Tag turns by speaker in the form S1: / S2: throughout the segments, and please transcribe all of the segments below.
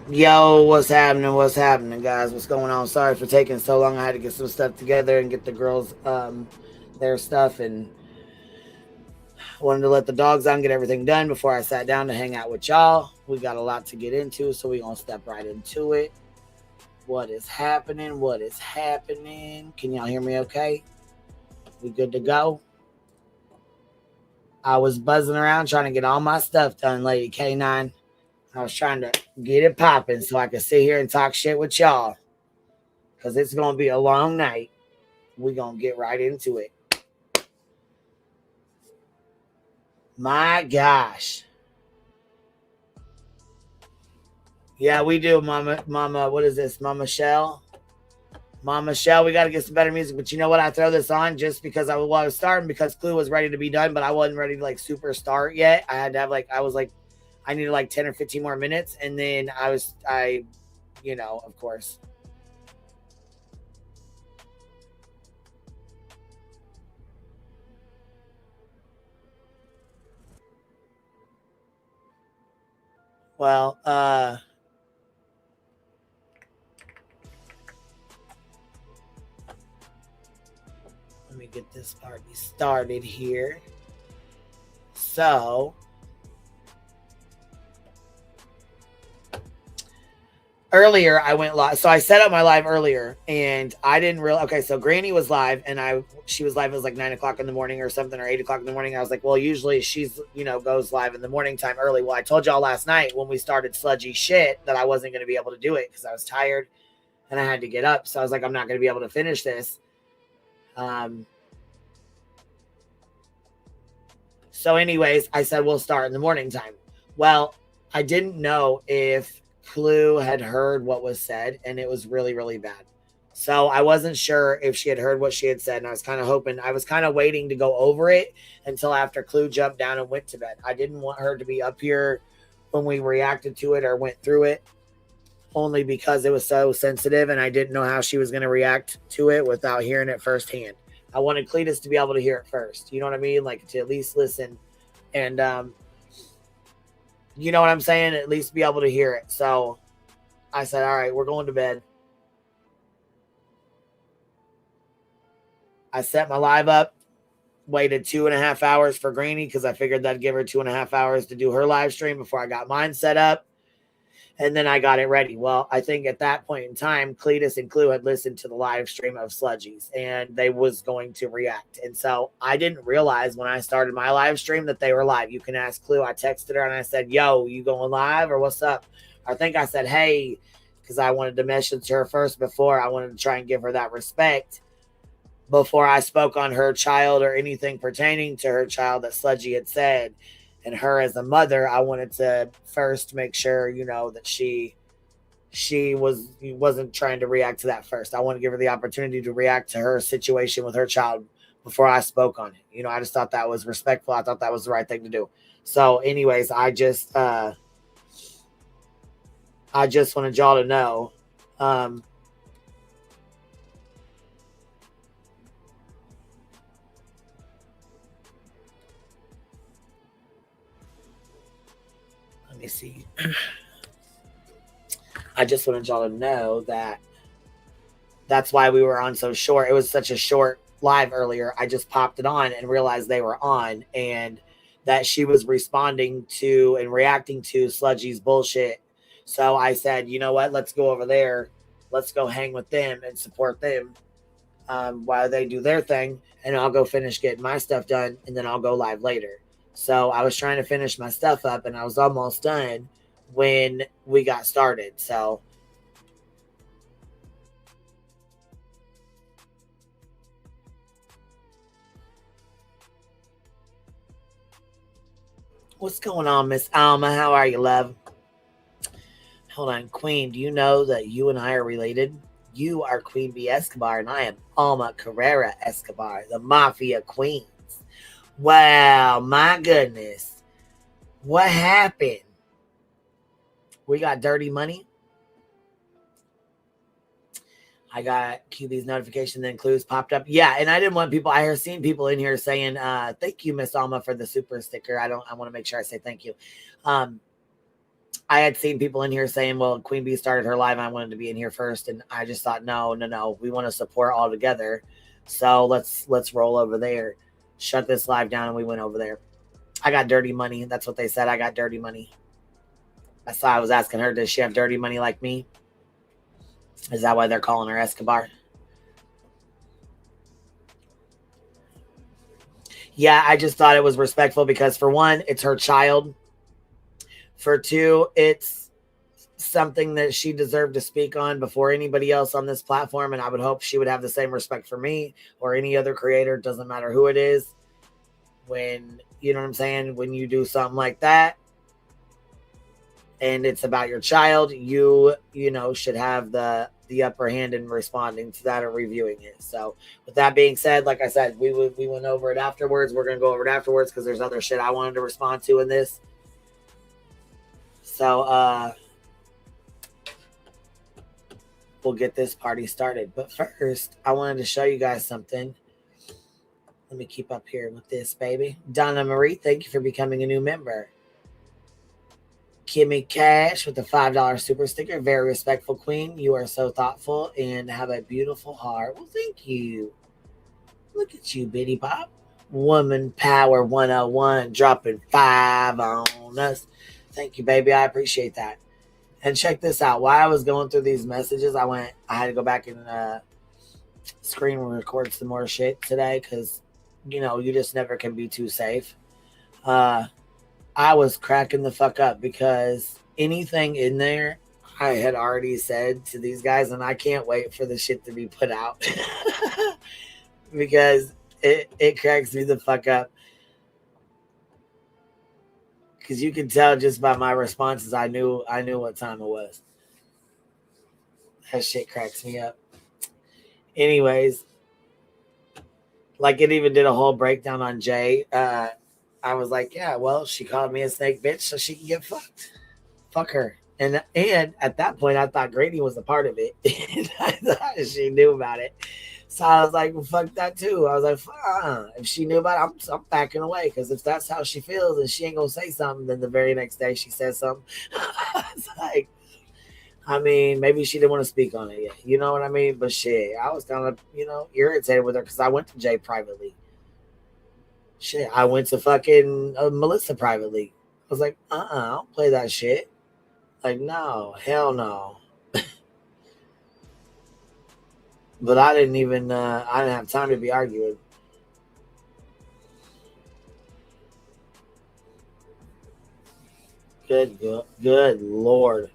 S1: Yo, what's happening? What's happening, guys? What's going on? Sorry for taking so long. I had to get some stuff together and get the girls their stuff, and wanted to let the dogs out and get everything done before I sat down to hang out with y'all. We got a lot to get into, so we're gonna step right into it. What is happening? What is happening? Can y'all hear me okay? We good to go? I was buzzing around trying to get all my stuff done, Lady K9. I was trying to get it popping so I could sit here and talk shit with y'all. Because it's going to be a long night. We're going to get right into it. My gosh. Yeah, we do, Mama. What is this? Mama Shell? Mama Shell, we got to get some better music. But you know what? I throw this on just because I was starting because Clue was ready to be done, but I wasn't ready to like super start yet. I had to have I needed like 10 or 15 more minutes. And then of course. Well, let me get this party started here. So, earlier I went live. So I set up my live earlier and I didn't realize. Okay, so Granny was live and she was live. It was like 9 o'clock in the morning or something, or 8 o'clock in the morning. I was like, well, usually she's, goes live in the morning time early. Well, I told y'all last night when we started sludgy shit that I wasn't going to be able to do it because I was tired and I had to get up. So I was like, I'm not going to be able to finish this. So anyways, I said, we'll start in the morning time. Well, I didn't know if Clue had heard what was said, and it was really, really bad. So I wasn't sure if she had heard what she had said, and I was kind of waiting to go over it until after Clue jumped down and went to bed. I didn't want her to be up here when we reacted to it or went through it, only because it was so sensitive, and I didn't know how she was going to react to it without hearing it firsthand. I wanted Cletus to be able to hear it first. You know what I mean? Like to at least listen and, you know what I'm saying? At least be able to hear it. So I said, all right, we're going to bed. I set my live up, waited 2.5 hours for Granny because I figured that'd give her 2.5 hours to do her live stream before I got mine set up. And then I got it ready. Well, I think at that point in time, Cletus and Clue had listened to the live stream of Sludgies and they was going to react. And so I didn't realize when I started my live stream that they were live. You can ask Clue. I texted her and I said, yo, you going live or what's up? I think I said, hey, because I wanted to message her first before. I wanted to try and give her that respect before I spoke on her child or anything pertaining to her child that Sludgy had said. And her as a mother, I wanted to first make sure, that she wasn't trying to react to that first. I want to give her the opportunity to react to her situation with her child before I spoke on it. I just thought that was respectful. I thought that was the right thing to do. So anyways, I just wanted y'all to know, let me see. I just wanted y'all to know that that's why we were on so short. It was such a short live earlier. I just popped it on and realized they were on and that she was responding to and reacting to Sludgy's bullshit. So I said, you know what? Let's go over there. Let's go hang with them and support them while they do their thing. And I'll go finish getting my stuff done and then I'll go live later. So I was trying to finish my stuff up and I was almost done when we got started. So what's going on, Miss Alma? How are you, love? Hold on, Queen. Do you know that you and I are related? You are Queen B. Escobar and I am Alma Carrera Escobar, the Mafia Queens. Wow, my goodness. What happened? We got dirty money. I got QB's notification, then Clues popped up. Yeah, and I didn't want people. I heard seen people in here saying, thank you, Miss Alma, for the super sticker. I want to make sure I say thank you. I had seen people in here saying, well, Queen Bee started her live. I wanted to be in here first. And I just thought, no. We want to support all together. So let's roll over there. Shut this live down. And we went over there. I got dirty money. That's what they said. I got dirty money. That's why I was asking her, does she have dirty money like me? Is that why they're calling her Escobar? Yeah, I just thought it was respectful because for one, it's her child. For two, it's something that she deserved to speak on before anybody else on this platform. And I would hope she would have the same respect for me or any other creator. Doesn't matter who it is. When, you know what I'm saying? When you do something like that and it's about your child, you know, should have the upper hand in responding to that or reviewing it. So with that being said, like I said, we went over it afterwards. We're going to go over it afterwards because there's other shit I wanted to respond to in this. So, we'll get this party started. But first, I wanted to show you guys something. Let me keep up here with this, baby. Donna Marie, thank you for becoming a new member. Kimmy Cash with the $5 super sticker. Very respectful queen. You are so thoughtful and have a beautiful heart. Well, thank you. Look at you, Bitty Pop. Woman Power 101 dropping 5 on us. Thank you, baby. I appreciate that. And check this out. While I was going through these messages, I had to go back and screen record some more shit today because, you know, you just never can be too safe. I was cracking the fuck up because anything in there I had already said to these guys, and I can't wait for the shit to be put out because it cracks me the fuck up. Because you can tell just by my responses, I knew what time it was. That shit cracks me up. Anyways, like it even did a whole breakdown on Jay. I was like, yeah, well, she called me a snake bitch so she can get fucked. Fuck her. And at that point, I thought Grady was a part of it. I thought she knew about it. So I was like, well, fuck that too. I was like, if she knew about it, I'm backing away. Because if that's how she feels and she ain't going to say something, then the very next day she says something. It's like, I mean, maybe she didn't want to speak on it yet. You know what I mean? But shit, I was kind of, you know, irritated with her because I went to Jay privately. Shit, I went to fucking Melissa privately. I was like, I don't play that shit. Like, no, hell no. But I didn't even, I didn't have time to be arguing. Good Lord.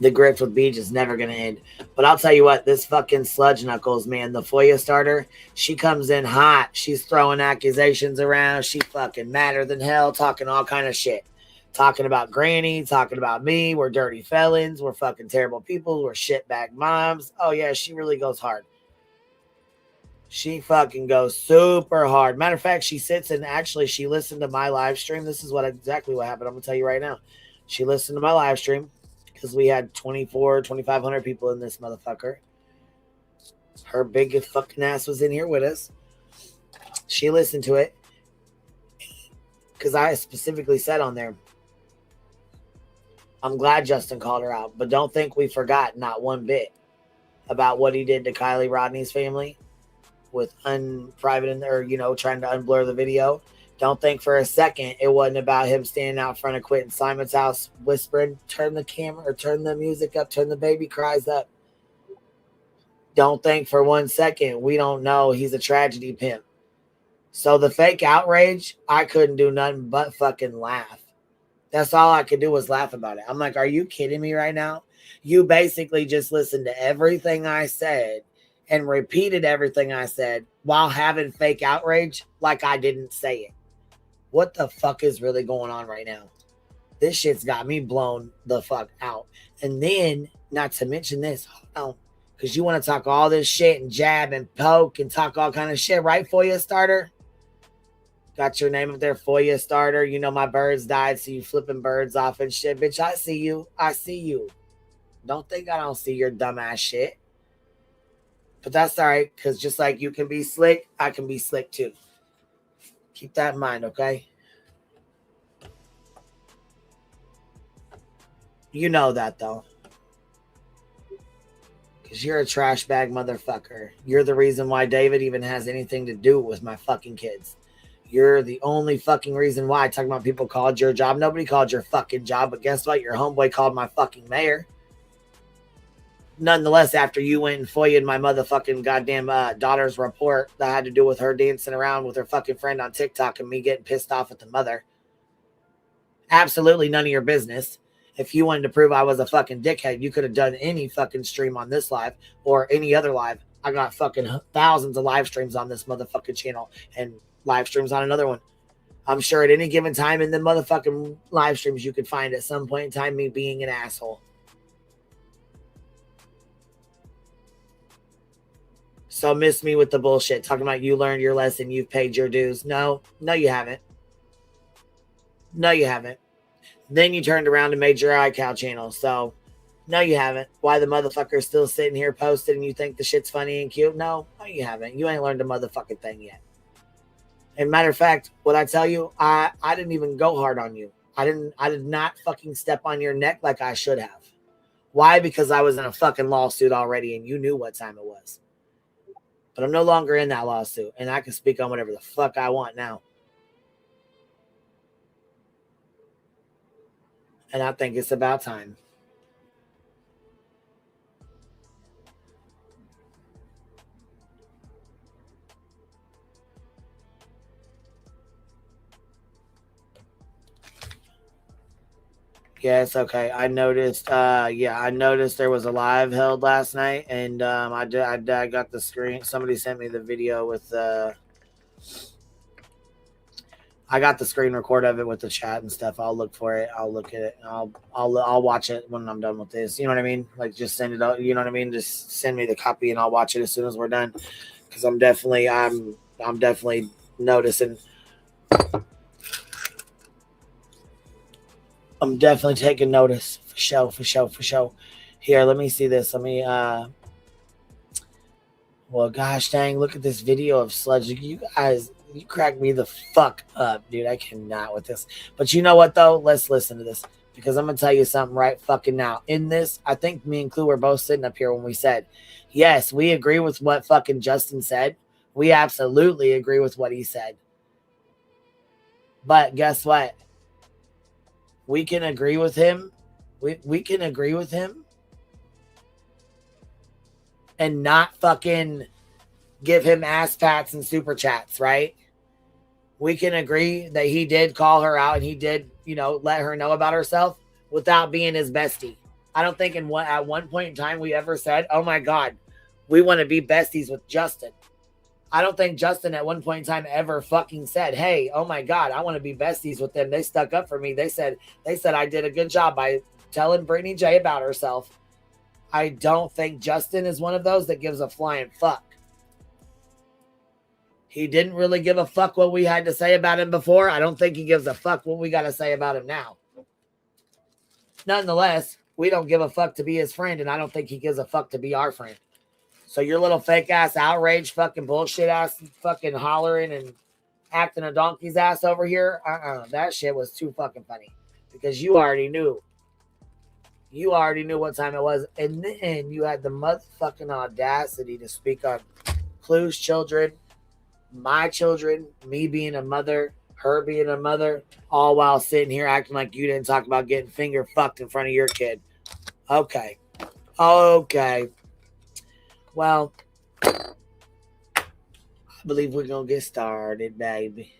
S1: The grift with Beach is never going to end. But I'll tell you what, this fucking Sludge Knuckles, man, the FOIA starter, she comes in hot. She's throwing accusations around. She fucking madder than hell, talking all kind of shit. Talking about Granny, talking about me. We're dirty felons. We're fucking terrible people. We're shitbag moms. Oh, yeah, she really goes hard. She fucking goes super hard. Matter of fact, she sits and actually she listened to my live stream. This is exactly what happened. I'm going to tell you right now. She listened to my live stream because we had 2,500 people in this motherfucker. Her big fucking ass was in here with us. She listened to it because I specifically said on there, I'm glad Justin called her out, but don't think we forgot not one bit about what he did to Kylie Rodney's family with unprivate or, you know, trying to unblur the video. Don't think for a second it wasn't about him standing out front of Quentin Simon's house whispering, turn the camera or turn the music up, turn the baby cries up. Don't think for 1 second we don't know he's a tragedy pimp. So the fake outrage, I couldn't do nothing but fucking laugh. That's all I could do was laugh about it. I'm like, are you kidding me right now? You basically just listened to everything I said and repeated everything I said while having fake outrage like I didn't say it. What the fuck is really going on right now? This shit's got me blown the fuck out. And then, not to mention this, hold on, because you want to talk all this shit and jab and poke and talk all kind of shit, right, FOIA starter? Got your name up there, FOIA starter. You know my birds died, so you flipping birds off and shit. Bitch, I see you. I see you. Don't think I don't see your dumbass shit. But that's all right, because just like you can be slick, I can be slick too. Keep that in mind, okay? You know that, though. Because you're a trash bag motherfucker. You're the reason why David even has anything to do with my fucking kids. You're the only fucking reason why. Talking about people called your job. Nobody called your fucking job. But guess what? Your homeboy called my fucking mayor. Nonetheless, after you went and FOIA'd my motherfucking goddamn daughter's report that had to do with her dancing around with her fucking friend on TikTok and me getting pissed off at the mother. Absolutely none of your business. If you wanted to prove I was a fucking dickhead, you could have done any fucking stream on this live or any other live. I got fucking thousands of live streams on this motherfucking channel and live streams on another one. I'm sure at any given time in the motherfucking live streams you could find at some point in time me being an asshole. So miss me with the bullshit. Talking about you learned your lesson, you've paid your dues. No, you haven't. No, you haven't. Then you turned around and made your iCal channel. So, no, you haven't. Why the motherfucker's still sitting here posted and you think the shit's funny and cute? No, you haven't. You ain't learned a motherfucking thing yet. And matter of fact, what I tell you, I didn't even go hard on you. I did not fucking step on your neck like I should have. Why? Because I was in a fucking lawsuit already and you knew what time it was. But I'm no longer in that lawsuit and I can speak on whatever the fuck I want now. And I think it's about time. Yeah, it's okay. I noticed. I noticed there was a live held last night, and I got the screen. Somebody sent me the video with I got the screen record of it with the chat and stuff. I'll look for it. I'll look at it. I'll watch it when I'm done with this. You know what I mean? Like just send it out. You know what I mean? Just send me the copy and I'll watch it as soon as we're done. Because I'm definitely noticing. I'm definitely taking notice for show. Here, let me see this. Let me well, gosh dang, look at this video of Sludge. You guys, you crack me the fuck up, dude. I cannot with this. But you know what though? Let's listen to this. Because I'm gonna tell you something right fucking now. In this, I think me and Clue were both sitting up here when we said, yes, we agree with what fucking Justin said. We absolutely agree with what he said. But guess what? We can agree with him. We can agree with him and not fucking give him ass pats and super chats, right? We can agree that he did call her out and he did, let her know about herself without being his bestie. I don't think at one point in time we ever said, oh my God, we want to be besties with Justin. I don't think Justin at one point in time ever fucking said, hey, oh my God, I want to be besties with them. They stuck up for me. They said I did a good job by telling Brittany J about herself. I don't think Justin is one of those that gives a flying fuck. He didn't really give a fuck what we had to say about him before. I don't think he gives a fuck what we got to say about him now. Nonetheless, we don't give a fuck to be his friend, and I don't think he gives a fuck to be our friend. So your little fake ass outrage, fucking bullshit ass, fucking hollering and acting a donkey's ass over here. That shit was too fucking funny because you already knew. You already knew what time it was. And then you had the motherfucking audacity to speak on Clue's children, my children, me being a mother, her being a mother, all while sitting here acting like you didn't talk about getting finger fucked in front of your kid. Okay. Well, I believe we're going to get started, baby.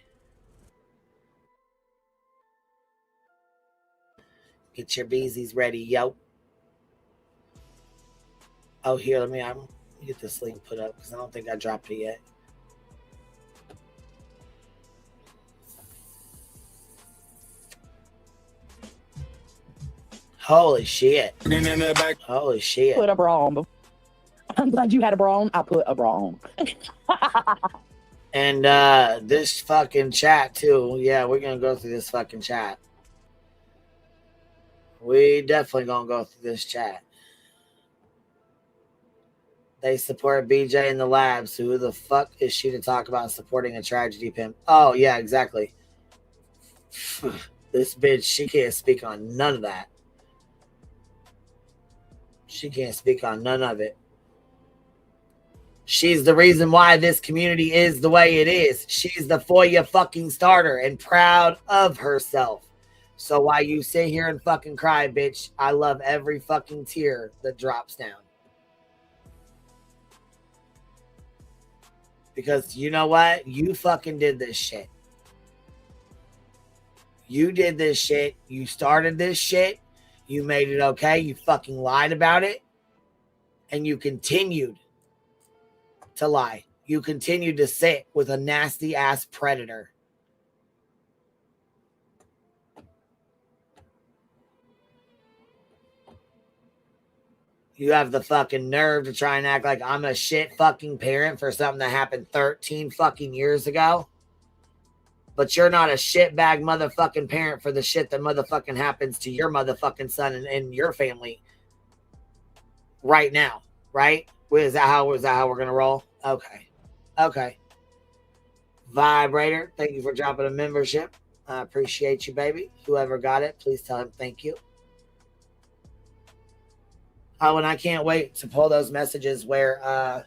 S1: Get your beesies ready, yo. Oh, here, let me get this link put up because I don't think I dropped it yet. Holy shit. Holy shit.
S2: Put a bra on. I'm glad you had a bra on. I put a bra on.
S1: And this fucking chat too. Yeah, we're gonna go through this fucking chat. We definitely gonna go through this chat. They support BJ in the labs. Who the fuck is she to talk about supporting a tragedy pimp? Oh yeah, exactly. This bitch, she can't speak on none of that. She can't speak on none of it. She's the reason why this community is the way it is. She's the FOIA fucking starter and proud of herself. So while you sit here and fucking cry, bitch, I love every fucking tear that drops down. Because you know what? You fucking did this shit. You did this shit. You started this shit. You made it okay. You fucking lied about it. And you continued to lie. You continued to sit with a nasty ass predator. You have the fucking nerve to try and act like I'm a shit fucking parent for something that happened 13 fucking years ago. But you're not a shitbag motherfucking parent for the shit that motherfucking happens to your motherfucking son and your family right now, right? Is that how we're gonna roll? Okay. Vibrator, thank you for dropping a membership. I appreciate you, baby. Whoever got it, please tell him thank you. Oh, and I can't wait to pull those messages where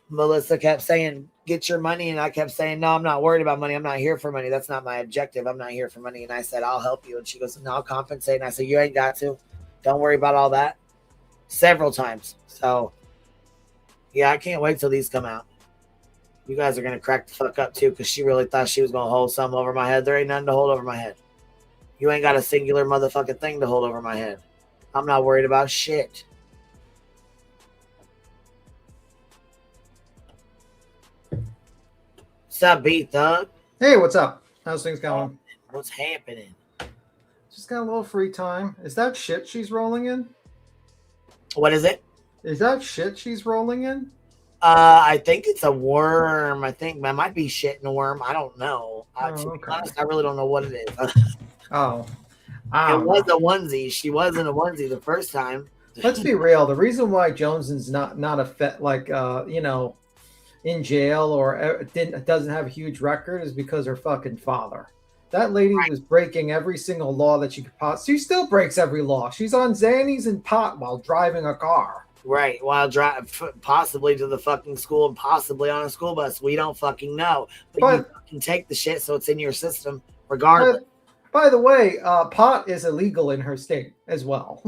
S1: Melissa kept saying, get your money. And I kept saying, no, I'm not worried about money. I'm not here for money. That's not my objective. I'm not here for money. And I said, I'll help you. And she goes, no, I'll compensate. And I said, you ain't got to. Don't worry about all that. Several times. So, yeah, I can't wait till these come out. You guys are going to crack the fuck up, too, because she really thought she was going to hold something over my head. There ain't nothing to hold over my head. You ain't got a singular motherfucking thing to hold over my head. I'm not worried about shit. What's up, B-Thug?
S3: Hey, what's up? How's things going?
S1: What's happening?
S3: Just got a little free time. Is that shit she's rolling in?
S1: What is it?
S3: Is that shit she's rolling in?
S1: I think it's a worm. I think that might be shit in a worm. I don't know. To be honest, I really don't know what it is.
S3: Oh.
S1: It was a onesie. She was in a onesie the first time.
S3: Let's be real. The reason why Jones's not in jail or doesn't have a huge record is because her fucking father. That lady was breaking every single law that she could possibly. She still breaks every law. She's on Xannies and pot while driving a car.
S1: Right, while possibly to the fucking school and possibly on a school bus. We don't fucking know. But you fucking take the shit so it's in your system regardless.
S3: By the way, pot is illegal in her state as well.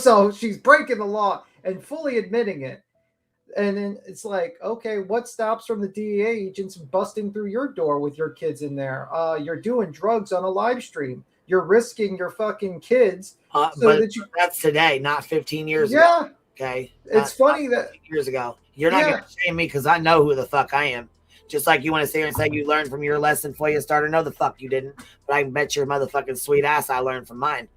S3: So she's breaking the law and fully admitting it. And then it's like, okay, what stops from the DEA agents busting through your door with your kids in there? You're doing drugs on a live stream. You're risking your fucking kids.
S1: That's today, not 15 years ago. Okay.
S3: It's funny that
S1: years ago. You're not going to shame me because I know who the fuck I am. Just like you want to sit here and say you learned from your lesson FOIA starter. No, the fuck you didn't. But I can bet your motherfucking sweet ass I learned from mine.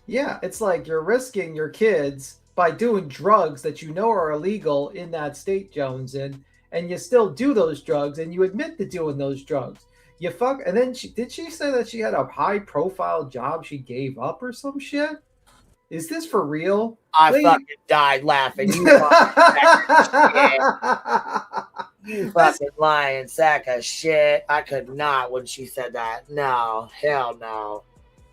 S3: Yeah, it's like you're risking your kids by doing drugs that you know are illegal in that state, Jones, and you still do those drugs and you admit to doing those drugs. You fuck, and then did she say that she had a high profile job she gave up or some shit? Is this for real?
S1: I fucking died laughing. You fucking lying sack of shit. I could not when she said that. No, hell no.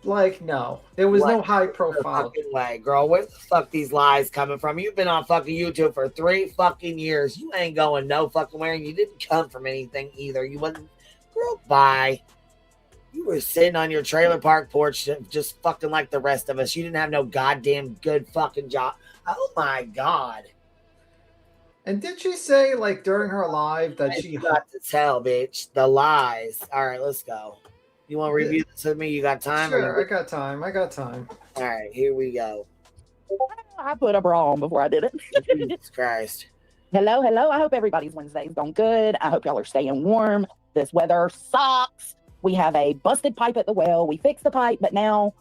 S3: Like, no. There was no high profile.
S1: Fucking way, girl. Where the fuck these lies coming from? You've been on fucking YouTube for 3 fucking years. You ain't going no fucking where, and you didn't come from anything either. You wasn't. Girl, bye. You were sitting on your trailer park porch just fucking like the rest of us. You didn't have no goddamn good fucking job. Oh my God.
S3: And did she say, like, during her live that she
S1: got to tell, bitch, the lies? All right, let's go. You want to review this with me? You got time?
S3: Sure, I got time.
S1: All right, here we go.
S2: I put a bra on before I did it.
S1: Jesus Christ.
S2: Hello. I hope everybody's Wednesday's going good. I hope y'all are staying warm. This weather sucks. We have a busted pipe at the well. We fixed the pipe, but now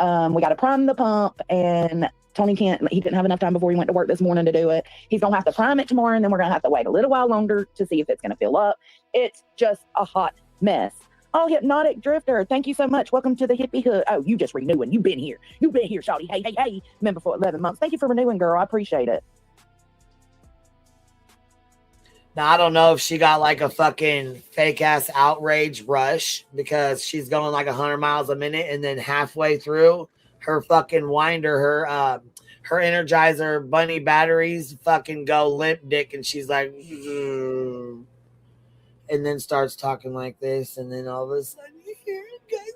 S2: we got to prime the pump, and Tony he didn't have enough time before he went to work this morning to do it. He's going to have to prime it tomorrow, and then we're going to have to wait a little while longer to see if it's going to fill up. It's just a hot mess. Oh, Hypnotic Drifter, thank you so much. Welcome to the Hippie Hood. Oh, you just renewing. You've been here, shawty. Hey. Member for 11 months. Thank you for renewing, girl. I appreciate it.
S1: Now, I don't know if she got like a fucking fake ass outrage rush because she's going like 100 miles a minute, and then halfway through her fucking winder, her Energizer bunny batteries fucking go limp dick, and she's like, "Ugh," and then starts talking like this, and then all of a sudden you hear it, guys.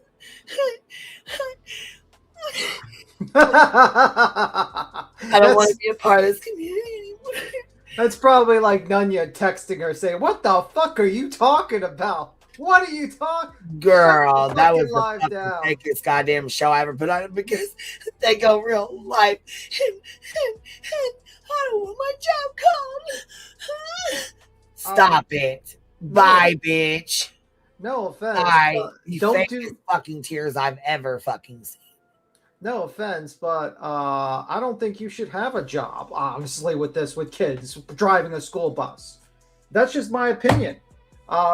S1: I don't want to be a part of this community anymore.
S3: That's probably like Nunya texting her saying, "What the fuck are you talking about? What are you talking?"
S1: Girl, that was
S3: live
S1: the
S3: down.
S1: fakest goddamn show I ever put on, because they go real life. And I don't want my job called. Stop it. Bye, bitch.
S3: No offense.
S1: Bye. You
S3: Don't do
S1: fucking tears I've ever fucking seen.
S3: No offense, but I don't think you should have a job, honestly, with kids driving a school bus. That's just my opinion.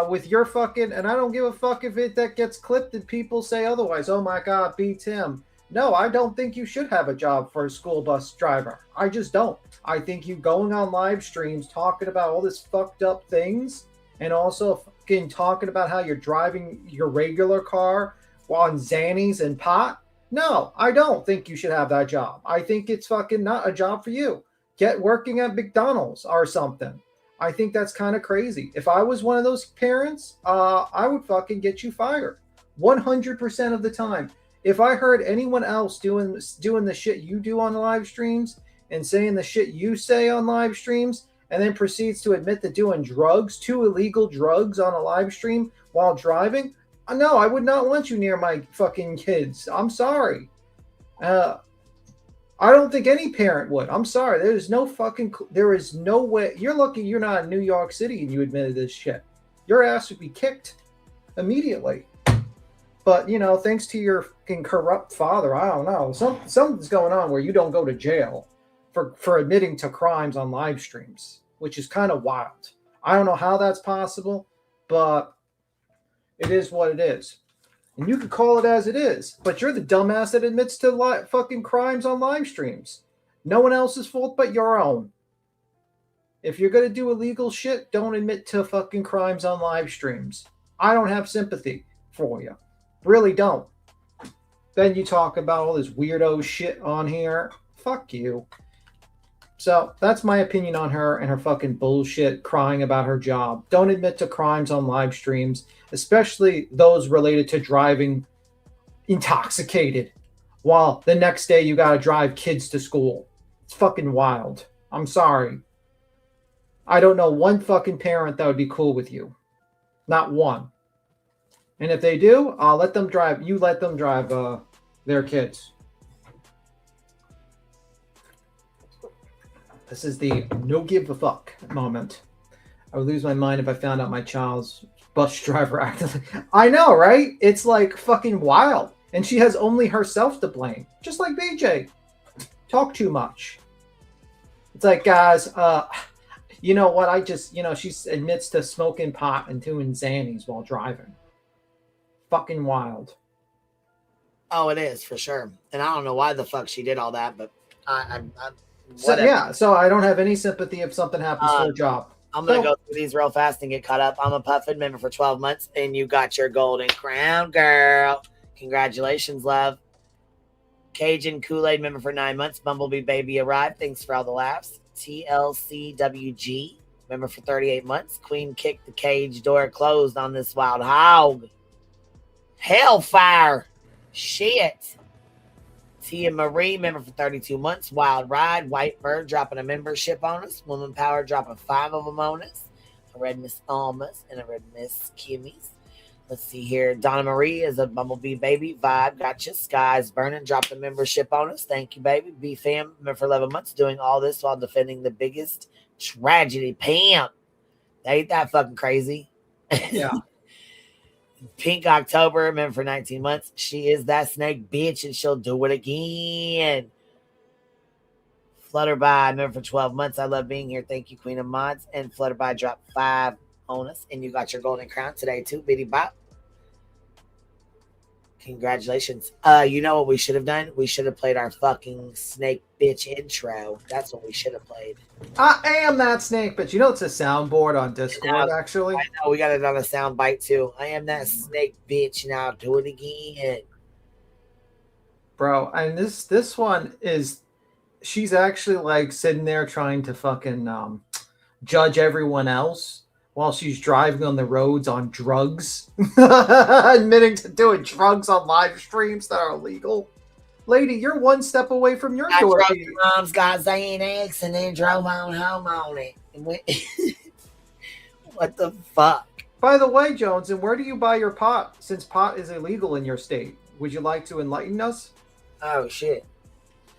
S3: With your fucking, and I don't give a fuck if that gets clipped and people say otherwise. Oh my God, beats him. No, I don't think you should have a job for a school bus driver. I just don't. I think you going on live streams talking about all this fucked up things, and also fucking talking about how you're driving your regular car on Xannies and pot. No, I don't think you should have that job. I think it's fucking not a job for you. Get working at McDonald's or something. I think that's kind of crazy. If I was one of those parents, I would fucking get you fired 100% of the time. If I heard anyone else doing the shit you do on live streams and saying the shit you say on live streams, and then proceeds to admit to doing drugs, 2 illegal drugs on a live stream while driving, no, I would not want you near my fucking kids. I'm sorry. I don't think any parent would. I'm sorry. There is no way. You're lucky you're not in New York City and you admitted this shit. Your ass would be kicked immediately. But, thanks to your fucking corrupt father, I don't know. Something's going on where you don't go to jail for admitting to crimes on live streams, which is kind of wild. I don't know how that's possible, but it is what it is. And you could call it as it is, but you're the dumbass that admits to fucking crimes on live streams. No one else's fault but your own. If you're going to do illegal shit, don't admit to fucking crimes on live streams. I don't have sympathy for you. Really don't. Then you talk about all this weirdo shit on here. Fuck you. So that's my opinion on her and her fucking bullshit crying about her job. Don't admit to crimes on live streams, especially those related to driving intoxicated while the next day you got to drive kids to school. It's fucking wild. I'm sorry. I don't know one fucking parent that would be cool with you. Not one. And if they do, I'll let them drive. You let them drive their kids. This is the no give a fuck moment. I would lose my mind if I found out my child's bus driver acted like... I know, right? It's like fucking wild. And she has only herself to blame. Just like BJ. Talk too much. It's like, guys, you know what? She admits to smoking pot and doing Xannies while driving. Fucking wild.
S1: Oh, it is, for sure. And I don't know why the fuck she did all that, but
S3: so I don't have any sympathy if something happens to her job.
S1: I'm going to go through these real fast and get caught up. I'm a Puffin member for 12 months, and you got your golden crown, girl. Congratulations, love. Cajun Kool-Aid member for 9 months. Bumblebee baby arrived. Thanks for all the laughs. TLCWG member for 38 months. Queen kicked the cage door closed on this wild hog. Hellfire. Shit. Tia Marie, member for 32 months. Wild Ride. White Bird dropping a membership on us. Woman Power dropping 5 of them on us. A red Miss Almas and a red Miss Kimmy's. Let's see here. Donna Marie is a Bumblebee baby. Vibe. Gotcha. Skies Burning dropped a membership on us. Thank you, baby. B-Fam, member for 11 months. Doing all this while defending the biggest tragedy. Pam. Ain't that fucking crazy?
S3: Yeah.
S1: Pink October, member for 19 months. She is that snake bitch and she'll do it again. Flutterby, member for 12 months. I love being here. Thank you, Queen of Mods. And Flutterby dropped 5 on us. And you got your golden crown today too, Bitty Bop. Congratulations. You know what we should have done? We should have played our fucking snake bitch intro. That's what we should have played.
S3: I am that snake bitch. You know it's a soundboard on Discord, actually.
S1: I know, we got it on a sound bite too. I am that snake bitch. Now do it again.
S3: Bro, and this one is... she's actually like sitting there trying to fucking judge everyone else while she's driving on the roads on drugs, admitting to doing drugs on live streams that are illegal. Lady, you're one step away from your door.
S1: Mom's got Xanax and then drove on home on it. What the fuck?
S3: By the way, Jones, and where do you buy your pot? Since pot is illegal in your state, would you like to enlighten us?
S1: Oh shit.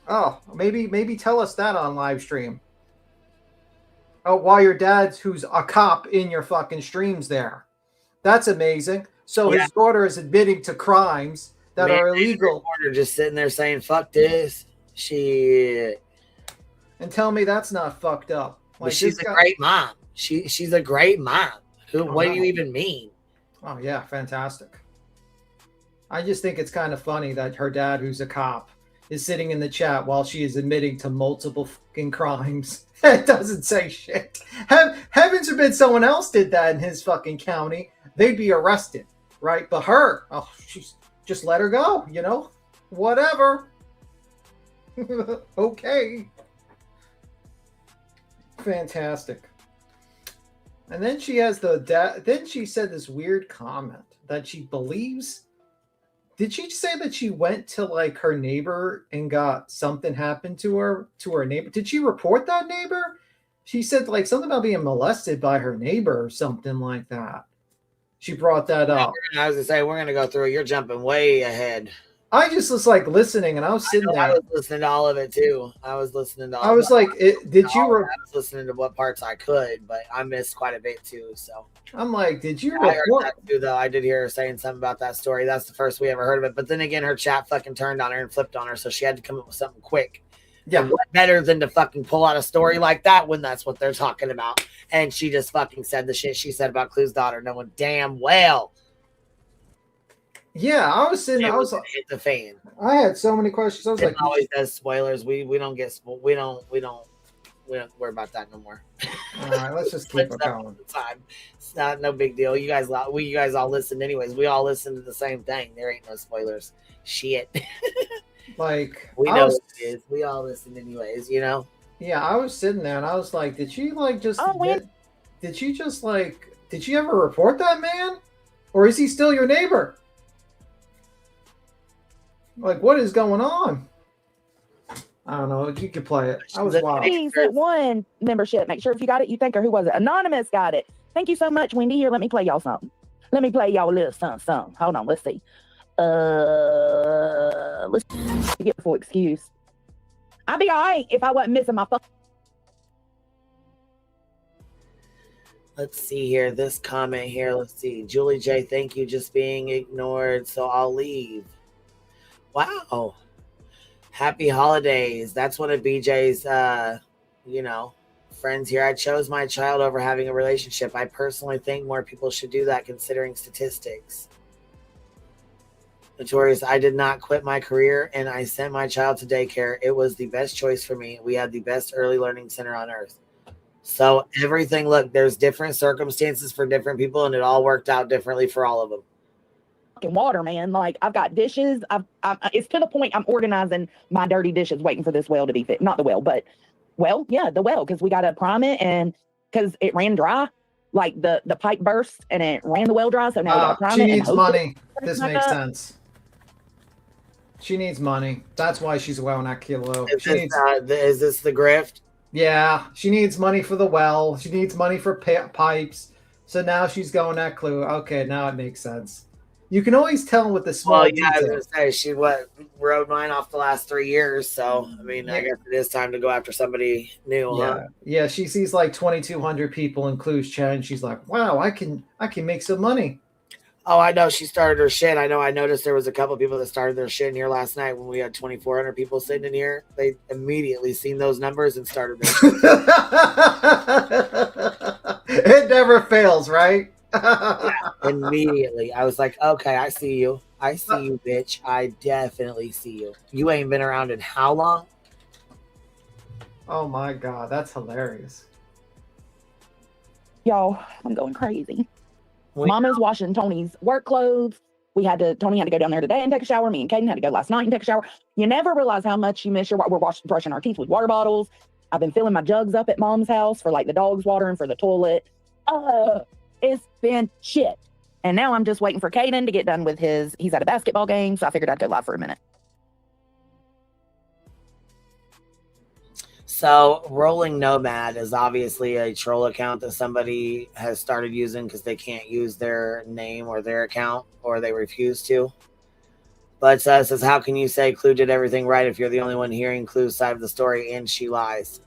S3: Oh, maybe tell us that on live stream. Oh, while your dad's who's a cop in your fucking streams there. That's amazing. So his daughter is admitting to crimes that are illegal.
S1: Just sitting there saying, fuck this. Shit.
S3: And tell me that's not fucked up.
S1: Like, she's a great mom. She's a great mom. What do you even mean?
S3: Oh, yeah, fantastic. I just think it's kind of funny that her dad, who's a cop, is sitting in the chat while she is admitting to multiple fucking crimes. It doesn't say shit. Heavens forbid someone else did that in his fucking county. They'd be arrested, right? But her, oh, she's just let her go, you know? Whatever. Okay. Fantastic. And then she has then she said this weird comment that she believes. Did she say that she went to like her neighbor and got something happened to her neighbor? Did she report that neighbor? She said like something about being molested by her neighbor or something like that. She brought that up.
S1: I was gonna say we're gonna go through it. You're jumping way ahead.
S3: I just was like listening, and I was sitting there.
S1: I was listening to all of it too. I was listening to.
S3: I was like, "Did you?"
S1: I was listening to what parts I could, but I missed quite a bit too. So
S3: I'm like, "Did you?"
S1: I heard that too, though. I did hear her saying something about that story. That's the first we ever heard of it. But then again, her chat fucking turned on her and flipped on her, so she had to come up with something quick.
S3: Yeah,
S1: and what better than to fucking pull out a story like that when that's what they're talking about? And she just fucking said the shit she said about Clue's daughter, knowing damn well.
S3: Yeah, I was sitting. I was
S1: hit the fan.
S3: I had so many questions. I was like,
S1: always does spoilers. We don't worry about that no more.
S3: All right, let's just keep it going.
S1: Time. It's not no big deal. You guys all listen anyways. We all listen to the same thing. There ain't no spoilers. Shit.
S3: Like
S1: we know what it is. We all listen anyways. You know.
S3: Yeah, I was sitting there and I was like, did she like just? Did she just like? Did she ever report that man, or is he still your neighbor? Like, what is going on? I don't know. You could play it. I was wild.
S2: Please hit one membership. Make sure if you got it, you think, or who was it? Anonymous got it. Thank you so much, Wendy. Here, let me play y'all something. Let me play y'all a little something. Hold on. Let's see. Let's get a full excuse. I'd be all right if I wasn't missing my phone.
S1: Let's see here. This comment here. Let's see. Julie J, thank you. Just being ignored, so I'll leave. Wow. Happy holidays. That's one of BJ's, friends here. I chose my child over having a relationship. I personally think more people should do that considering statistics. Notorious, I did not quit my career and I sent my child to daycare. It was the best choice for me. We had the best early learning center on earth. So everything, look, there's different circumstances for different people and it all worked out differently for all of them.
S2: Water, man. Like, I've got dishes. It's to the point I'm organizing my dirty dishes, waiting for this well to be fixed. Not the well, but the well, because we got to prime it, and because it ran dry, like the pipe burst and it ran the well dry. So now we got to prime it.
S3: She needs money. This makes sense. She needs money. That's why she's well that kilo.
S1: Is this the grift?
S3: Yeah, she needs money for the well. She needs money for pipes. So now she's going that clue. Okay, now it makes sense. You can always tell with the small.
S1: Well, yeah, I was gonna say she rode mine off the last 3 years. So I mean, I guess it is time to go after somebody new, huh?
S3: Yeah. She sees like 2,200 people in Clue's chat, and she's like, "Wow, I can make some money."
S1: Oh, I know she started her shit. I know. I noticed there was a couple of people that started their shit in here last night when we had 2,400 people sitting in here. They immediately seen those numbers and started their shit.
S3: It never fails, right?
S1: Yeah, immediately. I was like, okay, I see you. I see you, bitch. I definitely see you. You ain't been around in how long?
S3: Oh my God, that's hilarious.
S2: Y'all, I'm going crazy. Mama's washing Tony's work clothes. Tony had to go down there today and take a shower. Me and Caden had to go last night and take a shower. You never realize how much you miss we're brushing our teeth with water bottles. I've been filling my jugs up at mom's house for like the dog's water and for the toilet. It's been shit. And now I'm just waiting for Caden to get done with he's at a basketball game. So I figured I'd go live for a minute.
S1: So Rolling Nomad is obviously a troll account that somebody has started using because they can't use their name or their account, or they refuse to. But says, how can you say Clue did everything right if you're the only one hearing Clue's side of the story and she lies?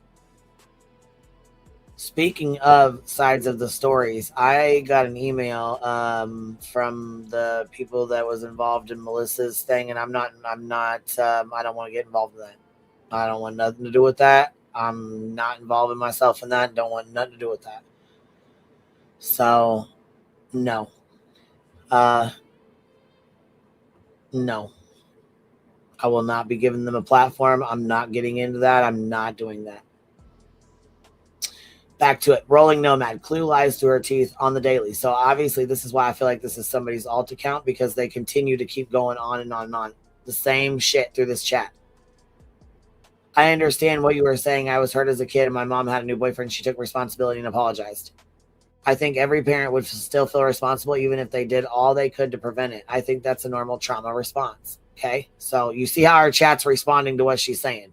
S1: Speaking of sides of the stories, I got an email from the people that was involved in Melissa's thing, and I don't want to get involved in that. I don't want nothing to do with that. I'm not involving myself in that. Don't want nothing to do with that. So, no. No. I will not be giving them a platform. I'm not getting into that. I'm not doing that. Back to it. Rolling Nomad. Clue lies through her teeth on the daily. So obviously this is why I feel like this is somebody's alt account, because they continue to keep going on and on and on. The same shit through this chat. I understand what you were saying. I was hurt as a kid and my mom had a new boyfriend. She took responsibility and apologized. I think every parent would still feel responsible even if they did all they could to prevent it. I think that's a normal trauma response. Okay? So you see how our chat's responding to what she's saying.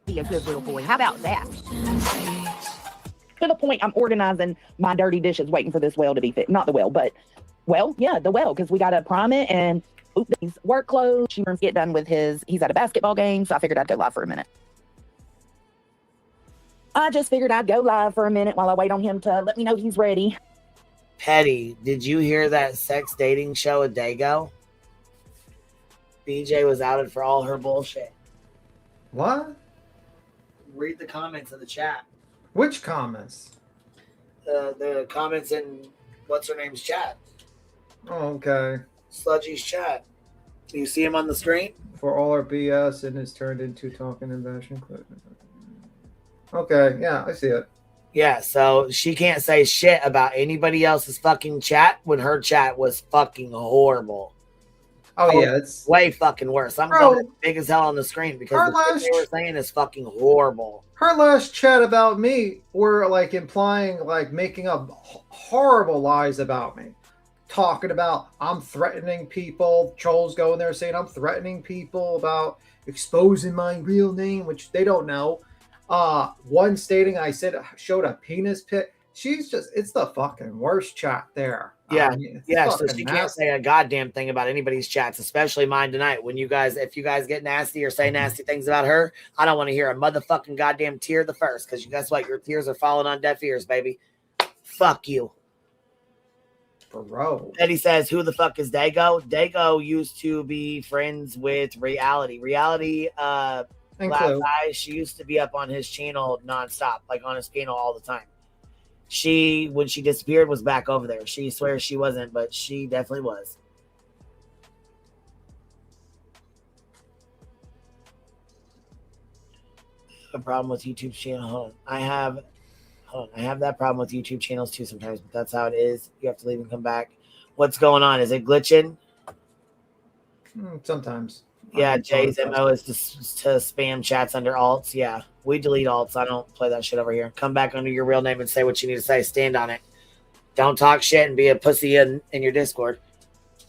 S2: Be a good little boy. How about that? To the point I'm organizing my dirty dishes waiting for this well to be fit. Not the well, but the well, because we got to prime it and these work clothes. She wants to get done with he's at a basketball game, so I figured I'd go live for a minute. I just figured I'd go live for a minute while I wait on him to let me know he's ready.
S1: Petty, did you hear that sex dating show a day ago? BJ was outed for all her bullshit.
S3: What?
S1: Read the comments in the chat.
S3: Which comments?
S1: The comments in what's her name's chat.
S3: Oh, okay.
S1: Sludgy's chat. Do you see him on the screen?
S3: For all our BS and is turned into talking and bashing clip. Okay, yeah, I see it.
S1: Yeah, so she can't say shit about anybody else's fucking chat when her chat was fucking horrible.
S3: Oh yeah, it's
S1: way fucking worse. I'm going big as hell on the screen because the shit they were saying is fucking horrible.
S3: Her last chat about me were like implying, like making up horrible lies about me. Talking about I'm threatening people. Trolls going there saying I'm threatening people about exposing my real name, which they don't know. One stating I showed a penis pic. It's the fucking worst chat there.
S1: Yeah, so she can't say a goddamn thing about anybody's chats, especially mine tonight. If you guys get nasty or say nasty things about her, I don't want to hear a motherfucking goddamn tear the first, because guess what? Your tears are falling on deaf ears, baby. Fuck you.
S3: Bro.
S1: Eddie says, who the fuck is Dago? Dago used to be friends with Reality. Last eye, she used to be up on his channel nonstop, like on his channel all the time. When she disappeared, was back over there. She swears she wasn't, but she definitely was. A problem with YouTube channel. Hold on. I have that problem with YouTube channels too sometimes, but that's how it is. You have to leave and come back. What's going on? Is it glitching?
S3: Sometimes.
S1: Yeah, Jay's MO is to spam chats under alts. Yeah, we delete alts. I don't play that shit over here. Come back under your real name and say what you need to say. Stand on it. Don't talk shit and be a pussy in your Discord.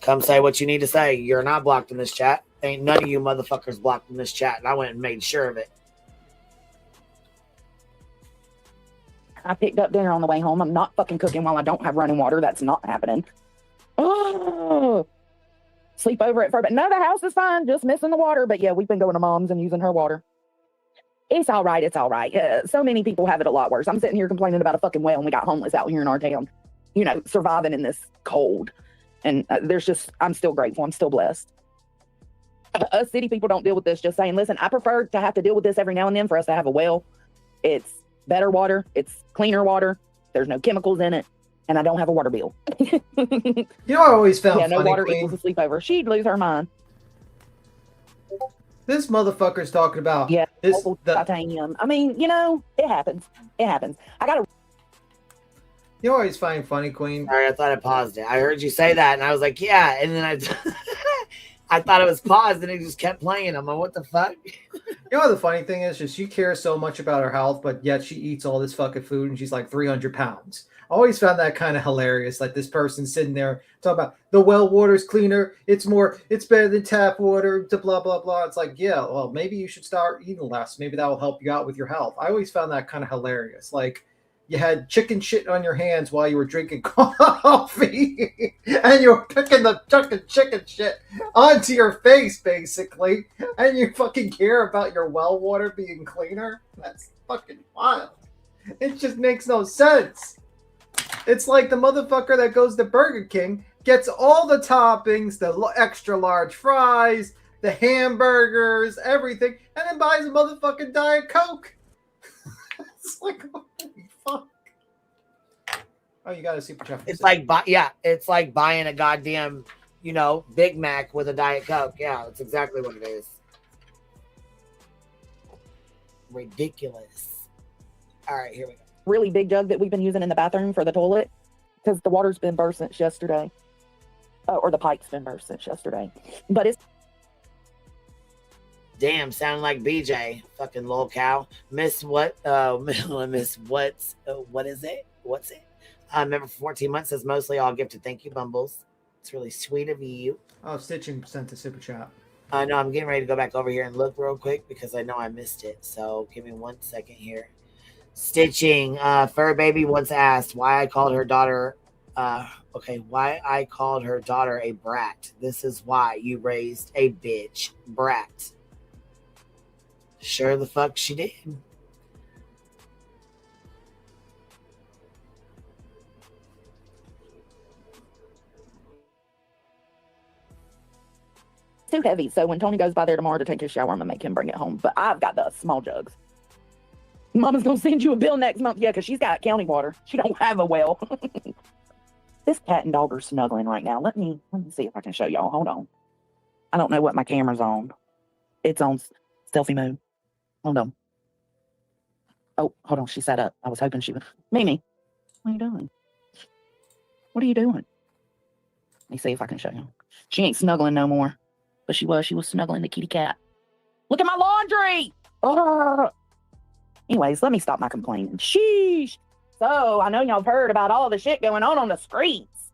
S1: Come say what you need to say. You're not blocked in this chat. Ain't none of you motherfuckers blocked in this chat, and I went and made sure of it.
S2: I picked up dinner on the way home. I'm not fucking cooking while I don't have running water. That's not happening. Oh, sleep over it for, but no, the house is fine. Just missing the water. But yeah, we've been going to mom's and using her water. It's all right. It's all right. So many people have it a lot worse. I'm sitting here complaining about a fucking well, and we got homeless out here in our town, surviving in this cold. And I'm still grateful. I'm still blessed. Us city people don't deal with this. Just saying, listen, I prefer to have to deal with this every now and then for us to have a well. It's better water. It's cleaner water. There's no chemicals in it. And I don't have a water bill.
S3: I always found
S2: no water equals a sleepover. She'd lose her mind.
S3: This motherfucker's talking about
S2: titanium. I mean, it happens. It happens.
S3: You always find funny, Queen.
S1: Sorry, I thought I paused it. I heard you say that, and I was like, yeah. And then I thought it was paused, and it just kept playing. I'm like, what the fuck?
S3: You know, the funny thing is, she cares so much about her health, but yet she eats all this fucking food, and she's like 300 pounds. I always found that kind of hilarious. Like this person sitting there talking about the well water's cleaner. It's better than tap water. To blah blah blah. It's like, yeah, well, maybe you should start eating less. Maybe that will help you out with your health. I always found that kind of hilarious. Like you had chicken shit on your hands while you were drinking coffee, and you were picking the chicken shit onto your face, basically, and you fucking care about your well water being cleaner. That's fucking wild. It just makes no sense. It's like the motherfucker that goes to Burger King, gets all the toppings, the extra large fries, the hamburgers, everything, and then buys a motherfucking Diet Coke. It's like, holy fuck. Oh, you got a super chat.
S1: It's like, it's like buying a goddamn, Big Mac with a Diet Coke. Yeah, that's exactly what it is. Ridiculous. All right, here we go.
S2: Really big jug that we've been using in the bathroom for the toilet because the water's been burst since yesterday. Or the pipe's been burst since yesterday. But it's...
S1: Damn, sound like BJ. Fucking lol cow. Miss what? Miss what's... what is it? What's it? Member for 14 months says mostly all gifted. Thank you, Bumbles. It's really sweet of you.
S3: Oh, Stitching sent a super chat.
S1: I know, I'm getting ready to go back over here and look real quick because I know I missed it. So give me 1 second here. Stitching, Fur Baby once asked why I called her daughter why I called her daughter a brat. This is why you raised a bitch brat. Sure the fuck she did.
S2: It's too heavy, so when Tony goes by there tomorrow to take his shower, I'm gonna make him bring it home. But I've got the small jugs. Mama's gonna send you a bill next month. Yeah, because she's got county water. She don't have a well. This cat and dog are snuggling right now. Let me see if I can show y'all. Hold on. I don't know what my camera's on. It's on stealthy mode. Hold on. Oh, hold on. She sat up. I was hoping she would. Mimi, what are you doing? What are you doing? Let me see if I can show you. She ain't snuggling no more. But she was snuggling the kitty cat. Look at my laundry! Oh. Anyways, let me stop my complaining. Sheesh. So, I know y'all have heard about all the shit going on the streets.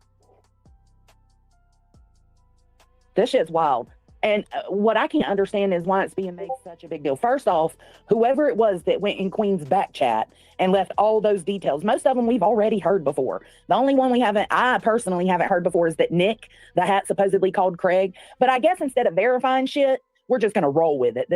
S2: This shit's wild. And what I can't understand is why it's being made such a big deal. First off, whoever it was that went in Queen's back chat and left all those details, most of them we've already heard before. The only one I personally haven't heard before is that Nick, the hat supposedly called Craig. But I guess instead of verifying shit, we're just going to roll with it.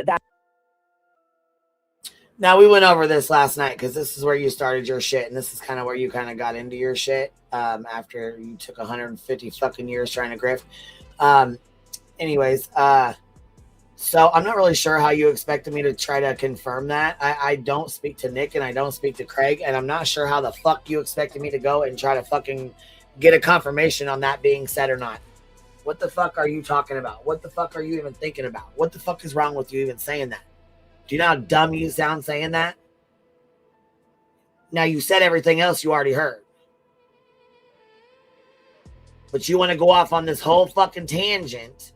S1: Now, we went over this last night because this is where you started your shit, and this is kind of where you kind of got into your shit after you took 150 fucking years trying to grift. Anyways, so I'm not really sure how you expected me to try to confirm that. I don't speak to Nick and I don't speak to Craig, and I'm not sure how the fuck you expected me to go and try to fucking get a confirmation on that being said or not. What the fuck are you talking about? What the fuck are you even thinking about? What the fuck is wrong with you even saying that? Do you know how dumb you sound saying that? Now, you said everything else you already heard. But you want to go off on this whole fucking tangent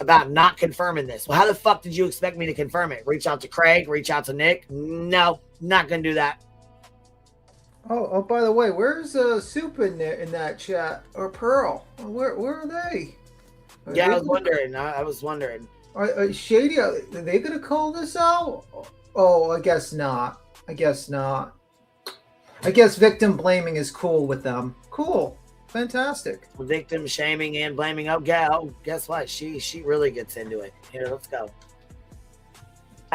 S1: about not confirming this. Well, how the fuck did you expect me to confirm it? Reach out to Craig? Reach out to Nick? No, not going to do that.
S3: Oh, by the way, where's Soup in there in that chat? Or Pearl? Where are they?
S1: Yeah, I was wondering.
S3: Shady, are they going to call this out? Oh, I guess not. I guess victim blaming is cool with them. Cool. Fantastic.
S1: Victim shaming and blaming. Oh, guess what? She really gets into it. Here, let's go.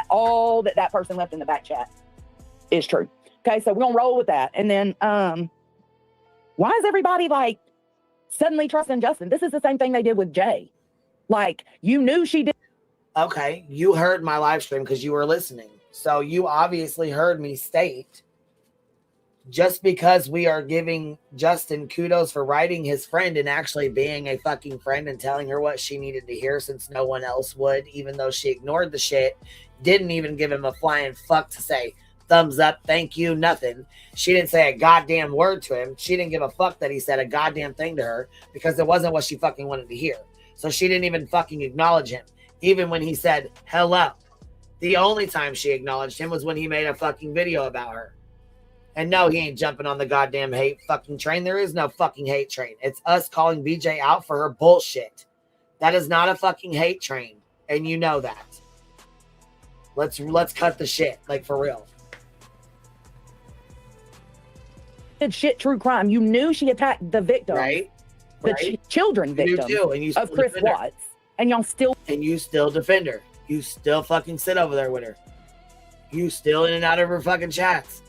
S2: All that person left in the back chat is true. Okay, so we're going to roll with that. And then, why is everybody, suddenly trusting Justin? This is the same thing they did with Jay. You knew she did.
S1: Okay, you heard my live stream because you were listening. So you obviously heard me state, just because we are giving Justin kudos for writing his friend and actually being a fucking friend and telling her what she needed to hear since no one else would, even though she ignored the shit, didn't even give him a flying fuck to say, thumbs up, thank you, nothing. She didn't say a goddamn word to him. She didn't give a fuck that he said a goddamn thing to her because it wasn't what she fucking wanted to hear. So she didn't even fucking acknowledge him. Even when he said hello. The only time she acknowledged him was when he made a fucking video about her. And no, he ain't jumping on the goddamn hate fucking train. There is no fucking hate train. It's us calling BJ out for her bullshit. That is not a fucking hate train. And you know that. Let's cut the shit, like, for real.
S2: Shit, true crime. You knew she attacked the victim,
S1: Right?
S2: the children victim of Chris Watts, and y'all still
S1: defend her. You still fucking sit over there with her. You still in and out of her fucking chats.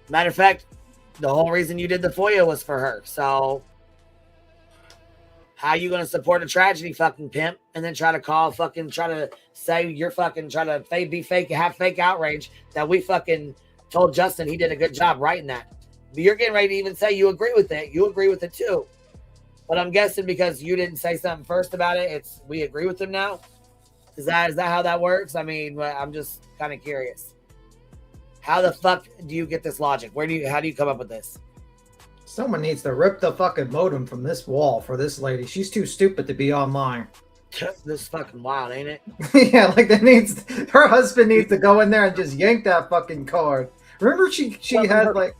S1: Matter of fact, the whole reason you did the FOIA was for her. So how you gonna support a tragedy, fucking pimp, and then try to say you're fucking try to be fake, have fake outrage that we fucking told Justin he did a good job writing that. But you're getting ready to even say you agree with it. You agree with it too. But I'm guessing because you didn't say something first about it, we agree with him now. Is that how that works? I mean, I'm just kind of curious. How the fuck do you get this logic? How do you come up with this?
S3: Someone needs to rip the fucking modem from this wall for this lady. She's too stupid to be online.
S1: This is fucking wild, ain't it?
S3: Yeah, like her husband needs to go in there and just yank that fucking card. Remember she had like,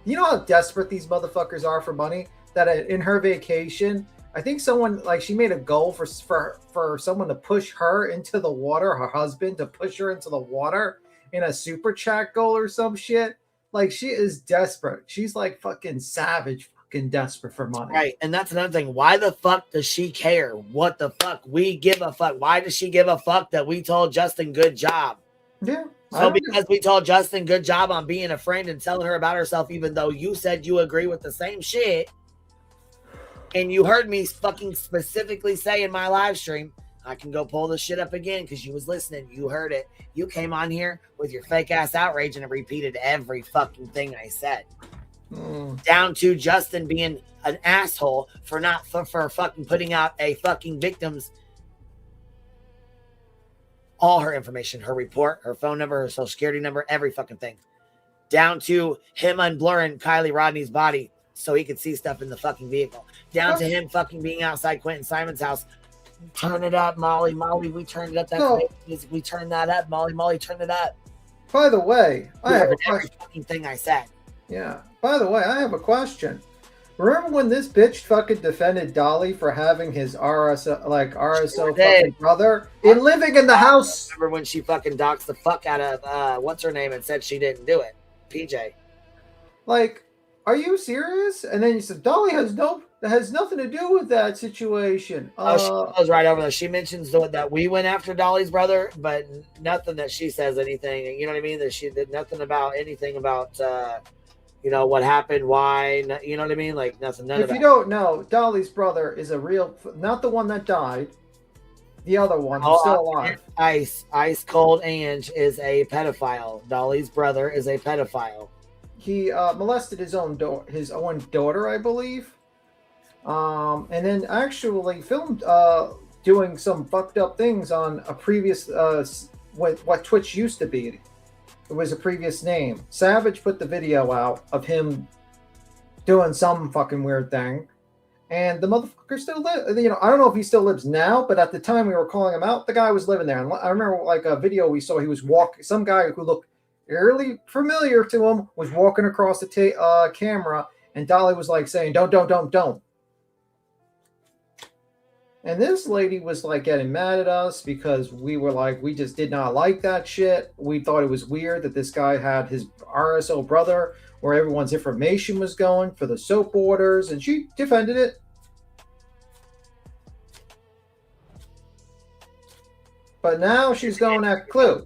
S3: you know how desperate these motherfuckers are for money? That in her vacation, I think someone, like, she made a goal for someone to push her into the water, her husband to push her into the water in a super chat goal or some shit. Like, she is desperate. She's like fucking savage, fucking desperate for money.
S1: Right. And that's another thing. Why the fuck does she care? What the fuck? We give a fuck. Why does she give a fuck that we told Justin good job?
S3: Yeah.
S1: So because we told Justin good job on being a friend and telling her about herself, even though you said you agree with the same shit, and you heard me fucking specifically say in my live stream, I can go pull this shit up again because you was listening. You heard it. You came on here with your fake ass outrage and it repeated every fucking thing I said. Down to Justin being an asshole for not for fucking putting out a fucking victim's all her information, her report, her phone number, her social security number, every fucking thing. Down to him unblurring Kylie Rodney's body so he could see stuff in the fucking vehicle. Down to him fucking being outside Quentin Simon's house. Turn it up, Molly. Molly, we turned it up. We turned that up. Molly, turn it up.
S3: By the way, I have
S1: every fucking thing I said.
S3: Yeah. By the way, I have a question. Remember when this bitch fucking defended Dolly for having his RSO fucking brother and living in the house?
S1: Remember when she fucking doxed the fuck out of what's her name and said she didn't do it? PJ.
S3: Like, are you serious? And then you said Dolly has nothing to do with that situation.
S1: She goes right over there. She mentions that we went after Dolly's brother, but nothing that she says anything. You know what I mean? That she did nothing about anything about what happened, why, you know what I mean? Like nothing.
S3: If you don't know, Dolly's brother is a real, not the one that died, the other one who's still alive.
S1: Ice Cold Ange is a pedophile. Dolly's brother is a pedophile.
S3: He molested his own daughter, I believe. And then actually filmed doing some fucked up things on a previous what Twitch used to be. It was a previous name. Savage put the video out of him doing some fucking weird thing, and the motherfucker still lives. I don't know if he still lives now, but at the time we were calling him out, the guy was living there. And I remember like a video we saw. He was walking. Some guy who looked eerily familiar to him was walking across the camera, and Dolly was like saying, "Don't." And this lady was like getting mad at us because we were like, we just did not like that shit. We thought it was weird that this guy had his RSO brother where everyone's information was going for the soap orders, and she defended it. But now she's going at Clue.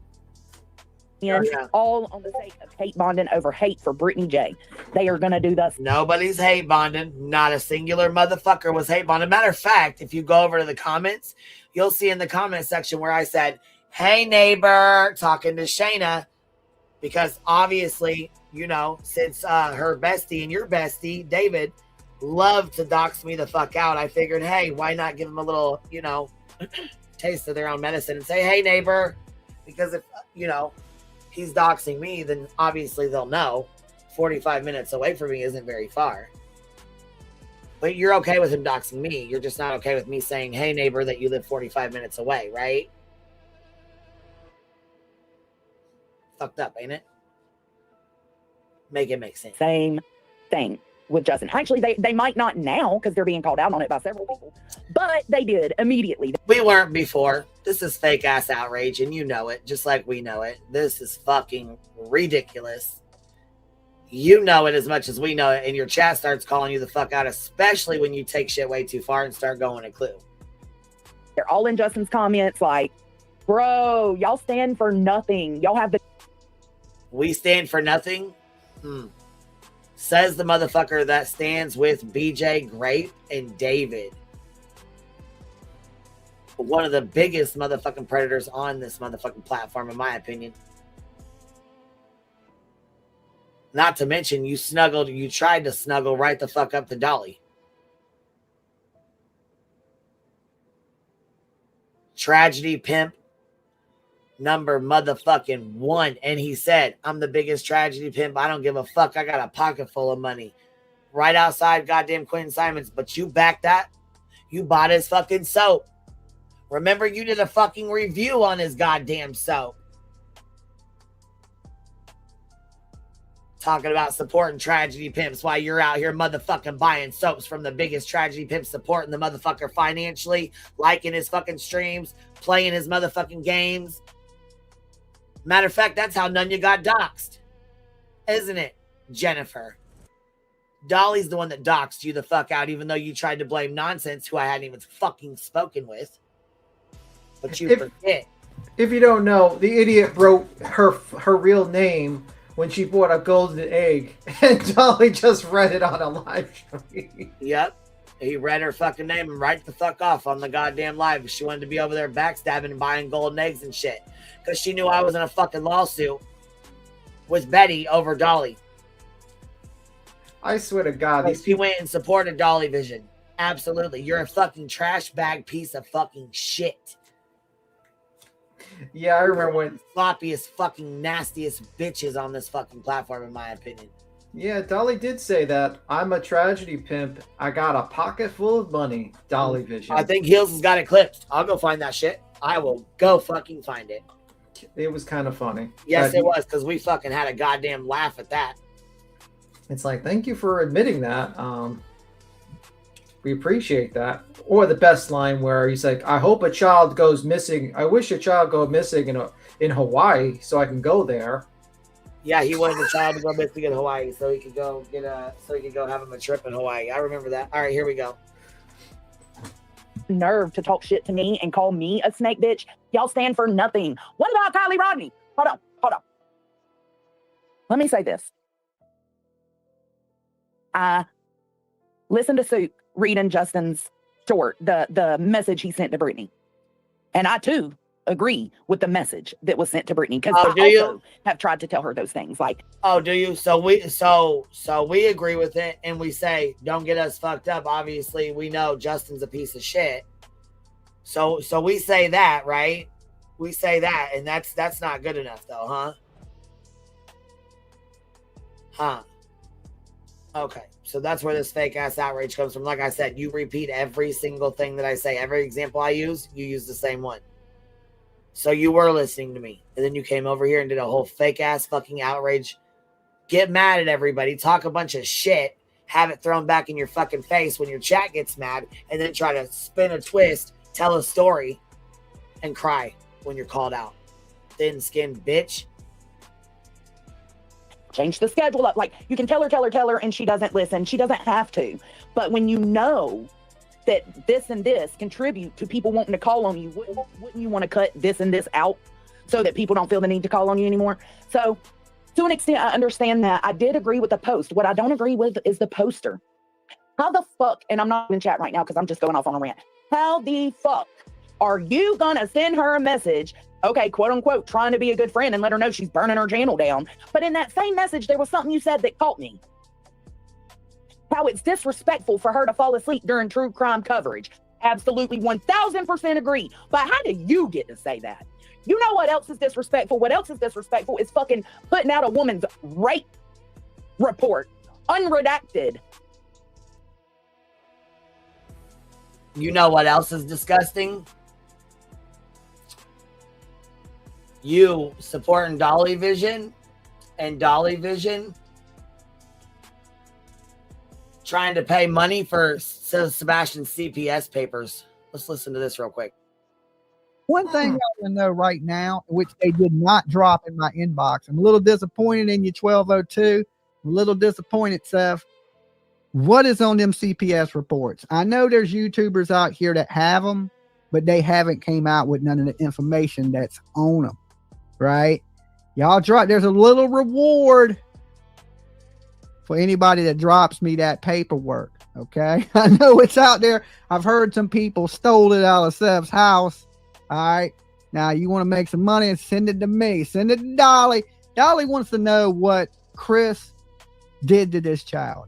S2: All on the sake of hate bonding over hate for Brittany J. They are going to do this.
S1: Nobody's hate bonding. Not a singular motherfucker was hate bonding. Matter of fact, if you go over to the comments, you'll see in the comment section where I said, "Hey neighbor," talking to Shayna, because obviously, since her bestie and your bestie, David, loved to dox me the fuck out, I figured, hey, why not give them a little, taste of their own medicine and say, "Hey neighbor," because if, he's doxing me, then obviously they'll know 45 minutes away from me isn't very far. But you're okay with him doxing me. You're just not okay with me saying, hey, neighbor, that you live 45 minutes away, right? Fucked up, ain't it? Make it make sense.
S2: Same thing with Justin. Actually, they might not now because they're being called out on it by several people, but they did immediately.
S1: We weren't before. This is fake ass outrage, and you know it, just like we know it. This is fucking ridiculous. You know it as much as we know it, and your chat starts calling you the fuck out, especially when you take shit way too far and start going a clue.
S2: They're all in Justin's comments like, bro, y'all stand for nothing. Y'all have the...
S1: We stand for nothing? Says the motherfucker that stands with BJ, Grape, and David. One of the biggest motherfucking predators on this motherfucking platform, in my opinion. Not to mention, you tried to snuggle right the fuck up to Dolly. Tragedy pimp number motherfucking 1. And he said, I'm the biggest tragedy pimp. I don't give a fuck. I got a pocket full of money. Right outside goddamn Quentin Simons. But you backed that. You bought his fucking soap. Remember, you did a fucking review on his goddamn soap. Talking about supporting tragedy pimps while you're out here motherfucking buying soaps from the biggest tragedy pimp, supporting the motherfucker financially, liking his fucking streams, playing his motherfucking games. Matter of fact, that's how Nunya got doxxed. Isn't it, Jennifer? Dolly's the one that doxed you the fuck out, even though you tried to blame Nonsense, who I hadn't even fucking spoken with. But you forget.
S3: If you don't know, the idiot wrote her real name when she bought a golden egg, and Dolly just read it on a live stream.
S1: Yep. He read her fucking name and right the fuck off on the goddamn live. She wanted to be over there backstabbing and buying golden eggs and shit. Because she knew I was in a fucking lawsuit with Betty over Dolly.
S3: I swear to God.
S1: She went and supported Dolly Vision. Absolutely. You're a fucking trash bag piece of fucking shit.
S3: Yeah, I remember when
S1: sloppiest, fucking nastiest bitches on this fucking platform, in my opinion.
S3: Yeah, Dolly did say that. I'm a tragedy pimp. I got a pocket full of money. Dolly Vision.
S1: I think Heels has got it clipped. I'll go find that shit. I will go fucking find it.
S3: It was kind of funny.
S1: Yes, it was, because we fucking had a goddamn laugh at that.
S3: It's like, thank you for admitting that. We appreciate that. Or the best line where he's like, I hope a child goes missing. I wish a child go missing in Hawaii so I can go there.
S1: Yeah, he wanted the child to go missing in Hawaii so he could go have him a trip in Hawaii. I remember that. All right, here we go.
S2: Nerve to talk shit to me and call me a snake bitch. Y'all stand for nothing. What about Kylie Rodney? Hold on. Let me say this. I listened to Soup reading Justin's short, the message he sent to Brittany. And I too agree with the message that was sent to Brittany, because I also have tried to tell her those things. Like,
S1: oh, do you? So we agree with it, and we say, don't get us fucked up. Obviously, we know Justin's a piece of shit. So we say that, right? We say that, and that's not good enough, though, huh? Okay, so that's where this fake ass outrage comes from. Like I said, you repeat every single thing that I say. Every example I use, you use the same one. So you were listening to me, and then you came over here and did a whole fake ass fucking outrage. Get mad at everybody, talk a bunch of shit, have it thrown back in your fucking face when your chat gets mad, and then try to spin a twist, tell a story, and cry when you're called out. Thin-skinned bitch.
S2: Change the schedule up. Like, you can tell her, and she doesn't listen. She doesn't have to. But when you know that this and this contribute to people wanting to call on you, wouldn't you want to cut this and this out so that people don't feel the need to call on you anymore? So to an extent, I understand that. I did agree with the post. What I don't agree with is the poster. How the fuck, and I'm not in chat right now because I'm just going off on a rant. How the fuck are you going to send her a message, okay, quote unquote, trying to be a good friend and let her know she's burning her channel down? But in that same message, there was something you said that caught me. How it's disrespectful for her to fall asleep during true crime coverage. Absolutely 1000% agree. But how do you get to say that? You know what else is disrespectful? What else is disrespectful is fucking putting out a woman's rape report, unredacted.
S1: You know what else is disgusting? You supporting Dolly Vision and Dolly Vision trying to pay money for Sebastian's CPS papers. Let's listen to this real quick.
S4: One thing I want to know right now, which they did not drop in my inbox. I'm a little disappointed in you, 1202. I'm a little disappointed, Seth. What is on them CPS reports? I know there's YouTubers out here that have them, but they haven't came out with none of the information that's on them, right? Y'all drop. There's a little reward for anybody that drops me that paperwork, okay? I know it's out there. I've heard some people stole it out of Seth's house. All right. Now you want to make some money and send it to me. Send it to Dolly. Dolly wants to know what Chris did to this child.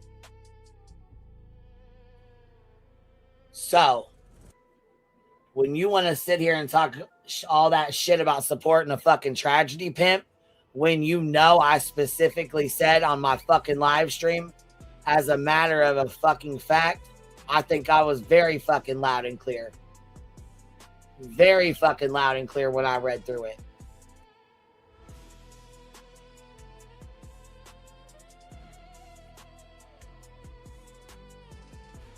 S1: So, when you want to sit here and talk all that shit about supporting a fucking tragedy pimp, when you know I specifically said on my fucking live stream, as a matter of a fucking fact, I think I was very fucking loud and clear. Very fucking loud and clear when I read through it.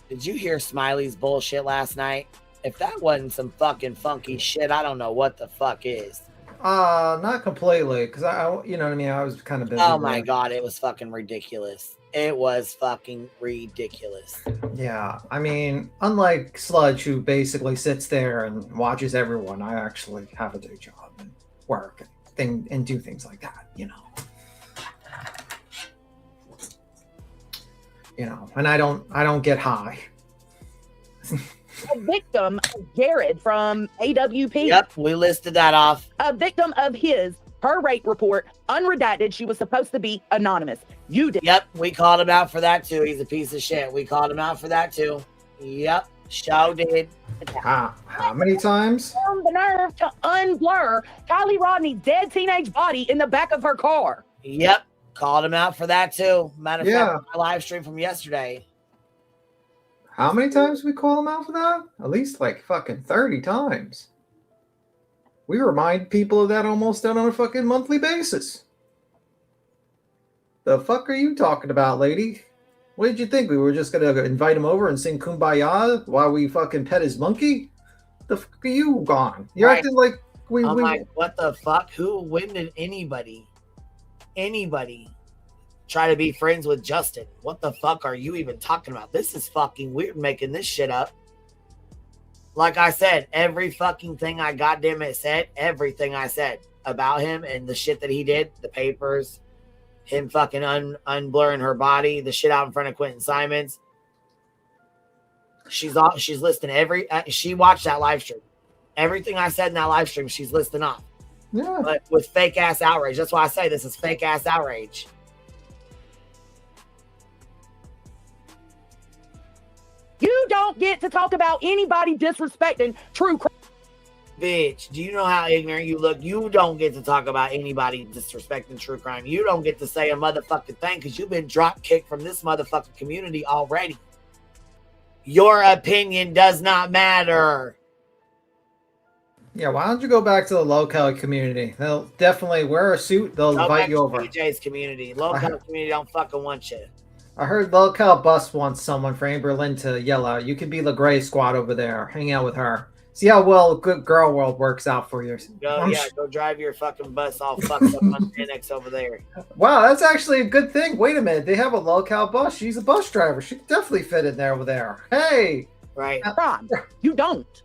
S1: Did you hear Smiley's bullshit last night? If that wasn't some fucking funky shit, I don't know what the fuck is.
S3: Not completely, because I, you know what I mean. I was kind of busy.
S1: Oh my god, it was fucking ridiculous. It was fucking ridiculous.
S3: Yeah, I mean, unlike Sludge, who basically sits there and watches everyone, I actually have a day job and work and do things like that. You know, and I don't get high.
S2: A victim of Jared from AWP.
S1: Yep, we listed that off.
S2: A victim of her rape report, unredacted. She was supposed to be anonymous. You did.
S1: Yep, we called him out for that too. He's a piece of shit. We called him out for that too. Yep, show did.
S3: How many times?
S2: The nerve to unblur Kylie Rodney's dead teenage body in the back of her car.
S1: Yep, called him out for that too. Matter of fact, my live stream from yesterday.
S3: How many times we call him out for that? At least like fucking 30 times. We remind people of that almost on a fucking monthly basis. The fuck are you talking about, lady? What did you think? We were just gonna invite him over and sing Kumbaya while we fucking pet his monkey? The fuck are you gone? You're acting like
S1: I'm like, what the fuck? When did anybody try to be friends with Justin? What the fuck are you even talking about? This is fucking weird making this shit up. Like I said, every fucking thing I goddamn it said, everything I said about him and the shit that he did, the papers, him fucking unblurring her body, the shit out in front of Quentin Simons. She's listing she watched that live stream. Everything I said in that live stream, she's listing off.
S3: Yeah.
S1: But with fake ass outrage. That's why I say this is fake ass outrage.
S2: You don't get to talk about anybody disrespecting true crime.
S1: Bitch, do you know how ignorant you look? You don't get to talk about anybody disrespecting true crime. You don't get to say a motherfucking thing because you've been drop kicked from this motherfucking community already. Your opinion does not matter.
S3: Yeah, why don't you go back to the local community? They'll definitely wear a suit. They'll invite you over.
S1: BJ's community. Local community don't fucking want you.
S3: I heard Local Bus wants someone for Amber Lynn to yell out. You could be the Gray Squad over there. Hang out with her. See how well Good Girl World works out for you.
S1: Go drive your fucking bus all fucked up on Phoenix over there.
S3: Wow, that's actually a good thing. Wait a minute. They have a Local Bus. She's a bus driver. She could definitely fit in there over there. Hey.
S1: Right.
S2: Ron, you don't.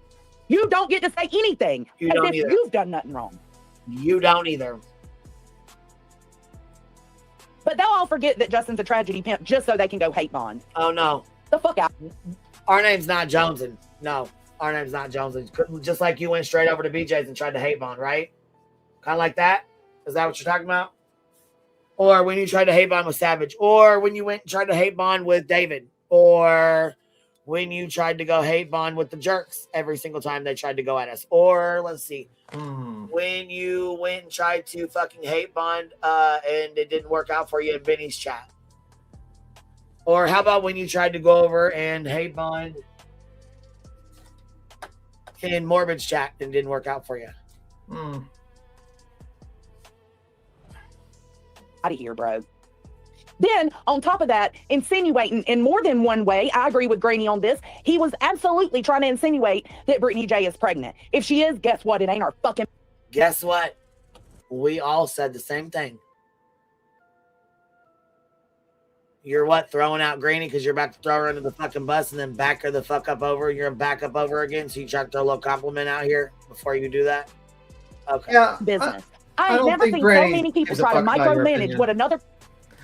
S2: You don't get to say anything
S1: You don't either.
S2: You've done nothing wrong.
S1: You don't either.
S2: But they'll all forget that Justin's a tragedy pimp just so they can go hate bond.
S1: Oh, no.
S2: The fuck out.
S1: Our name's not Joneson. No, our name's not Joneson. Just like you went straight over to BJ's and tried to hate bond, right? Kind of like that? Is that what you're talking about? Or when you tried to hate bond with Savage? Or when you went and tried to hate bond with David? Or when you tried to go hate bond with the jerks every single time they tried to go at us. Or let's see, when you went and tried to fucking hate bond and it didn't work out for you in Benny's chat. Or how about when you tried to go over and hate bond in Morbid's chat and didn't work out for you?
S2: Out of here, bro. Then, on top of that, insinuating in more than one way, I agree with Granny on this, he was absolutely trying to insinuate that Brittany J is pregnant. If she is, guess what? It ain't our fucking...
S1: Guess what? We all said the same thing. You're what? Throwing out Granny because you're about to throw her under the fucking bus and then back her the fuck up over. You're going to back up over again, so you try to throw a little compliment out here before you do that? Okay.
S3: Yeah.
S2: Business. I ain't
S3: don't
S2: never
S3: think
S2: seen
S3: Granny
S2: so many people
S3: gives a
S2: try to
S3: fuck about your
S2: micromanage
S3: opinion.
S2: what another...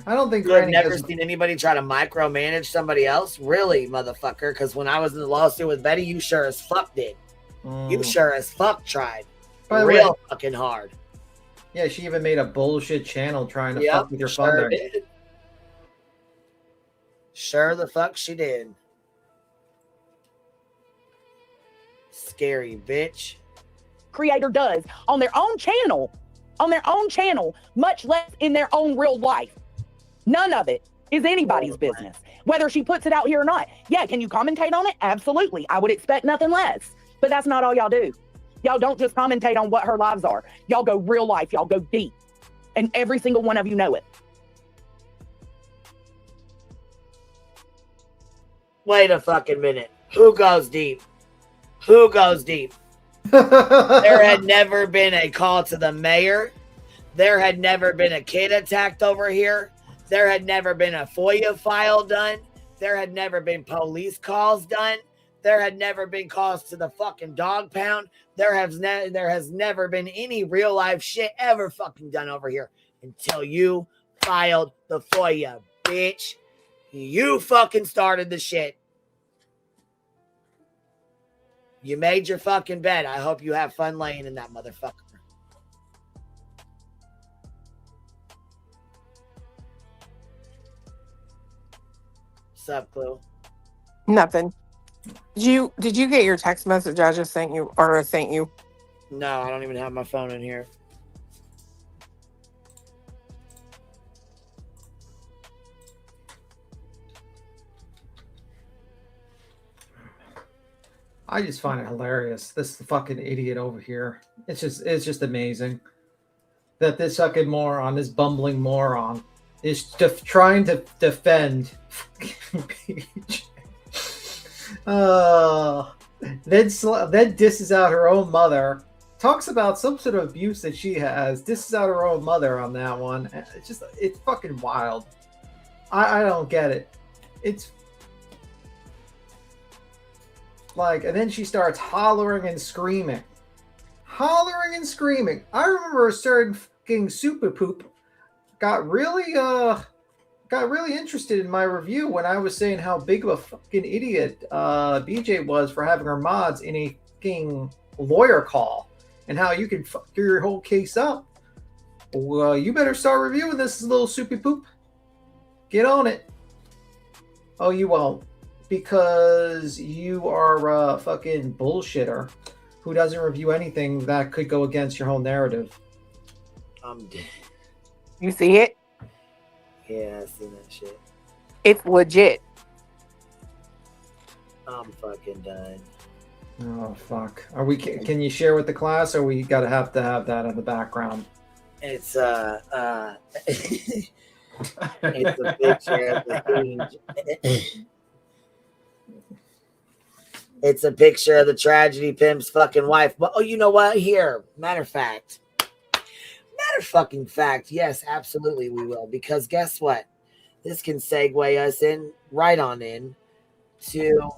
S3: I don't think
S1: You have
S3: Granny
S1: never
S3: gives-
S1: seen anybody try to micromanage somebody else? Really, motherfucker? Because when I was in the lawsuit with Betty, you sure as fuck did. You sure as fuck tried.
S3: By the
S1: Real
S3: way,
S1: fucking hard.
S3: yeah, she even made a bullshit channel trying to
S1: Yep,
S3: fuck with your
S1: sure
S3: funding.
S1: did. Sure the fuck she did. Scary bitch.
S2: creator does on their own channel, much less in their own real life. None of it is anybody's business, whether she puts it out here or not. Yeah, can you commentate on it? Absolutely. I would expect nothing less. But that's not all y'all do. Y'all don't just commentate on what her lives are. Y'all go real life. Y'all go deep. And every single one of you know it.
S1: Wait a fucking minute. Who goes deep? Who goes deep? There had never been a call to the mayor. There had never been a kid attacked over here. There had never been a FOIA file done. There had never been police calls done. There had never been calls to the fucking dog pound. There has never been any real life shit ever fucking done over here until you filed the FOIA, bitch. You fucking started the shit. You made your fucking bed. I hope you have fun laying in that motherfucker. What's up, Clue?
S5: Nothing. Did you get your text message I just sent you or sent you?
S1: No, I don't even have my phone in here.
S3: I just find it hilarious. This fucking idiot over here. It's just amazing that this fucking moron, this bumbling moron, is trying to defend PJ. Then disses out her own mother. Talks about some sort of abuse that she has. Disses out her own mother on that one. It's fucking wild. I don't get it. It's like, and then she starts hollering and screaming. I remember a certain fucking super poop got really interested in my review when I was saying how big of a fucking idiot BJ was for having her mods in a fucking lawyer call and how you can fuck your whole case up. Well, you better start reviewing this little soupy poop. Get on it. Oh, you won't. Because you are a fucking bullshitter who doesn't review anything that could go against your whole narrative.
S1: I'm dead.
S5: You see it?
S1: Yeah, I seen that shit.
S5: It's legit.
S1: I'm fucking done.
S3: Oh fuck! Are we? Can you share with the class, or we gotta have that in the background?
S1: It's it's a picture of the page. It's a picture of the tragedy pimp's fucking wife. But oh, you know what? Here, matter of fact, yes, absolutely we will. Because guess what? This can segue us in right on in to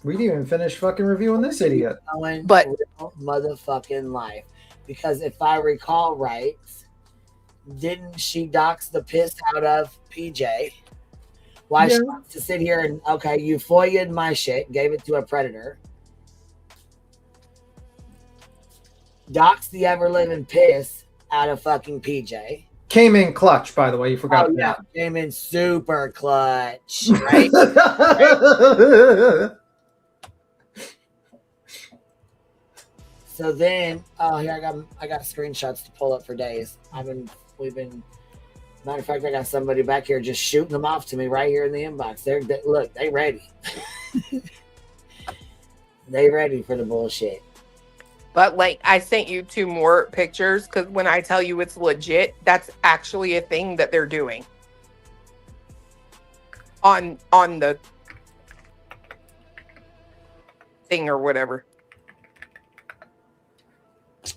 S3: We didn't even finish fucking reviewing this idiot.
S5: But
S1: real motherfucking life. Because if I recall right, didn't she dox the piss out of PJ? Why she wants to sit here and, okay, you FOIA'd my shit, gave it to a predator. Doxed the ever-living piss out of fucking PJ.
S3: Came in clutch, by the way. You forgot
S1: Oh, yeah,
S3: that.
S1: came in super clutch, right? So then, oh, here I got screenshots to pull up for days. We've been. Matter of fact, I got somebody back here just shooting them off to me right here in the inbox. Look, they ready. They ready for the bullshit.
S5: But like, I sent you 2 more pictures because when I tell you it's legit, that's actually a thing that they're doing on the thing or whatever.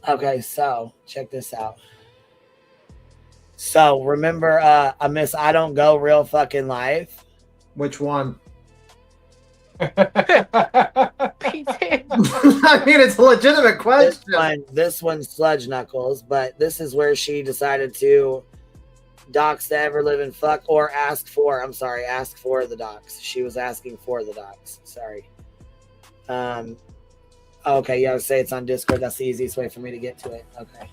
S1: Okay, so check this out. So remember, I miss I don't go real fucking live.
S3: Which one?
S5: PJ.
S3: I mean, it's a legitimate question.
S1: This one's Sludge Knuckles, but this is where she decided to dox the ever living fuck or ask for the dox. She was asking for the dox. Sorry. Okay, yeah, say it's on Discord. That's the easiest way for me to get to it. Okay.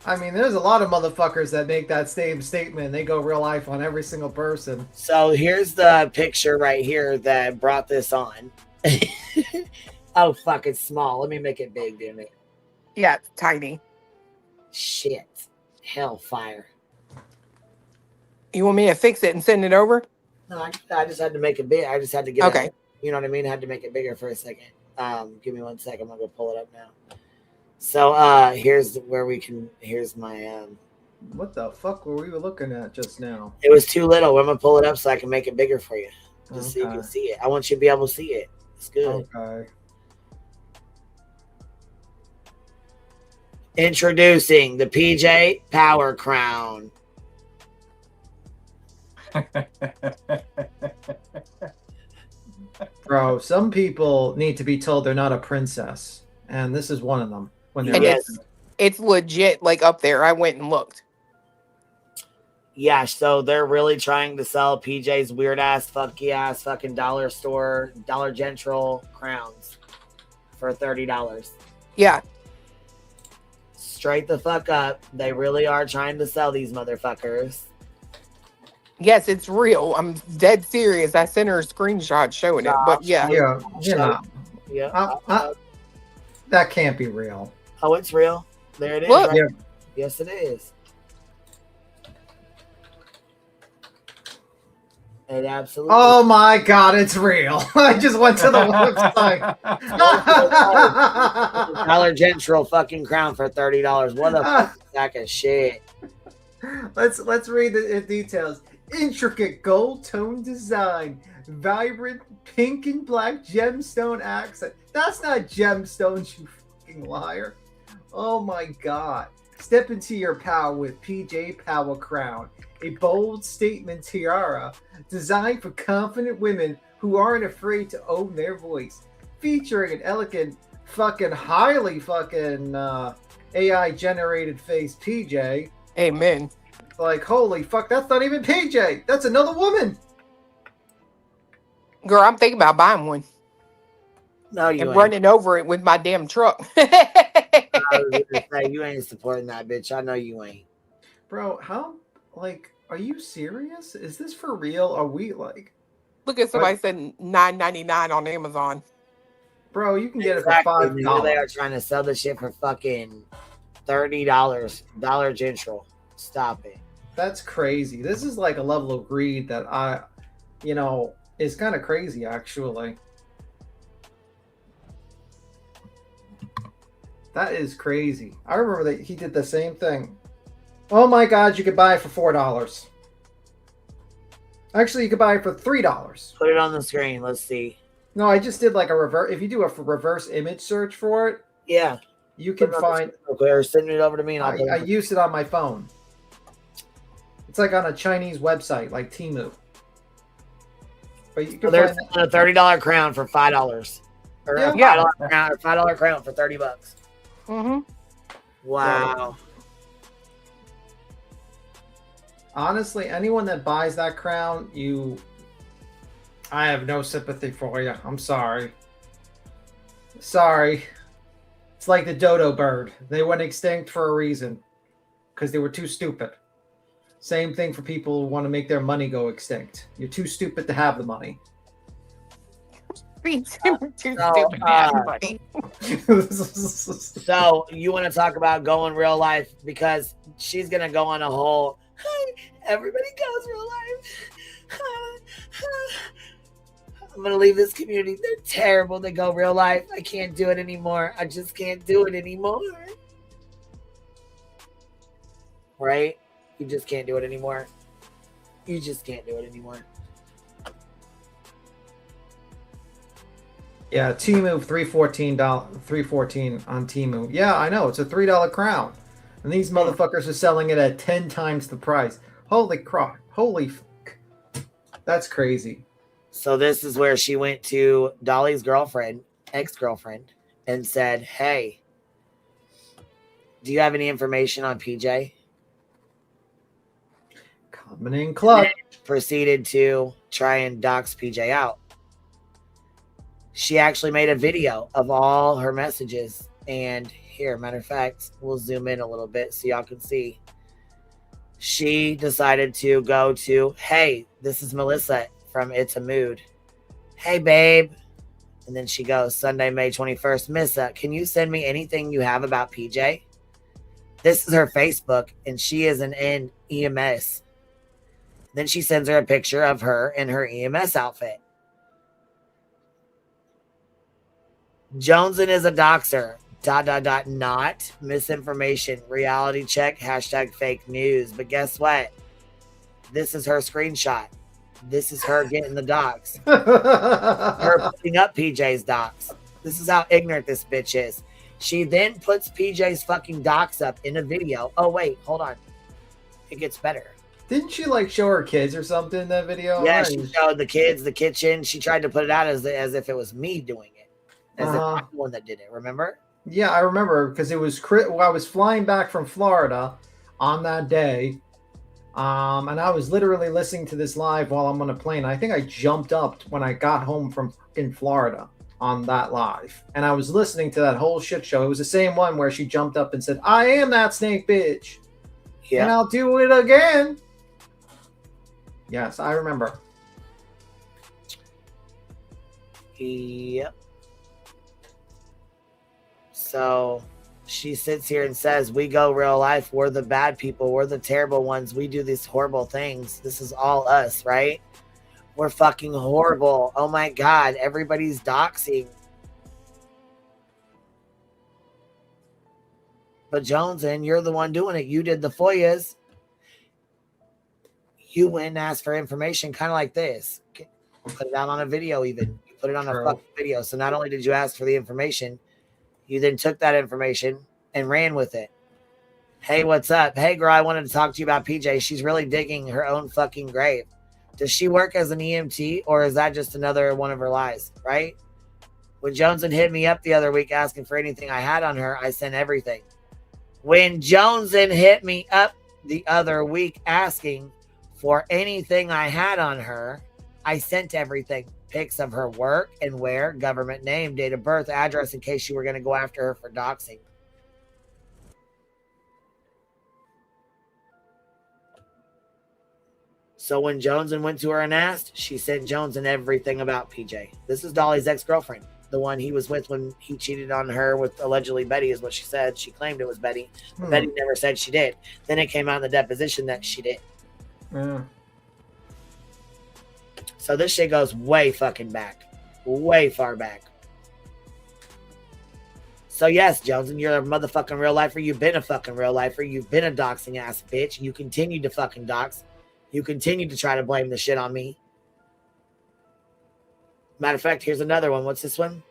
S3: I mean, there's a lot of motherfuckers that make that same statement. They go real life on every single person.
S1: So here's the picture right here that brought this on. Oh, fuck, it's small. Let me make it big, damn it.
S5: Yeah, it's tiny.
S1: Shit. Hellfire.
S5: You want me to fix it and send it over?
S1: No, I just had to make it big. I just had to get
S5: Okay.
S1: it. You know what I mean? I had to make it bigger for a second. Give me 1 second. I'm going to go pull it up now. So here's my
S3: What the fuck were we looking at just now?
S1: it was too little. I'm gonna pull it up so I can make it bigger for you. Just so you can
S3: Okay.
S1: see it. I want you to be able to see it. It's good.
S3: Okay.
S1: Introducing the PJ Power Crown.
S3: Bro, some people need to be told they're not a princess. And this is one of them. When they're
S5: And
S1: Yes.
S5: it's legit, like up there. I went and looked.
S1: Yeah, so they're really trying to sell PJ's weird ass, funky ass, fucking dollar store, Dollar General crowns for $30.
S5: Yeah.
S1: Straight the fuck up. They really are trying to sell these motherfuckers.
S5: Yes, it's real. I'm dead serious. I sent her a screenshot showing it. But yeah.
S3: Yeah, you know,
S1: Yeah.
S3: that can't be real.
S1: Oh, it's real. There it is.
S5: Look.
S1: Right?
S3: Yeah.
S1: Yes, it is. It absolutely.
S3: Oh my god, it's real. I just went to the website.
S1: Dollar General fucking crown for $30. What a fucking sack of shit.
S3: Let's read the details. Intricate gold tone design, vibrant pink and black gemstone accent. That's not gemstones, you fucking liar. Oh my god. Step into your power with PJ Power Crown, a bold statement tiara designed for confident women who aren't afraid to own their voice. Featuring an elegant, fucking highly fucking AI generated face PJ.
S5: Amen.
S3: Like, holy fuck, that's not even PJ. That's another woman.
S5: Girl, I'm thinking about buying one
S1: No, you
S5: and
S1: ain't.
S5: running over it with my damn truck.
S1: I was gonna say, you ain't supporting that bitch. I know you ain't.
S3: Bro, how, like, are you serious? Is this for real? Are we, like,
S5: Look at somebody said $9.99 on Amazon.
S3: bro, you can get
S1: Exactly,
S3: it for
S1: nigga, they are
S3: $5.
S1: trying to sell this shit for fucking $30. Dollar General. Stop it.
S3: That's crazy. This is like a level of greed that is kind of crazy, actually. That is crazy. I remember that he did the same thing. Oh my god, you could buy it for $4. Actually, you could buy it for $3.
S1: Put it on the screen. Let's see.
S3: No, I just did like a reverse. If you do a reverse image search for it,
S1: Yeah.
S3: you
S1: Put
S3: can
S1: it on the
S3: find.
S1: screen real quick, or send it over to me and I'll put it
S3: I
S1: on.
S3: used it on my phone. It's like on a Chinese website, like Temu. But you
S1: So
S3: can
S1: they're
S3: find
S1: selling a $30 crown for $5. Or a
S3: Yeah.
S1: $5 crown for $30.
S5: Mm-hmm.
S1: Wow.
S3: honestly, anyone that buys that crown, I have no sympathy for you. I'm sorry. Sorry. It's like the dodo bird. They went extinct for a reason. because they were too stupid. Same thing for people who want to make their money go extinct. You're too stupid to have the money.
S5: Too stupid to have money.
S1: So you want to talk about going real life, because she's gonna go on a whole everybody goes real life. I'm gonna leave this community. They're terrible. They go real life. I can't do it anymore. I just can't do it anymore. Right? You just can't do it anymore. You just can't do it anymore.
S3: Yeah, Temu $314 on Temu. Yeah, I know. It's a $3 crown. And these motherfuckers are selling it at 10 times the price. Holy crap. Holy fuck. That's crazy.
S1: So this is where she went to Dolly's girlfriend, ex-girlfriend, and said, hey, do you have any information on PJ?
S3: Coming in clutch.
S1: Proceeded to try and dox PJ out. She actually made a video of all her messages. And here, matter of fact, we'll zoom in a little bit so y'all can see. She decided to go to, hey, this is Melissa from It's a Mood. Hey, babe. And then she goes, Sunday, May 21st. Missa, can you send me anything you have about PJ? This is her Facebook, and she is in EMS. Then she sends her a picture of her in her EMS outfit. Joneson is a doxer. ... Not misinformation. Reality check. # fake news. But guess what? This is her screenshot. This is her getting the docs. Her putting up PJ's docs. This is how ignorant this bitch is. She then puts PJ's fucking docs up in a video. Oh, wait, hold on. It gets better.
S3: Didn't she like show her kids or something in that video?
S1: Yeah, she showed the kids, the kitchen. She tried to put it out as if it was me doing it. As if I'm the one that did it, remember?
S3: Yeah, I remember, because it was I was flying back from Florida on that day. And I was literally listening to this live while I'm on a plane. I think I jumped up when I got home from in Florida on that live. And I was listening to that whole shit show. It was the same one where she jumped up and said, I am that snake bitch. Yeah. And I'll do it again. Yes, I remember.
S1: Yep. So she sits here and says, we go real life. We're the bad people. We're the terrible ones. We do these horrible things. This is all us, right? We're fucking horrible. Oh my God. Everybody's doxing. But Joneson, you're the one doing it. You did the FOIAs. You went and asked for information kind of like this. Put it out on a video even. You put it on a fucking video. So not only did you ask for the information, you then took that information and ran with it. Hey, what's up? Hey, girl, I wanted to talk to you about PJ. She's really digging her own fucking grave. Does she work as an EMT, or is that just another one of her lies, right? When Joneson hit me up the other week asking for anything I had on her, I sent everything. When Joneson hit me up the other week asking for anything I had on her, I sent everything. Pics of her work and where, government name, date of birth, address, in case you were going to go after her for doxing. So when Joneson went to her and asked, she sent Joneson everything about PJ. This is Dolly's ex-girlfriend, the one he was with when he cheated on her with allegedly Betty, is what she said. She claimed it was Betty. Betty never said she did. Then it came out in the deposition that she did. So this shit goes way fucking back. Way far back. So yes, Joneson, you're a motherfucking real lifer. You've been a fucking real lifer. You've been a doxing ass bitch. You continue to fucking dox. You continue to try to blame the shit on me. Matter of fact, here's another one. What's this one?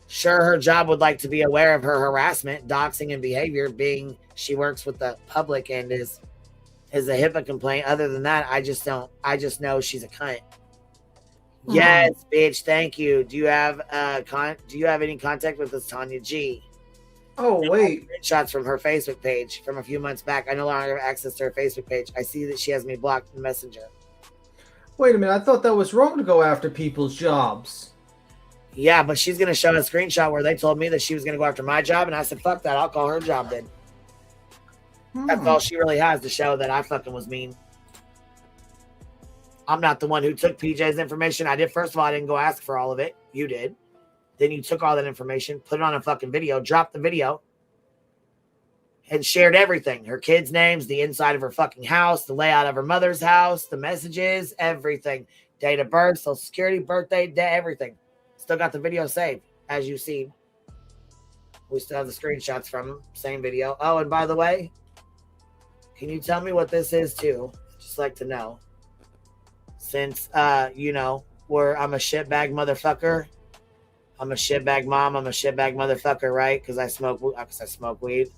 S1: Sure, her job would like to be aware of her harassment, doxing, and behavior, being she works with the public and is a HIPAA complaint. Other than that, I just know she's a cunt. Yes, bitch. Thank you. Do you have any contact with this Tanya G?
S3: Oh, wait.
S1: Screenshots from her Facebook page from a few months back. I no longer have access to her Facebook page. I see that she has me blocked in Messenger.
S3: Wait a minute. I thought that was wrong to go after people's jobs.
S1: Yeah, but she's going to show a screenshot where they told me that she was going to go after my job, and I said, fuck that. I'll call her job then. That's all she really has to show that I fucking was mean. I'm not the one who took PJ's information. I did. First of all, I didn't go ask for all of it. You did. Then you took all that information, put it on a fucking video, dropped the video, and shared everything. Her kids' names, the inside of her fucking house, the layout of her mother's house, the messages, everything. Date of birth, social security, birthday, day, everything. Still got the video saved, as you see. We still have the screenshots from them. Same video. Oh, and by the way, can you tell me what this is too? I'd just like to know. Since, you know, I'm a shitbag motherfucker. I'm a shitbag mom. I'm a shitbag motherfucker, right? Because I smoke weed.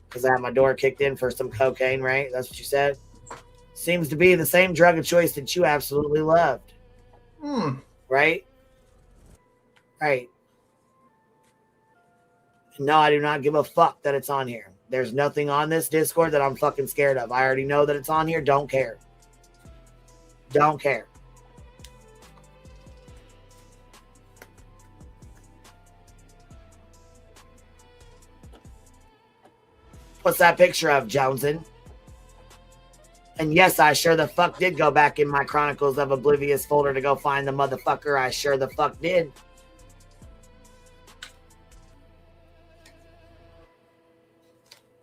S1: Because I had my door kicked in for some cocaine, right? That's what you said. Seems to be the same drug of choice that you absolutely loved. Right? Right. No, I do not give a fuck that it's on here. There's nothing on this Discord that I'm fucking scared of. I already know that it's on here. Don't care. Don't care. What's that picture of, Joneson? And yes, I sure the fuck did go back in my Chronicles of Oblivious folder to go find the motherfucker. I sure the fuck did.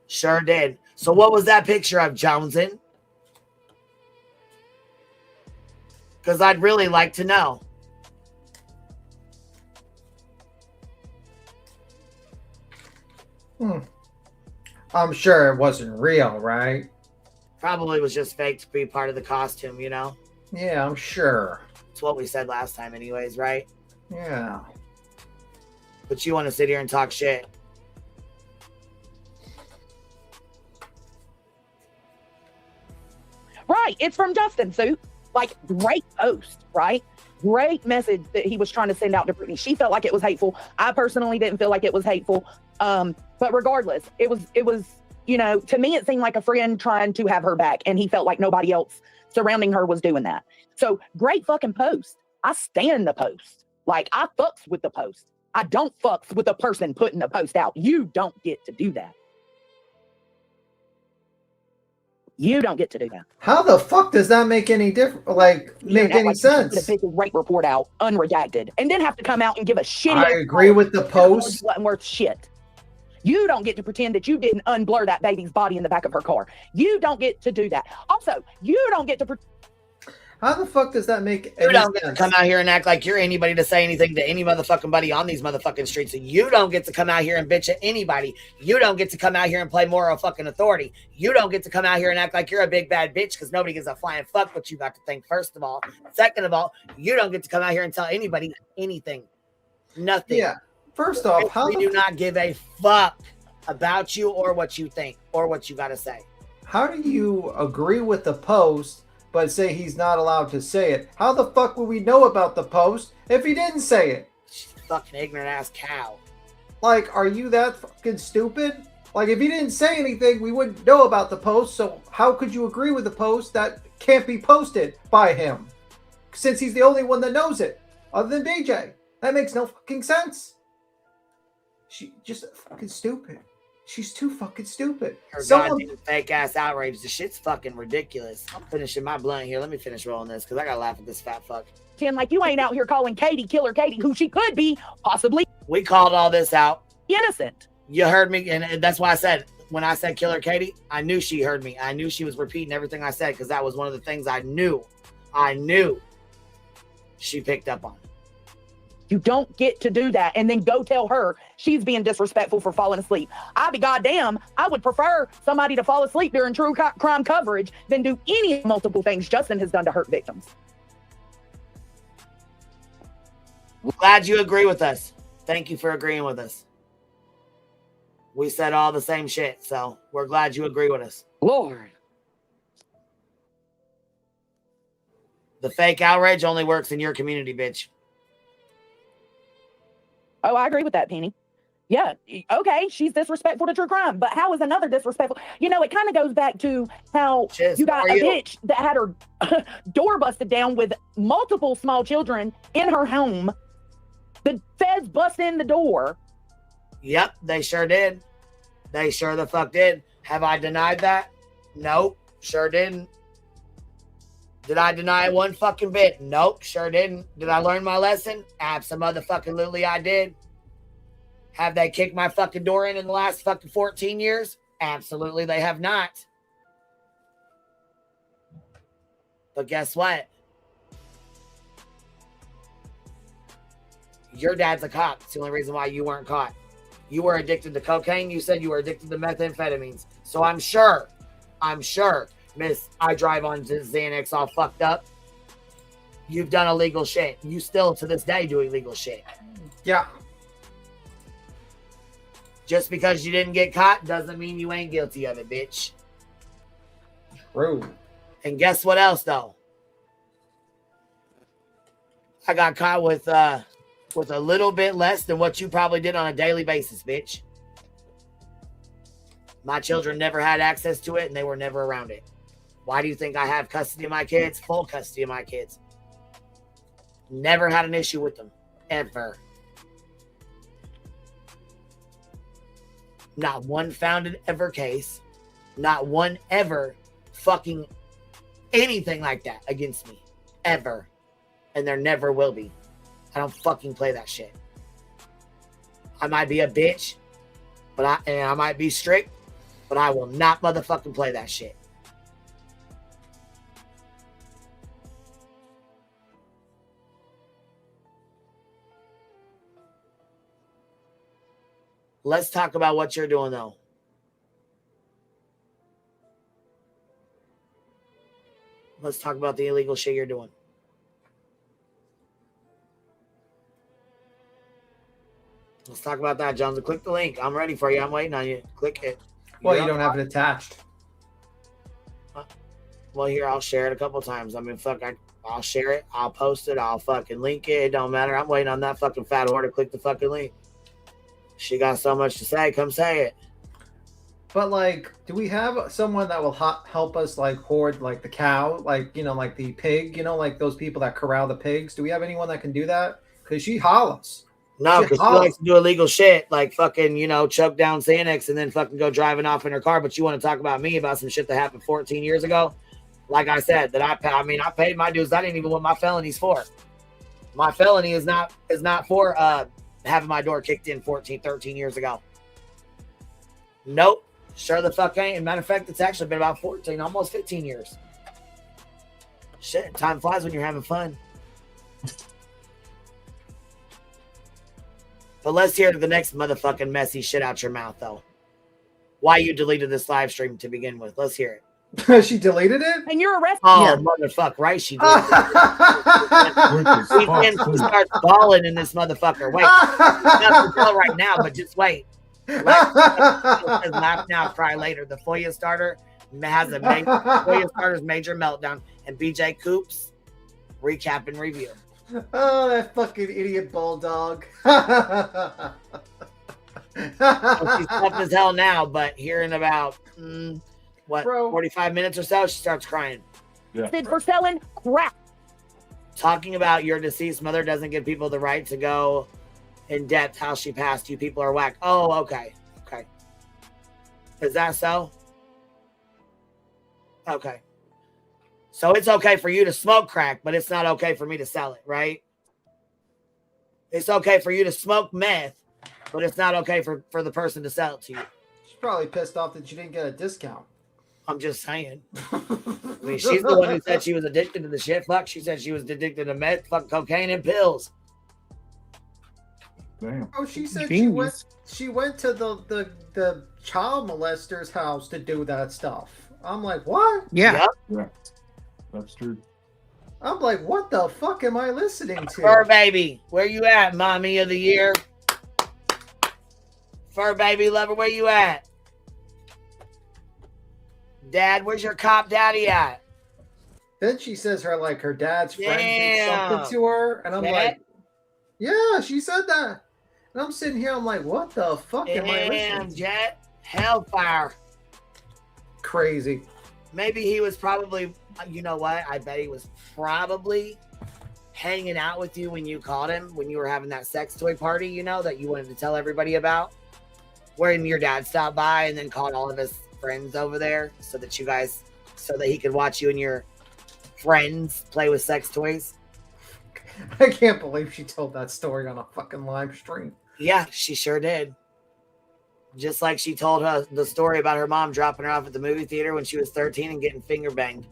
S1: Sure did. So what was that picture of, Joneson? Because I'd really like to know.
S3: I'm sure it wasn't real, right?
S1: Probably was just fake to be part of the costume, you know?
S3: Yeah, I'm sure.
S1: It's what we said last time anyways, right?
S3: Yeah.
S1: But you want to sit here and talk shit.
S2: Right. It's from Justin. So, like, great post, right? Great message that he was trying to send out to Brittany. She felt like it was hateful. I personally didn't feel like it was hateful. But regardless, it was, you know, to me, it seemed like a friend trying to have her back, and he felt like nobody else surrounding her was doing that. So great fucking post. I stand the post. Like, I fucks with the post. I don't fucks with the person putting the post out. You don't get to do that. You don't get to do that.
S3: How the fuck does that make any difference? Like, make any sense?
S2: To pick a great report out, unredacted, and then have to come out and give a shitty.
S3: I agree with the post.
S2: Wasn't worth shit. You don't get to pretend that you didn't unblur that baby's body in the back of her car. You don't get to do that. Also, you don't get to.
S3: How the fuck does that make
S1: You
S3: any
S1: don't get
S3: sense?
S1: to come out here and act like you're anybody to say anything to any motherfucking buddy on these motherfucking streets. You don't get to come out here and bitch at anybody. You don't get to come out here and play moral fucking authority. You don't get to come out here and act like you're a big bad bitch because nobody gives a flying fuck what you got to think, first of all. Second of all, you don't get to come out here and tell anybody anything. Nothing.
S3: Yeah. First off, how
S1: we do not give a fuck about you or what you think or what you got to say.
S3: How do you agree with the post but say he's not allowed to say it? How the fuck would we know about the post if he didn't say it?
S1: Fucking ignorant ass cow.
S3: Like, are you that fucking stupid? Like, if he didn't say anything, we wouldn't know about the post, so how could you agree with the post that can't be posted by him? Since he's the only one that knows it, other than BJ. That makes no fucking sense. She just fucking stupid. She's too fucking stupid.
S1: Her goddamn fake ass outrage. The shit's fucking ridiculous. I'm finishing my blunt here. Let me finish rolling this because I gotta laugh at this fat fuck.
S2: Like, you ain't out here calling Katie Killer Katie, who she could be possibly
S1: We called all this out.
S2: innocent.
S1: You heard me, and that's why I said, when I said Killer Katie, I knew she heard me. I knew she was repeating everything I said because that was one of the things I knew she picked up on.
S2: You don't get to do that and then go tell her she's being disrespectful for falling asleep. I'd be goddamn, I would prefer somebody to fall asleep during true crime coverage than do any multiple things Justin has done to hurt victims.
S1: Glad you agree with us. Thank you for agreeing with us. We said all the same shit, so we're glad you agree with us.
S2: Lord.
S1: The fake outrage only works in your community, bitch.
S2: Oh, I agree with that, Penny. Yeah, okay, she's disrespectful to true crime, but how is another disrespectful? You know, it kind of goes back to how you got a bitch that had her door busted down with multiple small children in her home. The feds bust in the door.
S1: Yep, they sure did. They sure the fuck did. Have I denied that? Nope, sure didn't. Did I deny it one fucking bit? Nope, sure didn't. Did I learn my lesson? Absolutely I did. Have they kicked my fucking door in the last fucking 14 years? Absolutely they have not. But guess what? Your dad's a cop. It's the only reason why you weren't caught. You were addicted to cocaine. You said you were addicted to methamphetamines. So I'm sure, Miss, I drive on Xanax all fucked up. You've done illegal shit. You still, to this day, do illegal shit.
S3: Yeah.
S1: Just because you didn't get caught doesn't mean you ain't guilty of it, bitch.
S3: True.
S1: And guess what else, though? I got caught with a little bit less than what you probably did on a daily basis, bitch. My children never had access to it, and they were never around it. Why do you think I have custody of my kids? Full custody of my kids. Never had an issue with them. Ever. Not one founded ever case. Not one ever fucking anything like that against me. Ever. And there never will be. I don't fucking play that shit. I might be a bitch, but I might be strict, but I will not motherfucking play that shit. Let's talk about what you're doing, though. Let's talk about the illegal shit you're doing. Let's talk about that, Jones. Click the link. I'm ready for you. I'm waiting on you. Click it.
S3: Well, you don't have it attached.
S1: Well, here, I'll share it a couple times. I mean, fuck, I'll share it. I'll post it. I'll fucking link it. It don't matter. I'm waiting on that fucking fat whore to click the fucking link. She got so much to say. Come say it.
S3: But, like, do we have someone that will help us, like, hoard, like, the cow? Like, you know, like the pig? You know, like those people that corral the pigs? Do we have anyone that can do that? Because she hollers.
S1: No, because she likes to do illegal shit, like fucking, you know, choke down Xanax and then fucking go driving off in her car. But you want to talk about me about some shit that happened 14 years ago? Like I said, that I paid my dues. I didn't even know what my felony's for. My felony is not for having my door kicked in 13 years ago. Nope. Sure the fuck ain't. As a matter of fact, it's actually been about 14, almost 15 years. Shit, time flies when you're having fun. But let's hear the next motherfucking messy shit out your mouth, though. Why you deleted this live stream to begin with. Let's hear
S3: it. She deleted it?
S2: And you're arrested.
S1: Oh, motherfucker, right? She did. She starts balling in this motherfucker. Wait. I'm not to tell right now, but just wait. Laugh now, cry later. The FOIA starter has a FOIA starter's major meltdown. And BJ Coops, recap and review.
S3: Oh, that fucking idiot bulldog.
S1: Well, she's tough as hell now, but here in about 45 minutes or so, she starts crying.
S2: Yeah. For selling crap.
S1: Talking about your deceased mother doesn't give people the right to go in depth how she passed. You people are whack. Oh, okay. Is that so? Okay. So it's okay for you to smoke crack, but it's not okay for me to sell it, right? It's okay for you to smoke meth, but it's not okay for the person to sell it to you.
S3: She's probably pissed off that you didn't get a discount.
S1: I'm just saying. I mean, she's the one who said she was addicted to the shit. Fuck, she said she was addicted to meth, fuck, cocaine, and pills.
S6: Damn.
S3: Oh, she said she went to the child molester's house to do that stuff. I'm like, what?
S2: Yeah.
S6: Yeah. That's true.
S3: I'm like, what the fuck am I listening to?
S1: Fur baby, where you at, mommy of the year? Fur baby lover, where you at? Dad, where's your cop daddy at?
S3: Then she says her dad's friend did something to her, and I'm like, yeah, she said that. And I'm sitting here, I'm like, what the fuck am I listening to?
S1: Jet, hellfire.
S3: Crazy.
S1: Maybe he was probably, you know what? I bet he was probably hanging out with you when you called him, when you were having that sex toy party, you know, that you wanted to tell everybody about. Wherein your dad stopped by and then called all of his friends over there so that he could watch you and your friends play with sex toys.
S3: I can't believe she told that story on a fucking live stream.
S1: Yeah, she sure did. Just like she told her the story about her mom dropping her off at the movie theater when she was 13 and getting finger banged.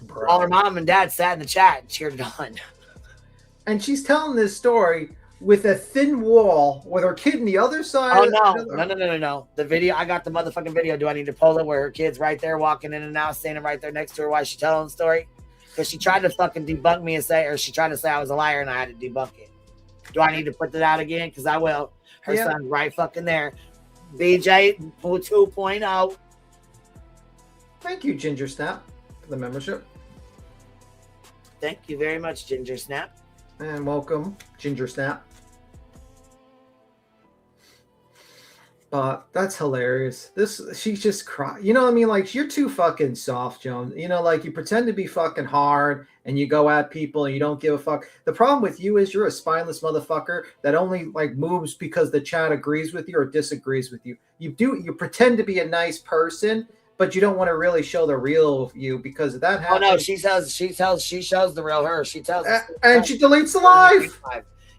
S3: Bro.
S1: All her mom and dad sat in the chat and cheered it on.
S3: And she's telling this story with a thin wall with her kid on the other side.
S1: No. The video, I got the motherfucking video. Do I need to pull it where her kid's right there walking in and out, standing right there next to her while she's telling the story? Because she tried to fucking debunk me and she tried to say I was a liar and I had to debunk it. Do I need to put that out again? Because I will. Her son's right fucking there. BJ 2.0.
S3: Thank you, Ginger Snap, for the membership.
S1: Thank you very much, Ginger Snap.
S3: And welcome, Ginger Snap. But that's hilarious. She's just crying. You know what I mean? Like, you're too fucking soft, Joan. You know, like, you pretend to be fucking hard and you go at people and you don't give a fuck. The problem with you is you're a spineless motherfucker that only like moves because the chat agrees with you or disagrees with you. You pretend to be a nice person, but you don't want to really show the real you because of that happens.
S1: Oh no, she shows the real her. She tells
S3: and she deletes the live.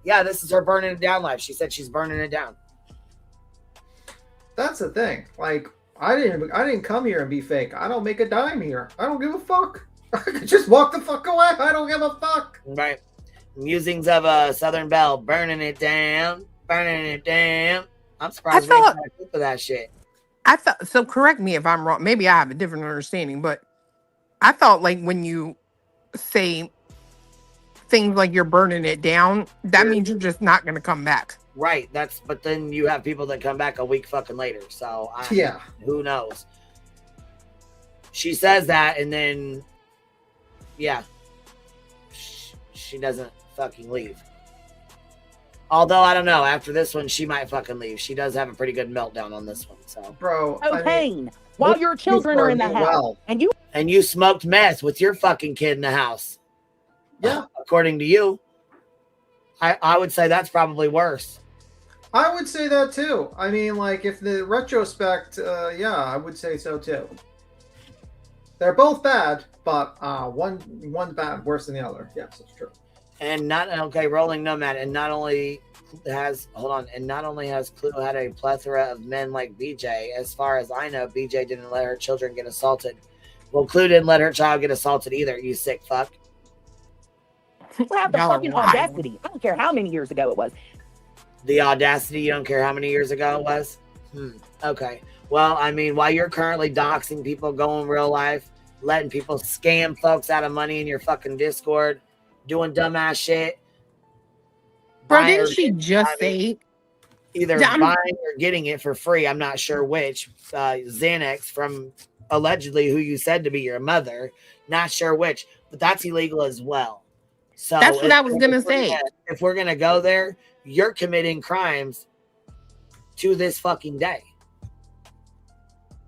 S1: Yeah, this is her burning it down live. She said she's burning it down.
S3: That's the thing. Like, I didn't come here and be fake. I don't make a dime here. I don't give a fuck. I could just walk the fuck away. I don't give a fuck.
S1: Right. Musings of a Southern Belle, burning it down, burning it down. I'm surprised we ain't got a clip of that shit.
S5: I thought, so correct me if I'm wrong. Maybe I have a different understanding, but I thought like when you say things like you're burning it down, that means you're just not going to come back.
S1: Right. But then you have people that come back a week fucking later. So who knows? She says that and then, yeah, she doesn't fucking leave. Although, I don't know. After this one, she might fucking leave. She does have a pretty good meltdown on this one. So,
S3: bro,
S2: cocaine while your children are in the house,
S1: and you smoked meth with your fucking kid in the house.
S3: Yeah,
S1: according to you, I would say that's probably worse.
S3: I would say that too. I mean, like if the retrospect, yeah, I would say so too. They're both bad, but one bad worse than the other. Yes, that's true.
S1: And rolling nomad, and not only has Clue had a plethora of men like BJ. As far as I know, BJ didn't let her children get assaulted. Well, Clue didn't let her child get assaulted either. You sick fuck.
S2: Have the fucking audacity. I don't care how many years ago it was.
S1: The audacity. You don't care how many years ago it was. Okay. Well, I mean, while you're currently doxing people, going real life, letting people scam folks out of money in your fucking Discord, doing dumbass shit.
S5: Bro, didn't she just say
S1: either buying or getting it for free? I'm not sure which. Xanax from allegedly who you said to be your mother. Not sure which, but that's illegal as well. So
S5: that's what I was gonna say.
S1: If we're gonna go there, you're committing crimes to this fucking day.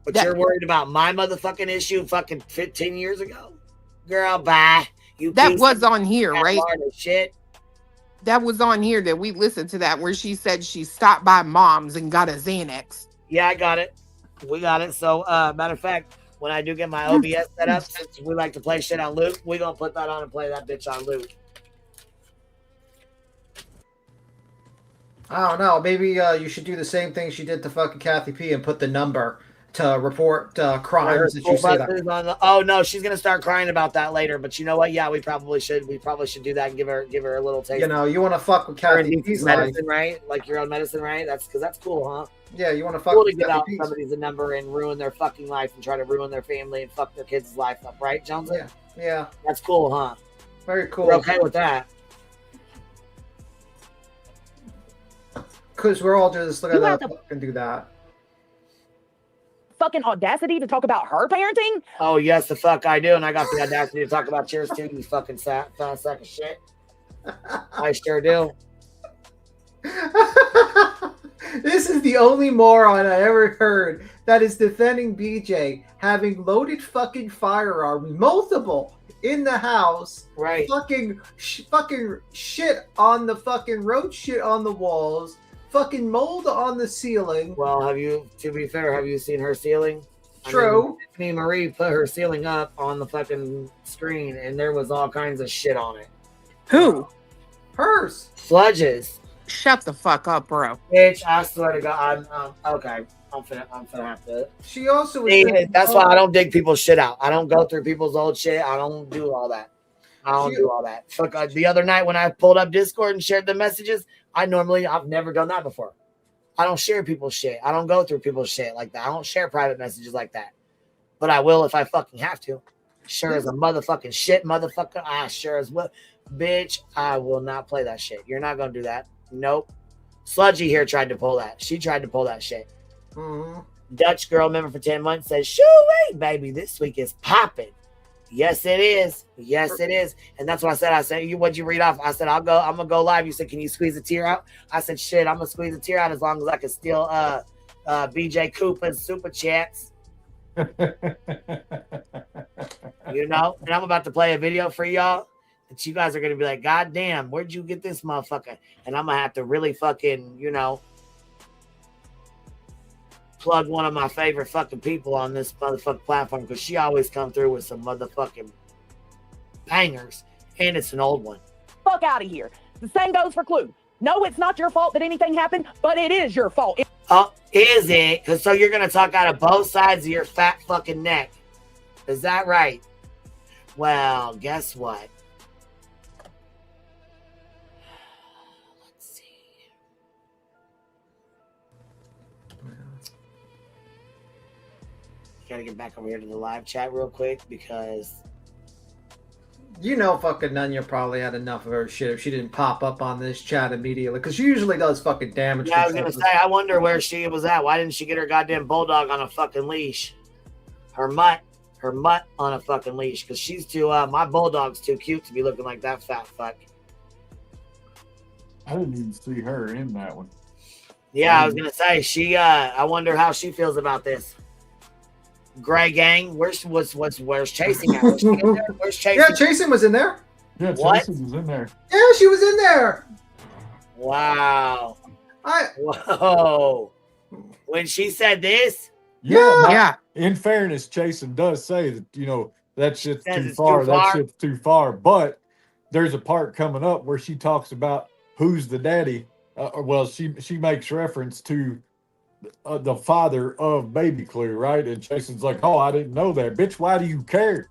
S1: But you're worried about my motherfucking issue fucking 15 years ago? Girl, bye.
S5: That was on here, right?
S1: Shit.
S5: That was on here that we listened to that where she said she stopped by mom's and got a Xanax.
S1: Yeah, I got it. We got it. So, matter of fact, when I do get my OBS set up, since we like to play shit on loop, we're going to put that on and play that bitch on loop.
S3: I don't know. Maybe you should do the same thing she did to fucking Kathy P and put the number to report crimes that you see that.
S1: Oh no, she's gonna start crying about that later. But you know what? Yeah, we probably should. We probably should do that and give her a little taste.
S3: You know, you want to fuck with Kathy P's
S1: medicine, right? Like your own medicine, right? That's cool, huh?
S3: Yeah, you want to fuck
S1: cool to give out somebody's a number and ruin their fucking life and try to ruin their family and fuck their kids' life up, right, Jones?
S3: Yeah.
S1: That's cool, huh?
S3: Very cool.
S1: We're okay with that.
S3: Because we're all just looking at that fucking do that.
S2: Fucking audacity to talk about her parenting?
S1: Oh yes, the fuck I do, and I got the audacity to talk about yours too. You fucking sack of shit. I sure do.
S3: This is the only moron I ever heard that is defending BJ having loaded fucking firearms, multiple in the house,
S1: right?
S3: Fucking shit on the fucking road, shit on the walls. Fucking mold on the ceiling.
S1: Well, to be fair, have you seen her ceiling?
S3: True.
S1: Tiffany Marie put her ceiling up on the fucking screen, and there was all kinds of shit on it.
S5: Who?
S3: Hers.
S1: Sludges.
S5: Shut the fuck up, bro.
S1: Bitch, I swear to God, okay. I'm finna have to.
S3: She also was.
S1: See, that's why I don't dig people's shit out. I don't go through people's old shit. I don't do all that. Fuck, the other night when I pulled up Discord and shared the messages, I've never done that before. I don't share people's shit. I don't go through people's shit like that. I don't share private messages like that. But I will if I fucking have to. Sure as a motherfucking shit, motherfucker. I sure as well. Bitch, I will not play that shit. You're not gonna do that. Nope. Sludgy here tried to pull that. She tried to pull that shit.
S3: Mm-hmm.
S1: Dutch girl member for 10 months says, shoo wait, baby, this week is popping. Yes, it is. Yes, it is. And that's what I said. I said, what'd you read off? I said, I'm gonna go live. You said, can you squeeze a tear out? I said, shit, I'm gonna squeeze a tear out as long as I can steal BJ Coopa's super chats. You know, and I'm about to play a video for y'all. And you guys are gonna be like, God damn, where'd you get this motherfucker? And I'm gonna have to really fucking, plug one of my favorite fucking people on this motherfucking platform because she always come through with some motherfucking bangers, and it's an old one.
S2: Fuck out of here. The same goes for Clue. No, it's not your fault that anything happened, but it is your fault.
S1: Oh, is it? Because so you're gonna talk out of both sides of your fat fucking neck. Is that right? Well, guess what? Let's see. Gotta get back over here to the live chat real quick because
S3: fucking Nunya probably had enough of her shit if she didn't pop up on this chat immediately because she usually does fucking damage.
S1: Yeah, I was gonna say, I wonder where she was at. Why didn't she get her goddamn bulldog on a fucking leash? Her mutt on a fucking leash because she's too. My bulldog's too cute to be looking like that fat fuck.
S6: I didn't even see her in that one.
S1: Yeah, I was gonna say she. I wonder how she feels about this. Gray gang, where's Chasing at? Was she in there? Where's Chasing?
S3: Yeah, Chasing was in there.
S6: Yeah,
S1: What?
S6: Jason was in there.
S3: Yeah, she was in there.
S1: Wow. Whoa. When she said this,
S5: Yeah.
S6: In fairness, Jason does say that, that shit's
S1: Says
S6: too
S1: it's
S6: far.
S1: too
S6: That
S1: far.
S6: shit's too far. But there's a part coming up where she talks about who's the daddy. She makes reference to the father of Baby Clue, right? And Jason's like, oh, I didn't know that. Bitch, why do you care?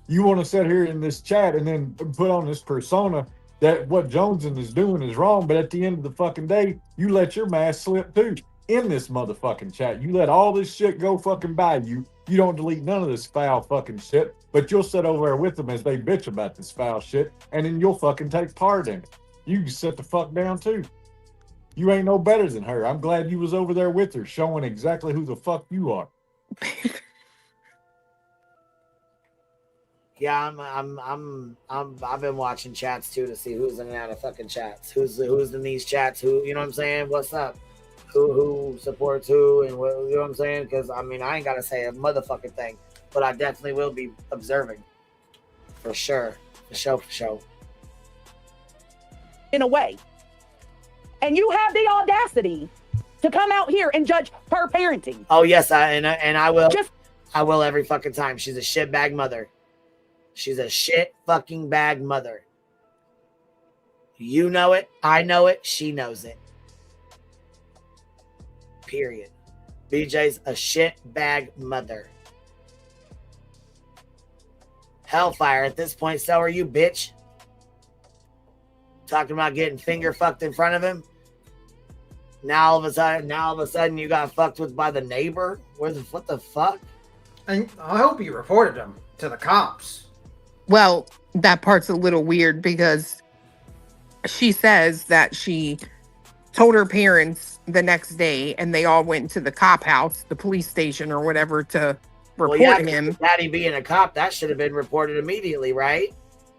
S6: You want to sit here in this chat and then put on this persona that what Joneson is doing is wrong, but at the end of the fucking day, you let your mask slip too in this motherfucking chat. You let all this shit go fucking by you. You don't delete none of this foul fucking shit, but you'll sit over there with them as they bitch about this foul shit, and then you'll fucking take part in it. You can sit the fuck down too. You ain't no better than her. I'm glad you was over there with her, showing exactly who the fuck you are.
S1: yeah, I've been watching chats too to see who's in and out of fucking chats. Who's in these chats? Who, you know what I'm saying? What's up? Who supports who, and what, you know what I'm saying? Because I ain't gotta say a motherfucking thing, but I definitely will be observing for sure. For sure.
S2: In a way. And you have the audacity to come out here and judge her parenting.
S1: Oh yes, I will. I will every fucking time. She's a shitbag mother. She's a shit fucking bag mother. You know it. I know it. She knows it. Period. BJ's a shit bag mother. Hellfire. At this point, so are you, bitch. Talking about getting finger fucked in front of him. Now all of a sudden you got fucked with by the neighbor. What the fuck?
S3: And I hope you reported him to the cops.
S5: Well, that part's a little weird because she says that she told her parents the next day and they all went to the cop house, the police station or whatever to report him.
S1: Daddy being a cop, that should have been reported immediately, right?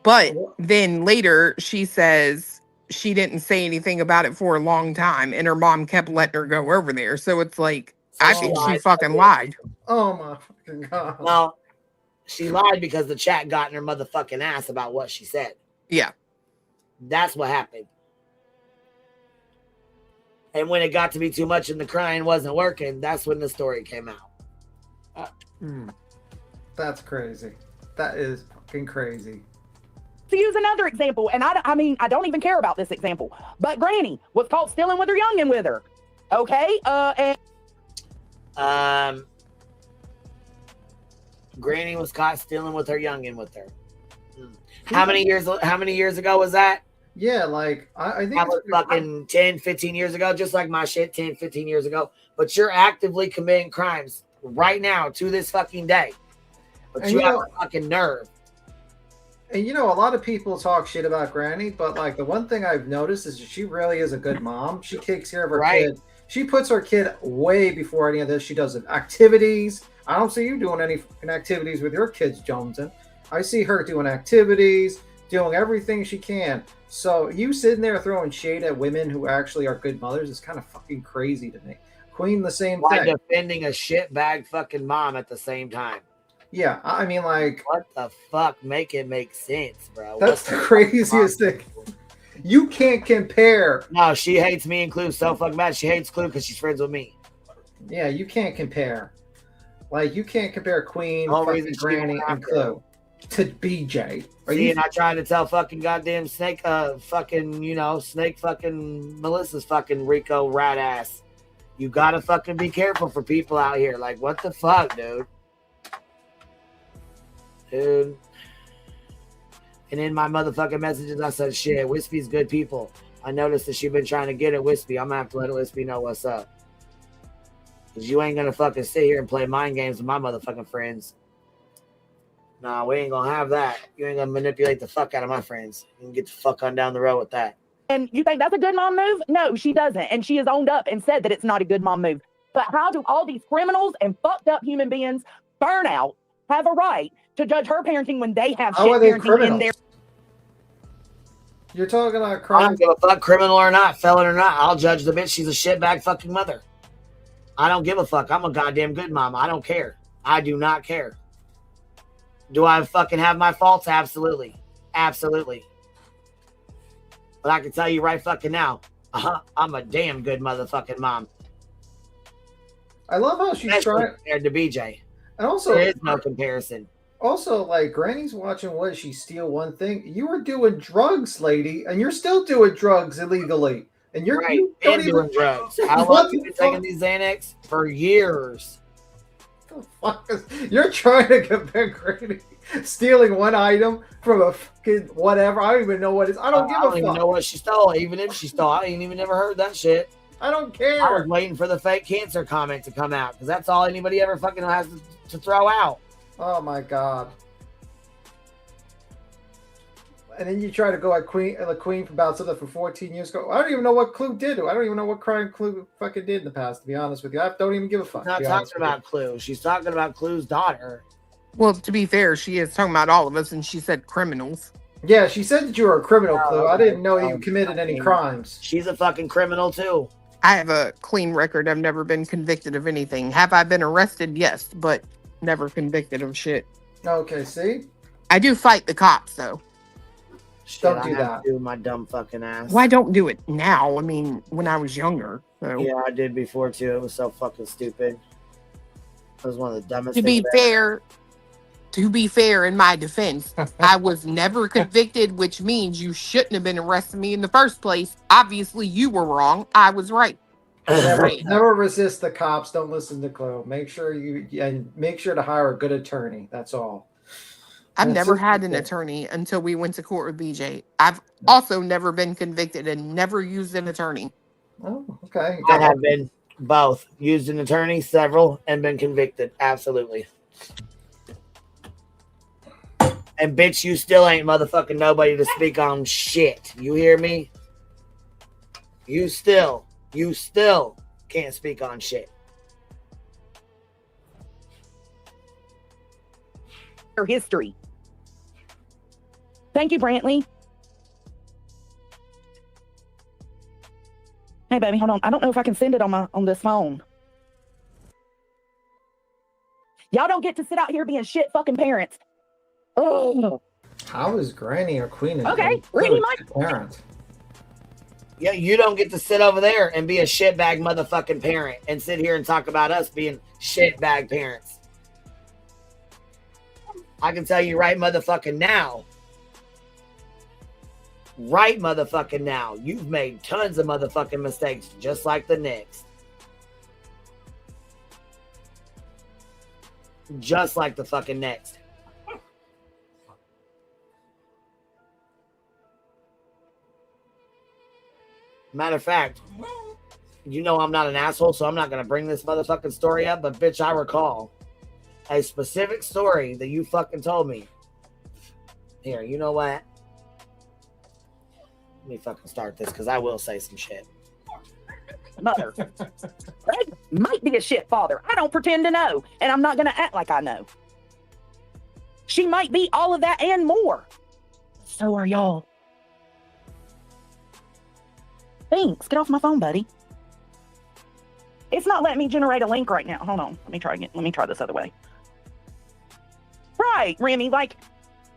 S5: But then later she says she didn't say anything about it for a long time and her mom kept letting her go over there. So it's like, I think she fucking lied.
S3: Oh my fucking God.
S1: Well, she lied because the chat got in her motherfucking ass about what she said.
S5: Yeah.
S1: That's what happened. And when it got to be too much and the crying wasn't working, that's when the story came out.
S3: That's crazy. That is fucking crazy.
S2: To use another example, and I mean, I don't even care about this example, but Granny was caught stealing with her youngin' with her. Okay, and
S1: Granny was caught stealing with her youngin' with her. How many years ago was that?
S3: Yeah, like I think
S1: That was fucking 10, 15 years ago, just like my shit 10, 15 years ago. But you're actively committing crimes right now to this fucking day. But
S3: And
S1: you
S3: you
S1: have
S3: know-
S1: a fucking nerve.
S3: And you know, a lot of people talk shit about Granny, but like the one thing I've noticed is she really is a good mom. She takes care of her
S1: Right.
S3: kid. She puts her kid way before any of this. She does activities. I don't see you doing any fucking activities with your kids, Joneson. I see her doing activities, doing everything she can. So you sitting there throwing shade at women who actually are good mothers is kind of fucking crazy to me. Queen, the same
S1: Why
S3: thing.
S1: defending a shitbag fucking mom at the same time?
S3: Yeah, I mean, like,
S1: What the fuck? Make it make sense, bro.
S3: that's
S1: What
S3: the craziest thing. You can't compare.
S1: No, she hates me and Clue so fucking bad. She hates Clue because she's friends with me.
S3: Yeah, you can't compare. Like, you can't compare Queen,
S1: Whole
S3: fucking
S1: reason she
S3: Granny,
S1: went
S3: and
S1: after her.
S3: Clue to BJ. Are
S1: See,
S3: you?
S1: and I tried to tell fucking goddamn Snake, fucking, you know, Snake fucking Melissa's fucking Rico rat ass. You gotta fucking be careful for people out here. Like, what the fuck, dude? Dude. And in my motherfucking messages, I said, shit, Wispy's good people. I noticed that she been trying to get at Wispy. I'm gonna have to let Wispy know what's up. Because you ain't gonna fucking sit here and play mind games with my motherfucking friends. Nah, we ain't gonna have that. You ain't gonna manipulate the fuck out of my friends. You can get the fuck on down the road with that.
S2: And you think that's a good mom move? No, she doesn't. And she has owned up and said that it's not a good mom move. But how do all these criminals and fucked up human beings, burnout, have a right to judge her parenting when they have
S3: How
S2: shit
S3: are they
S2: parenting in
S3: criminals?
S2: their...
S3: You're talking about
S1: I don't
S3: crime.
S1: give a fuck, criminal or not, felon or not. I'll judge the bitch. She's a shitbag fucking mother. I don't give a fuck. I'm a goddamn good mom. I don't care. I do not care. Do I fucking have my faults? Absolutely. Absolutely. But I can tell you right fucking now, I'm a damn good motherfucking mom.
S3: I love how she's
S1: Especially
S3: trying.
S1: compared to BJ.
S3: And also,
S1: There is no comparison.
S3: also, like, Granny's watching what she steal one thing. You were doing drugs, lady, and you're still doing drugs illegally. And you're
S1: Right.
S3: you don't
S1: And
S3: even
S1: doing drugs. How
S3: What
S1: long have you
S3: the
S1: been
S3: fuck?
S1: taking these Xanax? For years.
S3: the fuck is, you're trying to compare Granny stealing one item from a fucking whatever. I don't even know what it is. I don't give
S1: I don't
S3: a
S1: even
S3: fuck.
S1: know what she stole. Even if she stole, I ain't even never heard that shit.
S3: I don't
S1: I was
S3: care.
S1: waiting for the fake cancer comment to come out because that's all anybody ever fucking has to throw out.
S3: Oh my god. And then you try to go at the Queen about something from 14 years ago. I don't even know what Clue did. I don't even know what crime Clue fucking did in the past, to be honest with you. I don't even give a fuck.
S1: She's not
S3: to be honest
S1: talking
S3: with you.
S1: about Clue. She's talking about Clue's daughter.
S5: Well, to be fair, she is talking about all of us, and she said criminals.
S3: Yeah, she said that you were a criminal,
S1: Oh,
S3: Clue. I
S1: okay.
S3: didn't know you
S1: Oh,
S3: committed any
S1: fucking-
S3: crimes.
S1: She's a fucking criminal too.
S5: I have a clean record. I've never been convicted of anything. Have I been arrested? Yes, but never convicted of shit.
S3: Okay, see?
S5: I do fight the cops, though.
S1: Shit,
S3: Don't
S1: I
S3: do
S1: have
S3: that.
S1: to do my dumb fucking ass.
S5: Well, I don't do it now. I mean, when I was younger. So.
S1: Yeah, I did before too. It was so fucking stupid. It was one of the dumbest
S5: To be
S1: things
S5: fair, in my defense, I was never convicted, which means you shouldn't have been arresting me in the first place. Obviously, you were wrong. I was right.
S3: Never,
S5: Right.
S3: never resist the cops. Don't listen to Clue. Make sure to hire a good attorney. That's all.
S5: I've
S3: That's
S5: never
S3: it.
S5: had an attorney until we went to court with BJ. I've also never been convicted and never used an attorney.
S3: Oh, okay.
S1: I have been both. Used an attorney, several, and been convicted. Absolutely. And bitch, you still ain't motherfucking nobody to speak on shit. You hear me? You still can't speak on shit.
S2: Her history. Thank you, Brantley. Hey, baby, hold on. I don't know if I can send it on this phone. Y'all don't get to sit out here being shit fucking parents. Oh,
S3: How is Granny or Queen?
S2: Okay, Granny
S3: parent.
S1: Yeah, you don't get to sit over there and be a shitbag motherfucking parent and sit here and talk about us being shitbag parents. I can tell you right motherfucking now. Right motherfucking now. You've made tons of motherfucking mistakes, just like the Knicks. Just like the fucking Knicks. Matter of fact, you know I'm not an asshole, so I'm not going to bring this motherfucking story up, but bitch, I recall a specific story that you fucking told me. Here, you know what? Let me fucking start this, because I will say some shit.
S2: Mother. Greg might be a shit father. I don't pretend to know, and I'm not going to act like I know. She might be all of that and more. So are y'all. Thanks. Get off my phone, buddy. It's not letting me generate a link right now. Hold on. Let me try again. Let me try this other way. Right, Remy. Like,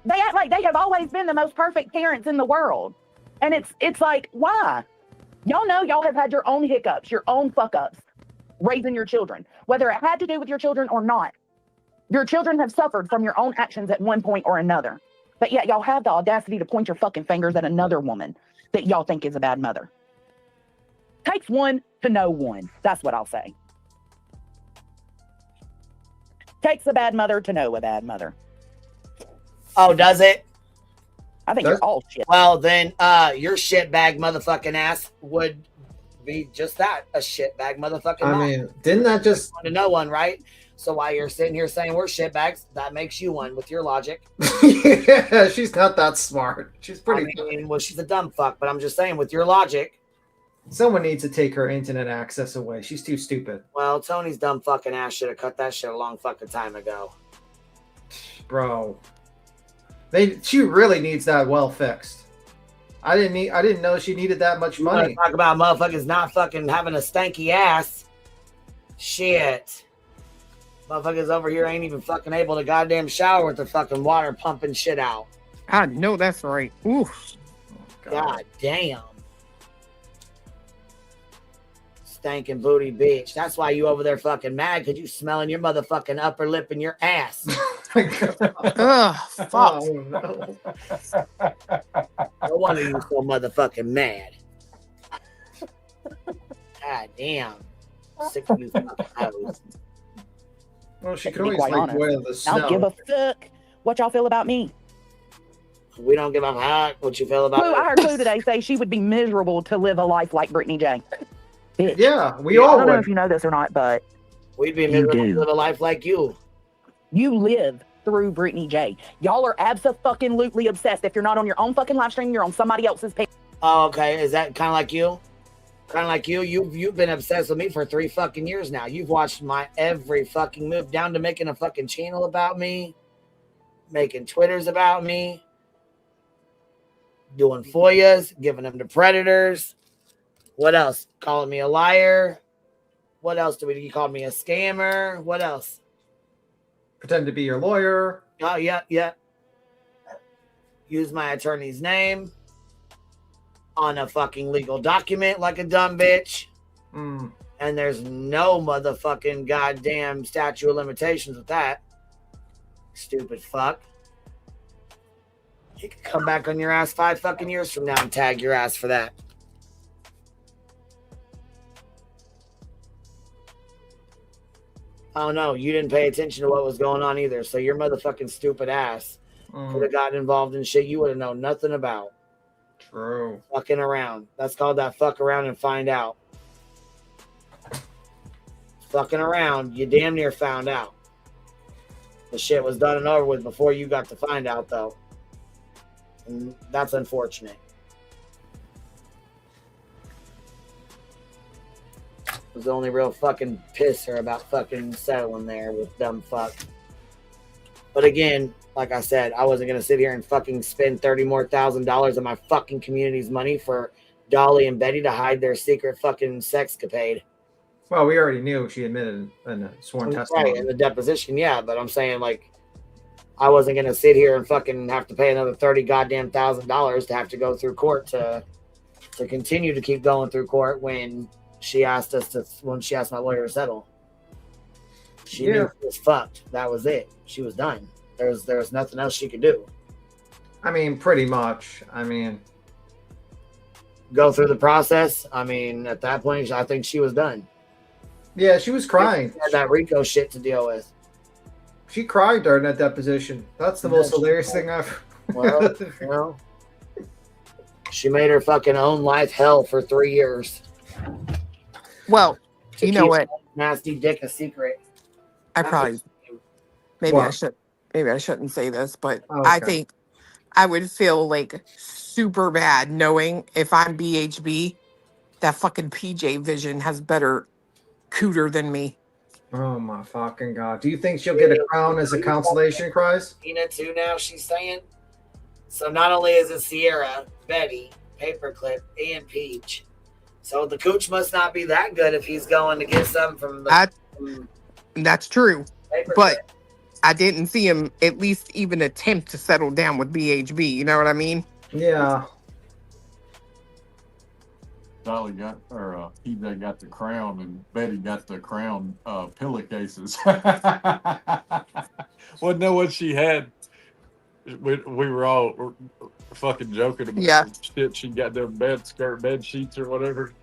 S2: they act like they have always been the most perfect parents in the world. And it's like, why? Y'all know y'all have had your own hiccups, your own fuck-ups, raising your children. Whether it had to do with your children or not. Your children have suffered from your own actions at one point or another. But yet y'all have the audacity to point your fucking fingers at another woman that y'all think is a bad mother. Takes one to know one. That's what I'll say. Takes a bad mother to know a bad mother.
S1: Oh, does it?
S2: I think you're all shit.
S1: Well, then your shitbag motherfucking ass would be just that, a shitbag motherfucking
S3: I
S1: mom.
S3: mean, didn't that just...
S1: To know one, right? So while you're sitting here saying we're shitbags, that makes you one with your logic.
S3: Yeah, she's not that smart. She's pretty...
S1: I mean, well, she's a dumb fuck, but I'm just saying with your logic.
S3: Someone needs to take her internet access away. She's too stupid.
S1: Well, Tony's dumb fucking ass should have cut that shit a long fucking time ago.
S3: Bro. She really needs that well fixed. I didn't know she needed that much money.
S1: Talk about motherfuckers not fucking having a stanky ass. Shit. Motherfuckers over here ain't even fucking able to goddamn shower with the fucking water pumping shit out.
S5: I know that's right. Oof.
S1: God damn. Stinking booty bitch. That's why you over there fucking mad, because you smelling your motherfucking upper lip in your ass.
S5: Ugh, fuck.
S3: Oh, no.
S1: No wonder you so motherfucking mad. God damn. Sick of you fucking hoes.
S3: Well, she
S2: To
S3: could
S2: be
S3: always
S2: quite
S3: like
S2: honest,
S3: wear the
S2: I
S3: snow.
S2: don't give a fuck what y'all feel about me.
S1: We don't give a fuck what you feel about
S2: Clue,
S1: it.
S2: I heard Clue today say she would be miserable to live a life like Brittany J. Bitch.
S3: Yeah, we
S2: I
S3: all
S2: don't know
S3: would.
S2: if you know this or not, but
S1: We'd be
S2: You
S1: miserable to
S2: do.
S1: live a life like you.
S2: you live through Brittany J. Y'all are abso-fucking-lutely obsessed. If you're not on your own fucking live stream, you're on somebody else's page.
S1: Oh, okay. Is that kind of like you? Kind of like you? You've been obsessed with me for 3 fucking years now. You've watched my every fucking move, down to making a fucking channel about me, making Twitters about me, doing FOIAs, giving them to predators. What else? Calling me a liar. What else do we do? You called me a scammer. What else?
S3: Pretend to be your lawyer.
S1: Oh, yeah, yeah. Use my attorney's name on a fucking legal document like a dumb bitch.
S3: Mm.
S1: And there's no motherfucking goddamn statute of limitations with that. Stupid fuck. You can come back on your ass 5 fucking years from now and tag your ass for that. Oh no, you didn't pay attention to what was going on either. So your motherfucking stupid ass could have gotten involved in shit you would have known nothing about.
S3: True.
S1: Fucking around. That's called that fuck around and find out. Fucking around, you damn near found out. The shit was done and over with before you got to find out, though. And that's unfortunate. Was the only real fucking pisser about fucking settling there with dumb fuck. But again, like I said, I wasn't gonna sit here and fucking spend $30,000 more of my fucking community's money for Dolly and Betty to hide their secret fucking sexcapade.
S3: Well, we already knew she admitted in a sworn testimony.
S1: Right, in the deposition, yeah, but I'm saying, like, I wasn't gonna sit here and fucking have to pay another $30,000 to have to go through court to continue to keep going through court when she asked my lawyer to settle. She knew she was fucked. That was it. She was done. There's nothing else she could do.
S3: I mean, pretty much. I mean,
S1: go through the process. I mean, at that point, I think she was done.
S3: yeah, she was crying.
S1: She had that Rico shit to deal with.
S3: She cried during that deposition. That's the most hilarious thing I've.
S1: Well, you know, she made her fucking own life hell for 3 years.
S5: Well,
S1: to
S5: you know
S1: keep
S5: what?
S1: that nasty dick a secret.
S5: I probably maybe
S3: What?
S5: I shouldn't say this, but
S3: Oh,
S5: I
S3: okay.
S5: think I would feel like super bad knowing if I'm BHB, that fucking PJ Vision has better cooter than me.
S3: Oh my fucking god! Do you think she'll get a crown as a consolation prize?
S1: Tina too now, she's saying. So not only is it Sierra, Betty, Paperclip, and Peach. So the cooch must not be that good if he's going to get some from the
S5: That's true.
S1: Paperclip.
S5: But I didn't see him at least even attempt to settle down with BHB. You know what I mean?
S3: Yeah.
S6: Dolly got, or PJ got the crown, and Betty got the crown pillowcases. Wasn't that what she had? We were all fucking joking about shit. She got them bed sheets or whatever,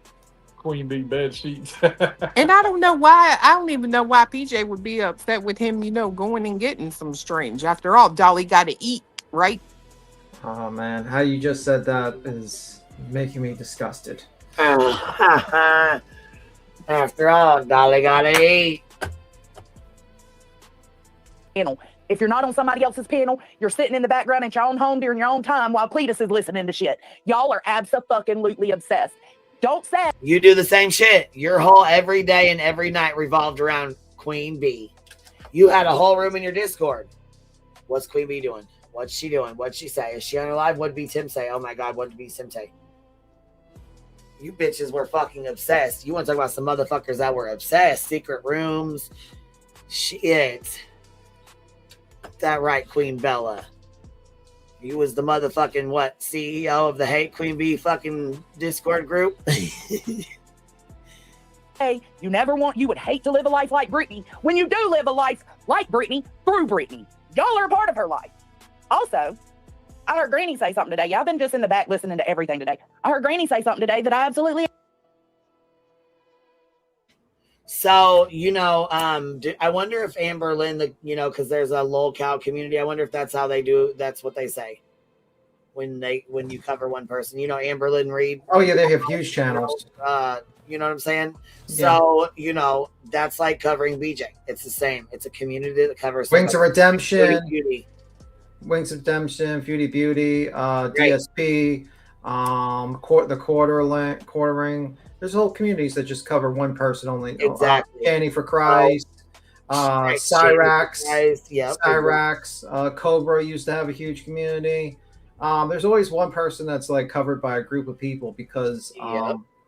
S6: queen bee bed sheets.
S5: And I don't know why. I don't even know why PJ would be upset with him, you know, going and getting some strange. After all, Dolly got to eat, right?
S3: Oh man, how you just said that is making me disgusted.
S1: After all, Dolly gotta eat.
S2: Panel. If you're not on somebody else's panel, you're sitting in the background at your own home during your own time while Cletus is listening to shit. Y'all are abso-fucking-lutely obsessed. Don't say
S1: You do the same shit. Your whole every day and every night revolved around Queen Bee. You had a whole room in your Discord. What's Queen Bee doing? What's she doing? What'd she say? Is she on her live? What'd B Tim say? Oh my God, what'd B Tim say? You bitches were fucking obsessed. You want to talk about some motherfuckers that were obsessed? Secret rooms. Shit. That right, Queen Bella. You was the motherfucking what? CEO of the Hate Queen Bee fucking Discord group?
S2: you never want, you would hate to live a life like Brittany when you do live a life like Brittany through Brittany. Y'all are a part of her life. Also, I heard Granny say something today. Y'all been just in the back listening to everything today. I heard Granny say something today that I absolutely.
S1: So, you know, I wonder if Amber Lynn, because there's a locale community. I wonder if that's how they do. That's what they say when you cover one person. You know, Amber Lynn Reed.
S3: Oh yeah, they have huge channels.
S1: You know what I'm saying?
S3: Yeah.
S1: So, you know, that's like covering BJ. It's the same. It's a community that covers
S3: Wings of Redemption.
S1: Beauty.
S3: Wings of Redemption, Beauty, DSP, the quartering. There's whole communities that just cover one person only.
S1: Exactly.
S3: Candy for Christ, Cyrax,
S1: yeah,
S3: Cyrax, Cobra used to have a huge community. There's always one person that's like covered by a group of people because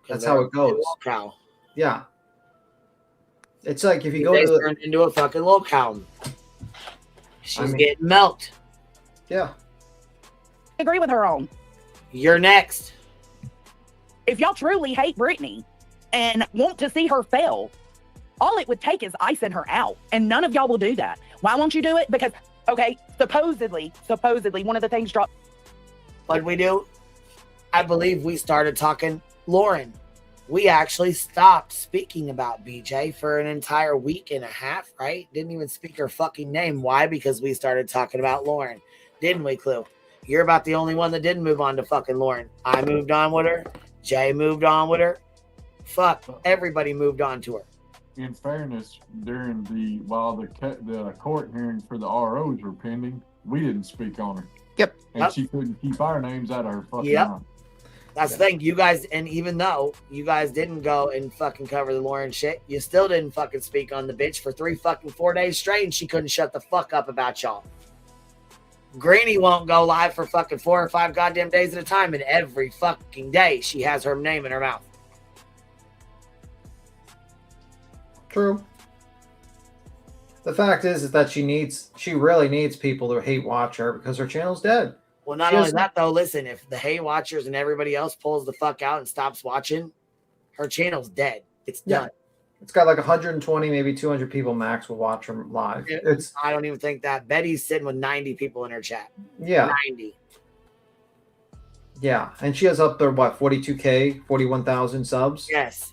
S3: that's how it goes. Yeah. It's like if you go to
S1: turned into a fucking locale. She's getting milked.
S3: Yeah.
S2: agree with her on.
S1: You're next.
S2: If y'all truly hate Brittany and want to see her fail, all it would take is icing her out. And none of y'all will do that. Why won't you do it? Because, okay, supposedly, one of the things dropped.
S1: What did we do? I believe we started talking Lauren. We actually stopped speaking about BJ for an entire week and a half, right? Didn't even speak her fucking name. Why? Because we started talking about Lauren. Didn't we, Clue? You're about the only one that didn't move on to fucking Lauren. I moved on with her. Jay moved on with her. Fuck, everybody moved on to her.
S6: In fairness, while the court hearings for the ROs were pending, we didn't speak on her.
S5: Yep.
S6: And she couldn't keep our names out of her fucking mouth.
S1: That's the thing. You guys, and even though you guys didn't go and fucking cover the Lauren shit, you still didn't fucking speak on the bitch for 4 days straight, and she couldn't shut the fuck up about y'all. Greenie won't go live for fucking 4 or 5 goddamn days at a time, and every fucking day she has her name in her mouth.
S3: True. The fact is that she really needs people to hate watch her because her channel's dead.
S1: Well, not only that, though, listen, if the hate watchers and everybody else pulls the fuck out and stops watching, her channel's dead. It's done.
S3: It's got like 120, maybe 200 people max will watch her live. It's
S1: I don't even think that. Betty's sitting with 90 people in her chat.
S3: yeah,
S1: 90.
S3: yeah, and she has up there what 42K, 41,000 subs.
S1: Yes.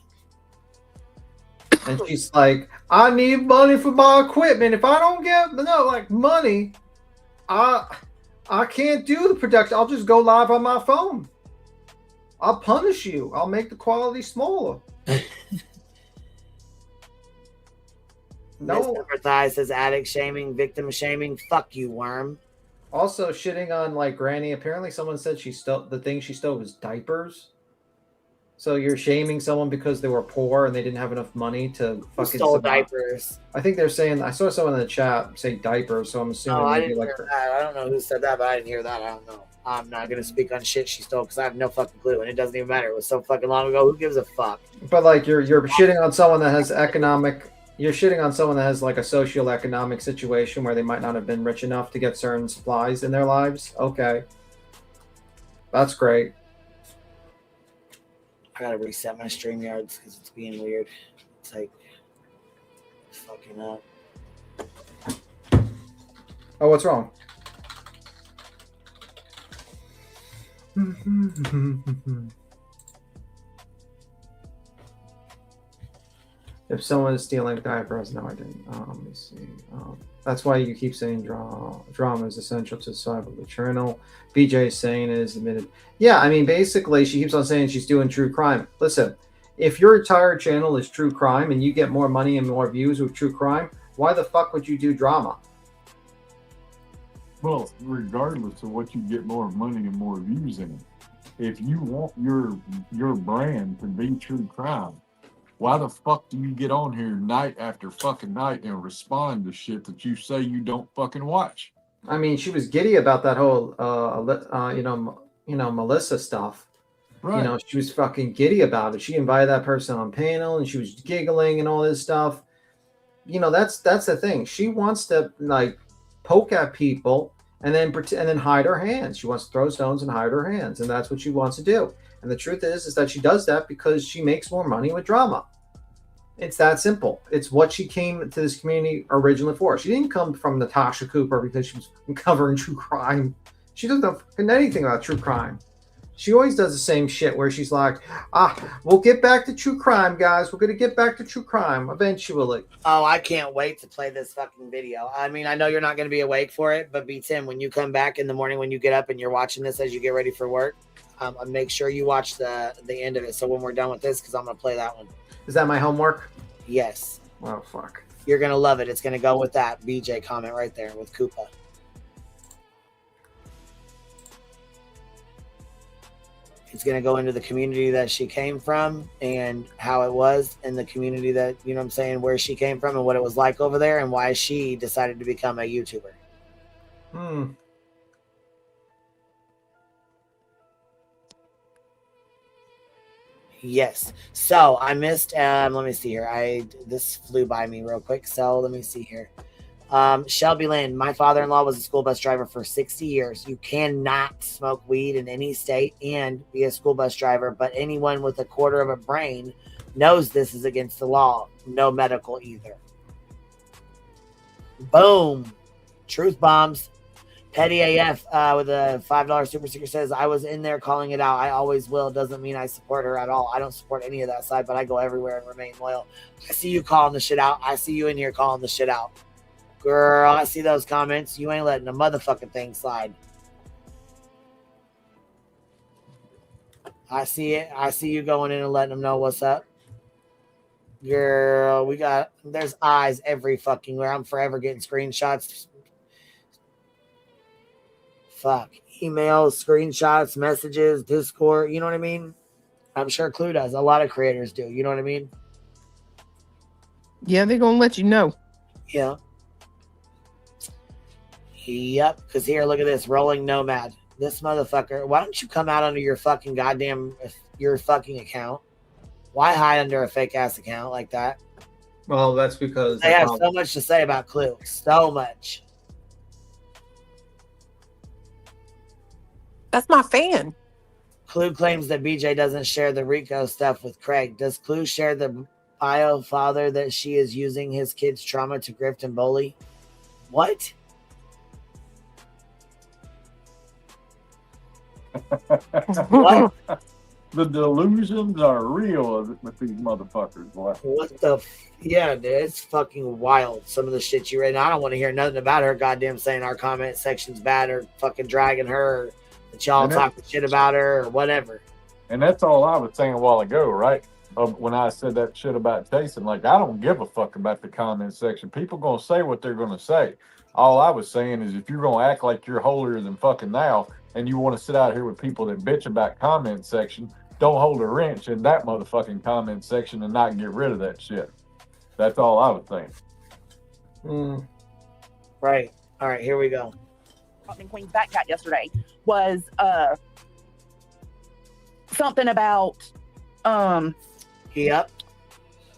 S3: And she's like, I need money for my equipment. If I don't get money, I can't do the production. I'll just go live on my phone. I'll punish you. I'll make the quality smaller. No.
S1: Sympathize says addict shaming, victim shaming. Fuck you, worm.
S3: Also shitting on like Granny. Apparently someone said the thing she stole was diapers. So you're shaming someone because they were poor and they didn't have enough money to fucking
S1: stole diapers.
S3: I think they're saying, I saw someone in the chat say diapers, so I'm assuming
S1: I
S3: maybe
S1: didn't
S3: like
S1: hear that. I don't know who said that, but I didn't hear that. I don't know. I'm not gonna speak on shit she stole because I have no fucking clue, and it doesn't even matter. It was so fucking long ago. Who gives a fuck?
S3: But like you're shitting on someone that has you're shitting on someone that has like a socioeconomic situation where they might not have been rich enough to get certain supplies in their lives. Okay. That's great.
S1: I gotta reset my StreamYards because it's being weird. It's like fucking up.
S3: Oh, what's wrong? If someone is stealing diapers, no, I didn't. Let me see. That's why you keep saying drama is essential to survival of the channel. BJ is saying is admitted. Yeah, I mean, basically, she keeps on saying she's doing true crime. Listen, if your entire channel is true crime and you get more money and more views with true crime, why the fuck would you do drama?
S6: Well, regardless of what you get more money and more views in, if you want your brand to be true crime, why the fuck do you get on here night after fucking night and respond to shit that you say you don't fucking watch?
S3: I mean, she was giddy about that whole, Melissa stuff.
S6: Right.
S3: You know, she was fucking giddy about it. She invited that person on panel, and she was giggling and all this stuff. You know, that's the thing. She wants to like poke at people and then hide her hands. She wants to throw stones and hide her hands, and that's what she wants to do. And the truth is that she does that because she makes more money with drama. It's that simple. It's what she came to this community originally for. She didn't come from Natasha Cooper because she was covering true crime. She doesn't know anything about true crime. She always does the same shit where she's like, we'll get back to true crime, guys. We're going to get back to true crime eventually.
S1: Oh, I can't wait to play this fucking video. I mean, I know you're not going to be awake for it, but B10, when you come back in the morning, when you get up and you're watching this as you get ready for work, make sure you watch the end of it. So when we're done with this, because I'm going to play that one.
S3: Is that my homework?
S1: Yes.
S3: Oh, fuck.
S1: You're going to love it. It's going to go with that BJ comment right there with Coopa. It's going to go into the community that she came from and how it was in the community that, you know what I'm saying, where she came from and what it was like over there and why she decided to become a YouTuber. Yes. So I missed, let me see here. This flew by me real quick. So let me see here. Shelby Lynn, my father-in-law was a school bus driver for 60 years. You cannot smoke weed in any state and be a school bus driver, but anyone with a quarter of a brain knows this is against the law. No medical either. Boom. Truth bombs. Petty AF with a $5 super sticker says, I was in there calling it out. I always will. Doesn't mean I support her at all. I don't support any of that side, but I go everywhere and remain loyal. I see you calling the shit out. I see you in here calling the shit out. Girl, I see those comments. You ain't letting a motherfucking thing slide. I see it. I see you going in and letting them know what's up. Girl, there's eyes every fucking where. I'm forever getting screenshots. Fuck. Emails, screenshots, messages, Discord. You know what I mean? I'm sure Clue does. A lot of creators do. You know what I mean?
S5: Yeah, they're going to let you know.
S1: Yeah. Yep. Because here, look at this. Rolling Nomad. This motherfucker. Why don't you come out under your fucking your fucking account? Why hide under a fake ass account like that?
S3: Well, that's because
S1: they have so much to say about Clue. So much.
S5: That's my fan.
S1: Clue claims that BJ doesn't share the Rico stuff with Craig. Does Clue share bio father that she is using his kids' trauma to grift and bully. What? What?
S6: The delusions are real with these motherfuckers, boy.
S1: What the? Yeah, dude, it's fucking wild. Some of the shit you read. And I don't want to hear nothing about her goddamn saying our comment section's bad or fucking dragging her or that y'all talking shit about her or whatever.
S6: And that's all I was saying a while ago, right? When I said that shit about Jason, like, I don't give a fuck about the comment section. People gonna say what they're gonna say. All I was saying is if you're gonna act like you're holier than fucking thou and you want to sit out here with people that bitch about comment section, don't hold a wrench in that motherfucking comment section and not get rid of that shit. That's all I was saying.
S1: Right. All right, here we go.
S2: In Queen's back chat yesterday was something about
S1: Yep.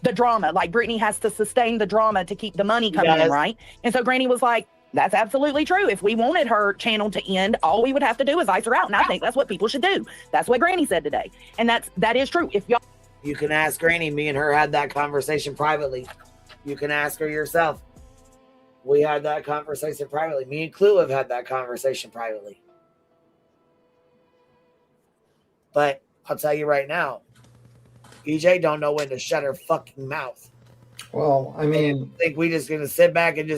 S2: the drama. Like Brittany has to sustain the drama to keep the money coming in, right? And so Granny was like, that's absolutely true. If we wanted her channel to end, all we would have to do is ice her out. And I think that's what people should do. That's what Granny said today. And that is true. If y'all,
S1: you can ask Granny. Me and her had that conversation privately. You can ask her yourself. We had that conversation privately. Me and Clue have had that conversation privately. But I'll tell you right now, EJ don't know when to shut her fucking mouth.
S3: Well, I mean,
S1: I think we just gonna sit back and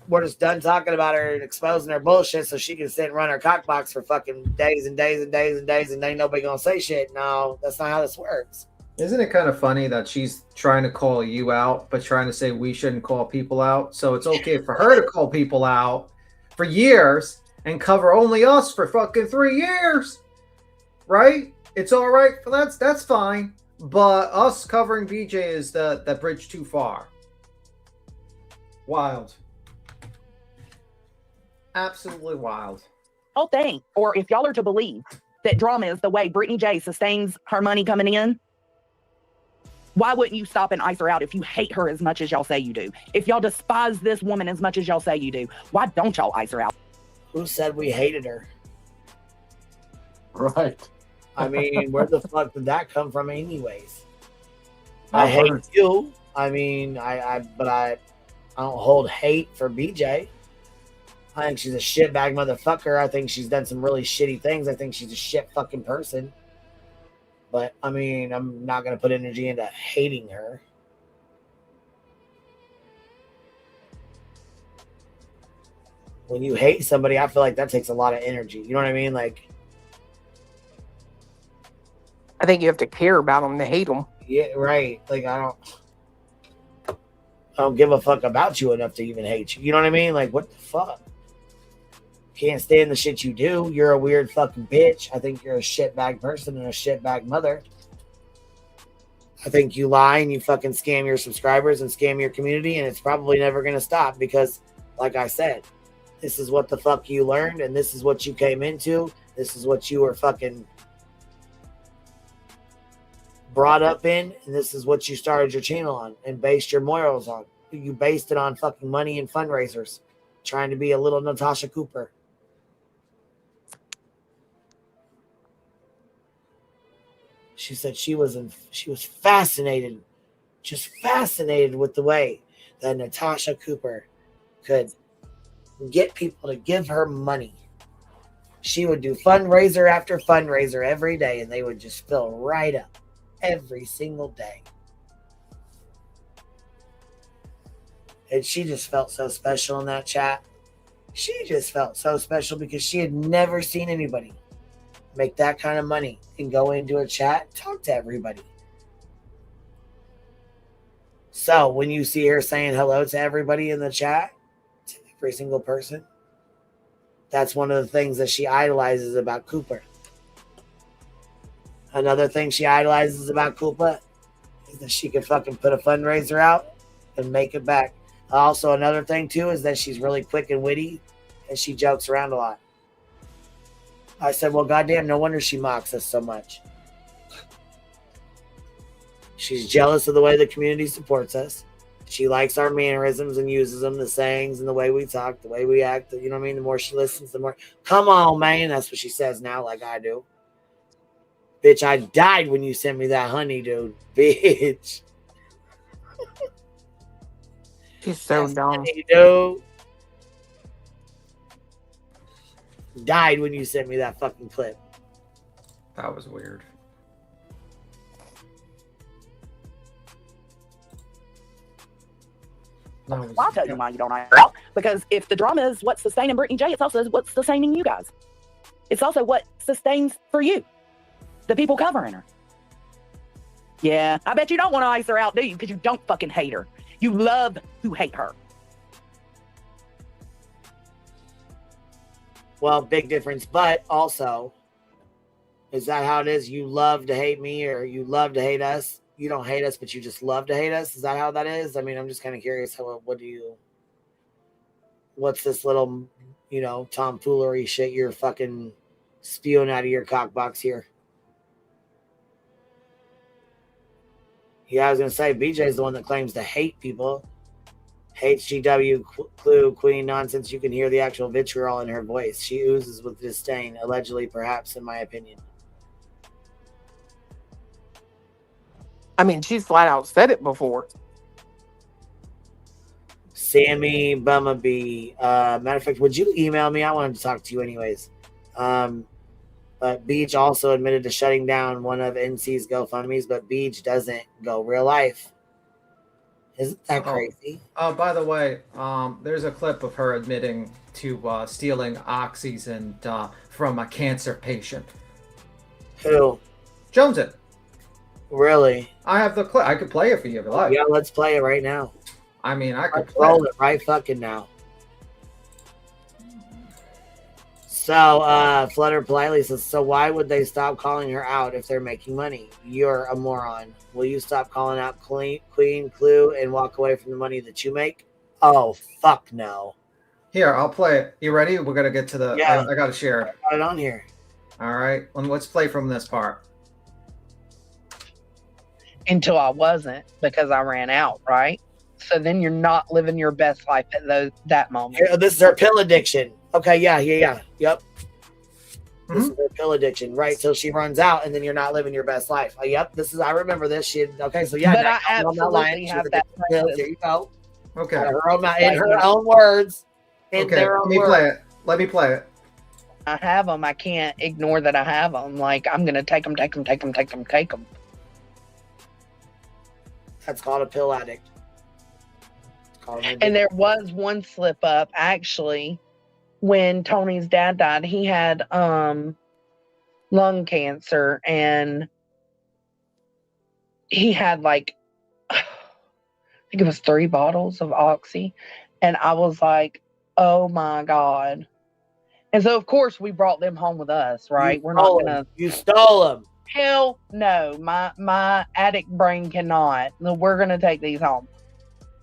S1: we're just done talking about her and exposing her bullshit so she can sit and run her cockbox for fucking days and days and days and days and ain't nobody gonna say shit. No, that's not how this works.
S3: isn't it kind of funny that she's trying to call you out, but trying to say we shouldn't call people out? So it's okay for her to call people out for years and cover only us for fucking 3 years, right? It's all right. That's fine. But us covering BJ is the bridge too far. Wild. Absolutely wild.
S2: whole thing, or if y'all are to believe that drama is the way Brittany J sustains her money coming in, why wouldn't you stop and ice her out if you hate her as much as y'all say you do? If y'all despise this woman as much as y'all say you do, why don't y'all ice her out?
S1: Who said we hated her?
S6: Right.
S1: I mean, where the fuck did that come from anyways? I hate you. I mean, but I don't hold hate for BJ. I think she's a shitbag motherfucker. I think she's done some really shitty things. I think she's a shit fucking person. But, I mean, I'm not going to put energy into hating her. When you hate somebody, I feel like that takes a lot of energy. You know what I mean? Like,
S5: I think you have to care about them to hate them.
S1: yeah, right. Like, I don't give a fuck about you enough to even hate you. You know what I mean? Like, what the fuck? Can't stand the shit you do. You're a weird fucking bitch. I think you're a shitbag person and a shitbag mother. I think you lie and you fucking scam your subscribers and scam your community, and it's probably never going to stop because, like I said, this is what the fuck you learned, and this is what you came into. This is what you were fucking brought up in, and this is what you started your channel on and based your morals on. You based it on fucking money and fundraisers, trying to be a little Natasha Cooper. She said she was fascinated, just fascinated with the way that Natasha Cooper could get people to give her money. She would do fundraiser after fundraiser every day, and they would just fill right up every single day. And she just felt so special in that chat. She just felt so special because she had never seen anybody make that kind of money and go into a chat, talk to everybody. So when you see her saying hello to everybody in the chat, to every single person, that's one of the things that she idolizes about Cooper. Another thing she idolizes about Cooper is that she can fucking put a fundraiser out and make it back. Also, another thing too is that she's really quick and witty and she jokes around a lot. I said, well, goddamn, no wonder she mocks us so much. She's jealous of the way the community supports us. She likes our mannerisms and uses them, the sayings and the way we talk, the way we act. You know what I mean? The more she listens, the more, come on, man. That's what she says now, like I do. Bitch, I died when you sent me that honey, dude. Bitch.
S5: She's so dumb.
S1: You know, died when you sent me that fucking clip.
S3: That was weird. That was-
S2: Well, I'll tell you why you don't air out. Because if the drama is what's sustaining Brittany J, it's also what's sustaining you guys. It's also what sustains for you, the people covering her. Yeah, I bet you don't want to ice her out, do you? Because you don't fucking hate her. You love to hate her.
S1: Well, big difference, but also, is that how it is? You love to hate me, or you love to hate us? You don't hate us, but you just love to hate us? Is that how that is? I mean, I'm just kind of curious. What's this little, tomfoolery shit you're fucking spewing out of your cock box here? Yeah, I was going to say, BJ's the one that claims to hate people. HGW, Clue, Queen, nonsense. You can hear the actual vitriol in her voice. She oozes with disdain, allegedly, perhaps, in my opinion.
S5: I mean, she's flat out said it before.
S1: Sammy Bumblebee. Matter of fact, would you email me? I wanted to talk to you anyways. But Beach also admitted to shutting down one of NC's GoFundMe's, but Beach doesn't go real life. Isn't that crazy?
S3: Oh, by the way, there's a clip of her admitting to stealing oxys and from a cancer patient.
S1: Who?
S3: Joneson.
S1: Really?
S3: I have the clip. I could play it for you if you like.
S1: Yeah, let's play it right now.
S3: I mean, I could
S1: roll it right fucking now. So, Flutter politely says, so why would they stop calling her out if they're making money? You're a moron. Will you stop calling out Queen, Clue, and walk away from the money that you make? Oh, fuck no.
S3: Here, I'll play it. You ready? We're going to get to the...
S1: Yeah.
S3: I got to share it.
S1: I got it on here.
S3: All right. Let's play from this part.
S7: Until I wasn't, because I ran out, right? So then you're not living your best life at that moment.
S1: Here, this is her pill addiction. Okay, yeah. Yep.
S3: Mm-hmm.
S1: This is her pill addiction, right? So she runs out, and then you're not living your best life. Yep. I remember this. Okay, so yeah.
S7: But I absolutely have that.
S1: There you go.
S3: Okay.
S1: In her own words.
S3: Okay. Let me play it.
S7: I have them. I can't ignore that I have them. Like, I'm gonna take them.
S1: That's called a pill addict.
S7: And there was one slip up actually when Tony's dad died. He had lung cancer, and he had like I think it was 3 bottles of Oxy, and I was like, oh my God. And so of course we brought them home with us, right?
S1: You stole them.
S7: Hell no, my addict brain cannot. We're gonna take these home.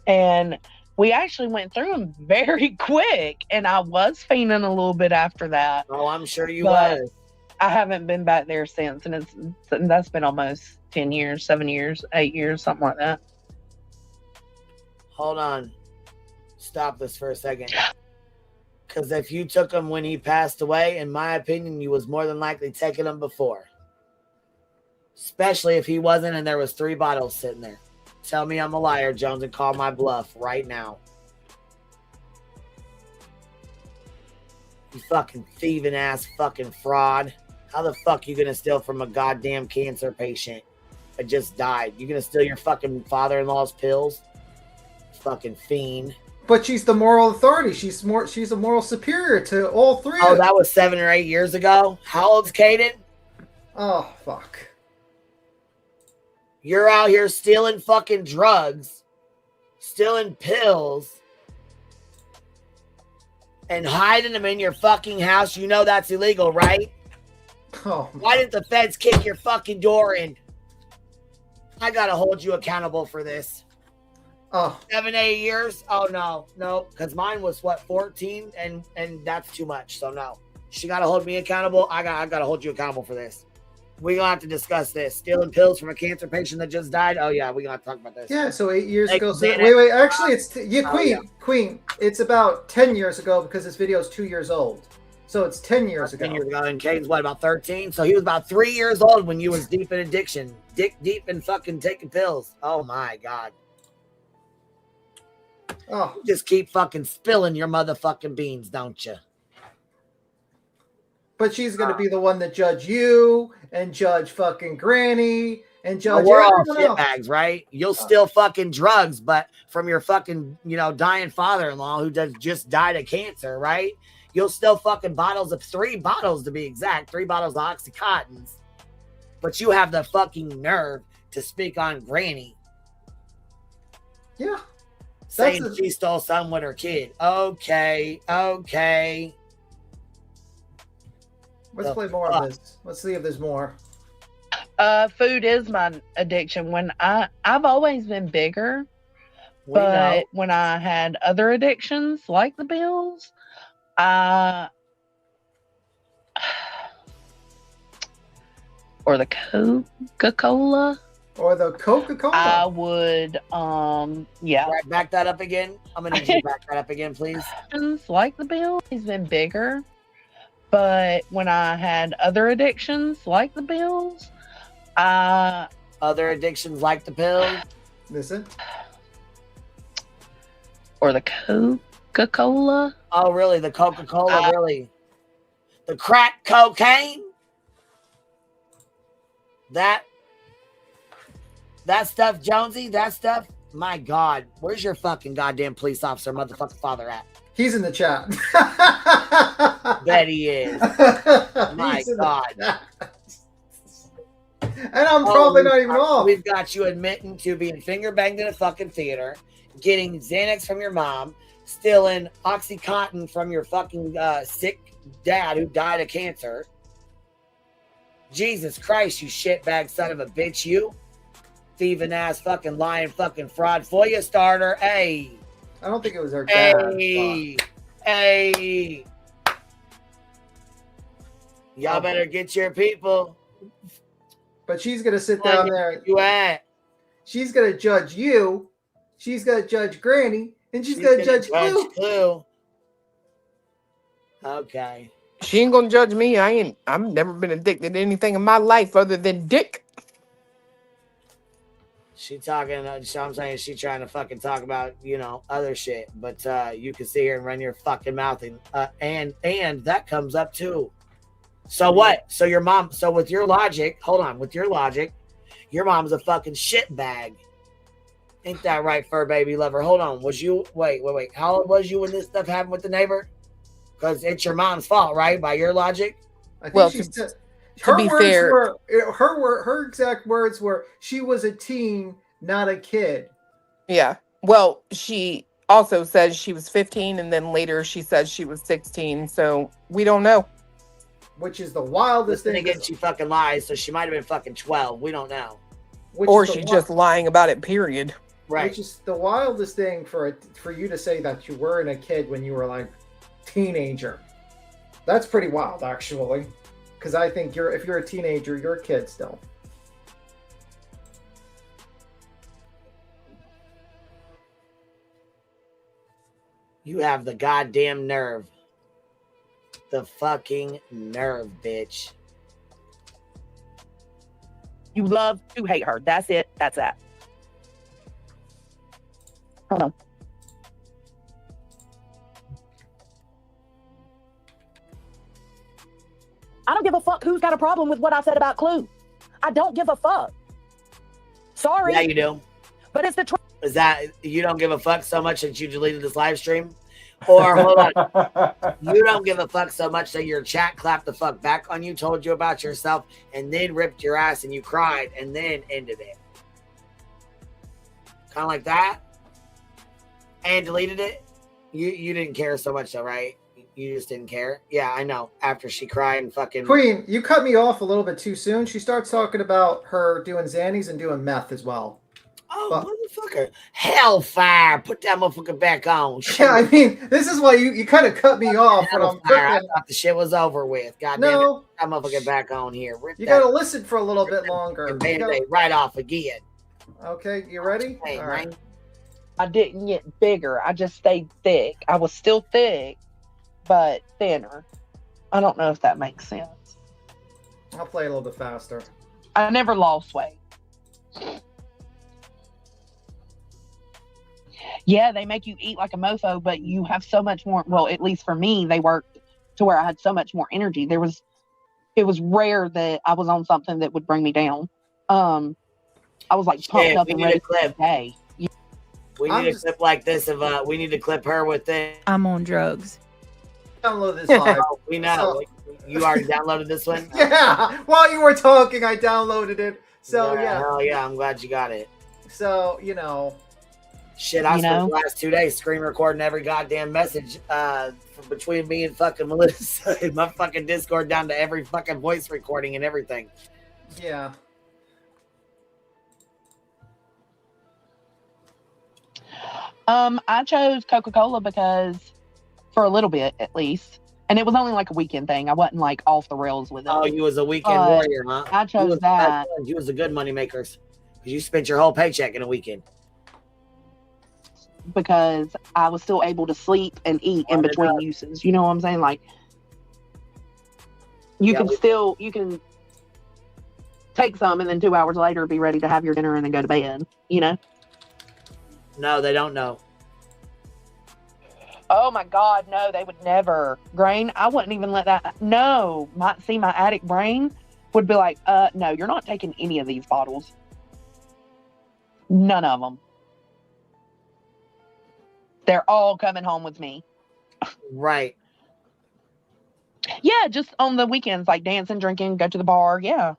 S7: And we actually went through them very quick, and I was fiending a little bit after that.
S1: Oh, I'm sure you was.
S7: I haven't been back there since, and that's been almost 10 years, 7 years, 8 years, something like that.
S1: Hold on. Stop this for a second. Because if you took him when he passed away, in my opinion, you was more than likely taking him before. Especially if he wasn't and there was 3 bottles sitting there. Tell me I'm a liar, Jones, and call my bluff right now. You fucking thieving ass fucking fraud. How the fuck you gonna steal from a goddamn cancer patient that just died? You gonna steal your fucking father-in-law's pills? Fucking fiend.
S3: But she's the moral authority. She's a moral superior to all 3.
S1: Oh, that was 7 or 8 years ago? How old's Kaden?
S3: Oh, fuck.
S1: You're out here stealing fucking drugs, stealing pills, and hiding them in your fucking house. You know that's illegal, right?
S3: Oh,
S1: why didn't the feds kick your fucking door in? I gotta hold you accountable for this.
S3: Oh.
S1: 7, 8 years? Oh, no. Because mine was, 14? And that's too much. So, no. She gotta hold me accountable. I gotta hold you accountable for this. We're going to have to discuss this. Stealing pills from a cancer patient that just died? Oh, yeah, we're going to talk about this.
S3: Yeah, so 8 years ago. So, wait. Actually, it's... Queen. It's about 10 years ago because this video is 2 years old. So it's 10 years ago.
S1: 10 years ago. And Caden's what, about 13? So he was about 3 years old when you was deep in addiction. Deep in fucking taking pills. Oh, my God.
S3: Oh,
S1: You just keep fucking spilling your motherfucking beans, don't you?
S3: but she's gonna be the one to judge you and judge fucking Granny and judge
S1: We're all
S3: everyone else.
S1: shitbags, right? You'll steal fucking drugs, but from your fucking, dying father-in-law who just died of cancer, right? You'll still fucking 3 bottles to be exact, 3 bottles of Oxycontins. But you have the fucking nerve to speak on Granny.
S3: Yeah.
S1: Saying she stole some with her kid. Okay.
S3: Let's play more of this. Let's see if there's more.
S7: Food is my addiction. When I've always been bigger,
S1: We
S7: but
S1: know.
S7: when I had other addictions like the pills, or the Coca-Cola,
S3: Or the Coca-Cola.
S7: I would, yeah.
S1: Right, back that up again. I'm gonna need you to back that up again, please.
S7: Like the pills, he's been bigger, but when I had other addictions like the pills,
S1: Other addictions like the pills.
S3: Listen.
S7: or the Coca-Cola.
S1: Oh, really? The Coca-Cola, really? The crack cocaine? That stuff, Jonesy, that stuff? My God, where's your fucking goddamn police officer motherfucking father at?
S3: He's in the chat.
S1: Bet he is. My
S3: He's in the
S1: God.
S3: chat. And I'm probably not even off.
S1: We've got you admitting to being finger banged in a fucking theater, getting Xanax from your mom, stealing Oxycontin from your fucking sick dad who died of cancer. Jesus Christ, you shitbag son of a bitch, you. Thieving ass fucking lying fucking fraud FOIA starter. Hey.
S3: I don't think it was her dad.
S1: Hey. Y'all better get your people.
S3: But she's going to sit down there.
S1: You at?
S3: She's going to judge you. She's going to judge Granny. And she's going to judge Clue.
S1: Okay.
S5: She ain't gonna judge me. I've never been addicted to anything in my life other than dick.
S1: She talking, I'm saying she trying to fucking talk about, other shit. But you can sit here and run your fucking mouth and that comes up too. So what? So your mom, with your logic, your mom's a fucking shit bag. Ain't that right, fur baby lover? Hold on. Wait. How old was you when this stuff happened with the neighbor? Because it's your mom's fault, right? By your logic?
S3: I think
S5: Well,
S3: her
S5: be
S3: words
S5: fair-
S3: were her exact words were she was a teen, not a kid.
S5: Yeah. Well, she also says she was 15, and then later she says she was 16. So we don't know.
S3: Which is the wildest
S1: Then
S3: thing.
S1: again, she fucking lies, so she might have been fucking 12. We don't know.
S5: Or she's just lying about it, period.
S1: Right.
S3: Which is the wildest thing for you to say that you weren't a kid when you were like teenager. That's pretty wild, actually. Because I think if you're a teenager, you're a kid still.
S1: You have the goddamn nerve. The fucking nerve, bitch.
S2: You love to hate her. That's it. That's that. Hold on. I don't give a fuck who's got a problem with what I said about Clue. I don't give a fuck. Sorry.
S1: Yeah, you do.
S2: But it's the truth.
S1: Is that you don't give a fuck so much that you deleted this live stream? Or hold on, you don't give a fuck so much that your chat clapped the fuck back on you, told you about yourself, and then ripped your ass and you cried and then ended it. Kind of like that? And deleted it? You didn't care so much though, right? You just didn't care? Yeah, I know. After she cried and fucking...
S3: Queen, you cut me off a little bit too soon. She starts talking about her doing Xannies and doing meth as well.
S1: Oh, motherfucker. Hellfire. Put that motherfucker back on.
S3: Yeah, I mean, this is why you kind of cut me off when I'm
S1: Hellfire. I
S3: freaking...
S1: thought the shit was over with. God damn it. Put that motherfucker back on here. Rip
S3: You
S1: that
S3: got to listen for a little bit longer.
S1: Band-Aid right off again.
S3: Okay, you ready?
S1: Hey,
S3: All right.
S1: man.
S7: I didn't get bigger. I just stayed thick. I was still thick, but thinner. I don't know if that makes sense.
S3: I'll play a little bit faster.
S7: I never lost weight. Yeah, they make you eat like a mofo, but you have so much more. Well, at least for me, they worked to where I had so much more energy. It was rare that I was on something that would bring me down. I was like pumped up and ready for the day.
S1: We need a clip like this of we need to clip her with it.
S8: I'm on drugs.
S3: Download this live.
S1: We know. You already downloaded this one?
S3: Yeah. While you were talking, I downloaded it. So yeah.
S1: Hell yeah, I'm glad you got it.
S3: So,
S1: Shit, I spent the last 2 days screen recording every goddamn message between me and fucking Melissa in my fucking Discord down to every fucking voice recording and everything.
S3: Yeah.
S7: I chose Coca-Cola because for a little bit at least. And it was only like a weekend thing. I wasn't like off the rails with it.
S1: Oh, you was a weekend warrior, huh?
S7: I chose that.
S1: You was a good money makers. Because you spent your whole paycheck in a weekend.
S7: Because I was still able to sleep and eat in between uses. You know what I'm saying? Like, you can take some and then 2 hours later be ready to have your dinner and then go to bed,
S1: No, they don't know.
S7: Oh my God, no, they would never. Grain, I wouldn't even let that. No, my addict brain would be like, no, you're not taking any of these bottles. None of them. They're all coming home with me.
S1: Right.
S7: Yeah, just on the weekends, like dancing, drinking, go to the bar. Yeah.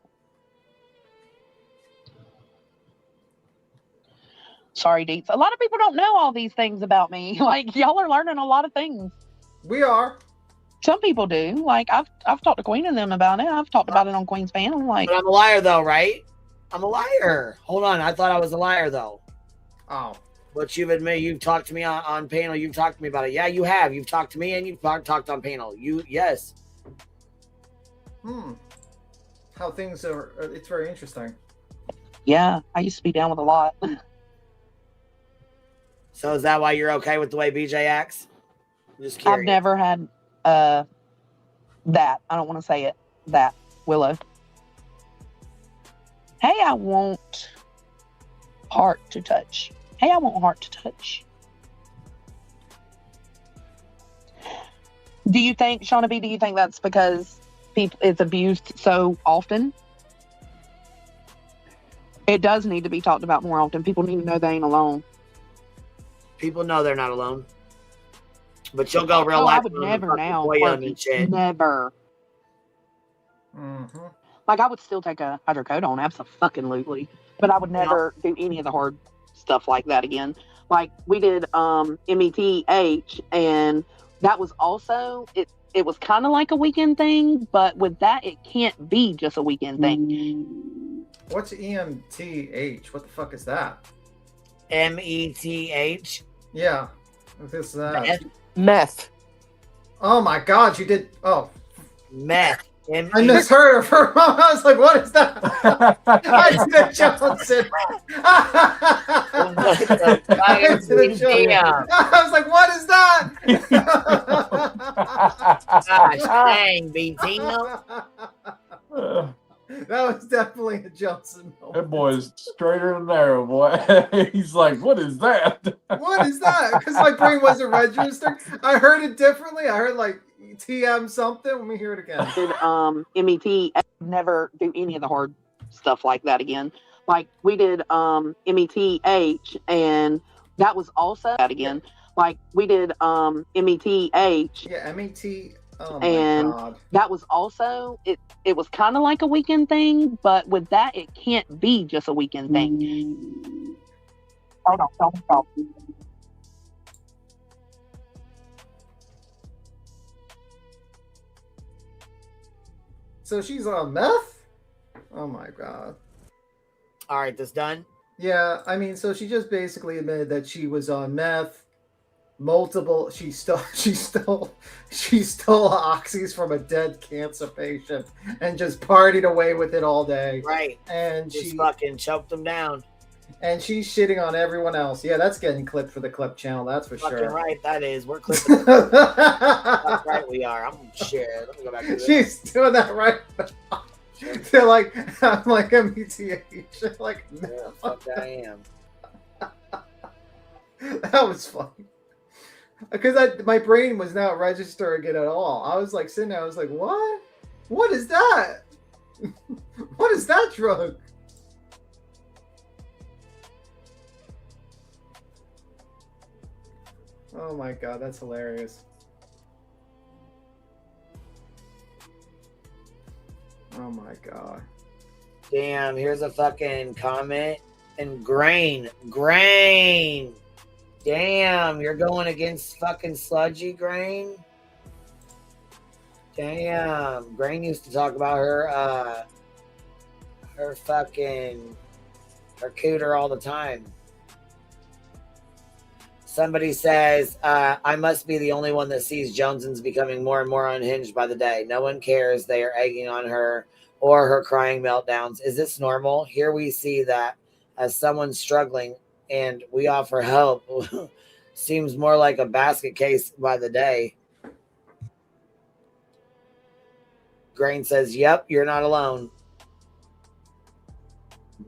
S7: Sorry, Deets. A lot of people don't know all these things about me. Like, y'all are learning a lot of things.
S3: We are.
S7: Some people do. Like, I've talked to Queen and them about it. I've talked about it on Queen's fan. I'm like,
S1: but I'm a liar, though, right? I'm a liar. Hold on. I thought I was a liar, though.
S3: Oh.
S1: But you've admitted you've talked to me on panel. You've talked to me about it. Yeah, you have. You've talked to me and you've talked on panel. Yes.
S3: How things are. It's very interesting.
S7: Yeah, I used to be down with a lot.
S1: So is that why you're okay with the way BJ acts? I'm just curious.
S7: I've never had that. I don't want to say it. That. Willow. Hey, I want heart to touch. Hey, I want heart to touch. Do you think, Shauna B, do you think that's because it's abused so often? It does need to be talked about more often. People need to know they ain't alone.
S1: People know they're not alone. But you'll go real life.
S7: I would never now. Never.
S3: Mm-hmm.
S7: Like, I would still take a hydrocodone, absolutely. But I would never do any of the hard stuff like that again. Like, we did METH, and that was also, it was kind of like a weekend thing, but with that, it can't be just a weekend thing.
S3: What's EMTH? What the fuck is that?
S1: METH?
S3: Yeah. What is that?
S5: Meth.
S3: Oh my God, you did. Oh.
S1: Meth.
S3: I misheard her for a moment. I was like, what is that? I did a Johnson. I was like, what is that?
S1: Gosh dang, BT.
S3: That was definitely a Johnson moment.
S6: That boy is straighter than arrow, boy. He's like, what is that?
S3: What is that? Because my brain wasn't registered. I heard it differently. I heard like TM something. Let me hear it again.
S7: Did MET, never do any of the hard stuff like that again. Like, we did METH, and that was also that again. Like, we did METH.
S3: Yeah, MET. Oh
S7: and
S3: God.
S7: That was also, it was kind of like a weekend thing, but with that, it can't be just a weekend thing. Hold on.
S3: So she's on meth? Oh my God.
S1: All right, this done?
S3: Yeah, I mean, so she just basically admitted that she was on meth. Multiple, she stole oxys from a dead cancer patient and just partied away with it all day.
S1: Right.
S3: And
S1: just
S3: she
S1: fucking choked them down.
S3: And she's shitting on everyone else. Yeah, that's getting clipped for the clip channel. That's for
S1: fucking
S3: sure.
S1: Right, that is. We're clipping. That's right, we are. I'm shit. Let me go back to this.
S3: She's doing that right now. They're like, I'm like METH. Like,
S1: yeah, fuck that I am.
S3: That was funny. Because my brain was not registering it at all. I was like sitting there, I was like, what? What is that? What is that drug? Oh my god, that's hilarious. Oh my god.
S1: Damn, here's a fucking comment. And Grain. Damn, you're going against fucking Sludgy, Grain? Damn. Grain used to talk about her cooter all the time. Somebody says, I must be the only one that sees Jonesins becoming more and more unhinged by the day. No one cares. They are egging on her or her crying meltdowns. Is this normal? Here we see that as someone struggling and we offer help. Seems more like a basket case by the day. Grain says, yep, you're not alone.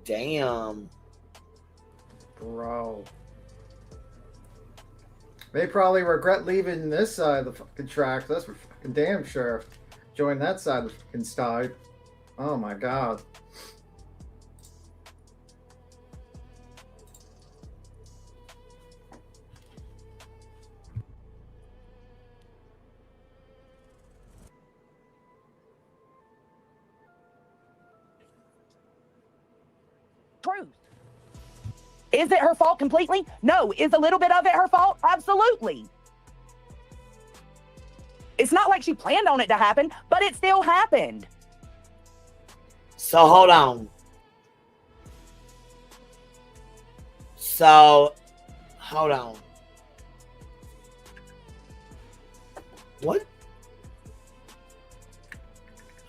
S1: Damn.
S3: Bro. They probably regret leaving this side of the fucking track. That's for fucking damn sure. Join that side of the fucking side. Oh my god.
S2: Truth. Is it her fault completely? No. Is a little bit of it her fault? Absolutely. It's not like she planned on it to happen, but it still happened.
S1: So hold on. What?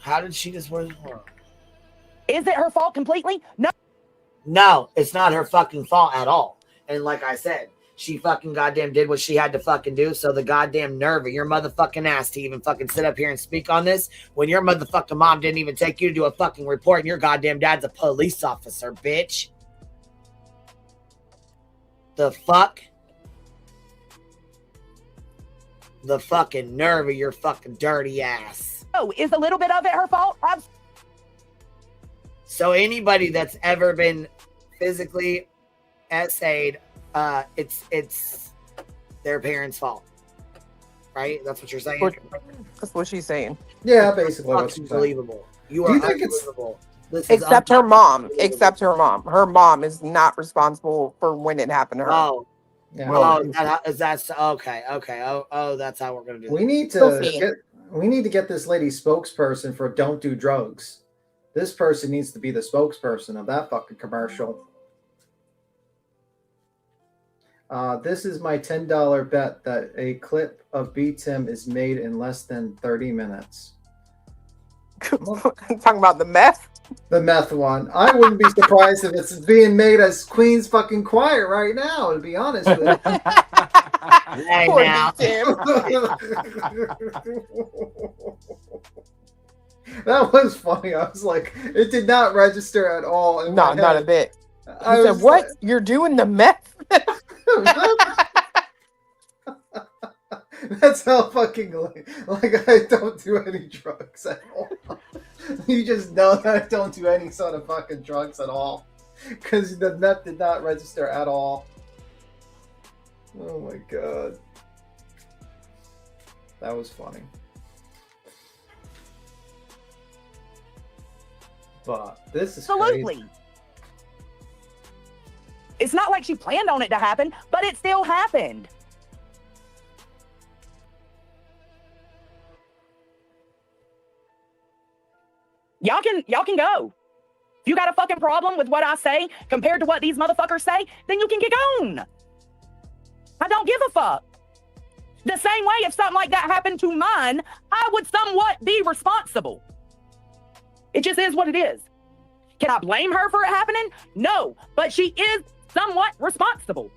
S1: How did she just win?
S2: Is it her fault completely? No.
S1: No, it's not her fucking fault at all. And like I said, she fucking goddamn did what she had to fucking do. So the goddamn nerve of your motherfucking ass to even fucking sit up here and speak on this when your motherfucking mom didn't even take you to do a fucking report and your goddamn dad's a police officer, bitch. The fuck? The fucking nerve of your fucking dirty ass.
S2: Oh, is a little bit of it her fault?
S1: So anybody that's ever been physically essayed, it's their parents' fault, right? That's what you're saying.
S5: That's what she's saying.
S3: Yeah, basically.
S1: It's unbelievable. You are unbelievable.
S5: Except her mom. Except her mom. Her mom is not responsible for when it happened to her.
S1: Oh,
S3: Yeah.
S1: that's okay. Oh, that's how we're gonna do.
S3: We need to get this lady spokesperson for Don't Do Drugs. This person needs to be the spokesperson of that fucking commercial. This is my $10 bet that a clip of Beat Him is made in less than 30 minutes.
S5: Talking about the meth?
S3: The meth one. I wouldn't be surprised if it's being made as Queen's fucking Choir right now, to be honest with you.
S1: Hey, now.
S3: That was funny. I was like, it did not register at all.
S5: No, not a bit. I said, what? Like, you're doing the meth?
S3: That's how fucking like I don't do any drugs at all. You just know that I don't do any sort of fucking drugs at all. Because the meth did not register at all. Oh my god. That was funny. But this is
S2: absolutely
S3: crazy.
S2: It's not like she planned on it to happen, but it still happened. Y'all can go. If you got a fucking problem with what I say compared to what these motherfuckers say, then you can get gone. I don't give a fuck. The same way if something like that happened to mine, I would somewhat be responsible. It just is what it is. Can I blame her for it happening? No, but she is somewhat responsible.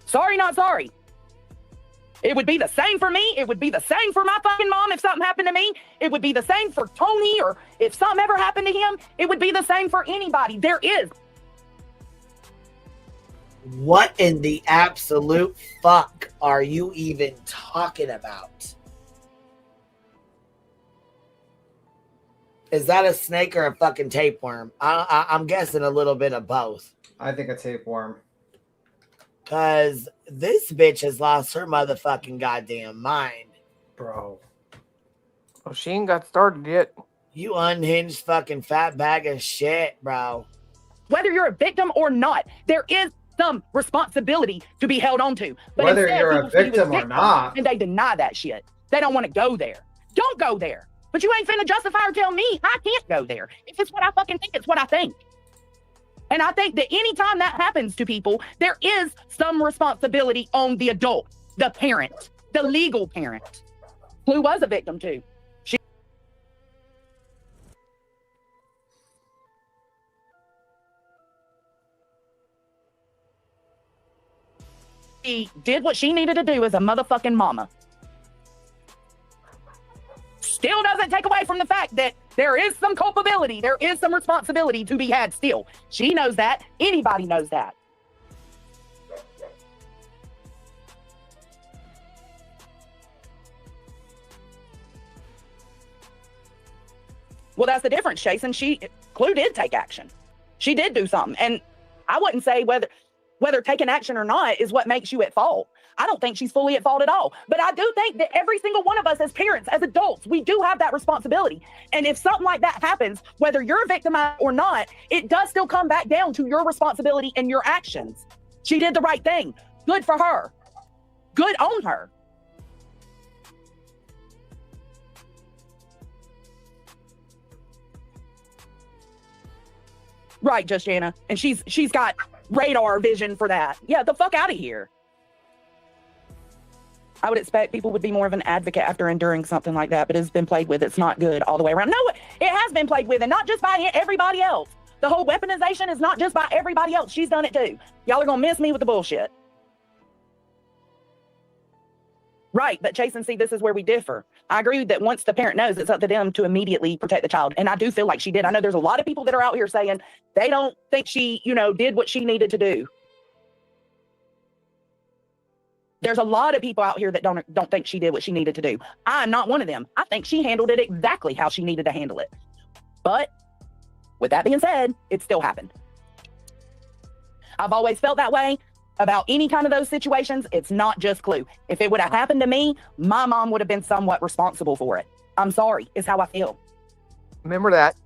S2: Sorry, not sorry. It would be the same for me. It would be the same for my fucking mom if something happened to me. It would be the same for Tony, or if something ever happened to him, it would be the same for anybody. There is
S1: What in the absolute fuck are you even talking about? Is that a snake or a fucking tapeworm? I'm guessing a little bit of both.
S3: I think a tapeworm.
S1: Because this bitch has lost her motherfucking goddamn mind.
S3: Bro.
S5: Well, she ain't got started yet.
S1: You unhinged fucking fat bag of shit, bro.
S2: Whether you're a victim or not, there is some responsibility to be held on to. But
S3: Whether
S2: instead,
S3: you're a
S2: people see you as
S3: victim or
S2: victim,
S3: not.
S2: and they deny that shit. They don't want to go there. Don't go there. But you ain't finna justify or tell me I can't go there. If it's what I fucking think, it's what I think. And I think that anytime that happens to people, there is some responsibility on the adult, the parent, the legal parent, who was a victim too. She did what she needed to do as a motherfucking mama. Still doesn't take away from the fact that there is some culpability, there is some responsibility to be had still. She knows that. Anybody knows that. Well, that's the difference, Jason. Clue did take action. She did do something. And I wouldn't say whether taking action or not is what makes you at fault. I don't think she's fully at fault at all. But I do think that every single one of us as parents, as adults, we do have that responsibility. And if something like that happens, whether you're a victim or not, it does still come back down to your responsibility and your actions. She did the right thing. Good for her. Good on her. Right, Just Jana. And she's got radar vision for that. Yeah, the fuck out of here. I would expect people would be more of an advocate after enduring something like that, but it's been played with. It's not good all the way around. No, it has been played with, and not just by everybody else. The whole weaponization is not just by everybody else. She's done it too. Y'all are going to miss me with the bullshit. Right, but Chase and see, this is where we differ. I agree that once the parent knows, it's up to them to immediately protect the child. And I do feel like she did. I know there's a lot of people that are out here saying they don't think she, did what she needed to do. There's a lot of people out here that don't think she did what she needed to do. I'm not one of them. I think she handled it exactly how she needed to handle it. But with that being said, it still happened. I've always felt that way about any kind of those situations. It's not just Clue. If it would have happened to me, my mom would have been somewhat responsible for it. I'm sorry, is how I feel.
S5: Remember that.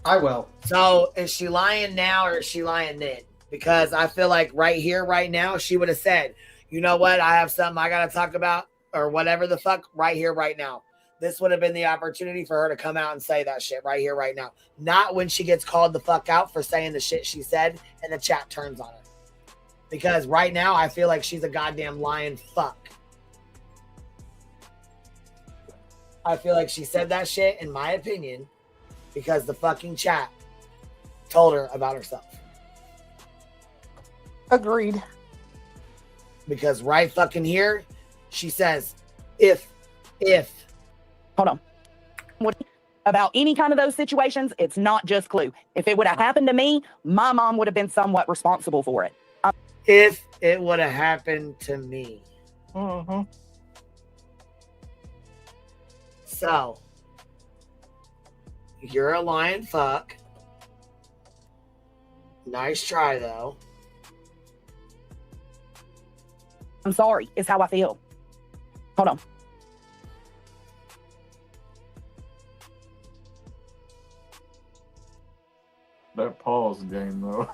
S3: I will.
S1: So is she lying now or is she lying then? Because I feel like right here, right now, she would have said, you know what? I have something I got to talk about or whatever the fuck right here, right now. This would have been the opportunity for her to come out and say that shit right here, right now. Not when she gets called the fuck out for saying the shit she said and the chat turns on her. Because right now, I feel like she's a goddamn lying fuck. I feel like she said that shit, in my opinion, because the fucking chat told her about herself.
S5: Agreed.
S1: Because right fucking here, she says, if.
S2: Hold on. About any kind of those situations, it's not just Clue. If it would have happened to me, my mom would have been somewhat responsible for it.
S1: If it would have happened to me.
S5: Mm-hmm.
S1: So, you're a lying fuck. Nice try, though.
S2: I'm sorry, is how I feel. Hold on.
S6: That pause game, though.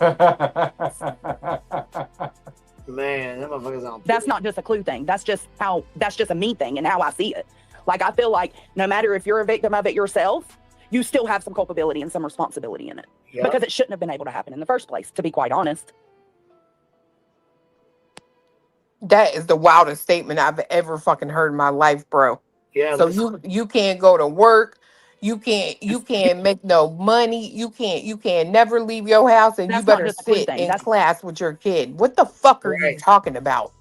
S1: Man, that motherfucker's on.
S2: That's not just a Clue thing. That's just a me thing and how I see it. Like, I feel like no matter if you're a victim of it yourself, you still have some culpability and some responsibility in it.
S1: Yep.
S2: Because it shouldn't have been able to happen in the first place, to be quite honest.
S5: That is the wildest statement I've ever fucking heard in my life, bro.
S1: Yeah.
S5: So you can't go to work. You can't make no money. You can't never leave your house, and
S2: That's
S5: you
S2: not
S5: better
S2: just a Clue
S5: sit
S2: thing.
S5: in
S2: That's-
S5: class with your kid. What the fuck are you
S1: Right.
S5: talking about?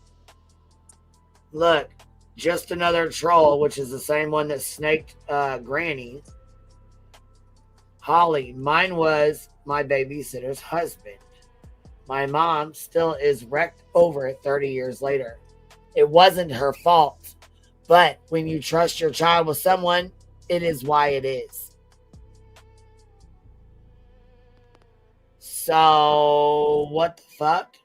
S1: Look, just another troll, which is the same one that snaked Granny. Holly, mine was my babysitter's husband. My mom still is wrecked over it 30 years later. It wasn't her fault. But when you trust your child with someone, it is why it is. So, what the fuck?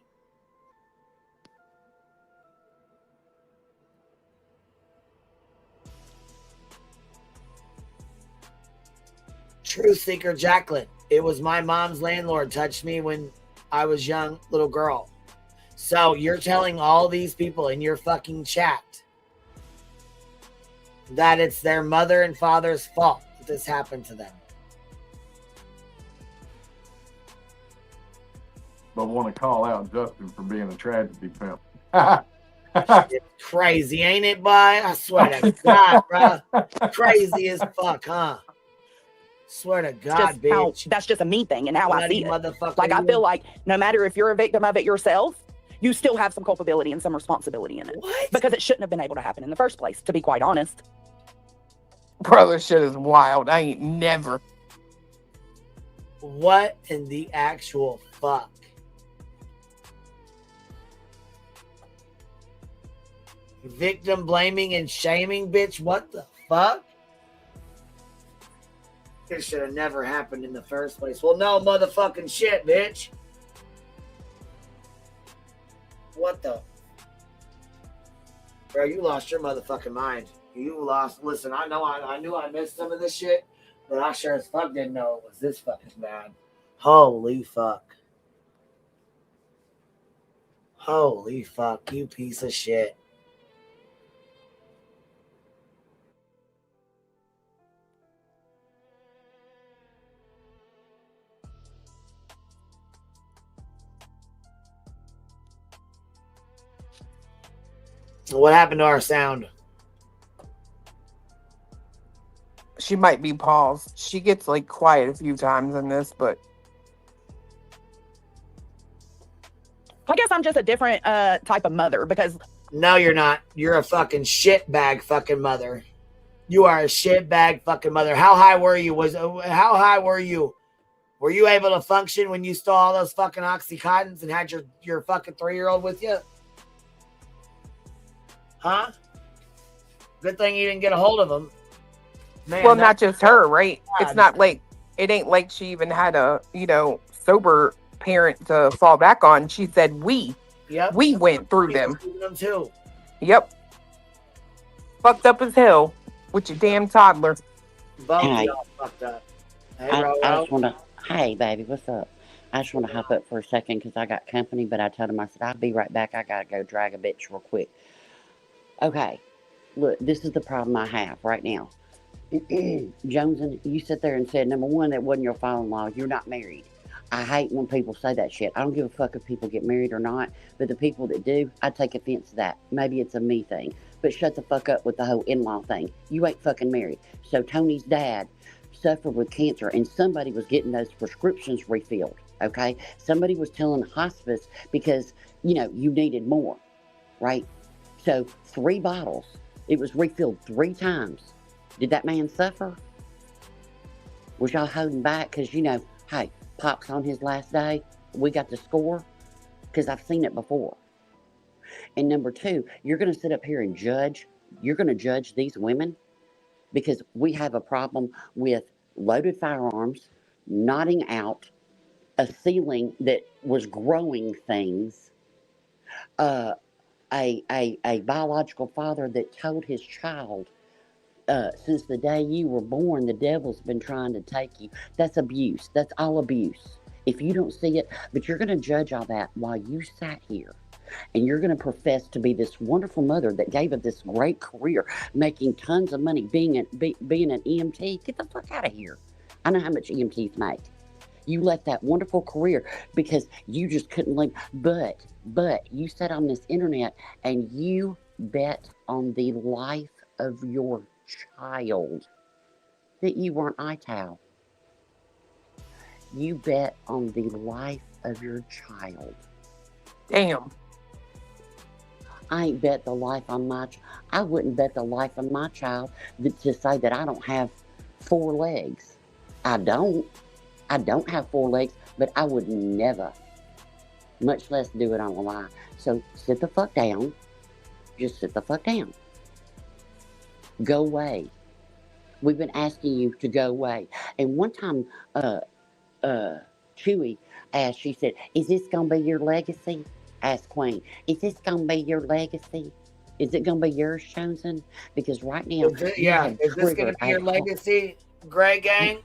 S1: Truth seeker Jacqueline. It was my mom's landlord touched me when I was young little girl. So you're telling all these people in your fucking chat that it's their mother and father's fault that this happened to them.
S6: But want to call out Justin for being a tragedy pimp.
S1: It's crazy, ain't it, boy? I swear to God, bro. Crazy as fuck, huh? Swear to God, bitch.
S2: That's just a me thing and how I see it.
S1: Motherfucker,
S2: Like, I feel like no matter if you're a victim of it yourself, you still have some culpability and some responsibility in it.
S1: What?
S2: Because it shouldn't have been able to happen in the first place, to be quite honest.
S5: Bro, this shit is wild. I ain't never.
S1: What in the actual fuck? Victim blaming and shaming, bitch. What the fuck? This should have never happened in the first place. Well, no motherfucking shit, bitch. What the? Bro, you lost your motherfucking mind. You lost. Listen, I know I knew I missed some of this shit, but I sure as fuck didn't know it was this fucking bad. Holy fuck. Holy fuck, you piece of shit. What happened to our sound?
S5: She might be paused. She gets like quiet a few times in this, but
S2: I guess I'm just a different type of mother because
S1: No, you're not. You're a fucking shitbag fucking mother. You are a shitbag fucking mother. How high were you? How high were you? Were you able to function when you stole all those fucking Oxycontins and had your fucking 3-year-old with you? Huh? Good thing you didn't get a hold of him. Man,
S5: well, not just her, right?
S1: God.
S5: It's not like it ain't like she even had a sober parent to fall back on. She said we went through them.
S1: Too.
S5: Yep. Fucked up as hell with your damn toddler.
S1: Both
S8: Hey.
S1: y'all fucked up. Hey,
S8: I
S1: Roro.
S8: just want to, hey, baby, what's up? I just want to hop up for a second because I got company, but I told him, I said, I'll be right back. I got to go drag a bitch real quick. Okay, look, this is the problem I have right now. Joneson, you sit there and said, number one, that wasn't your father-in-law. You're not married. I hate when people say that shit. I don't give a fuck if people get married or not, but the people that do, I take offense to that. Maybe it's a me thing, but shut the fuck up with the whole in-law thing. You ain't fucking married. So Tony's dad suffered with cancer and somebody was getting those prescriptions refilled, okay? Somebody was telling hospice because, you needed more, right? So 3 bottles, it was refilled 3 times. Did that man suffer? Was y'all holding back? Because, hey, Pop's on his last day. We got the score. Because I've seen it before. And number 2, you're going to sit up here and judge. You're going to judge these women because we have a problem with loaded firearms, knotting out, a ceiling that was growing things, a biological father that told his child, since the day you were born, the devil's been trying to take you. That's abuse. That's all abuse. If you don't see it, but you're going to judge all that while you sat here and you're going to profess to be this wonderful mother that gave up this great career, making tons of money, being an EMT. Get the fuck out of here. I know how much EMTs make. You left that wonderful career because you just couldn't leave. But you sat on this internet and you bet on the life of your child that you weren't ITAL. You bet on the life of your child.
S5: Damn.
S8: I ain't bet the life on my I wouldn't bet the life on my child to say that I don't have 4 legs. I don't have 4 legs, but I would never much less do it on a lie. So sit the fuck down. Just sit the fuck down. Go away. We've been asking you to go away. And one time, Chewy asked, she said, is this going to be your legacy? Asked Queen, is this going to be your legacy? Is it going to be yours, Chosen? Because right now,
S1: is this going to be your legacy, Grey Gang?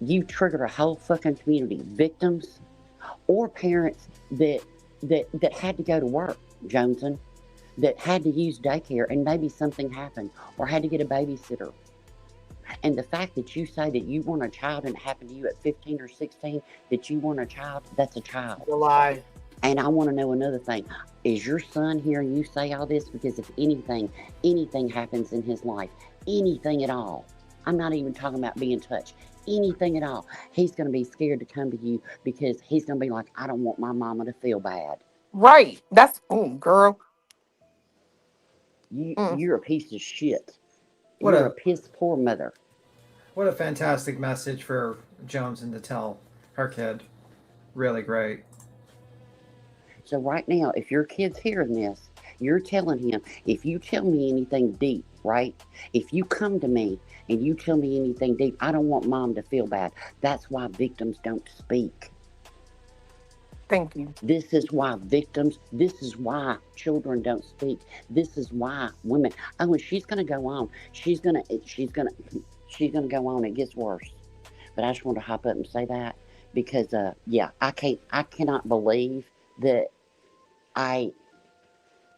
S8: You triggered a whole fucking community, victims or parents that had to go to work, Joneson, that had to use daycare and maybe something happened or had to get a babysitter. And the fact that you say that you want a child and it happened to you at 15 or 16, that you want a child, that's a child.
S1: It's a lie.
S8: And I want to know another thing. Is your son hearing you say all this? Because if anything happens in his life, anything at all, I'm not even talking about being touched, anything at all, he's going to be scared to come to you because he's going to be like, I don't want my mama to feel bad.
S5: Right. That's, girl.
S8: You're a piece of shit.
S3: What
S8: You're a piss poor mother.
S3: What a fantastic message for Joneson to tell her kid. Really great.
S8: So right now, if your kid's hearing this, you're telling him, if you tell me anything deep, right? If you come to me and you tell me anything deep, I don't want mom to feel bad. That's why victims don't speak.
S5: Thank you.
S8: This is why children don't speak. This is why women, and she's going to go on. She's going to go on. It gets worse. But I just want to hop up and say that because, I cannot believe that I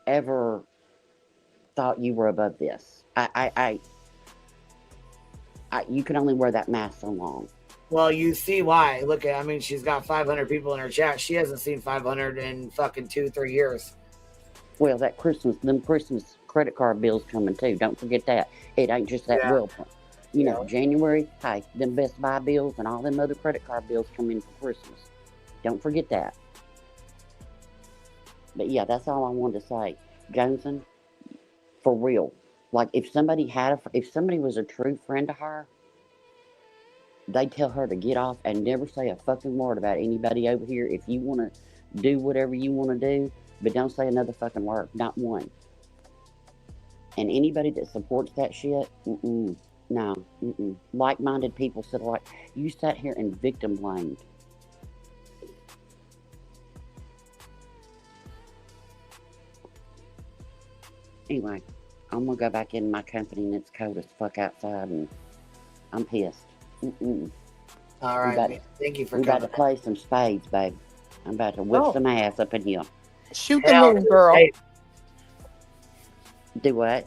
S8: ever thought you were above this. You can only wear that mask so long.
S1: Well, you see why. Look at, she's got 500 people in her chat. She hasn't seen 500 in fucking 2-3 years.
S8: Well, them Christmas credit card bills coming too. Don't forget that. It ain't just that bill. January, hey, them Best Buy bills and all them other credit card bills come in for Christmas. Don't forget that. But yeah, that's all I wanted to say. Joneson, for real. Like if somebody was a true friend to her, they'd tell her to get off and never say a fucking word about anybody over here. If you want to do whatever you want to do, but don't say another fucking word. Not one. And anybody that supports that shit, no. Like-minded people said, like, you sat here and victim blamed. Anyway, I'm going to go back in my company and it's cold as fuck outside and I'm pissed.
S1: All right, thank you for coming.
S8: We about to play some spades, babe. I'm about to whip some ass up in here.
S5: Shoot the moon, girl.
S8: Do what?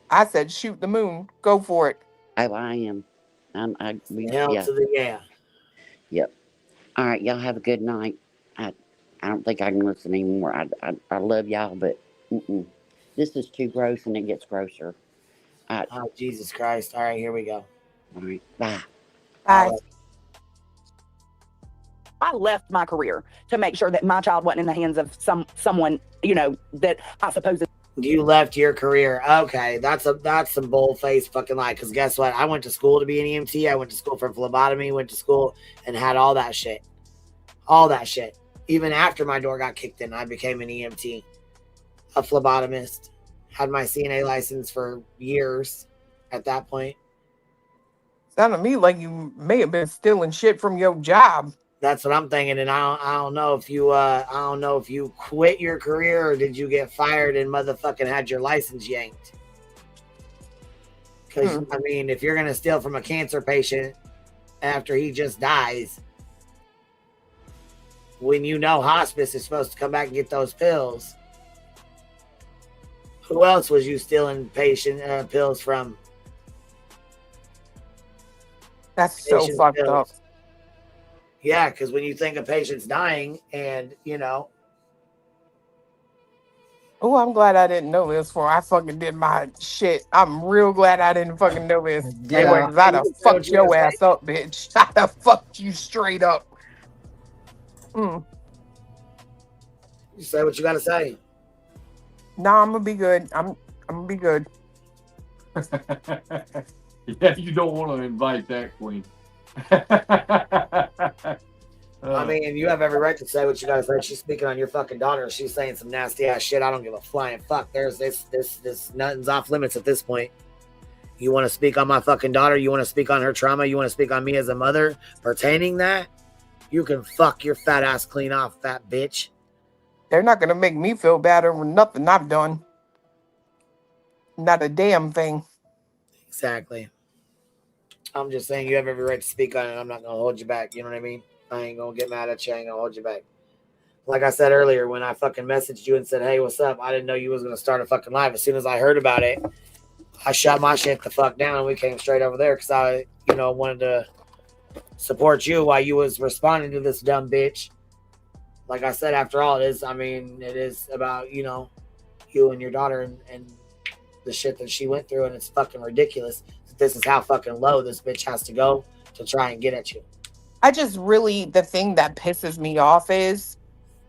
S5: I said shoot the moon. Go for it.
S8: Oh, I am.
S1: To the yeah.
S8: Yep. All right, y'all have a good night. I don't think I can listen anymore. I love y'all, but this is too gross and it gets grosser.
S1: Oh, Jesus Christ. All right, here we go.
S8: All right, bye.
S5: Bye.
S2: I left my career to make sure that my child wasn't in the hands of someone, that I suppose.
S1: You left your career. Okay, that's some bold-faced fucking lie. Because guess what? I went to school to be an EMT. I went to school for phlebotomy. Went to school and had all that shit. All that shit. Even after my door got kicked in, I became an EMT, a phlebotomist. Had my CNA license for years at that point.
S5: Sounded to me like you may have been stealing shit from your job.
S1: That's what I'm thinking, and I don't know if you quit your career or did you get fired and motherfucking had your license yanked. Because if you're gonna steal from a cancer patient after he just dies, when hospice is supposed to come back and get those pills, who else was you stealing patient pills from?
S5: That's so fucked up.
S1: Yeah, because when you think a patient's dying and,
S5: Oh, I'm glad I didn't know this before I fucking did my shit. I'm real glad I didn't fucking know this.
S3: Yeah.
S5: Anyway, I'd have fucked your ass up, bitch. I'd have fucked you straight up.
S1: You say what you got to say.
S5: Nah, I'm going to be good. I'm going to be good.
S6: Yeah, you don't want to invite that, Queen.
S1: I mean, you have every right to say what you gotta say. She's speaking on your fucking daughter. She's saying some nasty ass shit. I don't give a flying fuck. There's this nothing's off limits at this point. You want to speak on my fucking daughter? You want to speak on her trauma? You want to speak on me as a mother pertaining that? You can fuck your fat ass clean off, fat bitch.
S5: They're not gonna make me feel bad over nothing I've done. Not a damn thing.
S1: Exactly. I'm just saying you have every right to speak on it. I'm not gonna hold you back. You know what I mean? I ain't gonna get mad at you. I ain't gonna hold you back. Like I said earlier, when I fucking messaged you and said, "Hey, what's up?" I didn't know you was gonna start a fucking live. As soon as I heard about it, I shut my shit the fuck down and we came straight over there because I, wanted to support you while you was responding to this dumb bitch. Like I said, after all, it is about, you and your daughter and the shit that she went through, and it's fucking ridiculous that this is how fucking low this bitch has to go to try and get at you.
S5: The thing that pisses me off is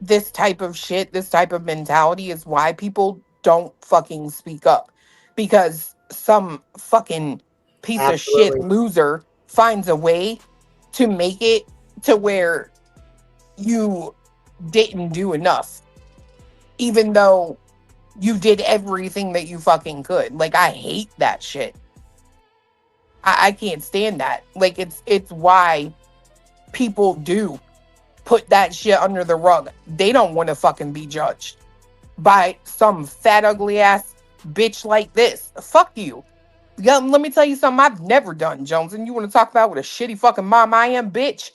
S5: this type of shit, this type of mentality is why people don't fucking speak up. Because some fucking piece of shit loser finds a way to make it to where you didn't do enough. Even though you did everything that you fucking could. Like, I hate that shit. I can't stand that. Like, it's why people do put that shit under the rug. They don't want to fucking be judged by some fat, ugly ass bitch like this. Fuck you. Yeah, let me tell you something I've never done, Jones. And you want to talk about what a shitty fucking mom I am, bitch?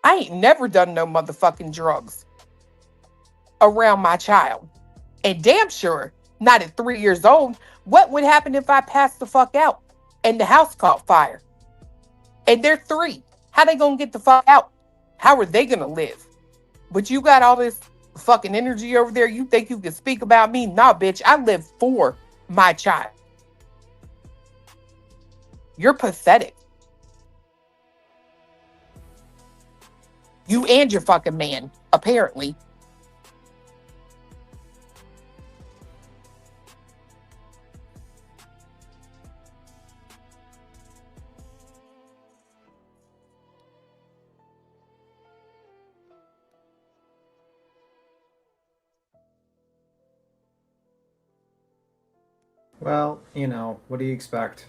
S5: I ain't never done no motherfucking drugs around my child. And damn sure, not at 3 years old. What would happen if I passed the fuck out and the house caught fire? And they're 3. How they gonna get the fuck out? How are they gonna live? But you got all this fucking energy over there. You think you can speak about me? Nah, bitch. I live for my child. You're pathetic. You and your fucking man, apparently.
S3: Well, what do you expect?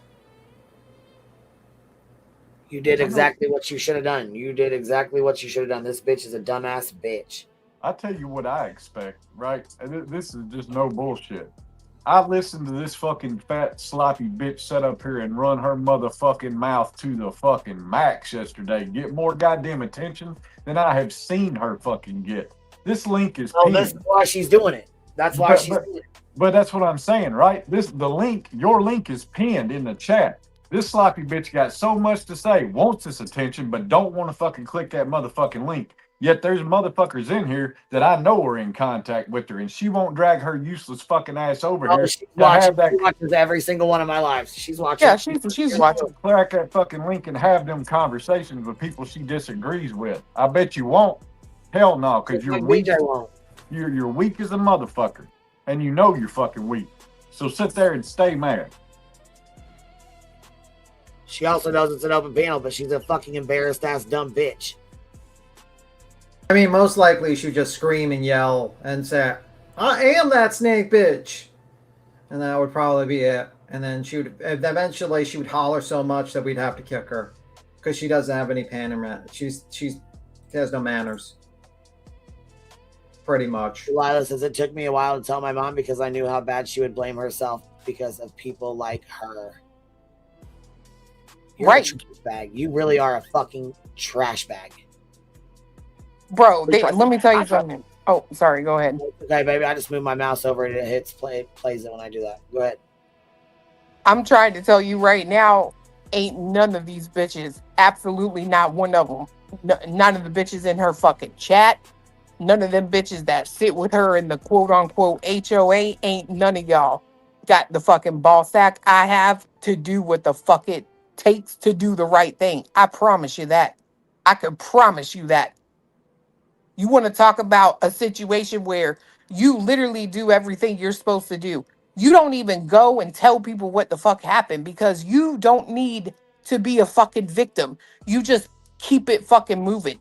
S1: You did exactly what you should have done. You did exactly what you should have done. This bitch is a dumbass bitch.
S6: I tell you what I expect, right? This is just no bullshit. I listened to this fucking fat, sloppy bitch sit up here and run her motherfucking mouth to the fucking max yesterday. Get more goddamn attention than I have seen her fucking get. This link is pinned.
S1: This is why she's doing it. That's why she's doing it.
S6: But that's what I'm saying, right? Your link is pinned in the chat. This sloppy bitch got so much to say, wants this attention, but don't want to fucking click that motherfucking link. Yet there's motherfuckers in here that I know are in contact with her, and she won't drag her useless fucking ass over here.
S1: She watches every single one of my lives. She's watching.
S5: Yeah, she's watching.
S6: Crack that fucking link and have them conversations with people she disagrees with. I bet you won't. Hell no, because you're weak. You're weak as a motherfucker, and you know you're fucking weak. So sit there and stay mad.
S1: She also knows it's an open panel, but she's a fucking embarrassed ass dumb bitch.
S3: I mean, most likely she would just scream and yell and say, "I am that snake bitch," and that would probably be it. And then eventually she would holler so much that we'd have to kick her because she doesn't have any she has no manners. Pretty much.
S1: Lila says it took me a while to tell my mom because I knew how bad she would blame herself because of people like her. You're right. A trash bag. You really are a fucking trash bag.
S5: Bro, let me tell you something. Oh, sorry. Go ahead.
S1: Okay, baby. I just moved my mouse over and it plays it when I do that. Go ahead.
S5: I'm trying to tell you right now, ain't none of these bitches, absolutely not one of them. None of the bitches in her fucking chat, none of them bitches that sit with her in the quote unquote HOA, ain't none of y'all got the fucking ball sack I have to do what the fuck it takes to do the right thing. I promise you that. I can promise you that. You want to talk about a situation where you literally do everything you're supposed to do. You don't even go and tell people what the fuck happened because you don't need to be a fucking victim. You just keep it fucking moving.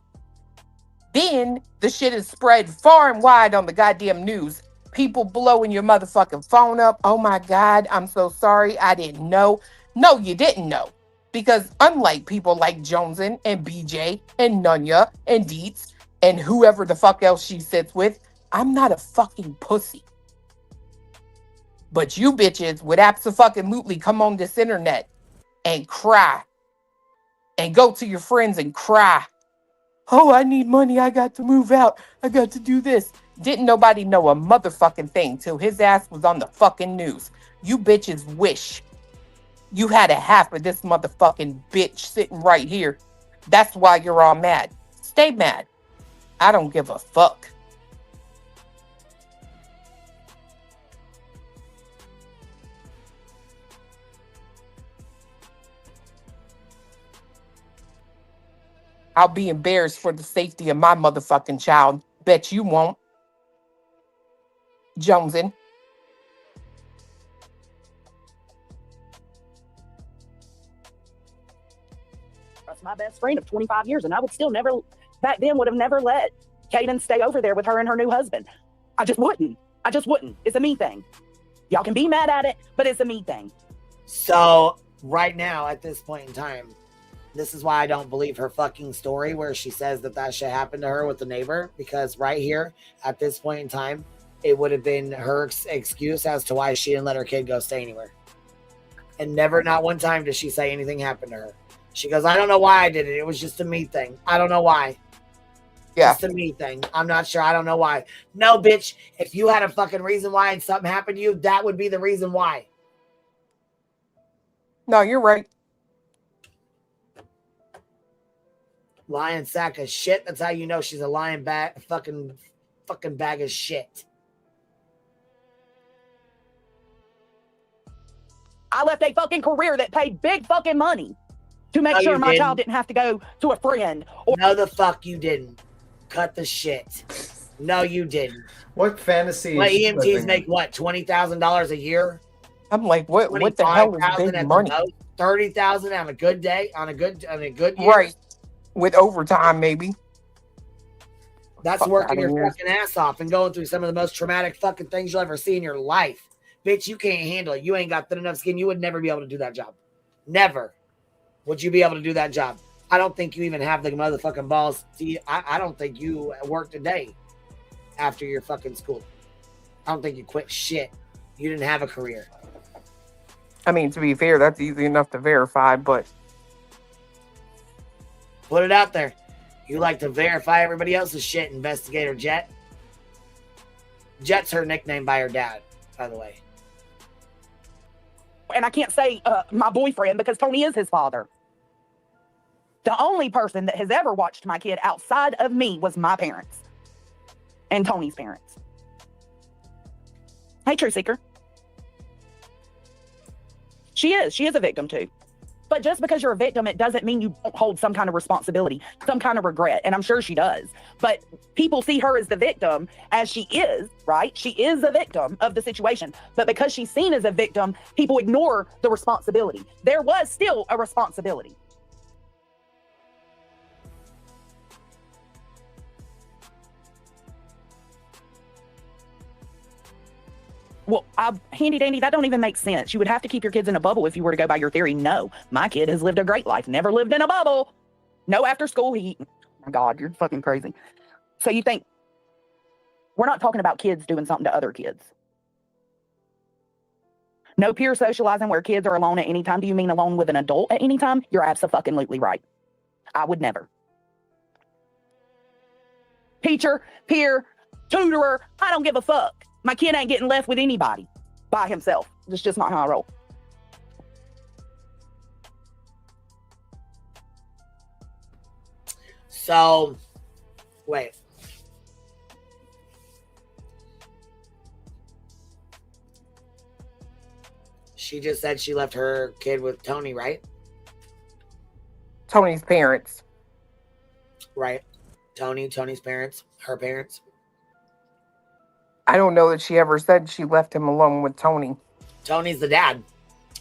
S5: Then the shit is spread far and wide on the goddamn news. People blowing your motherfucking phone up. Oh my God, I'm so sorry. I didn't know. No, you didn't know. Because unlike people like Joneson and BJ and Nunya and Dietz and whoever the fuck else she sits with, I'm not a fucking pussy. But you bitches would absolutely come on this internet and cry and go to your friends and cry. Oh, I need money. I got to move out. I got to do this. Didn't nobody know a motherfucking thing till his ass was on the fucking news. You bitches wish you had a half of this motherfucking bitch sitting right here. That's why you're all mad. Stay mad. I don't give a fuck. I'll be embarrassed for the safety of my motherfucking child. Bet you won't. Joneson.
S2: That's my best friend of 25 years, and I would still never, back then, would have never let Kaden stay over there with her and her new husband. I just wouldn't. It's a me thing. Y'all can be mad at it, but it's a me thing.
S1: So right now, at this point in time, this is why I don't believe her fucking story where she says that shit happened to her with the neighbor, because right here, at this point in time, it would have been her excuse as to why she didn't let her kid go stay anywhere. And never, not one time, did she say anything happened to her. She goes, I don't know why I did it. It was just a me thing. I don't know why.
S5: Yeah.
S1: Just a me thing. I'm not sure. I don't know why. No, bitch. If you had a fucking reason why and something happened to you, that would be the reason why.
S5: No, you're right.
S1: Lying sack of shit. That's how you know she's a lying bag, fucking bag of shit.
S2: I left a fucking career that paid big fucking money to make sure my child didn't have to go to a friend.
S1: No, the fuck you didn't. Cut the shit. No, you didn't.
S3: What fantasy?
S1: My EMTs make what, $20,000 a year?
S5: I'm like, what the hell is big money?
S1: 30,000 on a good day, on a good year.
S5: Right. With overtime, maybe.
S1: That's working your fucking ass off and going through some of the most traumatic fucking things you'll ever see in your life. Bitch, you can't handle it. You ain't got thin enough skin. You would never be able to do that job. Never would you be able to do that job. I don't think you even have the motherfucking balls. See, I don't think you worked a day after your fucking school. I don't think you quit shit. You didn't have a career.
S5: I mean, to be fair, that's easy enough to verify, but
S1: put it out there. You like to verify everybody else's shit, Investigator Jet. Jet's her nickname by her dad, by the way.
S2: And I can't say my boyfriend because Tony is his father. The only person that has ever watched my kid outside of me was my parents and Tony's parents. Hey, True Seeker. She is a victim too. But just because you're a victim, it doesn't mean you don't hold some kind of responsibility, some kind of regret. And I'm sure she does. But people see her as the victim, as she is, right? She is a victim of the situation. But because she's seen as a victim, people ignore the responsibility. There was still a responsibility. Well, handy dandy, that don't even make sense. You would have to keep your kids in a bubble if you were to go by your theory. No, my kid has lived a great life, never lived in a bubble. No after school heat. Oh my God, you're fucking crazy. So you think, we're not talking about kids doing something to other kids. No peer socializing where kids are alone at any time. Do you mean alone with an adult at any time? You're absolutely right. I would never. Teacher, peer, tutorer, I don't give a fuck. My kid ain't getting left with anybody by himself. That's just not how I roll.
S1: So, wait. She just said she left her kid with Tony, right?
S5: Tony's parents.
S1: Right. Tony's parents, her parents.
S5: I don't know that she ever said she left him alone with Tony.
S1: Tony's the dad.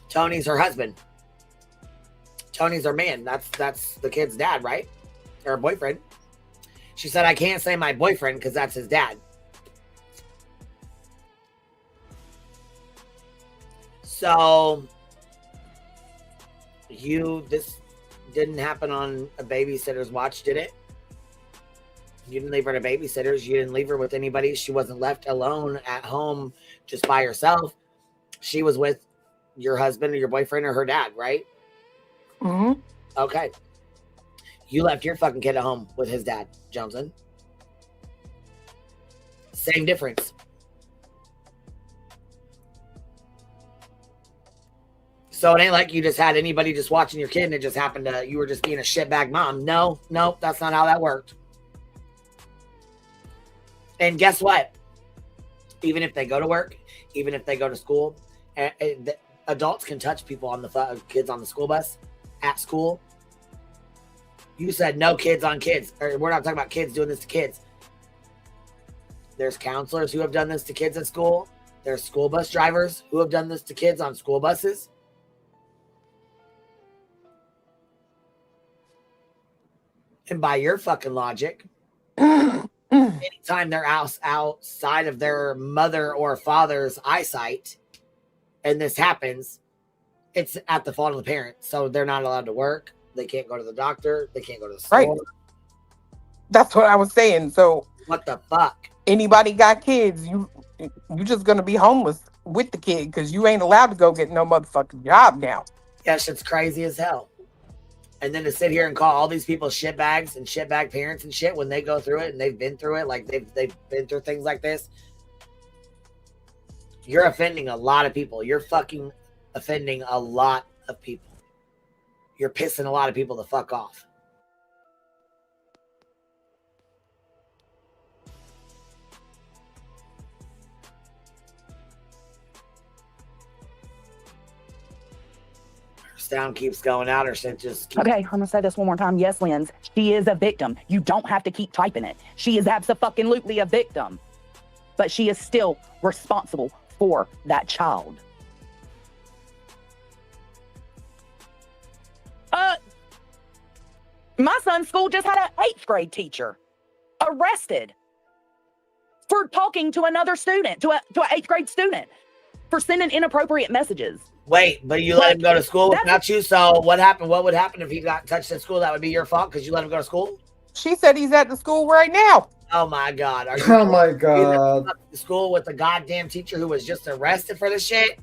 S1: Tony's her husband. Tony's her man. That's the kid's dad, right? Or boyfriend. She said, I can't say my boyfriend because that's his dad. So, this didn't happen on a babysitter's watch, did it? You didn't leave her at a babysitter's. You didn't leave her with anybody. She wasn't left alone at home just by herself. She was with your husband or your boyfriend or her dad, right?
S5: Mm-hmm.
S1: Okay. You left your fucking kid at home with his dad, Johnson. Same difference. So it ain't like you just had anybody just watching your kid and it just happened to, you were just being a shitbag mom. No, that's not how that worked. And guess what? Even if they go to work, even if they go to school, adults can touch people on the kids on the school bus at school. You said no kids on kids. Or we're not talking about kids doing this to kids. There's counselors who have done this to kids at school. There's school bus drivers who have done this to kids on school buses. And by your fucking logic, anytime they're outside of their mother or father's eyesight and this happens, it's at the fault of the parent. So they're not allowed to work. They can't go to the doctor. They can't go to the store.
S5: Right. That's what I was saying. So
S1: what the fuck?
S5: Anybody got kids, you just gonna be homeless with the kid because you ain't allowed to go get no motherfucking job now.
S1: Yeah, shit's crazy as hell. And then to sit here and call all these people shitbags and shitbag parents and shit when they go through it and they've been through it, like they've been through things like this. You're offending a lot of people. You're fucking offending a lot of people. You're pissing a lot of people the fuck off. Sound keeps going out, or shit just keeps...
S2: Okay, I'm gonna say this one more time. Yes, Lens, she is a victim. You don't have to keep typing it. She is abso-fucking-lutely a victim, but she is still responsible for that child. My son's school just had an 8th grade teacher arrested for talking to another student, to an 8th grade student, for sending inappropriate messages.
S1: Wait, but you let him go to school without you? So what happened? What would happen if he got touched at school? That would be your fault because you let him go to school?
S5: She said he's at the school right now.
S1: Oh my God. Are you
S3: Oh my God.
S1: at school with the goddamn teacher who was just arrested for the shit?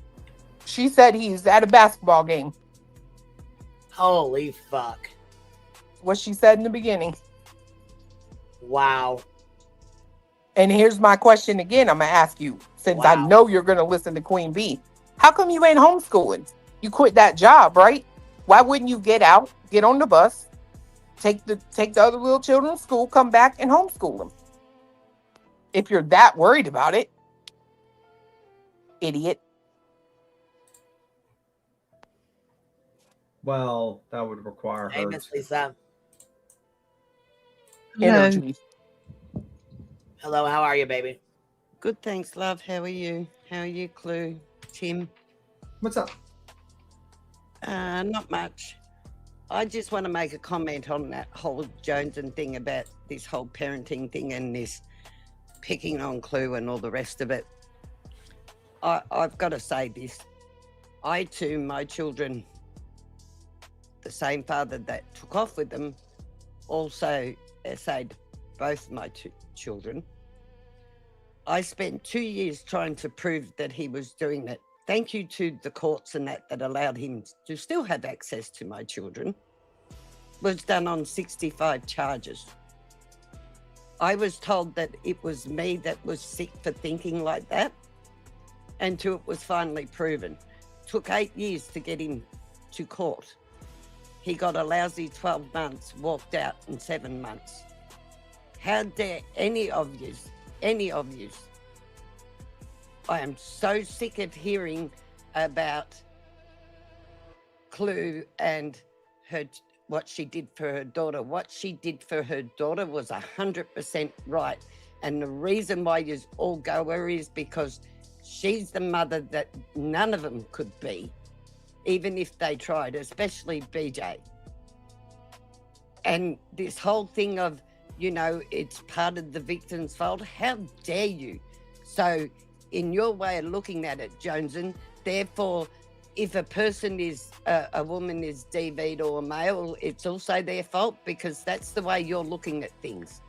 S5: She said he's at a basketball game.
S1: Holy fuck.
S5: What she said in the beginning.
S1: Wow.
S5: And here's my question again. I'm going to ask you, since
S1: Wow.
S5: I know you're going to listen to Queen Bee. How come you ain't homeschooling? You quit that job, right? Why wouldn't you get out, get on the bus, take the other little children to school, come back and homeschool them? If you're that worried about it, idiot.
S3: Well, that would require
S1: Hey,
S3: her.
S1: Miss Lisa.
S5: Energy.
S1: Hello, how are you, baby?
S9: Good, thanks, love. How are you? How are you, Clue? Tim?
S3: What's up?
S9: Not much. I just want to make a comment on that whole Joneson thing about this whole parenting thing and this picking on Clue and all the rest of it. I've got to say this. I, too, my children, the same father that took off with them, also essayed both my two children. I spent 2 years trying to prove that he was doing it. Thank you to the courts and that allowed him to still have access to my children. Was done on 65 charges. I was told that it was me that was sick for thinking like that, until it was finally proven. Took 8 years to get him to court. He got a lousy 12 months, walked out in 7 months. How dare any of yous, I am so sick of hearing about Clue and what she did for her daughter. What she did for her daughter was 100% right. And the reason why you all go her is because she's the mother that none of them could be, even if they tried, especially BJ. And this whole thing of you know, it's part of the victim's fault. How dare you? So, in your way of looking at it, Joneson, therefore, if a person is, a woman is DV'd or a male, it's also their fault, because that's the way you're looking at things.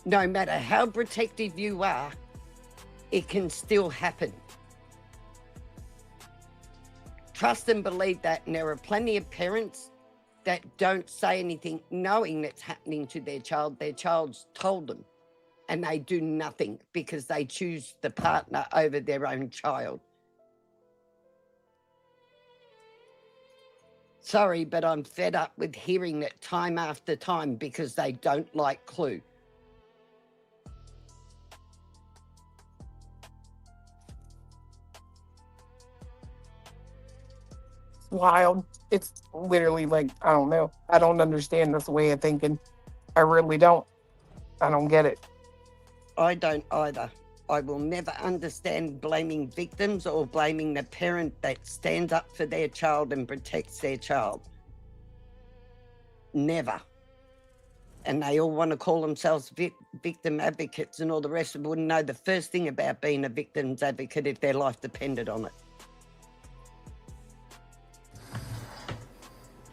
S9: No matter how protective you are, it can still happen. Trust and believe that. And there are plenty of parents that don't say anything knowing that's happening to their child. Their child's told them, and they do nothing because they choose the partner over their own child. Sorry, but I'm fed up with hearing that time after time because they don't like Clue.
S5: Wild. It's literally like, I don't know. I don't understand this way of thinking. I really don't. I don't get it.
S9: I don't either. I will never understand blaming victims or blaming the parent that stands up for their child and protects their child. Never. And they all want to call themselves victim advocates and all the rest of them wouldn't know the first thing about being a victim's advocate if their life depended on it.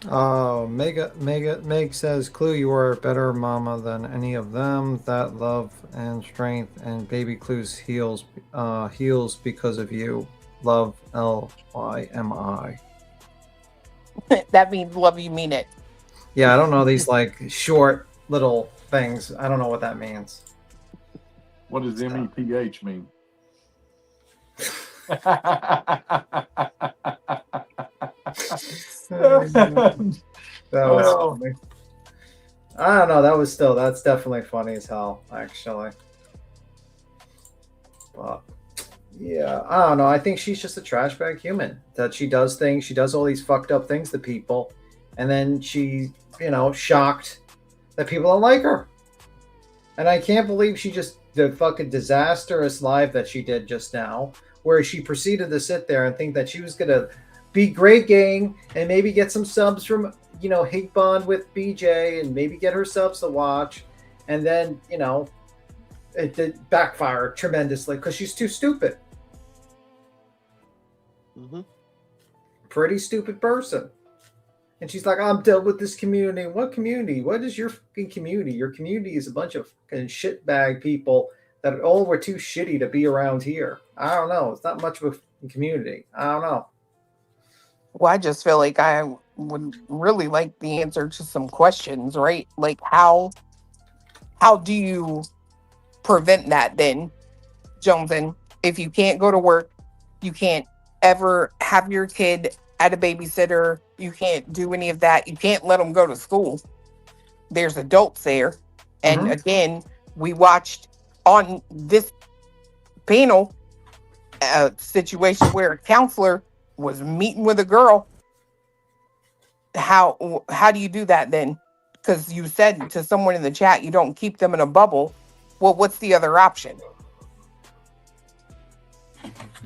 S3: Oh, Meg says, Clue, you are a better mama than any of them. That love and strength and baby Clue's heals because of you. Love, LYMI.
S5: That means love you mean it.
S3: Yeah, I don't know these like short little things. I don't know what that means.
S6: What does MEPH mean?
S3: That was funny. I don't know. That's definitely funny as hell, actually. But yeah, I don't know. I think she's just a trash bag human. That she does things. She does all these fucked up things to people, and then she, shocked that people don't like her. And I can't believe the fucking disastrous live that she did just now, where she proceeded to sit there and think that she was gonna be great gang and maybe get some subs from, Hate Bond with BJ and maybe get her subs to watch. And then, it did backfire tremendously because she's too stupid.
S9: Mm-hmm.
S3: Pretty stupid person. And she's like, I'm done with this community. What community? What is your fucking community? Your community is a bunch of fucking shitbag people that all were too shitty to be around here. I don't know. It's not much of a community. I don't know.
S5: Well, I just feel like I would really like the answer to some questions, right? Like how do you prevent that then, Joneson? If you can't go to work, you can't ever have your kid at a babysitter, you can't do any of that, you can't let them go to school. There's adults there. And again, we watched on this panel a situation where a counselor was meeting with a girl. How do you do that then? Because you said to someone in the chat you don't keep them in a bubble. Well, what's the other option?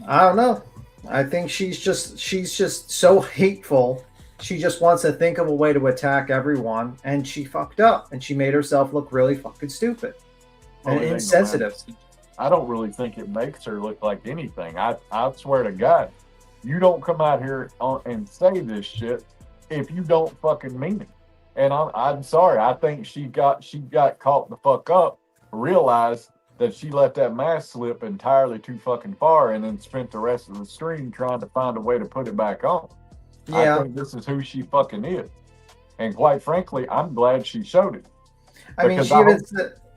S3: I don't know. I think she's just so hateful. She just wants to think of a way to attack everyone, and she fucked up, and she made herself look really fucking stupid and insensitive.
S6: I don't really think it makes her look like anything. I swear to God, you don't come out here and say this shit if you don't fucking mean it. And I'm sorry. I think she got caught the fuck up, realized that she let that mask slip entirely too fucking far, and then spent the rest of the stream trying to find a way to put it back on.
S3: Yeah.
S6: I think this is who she fucking is. And quite frankly, I'm glad she showed it.
S3: I mean,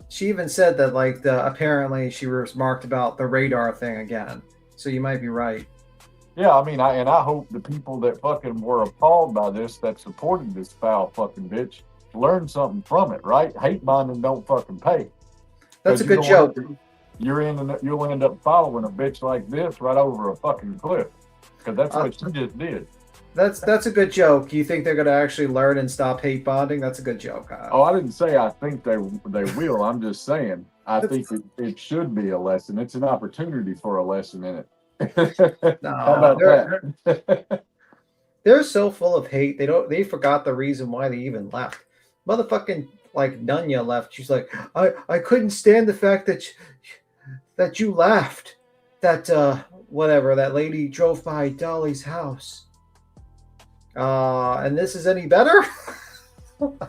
S3: she even said that apparently she remarked about the radar thing again. So you might be right.
S6: Yeah, I mean, I hope the people that fucking were appalled by this, that supported this foul fucking bitch, learn something from it, right? Hate bonding don't fucking pay.
S3: That's a good joke.
S6: You'll end up following a bitch like this right over a fucking cliff, because that's what she just did.
S3: That's a good joke. You think they're going to actually learn and stop hate bonding? That's a good joke.
S6: Oh, I didn't say I think they will. I'm just saying I think it should be a lesson. It's an opportunity for a lesson in it. How about that?
S3: They're so full of hate. They forgot the reason why they even left. Motherfucking like Nunya left. She's like, I couldn't stand the fact that you laughed. That whatever, that lady drove by Dolly's house. And this is any better?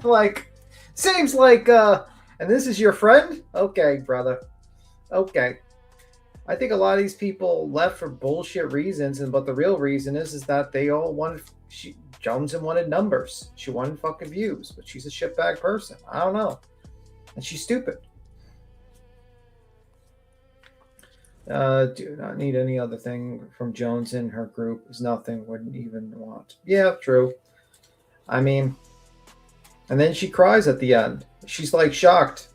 S3: Like, seems like and this is your friend? Okay, brother. Okay. I think a lot of these people left for bullshit reasons, but the real reason is that they all wanted Joneson wanted numbers. She wanted fucking views, but she's a shitbag person. I don't know. And she's stupid. Do not need any other thing from Jones in her group. Is nothing. Wouldn't even want. Yeah, true. I mean, and then she cries at the end. She's like shocked.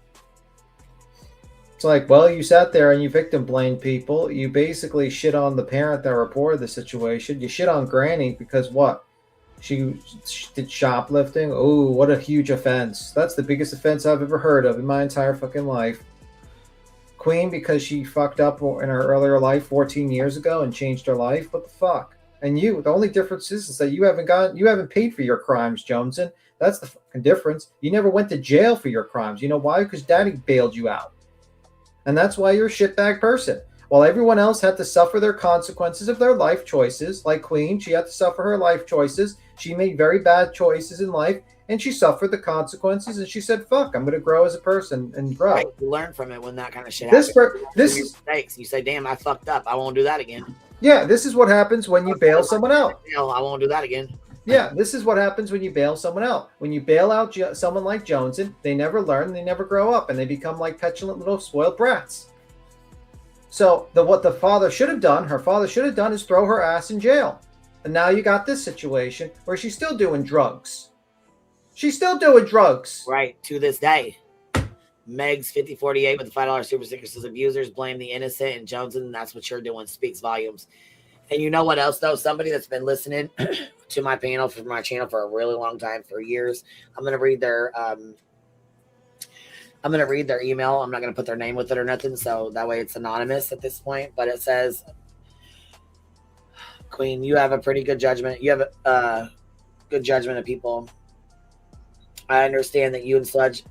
S3: It's like, well, you sat there and you victim blamed people. You basically shit on the parent that reported the situation. You shit on Granny because what? She did shoplifting. Oh, what a huge offense. That's the biggest offense I've ever heard of in my entire fucking life. Queen because she fucked up in her earlier life 14 years ago and changed her life. What the fuck? And you, the only difference is that you haven't paid for your crimes, Joneson. That's the fucking difference. You never went to jail for your crimes. You know why? Because Daddy bailed you out. And that's why you're a shitbag person. While everyone else had to suffer their consequences of their life choices, like Queen, she had to suffer her life choices. She made very bad choices in life, and she suffered the consequences, and she said, fuck, I'm going to grow as a person and grow.
S1: Right. You learn from it when that kind of shit happens.
S3: This is
S1: mistakes. You say, damn, I fucked up. I won't do that again.
S3: Yeah, this is what happens when you bail someone out.
S1: No, I won't do that again.
S3: Yeah, this is what happens when you bail someone out. When you bail out someone like Joneson, they never learn, they never grow up, and they become like petulant little spoiled brats. So what the father should have done, her father should have done, is throw her ass in jail. And now you got this situation where she's still doing drugs. She's still doing drugs.
S1: Right, to this day. Meg's 5048 with the $5 super sticker says abusers blame the innocent, and Joneson, and that's what you're doing, speaks volumes. And you know what else, though? Somebody that's been listening to my panel for my channel for a really long time, for years. I'm gonna read their email. I'm not gonna put their name with it or nothing, so that way it's anonymous at this point. But it says, Queen, you have a pretty good judgment. You have a good judgment of people. I understand that you and Sludge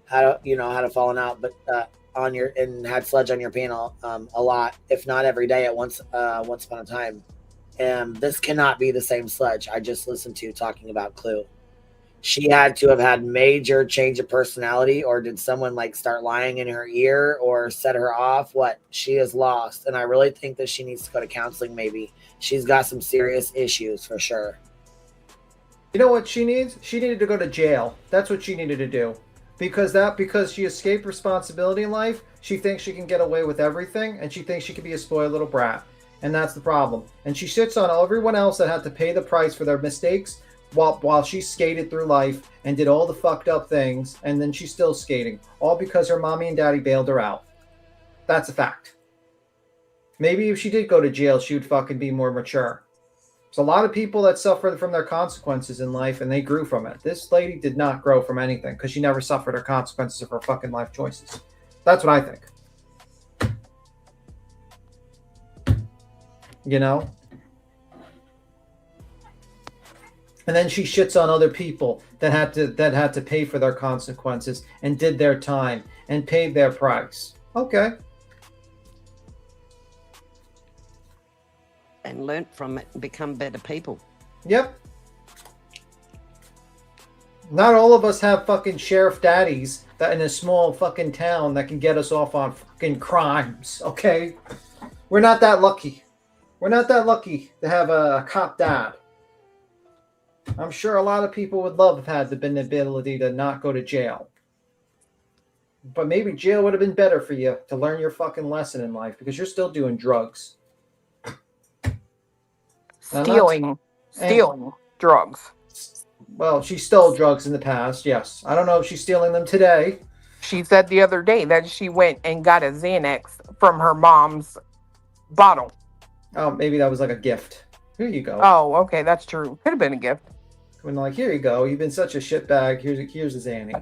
S1: had a falling out, but had Sludge on your panel a lot, if not every day at once upon a time. And this cannot be the same Sludge I just listened to talking about Clue. She had to have had major change of personality, or did someone like start lying in her ear or set her off? What? She is lost. And I really think that she needs to go to counseling. Maybe she's got some serious issues for sure.
S3: You know what she needs? She needed to go to jail. That's what she needed to do. Because she escaped responsibility in life, she thinks she can get away with everything, and she thinks she can be a spoiled little brat. And that's the problem. And she shits on everyone else that had to pay the price for their mistakes while she skated through life and did all the fucked up things, and then she's still skating. All because her mommy and daddy bailed her out. That's a fact. Maybe if she did go to jail, she would fucking be more mature. There's a lot of people that suffer from their consequences in life, and they grew from it. This lady did not grow from anything because she never suffered her consequences of her fucking life choices. That's what I think. You know? And then she shits on other people that had to pay for their consequences and did their time and paid their price. Okay.
S9: And learnt from it and become better people.
S3: Yep. Not all of us have fucking sheriff daddies that in a small fucking town that can get us off on fucking crimes, okay? We're not that lucky. We're not that lucky to have a cop dad. I'm sure a lot of people would love to have had the ability to not go to jail. But maybe jail would have been better for you to learn your fucking lesson in life, because you're still doing drugs.
S5: Stealing drugs.
S3: Well, she stole drugs in the past, yes. I don't know if she's stealing them today.
S5: She said the other day that she went and got a Xanax from her mom's bottle.
S3: Oh, maybe that was like a gift. Here you go.
S5: Oh, okay, that's true. Could have been a gift.
S3: When like, here you go. You've been such a shitbag. Here's a Xanny.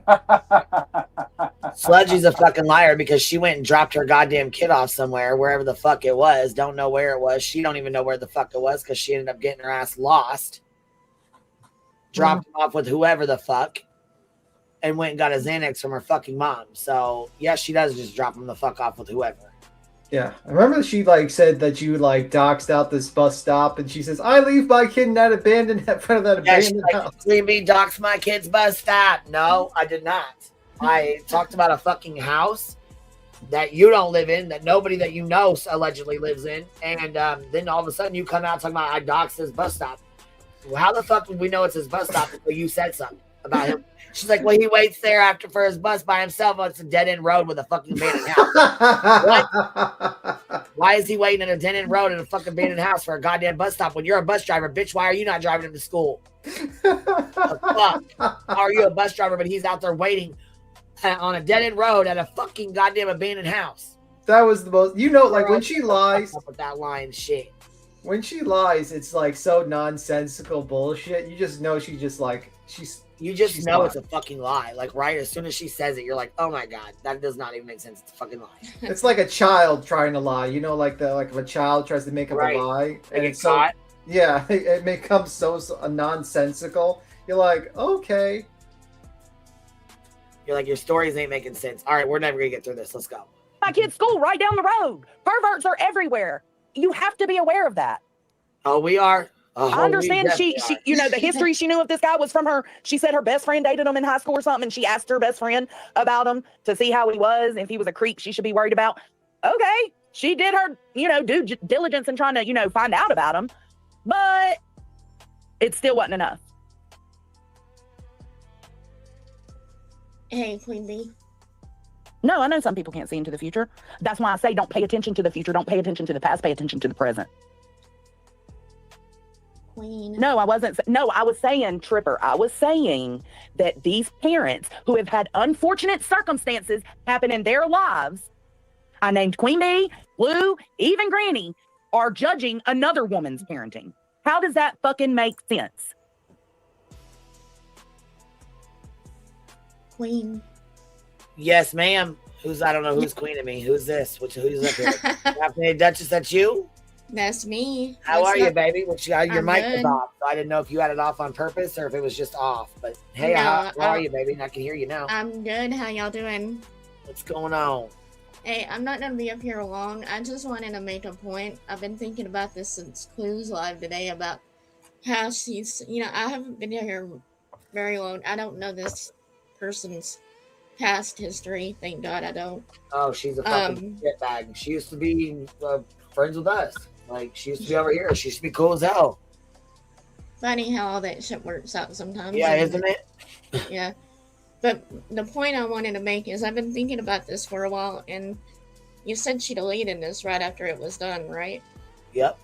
S1: Sludgy's a fucking liar because she went and dropped her goddamn kid off somewhere, wherever the fuck it was. Don't know where it was. She don't even know where the fuck it was because she ended up getting her ass lost. Dropped him off with whoever the fuck. and went and got a Xanax from her fucking mom. So yes, she does just drop him the fuck off with whoever.
S3: Yeah, I remember she like said that you like doxed out this bus stop, and she says, "I leave my kid in that abandoned in front of that abandoned house."
S1: Queen Bee doxed my kid's bus stop. No, I did not. I talked about a fucking house that you don't live in, that nobody that you know allegedly lives in, and then all of a sudden you come out talking about I doxed his bus stop. Well, how the fuck would we know it's his bus stop until you said something about him? She's like, well, he waits there after for his bus by himself. Oh, it's a dead end road with a fucking abandoned house. What? Why is he waiting in a dead end road in a fucking abandoned house for a goddamn bus stop when you're a bus driver, bitch? Why are you not driving him to school? The fuck? How are you a bus driver, but he's out there waiting on a dead end road at a fucking goddamn abandoned house?
S3: That was the most, you know, like when she lies
S1: with that lying shit.
S3: When she lies, it's like so nonsensical bullshit. You just know she just like she's.
S1: You just
S3: she's
S1: know
S3: lying.
S1: it's a fucking lie. Like right as soon as she says it, you're like, oh my god, that does not even make sense. It's a fucking lie.
S3: It's like a child trying to lie. You know, like if a child tries to make up
S1: Right.
S3: a lie,
S1: They get
S3: it's so
S1: caught.
S3: yeah, it becomes so nonsensical. You're like, okay.
S1: You're like, your stories ain't making sense. All right, we're never gonna get through this. Let's go.
S2: My kid's school right down the road. Perverts are everywhere. You have to be aware of that.
S1: Oh, we are. Oh,
S2: I understand
S1: we
S2: she
S1: definitely
S2: you know, the history she knew of this guy was from her. She said her best friend dated him in high school or something, and she asked her best friend about him to see how he was, if he was a creep she should be worried about. Okay, she did her, due diligence in trying to, find out about him, but it still wasn't enough.
S10: Hey, Queen Bee.
S2: No, I know some people can't see into the future. That's why I say don't pay attention to the future. Don't pay attention to the past. Pay attention to the present.
S10: Queen.
S2: No, I wasn't. No, I was saying, Tripper, I was saying that these parents who have had unfortunate circumstances happen in their lives, I named Queen Bee, Blue, even Granny, are judging another woman's parenting. How does that fucking make sense?
S10: Queen.
S1: Yes, ma'am. I don't know who's queen of me. Who's this? Who's up here? Afternoon, Duchess, that's you?
S10: That's me.
S1: How
S10: What's
S1: are you,
S10: up?
S1: baby? Your
S10: I'm
S1: mic was
S10: good.
S1: off. So I didn't know if you had it off on purpose or if it was just off. But hey,
S10: No,
S1: how are you, baby? I can hear you now.
S10: I'm good. How y'all doing?
S1: What's going on?
S10: Hey, I'm not gonna be up here long. I just wanted to make a point. I've been thinking about this since Clues Live today about how she's, I haven't been here very long. I don't know this person's past history. Thank God I don't.
S1: Oh, she's a fucking shitbag. She used to be friends with us. Like, she used to be over here. She used to be cool as hell.
S10: Funny how all that shit works out sometimes.
S1: Yeah, isn't it?
S10: Yeah. But the point I wanted to make is I've been thinking about this for a while, and you said she deleted this right after it was done, right?
S1: Yep.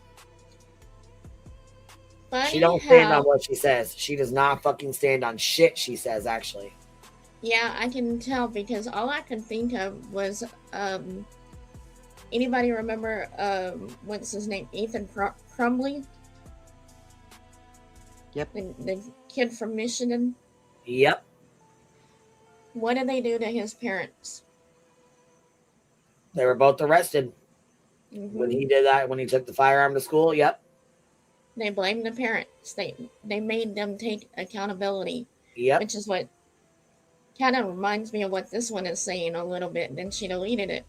S10: Funny
S1: She don't stand
S10: how-
S1: on what she says. She does not fucking stand on shit she says, actually.
S10: Yeah, I can tell because all I could think of was, anybody remember, what's his name? Ethan Crumbley?
S9: Yep.
S10: The kid from Michigan?
S1: Yep.
S10: What did they do to his parents?
S1: They were both arrested
S10: Mm-hmm.
S1: when he did that, when he took the firearm to school. Yep.
S10: They blamed the parents. They made them take accountability.
S1: Yep.
S10: Which is what kind of reminds me of what this one is saying a little bit. Then she deleted it.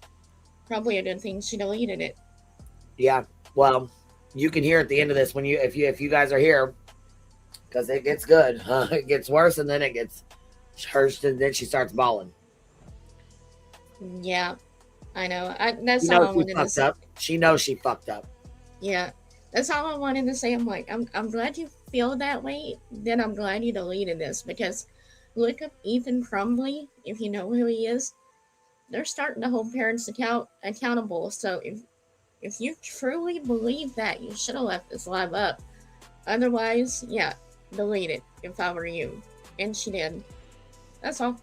S10: Probably a good thing she deleted it.
S1: Yeah. Well, you can hear at the end of this when if you guys are here, because it gets good. It gets worse, and then it gets hers, and then she starts bawling.
S10: Yeah, I know. That's
S1: She
S10: all I
S1: knows she
S10: wanted to
S1: fucked
S10: say.
S1: up. She knows she fucked up.
S10: Yeah, that's all I wanted to say. I'm like, I'm glad you feel that way. Then I'm glad you deleted this because look up Ethan Crumbley if you know who he is. They're starting to hold parents accountable. So if you truly believe that, you should have left this live up. Otherwise, yeah, delete it if I were you. And she did. That's all.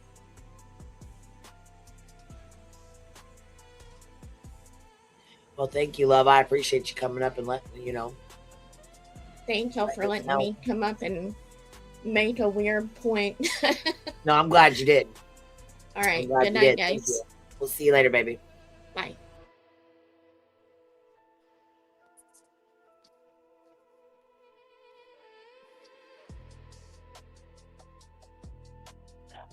S1: Well, thank you, love. I appreciate you coming up and letting
S10: Thank y'all for letting me come up and make a weird point.
S1: No, I'm glad you did.
S10: All right.
S1: I'm glad
S10: Good
S1: you
S10: night,
S1: did. Thank
S10: guys.
S1: you. We'll see you later, baby.
S10: Bye.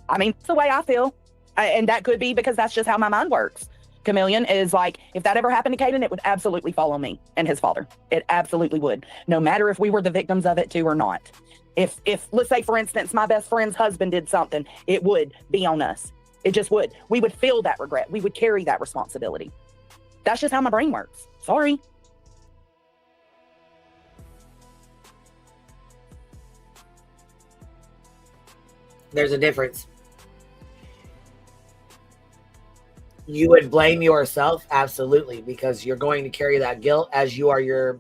S2: I mean, it's the way I feel. And that could be because that's just how my mind works. Chameleon is like, if that ever happened to Caden, it would absolutely fall on me and his father. It absolutely would. No matter if we were the victims of it too or not. If let's say, for instance, my best friend's husband did something, it would be on us. It just would. We would feel that regret. We would carry that responsibility. That's just how my brain works. Sorry.
S1: There's a difference. You would blame yourself, absolutely, because you're going to carry that guilt as you are your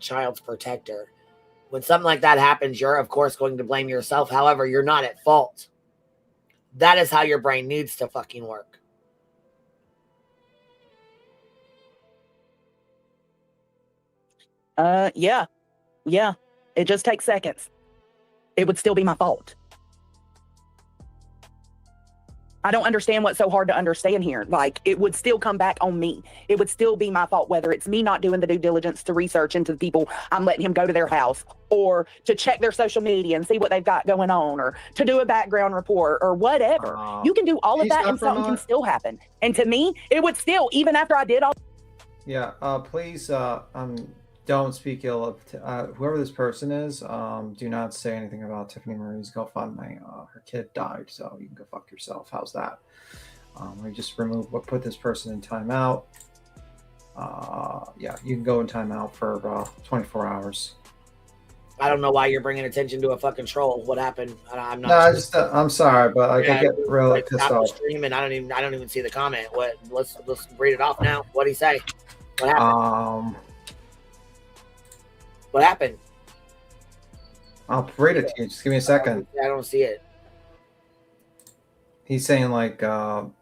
S1: child's protector. When something like that happens, you're of course going to blame yourself. However, you're not at fault. That is how your brain needs to fucking work.
S2: Yeah. It just takes seconds. It would still be my fault. I don't understand what's so hard to understand here. Like, it would still come back on me. It would still be my fault, whether it's me not doing the due diligence to research into the people I'm letting him go to their house, or to check their social media and see what they've got going on, or to do a background report or whatever. You can do all of that and something can still happen. And to me, it would still, even after I did all.
S3: Yeah, please don't speak ill of whoever this person is. Do not say anything about Tiffany Marie's GoFundMe. Her kid died, so you can go fuck yourself. How's that? We just put this person in timeout. Yeah, you can go in timeout for 24 hours.
S1: I don't know why you're bringing attention to a fucking troll. What happened? I'm not.
S3: No, sure. I'm sorry, but I get really pissed off.
S1: Stream and I don't even see the comment. What? Let's read it off now. What'd he say? What happened? What happened?
S3: I'll read it to you. Just give me a second.
S1: I don't see it.
S3: He's saying like talking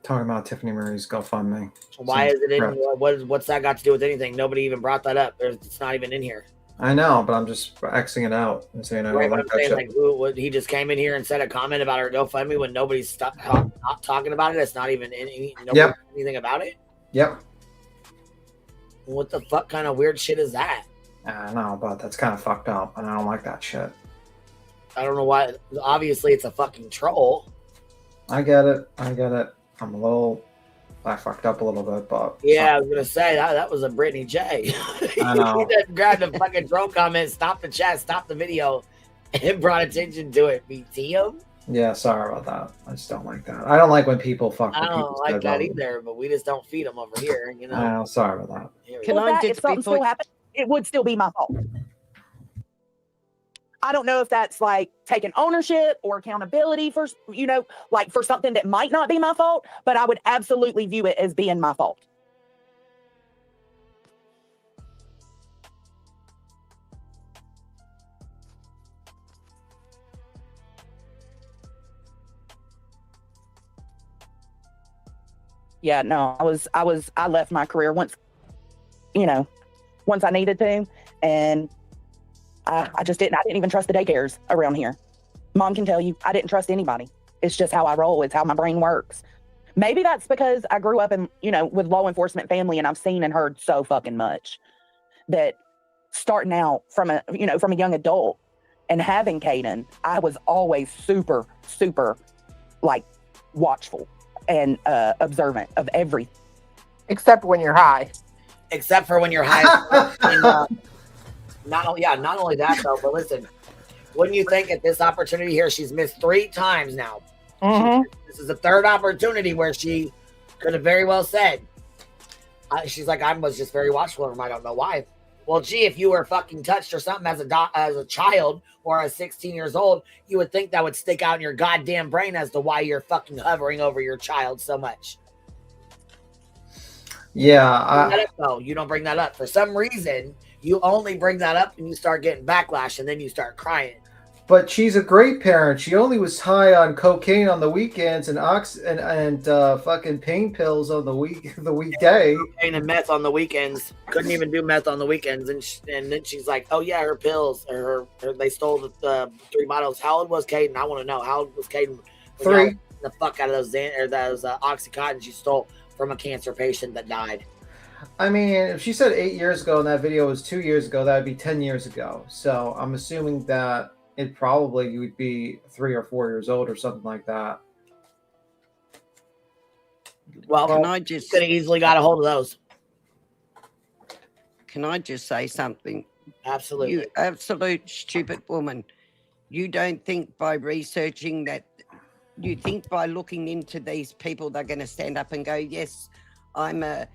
S3: about Tiffany Marie's GoFundMe.
S1: Why is it in? What's that got to do with anything? Nobody even brought that up. It's not even in here.
S3: I know, but I'm just Xing it out and saying I don't like that shit.
S1: He just came in here and said a comment about her GoFundMe when nobody's not talking about it. It's not even anything about it.
S3: Yep.
S1: What the fuck kind of weird shit is that?
S3: I know, but that's kind of fucked up, and I don't like that shit.
S1: I don't know why. Obviously, it's a fucking troll.
S3: I get it. I fucked up a little bit, but
S1: yeah, I was gonna say that was a Brittany J.
S3: I know.
S1: He just grabbed the fucking troll comment, stopped the chat, stopped the video, and brought attention to it. BT him.
S3: Yeah, sorry about that. I just don't like that. I don't like when people fuck.
S1: I don't like that either, but we just don't feed them over here. You know.
S3: Oh, sorry about that.
S2: Can I just, if something still happened, it would still be my fault. I don't know if that's like taking ownership or accountability for, like for something that might not be my fault, but I would absolutely view it as being my fault. Yeah, no, I left my career once I needed to, and I didn't even trust the daycares around here. Mom can tell you, I didn't trust anybody. It's just how I roll. It's how my brain works. Maybe that's because I grew up in, with law enforcement family, and I've seen and heard so fucking much that starting out from a young adult and having Caden, I was always super, super like watchful and observant of everything.
S5: Except when you're high.
S1: Except for when you're high. And, not only that though, but listen, wouldn't you think at this opportunity here, she's missed 3 times now.
S5: Mm-hmm.
S1: This is the 3rd opportunity where she could have very well said, she's like, I was just very watchful of him. I don't know why. Well, gee, if you were fucking touched or something as a child or as 16 years old, you would think that would stick out in your goddamn brain as to why you're fucking hovering over your child so much.
S3: Yeah.
S1: You don't bring that up. For some reason, you only bring that up when you start getting backlash, and then you start crying.
S3: But she's a great parent. She only was high on cocaine on the weekends and fucking pain pills on the weekday.
S1: Cocaine and meth on the weekends. Couldn't even do meth on the weekends. And then she's like, "Oh yeah, her pills. They stole the 3 bottles." How old was Caden? I want to know. How old was Caden?
S3: 3.
S1: The fuck out of those Oxycontin she stole from a cancer patient that died.
S3: I mean, if she said 8 years ago and that video was 2 years ago, that would be 10 years ago. So I'm assuming that it probably you would be 3 or 4 years old or something like that.
S1: Well,
S9: Can I just
S1: could have easily got a hold of those.
S9: Can I just say something?
S1: Absolutely.
S9: You absolute stupid woman. You don't think by researching that, you think by looking into these people, they're going to stand up and go, yes, I'm a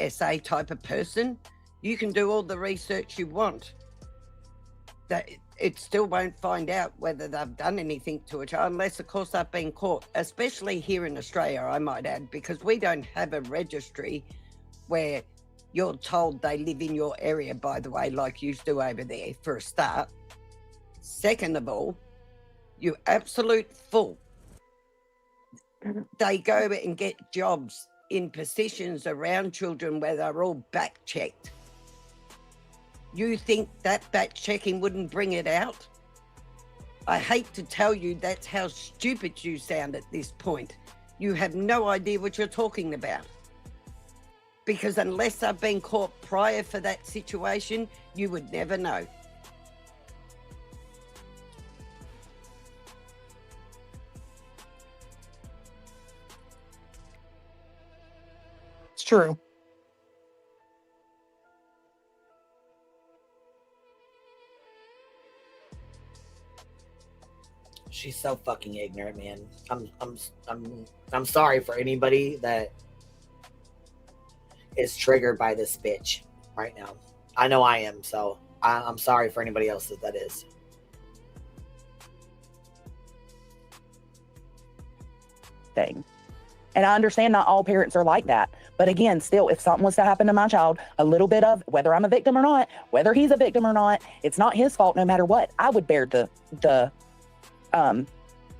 S9: SA type of person. You can do all the research you want. That it still won't find out whether they've done anything to a child, unless, of course, they've been caught, especially here in Australia, I might add, because we don't have a registry where you're told they live in your area, by the way, like you do over there, for a start. Second of all, you absolute fool. They go and get jobs in positions around children where they're all back checked. You think that back checking wouldn't bring it out? I hate to tell you, that's how stupid you sound at this point. You have no idea what you're talking about. Because unless I've been caught prior for that situation, you would never know.
S5: It's true.
S1: She's so fucking ignorant, man. I'm sorry for anybody that is triggered by this bitch right now. I know I am, so I'm sorry for anybody else that is.
S2: Thing. And I understand not all parents are like that. But again, still, if something was to happen to my child, a little bit of, whether I'm a victim or not, whether he's a victim or not, it's not his fault no matter what. I would bear the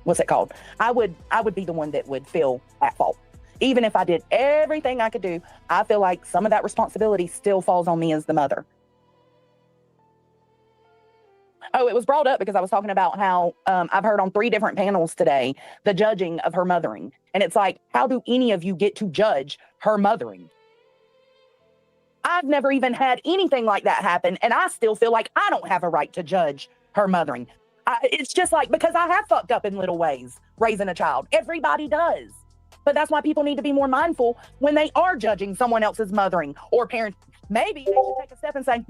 S2: what's it called? I would be the one that would feel at fault. Even if I did everything I could do, I feel like some of that responsibility still falls on me as the mother. Oh, it was brought up because I was talking about how I've heard on 3 different panels today, the judging of her mothering. And it's like, how do any of you get to judge her mothering? I've never even had anything like that happen. And I still feel like I don't have a right to judge her mothering. It's just like, because I have fucked up in little ways raising a child. Everybody does. But that's why people need to be more mindful when they are judging someone else's mothering or parenting. Maybe they should take a step and say,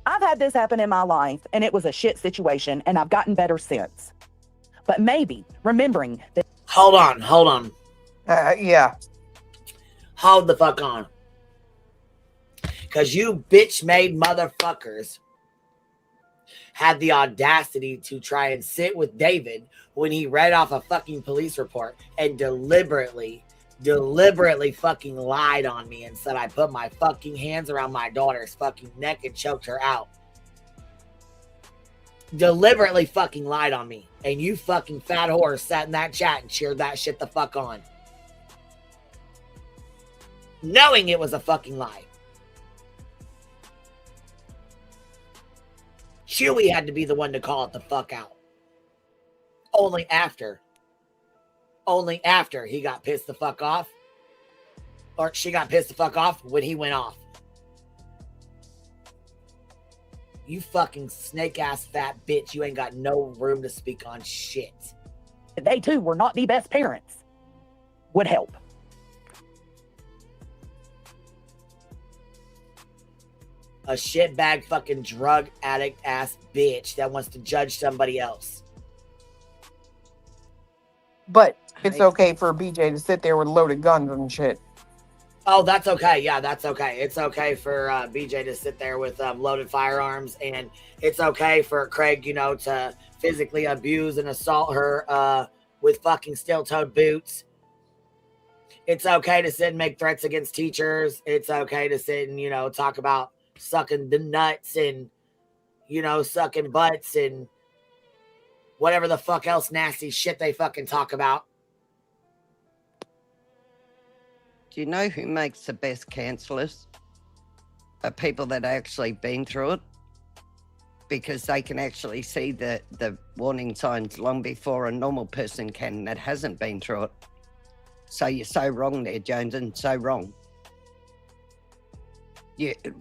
S2: I've had this happen in my life and it was a shit situation and I've gotten better since. But maybe remembering that.
S1: Hold on.
S5: Yeah.
S1: Hold the fuck on. Because you bitch-made motherfuckers had the audacity to try and sit with David when he read off a fucking police report and deliberately fucking lied on me and said I put my fucking hands around my daughter's fucking neck and choked her out. Deliberately fucking lied on me. And you fucking fat whore sat in that chat and cheered that shit the fuck on. Knowing it was a fucking lie. Chewy had to be the one to call it the fuck out. Only after he got pissed the fuck off. Or she got pissed the fuck off when he went off. You fucking snake ass fat bitch. You ain't got no room to speak on shit.
S2: They too were not the best parents. Would help.
S1: A shitbag fucking drug addict ass bitch that wants to judge somebody else.
S5: But it's okay for BJ to sit there with loaded guns and shit.
S1: Oh, that's okay. Yeah, that's okay. It's okay for BJ to sit there with loaded firearms, and it's okay for Craig, to physically abuse and assault her with fucking steel-toed boots. It's okay to sit and make threats against teachers. It's okay to sit and, talk about sucking the nuts and, sucking butts and whatever the fuck else nasty shit they fucking talk about.
S9: Do you know who makes the best counsellors? Are people that actually been through it, because they can actually see the warning signs long before a normal person can that hasn't been through it. So you're so wrong there, Jones, and so wrong.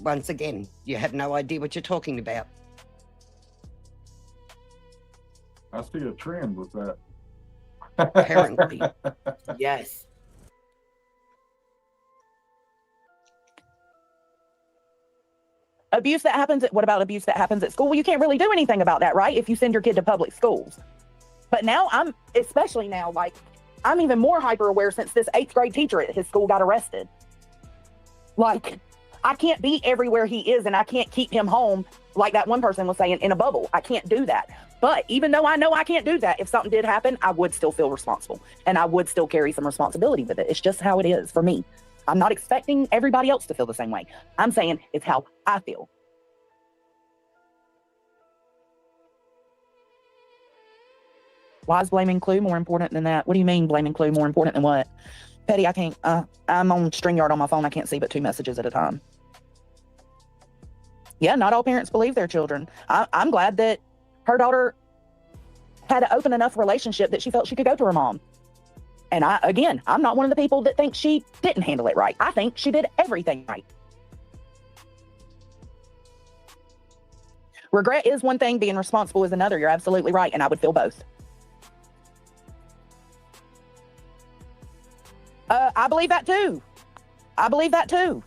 S9: Once again, you have no idea what you're talking about.
S6: I see a trend with that.
S9: Apparently.
S1: Yes.
S2: Abuse that happens what about abuse that happens at school? Well, you can't really do anything about that, right? If you send your kid to public schools. But now especially now, like, I'm even more hyper aware since this 8th grade teacher at his school got arrested. Like, I can't be everywhere he is, and I can't keep him home, like that one person was saying, in a bubble. I can't do that. But even though I know I can't do that, if something did happen, I would still feel responsible, and I would still carry some responsibility with it. It's just how it is for me. I'm not expecting everybody else to feel the same way. I'm saying it's how I feel. Why is blaming Clue more important than that? What do you mean blaming Clue more important than what? Petty, I can't, I'm on StreamYard on my phone. I can't see but 2 messages at a time. Yeah, not all parents believe their children. I'm glad that her daughter had an open enough relationship that she felt she could go to her mom. And I'm not one of the people that think she didn't handle it right. I think she did everything right. Regret is one thing, being responsible is another. You're absolutely right, and I would feel both. I believe that too. I believe that too.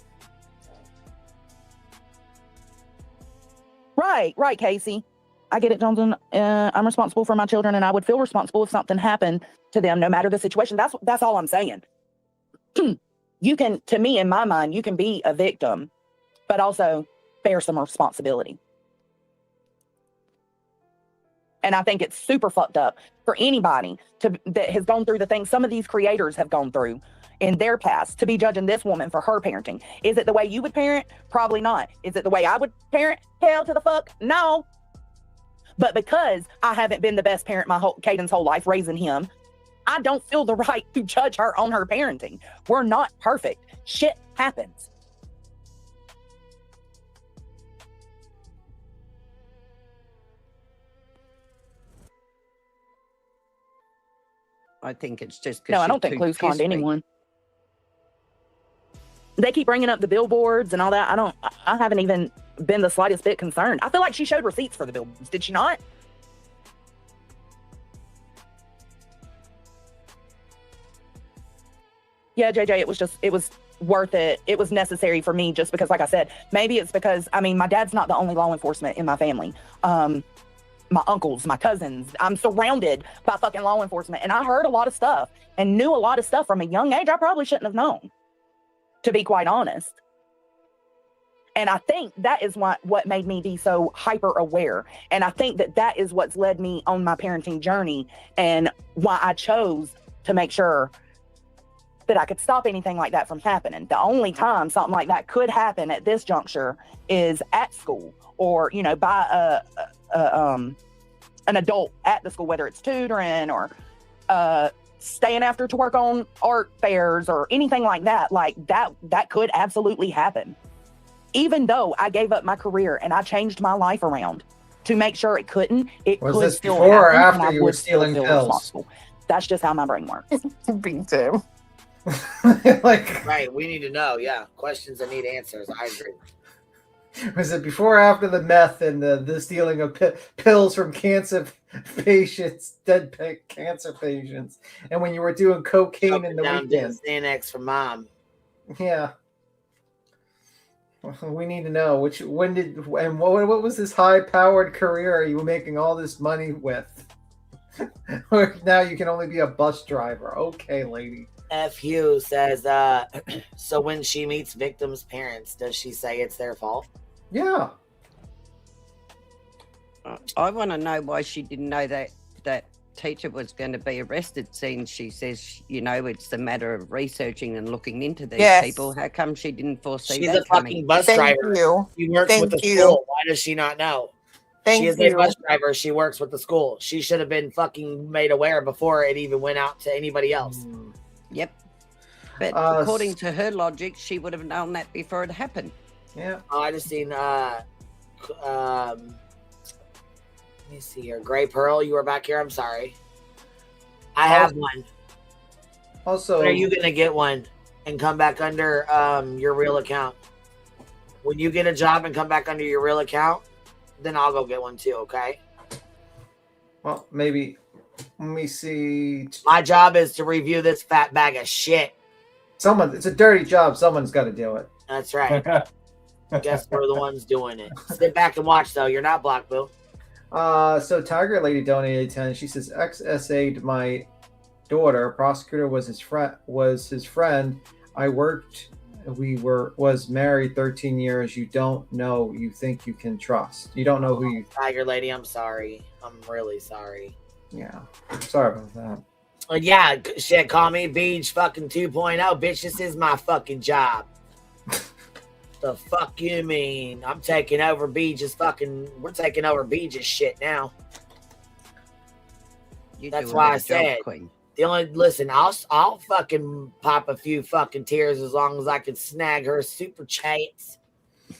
S2: Right, Casey. I get it, Johnson. I'm responsible for my children, and I would feel responsible if something happened to them, no matter the situation. That's all I'm saying. You can, to me, in my mind, you can be a victim, but also bear some responsibility. And I think it's super fucked up for anybody that has gone through the things some of these creators have gone through in their past to be judging this woman for her parenting. Is it the way you would parent? Probably not. Is it the way I would parent? Hell to the fuck no. But because I haven't been the best parent Caden's whole life raising him, I don't feel the right to judge her on her parenting. We're not perfect. Shit happens.
S9: I think it's just
S2: No, I don't think Clue's conned anyone. They keep bringing up the billboards and all that. I haven't even been the slightest bit concerned. I feel like she showed receipts for the billboards. Did she not? Yeah, JJ, it was worth it. It was necessary for me just because, like I said, maybe it's because, my dad's not the only law enforcement in my family. My uncles, my cousins, I'm surrounded by fucking law enforcement. And I heard a lot of stuff and knew a lot of stuff from a young age I probably shouldn't have known, to be quite honest. And I think that is what made me be so hyper aware. And I think that is what's led me on my parenting journey and why I chose to make sure that I could stop anything like that from happening. The only time something like that could happen at this juncture is at school, or, by an adult at the school, whether it's tutoring or staying after to work on art fairs or anything like that. Like that could absolutely happen. Even though I gave up my career and I changed my life around to make sure it couldn't, it
S3: Was
S2: could
S3: this
S2: still
S3: before or
S2: happen,
S3: after
S2: and I
S3: you were
S2: would still
S3: stealing
S2: feel
S3: pills?
S2: responsible. That's just how my brain works.
S5: Me too.
S3: Like,
S1: Right. We need to know. Yeah. Questions that need answers. I agree.
S3: was it before or after the meth and the stealing of pills from cancer patients, cancer patients, and when you were doing cocaine in the weekend?
S1: Xanax for mom.
S3: Yeah. We need to know what was this high-powered career you were making all this money with? Or now you can only be a bus driver. Okay, lady.
S1: F. Hugh says, so when she meets victims' parents, does she say it's their fault?
S3: Yeah.
S9: I want to know why she didn't know that teacher was going to be arrested, since she says, it's a matter of researching and looking into these people. How come she didn't foresee
S1: She's
S9: that
S1: a fucking bus driver. She works with the school. Why does she not know? She is a bus driver. She works with the school. She should have been fucking made aware before it even went out to anybody else.
S9: Yep. But according to her logic, she would have known that before it happened.
S3: Yeah.
S1: I just seen let me see here. Gray Pearl, you were back here. I'm sorry. I have one.
S3: Also,
S1: when are you gonna get one and come back under your real account? When you get a job and come back under your real account, then I'll go get one too, okay?
S3: Well, maybe. Let me see.
S1: My job is to review this fat bag of shit.
S3: It's a dirty job. Someone's got to do it.
S1: That's right. Guess we're the ones doing it. Sit back and watch, though. You're not Black Bill.
S3: So Tiger Lady donated 10. She says, ex-SA'd my daughter. Prosecutor was his friend. I worked. Was married 13 years. You don't know. You think you can trust. You don't know who you.
S1: Tiger Lady, I'm sorry. I'm really sorry.
S3: Yeah. Sorry about that.
S1: Yeah, shit, call me Beach fucking 2.0. Bitch, this is my fucking job. The fuck you mean? I'm taking over Beach's fucking... We're taking over Beach's shit now. That's why I said... The only... Listen, I'll fucking pop a few fucking tears as long as I can snag her super chats.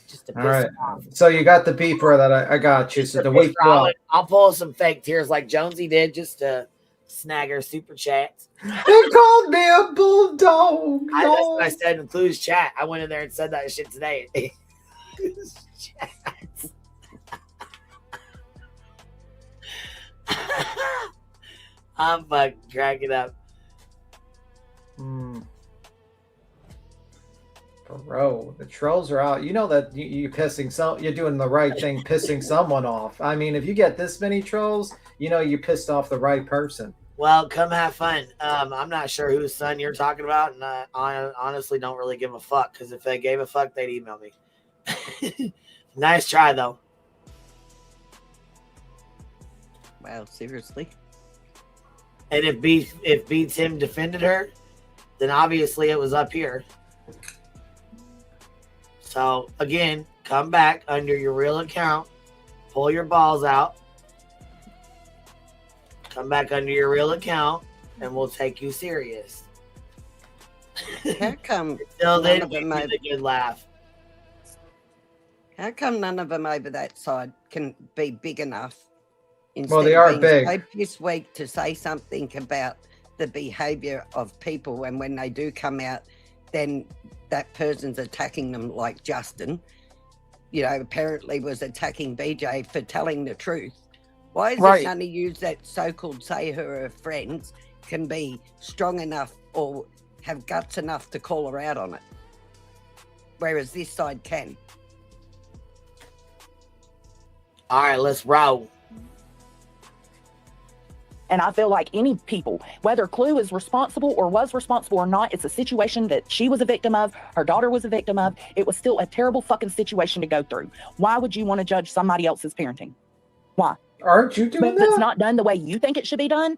S1: Just to piss her off.
S3: So you got the beeper that I got you. So the week
S1: I'll pull some fake tears like Jonesy did just to snag her super chats.
S3: They called me a bulldog.
S1: I said in Clue's chat. I went in there and said that shit today. I'm fucking cracking up.
S3: Bro, the trolls are out. You know that you're doing the right thing, pissing someone off. I mean, if you get this many trolls, you know you pissed off the right person.
S1: Well, come have fun. I'm not sure whose son you're talking about, and I honestly don't really give a fuck, because if they gave a fuck, they'd email me. Nice try, though.
S9: Wow, seriously?
S1: And if Beats him defended her, then obviously it was up here. So, again, come back under your real account, pull your balls out, come back under your real account, and we'll take you serious.
S9: How come
S1: Still
S9: none
S1: then,
S9: of them
S1: give me
S9: over,
S1: the good laugh.
S9: how come none of them over that side can be big enough?
S3: Well, they are big.
S9: So this week to say something about the behavior of people, and when they do come out, then that person's attacking them, like Justin, you know, apparently was attacking BJ for telling the truth. Why is it none of you that so-called say her are friends can be strong enough or have guts enough to call her out on it, whereas this side can?
S1: All right, let's roll.
S2: And I feel like any people, whether Clue is responsible or was responsible or not, it's a situation that she was a victim of, her daughter was a victim of. It was still a terrible fucking situation to go through. Why would you want to judge somebody else's parenting? Why?
S3: Aren't you doing that?
S2: If it's not done the way you think it should be done.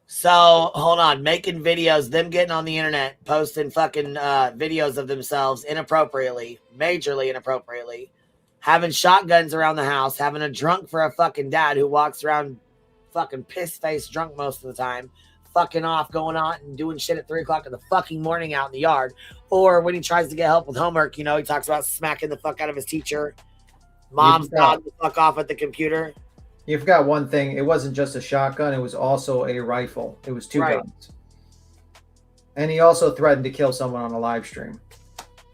S1: So, hold on. Making videos, them getting on the internet, posting fucking videos of themselves inappropriately, majorly inappropriately. Having shotguns around the house, having a drunk for a fucking dad who walks around fucking piss-faced drunk most of the time, fucking off, going on and doing shit at 3 o'clock in the fucking morning out in the yard. Or when he tries to get help with homework, you know, he talks about smacking the fuck out of his teacher. Mom's dog the fuck off at the computer.
S3: You forgot one thing. It wasn't just a shotgun. It was also a rifle. It was two guns. And he also threatened to kill someone on a live stream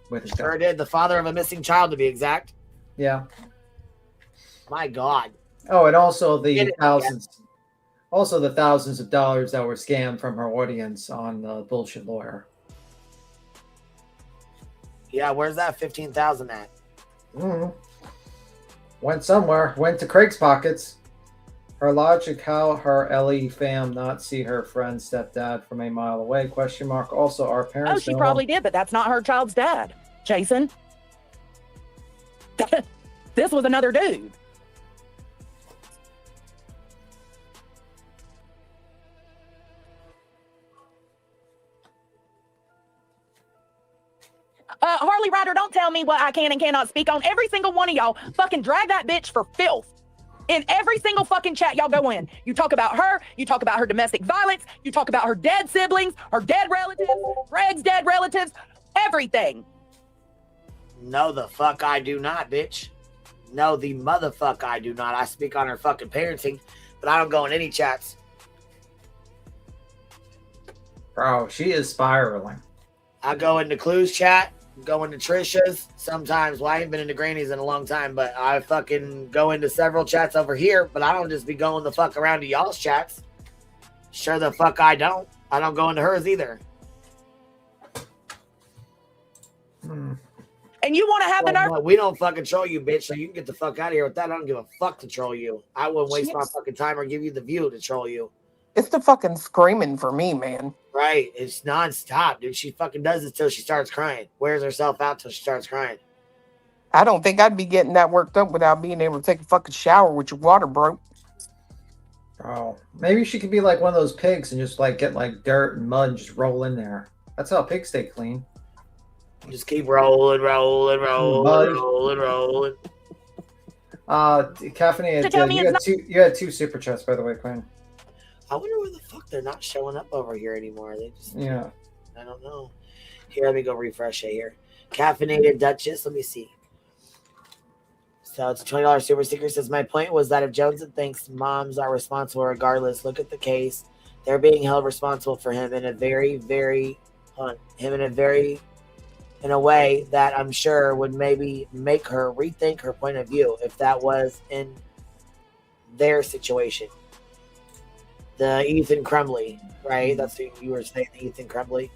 S3: with his gun.
S1: Sure did. The father of a missing child, to be exact.
S3: Yeah.
S1: My God.
S3: Oh, and also the thousands of dollars that were scammed from her audience on the bullshit lawyer.
S1: Yeah, where's that 15,000 at?
S3: Went somewhere. Went to Craig's pockets. Her logic: how her Ellie fam not see her friend's stepdad from a mile away? Question mark. Also, our parents.
S2: Oh, she probably did, but that's not her child's dad, Jason. This was another dude. Harley Ryder, don't tell me what I can and cannot speak on. Every single one of y'all fucking drag that bitch for filth. In every single fucking chat y'all go in. You talk about her, you talk about her domestic violence, you talk about her dead siblings, her dead relatives, Greg's dead relatives, everything.
S1: No, the fuck I do not, bitch. No, the motherfuck I do not. I speak on her fucking parenting, but I don't go in any chats.
S3: Bro, she is spiraling.
S1: I go into Clue's chat, go into Trisha's sometimes. Well, I ain't been into Granny's in a long time, but I fucking go into several chats over here, but I don't just be going the fuck around to y'all's chats. Sure the fuck I don't. I don't go into hers either.
S2: And you want to have the nerve?
S1: No, we don't fucking troll you, bitch, so you can get the fuck out of here with that. I don't give a fuck to troll you. I wouldn't waste my fucking time or give you the view to troll you.
S5: It's the fucking screaming for me, man.
S1: Right. It's nonstop, dude. She fucking does it till she starts crying. Wears herself out till she starts crying.
S5: I don't think I'd be getting that worked up without being able to take a fucking shower with your water broke.
S3: Oh, maybe she could be like one of those pigs and just like get like dirt and mud and just roll in there. That's how pigs stay clean.
S1: Just keep rolling.
S3: Caffeinated. You had two super chats, by the way, Quinn.
S1: I wonder where the fuck they're not showing up over here anymore. They just
S3: I
S1: don't know. Here, let me go refresh it here. Caffeinated Duchess. Let me see. So it's a $20 super sticker. Says my point was that if Jones thinks moms are responsible regardless, look at the case. They're being held responsible for him in a in a way that I'm sure would maybe make her rethink her point of view if that was in their situation. The Ethan Crumley, right? That's who you were saying, the Ethan Crumley.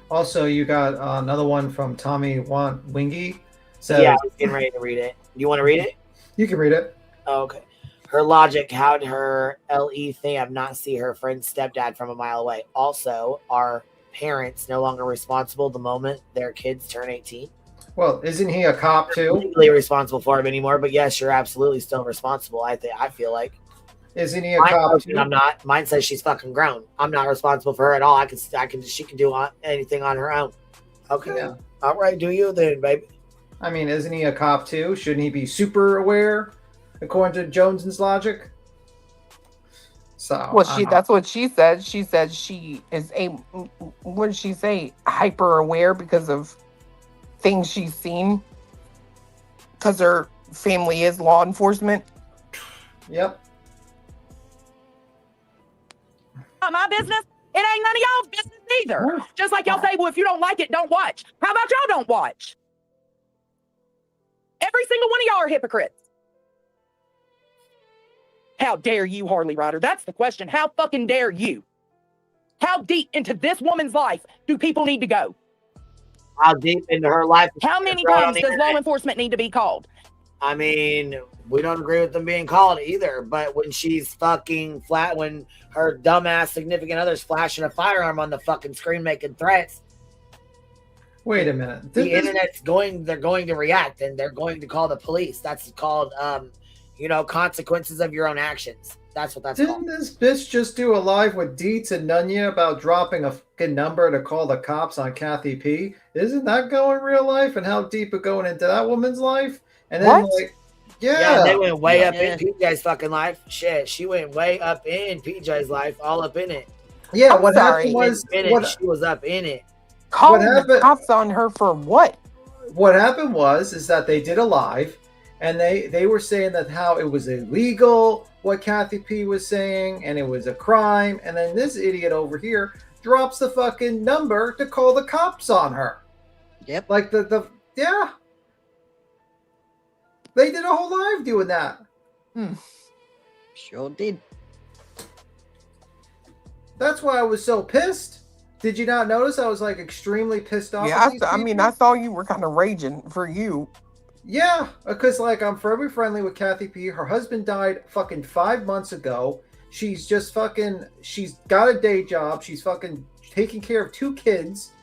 S3: Also, you got another one from Tommy Wingy. So
S1: yeah, I was getting ready to read it. You want to read it?
S3: You can read it.
S1: Oh, okay. Her logic, how'd her LE fam not see her friend's stepdad from a mile away? Also, are parents no longer responsible the moment their kids turn 18?
S3: Well, isn't he a cop too?
S1: Legally responsible for him anymore, but yes, you're absolutely still responsible. I feel like.
S3: Isn't he a cop too?
S1: I'm not. Mine says she's fucking grown. I'm not responsible for her at all. She can do anything on her own. Okay. Yeah. All right. Do you then, baby?
S3: I mean, isn't he a cop too? Shouldn't he be super aware, according to Jones's logic? So,
S5: well, that's what she said. She said she is what did she say? Hyper aware because of things she's seen. Because her family is law enforcement.
S3: Yep.
S2: Not my business. It ain't none of y'all's business either. Just like y'all say, well, if you don't like it, don't watch. How about y'all don't watch? Every single one of y'all are hypocrites. How dare you, Harley Ryder? That's the question. How fucking dare you? How deep into this woman's life do people need to go?
S1: How deep into her life?
S2: How many times does law enforcement need to be called?
S1: I mean, we don't agree with them being called either, but when she's fucking flat, when her dumbass significant other's flashing a firearm on the fucking screen making threats.
S3: Wait a minute.
S1: They're going to react and they're going to call the police. That's called, consequences of your own actions. That's what that's called.
S3: Didn't this bitch just do a live with Dietz and Nunya about dropping a fucking number to call the cops on Kathy P? Isn't that going real life? And how deep it going into that woman's life? And then
S1: yeah, they went way up in PJ's fucking life. Shit, she went way up in PJ's life, all up in it.
S3: Yeah, happened was
S1: she was up in it.
S5: Calling the cops on her for what?
S3: What happened is that they did a live, and they were saying that how it was illegal what Kathy P was saying, and it was a crime, and then this idiot over here drops the fucking number to call the cops on her.
S9: Yep.
S3: Like yeah. They did a whole live doing that.
S9: Sure did.
S3: That's why I was so pissed. Did you not notice I was like extremely pissed off?
S5: Yeah, I saw you were kind of raging for you.
S3: Yeah, because like I'm forever friendly with Kathy P. Her husband died fucking 5 months ago. She's just she's got a day job. She's fucking taking care of 2 kids.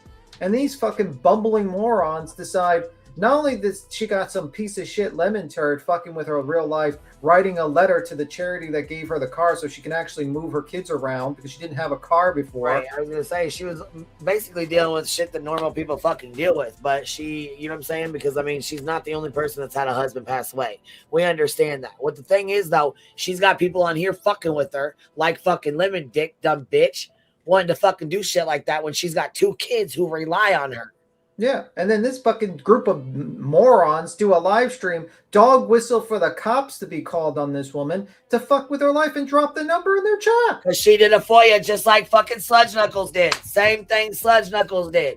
S3: And these fucking bumbling morons decide not only that she got some piece of shit lemon turd fucking with her real life, writing a letter to the charity that gave her the car so she can actually move her kids around because she didn't have a car before.
S1: Right, I was going to say, she was basically dealing with shit that normal people fucking deal with. But she, you know what I'm saying? Because, I mean, she's not the only person that's had a husband pass away. We understand that. What the thing is, though, she's got people on here fucking with her, like fucking Lemon Dick, dumb bitch, wanting to fucking do shit like that when she's got 2 kids who rely on her.
S3: Yeah, and then this fucking group of morons do a live stream, dog whistle for the cops to be called on this woman to fuck with her life and drop the number in their chat.
S1: Because she did a FOIA just like fucking Sludge Knuckles did. Same thing Sludge Knuckles did.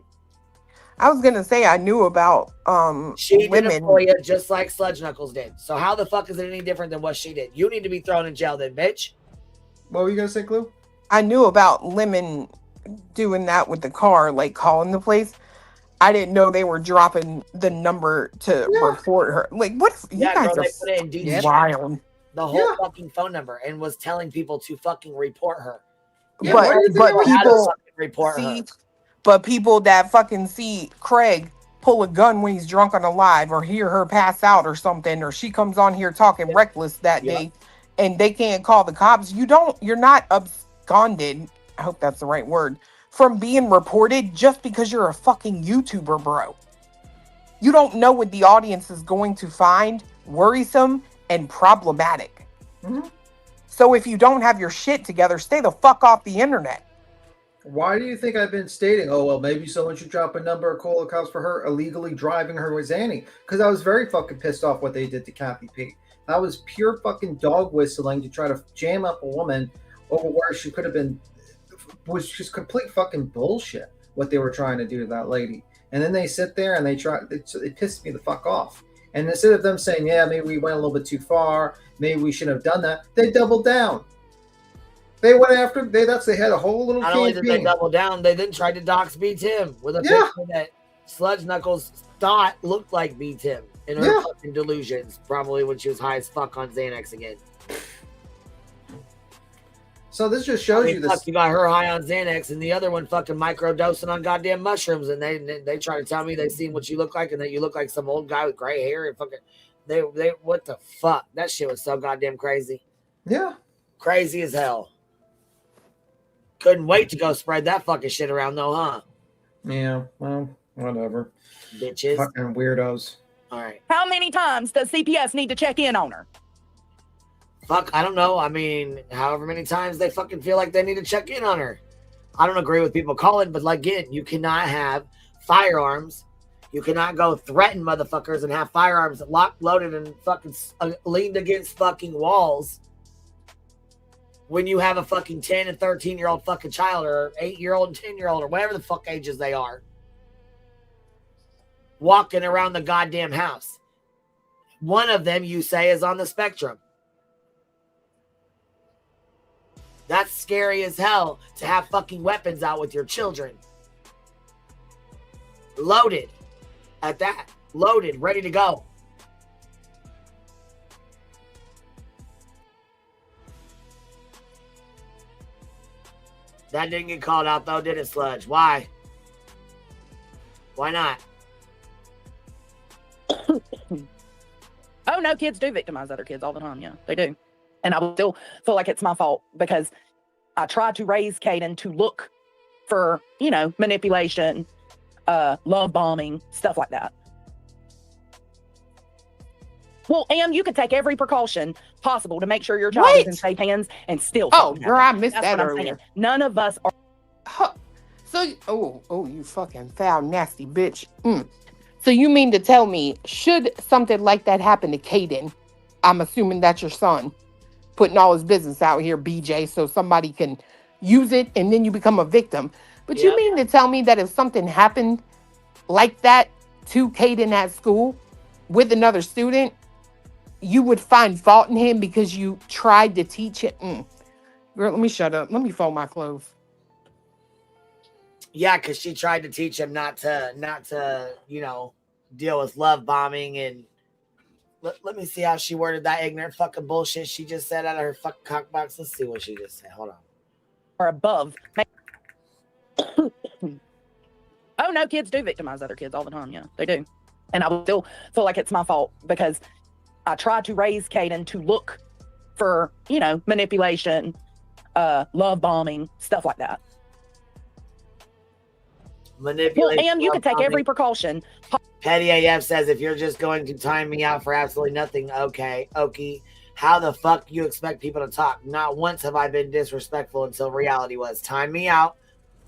S5: I was gonna say I knew about
S1: She did a
S5: women.
S1: FOIA just like Sludge Knuckles did. So how the fuck is it any different than what she did? You need to be thrown in jail then, bitch.
S3: What were you gonna say, Clue?
S5: I knew about Lemon doing that with the car, like calling the place. I didn't know they were dropping the number to report her. Like, what? You
S1: Yeah,
S5: guys
S1: girl,
S5: are
S1: they put it in deed
S5: wild.
S1: the whole fucking phone number and was telling people to fucking report her.
S5: But people
S1: report
S5: see,
S1: her.
S5: but people that fucking see Craig pull a gun when he's drunk on a live, or hear her pass out or something, or she comes on here talking reckless that day, and they can't call the cops. You're not absconded. I hope that's the right word, from being reported just because you're a fucking YouTuber, bro. You don't know what the audience is going to find worrisome and problematic.
S3: Mm-hmm.
S5: So if you don't have your shit together, stay the fuck off the internet.
S3: Why do you think I've been stating, oh, well, maybe someone should drop a number or call the cops for her illegally driving her with Zanny? Because I was very fucking pissed off what they did to Kathy P. That was pure fucking dog whistling to try to jam up a woman over where she could have been, was just complete fucking bullshit what they were trying to do to that lady. And then they sit there and it pissed me the fuck off. And instead of them saying, yeah, maybe we went a little bit too far, maybe we shouldn't have done that, they doubled down. They went after, they had a whole little
S1: Not only did they double down, they then tried to dox B Tim with a picture that Sludge Knuckles thought looked like B Tim in her fucking delusions, probably when she was high as fuck on Xanax again.
S3: So this just shows you this.
S1: You got her high on Xanax and the other one fucking microdosing on goddamn mushrooms, and they try to tell me they seen what you look like and that you look like some old guy with gray hair and fucking they what the fuck? That shit was so goddamn crazy.
S3: Yeah.
S1: Crazy as hell. Couldn't wait to go spread that fucking shit around though, huh?
S3: Yeah, well, whatever.
S1: Bitches.
S3: Fucking weirdos.
S1: All right.
S2: How many times does CPS need to check in on her?
S1: Fuck, I don't know. I mean, however many times they fucking feel like they need to check in on her. I don't agree with people calling, but like, again, you cannot have firearms. You cannot go threaten motherfuckers and have firearms locked, loaded, and fucking leaned against fucking walls when you have a fucking 10 and 13-year-old fucking child or 8-year-old and 10-year-old or whatever the fuck ages they are walking around the goddamn house. One of them, you say, is on the spectrum. That's scary as hell to have fucking weapons out with your children. Loaded. At that. Loaded. Ready to go. That didn't get called out though, did it, Sludge? Why? Why not?
S2: Oh, no, kids do victimize other kids all the time. Yeah, they do. And I still feel like it's my fault because I tried to raise Caden to look for, manipulation, love bombing, stuff like that. Well, and you could take every precaution possible to make sure your child is in safe hands and still.
S5: Oh, girl, I missed
S2: That's
S5: that
S2: what I'm
S5: earlier.
S2: saying. None of us are.
S5: So, you fucking foul, nasty bitch. So you mean to tell me, should something like that happen to Caden, I'm assuming that's your son, putting all his business out here, BJ, so somebody can use it and then you become a victim. But you mean to tell me that if something happened like that to Caden at school with another student, you would find fault in him because you tried to teach it? Girl, let me shut up. Let me fold my clothes.
S1: Yeah, because she tried to teach him not to, deal with love bombing. And let me see how she worded that ignorant fucking bullshit she just said out of her fucking cock box. Let's see what she just said. Hold on.
S2: Or above. Oh, no, kids do victimize other kids all the time. Yeah, they do. And I still feel like it's my fault because I tried to raise Caden to look for, manipulation, love bombing, stuff like that.
S1: Manipulation.
S2: Well, and you could take every precaution.
S1: Petty AF says, if you're just going to time me out for absolutely nothing, okay. How the fuck you expect people to talk? Not once have I been disrespectful until reality was. Time me out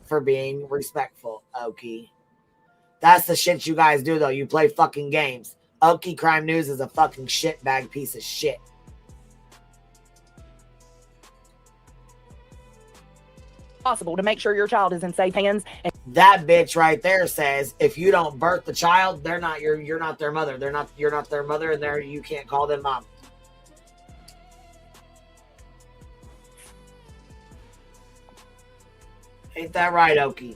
S1: for being respectful, Okie. That's the shit you guys do, though. You play fucking games. Okie Crime News is a fucking shitbag piece of shit.
S2: Possible to make sure your child is in safe hands. And
S1: That bitch right there says if you don't birth the child, you're not their mother. You're not their mother, and you can't call them mom. Ain't that right, Okie?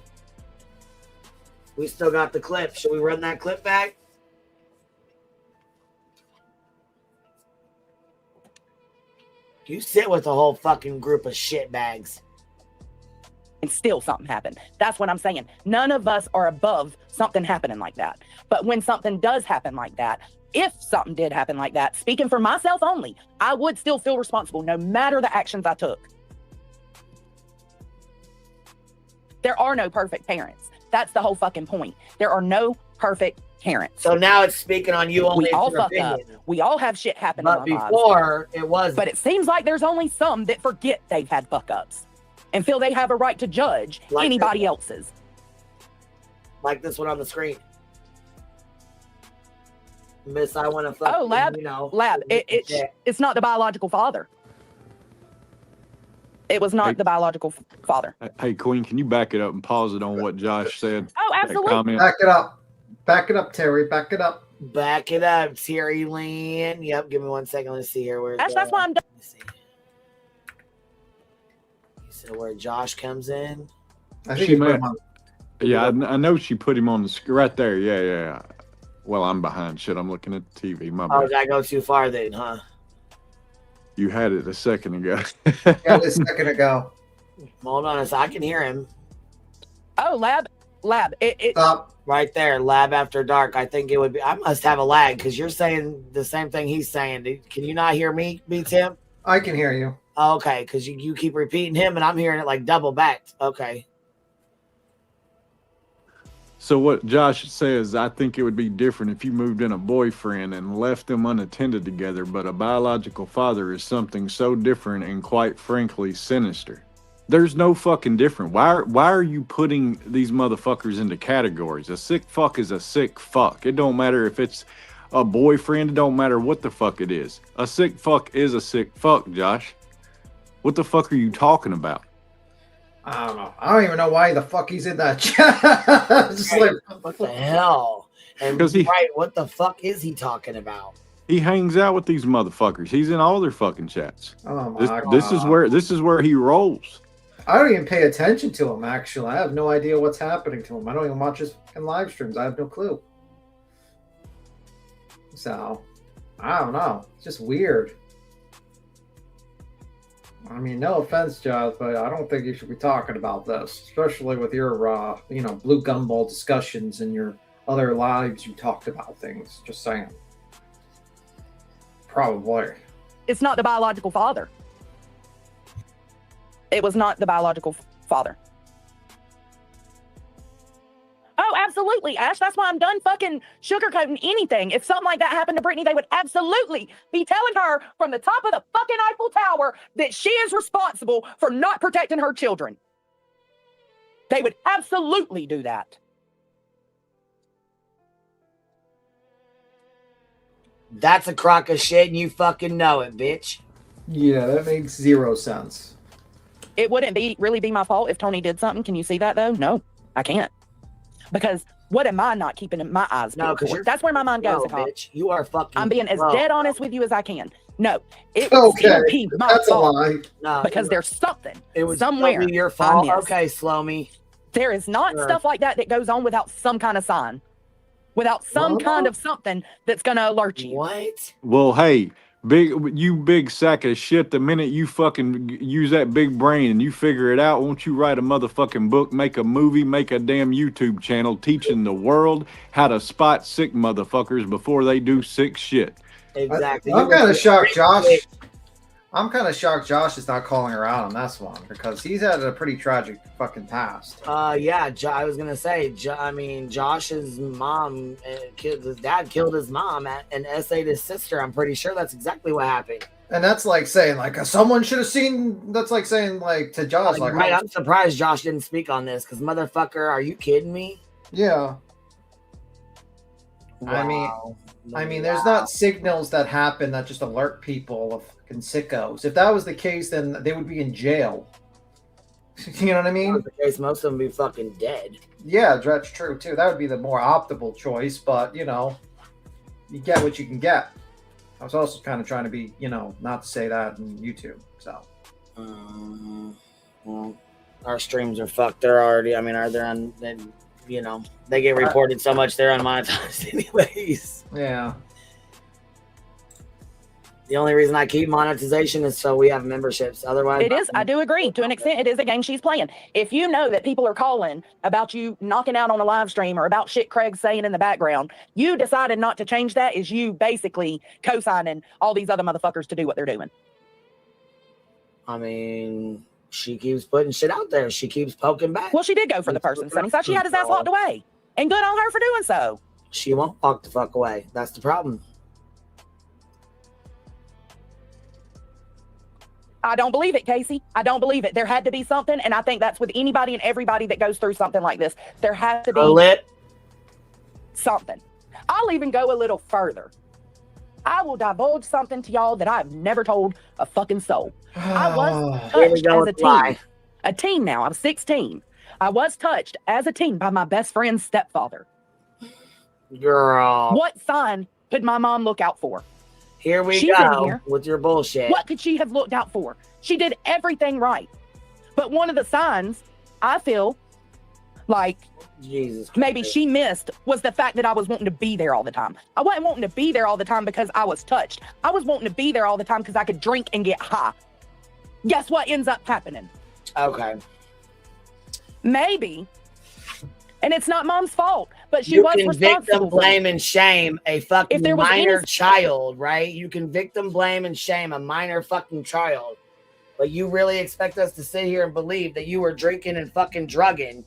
S1: We still got the clip. Should we run that clip back? You sit with a whole fucking group of shitbags.
S2: And still something happened. That's what I'm saying. None of us are above something happening like that. But when something does happen like that, if something did happen like that, speaking for myself only, I would still feel responsible no matter the actions I took. There are no perfect parents. That's the whole fucking point. There are no perfect parents.
S1: So now it's speaking on you only.
S2: We all fuck up. We all have shit happen
S1: But
S2: in our
S1: before,
S2: lives.
S1: it wasn't.
S2: But it seems like there's only some that forget they've had fuck ups and feel they have a right to judge
S1: Like
S2: anybody else's.
S1: Like this one on the screen. Miss, I want to fuck.
S2: Oh, Lab, Lab. It's not the biological father. It was not the biological father.
S6: Hey, Queen, can you back it up and pause it on what Josh said?
S2: Oh, absolutely.
S3: Back it up. Back it up, Terry. Back it up.
S1: Back it up, Terry Lynn. Yep, give me 1 second. Let's see here.
S2: That's why I'm done.
S1: So where Josh comes in.
S3: I think put him on.
S6: Yeah, I know she put him on the screen right there. Yeah. Well, I'm behind. Shit, I'm looking at the TV. My bad.
S1: Did I go too far then, huh?
S6: You had it a second ago.
S3: Got it a second ago.
S1: Hold on, so I can hear him.
S2: Oh, Lab.
S3: Stop.
S1: Right there, Lab After Dark. I think it would be. I must have a lag because you're saying the same thing he's saying. Can you not hear me, Tim?
S3: I can hear you.
S1: Okay, because you keep repeating him and I'm hearing it like double back. Okay.
S6: So what Josh says, I think it would be different if you moved in a boyfriend and left them unattended together, but a biological father is something so different and quite frankly sinister. There's no fucking different. Why are you putting these motherfuckers into categories? A sick fuck is a sick fuck. It don't matter if it's a boyfriend, it don't matter what the fuck it is. A sick fuck is a sick fuck, Josh. What the fuck are you talking about?
S3: I don't know. I don't even know why the fuck he's in that chat. Just like,
S1: what the hell? And what the fuck is he talking about?
S6: He hangs out with these motherfuckers. He's in all their fucking chats.
S3: Oh my God.
S6: This is where he rolls.
S3: I don't even pay attention to him. Actually, I have no idea what's happening to him. I don't even watch his fucking live streams. I have no clue. So, I don't know. It's just weird. I mean, no offense, Josh, but I don't think you should be talking about this, especially with your, blue gumball discussions and your other lives. You talked about things. Just saying. Probably.
S2: It's not the biological father. It was not the biological father. Oh, absolutely, Ash. That's why I'm done fucking sugarcoating anything. If something like that happened to Brittany, they would absolutely be telling her from the top of the fucking Eiffel Tower that she is responsible for not protecting her children. They would absolutely do that.
S1: That's a crock of shit and you fucking know it, bitch.
S3: Yeah, that makes zero sense.
S2: It wouldn't really be my fault if Tony did something. Can you see that though? No, I can't. Because what am I not keeping in my eyes?
S1: No, because
S2: that's where my mind goes.
S1: Bitch, you are fucking.
S2: I'm being as dead honest with you as I can. No, it
S3: would
S2: still be my
S3: that's
S2: fault.
S3: A lie.
S1: No,
S2: because there's something.
S1: It was
S2: somewhere.
S1: Your fault. Okay, slow me.
S2: There is not stuff like that goes on without some kind of sign, without some kind of something that's gonna alert you.
S1: What?
S6: Well, hey. Big sack of shit. The minute you fucking use that big brain and you figure it out, won't you write a motherfucking book, make a movie, make a damn YouTube channel teaching the world how to spot sick motherfuckers before they do sick shit?
S1: Exactly.
S3: I'm kind of shocked, Josh. I'm kind of shocked Josh is not calling her out on this one because he's had a pretty tragic fucking past.
S1: Yeah, I was gonna say, Josh's mom, his dad killed his mom and essayed his sister. I'm pretty sure that's exactly what happened.
S3: And that's like saying, someone should have seen. That's like saying, to Josh,
S1: right. I'm surprised Josh didn't speak on this because, motherfucker, are you kidding me?
S3: Yeah.
S1: Wow.
S3: I mean, there's not signals that happen that just alert people of fucking sickos. If that was the case, then they would be in jail. You know what I
S1: If that
S3: mean?
S1: was the case, most of them be fucking dead.
S3: Yeah, that's true too. That would be the more optimal choice, but you know, you get what you can get. I was also kind of trying to be, you know, not to say that in YouTube. So,
S1: Well, our streams are fucked. They're already. I mean, are they on? Then you know, they get reported so much they're unmonetized anyways.
S3: yeah.
S1: The only reason I keep monetization is so we have memberships. Otherwise,
S2: It is. I do agree. To an extent, it is a game she's playing. If you know that people are calling about you knocking out on a live stream or about shit Craig's saying in the background, you decided not to change that, is you basically co-signing all these other motherfuckers to do what they're doing.
S1: I mean, she keeps putting shit out there. She keeps poking back.
S2: Well, she did go for the person. Sunny said she had his ass locked away. And good on her for doing so.
S1: She won't walk the fuck away. That's the problem.
S2: I don't believe it, Casey. I don't believe it. There had to be something, and I think that's with anybody and everybody that goes through something like this. There has to be something. I'll even go a little further. I will divulge something to y'all that I've never told a fucking soul. I was touched as a teen. A teen now. I'm 16. I was touched as a teen by my best friend's stepfather.
S1: Girl.
S2: What sign could my mom look out for?
S1: Here we
S2: She's
S1: go
S2: in here.
S1: with your bullshit.
S2: What could she have looked out for? She did everything right. But one of the signs I feel like
S1: Jesus
S2: maybe
S1: Christ.
S2: she missed was the fact that I was wanting to be there all the time. I wasn't wanting to be there all the time because I was touched. I was wanting to be there all the time because I could drink and get high. Guess what ends up happening?
S1: Okay.
S2: Maybe. And it's not mom's fault, but she
S1: You
S2: was
S1: can
S2: responsible.
S1: victim blame and shame a fucking
S2: If there was
S1: minor
S2: any-
S1: child, right? You can victim blame and shame a minor fucking child. But you really expect us to sit here and believe that you were drinking and fucking drugging?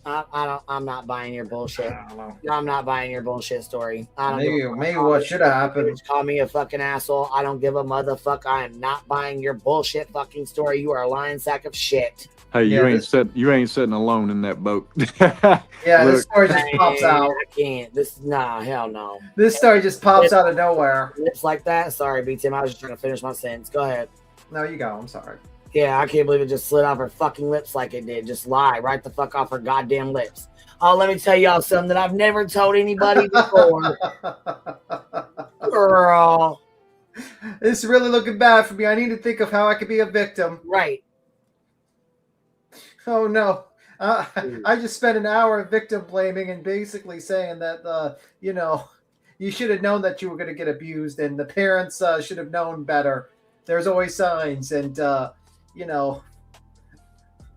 S1: I'm not buying your bullshit.
S3: I don't know.
S1: I'm not buying your bullshit story. I don't
S3: Maybe what should have happened.
S1: Call me a fucking asshole. I don't give a motherfucker. I am not buying your bullshit fucking story. You are a lying sack of shit.
S6: Hey,
S3: Yeah,
S6: you ain't sitting alone in that boat.
S3: Yeah, this
S6: Look,
S3: story just pops out.
S1: I can't. Hell no.
S3: This story just pops out of nowhere.
S1: Lips like that? Sorry, B-Tim. I was just trying to finish my sentence. Go ahead.
S3: No, you go. I'm sorry.
S1: Yeah, I can't believe it just slid off her fucking lips like it did. Just lie right the fuck off her goddamn lips. Oh, let me tell y'all something that I've never told anybody before. Girl.
S3: It's really looking bad for me. I need to think of how I could be a victim.
S1: Right.
S3: Oh no. I just spent an hour victim blaming and basically saying that you should have known that you were going to get abused and the parents should have known better. There's always signs and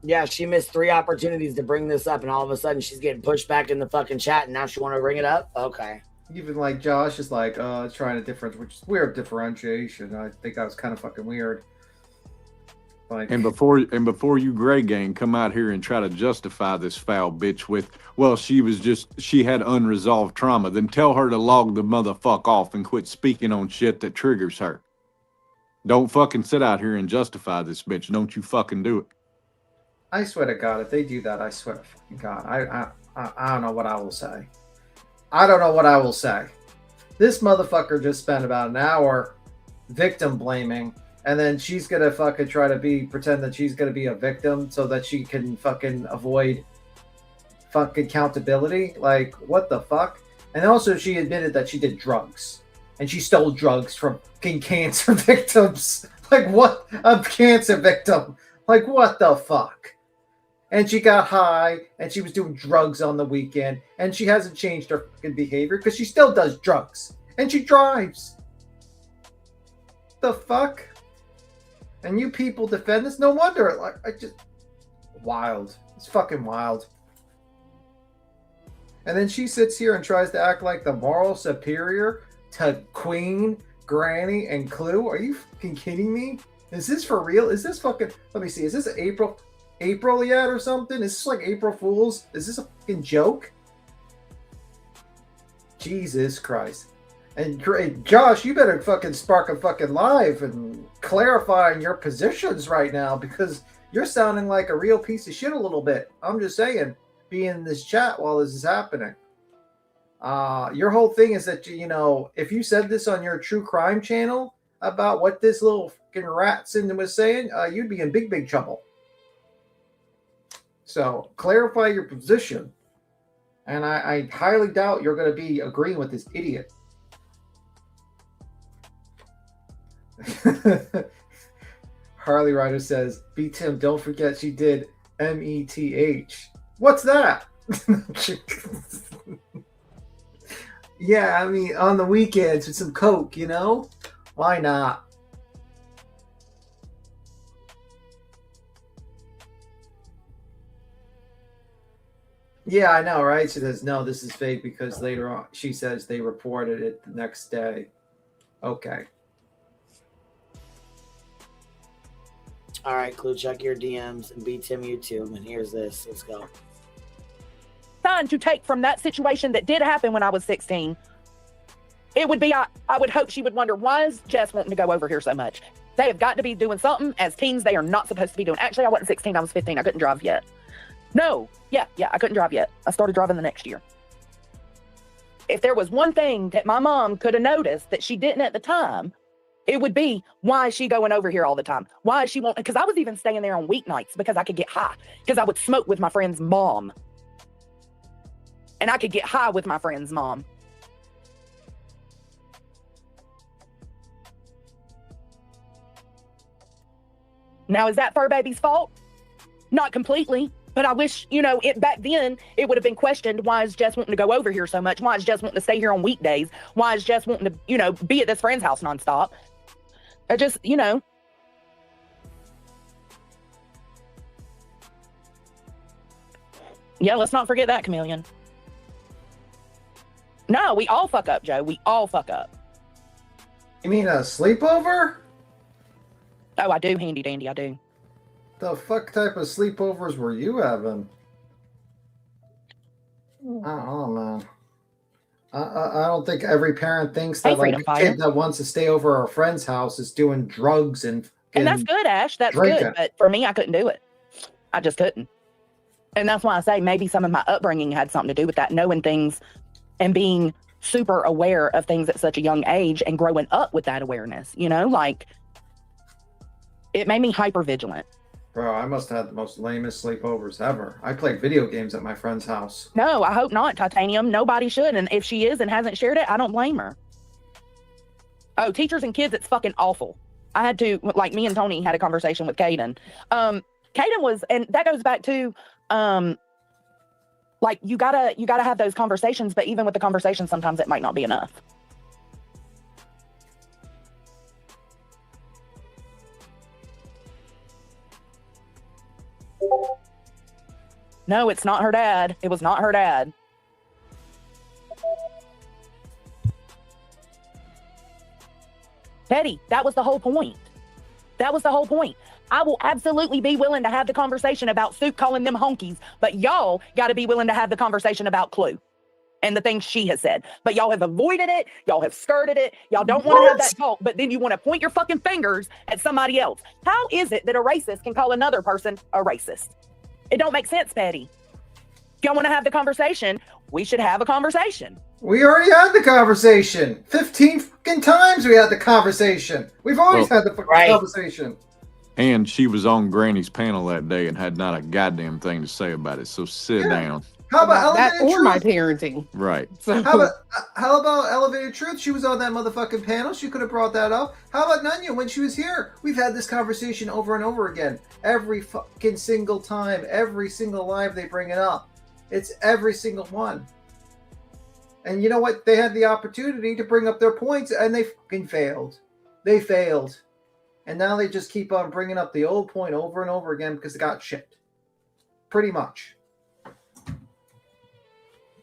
S1: Yeah, she missed 3 opportunities to bring this up and all of a sudden she's getting pushed back in the fucking chat and now she want to bring it up? Okay.
S3: even like Josh is like trying to difference, which is weird differentiation. I think that was kind of fucking weird. Like,
S6: and before you gray gang come out here and try to justify this foul bitch with, well, she had unresolved trauma, then tell her to log the motherfuck off and quit speaking on shit that triggers her. Don't fucking sit out here and justify this bitch. Don't you fucking do it.
S3: I swear to God, if they do that, I swear to fucking God, I don't know what I will say. I don't know what I will say. This motherfucker just spent about an hour victim blaming, and then she's gonna fucking try to pretend that she's gonna be a victim so that she can fucking avoid fucking accountability. Like, what the fuck? And also, she admitted that she did drugs, and she stole drugs from fucking cancer victims. Like, what? A cancer victim? Like, what the fuck? And she got high, and she was doing drugs on the weekend, and she hasn't changed her fucking behavior because she still does drugs, and she drives. The fuck? And you people defend this? No wonder. Like, wild. It's fucking wild. And then she sits here and tries to act like the moral superior to Queen, Granny, and Clue. Are you fucking kidding me? Is this for real? Is this fucking... Let me see. Is this April yet or something? Is this like April Fool's? Is this a fucking joke? Jesus Christ. And Josh, you better fucking spark a fucking live and clarifying your positions right now, because you're sounding like a real piece of shit a little bit. I'm just saying, be in this chat while this is happening. Your whole thing is that, you know, if you said this on your true crime channel, about what this little fucking rat Cindy was saying, you'd be in big trouble. So clarify your position. And I highly doubt you're going to be agreeing with this idiot. Harley Ryder says, B. Tim, don't forget she did METH. What's that? Yeah, I mean, on the weekends with some Coke, you know? Why not? Yeah, I know, right? She says, no, this is fake because later on, she says they reported it the next day. Okay.
S1: All right, Clue, check your DMs and beat Tim YouTube. And here's this. Let's go.
S2: Sign to take from that situation that did happen when I was 16, it would be, I would hope she would wonder, why is Jess wanting to go over here so much? They have got to be doing something as teens they are not supposed to be doing. Actually, I wasn't 16, I was 15. I couldn't drive yet. No, yeah, I couldn't drive yet. I started driving the next year. If there was one thing that my mom could have noticed that she didn't at the time, it would be, why is she going over here all the time? Why is she wanting, because I was even staying there on weeknights because I could get high, because I would smoke with my friend's mom. And I could get high with my friend's mom. Now, is that fur baby's fault? Not completely. But I wish, you know, it back then, it would have been questioned, why is Jess wanting to go over here so much? Why is Jess wanting to stay here on weekdays? Why is Jess wanting to, you know, be at this friend's house nonstop? I just, you know. Yeah, let's not forget that, Chameleon. No, we all fuck up, Joe. We all fuck up.
S3: You mean a sleepover?
S2: Oh, I do, handy dandy, I do.
S3: The fuck type of sleepovers were you having? I don't know, man. I don't think every parent thinks that like a kid that wants to stay over our friend's house is doing drugs and
S2: that's good, Ash. That's
S3: drinking.
S2: Good. But for me, I couldn't do it. I just couldn't. And that's why I say maybe some of my upbringing had something to do with that, knowing things and being super aware of things at such a young age and growing up with that awareness, you know, like it made me hyper vigilant.
S3: Bro, I must have had the most lamest sleepovers ever. I played video games at my friend's house.
S2: No, I hope not, Titanium. Nobody should. And if she is and hasn't shared it, I don't blame her. Oh, teachers and kids, it's fucking awful. I had to, like, me and Tony had a conversation with Caden. Caden was, and that goes back to, like, you gotta have those conversations, but even with the conversations, sometimes it might not be enough. No, it's not her dad. It was not her dad. Teddy, that was the whole point. That was the whole point. I will absolutely be willing to have the conversation about Soup calling them honkies, but y'all got to be willing to have the conversation about Clue and the things she has said. But y'all have avoided it. Y'all have skirted it. Y'all don't want to have that talk, but then you want to point your fucking fingers at somebody else. How is it that a racist can call another person a racist? It don't make sense, Patty. If y'all want to have the conversation, we should have a conversation.
S3: We already had the conversation. 15 fucking times we had the conversation. We've always had the fucking conversation.
S6: And she was on Granny's panel that day and had not a goddamn thing to say about it. So sit down.
S3: How about
S5: that
S3: Elevated
S5: or my
S3: Truth?
S5: parenting?
S6: Right.
S5: So,
S3: How about Elevated Truth? She was on that motherfucking panel. She could have brought that up. How about Nunya when she was here? We've had this conversation over and over again. Every fucking single time. Every single live they bring it up. It's every single one. And you know what? They had the opportunity to bring up their points and they fucking failed. They failed. And now they just keep on bringing up the old point over and over again because they got shit. Pretty much.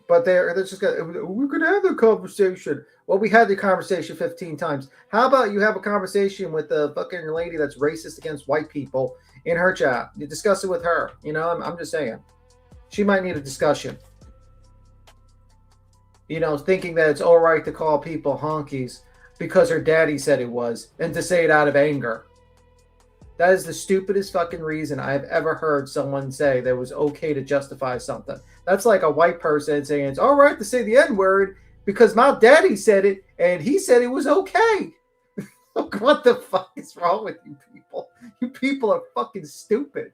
S3: But they're just going, we could have the conversation. Well, we had the conversation 15 times. How about you have a conversation with the fucking lady that's racist against white people in her chat? You discuss it with her. You know, I'm just saying. She might need a discussion. You know, thinking that it's all right to call people honkies because her daddy said it was, and to say it out of anger. That is the stupidest fucking reason I've ever heard someone say that it was okay to justify something. That's like a white person saying it's all right to say the N-word because my daddy said it, and he said it was okay. Look, what the fuck is wrong with you people? You people are fucking stupid.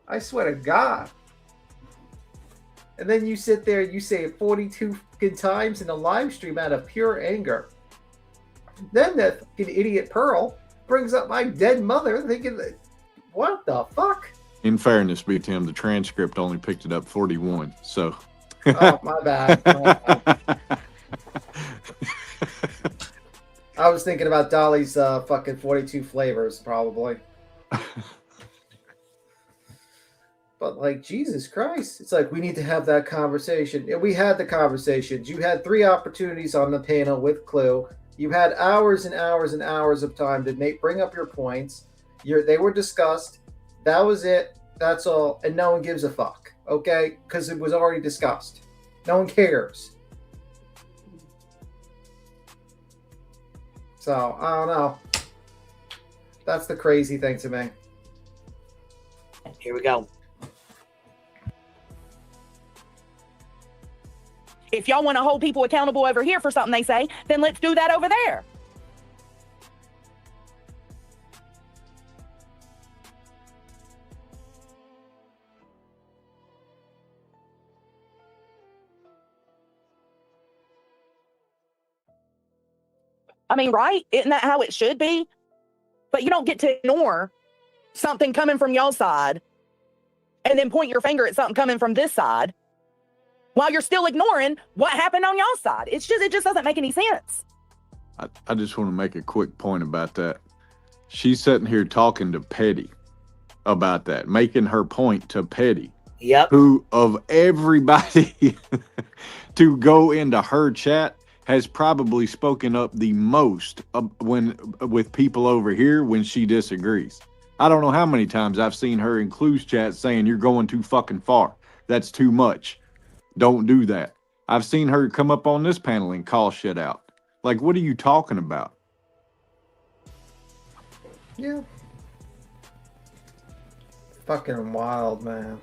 S3: I swear to God. And then you sit there and you say it 42 fucking times in a live stream out of pure anger. Then that fucking idiot Pearl brings up my dead mother, thinking, what the fuck?
S6: In fairness, BTM, the transcript only picked it up 41. So.
S3: Oh, my bad. I was thinking about Dolly's fucking 42 flavors, probably. But, like, Jesus Christ. It's like, we need to have that conversation. And we had the conversations. You had 3 opportunities on the panel with Clue. You had hours and hours and hours of time to bring up your points. They were discussed. That was it. That's all. And no one gives a fuck. Okay? Because it was already discussed. No one cares. So, I don't know. That's the crazy thing to me.
S1: Here we go.
S2: If y'all want to hold people accountable over here for something they say, then let's do that over there. I mean, right? Isn't that how it should be? But you don't get to ignore something coming from y'all's side and then point your finger at something coming from this side while you're still ignoring what happened on y'all's side. It just doesn't make any sense.
S6: I just want to make a quick point about that. She's sitting here talking to Petty about that, making her point to Petty.
S1: Yep.
S6: Who of everybody to go into her chat has probably spoken up the most with people over here when she disagrees. I don't know how many times I've seen her in Clue's chat saying, you're going too fucking far. That's too much. Don't do that. I've seen her come up on this panel and call shit out. Like, what are you talking about?
S3: Yeah. Fucking wild, man.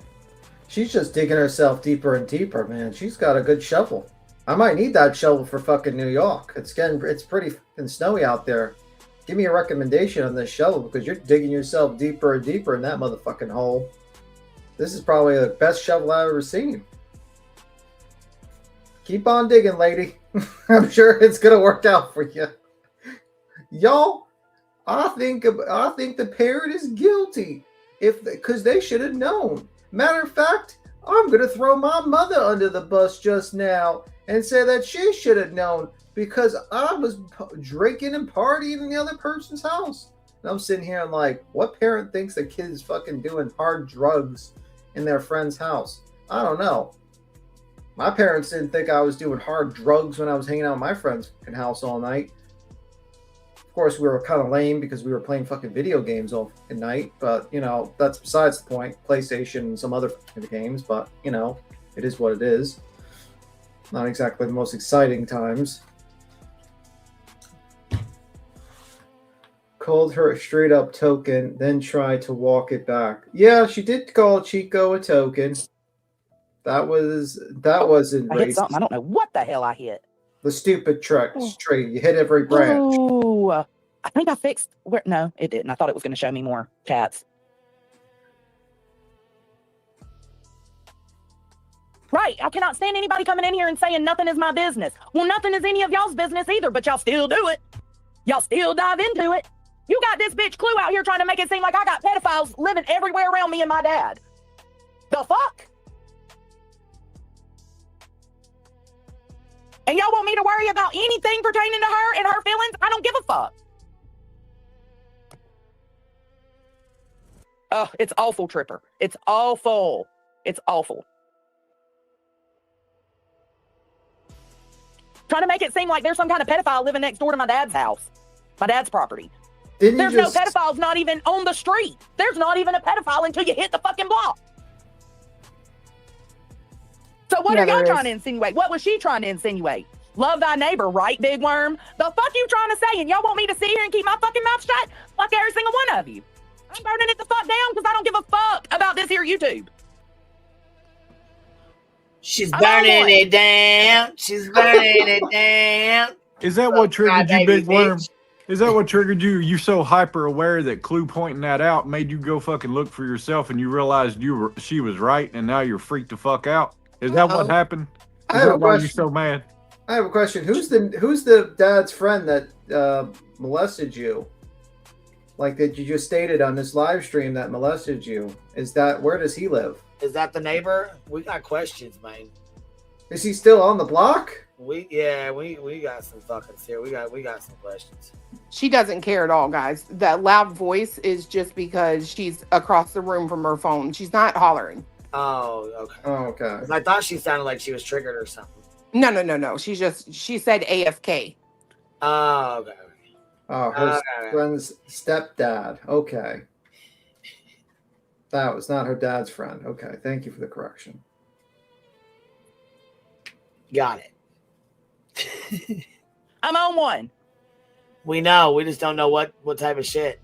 S3: She's just digging herself deeper and deeper, man. She's got a good shovel. I might need that shovel for fucking New York. It's pretty fucking snowy out there. Give me a recommendation on this shovel because you're digging yourself deeper and deeper in that motherfucking hole. This is probably the best shovel I've ever seen. Keep on digging, lady. I'm sure it's gonna work out for you. Y'all, I think the parent is guilty because they should have known. Matter of fact, I'm gonna throw my mother under the bus just now and say that she should have known because I was drinking and partying in the other person's house. And I'm sitting here and like, what parent thinks the kid is fucking doing hard drugs in their friend's house? I don't know. My parents didn't think I was doing hard drugs when I was hanging out at my friend's house all night. Of course, we were kind of lame because we were playing fucking video games all fucking night. But, you know, that's besides the point. PlayStation and some other games. But, you know, it is what it is. Not exactly the most exciting times. Called her a straight up token, then tried to walk it back. Yeah, she did call Chico a token. That wasn't
S2: I hit
S3: racist.
S2: something. I don't know what the hell I hit.
S3: The stupid tree. You hit every branch.
S2: Ooh, I think I fixed. No, it didn't. I thought it was going to show me more cats. Right. I cannot stand anybody coming in here and saying nothing is my business. Well, nothing is any of y'all's business either, but y'all still do it. Y'all still dive into it. You got this bitch Clue out here trying to make it seem like I got pedophiles living everywhere around me and my dad. The fuck? And y'all want me to worry about anything pertaining to her and her feelings? I don't give a fuck. Oh, it's awful, Tripper. It's awful. It's awful. Trying to make it seem like there's some kind of pedophile living next door to my dad's house. My dad's property. There's no pedophiles not even on the street. There's not even a pedophile until you hit the fucking block. So what are y'all trying to insinuate? What was she trying to insinuate? Love thy neighbor, right, Big Worm? The fuck you trying to say? And y'all want me to sit here and keep my fucking mouth shut? Fuck every single one of you. I'm burning it the fuck down because I don't give a fuck about this here YouTube.
S1: She's burning it down. She's burning it down.
S6: Is that what triggered you, Big Worm? Is that what triggered you? You so hyper aware that Clue pointing that out made you go fucking look for yourself, and you realized she was right, and now you're freaked the fuck out? Is that what happened?
S3: I
S6: Is
S3: have
S6: that
S3: a
S6: why you're
S3: question.
S6: so mad?
S3: I have a question. Who's the dad's friend that molested you? Like that you just stated on this live stream that molested you. Where does he live?
S1: Is that the neighbor? We got questions, man.
S3: Is he still on the block?
S1: We got some fucking here. We got some questions.
S5: She doesn't care at all, guys. That loud voice is just because she's across the room from her phone. She's not hollering.
S1: Oh, okay.
S3: Oh, okay.
S1: 'Cause I thought she sounded like she was triggered or something.
S5: No. She said AFK.
S1: Oh, okay.
S3: Oh, her friend's stepdad. Okay. That was not her dad's friend. Okay, thank you for the correction.
S1: Got it.
S2: I'm on one.
S1: We know. We just don't know what type of shit.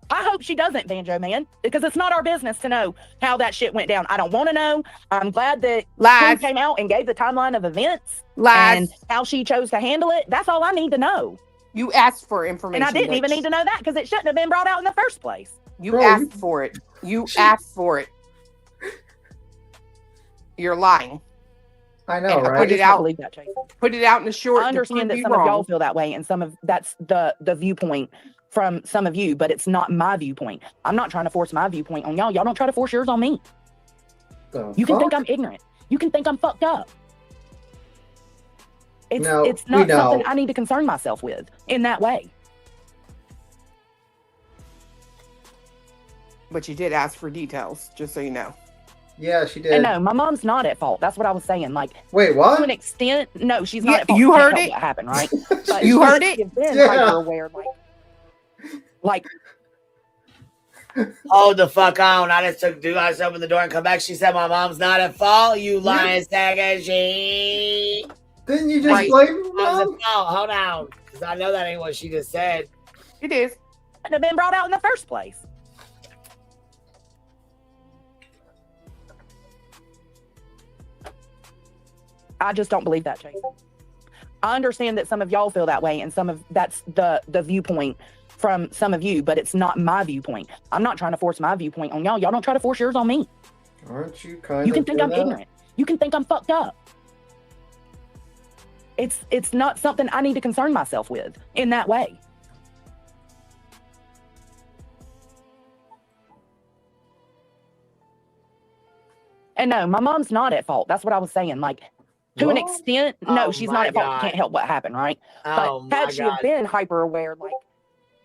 S2: I hope she doesn't, Banjo Man, because it's not our business to know how that shit went down. I don't want to know. I'm glad that Clue came out and gave the timeline of events and how she chose to handle it. That's all I need to know.
S5: You asked for information.
S2: And I didn't even need to know that because it shouldn't have been brought out in the first place.
S5: You asked for it. You asked for it. You're lying.
S3: I know,
S5: and
S3: right?
S5: Put it out.
S2: Believe that, Chase.
S5: Put it out in the short.
S2: I understand that some of y'all feel that way, and that's the viewpoint from some of you, but it's not my viewpoint. I'm not trying to force my viewpoint on y'all. Y'all don't try to force yours on me. You can think I'm ignorant. You can think I'm fucked up. It's not something I need to concern myself with in that way.
S5: But you did ask for details, just so you know.
S3: Yeah, she did.
S2: And no, my mom's not at fault. That's what I was saying. Like,
S3: wait, what?
S2: To an extent, no, she's not at fault.
S5: You heard it.
S2: What happened, right? But
S5: you heard it.
S2: You've been hyper aware, like.
S1: Hold the fuck on. I just took guys open the door and come back. She said my mom's not at fault. You lying sack of shit.
S3: Didn't you just blame her mom?
S1: Hold on. Because I know that ain't what she just said.
S5: It is.
S2: Shouldn't have been brought out in the first place. I just don't believe that, Chase. I understand that some of y'all feel that way, and that's the viewpoint from some of you, but it's not my viewpoint. I'm not trying to force my viewpoint on y'all. Y'all don't try to force yours on me.
S3: Aren't you kind of?
S2: You can think I'm ignorant. You can think I'm fucked up. It's not something I need to concern myself with in that way. And no, my mom's not at fault. That's what I was saying. Like, to an extent, no, she's not at fault. You can't help what happened, right? But had she have been hyper aware, like,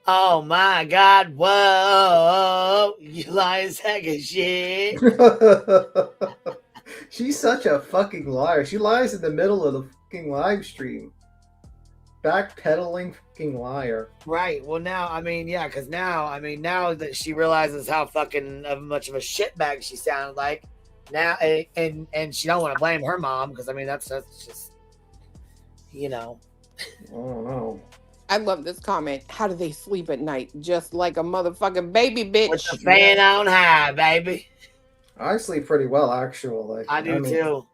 S1: oh my God, whoa, you lying sack of shit.
S3: She's such a fucking liar. She lies in the middle of the fucking live stream. Backpedaling fucking liar.
S1: Right. Well, now, because now that she realizes how fucking much of a shitbag she sounded like, now, and she don't want to blame her mom, because, that's just,
S3: I don't know.
S5: I love this comment. How do they sleep at night? Just like a motherfucking baby, bitch.
S1: With the fan on high, baby.
S3: I sleep pretty well, actually.
S1: I do too.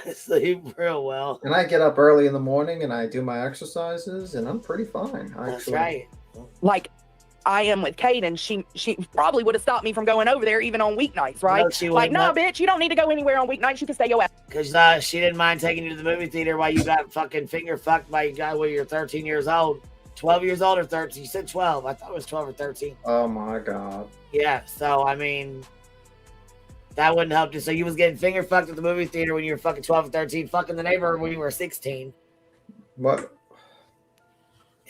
S1: I sleep real well.
S3: And I get up early in the morning and I do my exercises, and I'm pretty fine, actually.
S1: That's right.
S2: Like, I am with Kate, and she probably would have stopped me from going over there even on weeknights, right? No, bitch, you don't need to go anywhere on weeknights. You can stay your ass.
S1: Because she didn't mind taking you to the movie theater while you got fucking finger fucked by a guy when you're 13 years old. 12 years old or 13? You said 12. I thought it was 12 or 13.
S3: Oh my God.
S1: Yeah, so that wouldn't help you. So you was getting finger fucked at the movie theater when you were fucking 12 or 13, fucking the neighbor when you were 16.
S3: What?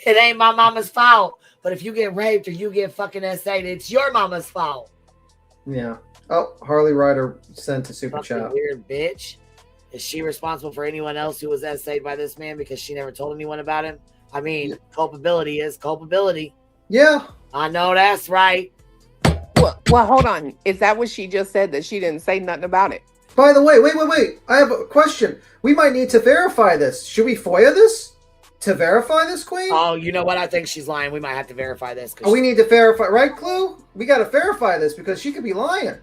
S1: It ain't my mama's fault. But if you get raped or you get fucking SA'd, it's your mama's fault.
S3: Yeah. Oh, Harley Ryder sent a super
S1: fucking
S3: chat.
S1: Weird bitch. Is she responsible for anyone else who was SA'd by this man because she never told anyone about him? Culpability is culpability.
S3: Yeah.
S1: I know that's right.
S5: Well, hold on. Is that what she just said, that she didn't say nothing about it?
S3: By the way, wait. I have a question. We might need to verify this. Should we FOIA this? To verify this, Queen?
S1: Oh, you know what? I think she's lying. We might have to verify this.
S3: We need to verify, right, Clue? We got to verify this because she could be lying.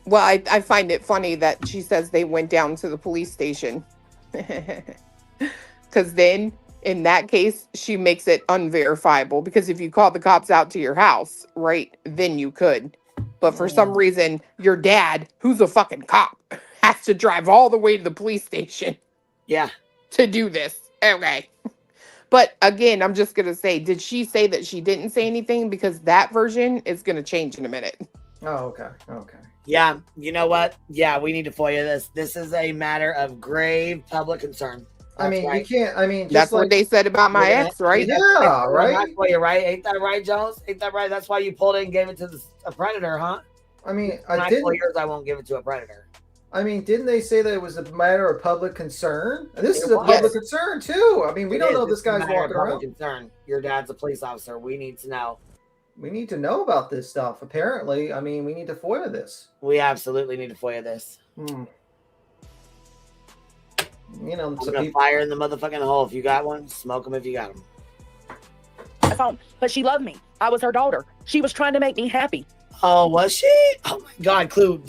S5: Well, I find it funny that she says they went down to the police station. Because then In that case, she makes it unverifiable because if you call the cops out to your house, right, then you could. But for some reason, your dad, who's a fucking cop, has to drive all the way to the police station.
S1: Yeah.
S5: To do this. Okay. But again, I'm just going to say, did she say that she didn't say anything? Because that version is going to change in a minute.
S3: Oh, okay. Okay.
S1: Yeah. You know what? Yeah, we need to FOIA this. This is a matter of grave public concern.
S3: I mean,
S1: right.
S3: you can't. I mean, just
S5: That's
S3: like
S5: what they said about my ex, right?
S3: Yeah, right.
S1: FOIA, right? Ain't that right, Jones? Ain't that right? That's why you pulled it and gave it to a predator, huh?
S3: I mean,
S1: I didn't. Yours, I won't give it to a predator.
S3: I mean, didn't they say that it was a matter of public concern? And this is a public concern too. I mean, we don't know this guy's walking around.
S1: Concern. Your dad's a police officer. We need to know.
S3: We need to know about this stuff. Apparently, I mean, we need to FOIA this.
S1: We absolutely need to FOIA this.
S3: You know,
S1: I'm gonna fire in the motherfucking hole. If you got one, smoke them if you got them.
S2: But she loved me. I was her daughter. She was trying to make me happy.
S1: Oh, was she? Oh my God, Clue.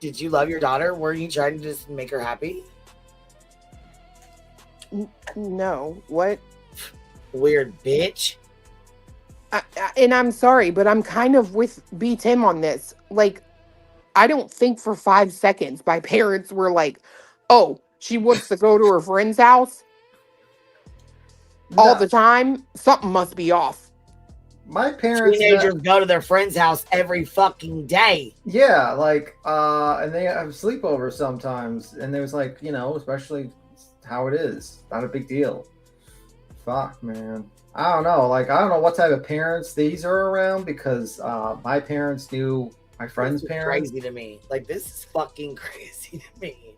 S1: Did you love your daughter? Were you trying to just make her happy?
S5: No. What?
S1: Weird bitch.
S5: And I'm sorry, but I'm kind of with B. Tim on this. Like, I don't think for 5 seconds my parents were like, oh, she wants to go to her friend's house all the time. Something must be off.
S3: My parents
S1: teenagers go to their friend's house every fucking day.
S3: Yeah, like and they have sleepovers sometimes, and there was like, you know, especially how it is, not a big deal. Fuck, man. I don't know. Like, I don't know what type of parents these are around because my parents knew my friend's parents.
S1: Crazy to me. Like, this is fucking crazy to me.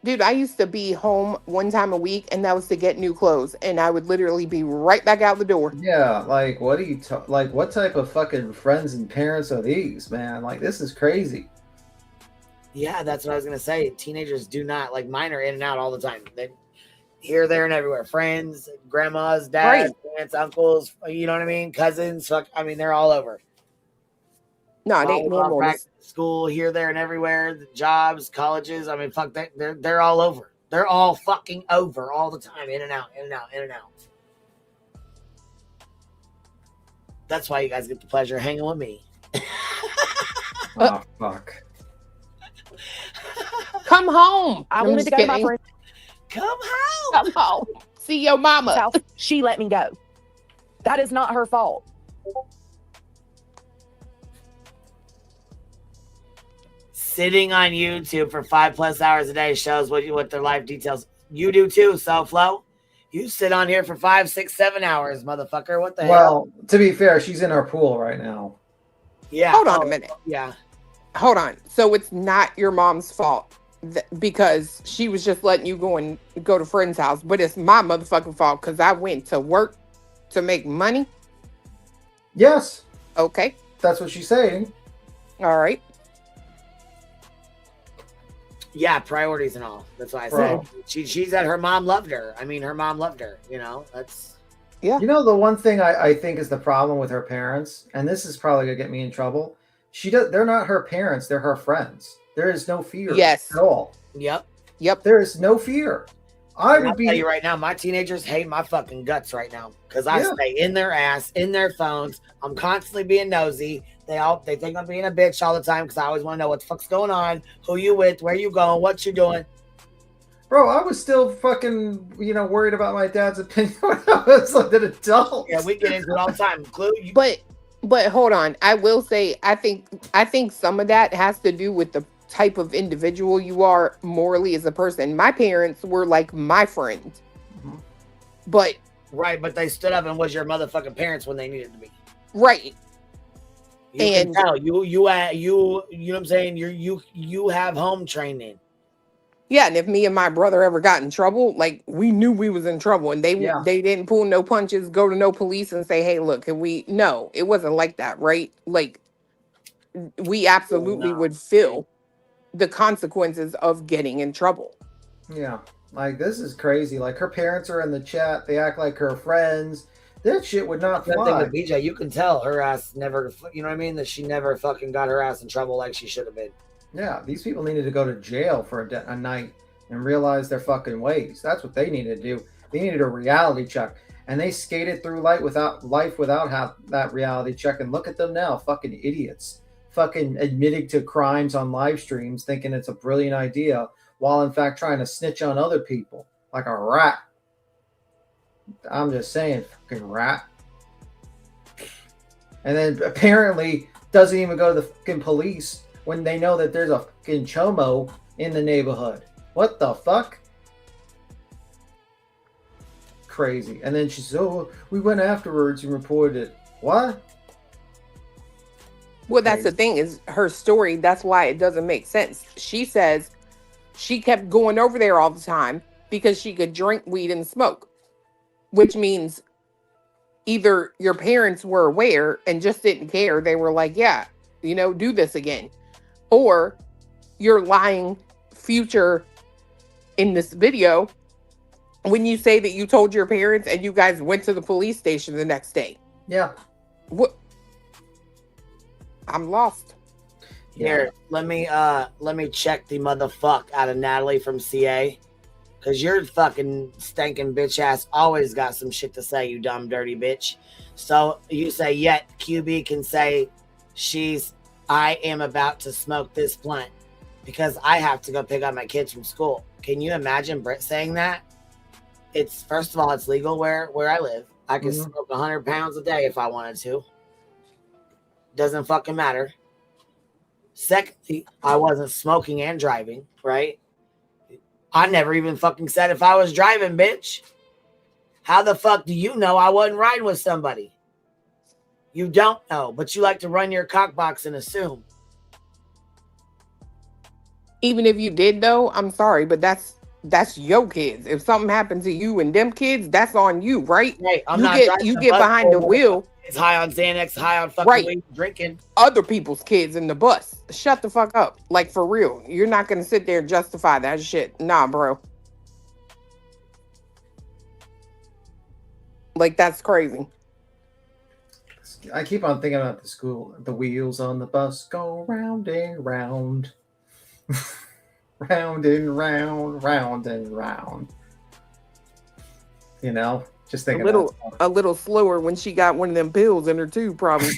S5: Dude, I used to be home one time a week, and that was to get new clothes, and I would literally be right back out the door.
S3: Yeah, like, what do you like? What type of fucking friends and parents are these, man? Like, this is crazy.
S1: Yeah, that's what I was gonna say. Teenagers do not, like, mine are in and out all the time. They here, there, and everywhere. Friends, grandmas, dads, aunts, uncles. You know what I mean? Cousins. Fuck. I mean, they're all over.
S5: No, it ain't normal.
S1: School here, there, and everywhere. The jobs, colleges. I mean, fuck that. They're all over. They're all fucking over all the time. In and out, in and out, in and out. That's why you guys get the pleasure of hanging with me.
S3: Oh, fuck.
S5: Come home.
S2: I wanted to go to my friend.
S1: Come home.
S5: Come home. See your mama.
S2: She let me go. That is not her fault.
S1: Sitting on YouTube for 5+ hours a day shows what their life details. You do too, Flow. You sit on here for 5, 6, 7 hours, motherfucker. What the hell?
S3: Well, to be fair, she's in our pool right now.
S1: Yeah.
S5: Hold on a minute.
S1: Yeah.
S5: Hold on. So it's not your mom's fault because she was just letting you go to friend's house, but it's my motherfucking fault because I went to work to make money.
S3: Yes.
S5: Okay.
S3: That's what she's saying.
S5: All right.
S1: Yeah, priorities and all. That's why I said she said her mom loved her. I mean, her mom loved her. You know, that's
S5: yeah.
S3: You know, the one thing I think is the problem with her parents, and this is probably gonna get me in trouble. They're not her parents. They're her friends. There is no fear.
S5: Yes.
S3: At all.
S1: Yep.
S3: There is no fear.
S1: I'll tell you right now, my teenagers hate my fucking guts right now because I stay in their ass, in their phones. I'm constantly being nosy. They think I'm being a bitch all the time because I always want to know what the fuck's going on, who you with, where you going, what you doing.
S3: Bro, I was still fucking, worried about my dad's opinion when I was like an adult.
S1: Yeah, we get into it all the time.
S5: But hold on. I will say I think some of that has to do with the type of individual you are morally as a person. My parents were like my friends.
S3: Mm-hmm.
S5: But
S1: they stood up and was your motherfucking parents when they needed to be.
S5: Right.
S1: You can tell you know what I'm saying? You have home training.
S5: Yeah, and if me and my brother ever got in trouble, like we knew we was in trouble, and they didn't pull no punches, go to no police, and say, "Hey, look, can we?" No, it wasn't like that, right? Like we absolutely would feel the consequences of getting in trouble.
S3: Yeah, like this is crazy. Like her parents are in the chat; they act like her friends. That shit would not fly.
S1: Thing with BJ, you can tell her ass never. You know what I mean? That she never fucking got her ass in trouble like she should have been.
S3: Yeah, these people needed to go to jail for a night and realize their fucking ways. That's what they need to do. They needed a reality check. And they skated through life without that reality check. And look at them now, fucking idiots. Fucking admitting to crimes on live streams, thinking it's a brilliant idea, while in fact trying to snitch on other people like a rat. I'm just saying, fucking rat. And then apparently doesn't even go to the fucking police when they know that there's a fucking chomo in the neighborhood. What the fuck? Crazy. And then she says, oh, we went afterwards and reported it. What?
S5: Well, that's the thing is her story. That's why it doesn't make sense. She says she kept going over there all the time because she could drink weed and smoke, which means either your parents were aware and just didn't care. They were like, yeah, you know, do this again. Or you're lying future in this video when you say that you told your parents and you guys went to the police station the next day.
S3: Yeah.
S5: What? I'm lost.
S1: Here, let me check the motherfuck out of Natalie from CA. Cause your fucking stinking bitch ass always got some shit to say, you dumb dirty bitch. So you say, yet QB can say I am about to smoke this blunt because I have to go pick up my kids from school. Can you imagine Britt saying that? It's, first of all, it's legal where I live. I can smoke 100 pounds a day if I wanted to. Doesn't fucking matter. Secondly, I wasn't smoking and driving, right? I never even fucking said if I was driving, bitch. How the fuck do you know I wasn't riding with somebody? You don't know, but you like to run your cock box and assume.
S5: Even if you did though, I'm sorry, but that's your kids. If something happens to you and them kids, that's on you, right?
S1: Hey,
S5: you get behind the wheel.
S1: It's high on Xanax, high on fucking weed, drinking.
S5: Other people's kids in the bus. Shut the fuck up. Like, for real. You're not going to sit there and justify that shit. Nah, bro. Like, that's crazy.
S3: I keep on thinking about the wheels on the bus go round and round. Round and round, round and round. You know? Just think
S5: a little slower when she got one of them pills in her too, probably.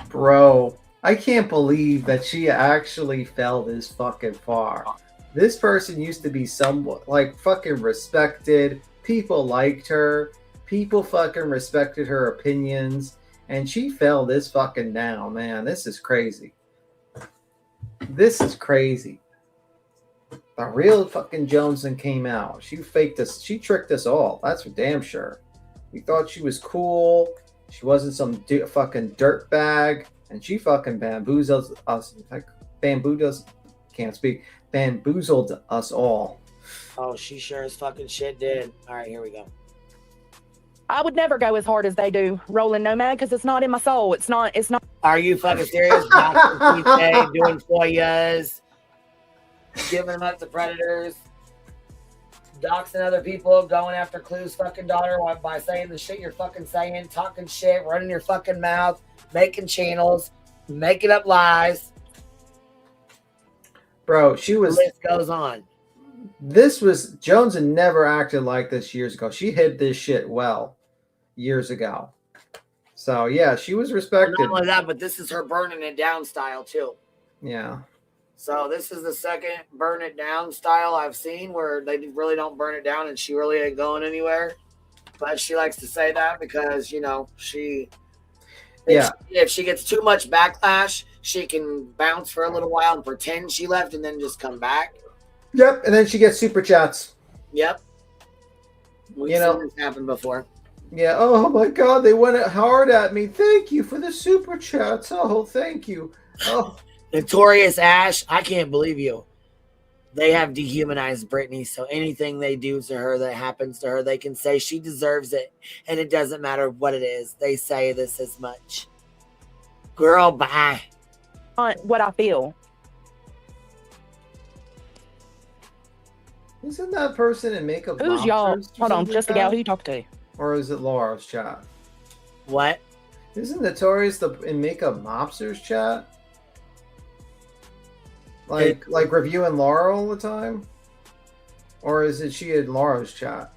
S3: Bro, I can't believe that she actually fell this fucking far. This person used to be somewhat like fucking respected. People liked her. People fucking respected her opinions. And she fell this fucking down, man. This is crazy. This is crazy. The real fucking Joneson came out. She faked us. She tricked us all. That's for damn sure. We thought she was cool. She wasn't some fucking dirt bag. And she fucking bamboozled us. Like, bamboozled us all.
S1: Oh, she sure as fucking shit did. All right, here we go.
S2: I would never go as hard as they do, rolling Nomad, because it's not in my soul. It's not.
S1: Are you fucking serious? Doing FOIAs, giving them up to predators, doxing other people, going after Clue's fucking daughter by saying the shit you're fucking saying, talking shit, running your fucking mouth, making channels, making up lies.
S3: Bro, she was.
S1: The list goes on.
S3: This was Jones had never acted like this years ago. She hid this shit well years ago. So yeah, she was respected.
S1: Well, not only that, but this is her burning it down style too.
S3: Yeah.
S1: So this is the second burn it down style I've seen where they really don't burn it down and she really ain't going anywhere. But she likes to say that because, you know, if she gets too much backlash, she can bounce for a little while and pretend she left and then just come back.
S3: Yep, and then she gets super chats.
S1: Yep. We've seen this happen before.
S3: Yeah, oh my God, they went hard at me. Thank you for the super chats. Oh, thank you. Oh.
S1: Notorious Ash, I can't believe you. They have dehumanized Britney, so anything they do to her that happens to her, they can say she deserves it, and it doesn't matter what it is. They say this as much. Girl, bye.
S2: What I feel.
S3: Isn't that person in makeup?
S2: Who's y'all? Hold on, just the gal who you talk to.
S3: Or is it Laura's chat?
S1: What?
S3: Isn't Notorious in makeup mobsters chat? Like reviewing Laura all the time? Or is it she in Laura's chat?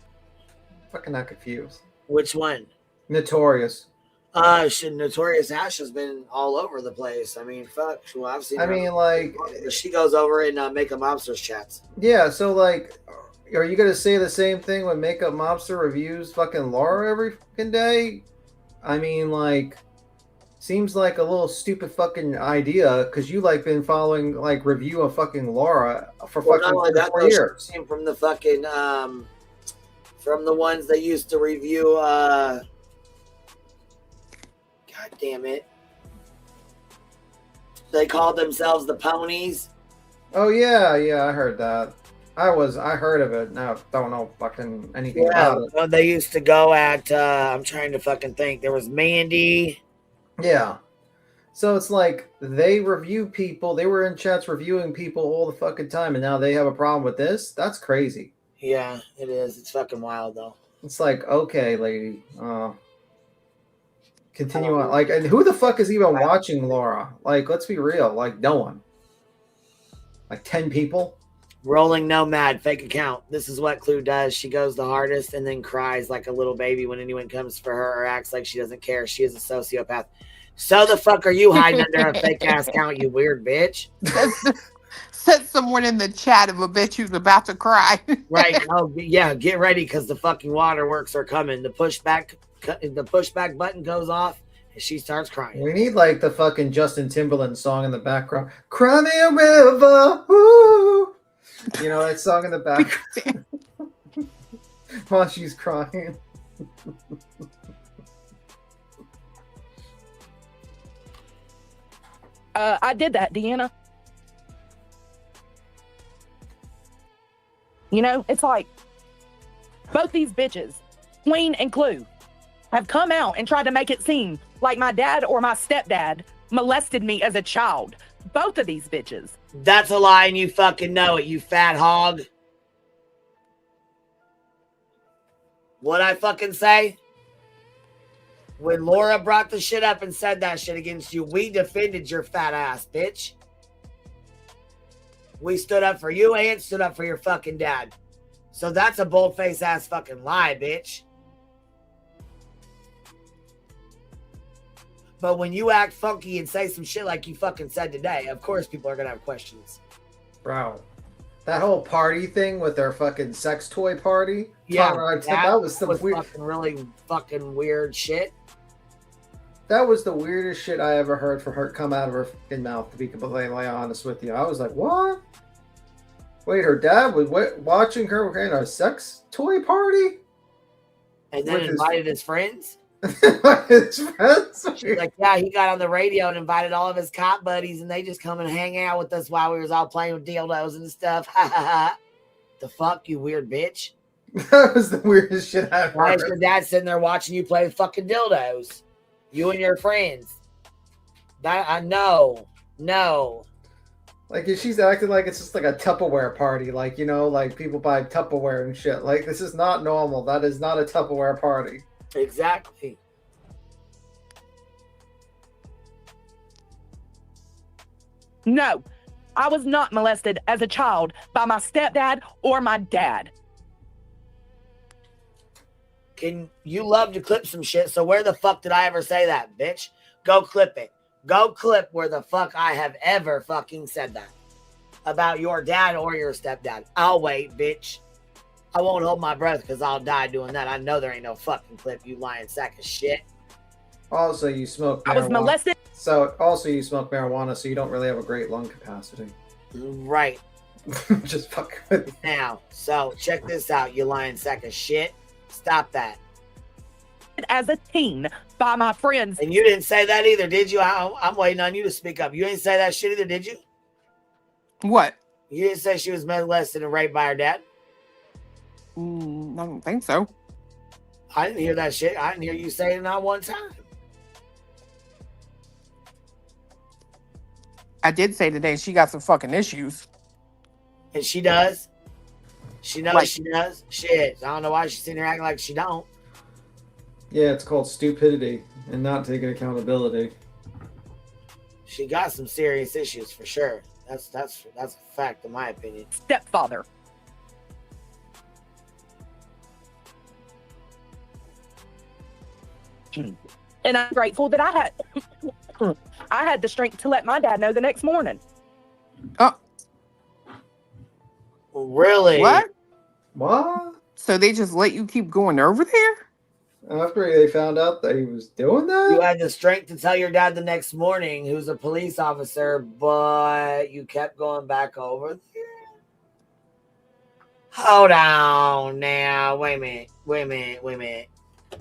S3: Fucking not confused.
S1: Which one?
S3: Notorious.
S1: Notorious Ash has been all over the place. I mean, fuck. Well, I've seen.
S3: I mean, like,
S1: she goes over in Makeup Mobsters chats.
S3: Yeah, so like, are you gonna say the same thing when Makeup Mobster reviews fucking Laura every fucking day? I mean, like, seems like a little stupid fucking idea because you like been following like review of fucking Laura for fucking 4 years.
S1: Came from the fucking from the ones that used to review. God damn it! They called themselves the Ponies.
S3: Oh yeah, I heard that. I heard of it. Now don't know fucking anything about it.
S1: Well, they used to go at. I'm trying to fucking think. There was Mandy.
S3: Yeah. So it's like they review people. They were in chats reviewing people all the fucking time, and now they have a problem with this. That's crazy.
S1: Yeah, it is. It's fucking wild though.
S3: It's like, okay, lady. Continue on. Like, and who the fuck is even watching Laura? Like, let's be real. Like, no one. Like 10 people.
S1: Rolling Nomad, fake account. This is what Clue does. She goes the hardest and then cries like a little baby when anyone comes for her or acts like she doesn't care. She is a sociopath. So the fuck are you hiding under a fake ass account, you weird bitch?
S5: Said someone in the chat of a bitch who's about to cry.
S1: Right. Oh yeah, get ready because the fucking waterworks are coming. The pushback button goes off and she starts crying.
S3: We need like the fucking Justin Timberland song in the background. Cry me a river. Ooh. You know that song in the background while she's crying.
S2: I did that, Deanna. You know, it's like both these bitches, Queen and Clue, have come out and tried to make it seem like my dad or my stepdad molested me as a child. Both of these bitches.
S1: That's a lie and you fucking know it, you fat hog. What'd I fucking say? When Laura brought the shit up and said that shit against you, we defended your fat ass, bitch. We stood up for you and stood up for your fucking dad. So that's a bold-faced ass fucking lie, bitch. But when you act funky and say some shit like you fucking said today, of course people are gonna have questions.
S3: Bro, that whole party thing with their fucking sex toy party.
S1: Yeah,
S3: that was some weird,
S1: fucking really fucking weird shit.
S3: That was the weirdest shit I ever heard from her come out of her fucking mouth, to be completely honest with you. I was like, what? Wait, her dad was watching her in a sex toy party?
S1: And then invited his friends?
S3: His friends?
S1: She's like, yeah, he got on the radio and invited all of his cop buddies, and they just come and hang out with us while we was all playing with dildos and stuff. Ha ha ha. The fuck, you weird bitch.
S3: That was the weirdest shit I've heard.
S1: Why is your dad sitting there watching you play with fucking dildos? You and your friends. That I know. No.
S3: Like, if she's acting like it's just like a Tupperware party, like, you know, like people buy Tupperware and shit. Like, this is not normal. That is not a Tupperware party.
S1: Exactly.
S2: No, I was not molested as a child by my stepdad or my dad.
S1: Can you love to clip some shit? So where the fuck did I ever say that, bitch? Go clip it. Go clip where the fuck I have ever fucking said that about your dad or your stepdad. I'll wait, bitch. I won't hold my breath because I'll die doing that. I know there ain't no fucking clip, you lying sack of shit.
S3: Also, you smoke marijuana.
S2: I was molested.
S3: So, also, you smoke marijuana, so you don't really have a great lung capacity.
S1: Right.
S3: Just fuck with
S1: now. So, check this out, you lying sack of shit. Stop that.
S2: As a teen by my friends.
S1: And you didn't say that either, did you? I'm waiting on you to speak up. You didn't say that shit either, did you?
S5: What?
S1: You didn't say she was molested and raped by her dad?
S5: I don't think so.
S1: I didn't hear that shit. I didn't hear you say it not one time.
S5: I did say today she got some fucking issues.
S1: And she does? She knows
S5: Like,
S1: she does? Shit. I don't know why she's sitting here acting like she don't.
S3: Yeah, it's called stupidity and not taking accountability.
S1: She got some serious issues for sure. That's a fact in my opinion.
S2: Stepfather. And I'm grateful that I had the strength to let my dad know the next morning.
S5: Oh,
S1: Really?
S5: what?
S3: What?
S5: So they just let you keep going over there?
S3: After they found out that he was doing that?
S1: You had the strength to tell your dad the next morning, who's a police officer, but you kept going back over there? Hold on now. Wait a minute.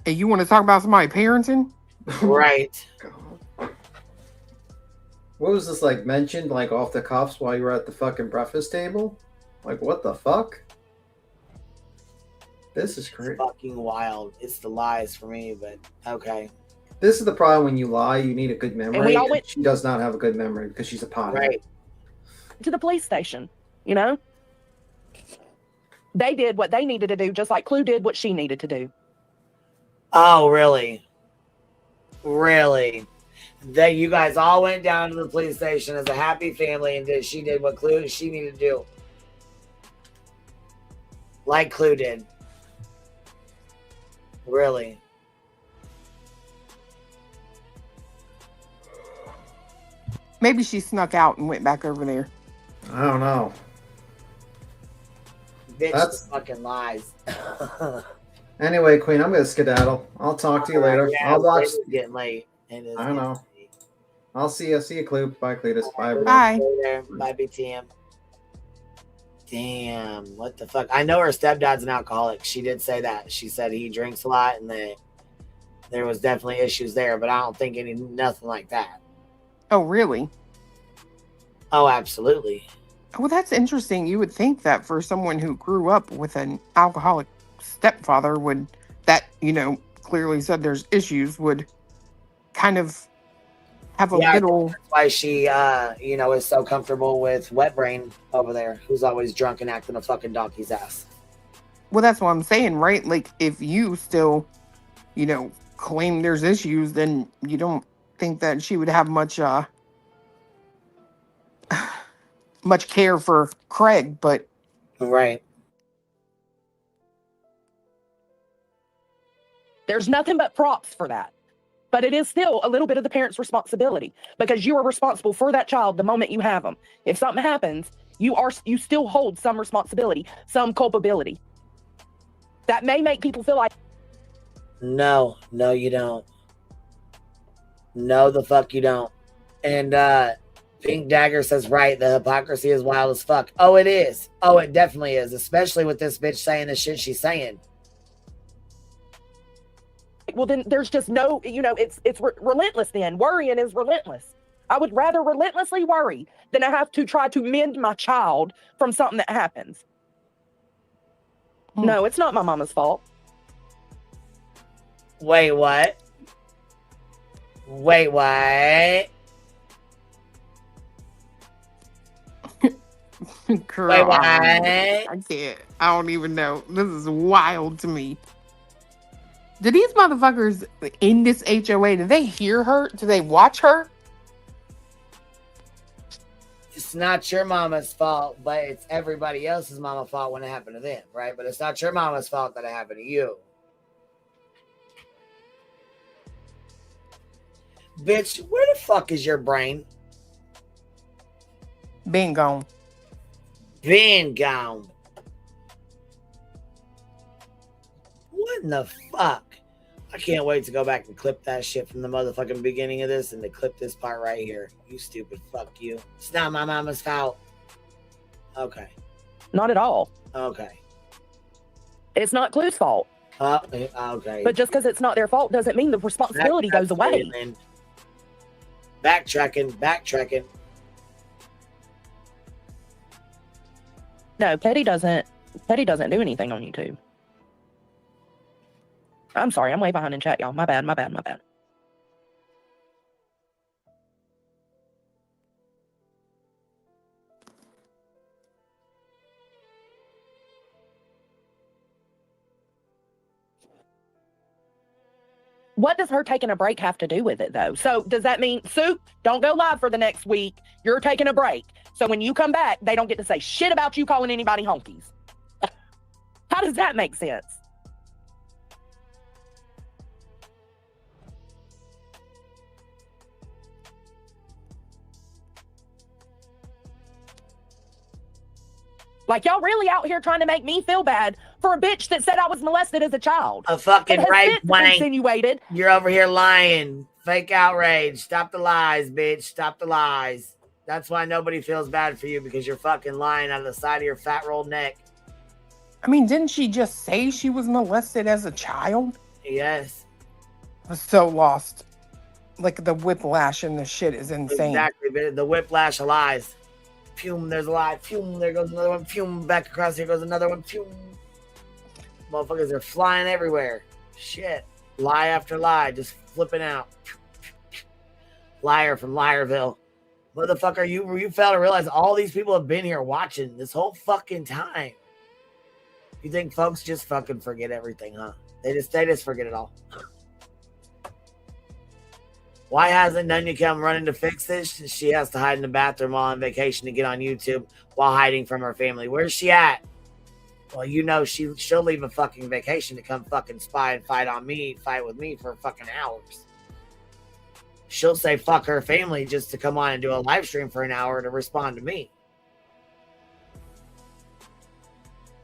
S5: Hey, you want to talk about somebody parenting?
S1: Right.
S3: God. What was this like mentioned like off the cuffs while you were at the fucking breakfast table? Like what the fuck? This is crazy.
S1: Fucking wild. It's the lies for me, but okay.
S3: This is the problem when you lie, you need a good memory.
S2: And we all went-
S3: She does not have a good memory because she's a pothead.
S1: Right.
S2: To the police station, you know? They did what they needed to do, just like Clue did what she needed to do.
S1: Oh, really? Really? That you guys all went down to the police station as a happy family and she did what she needed to do. Like Clue did. Really?
S5: Maybe she snuck out and went back over there.
S3: I don't know.
S1: Bitch,
S3: That's-
S1: the fucking lies.
S3: Anyway, Queen, I'm gonna skedaddle. I'll talk to you later.
S1: Yeah,
S3: I'll watch.
S1: It's getting late.
S3: I don't know. I'll see you. See you, Clue. Bye, Cletus. Bye, everyone.
S5: Bye.
S1: Bye, BTM. Damn, what the fuck? I know her stepdad's an alcoholic. She did say that. She said he drinks a lot and that there was definitely issues there, but I don't think nothing like that.
S5: Oh, really?
S1: Oh, absolutely.
S5: Well, that's interesting. You would think that for someone who grew up with an alcoholic stepfather that clearly said there's issues, would kind of have a little.
S1: That's why she, is so comfortable with Wet Brain over there, who's always drunk and acting a fucking donkey's ass.
S5: Well, that's what I'm saying, right? Like, if you still, claim there's issues, then you don't think that she would have much care for Craig, but
S1: right.
S2: There's nothing but props for that. But it is still a little bit of the parent's responsibility because you are responsible for that child the moment you have them. If something happens, you still hold some responsibility, some culpability. That may make people feel like.
S1: No, you don't. No, the fuck you don't. And Pink Dagger says, right, the hypocrisy is wild as fuck. Oh, it is. Oh, it definitely is. Especially with this bitch saying the shit she's saying.
S2: Well, then there's just no, it's relentless then. Worrying is relentless. I would rather relentlessly worry than I have to try to mend my child from something that happens. No, it's not my mama's fault.
S1: Wait, what? Wait, what?
S5: girl,
S1: Wait, what?
S5: I can't. I don't even know. This is wild to me. Do these motherfuckers in this HOA, do they hear her? Do they watch her?
S1: It's not your mama's fault, but it's everybody else's mama's fault when it happened to them, right? But it's not your mama's fault that it happened to you. Bitch, where the fuck is your brain?
S5: Been gone.
S1: Been gone. What in the fuck? I can't wait to go back and clip that shit from the motherfucking beginning of this and to clip this part right here. You stupid fuck you. It's not my mama's fault. Okay.
S2: Not at all.
S1: Okay.
S2: It's not Clue's fault.
S1: Okay.
S2: But just because it's not their fault doesn't mean the responsibility goes away.
S1: Backtracking.
S2: No, Petty doesn't do anything on YouTube. I'm sorry, I'm way behind in chat, y'all. My bad. What does her taking a break have to do with it, though? So does that mean, Soup, don't go live for the next week. You're taking a break. So when you come back, they don't get to say shit about you calling anybody honkies. How does that make sense? Like, y'all really out here trying to make me feel bad for a bitch that said I was molested as a child.
S1: A fucking
S2: It has
S1: right
S2: since
S1: wank.
S2: insinuated.
S1: You're over here lying. Fake outrage. Stop the lies, bitch. Stop the lies. That's why nobody feels bad for you, because you're fucking lying out of the side of your fat rolled neck.
S5: I mean, didn't she just say she was molested as a child?
S1: Yes.
S5: I was so lost. Like, the whiplash and the shit is insane.
S1: Exactly. The whiplash of lies. Fume, there's a lie. Fume, there goes another one. Fume, back across here goes another one. Fume. Motherfuckers are flying everywhere. Shit. Lie after lie, just flipping out. Liar from Liarville. Motherfucker, you fail to realize all these people have been here watching this whole fucking time. You think folks just fucking forget everything, huh? They just forget it all. Why hasn't Nunya come running to fix this? She has to hide in the bathroom while on vacation to get on YouTube while hiding from her family. Where's she at? Well, you know she'll leave a fucking vacation to come fucking spy and fight with me for fucking hours. She'll say fuck her family just to come on and do a live stream for an hour to respond to me.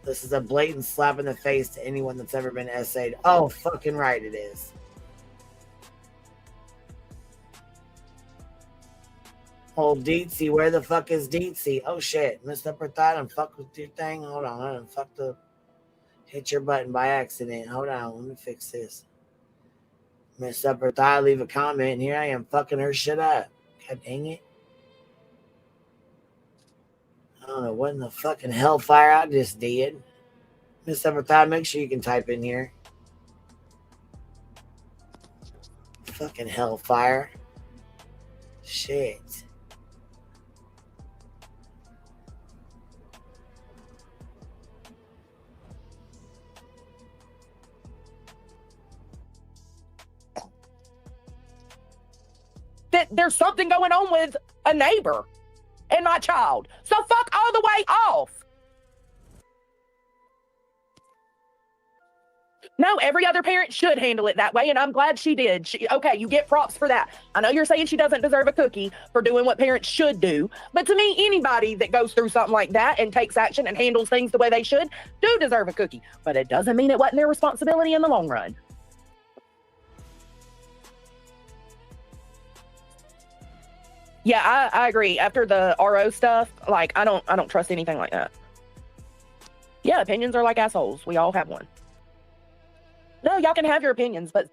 S1: This is a blatant slap in the face to anyone that's ever been essayed. Oh, fucking right it is. Old Deetsy, where the fuck is Deetsy? Oh shit, messed up her thought and fucked with your thing. Hold on, I done hit your button by accident. Hold on, let me fix this. Messed up her thought, leave a comment, and here I am fucking her shit up. God dang it. I don't know what in the fucking hellfire I just did. Messed up her thought, make sure you can type in here. Fucking hellfire. Shit.
S2: That there's something going on with a neighbor and my child. So fuck all the way off. No, every other parent should handle it that way, and I'm glad she did. Okay, you get props for that. I know you're saying she doesn't deserve a cookie for doing what parents should do, but to me, anybody that goes through something like that and takes action and handles things the way they should do deserve a cookie. But it doesn't mean it wasn't their responsibility in the long run. Yeah, I agree. After the RO stuff, like I don't trust anything like that. Yeah, opinions are like assholes. We all have one. No, y'all can have your opinions, but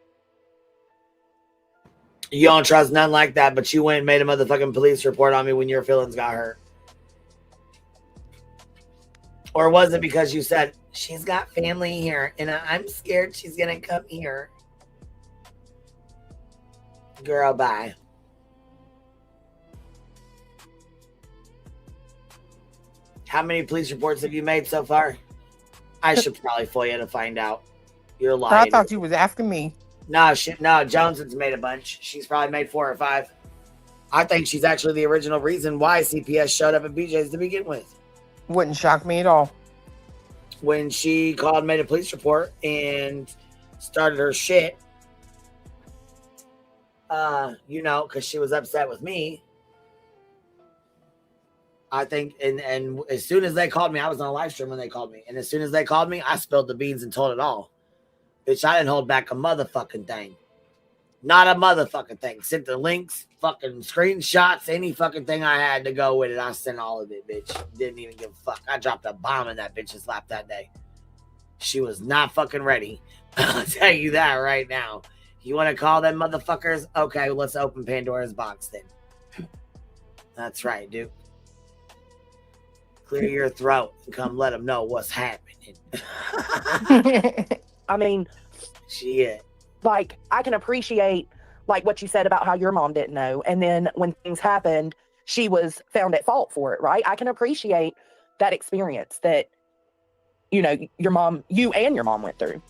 S1: you don't trust none like that, but you went and made a motherfucking police report on me when your feelings got hurt. Or was it because you said, she's got family here and I'm scared she's going to come here? Girl, bye. How many police reports have you made so far? I should probably FOIA to find out. You're lying.
S5: I thought you was asking me.
S1: No, Joneson's made a bunch. She's probably made 4 or 5. I think she's actually the original reason why CPS showed up at BJ's to begin with.
S5: Wouldn't shock me at all.
S1: When she called and made a police report and started her shit, because she was upset with me. I think, and as soon as they called me, I was on a live stream when they called me. And as soon as they called me, I spilled the beans and told it all. Bitch, I didn't hold back a motherfucking thing. Not a motherfucking thing. Sent the links, fucking screenshots, any fucking thing I had to go with it. I sent all of it, bitch. Didn't even give a fuck. I dropped a bomb in that bitch's lap that day. She was not fucking ready. I'll tell you that right now. You want to call them motherfuckers? Okay, let's open Pandora's box then. That's right, dude. Clear your throat and come let them know what's happening.
S2: I mean,
S1: shit.
S2: Like, I can appreciate, like, what you said about how your mom didn't know. And then when things happened, she was found at fault for it, right? I can appreciate that experience that, you and your mom went through.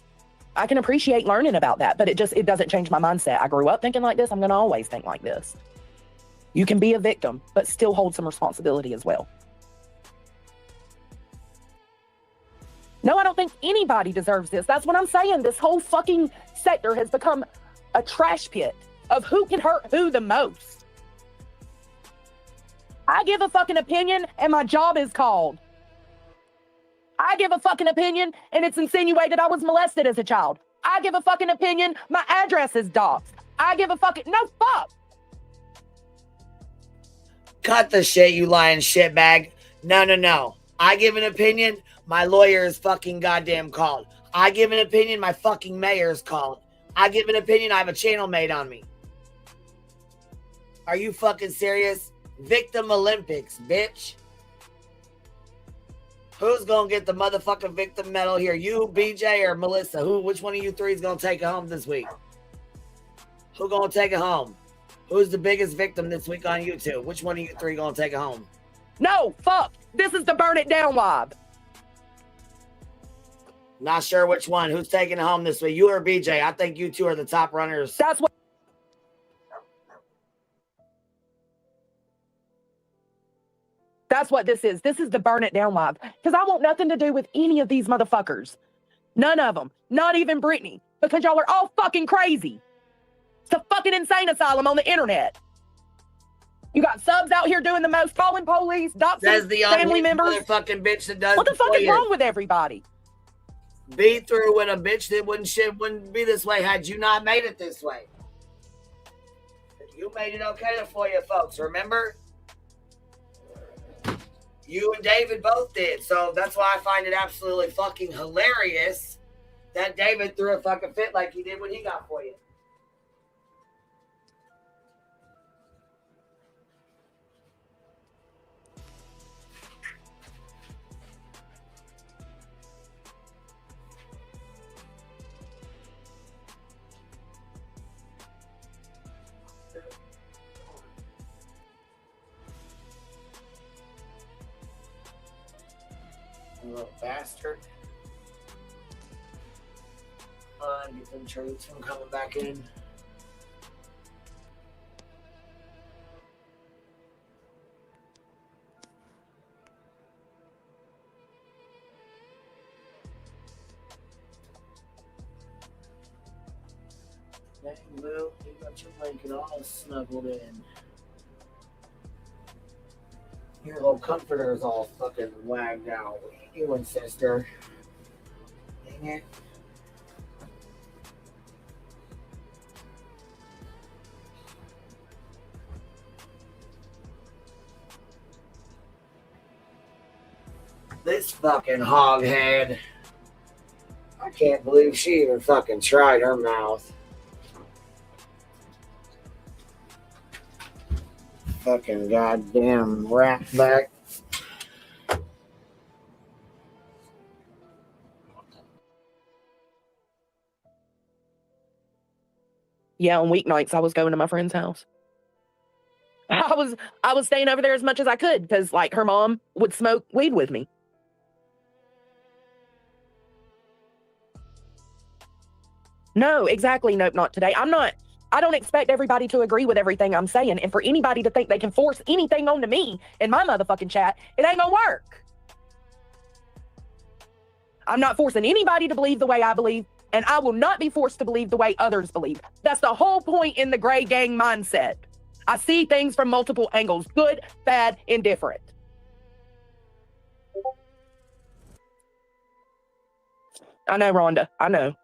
S2: I can appreciate learning about that, but it doesn't change my mindset. I grew up thinking like this. I'm going to always think like this. You can be a victim, but still hold some responsibility as well. No, I don't think anybody deserves this. That's what I'm saying. This whole fucking sector has become a trash pit of who can hurt who the most. I give a fucking opinion and my job is called. I give a fucking opinion, and it's insinuated I was molested as a child. I give a fucking opinion, my address is doxed. I give a fucking, no, fuck.
S1: Cut the shit, you lying shitbag. No. I give an opinion, my lawyer is fucking goddamn called. I give an opinion, my fucking mayor is called. I give an opinion, I have a channel made on me. Are you fucking serious? Victim Olympics, bitch. Who's gonna get the motherfucking victim medal here? You, BJ, or Melissa? Which one of you three is gonna take it home this week? Who gonna take it home? Who's the biggest victim this week on YouTube? Which one of you three gonna take it home?
S2: No, fuck. This is the burn it down live.
S1: Not sure which one. Who's taking it home this week? You or BJ? I think you two are the top runners.
S2: That's what. That's what this is. This is the burn it down live. Because I want nothing to do with any of these motherfuckers. None of them. Not even Brittany. Because y'all are all fucking crazy. It's a fucking insane asylum on the internet. You got subs out here doing the most, calling police, doxing family members.
S1: Motherfucking bitch that does.
S2: What the fuck is wrong with everybody?
S1: Be through with a bitch that wouldn't be this way had you not made it this way. You made it okay for you folks, remember? You and David both did. So that's why I find it absolutely fucking hilarious that David threw a fucking fit like he did when he got for you. Little bastard. Get them troops from coming back in. Dang, Lou, you got your blanket all snuggled in. Your little comforter is all fucking wagged out. What are you doing, sister? Dang it. This fucking hoghead. I can't believe she even fucking tried her mouth. Fucking goddamn rat back.
S2: Yeah, on weeknights I was going to my friend's house. I was staying over there as much as I could because like her mom would smoke weed with me. No, exactly. Nope, not today. I don't expect everybody to agree with everything I'm saying. And for anybody to think they can force anything onto me in my motherfucking chat, it ain't gonna work. I'm not forcing anybody to believe the way I believe, and I will not be forced to believe the way others believe. That's the whole point in the gray gang mindset. I see things from multiple angles, good, bad, indifferent. I know, Rhonda. I know.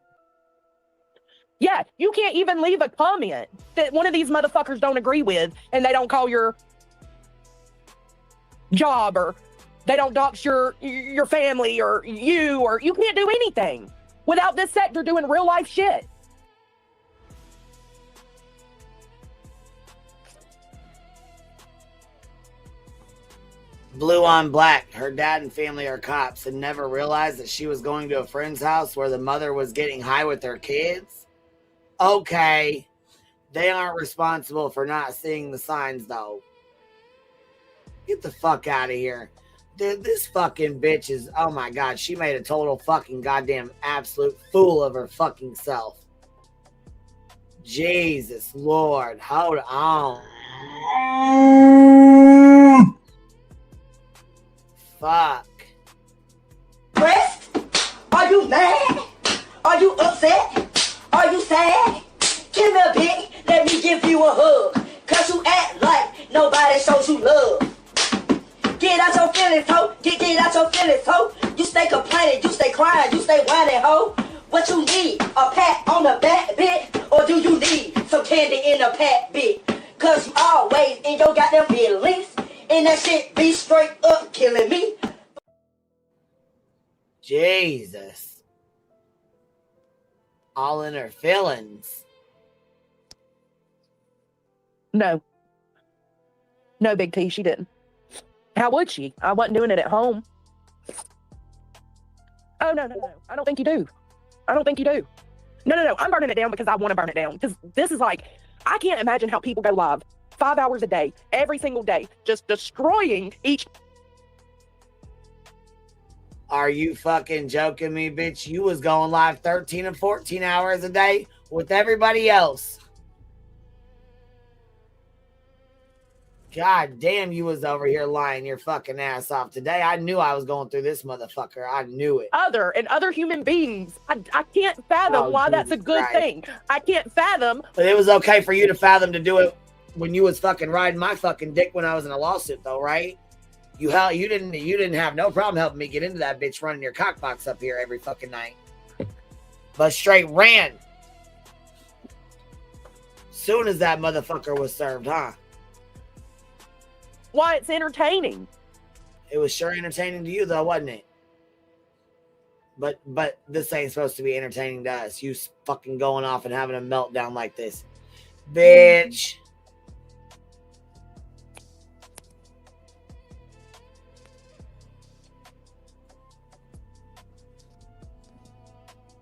S2: Yeah, you can't even leave a comment that one of these motherfuckers don't agree with and they don't call your job or they don't dox your family or you can't do anything without this sector doing real life shit.
S1: Blue on black. Her dad and family are cops and never realized that she was going to a friend's house where the mother was getting high with their kids. Okay, they aren't responsible for not seeing the signs, though. Get the fuck out of here. Dude, this fucking bitch is, oh my God, she made a total fucking goddamn absolute fool of her fucking self. Jesus Lord, hold on. Fuck.
S11: Chris, are you mad? Are you upset? Are you sad? Give me a pic, let me give you a hug. Cause you act like nobody shows you love. Get out your feelings, ho. Get out your feelings, ho. You stay complaining, you stay crying, you stay whining, ho. What you need? A pat on the back, bit? Or do you need some candy in a pack, bit? Cause you always in your goddamn feelings. And that shit be straight up killing me.
S1: Jesus. All in her feelings.
S2: No. No, Big T, she didn't. How would she? I wasn't doing it at home. Oh, no. I don't think you do. I don't think you do. No. I'm burning it down because I want to burn it down. Because this is like, I can't imagine how people go live 5 hours a day, every single day, just destroying each.
S1: Are you fucking joking me, bitch? You was going live 13 and 14 hours a day with everybody else. God damn, you was over here lying your fucking ass off today. I knew I was going through this motherfucker. I knew it.
S2: Other human beings. I can't fathom why that's a good thing. I can't fathom.
S1: But it was okay for you to fathom to do it when you was fucking riding my fucking dick when I was in a lawsuit, though, right? You didn't have no problem helping me get into that bitch running your cockbox up here every fucking night. But straight ran. Soon as that motherfucker was served, huh?
S2: Why, it's entertaining.
S1: It was sure entertaining to you, though, wasn't it? But this ain't supposed to be entertaining to us. You fucking going off and having a meltdown like this. Bitch.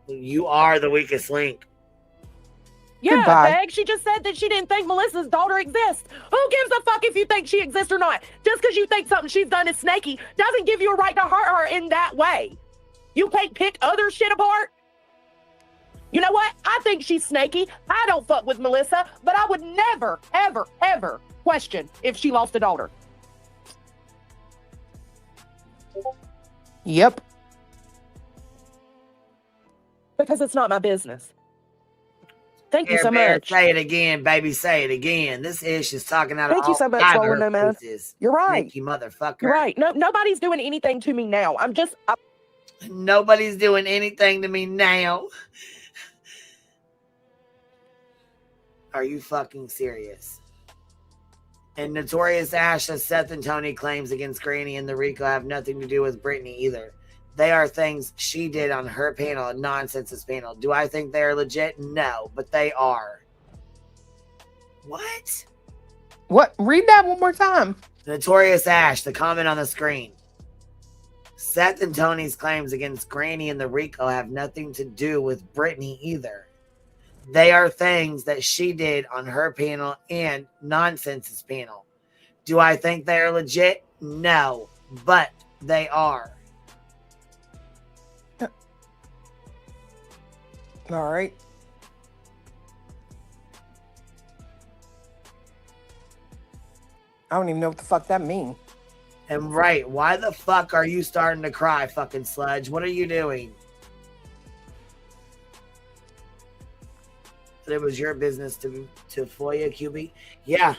S1: You are the weakest link.
S2: Yeah,
S5: Goodbye.
S2: Beg. She just said that she didn't think Melissa's daughter exists. Who gives a fuck if you think she exists or not? Just because you think something she's done is snaky doesn't give you a right to hurt her in that way. You can't pick other shit apart. You know what? I think she's snaky. I don't fuck with Melissa, but I would never, ever, ever question if she lost a daughter.
S5: Yep.
S2: Because it's not my business. Thank you
S1: Here,
S2: so
S1: Bear,
S2: much.
S1: say it again, baby. Say it again. This ish is talking out
S2: Thank
S1: of
S2: you
S1: all
S2: so much,
S1: five of
S2: Roland
S1: her
S2: Nomad.
S1: faces.
S2: You're right.
S1: Sneaky motherfucker.
S2: You're right. No, nobody's doing anything to me now.
S1: Nobody's doing anything to me now. Are you fucking serious? And Notorious Ash says Seth and Tony claims against Granny and the Rico have nothing to do with Brittany either. They are things she did on her panel, a nonsense panel. Do I think they are legit? No, but they are. What?
S5: What? Read that one more time.
S1: Notorious Ash, the comment on the screen. Seth and Tony's claims against Granny and the Rico have nothing to do with Brittany either. They are things that she did on her panel and Nonsense's panel. Do I think they are legit? No, but they are.
S5: All right. I don't even know what the fuck that means.
S1: And right, why the fuck are you starting to cry, fucking sludge? What are you doing? It was your business to FOIA QB. Yeah.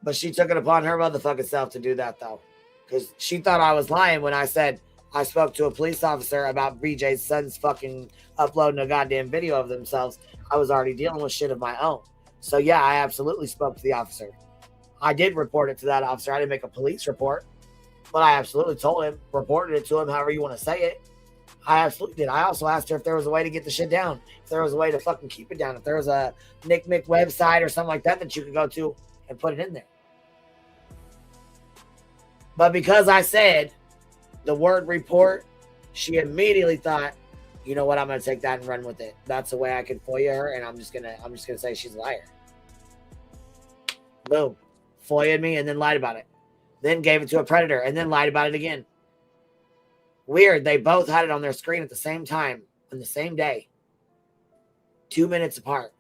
S1: But she took it upon her motherfucking self to do that, though. Because she thought I was lying when I said I spoke to a police officer about BJ's son's fucking uploading a goddamn video of themselves. I was already dealing with shit of my own. So, yeah, I absolutely spoke to the officer. I did report it to that officer. I didn't make a police report. But I absolutely told him, reported it to him, however you want to say it. I absolutely did. I also asked her if there was a way to get the shit down. If there was a way to fucking keep it down. If there was a Nick Mick website or something like that that you could go to and put it in there. But because I said the word report, she immediately thought, you know what, I'm gonna take that and run with it. That's the way I could FOIA her, and I'm just gonna say she's a liar. Boom. FOIA'd me and then lied about it. Then gave it to a predator and then lied about it again. Weird. They both had it on their screen at the same time on the same day. 2 minutes apart.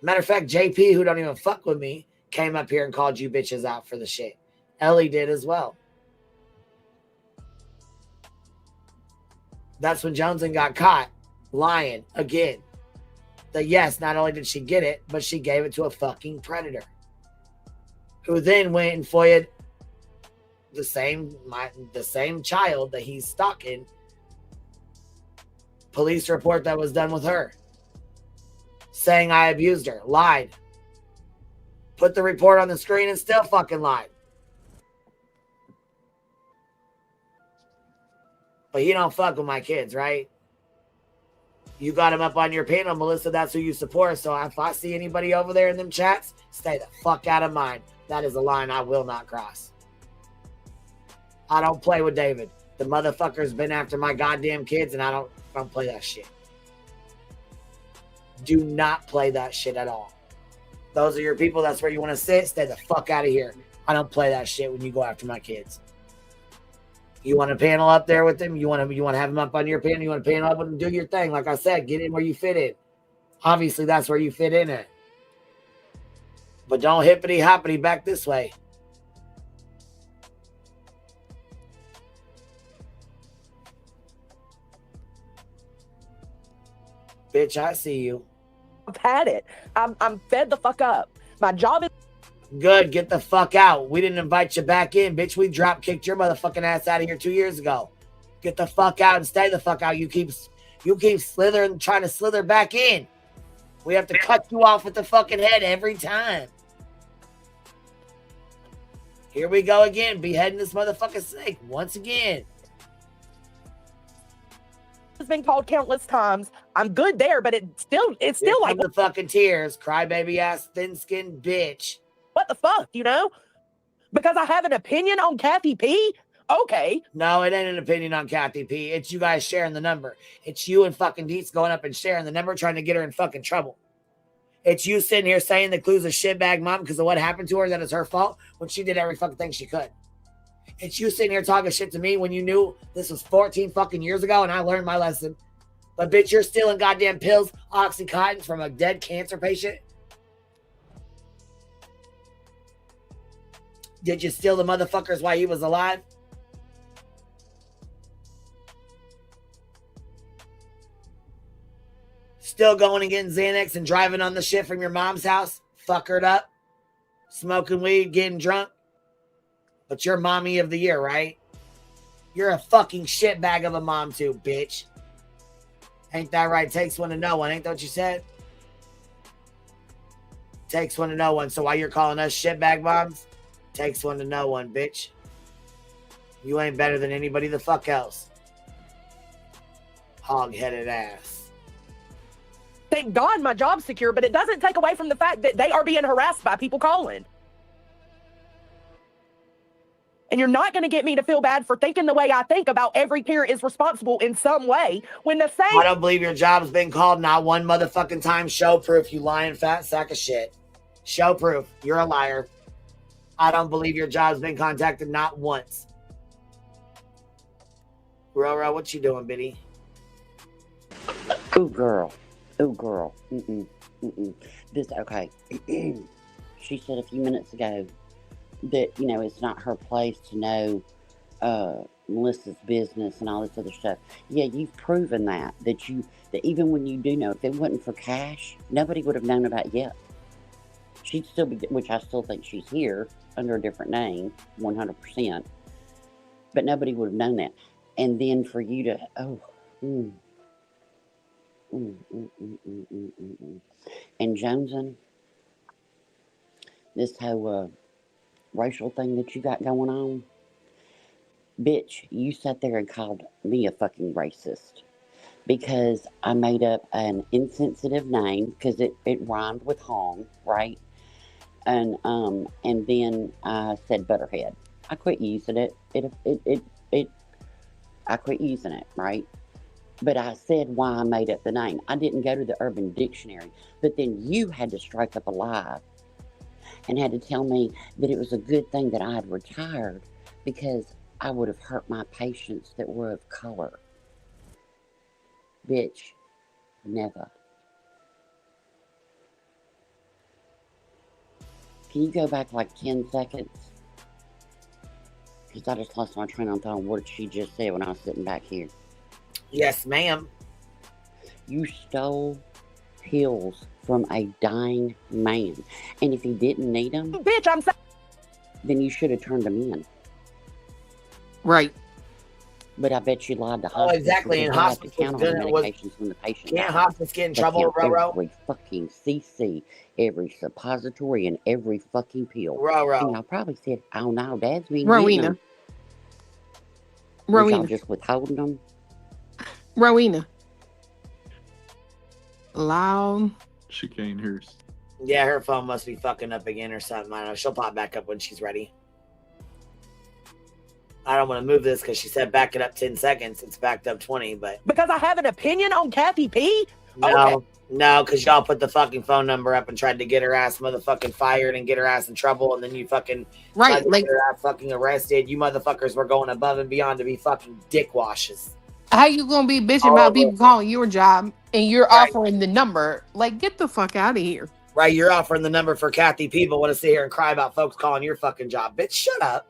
S1: Matter of fact, JP, who don't even fuck with me, came up here and called you bitches out for the shit. Ellie did as well. That's when Joneson got caught lying again. That yes, not only did she get it, but she gave it to a fucking predator. Who then went and FOIA'd the same child that he's stalking. Police report that was done with her, saying I abused her, lied, put the report on the screen and still fucking lied. But you don't fuck with my kids, right? You got them up on your panel, Melissa. That's who you support. So if I see anybody over there in them chats, stay the fuck out of mine. That is a line I will not cross. I don't play with David. The motherfucker's been after my goddamn kids, and I don't play that shit. Do not play that shit at all. Those are your people. That's where you want to sit. Stay the fuck out of here. I don't play that shit when you go after my kids. You want to panel up there with them? You want to have them up on your panel? You want to panel up with them? Do your thing. Like I said, get in where you fit in. Obviously, that's where you fit in at. But don't hippity hoppity back this way. Bitch, I see you.
S2: I've had it. I'm fed the fuck up. My job is
S1: good. Get the fuck out. We didn't invite you back in, bitch. We drop kicked your motherfucking ass out of here 2 years ago. Get the fuck out and stay the fuck out. You keep slithering, trying to slither back in. We have to cut you off with the fucking head every time. Here we go again, beheading this motherfucking snake once again.
S2: has been called countless times. I'm good there, but it's still like
S1: the fucking tears, crybaby ass, thin-skinned bitch.
S2: What the fuck, you know? Because I have an opinion on Kathy P. Okay.
S1: No, it ain't an opinion on Kathy P. It's you guys sharing the number. It's you and fucking Deets going up and sharing the number, trying to get her in fucking trouble. It's you sitting here saying that Clue's a shitbag mom because of what happened to her, that it's her fault, when she did every fucking thing she could. It's you sitting here talking shit to me when you knew this was 14 fucking years ago and I learned my lesson. But bitch, you're stealing goddamn pills, Oxycontin from a dead cancer patient. Did you steal the motherfuckers while he was alive? Still going and getting Xanax and driving on the shit from your mom's house? Fuckered up? Smoking weed, getting drunk? But you're mommy of the year, right? You're a fucking shitbag of a mom too, bitch. Ain't that right? Takes one to know one. Ain't that what you said? Takes one to know one. So why you're calling us shitbag moms? Takes one to know one, bitch. You ain't better than anybody the fuck else. Hog-headed ass.
S2: Thank God my job's secure, but it doesn't take away from the fact that they are being harassed by people calling. And you're not going to get me to feel bad for thinking the way I think about every parent is responsible in some way when the same...
S1: I don't believe your job's been called not one motherfucking time. Show proof, you lying fat sack of shit. Show proof. You're a liar. I don't believe your job's been contacted not once. Roro, what you doing, Biddy?
S8: Ooh, girl. Ooh, girl. This, okay. She said a few minutes ago that, you know, it's not her place to know Melissa's business and all this other stuff. Yeah, you've proven that even when you do know, if it wasn't for cash, nobody would have known about it yet. She'd still be, which I still think she's here under a different name, 100%. But nobody would have known that. And then for you to, and Joneson, this whole racial thing that you got going on, bitch, you sat there and called me a fucking racist because I made up an insensitive name because it rhymed with Hong, right? And then I said Butterhead. I quit using it. I quit using it, right? But I said why I made up the name. I didn't go to the Urban Dictionary. But then you had to strike up a lie and had to tell me that it was a good thing that I had retired because I would have hurt my patients that were of color. Bitch, never. Can you go back like 10 seconds? Because I just lost my train of thought. What did she just say when I was sitting back here?
S1: Yes, ma'am.
S8: You stole pills from a dying man. And if he didn't need them,
S2: bitch, I'm sorry.
S8: Then you should have turned them in.
S5: Right.
S8: But I bet you lied to
S1: Oh,
S8: hospice.
S1: exactly. And
S8: because they have to
S1: hospice was
S8: count on the
S1: good. Was
S8: medications when the patient
S1: can't
S8: dies.
S1: hospice get in
S8: They
S1: trouble,
S8: count
S1: Roro?
S8: every fucking CC, every suppository, and every fucking pill. And
S1: Roro.
S8: y'all probably said, "Oh no, Dad's been getting
S5: Rowena.
S8: them." Was y'all
S5: Rowena.
S8: just withholding them?
S5: Rowena. Loud.
S6: She can't hear us.
S1: Yeah, her phone must be fucking up again or something. I don't know. She'll pop back up when she's ready. I don't want to move this because she said back it up 10 seconds. It's backed up 20, but
S2: Because I have an opinion on Kathy P?
S1: no, because y'all put the fucking phone number up and tried to get her ass motherfucking fired and get her ass in trouble, and then you fucking tried
S5: Right.
S1: to
S5: Like,
S1: get her ass fucking arrested. You motherfuckers were going above and beyond to be fucking dick washes.
S5: how you gonna be bitching
S1: All
S5: about
S1: over.
S5: people calling your job and you're
S1: Right.
S5: offering the number? Like, get the fuck out of here.
S1: Right, you're offering the number for Kathy P, but want to sit here and cry about folks calling your fucking job. Bitch, shut up.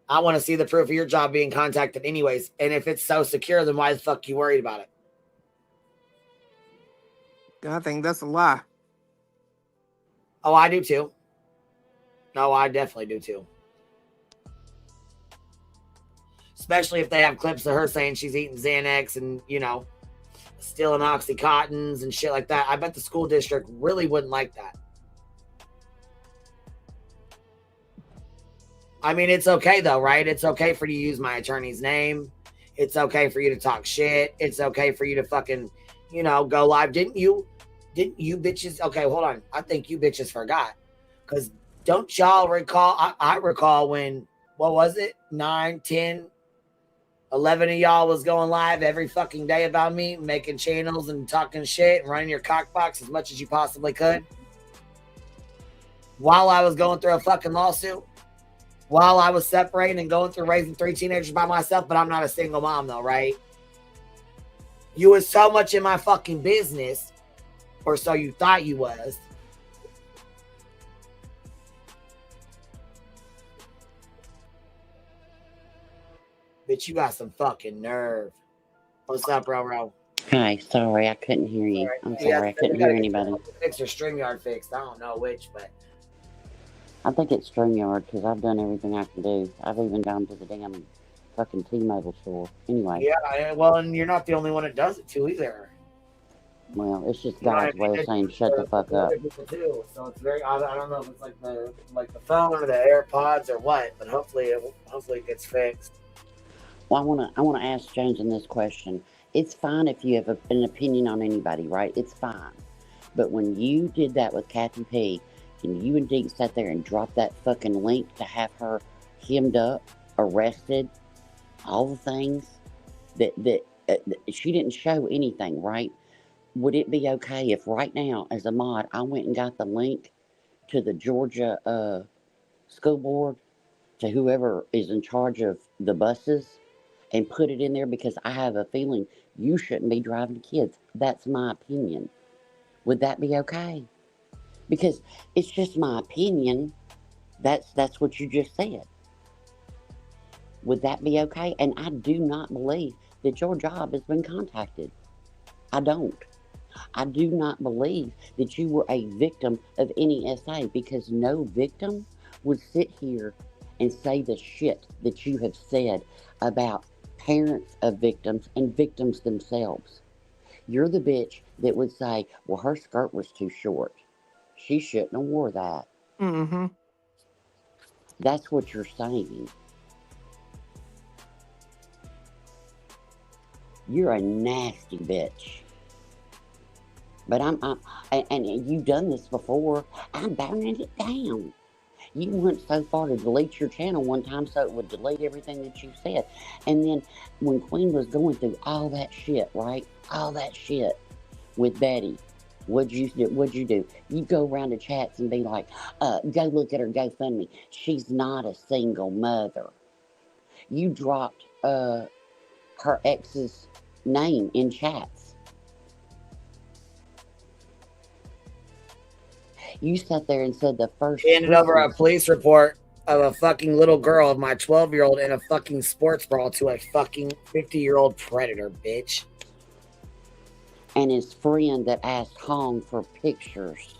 S1: I want to see the proof of your job being contacted anyways. And if it's so secure, then why the fuck you worried about it?
S5: I think that's a lie.
S1: Oh, I do too. No, I definitely do too. Especially if they have clips of her saying she's eating Xanax and, you know, stealing Oxycontins and shit like that. I bet the school district really wouldn't like that. I mean, it's okay though, right? It's okay for you to use my attorney's name. It's okay for you to talk shit. It's okay for you to fucking, you know, go live. Didn't you bitches? Okay, hold on. I think you bitches forgot. Because don't y'all recall? I recall when, what was it? 9, 10, 11 of y'all was going live every fucking day about me, making channels and talking shit and running your cockbox as much as you possibly could. While I was going through a fucking lawsuit. While I was separating and going through raising 3 teenagers by myself, but I'm not a single mom though, right? You was so much in my fucking business, or so you thought you was. Bitch, you got some fucking nerve. What's up, Roro?
S8: Hi, sorry, I couldn't hear you.
S1: Right.
S8: I'm
S1: Yeah,
S8: sorry, I couldn't hear anybody.
S1: Fix your StreamYard fixed. I don't know which, but
S8: I think it's StreamYard because I've done everything I can do. I've even gone to the damn fucking T-Mobile store. Anyway.
S1: yeah, well, and you're not the only one that does it too either.
S8: Well, it's just
S1: You know what I
S8: God's way
S1: mean?
S8: of saying shut the fuck up.
S1: Too. So it's very. I don't know if it's like the phone or the AirPods or what, but hopefully it gets fixed.
S8: Well, I wanna ask Jones in this question. It's fine if you have an opinion on anybody, right? It's fine. But when you did that with Kathy P, and you and Deke sat there and dropped that fucking link to have her hemmed up, arrested, all the things that she didn't show anything, right? Would it be okay if right now, as a mod, I went and got the link to the Georgia school board, to whoever is in charge of the buses, and put it in there because I have a feeling you shouldn't be driving kids? That's my opinion. Would that be okay? Because it's just my opinion. That's what you just said. Would that be okay? And I do not believe that your job has been contacted. I don't. I do not believe that you were a victim of any SA, because no victim would sit here and say the shit that you have said about parents of victims and victims themselves. You're the bitch that would say, well, her skirt was too short. She shouldn't have wore that.
S5: Mm-hmm.
S8: That's what you're saying. You're a nasty bitch. But and you've done this before. I'm burning it down. You went so far to delete your channel one time so it would delete everything that you said. And then when Queen was going through all that shit, right? All that shit with Betty, what'd you do? You go around the chats and be like, go look at her GoFundMe. She's not a single mother. You dropped her ex's name in chats. You sat there and said the first...
S1: Handed over a police report of a fucking little girl of my 12-year-old in a fucking sports brawl to a fucking 50-year-old predator, bitch.
S8: And his friend that asked Hong for pictures.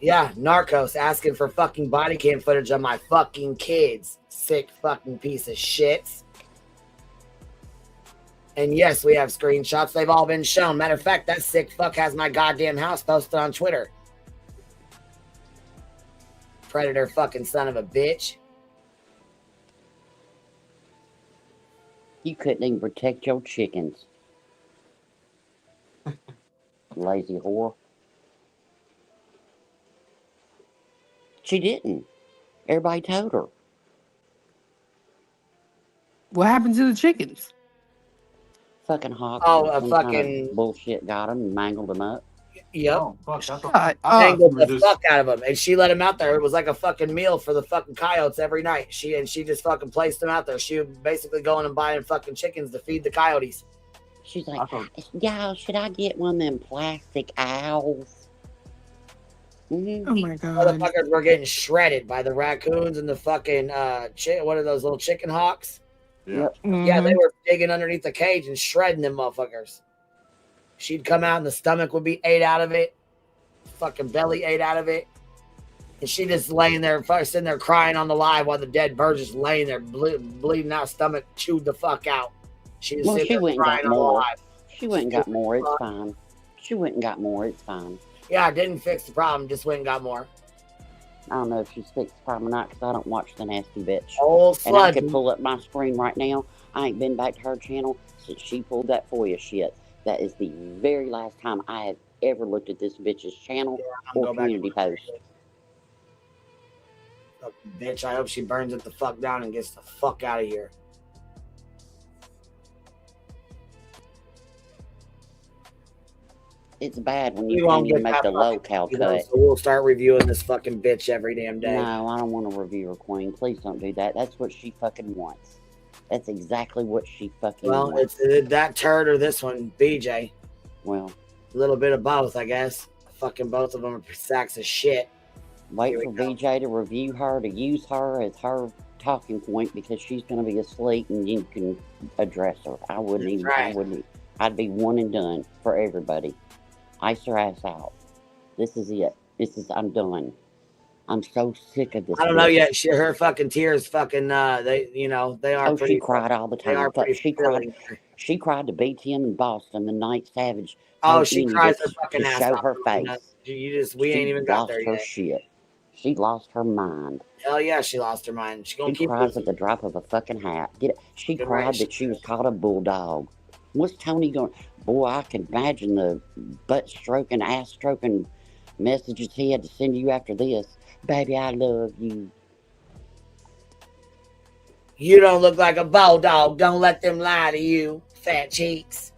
S1: Yeah, Narcos asking for fucking body cam footage of my fucking kids. Sick fucking piece of shits. And yes, we have screenshots. They've all been shown. Matter of fact, that sick fuck has my goddamn house posted on Twitter. Predator fucking son of a bitch.
S8: You couldn't even protect your chickens. Lazy whore. She didn't. Everybody told her.
S5: What happened to the chickens?
S8: Fucking hawk.
S1: Oh,
S8: or
S1: a
S8: some
S1: fucking
S8: kind of bullshit got them and mangled them up.
S1: Yep.
S6: Oh, fuck. I thought,
S5: God,
S6: I thought
S1: Mangled
S6: you were
S1: the
S6: just,
S1: fuck out of them, and she let him out there. It was like a fucking meal for the fucking coyotes every night. She just fucking placed them out there. She would basically going and buying fucking chickens to feed the coyotes.
S8: She's
S6: I
S8: like,
S6: thought,
S8: y'all, should I get one of them plastic owls? Mm-hmm.
S5: oh my God.
S1: Motherfuckers were getting shredded by the raccoons and the fucking what are those little chicken hawks?
S6: yeah.
S1: Yeah, they
S5: Mhm.
S1: were digging underneath the cage and shredding them motherfuckers. She'd come out and the stomach would be ate out of it. Fucking belly ate out of it. And she just laying there, sitting there crying on the live while the dead bird just laying there, bleeding out, stomach chewed the fuck out. She was
S8: Well,
S1: sitting
S8: she
S1: there
S8: went and
S1: crying
S8: got
S1: on the
S8: more.
S1: live.
S8: She went and got more. It's fine. She went and got more. It's fine.
S1: Yeah, I didn't fix the problem, just went and got more.
S8: I don't know if she's fixed the problem or not because I don't watch the nasty bitch.
S1: Old
S8: And I could
S1: sludge.
S8: pull up my screen right now. I ain't been back to her channel since she pulled that FOIA shit. That is the very last time I have ever looked at this bitch's channel or
S1: Go back to
S8: community
S1: my
S8: post.
S1: fucking bitch. I hope she burns it the fuck down and gets the fuck out of here.
S8: It's bad when
S1: We
S8: you
S1: won't
S8: can't even
S1: get
S8: make
S1: that
S8: the
S1: fucking
S8: low-cal
S1: you know,
S8: cut.
S1: so we'll start reviewing this fucking bitch every damn day.
S8: No, I don't want to review her, Queen. Please don't do that. That's what she fucking wants. That's exactly what she fucking
S1: Well,
S8: wants.
S1: it's that turd or this one, BJ.
S8: Well,
S1: A little bit of both, I guess. Fucking both of them are sacks of shit.
S8: wait
S1: Here
S8: for
S1: we go.
S8: VJ to review her, to use her as her talking point because she's going to be asleep and you can address her. I wouldn't
S1: That's
S8: even,
S1: right.
S8: I'd be one and done for everybody. Ice her ass out. This is it. I'm done. I'm so sick of this.
S1: I don't know
S8: bitch.
S1: yet. Her fucking tears, fucking they are
S8: Oh,
S1: pretty.
S8: she cried all the
S1: They
S8: time.
S1: are pretty.
S8: She cried. She cried to BTM in Boston the night Savage
S1: Oh,
S8: told
S1: she
S8: Amy
S1: cries her
S8: to
S1: fucking ass
S8: show
S1: off.
S8: her face.
S1: We ain't
S8: She
S1: even got
S8: lost
S1: there
S8: her
S1: yet.
S8: shit. She lost her mind.
S1: Hell yeah, she lost her mind. She gonna
S8: She
S1: keep
S8: cries
S1: losing.
S8: at the drop of a fucking hat. She
S1: Good
S8: cried
S1: right.
S8: that she was called a bulldog. What's Tony going? Boy, I can imagine the butt stroking, ass stroking messages he had to send you after this. Baby, I love you.
S1: You don't look like a bulldog. Don't let them lie to you, fat cheeks.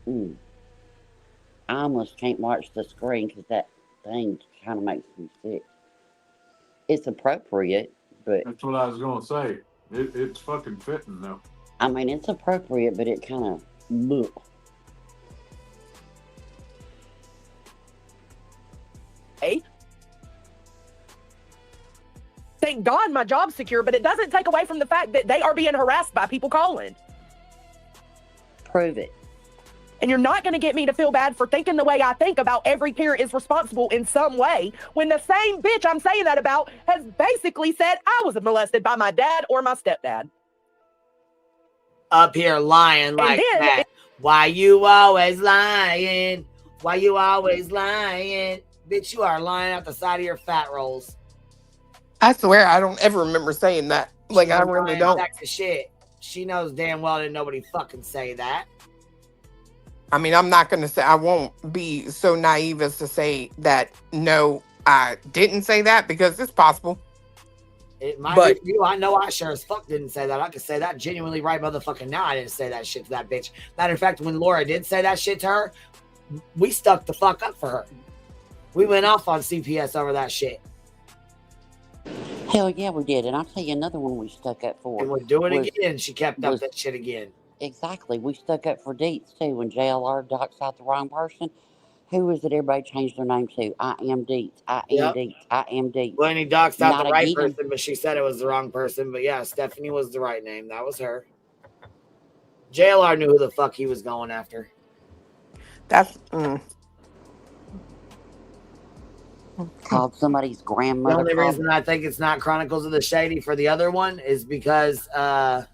S8: I almost can't watch the screen because that thing kind of makes me sick. It's appropriate, but
S6: That's what I was going to say. It's fucking fitting, though.
S8: I mean, it's appropriate, but it kind of.
S2: Hey. Thank God my job's secure, but it doesn't take away from the fact that they are being harassed by people calling.
S8: Prove it.
S2: And you're not going to get me to feel bad for thinking the way I think about every parent is responsible in some way when the same bitch I'm saying that about has basically said I was molested by my dad or my stepdad.
S1: Up here lying like that. Why you always lying? Why you always lying? Bitch, you are lying out the side of your fat rolls.
S5: I swear I don't ever remember saying that. Like, I really don't.
S1: Sacks of shit. She knows damn well that nobody fucking say that.
S5: I mean, I'm not going to say, I won't be so naive as to say that, no, I didn't say that because it's possible.
S1: It might
S5: But-
S1: be for you. I know I sure as fuck didn't say that. I could say that genuinely right motherfucking now. I didn't say that shit to that bitch. Matter of fact, when Laura did say that shit to her, we stuck the fuck up for her. We went off on CPS over that shit.
S8: Hell yeah, we did. And I'll tell you another one we stuck up for.
S1: And we'll do it
S8: was-
S1: again. She kept up
S8: was-
S1: that shit again.
S8: Exactly. We stuck up for Deets too. When JLR docs out the wrong person, who is it everybody changed their name to? I am Deets. I am
S1: Yep.
S8: Deets. I am Deets.
S1: Well, and he doxed out
S8: Not
S1: the right
S8: again.
S1: person, but she said it was the wrong person. But yeah, Stephanie was the right name. That was her. JLR knew who the fuck he was going after.
S5: That's
S8: Called somebody's
S1: The
S8: grandmother.
S1: only
S8: Called.
S1: reason I think it's not Chronicles of the Shady for the other one is because the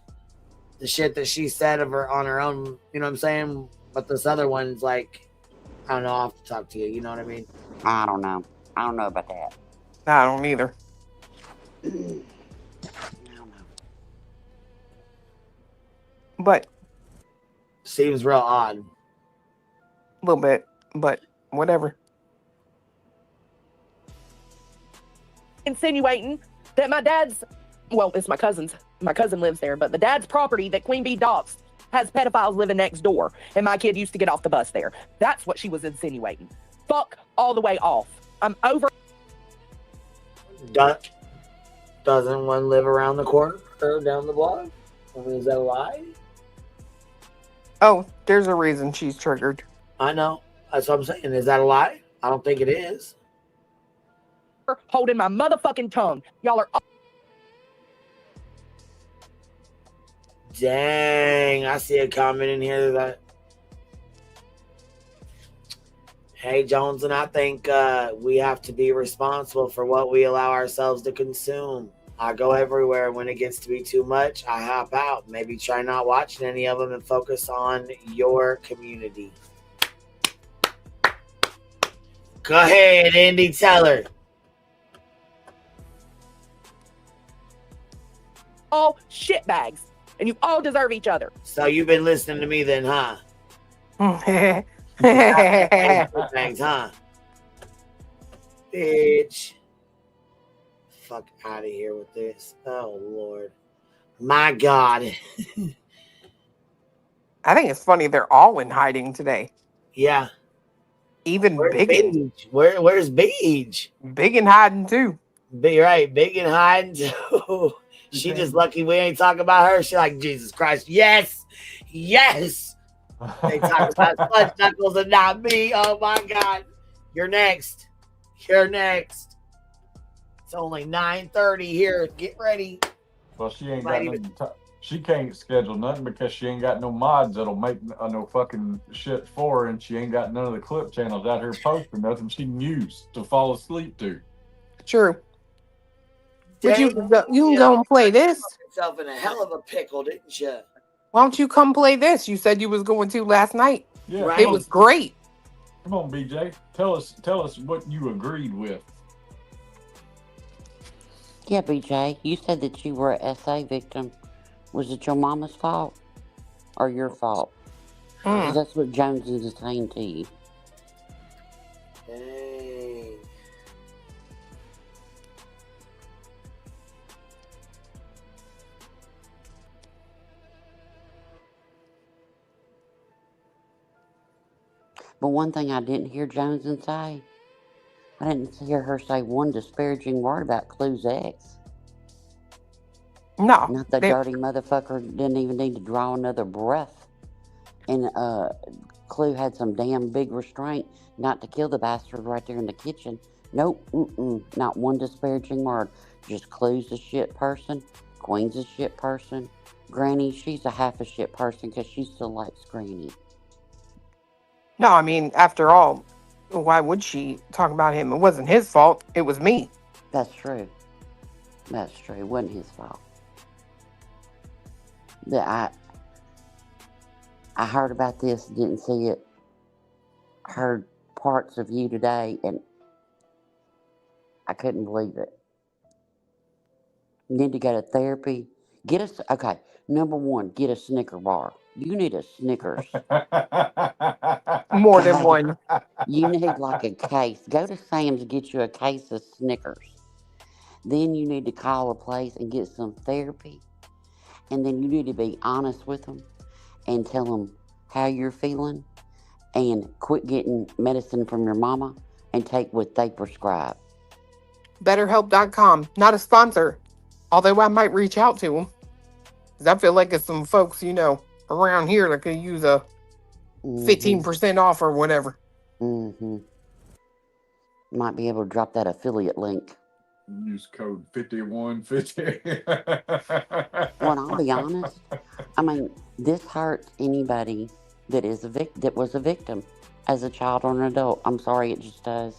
S1: shit that she said of her on her own, you know what I'm saying? But this other one's like, I don't know, I'll have to talk to you, you know what I mean?
S8: I don't know. I don't know about that.
S5: I don't either.
S8: I don't know.
S5: But
S1: Seems real odd.
S5: a little bit. But whatever.
S2: Insinuating that my dad's, well, it's my cousin's. My cousin lives there, but the dad's property that Queen Bee docks has pedophiles living next door, and my kid used to get off the bus there. That's what she was insinuating. Fuck all the way off. I'm over.
S1: Doesn't one live around the corner or down the block? I mean, is that a lie?
S5: Oh, there's a reason she's triggered.
S1: I know. That's what I'm saying. Is that a lie? I don't think it is.
S2: Holding my motherfucking tongue. Y'all are.
S1: Dang, I see a comment in here that, hey, Jones, and I think we have to be responsible for what we allow ourselves to consume. I go everywhere. When it gets to be too much, I hop out. Maybe try not watching any of them and focus on your community. Go ahead, Andy, tell her.
S2: All shitbags, and you all deserve each other.
S1: So you've been listening to me then, huh? Thanks, huh? Bitch. Fuck out of here with this. Oh, Lord. My God.
S5: I think it's funny they're all in hiding today.
S1: Yeah.
S5: Even
S1: Where's
S5: Biggin.
S1: Beach? Where's Beach?
S5: Biggin hiding too.
S1: Right, Big and hiding too. She just lucky we ain't talking about her. She like, Jesus Christ. Yes. Yes. They talk about Sludge Knuckles and not me. Oh my God. You're next. You're next. It's only 9:30 here. Get ready.
S6: Well, she ain't
S1: Might
S6: got
S1: even-
S6: she can't schedule nothing because she ain't got no mods that'll make no fucking shit for her, and she ain't got none of the clip channels out here posting nothing she can use to fall asleep to.
S5: True. But you can
S1: Dang,
S5: go and play this.
S1: yourself in a hell of a pickle, didn't you?
S5: Why don't you come play this? You said you was going to last night.
S6: Yeah,
S1: Right.
S5: It was great.
S6: Come on, BJ. Tell us what you agreed with.
S8: Yeah, BJ, you said that you were a SA victim. Was it your mama's fault or your fault? 'Cause that's what Jones is saying to you.
S1: Dang.
S8: But one thing I didn't hear Jones say, I didn't hear her say one disparaging word about Clue's ex.
S5: No.
S8: Not the dirty motherfucker didn't even need to draw another breath. And Clue had some damn big restraint not to kill the bastard right there in the kitchen. Nope, not one disparaging word. Just Clue's a shit person, Queen's a shit person, Granny, she's a half a shit person because she still likes Granny.
S5: No, I mean, after all, why would she talk about him? It wasn't his fault. It was me.
S8: That's true. That's true. It wasn't his fault. But I heard about this, didn't see it. Heard parts of you today, and I couldn't believe it. You need to go to therapy. Okay, number one, get a Snicker bar. You need a Snickers.
S5: More than one.
S8: You need like a case. Go to Sam's and get you a case of Snickers. Then you need to call a place and get some therapy. And then you need to be honest with them and tell them how you're feeling and quit getting medicine from your mama and take what they prescribe.
S5: BetterHelp.com. Not a sponsor. Although I might reach out to them. Because I feel like it's some folks, around here that could use a 15% off or whatever.
S8: Might be able to drop that affiliate link.
S6: Use code 5150.
S8: Well, I'll be honest. I mean, this hurts anybody that was a victim. as a child or an adult. I'm sorry, it just does.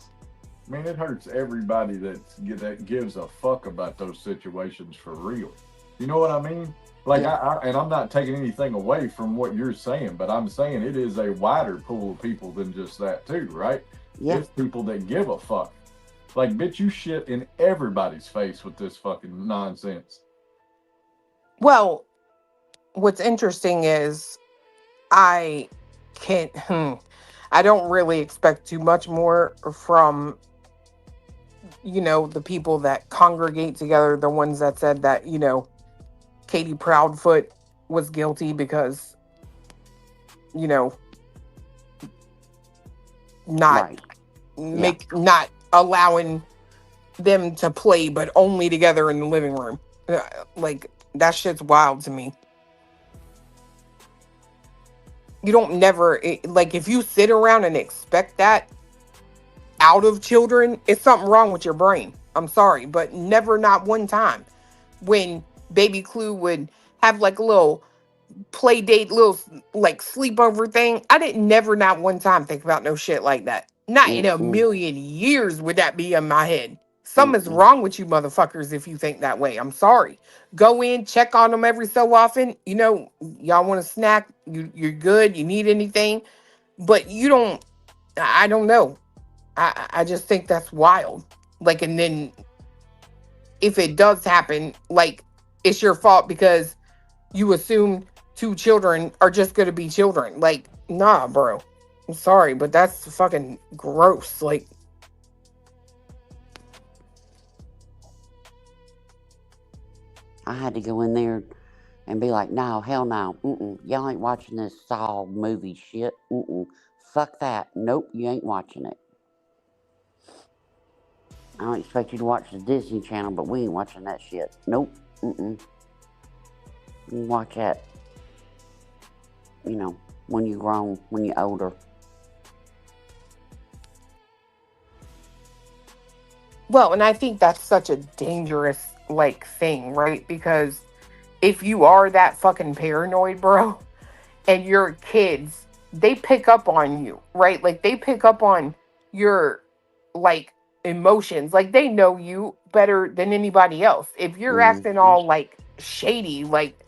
S6: I mean, it hurts everybody that gives a fuck about those situations for real. You know what I mean? Like,
S8: Yeah.
S6: and I'm not taking anything away from what you're saying, but I'm saying it is a wider pool of people than just that too, right?
S8: Yeah.
S6: It's people that give a fuck. Like, bitch, you shit in everybody's face with this fucking nonsense.
S5: Well, what's interesting is I can't. I don't really expect too much more from the people that congregate together, the ones that said that Katie Proudfoot was guilty because not
S8: Right.
S5: not allowing them to play, but only together in the living room. Like, that shit's wild to me. You don't like, if you sit around and expect that out of children, it's something wrong with your brain. I'm sorry, but never, not one time, when baby Clue would have like a little play date, little like sleepover thing, I didn't never, not one time, think about no shit like that. Not in a
S8: Mm-mm.
S5: million years would that be in my head. Something's
S8: Mm-mm.
S5: wrong with you motherfuckers if you think that way. I'm sorry. Go in, check on them every so often. Y'all want a snack? You're good. You need anything? But you don't. I don't know. I just think that's wild. Like, and then if it does happen, like, it's your fault because you assume two children are just going to be children. Like, nah, bro. I'm sorry, but that's fucking gross. Like,
S8: I had to go in there and be like, no, hell no. Mm-mm. Y'all ain't watching this Saw movie shit. Mm-mm. Fuck that. Nope, you ain't watching it. I don't expect you to watch the Disney Channel, but we ain't watching that shit. Nope. Mm-mm. You watch that, when you're grown, when you're older.
S5: well, and I think that's such a dangerous, like, thing, right? Because if you are that fucking paranoid, bro, and your kids, they pick up on you, right? Like, they pick up on your, like, emotions. Like, they know you better than anybody else. If you're acting
S8: Mm-hmm.
S5: all like shady, like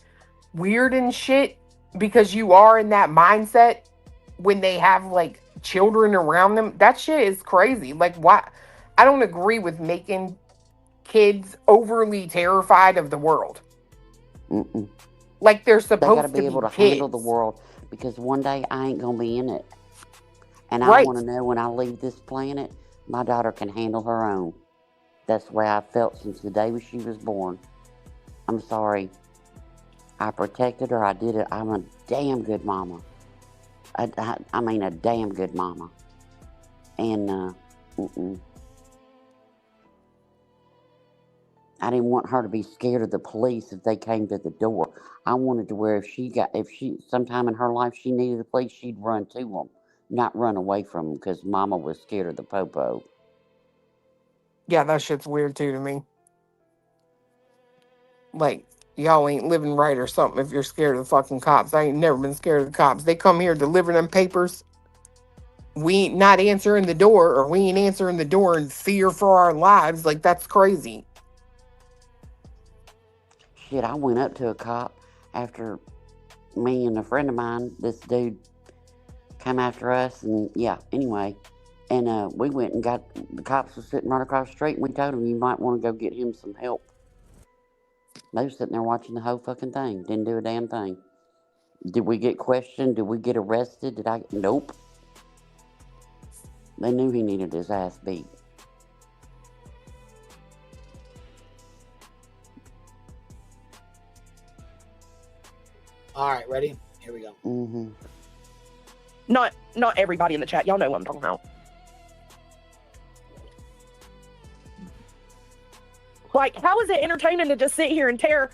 S5: weird and shit, because you are in that mindset when they have like children around them, that shit is crazy. Like, why? I don't agree with making kids overly terrified of the world.
S8: Mm-mm.
S5: Like, they're
S8: They got to
S5: supposed to
S8: be able
S5: be
S8: to handle the
S5: kids.
S8: world, because one day I ain't going to be in it. And I
S5: Right.
S8: want to know when I leave this planet, my daughter can handle her own. That's the way I felt since the day she was born. I'm sorry. I protected her. I did it. I'm a damn good mama. I mean, a damn good mama. And, I didn't want her to be scared of the police if they came to the door. I wanted to where if she, sometime in her life she needed the police, she'd run to them, not run away from them because mama was scared of the popo.
S5: Yeah, that shit's weird too to me. Like, y'all ain't living right or something if you're scared of the fucking cops. I ain't never been scared of the cops. They come here deliver them papers. We ain't not answering the door, or we ain't answering the door in fear for our lives. Like, that's crazy.
S8: Shit, I went up to a cop after me and a friend of mine, this dude came after us, and yeah, anyway. And we went and got, the cops was sitting right across the street, and we told him you might want to go get him some help. They were sitting there watching the whole fucking thing. Didn't do a damn thing. Did we get questioned? Did we get arrested? Nope. They knew he needed his ass beat.
S1: All right, ready? Here we go.
S8: Mm-hmm.
S2: Not everybody in the chat. Y'all know what I'm talking about. Like, how is it entertaining to just sit here and tear?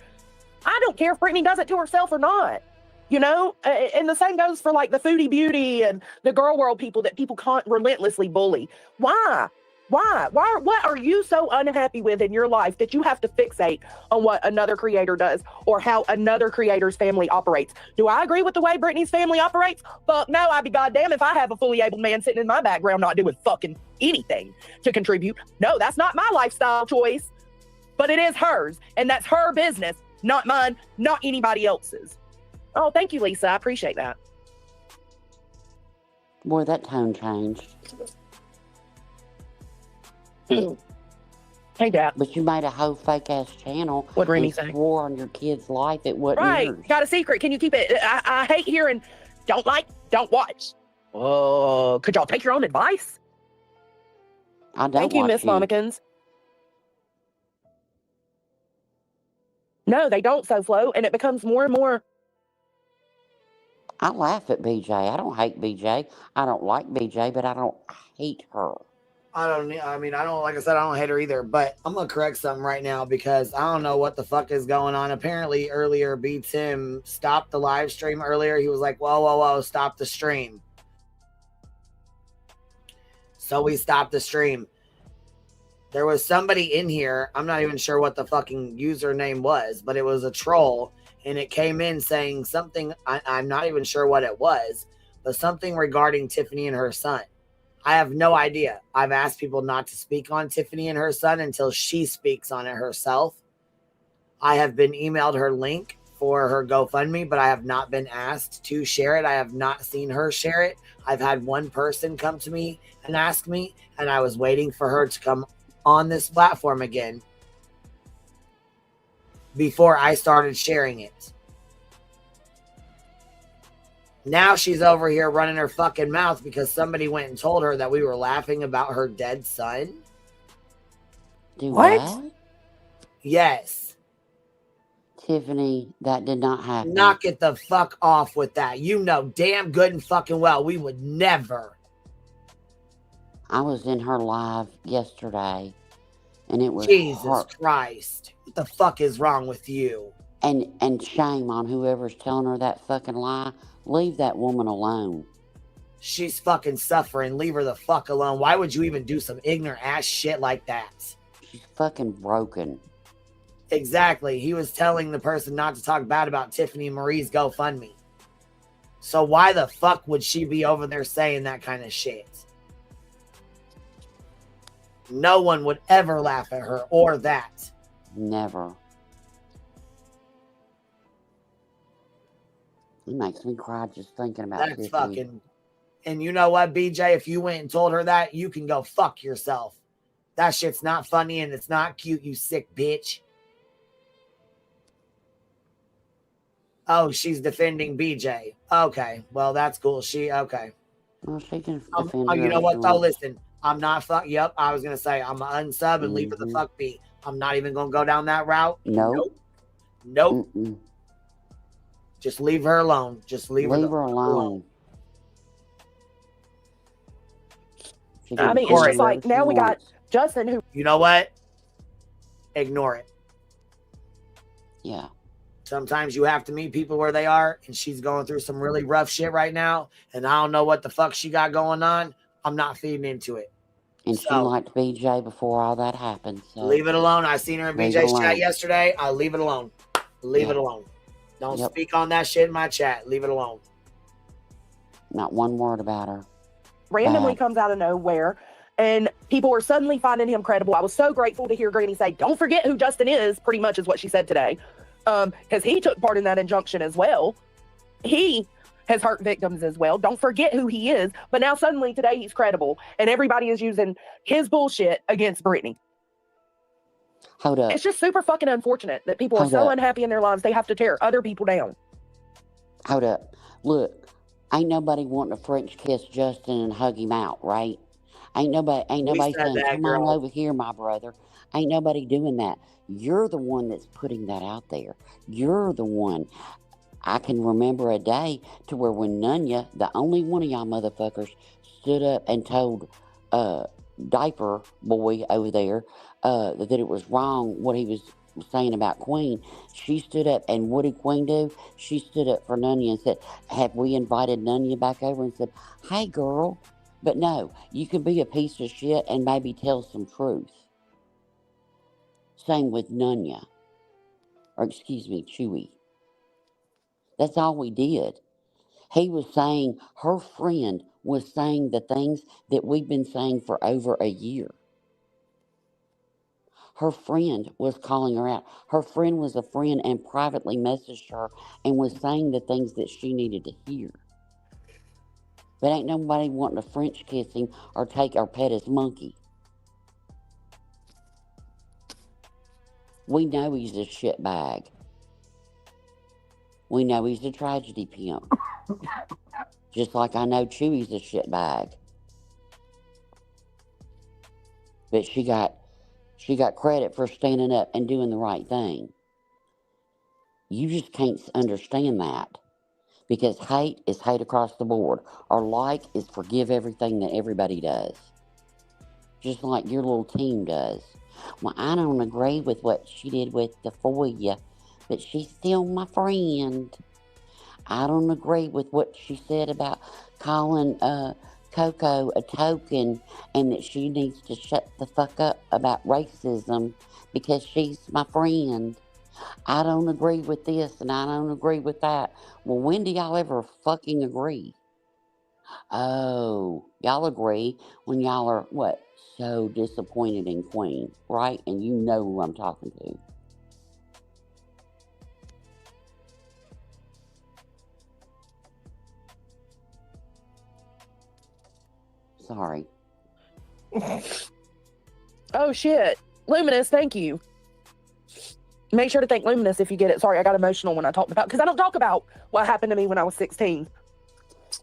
S2: I don't care if Brittany does it to herself or not. And the same goes for like the Foodie Beauty and the Girl World people that people can't relentlessly bully. Why? Why? What are you so unhappy with in your life that you have to fixate on what another creator does or how another creator's family operates? Do I agree with the way Brittany's family operates? Fuck no, I'd be goddamn if I have a fully able man sitting in my background not doing fucking anything to contribute. No, that's not my lifestyle choice, but it is hers, and that's her business, not mine, not anybody else's. Oh, thank you, Lisa. I appreciate that.
S8: Boy, that tone changed.
S2: Hey, Dad.
S8: But you made a whole fake ass channel.
S2: What'd Remy
S8: and
S2: say?
S8: swore on your kid's life it wasn't
S2: Right.
S8: yours.
S2: Got a secret. Can you keep it? I hate hearing don't like, don't watch. Oh, could y'all take your own advice?
S8: I don't
S2: Thank you,
S8: watch
S2: Miss Momikins. No, they don't, so Flo, and it becomes more and more.
S8: I laugh at BJ. I don't hate BJ. I don't like BJ, but I don't hate her.
S1: I don't, like I said, I don't hate her either, but I'm going to correct something right now because I don't know what the fuck is going on. Apparently earlier, B. Tim stopped the live stream earlier. He was like, whoa, stop the stream. So we stopped the stream. There was somebody in here. I'm not even sure what the fucking username was, but it was a troll. And it came in saying something. I'm not even sure what it was, but something regarding Tiffany and her son. I have no idea. I've asked people not to speak on Tiffany and her son until she speaks on it herself. I have been emailed her link for her GoFundMe, but I have not been asked to share it. I have not seen her share it. I've had one person come to me and ask me, and I was waiting for her to come on this platform again before I started sharing it. Now she's over here running her fucking mouth because somebody went and told her that we were laughing about her dead son.
S8: What?
S1: Yes.
S8: Tiffany, that did not happen.
S1: Knock it the fuck off with that. You know damn good and fucking well we would never.
S8: I was in her live yesterday, and it was
S1: Jesus Christ. What the fuck is wrong with you?
S8: And shame on whoever's telling her that fucking lie. Leave that woman alone.
S1: She's fucking suffering. Leave her the fuck alone. Why would you even do some ignorant ass shit like that?
S8: She's fucking broken.
S1: Exactly. He was telling the person not to talk bad about Tiffany and Marie's GoFundMe. So why the fuck would she be over there saying that kind of shit? No one would ever laugh at her or that.
S8: Never. It makes me cry just thinking about
S1: That's
S8: Tiffany.
S1: fucking... And you know what, BJ? If you went and told her that, you can go fuck yourself. That shit's not funny and it's not cute, you sick bitch. Oh, she's defending BJ. Okay, well, that's cool. Okay.
S8: Well, she can defend
S1: you know what, though? Listen, I'm not Yep, I was going to say, I'm going to unsub and leave her the fuck be. I'm not even going to go down that route.
S8: Nope.
S1: Just leave her alone. Just leave her alone.
S2: I mean, it's just like, now we got Justin who...
S1: You know what? Ignore it.
S8: Yeah.
S1: Sometimes you have to meet people where they are, and she's going through some really rough shit right now, and I don't know what the fuck she got going on. I'm not feeding into it.
S8: And she liked BJ before all that happened. So
S1: leave it alone. I seen her in BJ's chat yesterday. I'll leave it alone. Leave it alone. Don't speak on that shit in my chat. Leave it alone.
S8: Not one word about her.
S2: Randomly comes out of nowhere, and people were suddenly finding him credible. I was so grateful to hear Granny say, don't forget who Justin is, pretty much is what she said today. Because he took part in that injunction as well. He has hurt victims as well. Don't forget who he is. But now suddenly today he's credible, and everybody is using his bullshit against Brittany.
S8: Hold up.
S2: It's just super fucking unfortunate that people are so unhappy in their lives they have to tear other people down.
S8: Hold up. Look, ain't nobody wanting to French kiss Justin and hug him out, right? Ain't nobody saying, come on over here, my brother. Ain't nobody doing that. You're the one that's putting that out there. You're the one. I can remember a day to where when Nunya, the only one of y'all motherfuckers, stood up and told Diaper Boy over there that it was wrong what he was saying about Queen. She stood up, and what did Queen do? She stood up for Nunya and said, have we invited Nunya back over and said, hey girl, But no, you can be a piece of shit and maybe tell some truth. Same with Nunya. Or excuse me, Chewy. That's all we did. He was saying, her friend was saying the things that we've been saying for over a year. Her friend was calling her out. Her friend was a friend and privately messaged her and was saying the things that she needed to hear. But ain't nobody wanting a French kissing or take our pet as monkey. We know he's a shitbag. We know he's a tragedy pimp. Just like I know Chewy's a shitbag. But she got credit for standing up and doing the right thing. You just can't understand that. Because hate is hate across the board. Or like is forgive everything that everybody does. Just like your little team does. Well, I don't agree with what she did with the FOIA, but she's still my friend. I don't agree with what she said about calling Coco a token and that she needs to shut the fuck up about racism because she's my friend. I don't agree with this and I don't agree with that. Well, when do y'all ever fucking agree? Oh, y'all agree when y'all are, what, so disappointed in Queen, right? And you know who I'm talking to. Sorry.
S2: Oh shit. Luminous, thank you. Make sure to thank Luminous if you get it. Sorry, I got emotional when I talked about, because I don't talk about what happened to me when I was 16.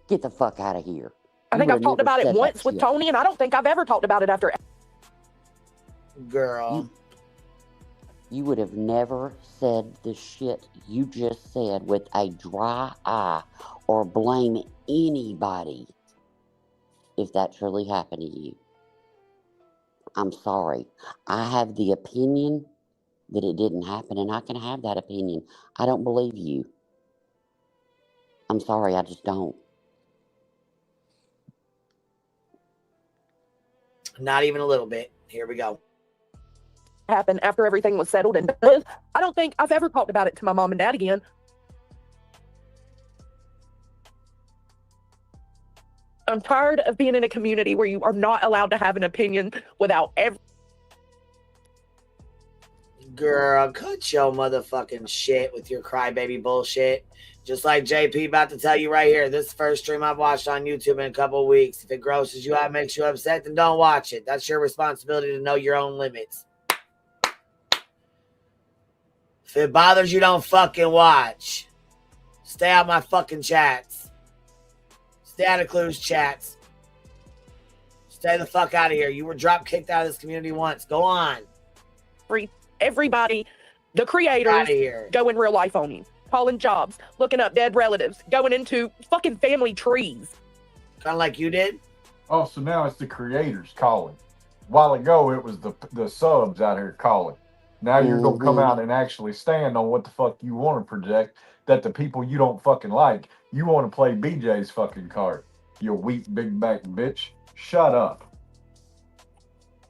S8: Get the fuck out of here.
S2: I think I've talked about it once with Tony, and I don't think I've ever talked about it after.
S1: Girl.
S8: You would have never said the shit you just said with a dry eye or blame anybody if that truly happened to you. I'm sorry. I have the opinion that it didn't happen, and I can have that opinion. I don't believe you. I'm sorry, I just don't.
S1: Not even a little bit. Here we go.
S2: Happened after everything was settled and done. I don't think I've ever talked about it to my mom and dad again. I'm tired of being in a community where you are not allowed to have an opinion without every.
S1: Girl, cut your motherfucking shit with your crybaby bullshit. Just like JP about to tell you right here, this first stream I've watched on YouTube in a couple of weeks. If it grosses you out, makes you upset, then don't watch it. That's your responsibility to know your own limits. If it bothers you, don't fucking watch. Stay out my fucking chats. Stay out of Clue's chats. Stay the fuck out of here. You were drop kicked out of this community once. Go on.
S2: Everybody, the creators, go in real life on you. Calling jobs, looking up dead relatives, going into fucking family trees.
S1: Kind of like you did?
S6: Oh, so now it's the creators calling. A while ago, it was the subs out here calling. Now you're going to come out and actually stand on what the fuck you want to project, that the people you don't fucking like, you want to play BJ's fucking card. You weak big back bitch. Shut up.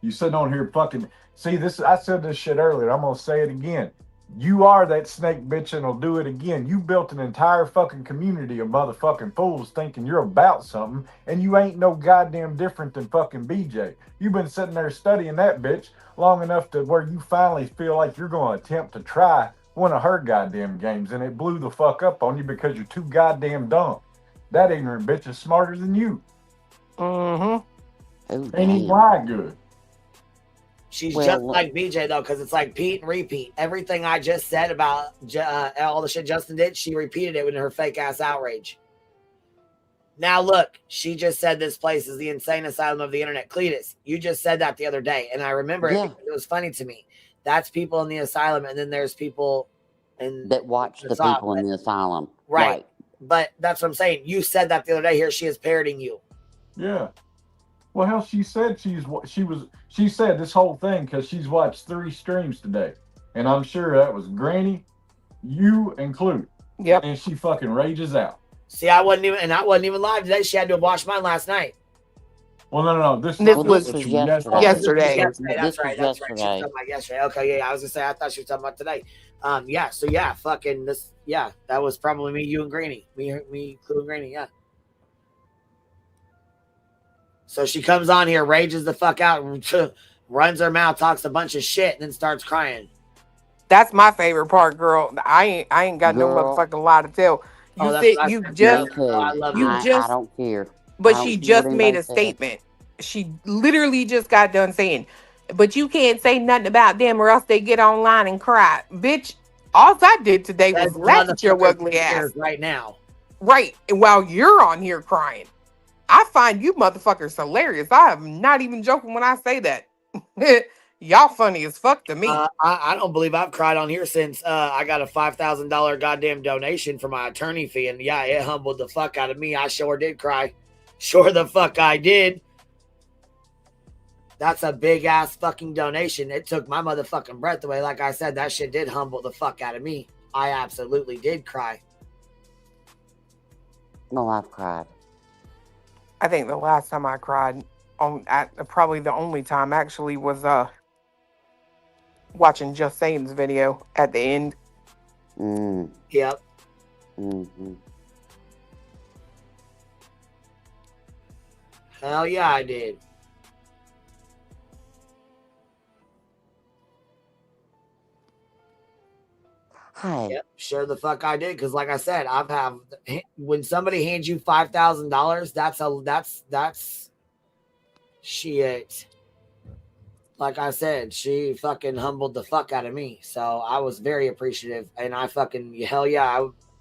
S6: You sitting on here fucking... See, this. I said this shit earlier. I'm going to say it again. You are that snake bitch and will do it again. You built an entire fucking community of motherfucking fools thinking you're about something, and you ain't no goddamn different than fucking BJ. You've been sitting there studying that bitch long enough to where you finally feel like you're going to attempt to try one of her goddamn games, and it blew the fuck up on you because you're too goddamn dumb. That ignorant bitch is smarter than you.
S8: Oh,
S6: ain't even lie good.
S1: She's just like BJ, though, because it's like Pete and repeat. Everything I just said about all the shit Justin did, she repeated it in her fake-ass outrage. Now, look, she just said this place is the insane asylum of the internet. Cletus, you just said that the other day, and I remember it because it was funny to me. That's people in the asylum, and then there's people
S8: that watch the people in the asylum.
S1: Right. But that's what I'm saying. You said that the other day. Here she is parroting you.
S6: Yeah. Well, hell, she said she said this whole thing because she's watched 3 streams today, and I'm sure that was Granny, you, and Clue.
S2: Yep.
S6: And she fucking rages out.
S1: See, I wasn't even live today. She had to have watched mine last night.
S6: Well, no.
S5: This
S8: Well,
S5: was
S8: this was
S6: yesterday.
S5: yesterday.
S1: Yesterday. That's
S8: This was
S1: right. That's right. She was
S8: yesterday.
S1: talking about yesterday. Okay, yeah. I was gonna say I thought she was talking about today. Yeah. So yeah, fucking this. Yeah, that was probably me, you, and Granny. Me, Clue, and Granny. Yeah. So she comes on here, rages the fuck out, runs her mouth, talks a bunch of shit, and then starts crying.
S5: That's my favorite part, girl. I ain't got no
S8: Girl.
S5: motherfucking lie to tell. You
S1: that's
S5: said
S1: what I
S5: you
S1: said.
S5: just
S8: Me too.
S1: I love
S5: you
S1: that.
S8: I
S5: just
S8: don't care.
S5: but
S8: I don't
S5: she
S8: care what
S5: just made
S8: anybody
S5: a
S8: says.
S5: statement. She literally just got done saying, but you can't say nothing about them or else they get online and cry. Bitch, all I did today was
S1: That's
S5: laugh at your
S1: motherfucker's
S5: ugly ass.
S1: tears right now.
S5: Right. And while you're on here crying. I find you motherfuckers hilarious. I am not even joking when I say that. Y'all funny as fuck to me.
S1: I don't believe I've cried on here since I got a $5,000 goddamn donation for my attorney fee, and yeah, it humbled the fuck out of me. I sure did cry. Sure the fuck I did. That's a big ass fucking donation. It took my motherfucking breath away. Like I said, that shit did humble the fuck out of me. I absolutely did cry.
S8: Well, I've cried.
S5: I think the last time I cried, probably the only time actually, was watching Just Saying's video at the end.
S1: Yep.
S8: Mm-hmm.
S1: Hell yeah, I did.
S8: Hey.
S1: Yep, sure the fuck I did. Because like I said, when somebody hands you $5,000, that's shit. Like I said, she fucking humbled the fuck out of me. So I was very appreciative, and I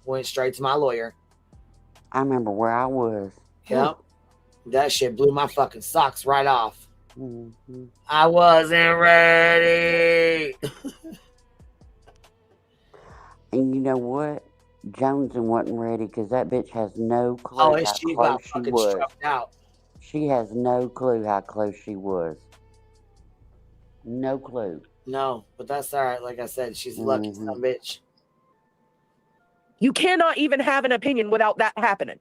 S1: went straight to my lawyer.
S8: I remember where I was.
S1: Yep. That shit blew my fucking socks right off.
S8: Mm-hmm.
S1: I wasn't ready.
S8: And you know what? Joneson wasn't ready because that bitch has no clue
S1: Oh,
S8: how
S1: she
S8: close
S1: got
S8: she
S1: fucking
S8: was.
S1: struck out.
S8: She has no clue how close she was. No clue.
S1: No, but that's all right. Like I said, she's a lucky son of a bitch.
S2: You cannot even have an opinion without that happening.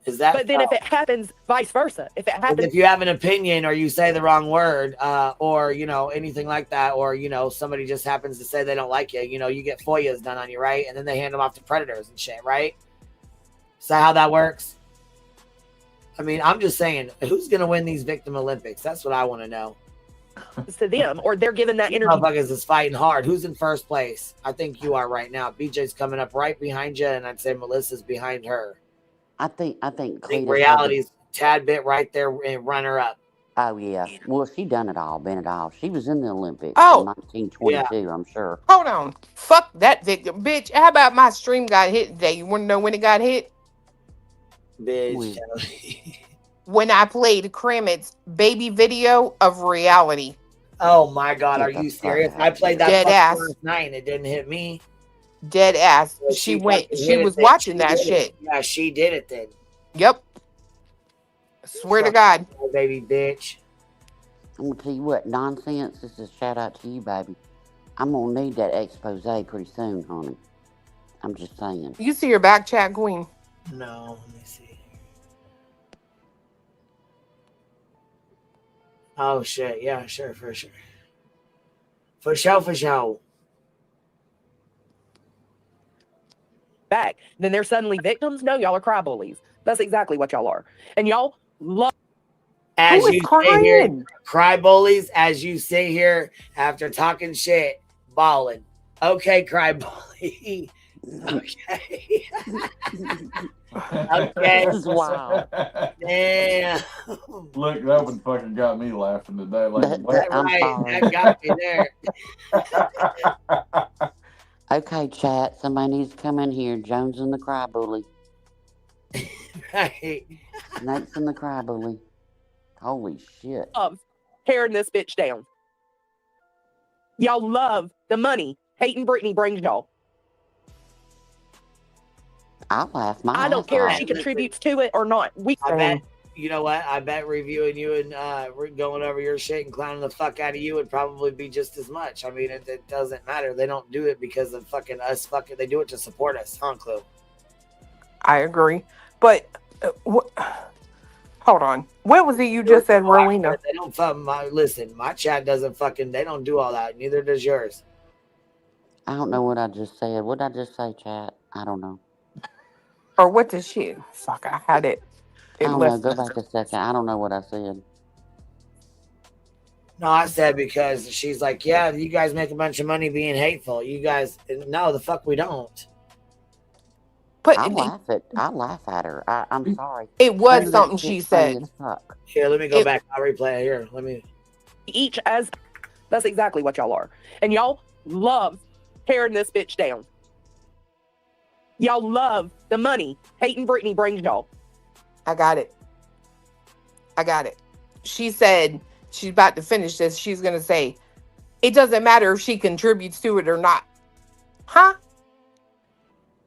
S1: Is that?
S2: But then if it happens, vice versa. If it happens,
S1: if you have an opinion or you say the wrong word, or anything like that, or somebody just happens to say they don't like you, you get FOIAs done on you, right? And then they hand them off to predators and shit, right? Is that how that works? I mean, I'm just saying, who's gonna win these Victim Olympics? That's what I want to know.
S2: to them, or they're given that energy.
S1: Motherfuckers is fighting hard. Who's in first place? I think you are right now. BJ's coming up right behind you, and I'd say Melissa's behind her.
S8: I think
S1: Reality's tad bit right there and runner up.
S8: Oh yeah. Well, she done it all, been it all. She was in the Olympics
S5: Oh.
S8: in 1922, I'm sure.
S5: Hold on. Fuck that victim, bitch. How about my stream got hit today? You want to know when it got hit?
S1: Bitch.
S5: When I played Kramit's baby video of Reality.
S1: Oh my God, are you serious? I played that
S5: Dead ass
S1: last night and it didn't hit me.
S5: Dead ass.
S1: Well,
S5: She
S1: fucking
S5: was
S1: hit it,
S5: watching
S1: then.
S5: that
S1: She did
S5: shit.
S1: it. Yeah, she did it then.
S5: Yep. Swear to God.
S1: Baby bitch.
S8: I'm gonna tell you what, nonsense. This is a shout out to you, baby. I'm gonna need that expose pretty soon, honey. I'm just saying.
S5: You see your back chat, Queen?
S1: No, let me see. Oh shit, yeah, sure, for sure. For sure.
S2: Back, then they're suddenly victims. No, y'all are cry bullies. That's exactly what y'all are, and y'all love.
S1: As
S5: Who is
S1: you sit here,
S5: crying?
S1: cry bullies, as you sit here after talking shit, balling. Okay, cry bully. Okay. Okay.
S8: This is wild.
S1: Damn.
S6: Look, that one fucking got me laughing today. Like, what?
S8: I'm
S1: Right,
S8: sorry.
S1: that got me there.
S8: Okay, chat. Somebody needs to come in here. Jones and the cry bully.
S1: Right.
S8: Nate's and the cry bully. Holy shit.
S2: Tearing this bitch down. Y'all love the money Hating Brittany brings y'all.
S8: I laugh my
S2: I don't
S8: ass
S2: care if
S8: off.
S2: she contributes to it or not.
S1: I bet, you know what? I bet reviewing you and going over your shit and clowning the fuck out of you would probably be just as much. I mean, it doesn't matter. They don't do it because of fucking us. Fucking, they do it to support us, huh, Clue?
S5: I agree. But hold Hold on. What was it you just said, Rowena?
S1: They don't fucking listen. My chat doesn't fucking. They don't do all that. Neither does yours.
S8: I don't know what I just said. What did I just say, chat? I don't know.
S5: Or what did she? Fuck, I had it.
S8: I don't know. Go back a second. I don't know what I said.
S1: No, I said because she's like, yeah, you guys make a bunch of money being hateful. You guys, no, the fuck we don't.
S5: But
S8: I laugh at her. I'm sorry.
S5: It was
S8: Some of that
S5: something she
S8: shit's funny
S5: said.
S8: as fuck.
S1: Here, let me go back. I'll replay it here. Let me.
S2: Each as that's exactly what y'all are, and y'all love tearing this bitch down. Y'all love the money hating Brittany brings y'all.
S5: I got it. She said she's about to finish this. She's going to say, it doesn't matter if she contributes to it or not. Huh?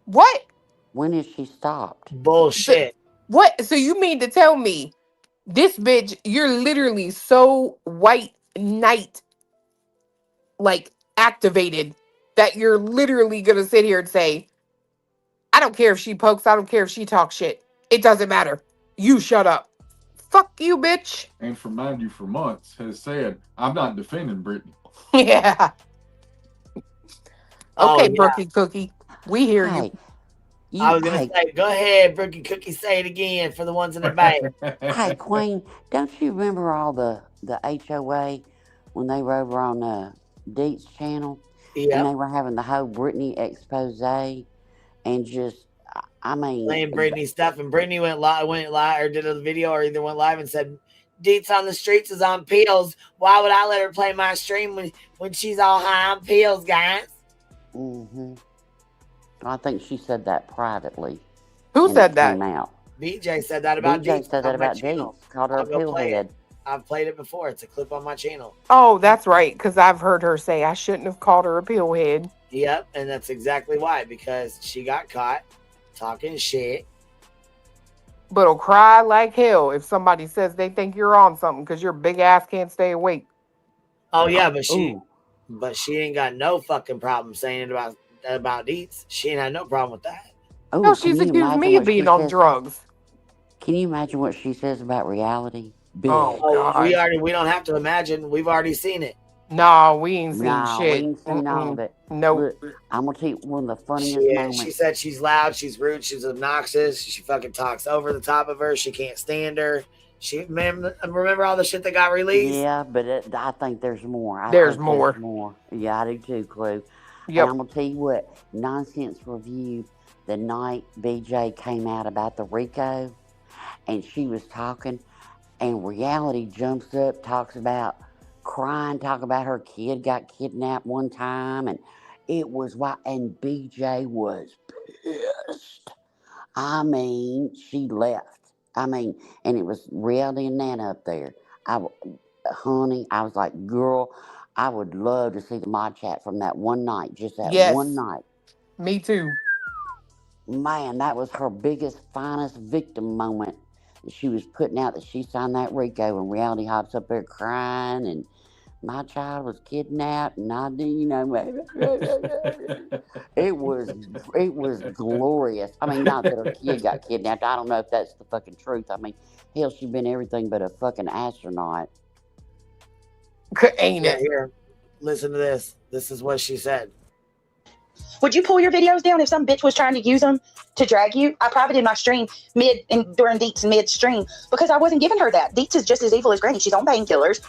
S5: What?
S8: When is she stopped?
S1: Bullshit.
S5: What? So you mean to tell me this bitch, you're literally so white knight, like activated, that you're literally going to sit here and say, I don't care if she pokes. I don't care if she talks shit. It doesn't matter. You shut up. Fuck you, bitch.
S6: And for mind you, for months has said, I'm not defending Brittany.
S5: Yeah.
S1: Oh,
S5: Okay,
S1: yeah.
S5: Brookie Cookie. We hear you.
S1: I was going to say, go ahead, Brookie Cookie, say it again for the ones in the back.
S8: Hey, Queen, don't you remember all the HOA when they were over on Deet's channel?
S1: Yeah.
S8: And they were having the whole Britney expose and just, I mean.
S1: Playing Britney stuff, and Britney went live, or did a video, or either went live and said, Deets on the streets is on pills. Why would I let her play my stream when she's all high on pills, guys?
S8: Mm-hmm. I think she said that privately.
S5: Who said that?
S8: Came out.
S1: BJ said that about
S8: BJ
S1: Deets.
S8: said that about Deets. Called her a pillhead.
S1: I've played it before. It's a clip on my channel.
S5: Oh, that's right, because I've heard her say I shouldn't have called her a pillhead.
S1: Yep, and that's exactly why, because she got caught talking shit.
S5: But will cry like hell if somebody says they think you're on something because your big ass can't stay awake.
S1: Oh yeah, but she ain't got no fucking problem saying it about Deets. She ain't had no problem with that.
S8: Oh,
S5: no, she's accused me of being on drugs.
S8: Can you imagine what she says about reality?
S5: Oh,
S1: we don't have to imagine. We've already seen it.
S5: No, we ain't seen shit.
S8: We ain't seen all of it.
S5: Nope.
S8: Look, I'm gonna tell you one of the funniest moments.
S1: She said she's loud, she's rude, she's obnoxious. She fucking talks over the top of her. She can't stand her. Remember all the shit that got released?
S8: Yeah, but I think there's more.
S5: There's more.
S8: Yeah, I do too, Clue.
S5: Yep.
S8: And I'm gonna tell you what. Nonsense Review, the night BJ came out about the Rico, and she was talking, and Reality jumps up, talks about crying, talk about her kid got kidnapped one time, and it was why, and BJ was pissed. I mean, she left. I mean, and it was Reality and Nana up there. Honey, I was like, girl, I would love to see the mod chat from that one night, just that one night.
S5: Me too.
S8: Man, that was her biggest, finest victim moment. She was putting out that she signed that Rico, and Reality hops up there crying, and my child was kidnapped, and I do, it was glorious. I mean, not that her kid got kidnapped. I don't know if that's the fucking truth. I mean, hell, she's been everything but a fucking astronaut.
S5: Ain't it?
S1: Here, listen to this. This is what she said.
S12: Would you pull your videos down if some bitch was trying to use them to drag you? I privated my stream during Deets mid-stream because I wasn't giving her that. Deets is just as evil as Granny. She's on painkillers.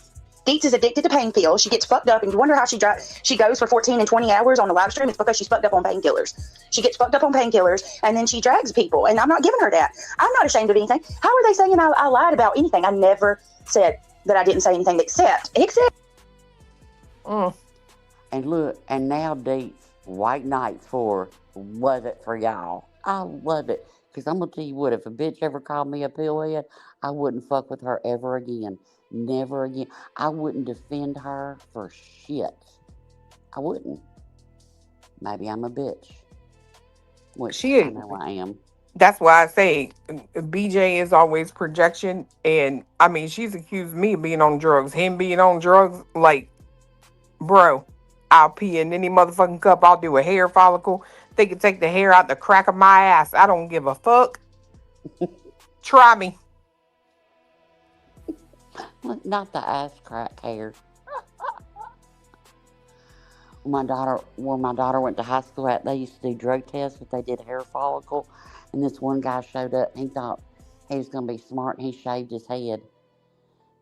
S12: Deets is addicted to pain pills. She gets fucked up, and you wonder how she goes for 14 and 20 hours on the live stream. It's because she's fucked up on painkillers. She gets fucked up on painkillers, and then she drags people, and I'm not giving her that. I'm not ashamed of anything. How are they saying I lied about anything? I never said that I didn't say anything except.
S8: And look, and now Deets, White Knights love it for y'all. I love it. Because I'm going to tell you what, if a bitch ever called me a pillhead, I wouldn't fuck with her ever again. Never again. I wouldn't defend her for shit. I wouldn't. Maybe I'm a bitch. Which I know I am.
S5: That's why I say BJ is always projection. And I mean, she's accused me of being on drugs. Him being on drugs, like, bro, I'll pee in any motherfucking cup. I'll do a hair follicle. They can take the hair out the crack of my ass. I don't give a fuck. Try me.
S8: Not the ass crack hair. My daughter, where my daughter went to high school at, they used to do drug tests, but they did hair follicle. And this one guy showed up, and he thought he was going to be smart, and he shaved his head.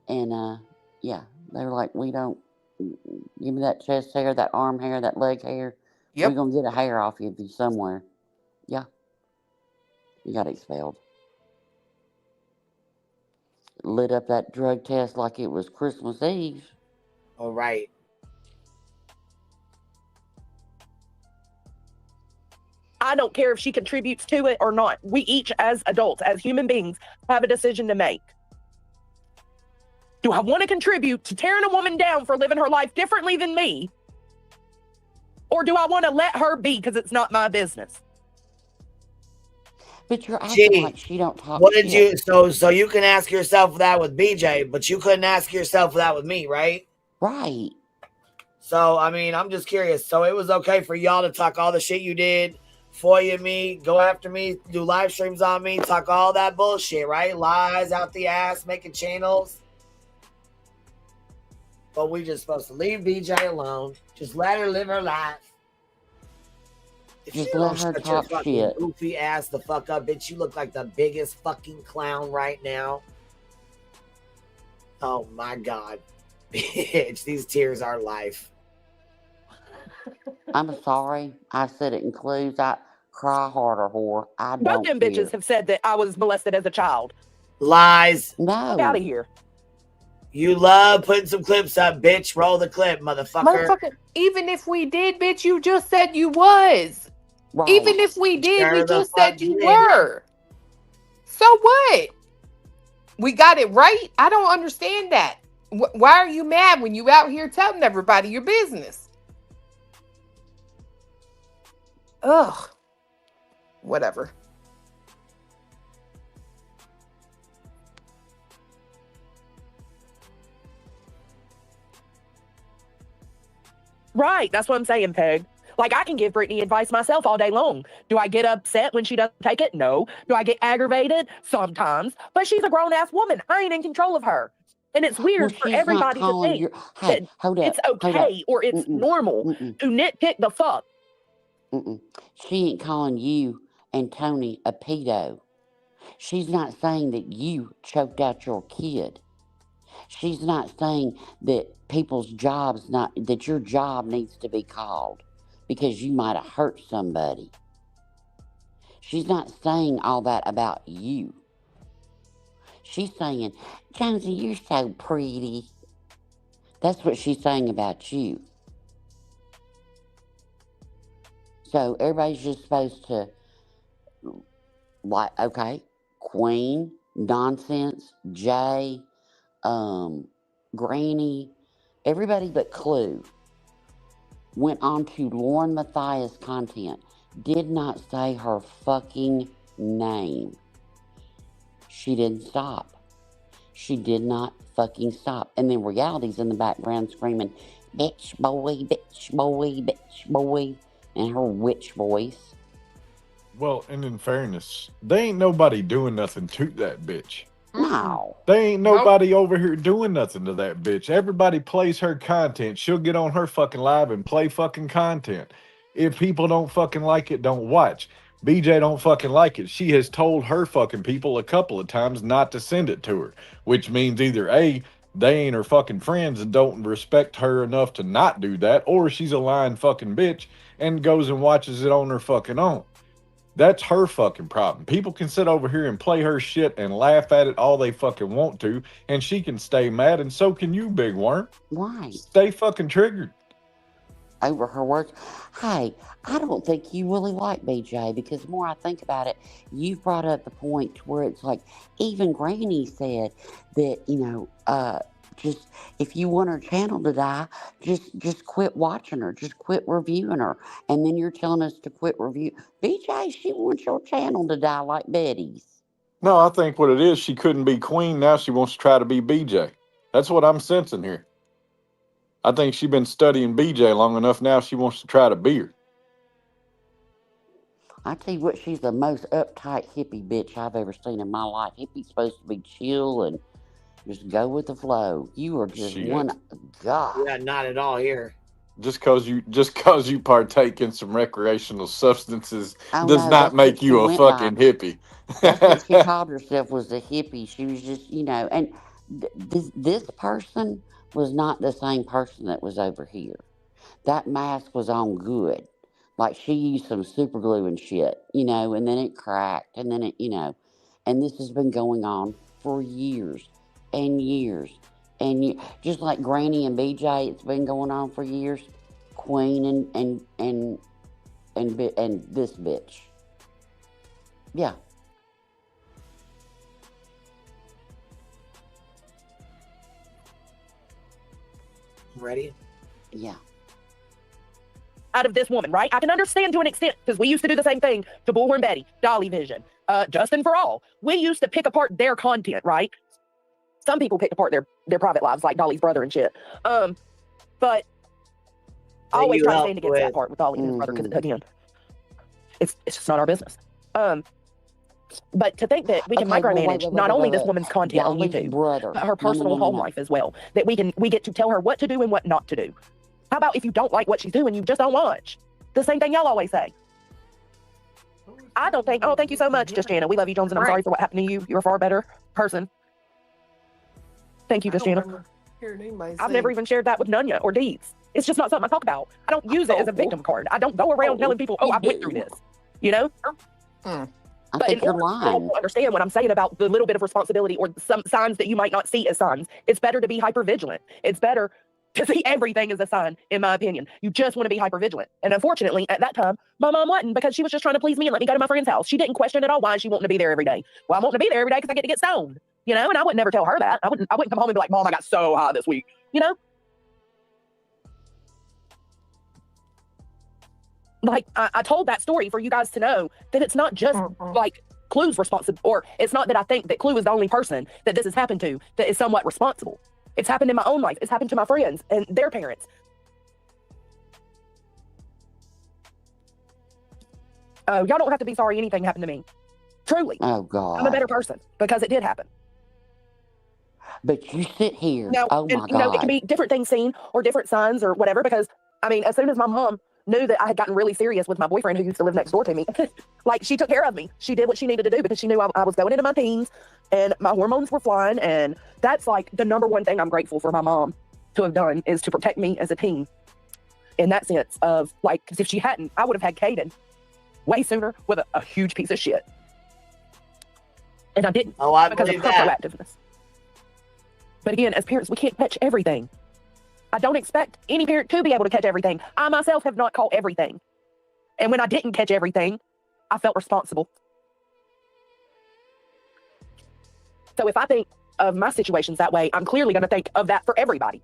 S8: And yeah, they were like, "We don't give me that chest hair, that arm hair, that leg hair. We're
S5: Yep.
S8: gonna get a hair off you somewhere." Yeah, he got expelled. Lit up that drug test like it was Christmas Eve.
S1: All right.
S2: I don't care if she contributes to it or not. We each, as adults, as human beings, have a decision to make. Do I want to contribute to tearing a woman down for living her life differently than me? Or do I want to let her be because it's not my business?
S8: But you're acting
S1: Gee,
S8: like she don't talk
S1: what did
S8: shit.
S1: you? So you can ask yourself that with BJ, but you couldn't ask yourself that with me, right?
S8: Right.
S1: So I mean, I'm just curious. So it was okay for y'all to talk all the shit you did, FOIA me, go after me, do live streams on me, talk all that bullshit, right? Lies out the ass, making channels. But we just supposed to leave BJ alone. Just let her live her life. If
S8: Just
S1: you
S8: let
S1: don't
S8: her
S1: shut your
S8: talk
S1: fucking
S8: shit.
S1: goofy ass the fuck up, bitch, you look like the biggest fucking clown right now. Oh my God. Bitch, these tears are life.
S8: I'm sorry. I said it includes. I cry harder, whore. I
S2: Both
S8: don't
S2: them
S8: care.
S2: bitches have said that I was molested as a child.
S1: Lies.
S2: Fuck out
S8: No.
S2: of here.
S1: You love putting some clips up, bitch. Roll the clip, motherfucker.
S5: Motherfucker, even if we did, bitch, you just said you was.
S8: Right.
S5: Even if we did, we
S1: Sure the
S5: just
S1: fuck
S5: said you
S1: did.
S5: were. So what? We got it right? I don't understand that. Why are you mad when you out here telling everybody your business? Ugh. Whatever.
S2: Right. That's what I'm saying, Peg. Like, I can give Brittany advice myself all day long. Do I get upset when she doesn't take it? No. Do I get aggravated? Sometimes. But she's a grown-ass woman. I ain't in control of her. And it's
S8: Well,
S2: weird for
S8: she's not
S2: everybody to
S8: calling
S2: think
S8: your. Hey,
S2: that
S8: hold up.
S2: it's
S8: Hold up.
S2: okay or it's normal to nitpick the fuck.
S8: She ain't calling you and Tony a pedo. She's not saying that you choked out your kid. She's not saying that people's jobs not that your job needs to be called because you might have hurt somebody. She's not saying all that about you. She's saying, Jonesy, you're so pretty. That's what she's saying about you. So everybody's just supposed to, like, okay, Queen, Nonsense, Jay, Granny, everybody but Clue went on to Lauren Matthias content, did not say her fucking name. She didn't stop. She did not fucking stop. And then Reality's in the background screaming, bitch boy, bitch boy, bitch boy, in her witch voice.
S6: Well, and in fairness, they ain't nobody doing nothing to that bitch.
S8: No.
S6: They ain't nobody over here doing nothing to that bitch. Everybody plays her content. She'll get on her fucking live and play fucking content. If people don't fucking like it, don't watch. BJ don't fucking like it. She has told her fucking people a couple of times not to send it to her, which means either A, they ain't her fucking friends and don't respect her enough to not do that, or she's a lying fucking bitch and goes and watches it on her fucking own. That's her fucking problem. People can sit over here and play her shit and laugh at it all they fucking want to, and she can stay mad, and so can you, big worm.
S8: Why?
S6: Stay fucking triggered.
S8: Over her words. Hey, I don't think you really like BJ because the more I think about it, you brought up the point where it's like, even Granny said that, just if you want her channel to die, just quit watching her, just quit reviewing her. And then you're telling us to quit review. BJ, she wants your channel to die like Betty's.
S6: No, I think what it is, she couldn't be queen. Now she wants to try to be BJ. That's what I'm sensing here. I think she's been studying BJ long enough. Now she wants to try to be her.
S8: I tell you what, she's the most uptight hippie bitch I've ever seen in my life. Hippie's supposed to be chill and Just go with the flow. You are just
S6: Shit.
S8: one. God.
S1: Yeah, not at all here.
S6: Just cause you partake in some recreational substances
S8: Oh
S6: does
S8: no,
S6: not
S8: that's what
S6: make
S8: she
S6: you a
S8: went by.
S6: fucking hippie.
S8: That's what she called herself, was a hippie. She was just, and this person was not the same person that was over here. That mask was on good. Like, she used some super glue and shit, and then it cracked, and then and this has been going on for years and years and just like Granny and BJ, it's been going on for years. Queen and this bitch. Yeah.
S1: Ready?
S8: Yeah.
S2: Out of this woman, right? I can understand to an extent, because we used to do the same thing to Bullhorn Betty, Dolly Vision, Justin for All. We used to pick apart their content, right? Some people picked apart their private lives, like Dolly's brother and shit. But I always try to stand against that part with Dolly and his brother, because again, it's just not our business. But to think that we can micromanage not only this woman's content on YouTube, but her personal home life as well, that we get to tell her what to do and what not to do. How about if you don't like what she's doing, you just don't watch? The same thing y'all always say. I don't think, oh, thank you so much, Just Jana. We love you, Jones, and I'm sorry for what happened to you. You're a far better person. Thank you, Just Jana. I've never even shared that with Nunya or Deeds. It's just not something I talk about. I don't use it as a victim card. I don't go around telling people, oh, I went through this,
S8: I think you're lying.
S2: To understand what I'm saying about the little bit of responsibility or some signs that you might not see as signs, it's better to be hyper vigilant. It's better to see everything as a sign, in my opinion. You just want to be hyper vigilant. And unfortunately, at that time, my mom wasn't, because she was just trying to please me and let me go to my friend's house. She didn't question at all why she wanted to be there every day. Well, I want to be there every day because I get stoned, and I would never tell her that. I wouldn't come home and be like, Mom, I got so high this week, Like, I told that story for you guys to know that it's not just like Clue's responsible, or it's not that I think that Clue is the only person that this has happened to that is somewhat responsible. It's happened in my own life. It's happened to my friends and their parents. Y'all don't have to be sorry anything happened to me. Truly.
S8: Oh, God.
S2: I'm a better person because it did happen.
S8: But you sit here.
S2: Now,
S8: oh, my God.
S2: It can be different things seen or different signs or whatever, because, as soon as my mom knew that I had gotten really serious with my boyfriend who used to live next door to me, like, she took care of me. She did what she needed to do because she knew I was going into my teens and my hormones were flying. And that's like the number one thing I'm grateful for my mom to have done, is to protect me as a teen. In that sense of, like, because if she hadn't, I would have had Caden way sooner with a huge piece of shit. And I didn't.
S1: Oh, I
S2: because of
S1: believe
S2: her
S1: that.
S2: proactiveness. But again, as parents, we can't catch everything. I don't expect any parent to be able to catch everything. I myself have not caught everything. And when I didn't catch everything, I felt responsible. So if I think of my situations that way, I'm clearly going to think of that for everybody.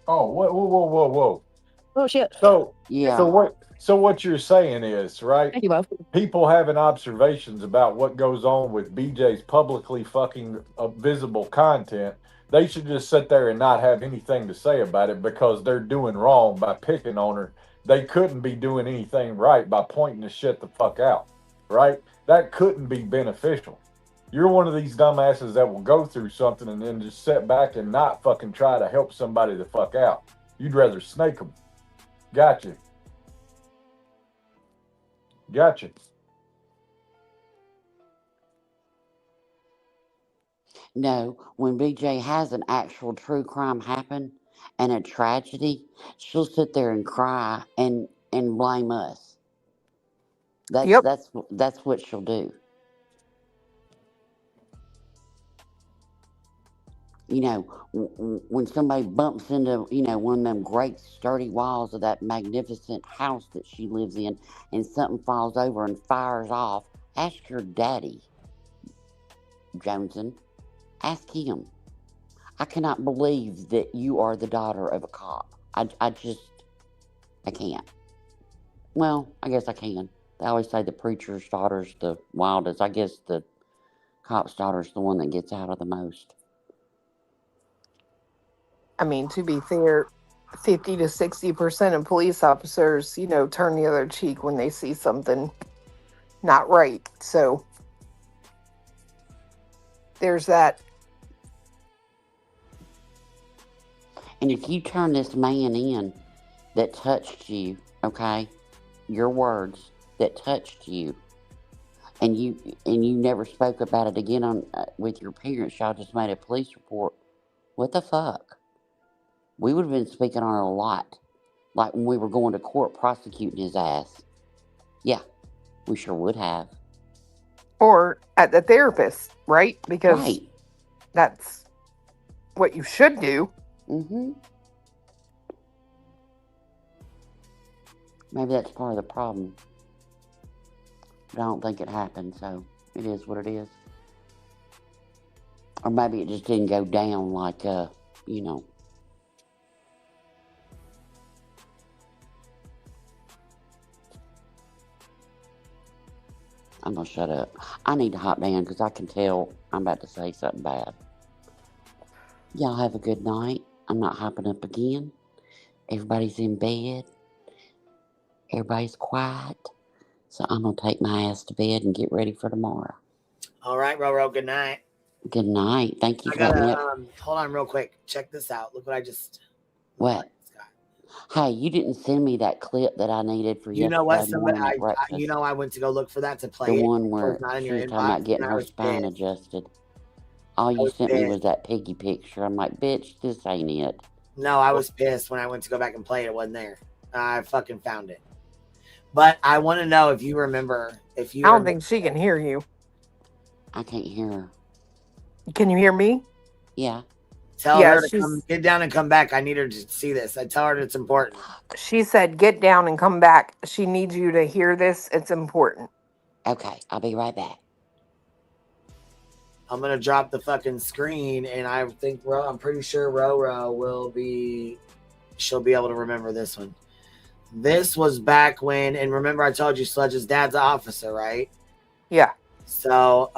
S6: Oh, whoa.
S2: Oh, shit.
S6: So,
S8: yeah.
S6: So what you're saying is, right?
S2: Thank you, love.
S6: People having observations about what goes on with BJ's publicly fucking visible content, they should just sit there and not have anything to say about it because they're doing wrong by picking on her. They couldn't be doing anything right by pointing the shit the fuck out, right? That couldn't be beneficial. You're one of these dumbasses that will go through something and then just sit back and not fucking try to help somebody the fuck out. You'd rather snake them. Gotcha.
S8: No, when BJ has an actual true crime happen and a tragedy, she'll sit there and cry and blame us. That's what she'll do. When somebody bumps into, one of them great sturdy walls of that magnificent house that she lives in, and something falls over and fires off, ask your daddy, Joneson. Ask him. I cannot believe that you are the daughter of a cop. I can't. Well, I guess I can. They always say the preacher's daughter's the wildest. I guess the cop's daughter's the one that gets out of the most.
S5: To be fair, 50 to 60% of police officers, turn the other cheek when they see something not right. So there's that.
S8: And if you turn this man in that touched you, okay, your words that touched you, and you never spoke about it again on with your parents, y'all just made a police report. What the fuck? We would have been speaking on it a lot, like when we were going to court prosecuting his ass. Yeah, we sure would have.
S5: Or at the therapist, right? Because
S8: Right.
S5: that's what you should do.
S8: Mm-hmm. Maybe that's part of the problem. But I don't think it happened, so it is what it is. Or maybe it just didn't go down like, you know. I'm going to shut up. I need to hop down because I can tell I'm about to say something bad. Y'all have a good night. I'm not hopping up again. Everybody's in bed. Everybody's quiet. So I'm going to take my ass to bed and get ready for tomorrow.
S1: All right, Roro, good night.
S8: Good night. Thank you
S1: I
S8: for letting me up.
S1: gotta, hold on real quick. Check this out. Look what I just...
S8: What? Hey, you didn't send me that clip that I needed for
S1: You know what?
S8: yesterday morning at breakfast.
S1: You know, I went to go look for that to play
S8: The
S1: it.
S8: one
S1: It
S8: where
S1: was not in
S8: she
S1: your
S8: was talking
S1: inbox,
S8: about getting
S1: and I
S8: her
S1: was
S8: spine
S1: pissed.
S8: adjusted. All you
S1: was
S8: sent me
S1: pissed.
S8: was that piggy picture. I'm like, bitch, this ain't it.
S1: No, I was pissed when I went to go back and play it. It wasn't there. I fucking found it. But I want to know if you remember.
S5: I don't think she can hear you.
S8: I can't hear her.
S5: Can you hear me?
S8: Yeah.
S1: Tell
S5: Yeah,
S1: her to come, get down and come back. I need her to see this. I tell her it's important.
S5: She said, get down and come back. She needs you to hear this. It's important.
S8: Okay, I'll be right back.
S1: I'm going to drop the fucking screen, and I think I'm pretty sure Roro will be, she'll be able to remember this one. This was back when, and remember I told you Sludge's dad's an officer, right?
S5: Yeah.
S1: So,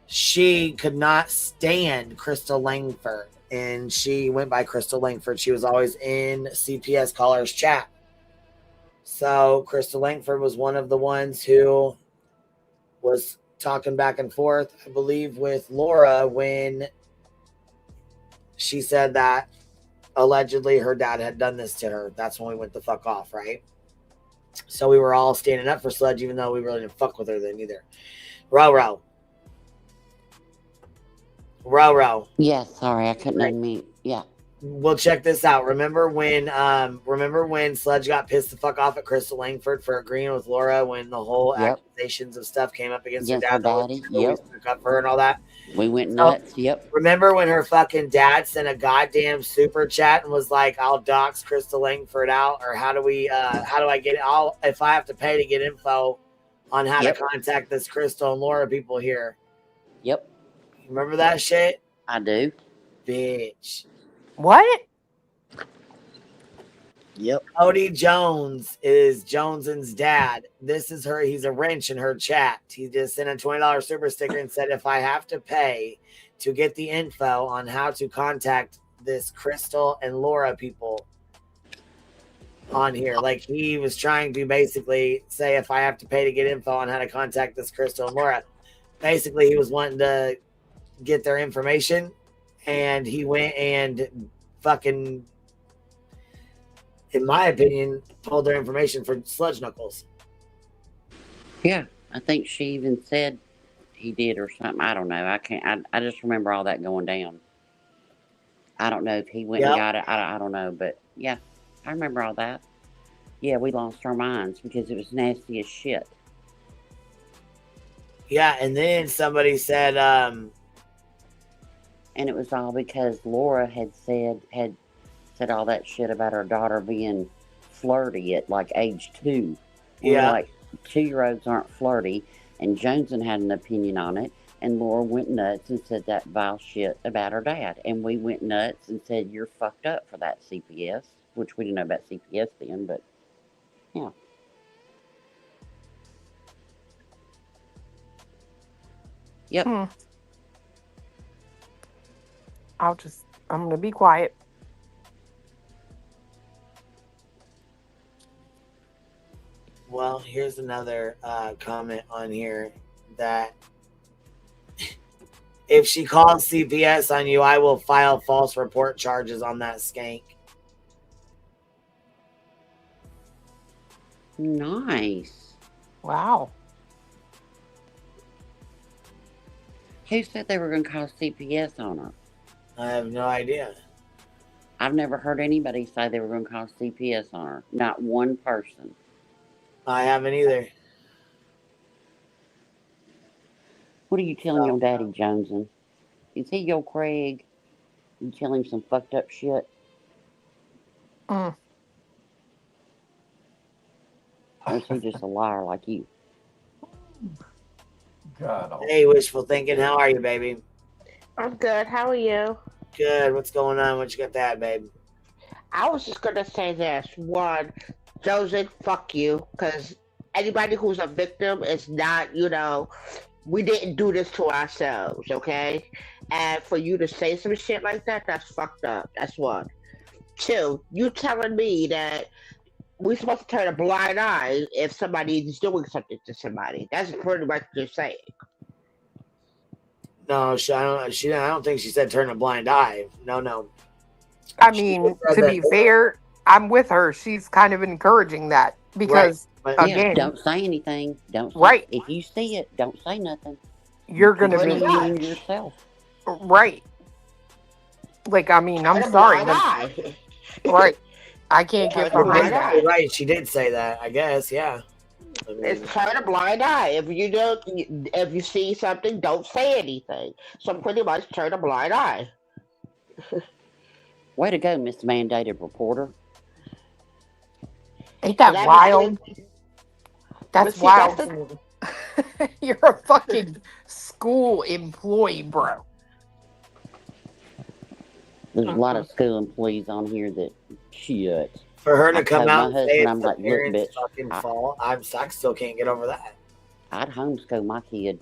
S1: she could not stand Crystal Langford, and she went by Crystal Langford. She was always in CPS caller's chat. So Crystal Langford was one of the ones who was talking back and forth, I believe, with Laura when she said that allegedly her dad had done this to her. That's when we went the fuck off, right? So we were all standing up for Sludge, even though we really didn't fuck with her then either. Roro.
S8: Yeah, sorry, I couldn't unmute. Yeah.
S1: Well, check this out. Remember when Sludge got pissed the fuck off at Crystal Langford for agreeing with Laura when the whole accusations of stuff came up against her dad?
S8: Daddy. Yep.
S1: We stuck up for her and all that.
S8: We went nuts. Yep.
S1: Remember when her fucking dad sent a goddamn super chat and was like, "I'll dox Crystal Langford out," or how do I get it? If I have to pay to get info on how to contact this Crystal and Laura people here.
S8: Yep.
S1: Remember that shit?
S8: I do.
S1: Bitch.
S5: What?
S8: Yep.
S1: Cody Jones is Jones's dad. This is her. He's a wrench in her chat. He just sent a $20 super sticker and said, if I have to pay to get the info on how to contact this Crystal and Laura people on here. Like he was trying to basically say, if I have to pay to get info on how to contact this Crystal and Laura, basically he was wanting to get their information, and he went and fucking, in my opinion, pulled their information for Sludge Knuckles.
S8: Yeah, I think she even said he did or something. I don't know. I just remember all that going down. I don't know if he went and got it. I don't know, but yeah, I remember all that. Yeah, we lost our minds because it was nasty as shit.
S1: Yeah, and then somebody said,
S8: and it was all because Laura had said all that shit about her daughter being flirty at like age 2.
S1: Yeah.
S8: Like 2-year-olds aren't flirty, and Joneson had an opinion on it, and Laura went nuts and said that vile shit about her dad, and we went nuts and said you're fucked up for that CPS, which we didn't know about CPS then, but yeah. Yep.
S5: I'm going to be quiet.
S1: well, here's another comment on here that If she calls CPS on you, I will file false report charges on that skank.
S8: Nice.
S5: Wow.
S8: Who said they were going to call CPS on her?
S1: I have no idea.
S8: I've never heard anybody say they were going to call CPS on her. Not one person.
S1: I haven't either.
S8: What are you telling your daddy, Joneson? Is he your Craig? You tell him some fucked up shit?
S5: Mm.
S8: Or is he just a liar like you?
S6: God.
S1: Hey, wishful thinking. How are you, baby?
S13: I'm good. How are you?
S1: Good. What's going on? What you got that, babe?
S13: I was just gonna say this. One, Joseph, fuck you, because anybody who's a victim is not, we didn't do this to ourselves, okay? And for you to say some shit like that, that's fucked up. That's one. Two, you telling me that we're supposed to turn a blind eye if somebody is doing something to somebody. That's pretty much what you're saying.
S1: No, I don't think she said turn a blind eye. No.
S5: I mean, to be fair, I'm with her. She's kind of encouraging that because,
S1: right.
S8: Yeah,
S5: again,
S8: don't say anything. Don't say,
S5: right.
S8: If you see it, don't say nothing.
S5: You're going to
S8: Keep
S5: be
S8: it in yourself.
S5: right. Like, I mean, I'm
S13: Turn a
S5: sorry,
S13: blind
S5: but
S13: eye.
S5: right. I can't
S13: Turn
S5: get
S13: a blind
S5: behind that.
S13: eye.
S1: Right, she did say that. I guess, yeah. I mean,
S13: It's turn a blind eye. If you see something, don't say anything. So pretty much turn a blind eye.
S8: Way to go, Miss Mandated Reporter.
S5: Ain't that
S13: That
S5: wild? That's
S13: But see,
S5: wild
S13: that's
S5: to me. You're a fucking school employee, bro.
S8: There's a lot of school employees on here that shit.
S1: for her to
S8: I
S1: come
S8: told
S1: out
S8: my
S1: and say
S8: husband,
S1: it's
S8: I'm
S1: the
S8: like, look,
S1: parents'
S8: bitch,
S1: fucking fault, I still can't get over that.
S8: I'd homeschool my kid.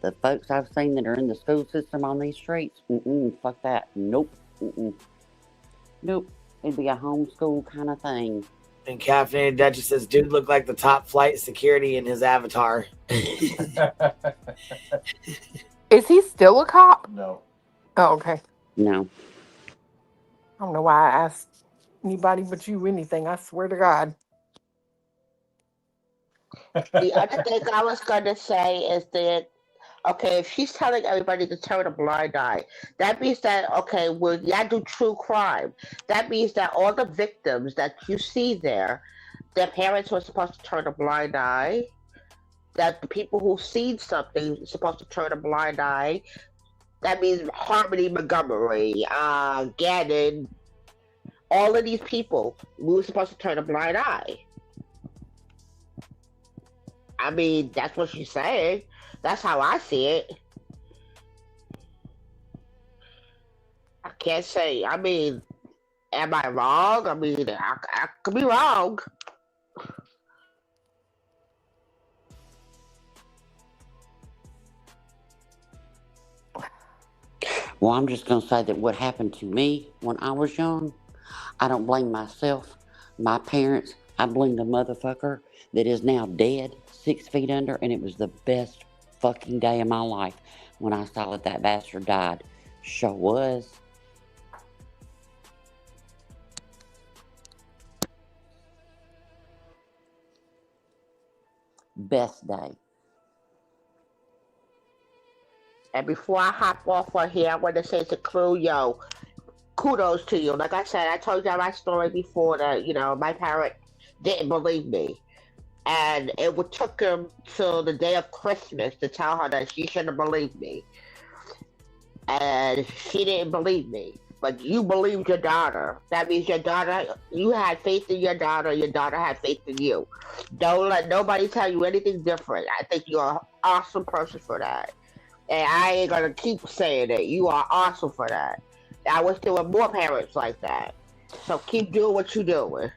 S8: The folks I've seen that are in the school system on these streets, fuck that. Nope. Nope. It'd be a homeschool kind of thing.
S1: And Caffeinated Duchess says, dude looked like the top flight security in his avatar.
S5: Is he still a cop?
S6: No.
S5: Oh, okay.
S8: No.
S5: I don't know why I asked anybody but you anything. I swear to God.
S13: The other thing I was gonna say is that, okay, if she's telling everybody to turn a blind eye, that means that, okay, well, y'all do true crime. That means that all the victims that you see there, their parents were supposed to turn a blind eye. That the people who seen something are supposed to turn a blind eye. That means Harmony Montgomery, Gannon, all of these people, we were supposed to turn a blind eye. I mean, that's what she's saying. That's how I see it. I can't say. I mean, am I wrong? I mean, I could be wrong.
S8: Well, I'm just going to say that what happened to me when I was young, I don't blame myself, my parents. I blame the motherfucker that is now dead, 6 feet under, and it was the best fucking day of my life when I saw that bastard died. Sure was. Best day.
S13: And before I hop off on here, I want to say to Crew, yo, kudos to you. Like I said, I told you my story before that, my parent didn't believe me. And it took him till the day of Christmas to tell her that she shouldn't believe me. And she didn't believe me. But you believed your daughter. That means you had faith in your daughter had faith in you. Don't let nobody tell you anything different. I think you're an awesome person for that. And I ain't gonna keep saying it. You are awesome for that. I wish there were more parents like that. So keep doing what you're doing.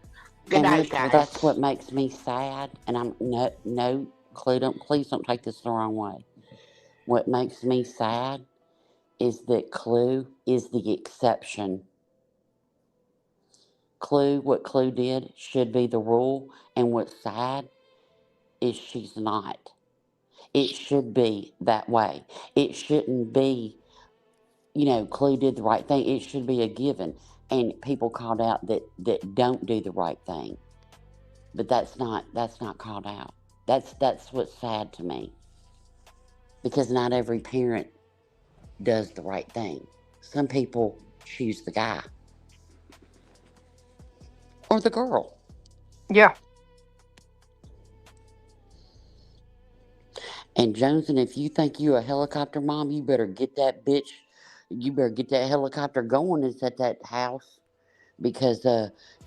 S13: Good night, guys.
S8: That's what makes me sad. And I'm no, please don't take this the wrong way. What makes me sad is that Clue is the exception. What Clue did should be the rule, and what's sad is she's not. It should be that way. It shouldn't be Clue did the right thing. It should be a given. And people called out that don't do the right thing. But that's not called out. That's what's sad to me. Because not every parent does the right thing. Some people choose the guy. Or the girl.
S5: Yeah.
S8: And Jones, and if you think you're a helicopter mom, you better get that bitch. You better get that helicopter going and set that house, because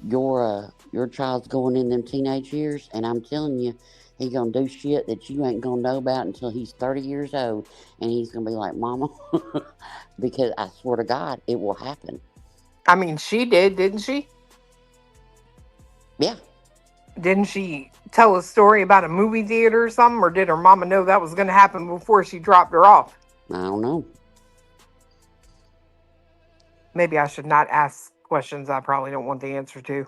S8: your child's going in them teenage years, and I'm telling you, he gonna do shit that you ain't gonna know about until he's 30 years old, and he's gonna be like, "Mama," because I swear to God, it will happen.
S5: I mean, she did, didn't she?
S8: Yeah.
S5: Didn't she tell a story about a movie theater or something, or did her mama know that was going to happen before she dropped her off?
S8: I don't know.
S5: Maybe I should not ask questions I probably don't want the answer to.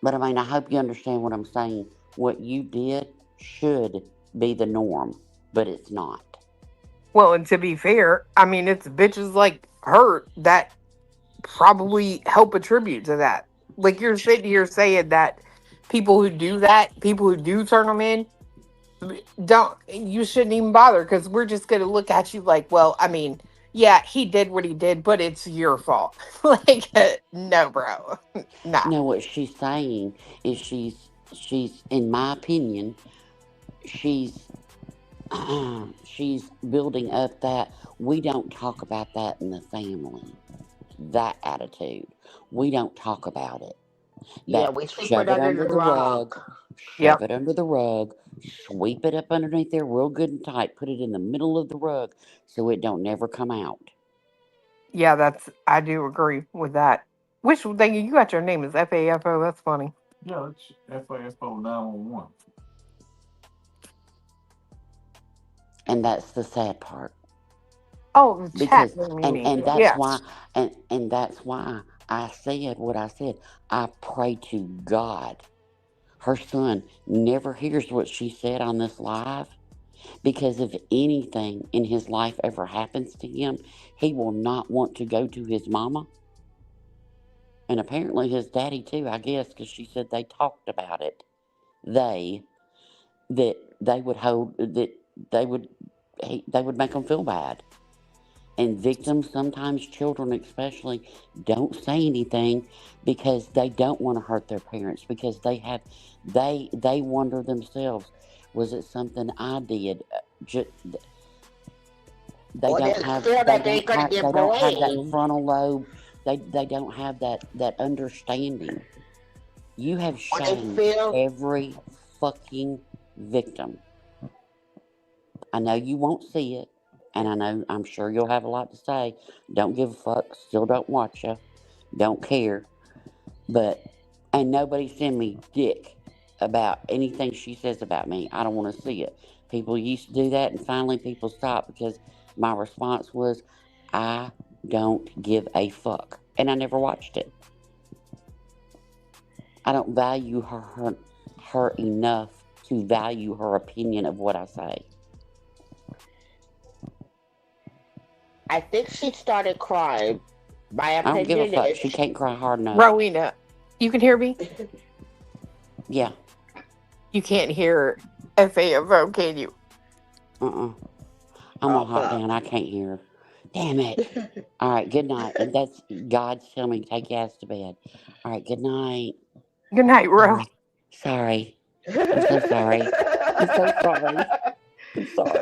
S8: But I mean, I hope you understand what I'm saying. What you did should be the norm, but it's not.
S5: Well, and to be fair, I mean, it's bitches like her that probably help attribute to that. Like, you're sitting here saying that people who do that, people who do turn them in, you shouldn't even bother, because we're just going to look at you like, well, I mean, yeah, he did what he did, but it's your fault. Like, no, bro. Nah.
S8: No, what she's saying is she's, in my opinion, she's building up that we don't talk about that in the family. That attitude. We don't talk about it.
S13: Yeah, we sweep it under the rug.
S8: Shove it under the rug. Sweep it up underneath there real good and tight. Put it in the middle of the rug so it don't never come out.
S5: Yeah, I do agree with that. Which thing you got your name is FAFO? That's funny.
S6: Yeah, it's FAFO 911.
S8: And that's the sad part.
S5: Oh,
S8: because
S5: chat,
S8: and that's why and that's why I said what I said. I pray to God her son never hears what she said on this live, because if anything in his life ever happens to him, he will not want to go to his mama. And apparently his daddy too, I guess, because she said they talked about it. They would hold that they would make them feel bad. And victims, sometimes children especially, don't say anything because they don't want to hurt their parents, because they wonder themselves, was it something I did? They don't have that frontal lobe. They don't have that understanding. You have shamed every fucking victim. I know you won't see it. And I'm sure you'll have a lot to say. Don't give a fuck. Still don't watch you. Don't care. And nobody send me dick about anything she says about me. I don't want to see it. People used to do that, and finally people stopped, because my response was, I don't give a fuck. And I never watched it. I don't value her enough to value her opinion of what I say.
S13: I think she started crying. My opinion,
S8: I don't give a fuck. She can't cry hard enough.
S5: Rowena, you can hear me?
S8: Yeah.
S5: You can't hear FAFO, can you?
S8: I'm on hot down. I can't hear her. Damn it. All right, good night. And that's God's telling me to take your ass to bed. All right, good night.
S5: Good night, Ro.
S8: Sorry. I'm so sorry. I'm so sorry. I'm sorry.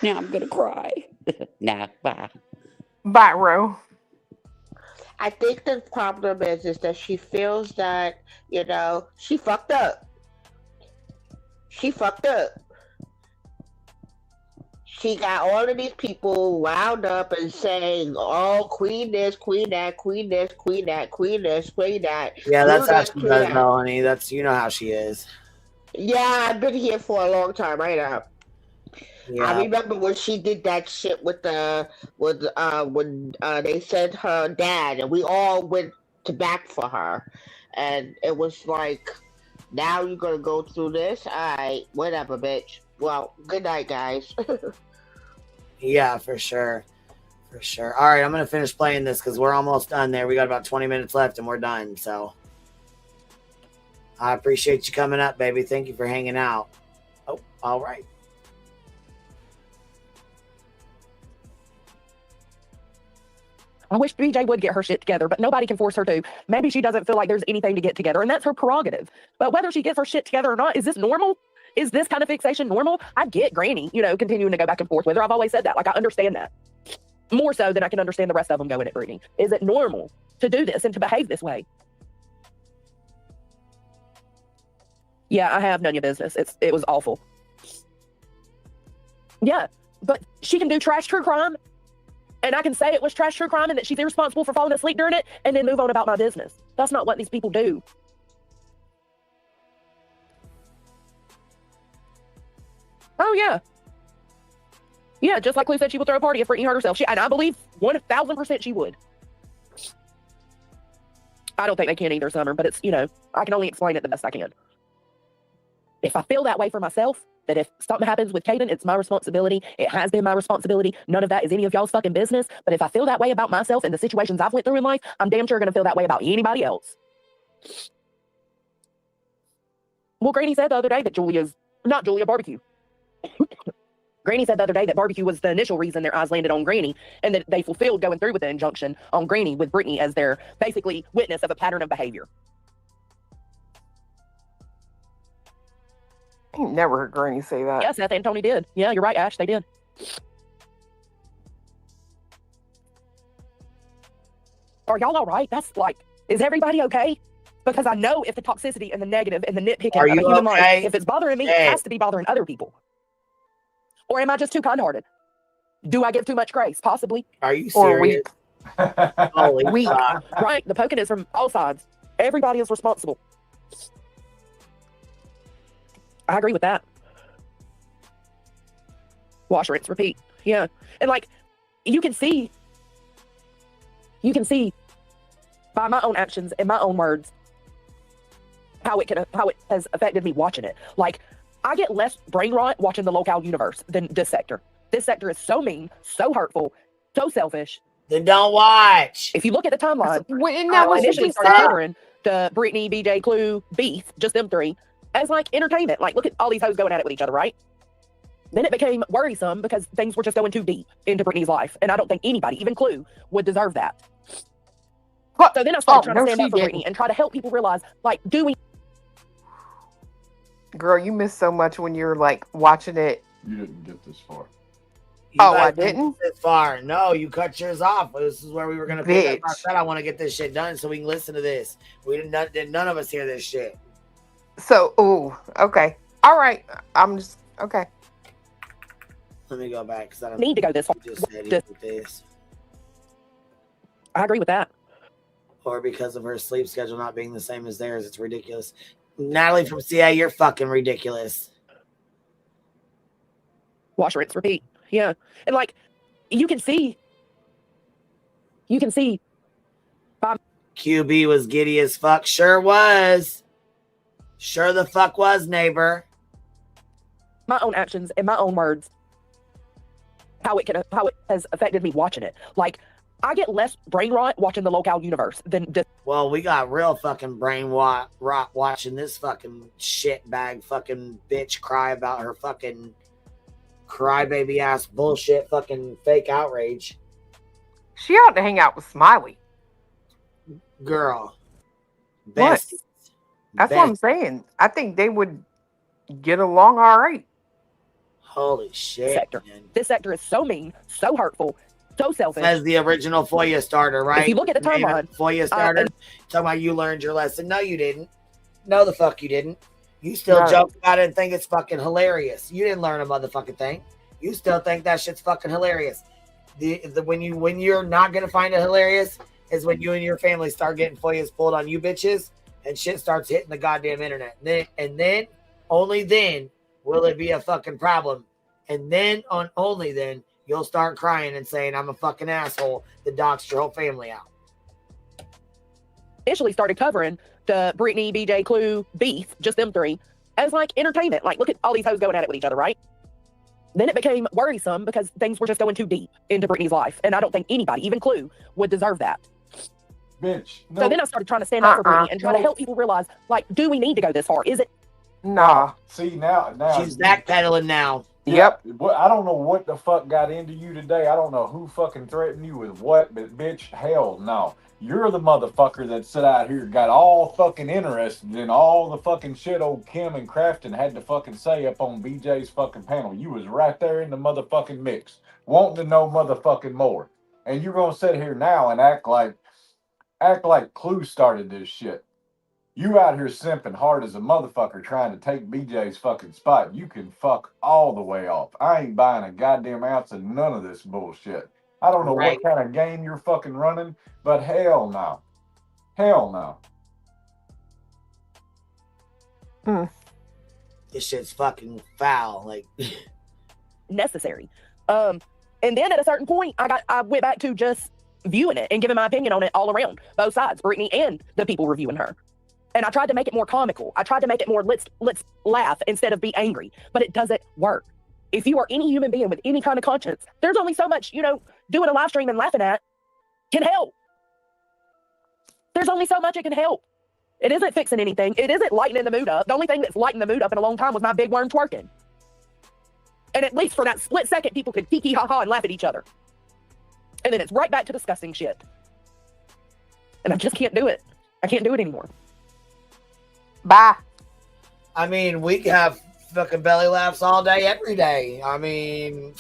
S8: Now I'm gonna cry. Nah, bye.
S5: Bye, Ro.
S13: I think the problem is that she feels that, she fucked up. She fucked up. She got all of these people wound up and saying, oh, queen this, queen that, queen this, queen that, queen this, queen that.
S1: Yeah, that's how she does, Melanie. You know how she is.
S13: Yeah, I've been here for a long time. I know. Yeah. I remember when she did that shit when they sent her dad, and we all went to bat for her, and it was like, now you're gonna go through this? All right, whatever, bitch. Well, good night, guys.
S1: Yeah, for sure. For sure. All right, I'm going to finish playing this because we're almost done there. We got about 20 minutes left and we're done. So I appreciate you coming up, baby. Thank you for hanging out. Oh, all right.
S2: I wish BJ would get her shit together, but nobody can force her to. Maybe she doesn't feel like there's anything to get together, and that's her prerogative. But whether she gets her shit together or not, is this normal? Is this kind of fixation normal? I get Granny, continuing to go back and forth with her. I've always said that. Like, I understand that. More so than I can understand the rest of them going at Brittany. Is it normal to do this and to behave this way? Yeah, I have none of your business. It was awful. Yeah, but she can do trash true crime, and I can say it was trash true crime and that she's irresponsible for falling asleep during it, and then move on about my business. That's not what these people do. Oh, yeah. Yeah, just like Lou said she would throw a party if Brittany hurt herself. And I believe 1,000% she would. I don't think they can either, Summer, but it's, I can only explain it the best I can. If I feel that way for myself, that if something happens with Caden, it's my responsibility. It has been my responsibility. None of that is any of y'all's fucking business. But if I feel that way about myself and the situations I've went through in life, I'm damn sure going to feel that way about anybody else. Well, Granny said the other day that barbecue. Granny said the other day that barbecue was the initial reason their eyes landed on Granny, and that they fulfilled going through with the injunction on Granny with Brittany as their basically witness of a pattern of behavior.
S5: I ain't never heard Granny say that.
S2: Yes, Seth and Tony did. Yeah, you're right, Ash. They did. Are y'all all right? That's like, is everybody okay? Because I know if the toxicity and the negative and the nitpicking of a human life, if it's bothering me, it has to be bothering other people. Or am I just too kind-hearted? Do I give too much grace? Possibly.
S1: Are you serious?
S2: Holy weak. Right. The poking is from all sides. Everybody is responsible. I agree with that. Wash, rinse, repeat. Yeah. And like, you can see by my own actions and my own words how it has affected me watching it. Like, I get less brain rot watching the locale universe than this sector. This sector is so mean, so hurtful, so selfish.
S1: Then don't watch.
S2: If you look at the timeline,
S5: I
S2: initially started covering the Brittany, BJ, Clue, beef, just them three, as like entertainment. Like, look at all these hoes going at it with each other, right? Then it became worrisome because things were just going too deep into Brittany's life. And I don't think anybody, even Clue, would deserve that. So then I started trying to stand up for Brittany and try to help people realize, like, do we...
S5: Girl, you missed so much when you're like watching it.
S6: You didn't get this far.
S5: I didn't?
S1: This far. No, you cut yours off. This is where we were going to pick up. I said I want to get this shit done so we can listen to this. None of us hear this shit.
S5: So, okay. All right. I'm just, okay.
S1: Let me go back because I don't
S2: need to go this far.
S1: This.
S2: I agree with that.
S1: Or because of her sleep schedule not being the same as theirs. It's ridiculous. Natalie from CA, you're fucking ridiculous.
S2: Wash, rinse, repeat. Yeah. And like, you can see.
S1: QB was giddy as fuck. Sure was. Sure the fuck was, neighbor.
S2: My own actions and my own words. How it has affected me watching it. Like, I get less brain rot watching the locale universe than this.
S1: Well, we got real fucking brain rot watching this fucking shitbag fucking bitch cry about her fucking crybaby ass bullshit fucking fake outrage.
S5: She ought to hang out with Smiley.
S1: Girl.
S5: What? That's what I'm saying. I think they would get along all right.
S1: Holy shit.
S2: This sector is so mean, so hurtful, so selfish.
S1: As the original FOIA starter, right?
S2: If you look at the timeline,
S1: FOIA starter, talking about you learned your lesson. No, you didn't. No, the fuck you didn't. You still joke about it and think it's fucking hilarious. You didn't learn a motherfucking thing. You still think that shit's fucking hilarious. When you're not gonna find it hilarious is when you and your family start getting FOIAs pulled on you bitches and shit starts hitting the goddamn internet. And then only then will it be a fucking problem. And then only then you'll start crying and saying, I'm a fucking asshole that doxed your whole family out.
S2: Initially started covering the Brittany, BJ, Clue, beef, just them three, as like entertainment. Like, look at all these hoes going at it with each other, right? Then it became worrisome because things were just going too deep into Brittany's life. And I don't think anybody, even Clue, would deserve that.
S6: Bitch. No.
S2: So then I started trying to stand up for Brittany and try to help people realize, like, do we need to go this far? Is it?
S5: Nah.
S6: See, now.
S1: She's backpedaling now.
S5: Yep.
S6: I don't know what the fuck got into you today. I don't know who fucking threatened you with what, but bitch, hell no. You're the motherfucker that sit out here, got all fucking interested in all the fucking shit old Kim and Crafton had to fucking say up on BJ's fucking panel. You was right there in the motherfucking mix, wanting to know motherfucking more. And you're gonna sit here now and act like Clue started this shit. You out here simping hard as a motherfucker trying to take BJ's fucking spot. You can fuck all the way off. I ain't buying a goddamn ounce of none of this bullshit. I don't know what kind of game you're fucking running, but hell no. Hell no.
S1: This shit's fucking foul. Like
S2: necessary. And then at a certain point, I went back to just viewing it and giving my opinion on it all around, both sides, Brittany and the people reviewing her. And I tried to make it more comical. I tried to make it more let's laugh instead of be angry, but it doesn't work. If you are any human being with any kind of conscience, there's only so much, doing a live stream and laughing at can help. There's only so much it can help. It isn't fixing anything. It isn't lightening the mood up. The only thing that's lightened the mood up in a long time was my big worm twerking. And at least for that split second, people could kiki ha ha and laugh at each other. And then it's right back to discussing shit. And I just can't do it. I can't do it anymore.
S5: Bye.
S1: I mean, we have fucking belly laughs all day, every day. I mean,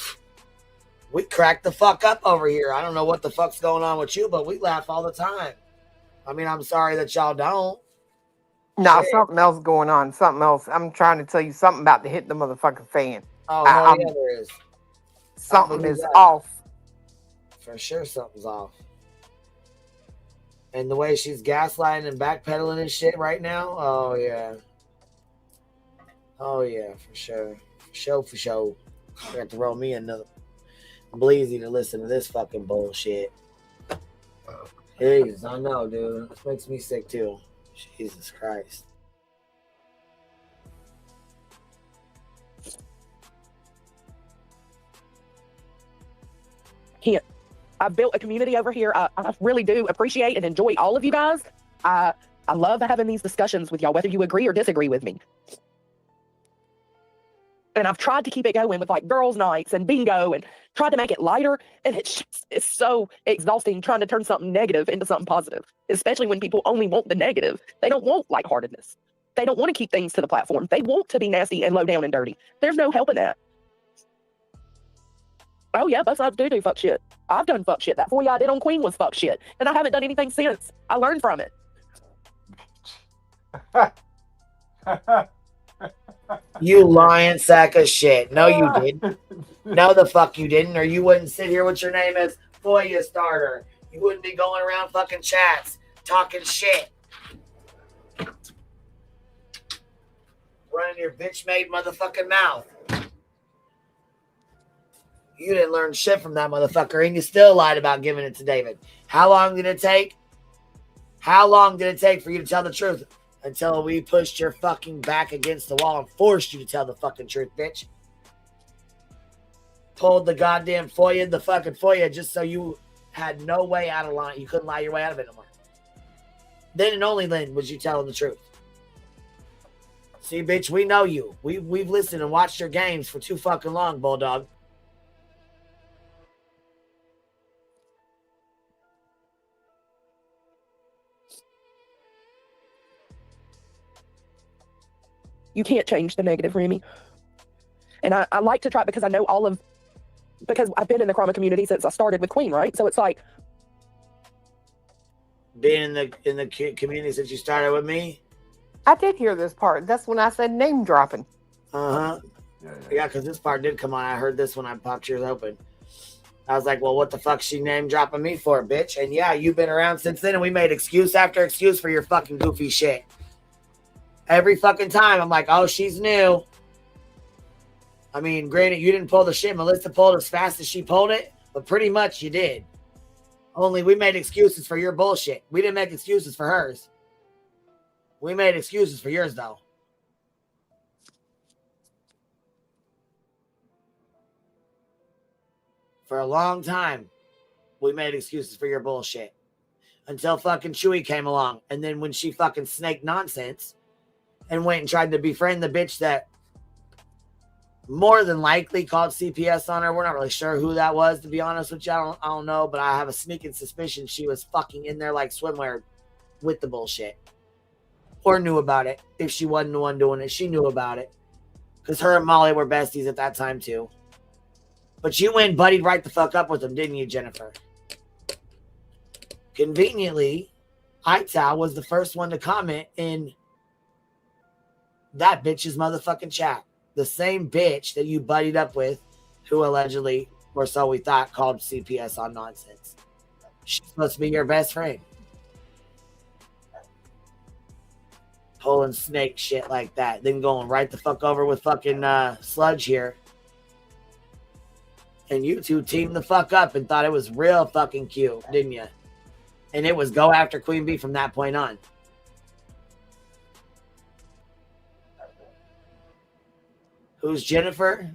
S1: we crack the fuck up over here. I don't know what the fuck's going on with you, but we laugh all the time. I mean, I'm sorry that y'all don't.
S5: Nah, something else going on. Something else. I'm trying to tell you something about to hit the motherfucking fan.
S1: Oh, no, yeah, there is.
S5: Something is off.
S1: For sure something's off. And the way she's gaslighting and backpedaling and shit right now, oh yeah. Oh yeah, for sure. For sure. You have to roll me another bleezy to listen to this fucking bullshit. Jesus, I know, dude. This makes me sick too. Jesus Christ.
S2: Can't. I've built a community over here. I really do appreciate and enjoy all of you guys. I love having these discussions with y'all, whether you agree or disagree with me. And I've tried to keep it going with like girls' nights and bingo and tried to make it lighter. And it's so exhausting trying to turn something negative into something positive, especially when people only want the negative. They don't want lightheartedness. They don't want to keep things to the platform. They want to be nasty and low down and dirty. There's no helping that. Oh yeah, both sides do fuck shit. I've done fuck shit. That FOIA I did on Queen was fuck shit. And I haven't done anything since. I learned from it.
S1: You lying sack of shit. No, you didn't. No, the fuck you didn't. Or you wouldn't sit here with your name as FOIA starter. You wouldn't be going around fucking chats talking shit. Running your bitch-made motherfucking mouth. You didn't learn shit from that motherfucker, and you still lied about giving it to David. How long did it take? How long did it take for you to tell the truth? Until we pushed your fucking back against the wall and forced you to tell the fucking truth, bitch. Pulled the goddamn FOIA, the fucking FOIA, just so you had no way out of line. You couldn't lie your way out of it no more. Then and only then was you telling the truth. See, bitch, we know you. We've listened and watched your games for too fucking long, Bulldog.
S2: You can't change the negative, Remy. And I like to try because I know because I've been in the Chroma community since I started with Queen, right? So it's like
S1: being in the community since you started with me.
S5: I did hear this part. That's when I said name dropping.
S1: Uh-huh. Yeah, because this part did come on. I heard this when I popped yours open. I was like, well, what the fuck she name dropping me for, bitch? And yeah, you've been around since then, and we made excuse after excuse for your fucking goofy shit. Every fucking time, I'm like, oh, she's new. I mean, granted, you didn't pull the shit. Melissa pulled as fast as she pulled it, but pretty much you did. Only we made excuses for your bullshit. We didn't make excuses for hers. We made excuses for yours, though. For a long time, we made excuses for your bullshit. Until fucking Chewy came along. And then when she fucking snaked nonsense and went and tried to befriend the bitch that more than likely called CPS on her. We're not really sure who that was, to be honest with you. I don't know, but I have a sneaking suspicion she was fucking in there like swimwear with the bullshit. Or knew about it. If she wasn't the one doing it, she knew about it. Because her and Molly were besties at that time too. But you went buddied right the fuck up with them, didn't you, Jennifer? Conveniently, Ital was the first one to comment in that bitch's motherfucking chat. The same bitch that you buddied up with, who allegedly, or so we thought, called CPS on nonsense. She's supposed to be your best friend. Pulling snake shit like that. Then going right the fuck over with fucking Sludge here. And you two teamed the fuck up and thought it was real fucking cute, didn't you? And it was go after Queen Bee from that point on. Who's Jennifer?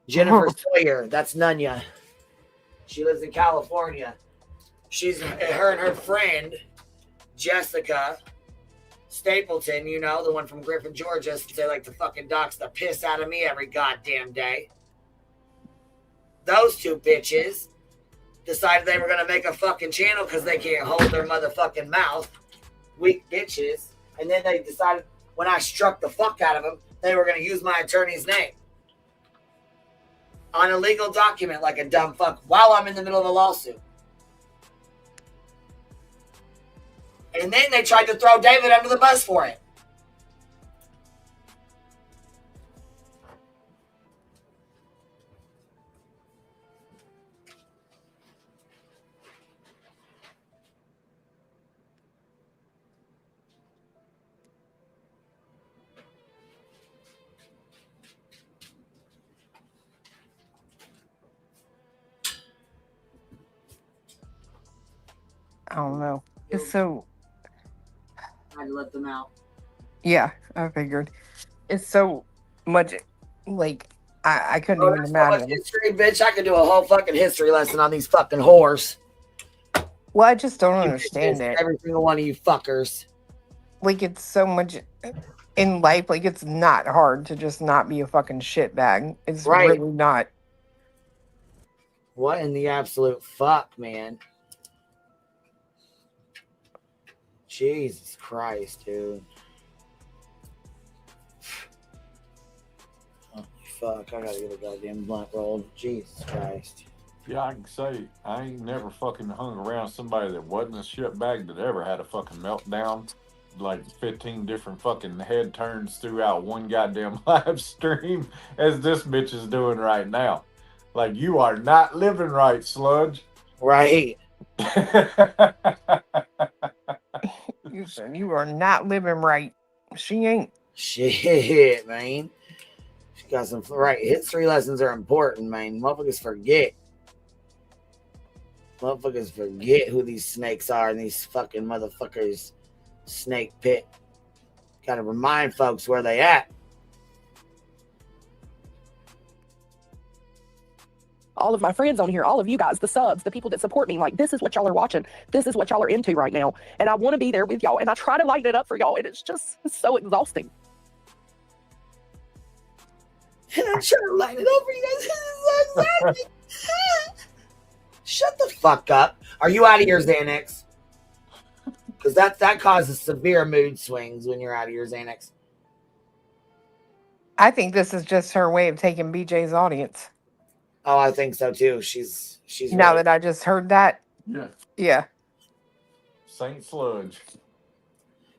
S1: Jennifer Sawyer. That's Nunya. She lives in California. She's her and her friend, Jessica Stapleton, you know, the one from Griffin, Georgia. They like to fucking dox the piss out of me every goddamn day. Those two bitches decided they were going to make a fucking channel because they can't hold their motherfucking mouth. Weak bitches. And then they decided when I struck the fuck out of them, they were going to use my attorney's name on a legal document like a dumb fuck while I'm in the middle of a lawsuit. And then they tried to throw David under the bus for it.
S5: I don't know. It's so.
S1: I'd let them out.
S5: Yeah, I figured. It's so much. Like, I couldn't even
S1: So much
S5: imagine.
S1: history, bitch. I could do a whole fucking history lesson on these fucking whores.
S5: Well, I just don't understand it.
S1: Every single one of you fuckers.
S5: Like, it's so much in life. Like, it's not hard to just not be a fucking shitbag. It's
S1: Right.
S5: really not.
S1: What in the absolute fuck, man? Jesus Christ, dude. Oh, fuck, I gotta get a goddamn blunt rolled. Jesus Christ.
S6: Yeah, I can say I ain't never fucking hung around somebody that wasn't a shitbag that ever had a fucking meltdown. Like 15 different fucking head turns throughout one goddamn live stream as this bitch is doing right now. Like, you are not living right, Sludge.
S1: Right.
S5: You said you are not living right. She ain't.
S1: Shit, man. She got some right. History lessons are important, man. Motherfuckers forget. Motherfuckers forget who these snakes are and these fucking motherfuckers snake pit. Gotta remind folks where they at.
S2: All of my friends on here, all of you guys, the subs, the people that support me, like, this is what y'all are watching. This is what y'all are into right now. And I want to be there with y'all. And I try to lighten it up for y'all. And it's so exhausting.
S1: And I'm trying to light it up for you guys. This is so exciting. Shut the fuck up. Are you out of your Xanax? Because that causes severe mood swings when you're out of your Xanax.
S5: I think this is just her way of taking BJ's audience.
S1: Oh, I think so too. She's
S5: Now
S1: really-
S5: that I just heard that.
S6: Yeah.
S5: Yeah.
S6: Saint Sludge.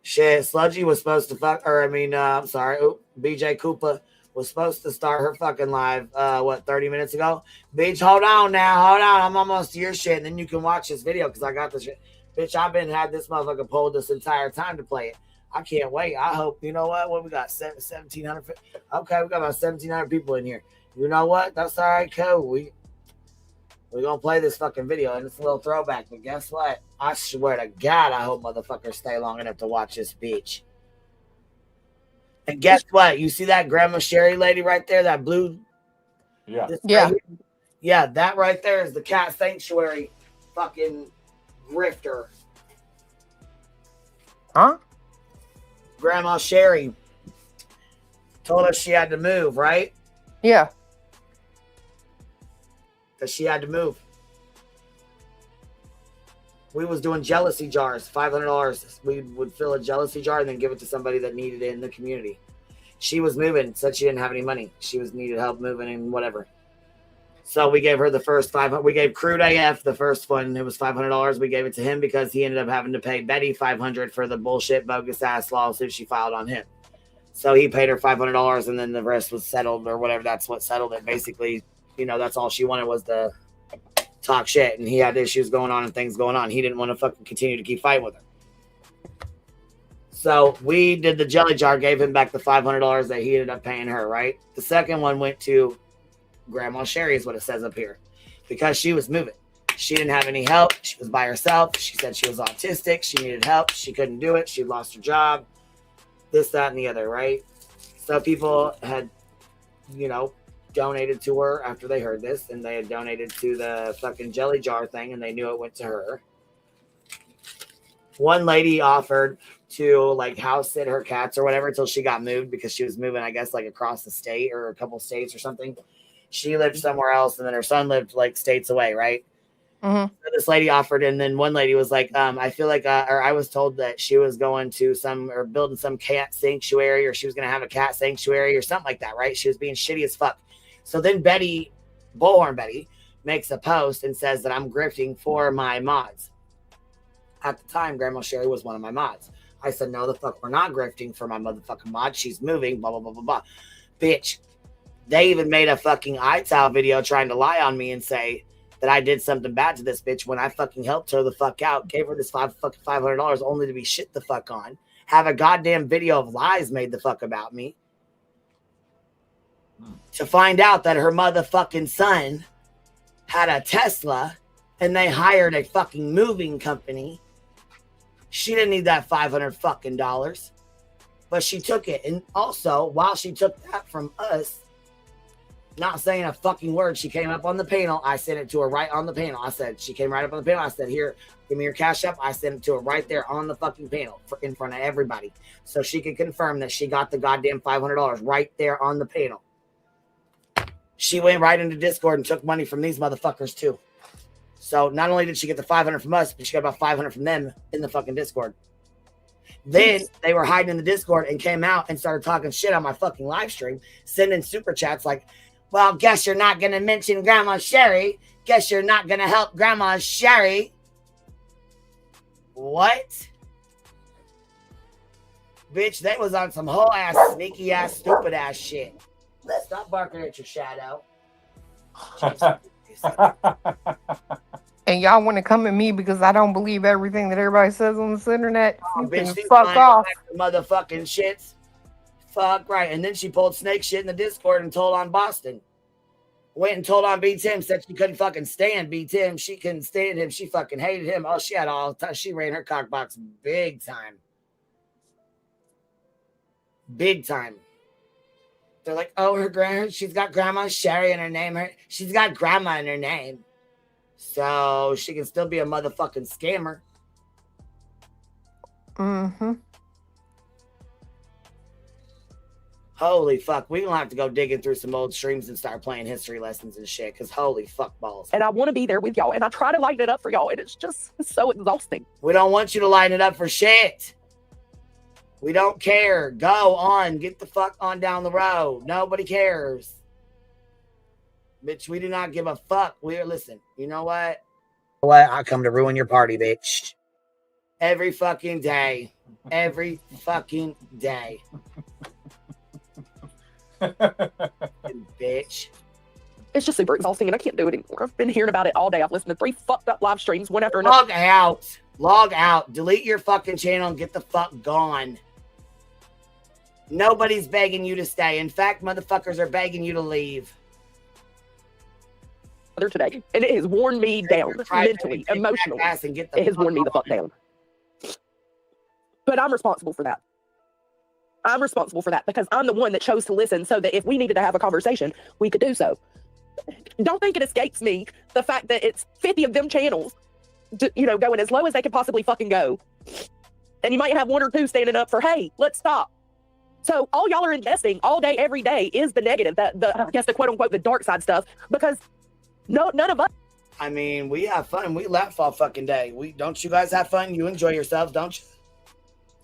S1: Shit, Sludgy was supposed to fuck, or I mean, I'm sorry, BJ Coopa was supposed to start her fucking live, 30 minutes ago? Bitch, hold on now, hold on, I'm almost to your shit, and then you can watch this video, because I got this shit. Bitch, I've had this motherfucker pulled this entire time to play it. I can't wait. I hope, you know what we got, 1,700, okay, we got about 1,700 people in here. You know what, that's all right, cool, we're gonna play this fucking video, and it's a little throwback, but guess what? I swear to God, I hope motherfuckers stay long enough to watch this bitch. And guess what? You see that Grandma Sherry lady right there, that blue?
S6: Yeah.
S5: Yeah.
S1: Yeah, that right there is the cat sanctuary fucking grifter.
S5: Huh?
S1: Grandma Sherry told us she had to move, right?
S5: Yeah.
S1: Because she had to move. We was doing jealousy jars, $500. We would fill a jealousy jar and then give it to somebody that needed it in the community. She was moving, said she didn't have any money. She needed help moving and whatever. So we gave her the first $500. We gave Crude AF the first one. It was $500. We gave it to him because he ended up having to pay Betty $500 for the bullshit bogus ass lawsuit she filed on him. So he paid her $500 and then the rest was settled or whatever. That's what settled it. Basically, that's all she wanted was the talk shit, and he had issues going on and things going on. He didn't want to fucking continue to keep fighting with her. So we did the jelly jar, gave him back the $500 that he ended up paying her, right? The second one went to Grandma Sherry is what it says up here, because she was moving. She didn't have any help. She was by herself. She said she was autistic. She needed help. She couldn't do it. She lost her job, this, that, and the other, right? So people had, donated to her after they heard this, and they had donated to the fucking jelly jar thing, and they knew it went to her. One lady offered to house sit her cats or whatever until she got moved, because she was moving, I guess, across the state or a couple states or something. She lived somewhere else, and then her son lived states away, right?
S5: Mm-hmm.
S1: So this lady offered, and then one lady was like, I feel like, or I was told that she was going to building some cat sanctuary, or she was going to have a cat sanctuary or something like that, right? She was being shitty as fuck. So then Bullhorn Betty, makes a post and says that I'm grifting for my mods. At the time, Grandma Sherry was one of my mods. I said, no, the fuck, we're not grifting for my motherfucking mod. She's moving, blah, blah, blah, blah, blah. Bitch, they even made a fucking iTow video trying to lie on me and say that I did something bad to this bitch when I fucking helped her the fuck out, gave her this $500 only to be shit the fuck on, have a goddamn video of lies made the fuck about me, to find out that her motherfucking son had a Tesla and they hired a fucking moving company. She didn't need that $500 fucking dollars, but she took it. And also, while she took that from us, not saying a fucking word, she came up on the panel. I sent it to her right on the panel. I said, she came right up on the panel. I said, here, give me your cash app. I sent it to her right there on the fucking panel in front of everybody, so she could confirm that she got the goddamn $500 right there on the panel. She went right into Discord and took money from these motherfuckers too. So not only did she get the $500 from us, but she got about $500 from them in the fucking Discord. Then they were hiding in the Discord and came out and started talking shit on my fucking live stream, sending super chats like, well, guess you're not going to mention Grandma Sherry. Guess you're not going to help Grandma Sherry. What? Bitch, they was on some whole ass, sneaky ass, stupid ass shit. Stop barking at your shadow.
S5: And y'all want to come at me because I don't believe everything that everybody says on this internet?
S1: Oh,
S5: You
S1: bitch,
S5: can fuck off.
S1: Motherfucking shits. Fuck right. And then she pulled snake shit in the Discord and told on Boston. Went and told on B Tim, said she couldn't fucking stand B Tim. She couldn't stand him. She fucking hated him. Oh, she had all the time. She ran her cock box big time. Big time. They're like, oh, she's got Grandma Sherry in her name. She's got grandma in her name. So she can still be a motherfucking scammer.
S5: Mm-hmm.
S1: Holy fuck. We're going to have to go digging through some old streams and start playing history lessons and shit, because holy fuck balls.
S2: And I want to be there with y'all, and I try to lighten it up for y'all, and it's just so exhausting.
S1: We don't want you to lighten it up for shit. We don't care. Go on. Get the fuck on down the road. Nobody cares. Bitch, we do not give a fuck. Listen, you know what? I come to ruin your party, bitch. Every fucking day. Every fucking day. Bitch.
S2: It's just super exhausting, and I can't do it anymore. I've been hearing about it all day. I've listened to 3 fucked up live streams, one after another.
S1: Log out. Log out. Delete your fucking channel and get the fuck gone. Nobody's begging you to stay. In fact, motherfuckers are begging you to leave.
S2: Today, and it has worn me down mentally, emotionally. It has worn me the fuck down. But I'm responsible for that. I'm responsible for that because I'm the one that chose to listen, so that if we needed to have a conversation, we could do so. don't think it escapes me the fact that it's 50 of them channels, going as low as they could possibly fucking go. And you might have one or two standing up for, hey, let's stop. So all y'all are investing all day, every day is the negative, I guess the quote unquote, the dark side stuff, because none of us.
S1: I mean, we have fun. We laugh all fucking day. Don't you guys have fun? You enjoy yourselves, don't you?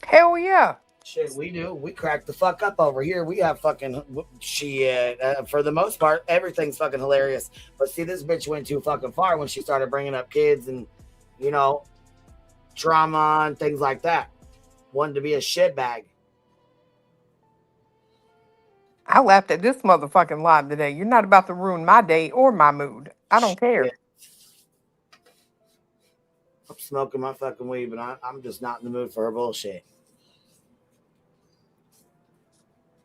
S5: Hell yeah.
S1: Shit, we do. We crack the fuck up over here. We have fucking shit. For the most part, everything's fucking hilarious. But see, this bitch went too fucking far when she started bringing up kids and, trauma and things like that. Wanted to be a shitbag.
S5: I laughed at this motherfucking live today. You're not about to ruin my day or my mood. I don't care.
S1: Shit. I'm smoking my fucking weed, but I'm just not in the mood for her bullshit.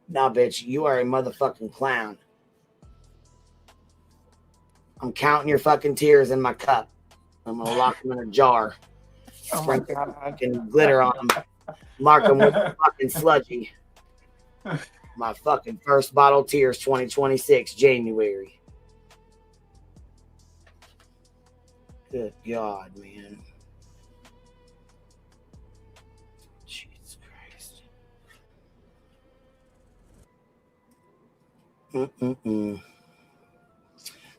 S1: Nah, bitch, you are a motherfucking clown. I'm counting your fucking tears in my cup. I'm gonna lock them in a jar.
S5: Oh my God.
S1: Fucking glitter on them. Mark them with fucking sludgy. My fucking first bottle tears 2026, January. Good God, man. Jesus Christ.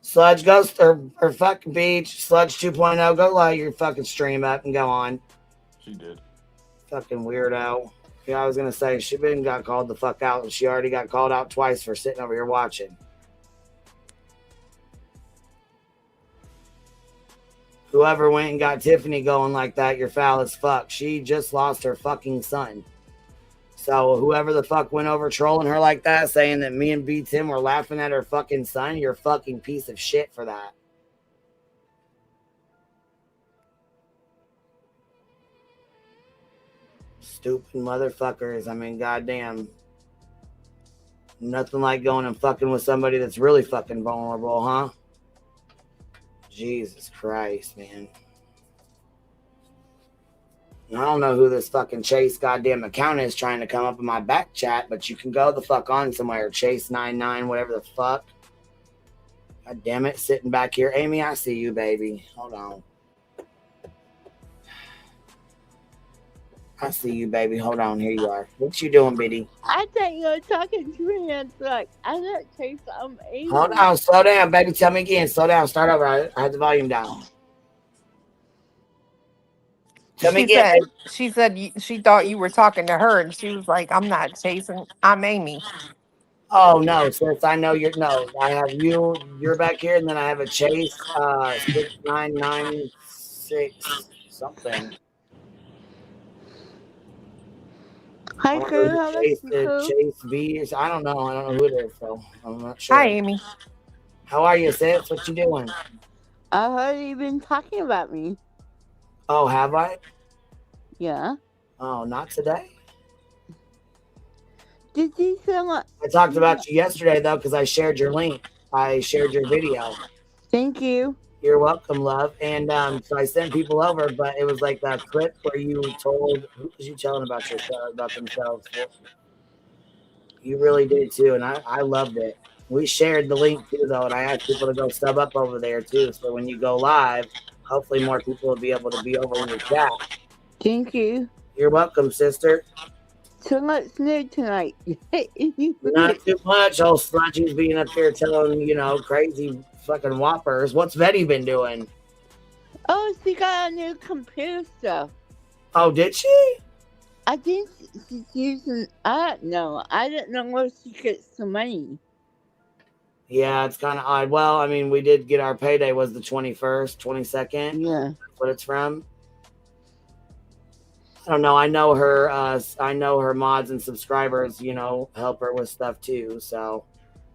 S1: Sludge, go or fucking Beach, Sludge 2.0, go light your fucking stream up and go on.
S6: She did.
S1: Fucking weirdo. Yeah, I was gonna say she been got called the fuck out, and she already got called out twice for sitting over here watching. Whoever went and got Tiffany going like that, you're foul as fuck. She just lost her fucking son. So whoever the fuck went over trolling her like that, saying that me and B Tim were laughing at her fucking son, you're a fucking piece of shit for that. Stupid motherfuckers. I mean, goddamn. Nothing like going and fucking with somebody that's really fucking vulnerable, huh? Jesus Christ, man. I don't know who this fucking Chase goddamn account is trying to come up in my back chat, but you can go the fuck on somewhere. Chase99, whatever the fuck. God damn it. Sitting back here. Amy, I see you, baby. Hold on. I see you, baby. Hold on. Here you are. What you doing, Biddy?
S14: I thought you were talking to me. It's like, I don't Chase, I'm Amy.
S1: Hold on. Slow down, baby. Tell me again. Slow down. Start over. I had the volume down.
S5: She said she thought you were talking to her, and she was like, I'm not chasing, I'm Amy.
S1: Oh, no, sis, I know I have you're back here, and then I have a Chase 6996 something.
S14: Hi, Crew.
S1: Chase V. I don't know who it is, so I'm not sure.
S5: Hi, Amy.
S1: How are you, sis? What you doing?
S14: I heard you've been talking about me.
S1: Oh, have I?
S14: Yeah.
S1: Oh, not today.
S14: Did you feel like
S1: I talked about you yesterday, though, because I shared your link. I shared your video.
S14: Thank you.
S1: You're welcome, love. And so I sent people over, but it was like that clip where you told, who was you telling about themselves? You really did, too, and I loved it. We shared the link, too, though, and I asked people to go sub up over there, too, so when you go live, hopefully more people will be able to be over in your chat.
S14: Thank you.
S1: You're welcome, sister.
S14: So what's new tonight?
S1: Not too much. Old Sludgy's being up here telling, crazy fucking whoppers. What's Betty been doing?
S14: Oh, she got a new computer stuff.
S1: Oh, did she?
S14: I think she's using, I don't know. I don't know where she gets the money.
S1: Yeah, it's kind of odd. Well, I mean, we did get our payday was the 21st, 22nd.
S14: Yeah.
S1: That's what it's from. I don't know. I know her mods and subscribers, help her with stuff too. So.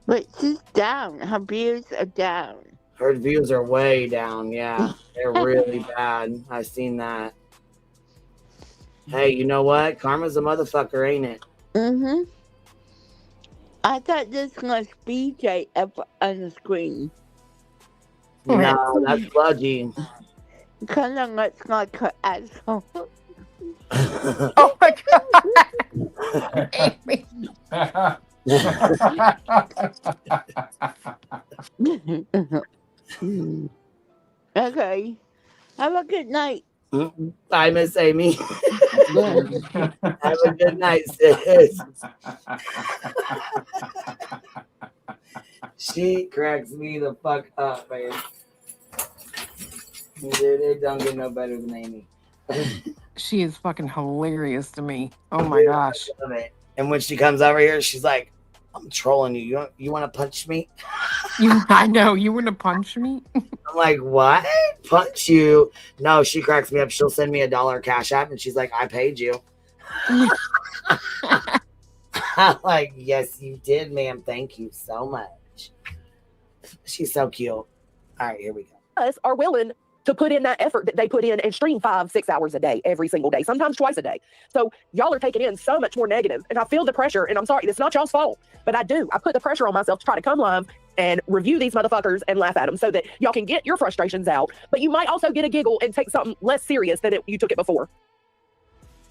S14: But she's down. Her views are down.
S1: Her views are way down. Yeah, they're really bad. I've seen that. Hey, you know what? Karma's a motherfucker, ain't it?
S14: Mm-hmm. I thought this was BJ up on the screen.
S1: No, that's Sludgy.
S14: Kind of looks like her asshole.
S5: Oh my God. Amy.
S14: Okay. Have a good night.
S1: Bye, Miss Amy.
S14: Yeah.
S1: Have a good night, sis. She cracks me the fuck up, man. Dude, it don't get no better than Amy.
S5: She is fucking hilarious to me. Oh my gosh.
S1: I love it. And when she comes over here, she's like, I'm trolling you. You want to punch me?
S5: I know. You want to punch me?
S1: I'm like, what? Punch you? No, she cracks me up. She'll send me $1 cash app and she's like, I paid you. I'm like, yes, you did, ma'am. Thank you so much. She's so cute. All right, here we go.
S2: Us are willing to put in that effort that they put in and stream 5-6 hours a day, every single day, sometimes twice a day. So y'all are taking in so much more negative, and I feel the pressure, and I'm sorry, it's not y'all's fault, but I do. I put the pressure on myself to try to come live and review these motherfuckers and laugh at them so that y'all can get your frustrations out, but you might also get a giggle and take something less serious than you took it before.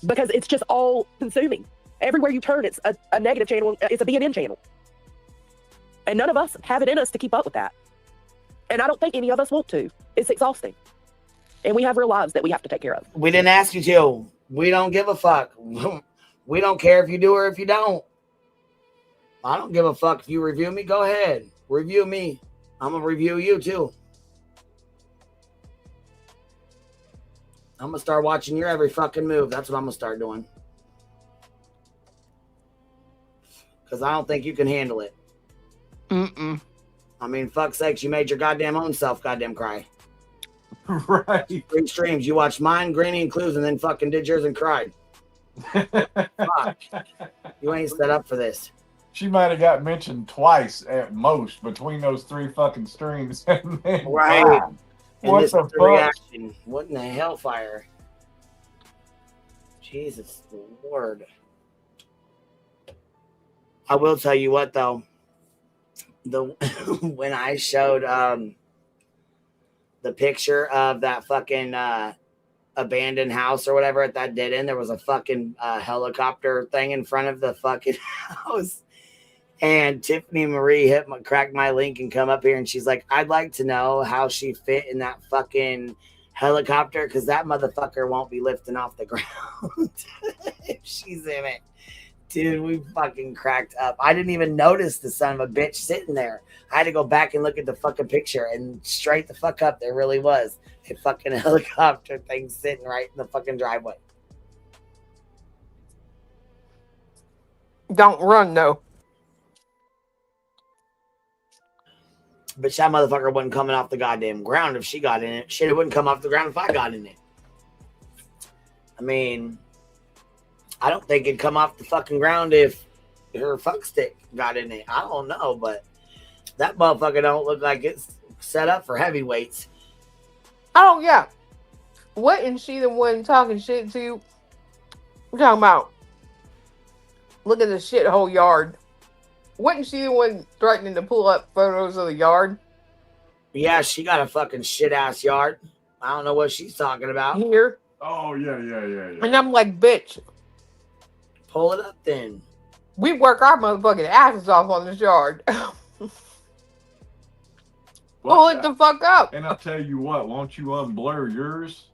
S2: Because it's just all consuming. Everywhere you turn, it's a negative channel, it's a BNN channel. And none of us have it in us to keep up with that. And I don't think any of us want to. It's exhausting. And we have real lives that we have to take care of.
S1: We didn't ask you to. We don't give a fuck. We don't care if you do or if you don't. I don't give a fuck if you review me. Go ahead. Review me. I'm going to review you too. I'm going to start watching your every fucking move. That's what I'm going to start doing. Because I don't think you can handle it.
S5: Mm-mm.
S1: I mean, fuck's sakes, you made your goddamn own self goddamn cry.
S6: Right.
S1: 3 streams. You watched mine, Granny, and Clues, and then fucking did yours and cried. Fuck. You ain't set up for this.
S6: She might have got mentioned twice at most between those 3 fucking streams. And then,
S1: Right.
S6: God,
S1: And
S6: what
S1: this
S6: the
S1: is the
S6: fuck?
S1: reaction. What in the hellfire? Jesus Lord. I will tell you what though. When I showed the picture of that fucking abandoned house or whatever at that dead end, there was a fucking helicopter thing in front of the fucking house. And Tiffany Marie cracked my link and come up here and she's like, I'd like to know how she fit in that fucking helicopter because that motherfucker won't be lifting off the ground if she's in it. Dude, we fucking cracked up. I didn't even notice the son of a bitch sitting there. I had to go back and look at the fucking picture and straight the fuck up. There really was a fucking helicopter thing sitting right in the fucking driveway.
S5: Don't run, though.
S1: But that motherfucker wasn't coming off the goddamn ground if she got in it. Shit, it wouldn't come off the ground if I got in it. I mean, I don't think it'd come off the fucking ground if her fuck stick got in it. I don't know, but that motherfucker don't look like it's set up for heavyweights.
S5: Oh, yeah. Wasn't she the one talking shit to you? We're talking about, look at the shithole yard. Wasn't she the one threatening to pull up photos of the yard?
S1: Yeah, she got a fucking shit-ass yard. I don't know what she's talking about.
S5: Here.
S6: Oh, yeah.
S5: And I'm like, bitch.
S1: Pull it up then.
S5: We work our motherfucking asses off on this yard. Pull it the fuck up.
S6: And I'll tell you what, won't you unblur yours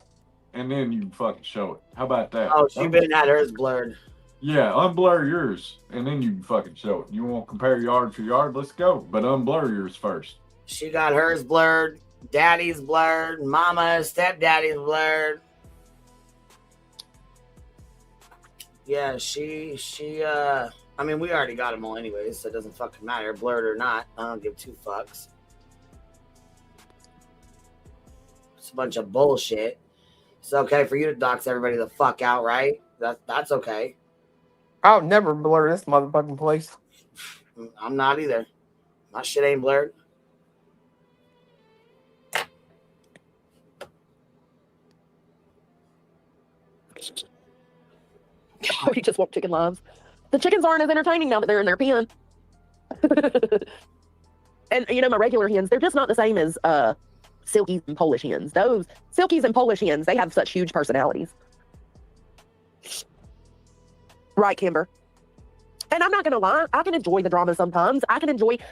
S6: and then you fucking show it? How about that?
S1: Oh, she been had hers blurred.
S6: Yeah, unblur yours and then you can fucking show it. You want to compare yard for yard? Let's go. But unblur yours first.
S1: She got hers blurred. Daddy's blurred. Mama, stepdaddy's blurred. Yeah, I mean, we already got them all anyways, so it doesn't fucking matter, blurred or not. I don't give 2 fucks. It's a bunch of bullshit. It's okay for you to dox everybody the fuck out, right? That's okay.
S5: I'll never blur this motherfucking place.
S1: I'm not either. My shit ain't blurred.
S2: We just want chicken lives. The chickens aren't as entertaining now that they're in their pen. And, you know, my regular hens, they're just not the same as Silkies and Polish hens. Those Silkies and Polish hens, they have such huge personalities. Right, Kimber? And I'm not gonna lie, I can enjoy the drama sometimes.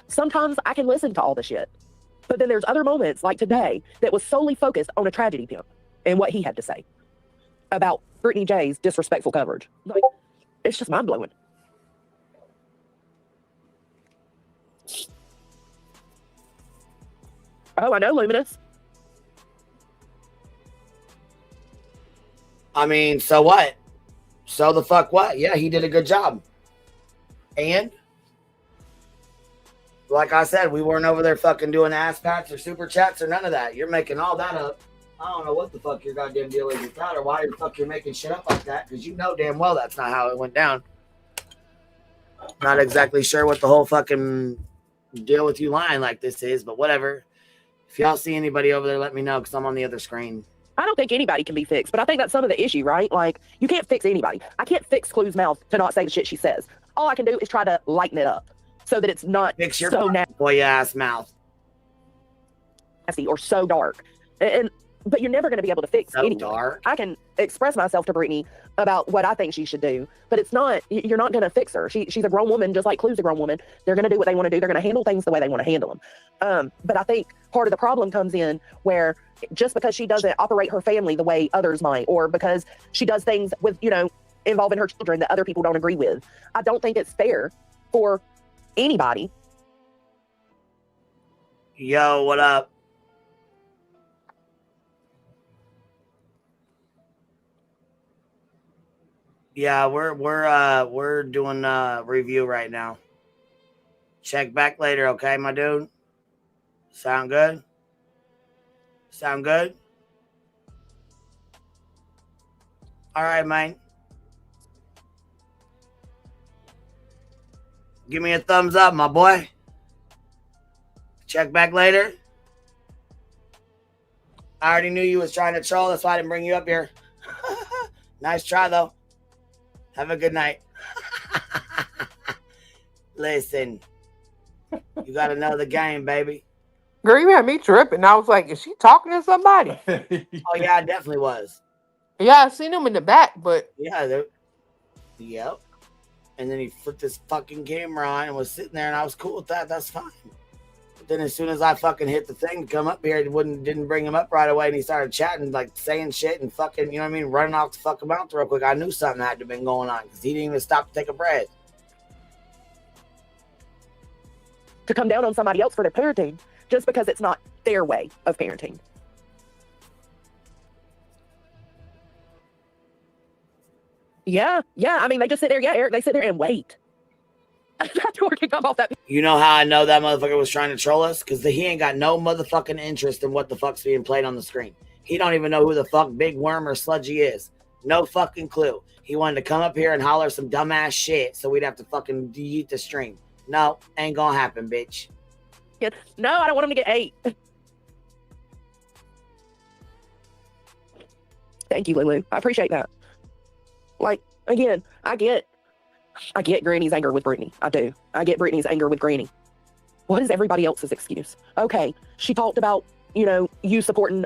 S2: Sometimes I can listen to all the shit. But then there's other moments like today that was solely focused on a tragedy pimp and what he had to say about Brittany J's disrespectful coverage. Like, it's just mind blowing. Oh, I know, Luminous.
S1: I mean, so what? So the fuck what? Yeah, he did a good job. And like I said, we weren't over there fucking doing ass pats or super chats or none of that. You're making all that up. I don't know what the fuck your goddamn deal is with that or why the fuck you're making shit up like that, because you know damn well that's not how it went down. Not exactly sure what the whole fucking deal with you lying like this is, but whatever. If y'all see anybody over there, let me know, because I'm on the other screen.
S2: I don't think anybody can be fixed, but I think that's some of the issue, right? Like, you can't fix anybody. I can't fix Clue's mouth to not say the shit she says. All I can do is try to lighten it up so that it's not
S1: fix your
S2: so
S1: boy ass mouth
S2: nasty or so dark. But you're never going to be able to fix anything.
S1: Dark.
S2: I can express myself to Brittany about what I think she should do, but you're not going to fix her. She's a grown woman, just like Clue's a grown woman. They're going to do what they want to do. They're going to handle things the way they want to handle them. But I think part of the problem comes in where just because she doesn't operate her family the way others might, or because she does things with, involving her children that other people don't agree with, I don't think it's fair for anybody.
S1: Yo, what up? Yeah, we're doing a review right now. Check back later, okay, my dude? Sound good? Sound good? All right, man. Give me a thumbs up, my boy. Check back later. I already knew you was trying to troll. That's why I didn't bring you up here. Nice try, though. Have a good night. Listen, you got to know the game, baby.
S5: Girl, you had me tripping. I was like, is she talking to somebody?
S1: Oh, yeah, I definitely was.
S5: Yeah, I seen him in the back, but...
S1: Yeah, yep. And then he flipped his fucking camera on and was sitting there, and I was cool with that. That's fine. But then as soon as I fucking hit the thing to come up here, it didn't bring him up right away, and he started chatting, like saying shit and fucking, you know what I mean, running off the fucking mouth real quick. I knew something had to have been going on because he didn't even stop to take a breath.
S2: To come down on somebody else for their parenting just because it's not their way of parenting. Yeah. I mean, they just sit there. Yeah, Eric, they sit there and wait. After working come off that.
S1: You know how I know that motherfucker was trying to troll us? Because he ain't got no motherfucking interest in what the fuck's being played on the screen. He don't even know who the fuck Big Worm or Sludgy is. No fucking clue. He wanted to come up here and holler some dumbass shit so we'd have to fucking delete the stream. No, ain't gonna happen, bitch.
S2: No, I don't want him to get 8. Thank you, Lulu. I appreciate that. Like, again, I get Granny's anger with Brittany. I do. I get Brittany's anger with Granny. What is everybody else's excuse? Okay, she talked about, you supporting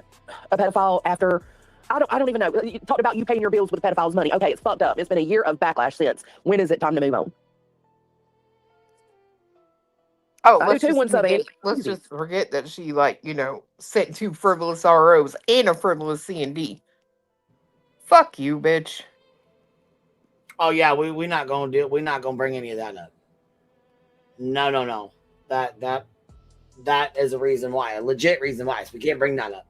S2: a pedophile after, I don't even know. You talked about you paying your bills with a pedophile's money. Okay, it's fucked up. It's been a year of backlash since. When is it time to move on?
S5: Oh, let's just forget that she, sent 2 frivolous ROs and a frivolous C&D. Fuck you, bitch.
S1: Oh yeah, we're not gonna bring any of that up. No. That is a reason why, a legit reason why. So we can't bring that up.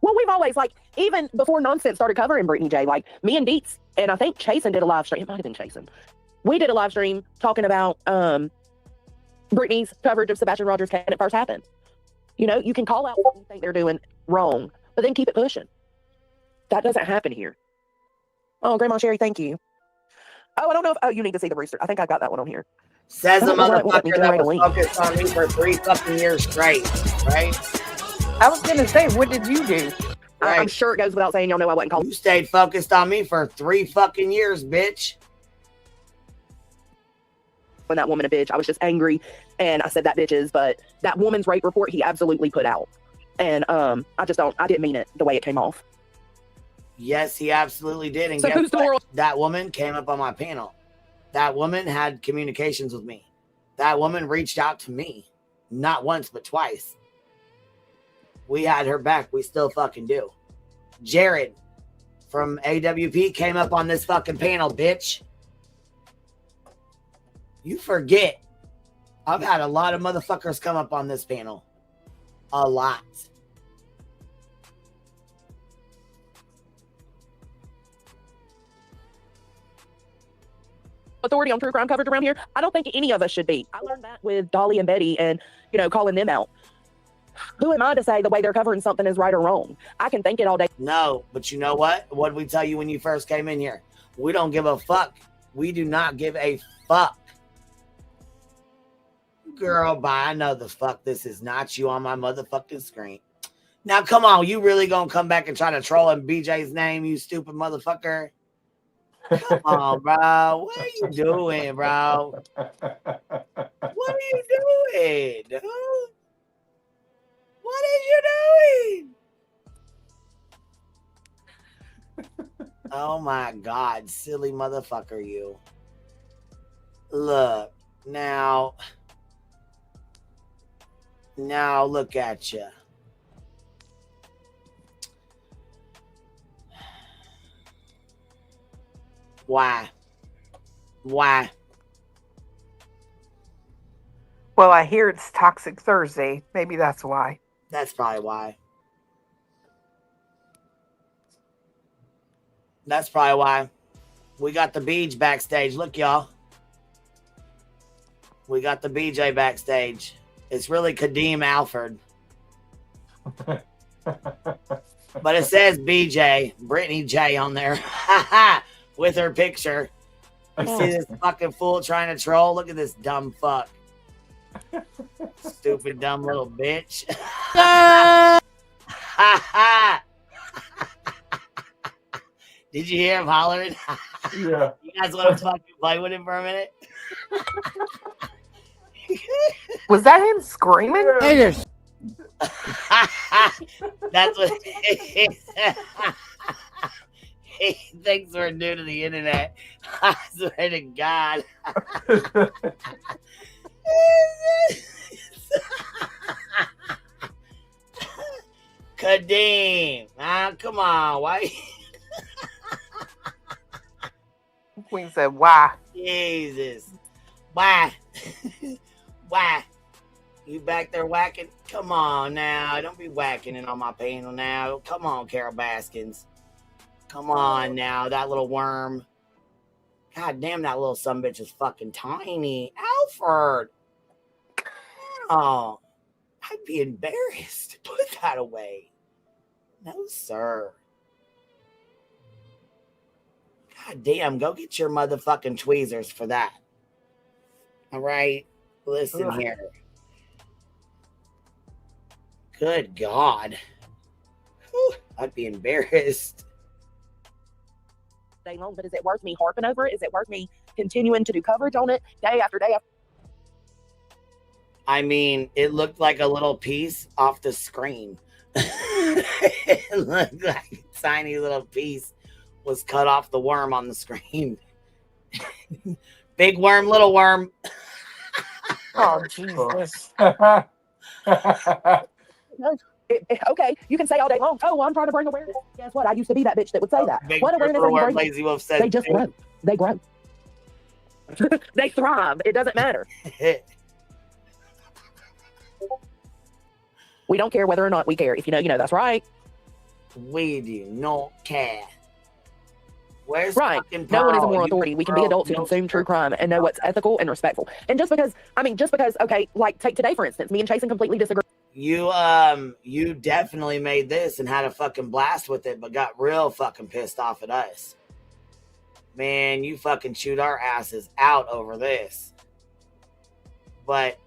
S2: Well, we've always, even before Nonsense started covering Brittany J, me and Deets, and I think Chasen did a live stream. It might have been Chasen. We did a live stream talking about Brittany's coverage of Sebastian Rogers' case when it first happened. You can call out what you think they're doing wrong, but then keep it pushing. That doesn't happen here. Oh, Grandma Sherry, thank you. Oh, I don't know if you need to see the Brewster. I think I got that one on here.
S1: Says the motherfucker that was focused on me for 3 fucking years straight, right?
S5: I was gonna say, what did you do?
S2: Right. I'm sure it goes without saying, y'all know I wasn't called.
S1: You stayed focused on me for 3 fucking years, bitch.
S2: When that woman a bitch, I was just angry, and I said that bitches, but that woman's rape report he absolutely put out, and I didn't mean it the way it came off.
S1: Yes, he absolutely did. And
S2: So
S1: guess
S2: who's the
S1: what?
S2: moral?
S1: That woman came up on my panel. That woman had communications with me. That woman reached out to me. Not once, but twice. We had her back. We still fucking do. Jared from AWP came up on this fucking panel, bitch. You forget. I've had a lot of motherfuckers come up on this panel. A lot.
S2: Authority on true crime coverage around here. I don't think any of us should be. I learned that with Dolly and Betty and, you know, calling them out. Who am I to say the way they're covering something is right or wrong? I can think it all day.
S1: No, but you know what? What did we tell you when you first came in here? We don't give a fuck. We do not give a fuck. Girl, bye. I know the fuck this is not you on my motherfucking screen. Now, come on. You really gonna come back and try to troll in BJ's name, you stupid motherfucker? Come on, bro. What are you doing, bro? What are you doing, dude? What are you doing? Oh my God, silly motherfucker, you. Look, now look at you. Why? Why?
S5: Well, I hear it's Toxic Thursday. Maybe that's why.
S1: That's probably why. That's probably why. We got the Beach backstage. Look, y'all. We got the BJ backstage. It's really Kadeem Alford. But it says BJ, Brittany J on there. With her picture. You see this fucking fool trying to troll? Look at this dumb fuck. Stupid dumb little bitch. Did you hear him hollering?
S6: Yeah.
S1: You guys want to fucking play with him for a minute?
S5: Was that him screaming?
S1: That's what he said. He thinks we're new to the internet. I swear to God. Kadeem. Come on. Why?
S5: Queen said, why?
S1: Jesus. Why? Why? You back there whacking? Come on now. Don't be whacking it on my panel now. Come on, Carol Baskins. Come on now. That little worm. God damn, that little sumbitch is fucking tiny. Alfred. Oh, I'd be embarrassed to put that away. No, sir. God damn, go get your motherfucking tweezers for that. All right? Listen here. Good God. Whew, I'd be embarrassed.
S2: Day long, but is it worth me harping over it? Is it worth me continuing to do coverage on it day after day after?
S1: I mean, it looked like a little piece off the screen. It looked like a tiny little piece was cut off the worm on the screen. Big worm, little worm.
S5: Oh, Jesus.
S2: Okay, you can say all day long, oh, I'm trying to bring awareness. Guess what? I used to be that bitch that would say that.
S1: Big
S2: What awareness are you bringing?
S1: Lazy Wolf said
S2: they just grow. They grow. They thrive. It doesn't matter. We don't care whether or not we care. If you know, you know. That's right.
S1: We do not care. Where's
S2: right? No one is a moral authority. We can be adults who consume true crime and know what's ethical and respectful. And just because, okay, like take today for instance, me and Jason completely disagree.
S1: You definitely made this and had a fucking blast with it, but got real fucking pissed off at us. Man, you fucking chewed our asses out over this. But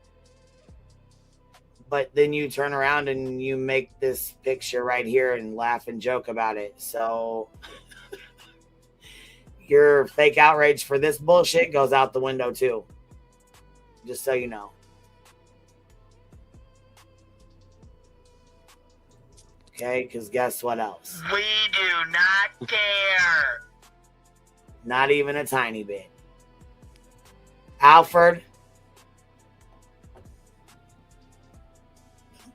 S1: then you turn around and you make this picture right here and laugh and joke about it. So your fake outrage for this bullshit goes out the window too. Just so you know. Okay, because guess what else?
S15: We do not care.
S1: Not even a tiny bit. Alfred,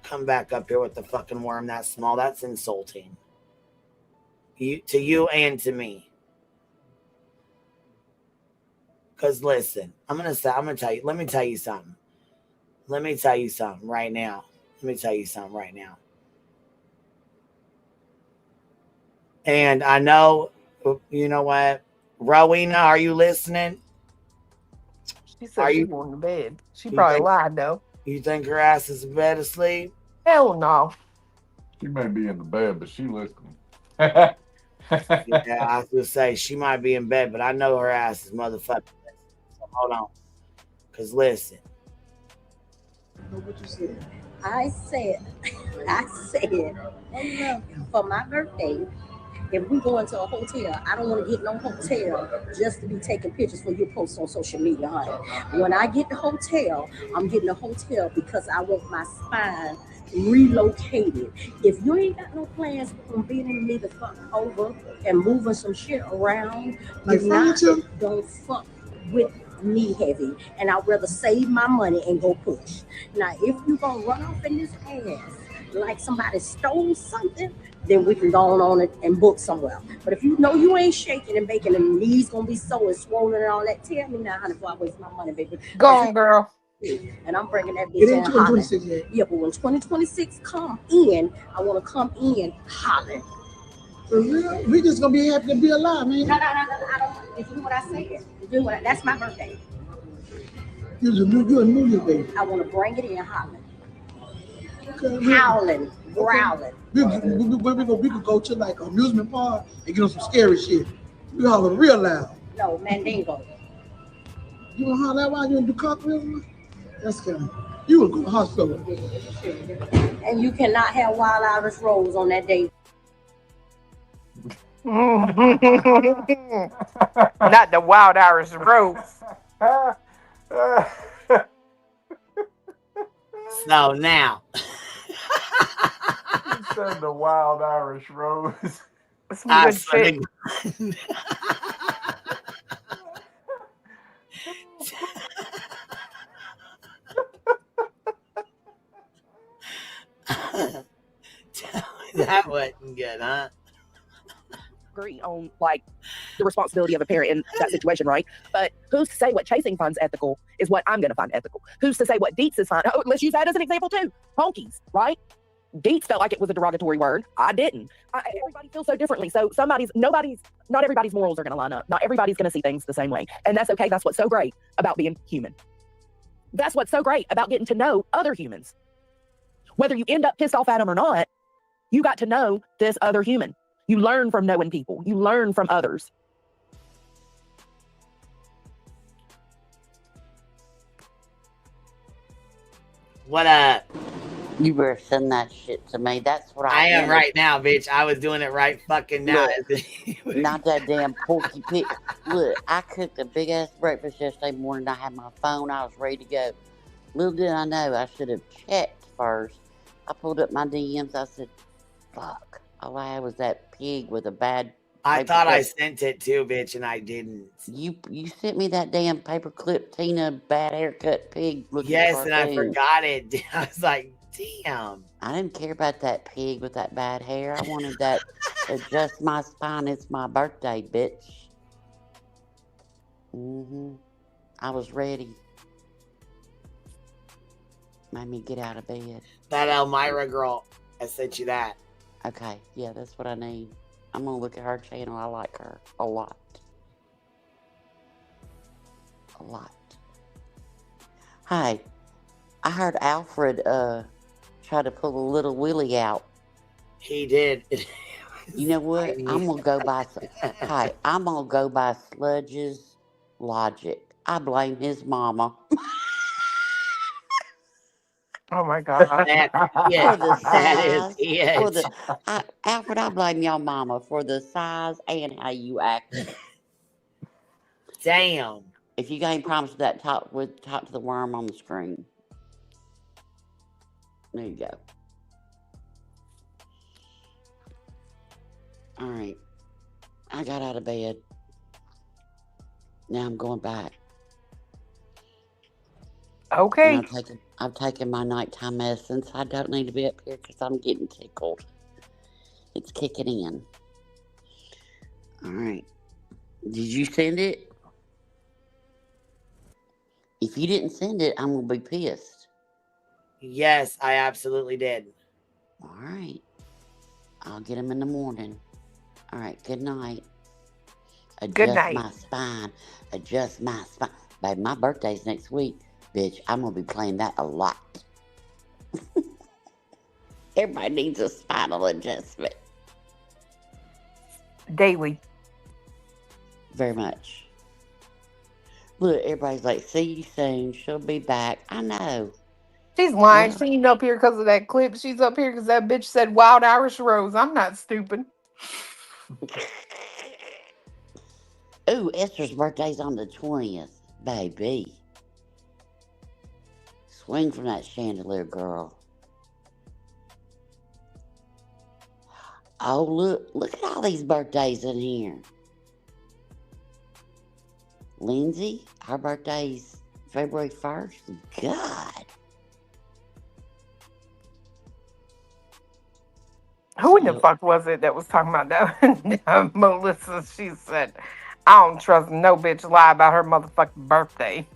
S1: come back up here with the fucking worm that small. That's insulting. To you and to me. Because listen, I'm gonna tell you, let me tell you something. Let me tell you something right now. And I know, you know what? Rowena, are you listening?
S5: She said she's going to bed. She
S1: You
S5: probably
S1: think-
S5: lied though.
S1: You think her ass is in bed asleep?
S5: Hell no.
S6: She may be in the bed, but she listening.
S1: Yeah, I was gonna say she might be in bed, but I know her ass is motherfucking listening. So hold on. Cause listen.
S16: What you said? I said, for my birthday, if we go into a hotel, I don't want to get no hotel just to be taking pictures for you post on social media, honey. When I get the hotel, I'm getting a hotel because I want my spine relocated. If you ain't got no plans on beating me the fuck over and moving some shit around,
S17: Like
S16: don't fuck with me heavy. And I'd rather save my money and go push. Now, if you gonna run off in this ass like somebody stole something, then we can go on it and book somewhere. But if you know you ain't shaking and baking and the knees gonna be sore and swollen and all that, tell me now, honey, before I waste my money, baby.
S5: Go on, girl.
S16: And I'm bringing that
S17: It
S16: bitch
S17: ain't
S16: in hollering.
S17: 2026 yet.
S16: Yeah, but when 2026 come in, I want to come in hollering.
S17: For real? We just gonna be happy to be alive, man.
S16: No, I don't. If you do what I said, that's my birthday.
S17: You're a New Year's baby.
S16: I want to bring it in hollering.
S17: Okay,
S16: Howling, growling.
S17: We could go to like an amusement park and get on some scary shit. We holler real loud.
S16: No, Mandingo.
S17: You wanna holler while you do cartwheels? That's kind of. You would go to the hospital.
S16: And you cannot have Wild Irish Rose on that day.
S5: Not the Wild Irish Rose.
S1: So now.
S6: He said the Wild Irish Rose.
S1: I
S5: Good shit.
S1: That wasn't good, huh?
S2: Agree on like the responsibility of a parent in that situation, right? But who's to say what Chasing finds ethical is what I'm going to find ethical? Who's to say what Deets is fine? Oh, let's use that as an example too. Honkies, right? Deets felt like it was a derogatory word. I didn't. Everybody feels so differently. So not everybody's morals are going to line up. Not everybody's going to see things the same way. And that's okay. That's what's so great about being human. That's what's so great about getting to know other humans. Whether you end up pissed off at them or not, you got to know this other human. You learn from knowing people. You learn from others.
S1: What up?
S8: You better send that shit to me. That's what
S1: I am
S8: wanted.
S1: right now, bitch. I was doing it right fucking now.
S8: Look, not that damn porky pig. Look, I cooked a big ass breakfast yesterday morning. I had my phone. I was ready to go. Little did I know, I should have checked first. I pulled up my DMs. I said, fuck. All I had was that pig with a bad.
S1: I thought I sent it too, bitch, and I didn't.
S8: You sent me that damn paperclip Tina bad haircut pig looking
S1: Yes,
S8: cartoon.
S1: and I forgot it. I was like, damn.
S8: I didn't care about that pig with that bad hair. I wanted that adjust my spine. It's my birthday, bitch. I was ready. Made me get out of bed.
S1: That Elmira girl, I sent you that.
S8: Okay, yeah, that's what I need. I'm gonna look at her channel. I like her a lot. A lot. Hey, I heard Alfred try to pull a little Willie out.
S1: He did.
S8: You know what? I'm gonna go by. Hey, I'm gonna go by Sludge's logic. I blame his mama.
S5: Oh my God.
S8: For the size.
S1: Yes.
S8: Alfred, I blame your mama for the size and how you act.
S1: Damn.
S8: If you ain't promised that, talk to the worm on the screen. There you go. right. I got out of bed. Now I'm going back.
S5: Okay.
S8: And I've taken my nighttime medicine, so I don't need to be up here because I'm getting tickled. It's kicking in. All right. Did you send it? If you didn't send it, I'm going to be pissed.
S1: Yes, I absolutely did.
S8: All right. I'll get them in the morning. All right. Good night.
S5: Good night.
S8: My spine. Adjust my spine. Babe, my birthday's next week. Bitch, I'm going to be playing that a lot. Everybody needs a spinal adjustment.
S5: Daily.
S8: Very much. Look, everybody's like, see you soon. She'll be back. I know.
S5: She's lying.
S8: Yeah.
S5: She ain't up here because of that clip. She's up here because that bitch said Wild Irish Rose. I'm not stupid.
S8: Ooh, Esther's birthday's on the 20th. Baby. Swing from that chandelier, girl. Oh, look at all these birthdays in here. Lindsay, our birthday's February 1st. God.
S5: Who in the fuck was it that was talking about that? Melissa, she said, I don't trust no bitch lie about her motherfucking birthday.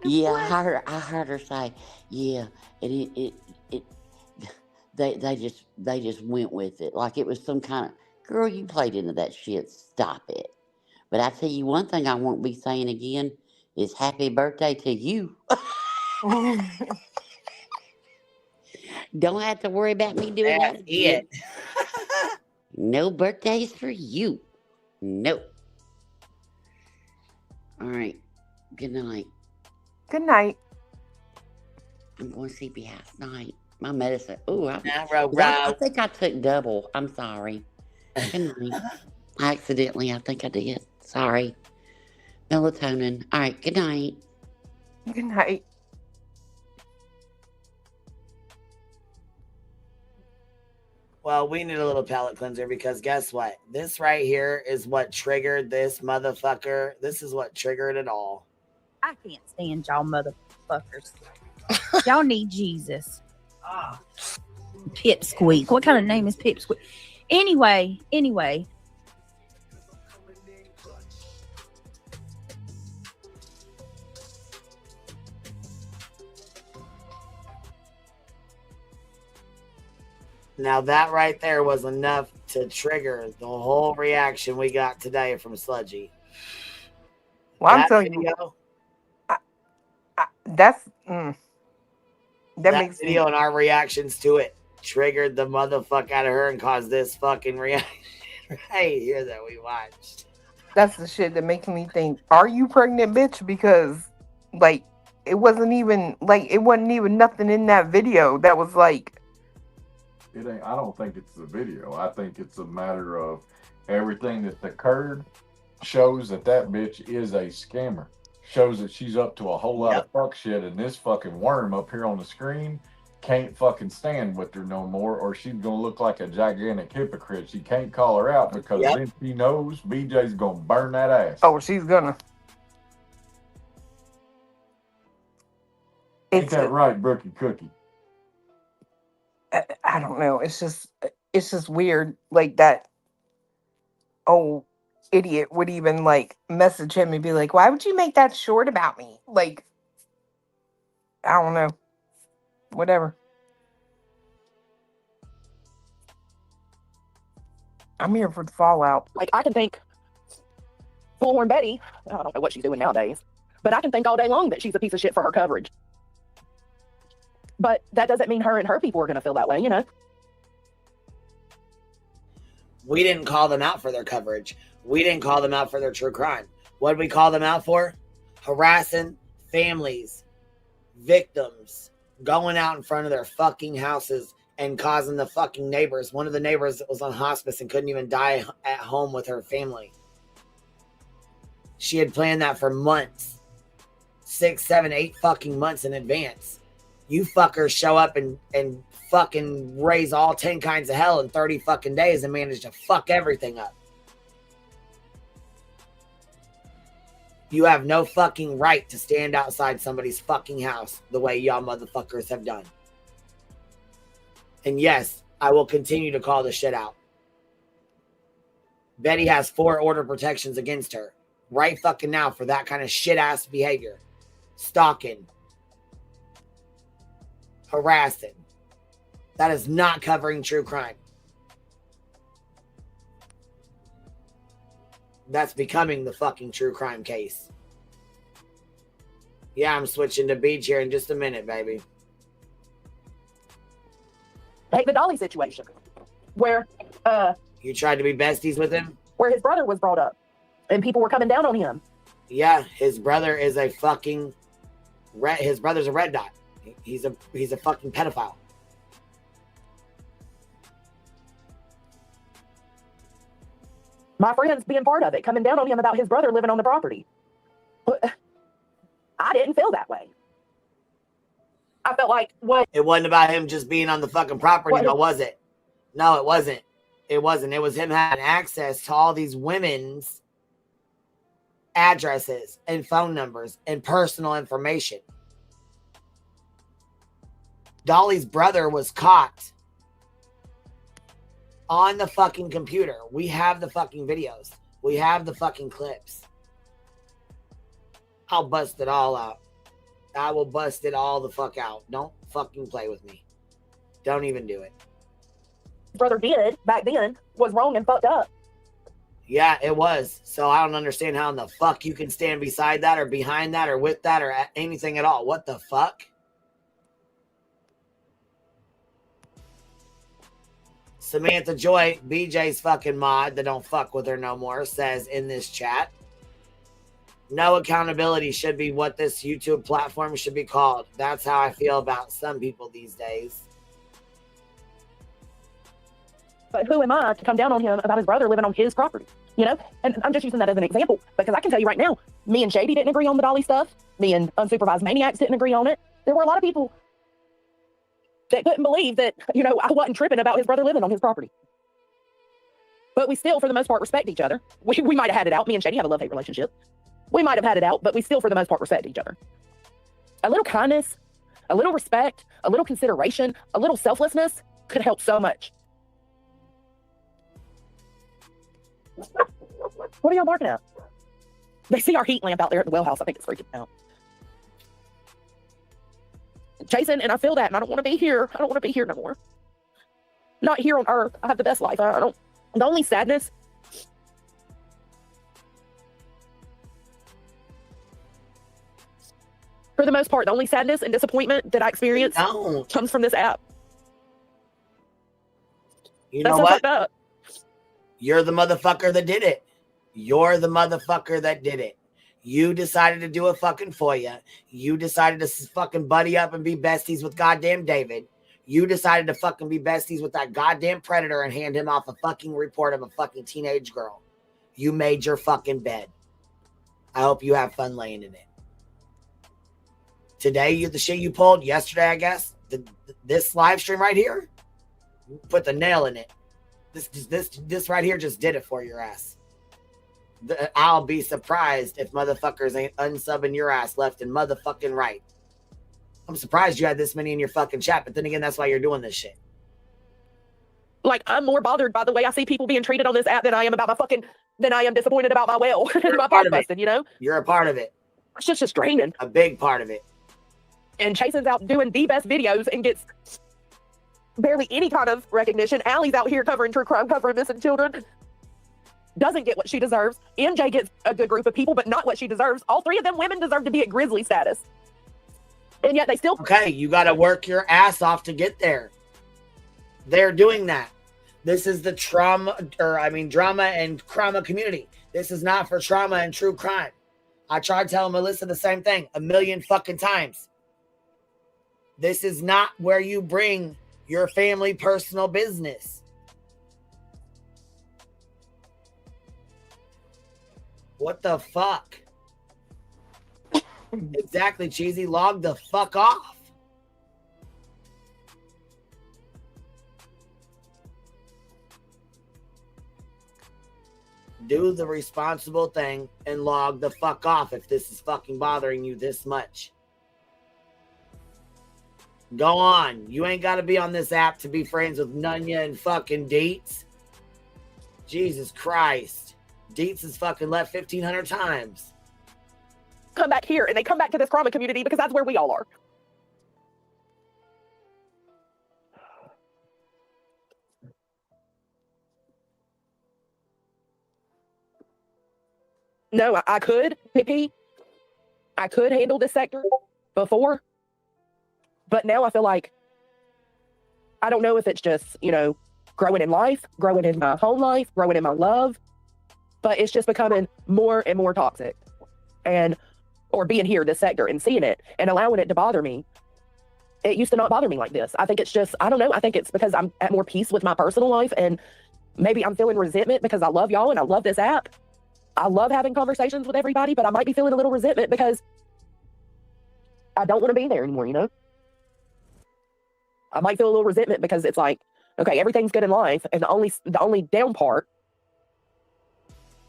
S8: Yeah, I heard her say, yeah, and they just went with it like it was some kind of girl. You played into that shit. Stop it. But I tell you one thing I won't be saying again is happy birthday to you. Don't have to worry about me doing that again. No birthdays for you. Nope. All right. Good night.
S5: Good night.
S8: I'm going to sleepy house night. My medicine. Ooh, I think I took double. I'm sorry. Good night. I think I did. Sorry. Melatonin. All right. Good night.
S5: Good night.
S1: Well, we need a little palate cleanser because guess what? This right here is what triggered this motherfucker. This is what triggered it all.
S18: I can't stand y'all motherfuckers. Y'all need Jesus. Pipsqueak. What kind of name is Pipsqueak? Anyway.
S1: Now that right there was enough to trigger the whole reaction we got today from Sludgy.
S5: Well, I'm telling you, that makes
S1: video and our reactions to it triggered the motherfucker out of her and caused this fucking reaction right here that we watched.
S5: That's the shit that makes me think, are you pregnant, bitch? Because like it wasn't even nothing in that video that was like
S6: it ain't. I don't think it's the video. I think it's a matter of everything that's occurred shows that bitch is a scammer. Shows that she's up to a whole lot of fuck shit, and this fucking worm up here on the screen can't fucking stand with her no more, or she's gonna look like a gigantic hypocrite. She can't call her out because then she knows BJ's gonna burn that ass.
S5: Oh, she's gonna.
S6: Ain't that right, Brookie Cookie?
S5: I don't know. It's just weird. Like that old idiot would even like message him and be like, "Why would you make that short about me?" Like, I don't know. Whatever. I'm here for the fallout.
S2: Like, I can think, Forlorn Betty, I don't know what she's doing nowadays, but I can think all day long that she's a piece of shit for her coverage. But that doesn't mean her and her people are going to feel that way, you know?
S1: We didn't call them out for their coverage. We didn't call them out for their true crime. What did we call them out for? Harassing families, victims, going out in front of their fucking houses and causing the fucking neighbors. One of the neighbors that was on hospice and couldn't even die at home with her family. She had planned that for months. 6, 7, 8 fucking months in advance. You fuckers show up and fucking raise all 10 kinds of hell in 30 fucking days and manage to fuck everything up. You have no fucking right to stand outside somebody's fucking house the way y'all motherfuckers have done. And yes, I will continue to call the shit out. Betty has 4 order protections against her right fucking now for that kind of shit ass behavior. Stalking. Harassing. That is not covering true crime. That's becoming the fucking true crime case. Yeah, I'm switching to Beach here in just a minute, baby.
S2: Take the Dolly situation, where
S1: you tried to be besties with him,
S2: where his brother was brought up, and people were coming down on him.
S1: Yeah, his brother is a fucking his brother's a red dot. He's a fucking pedophile.
S2: My friends being part of it, coming down on him about his brother living on the property. But I didn't feel that way. I felt like what
S1: it wasn't about him just being on the fucking property, but was it? No, it wasn't. It wasn't. It was him having access to all these women's addresses and phone numbers and personal information. Dolly's brother was caught on the fucking computer. We have the fucking videos. We have the fucking clips. I'll bust it all out. I will bust it all the fuck out. Don't fucking play with me. Don't even do it.
S2: Brother did back then was wrong and fucked up.
S1: Yeah, it was. So I don't understand how in the fuck you can stand beside that or behind that or with that or anything at all. What the fuck? Samantha Joy, BJ's fucking mod that don't fuck with her no more, says in this chat, no accountability should be what this YouTube platform should be called. That's how I feel about some people these days.
S2: But who am I to come down on him about his brother living on his property? You know? And I'm just using that as an example because I can tell you right now, me and Shady didn't agree on the Dolly stuff. Me and Unsupervised Maniacs didn't agree on it. There were a lot of people that couldn't believe that, you know, I wasn't tripping about his brother living on his property. But we still, for the most part, respect each other. We might have had it out. Me and Shady have a love-hate relationship. We might have had it out, but we still, for the most part, respect each other. A little kindness, a little respect, a little consideration, a little selflessness could help so much. What are y'all barking at? They see our heat lamp out there at the well house. I think it's freaking out. Jason, and I feel that, and I don't want to be here. I don't want to be here no more. Not here on earth. I have the best life. I don't. The only sadness for the most part, the only sadness and disappointment that I experience comes from this app.
S1: You know what? You're the motherfucker that did it. You're the motherfucker that did it. You decided to do a fucking FOIA. You decided to fucking buddy up and be besties with goddamn David. You decided to fucking be besties with that goddamn predator and hand him off a fucking report of a fucking teenage girl. You made your fucking bed. I hope you have fun laying in it. Today, the shit you pulled yesterday, I guess, this live stream right here, put the nail in it. This right here just did it for your ass. I'll be surprised if motherfuckers ain't unsubbing your ass left and motherfucking right. I'm surprised you had this many in your fucking chat, but then again, that's why you're doing this shit.
S2: Like, I'm more bothered by the way I see people being treated on this app than I am disappointed about my well and my part busted, you know?
S1: You're a part of it.
S2: It's just draining.
S1: A big part of it.
S2: And Chasen's out doing the best videos and gets barely any kind of recognition. Allie's out here covering true crime, covering missing children. Doesn't get what she deserves. MJ gets a good group of people, but not what she deserves. All three of them women deserve to be at Grizzly status. And yet they still...
S1: Okay, you got to work your ass off to get there. They're doing that. This is the drama and trauma community. This is not for trauma and true crime. I tried telling Melissa the same thing 1,000,000 fucking times. This is not where you bring your family personal business. What the fuck? Exactly, Cheesy. Log the fuck off. do the responsible thing and log the fuck off if this is fucking bothering you this much. Go on. You ain't got to be on this app to be friends with Nunya and fucking Deets. Jesus Christ. Deets has fucking left 1,500 times.
S2: Come back here, and they come back to this trauma community because that's where we all are. No, I could, PP. I could handle this sector before, but now I feel like I don't know if it's just, you know, growing in life, growing in my home life, growing in my love, but it's just becoming more and more toxic. And or being here, this sector, and seeing it and allowing it to bother me. It used to not bother me like this. I think it's just, I don't know. I think it's because I'm at more peace with my personal life, and maybe I'm feeling resentment because I love y'all and I love this app. I love having conversations with everybody, but I might be feeling a little resentment because I don't want to be there anymore, you know? I might feel a little resentment because it's like, okay, everything's good in life, and the only down part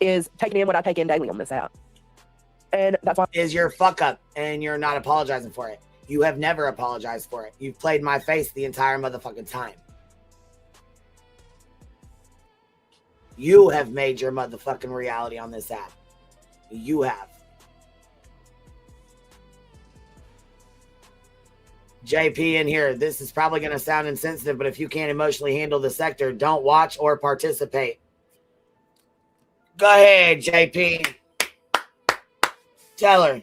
S2: is taking in what I take in daily on this app. And that's why
S1: is your fuck up, and you're not apologizing for it. You have never apologized for it. You've played my face the entire motherfucking time. You have made your motherfucking reality on this app. You have. JP in here, this is probably going to sound insensitive, but if you can't emotionally handle the sector, don't watch or participate. Go ahead, JP. Tell her.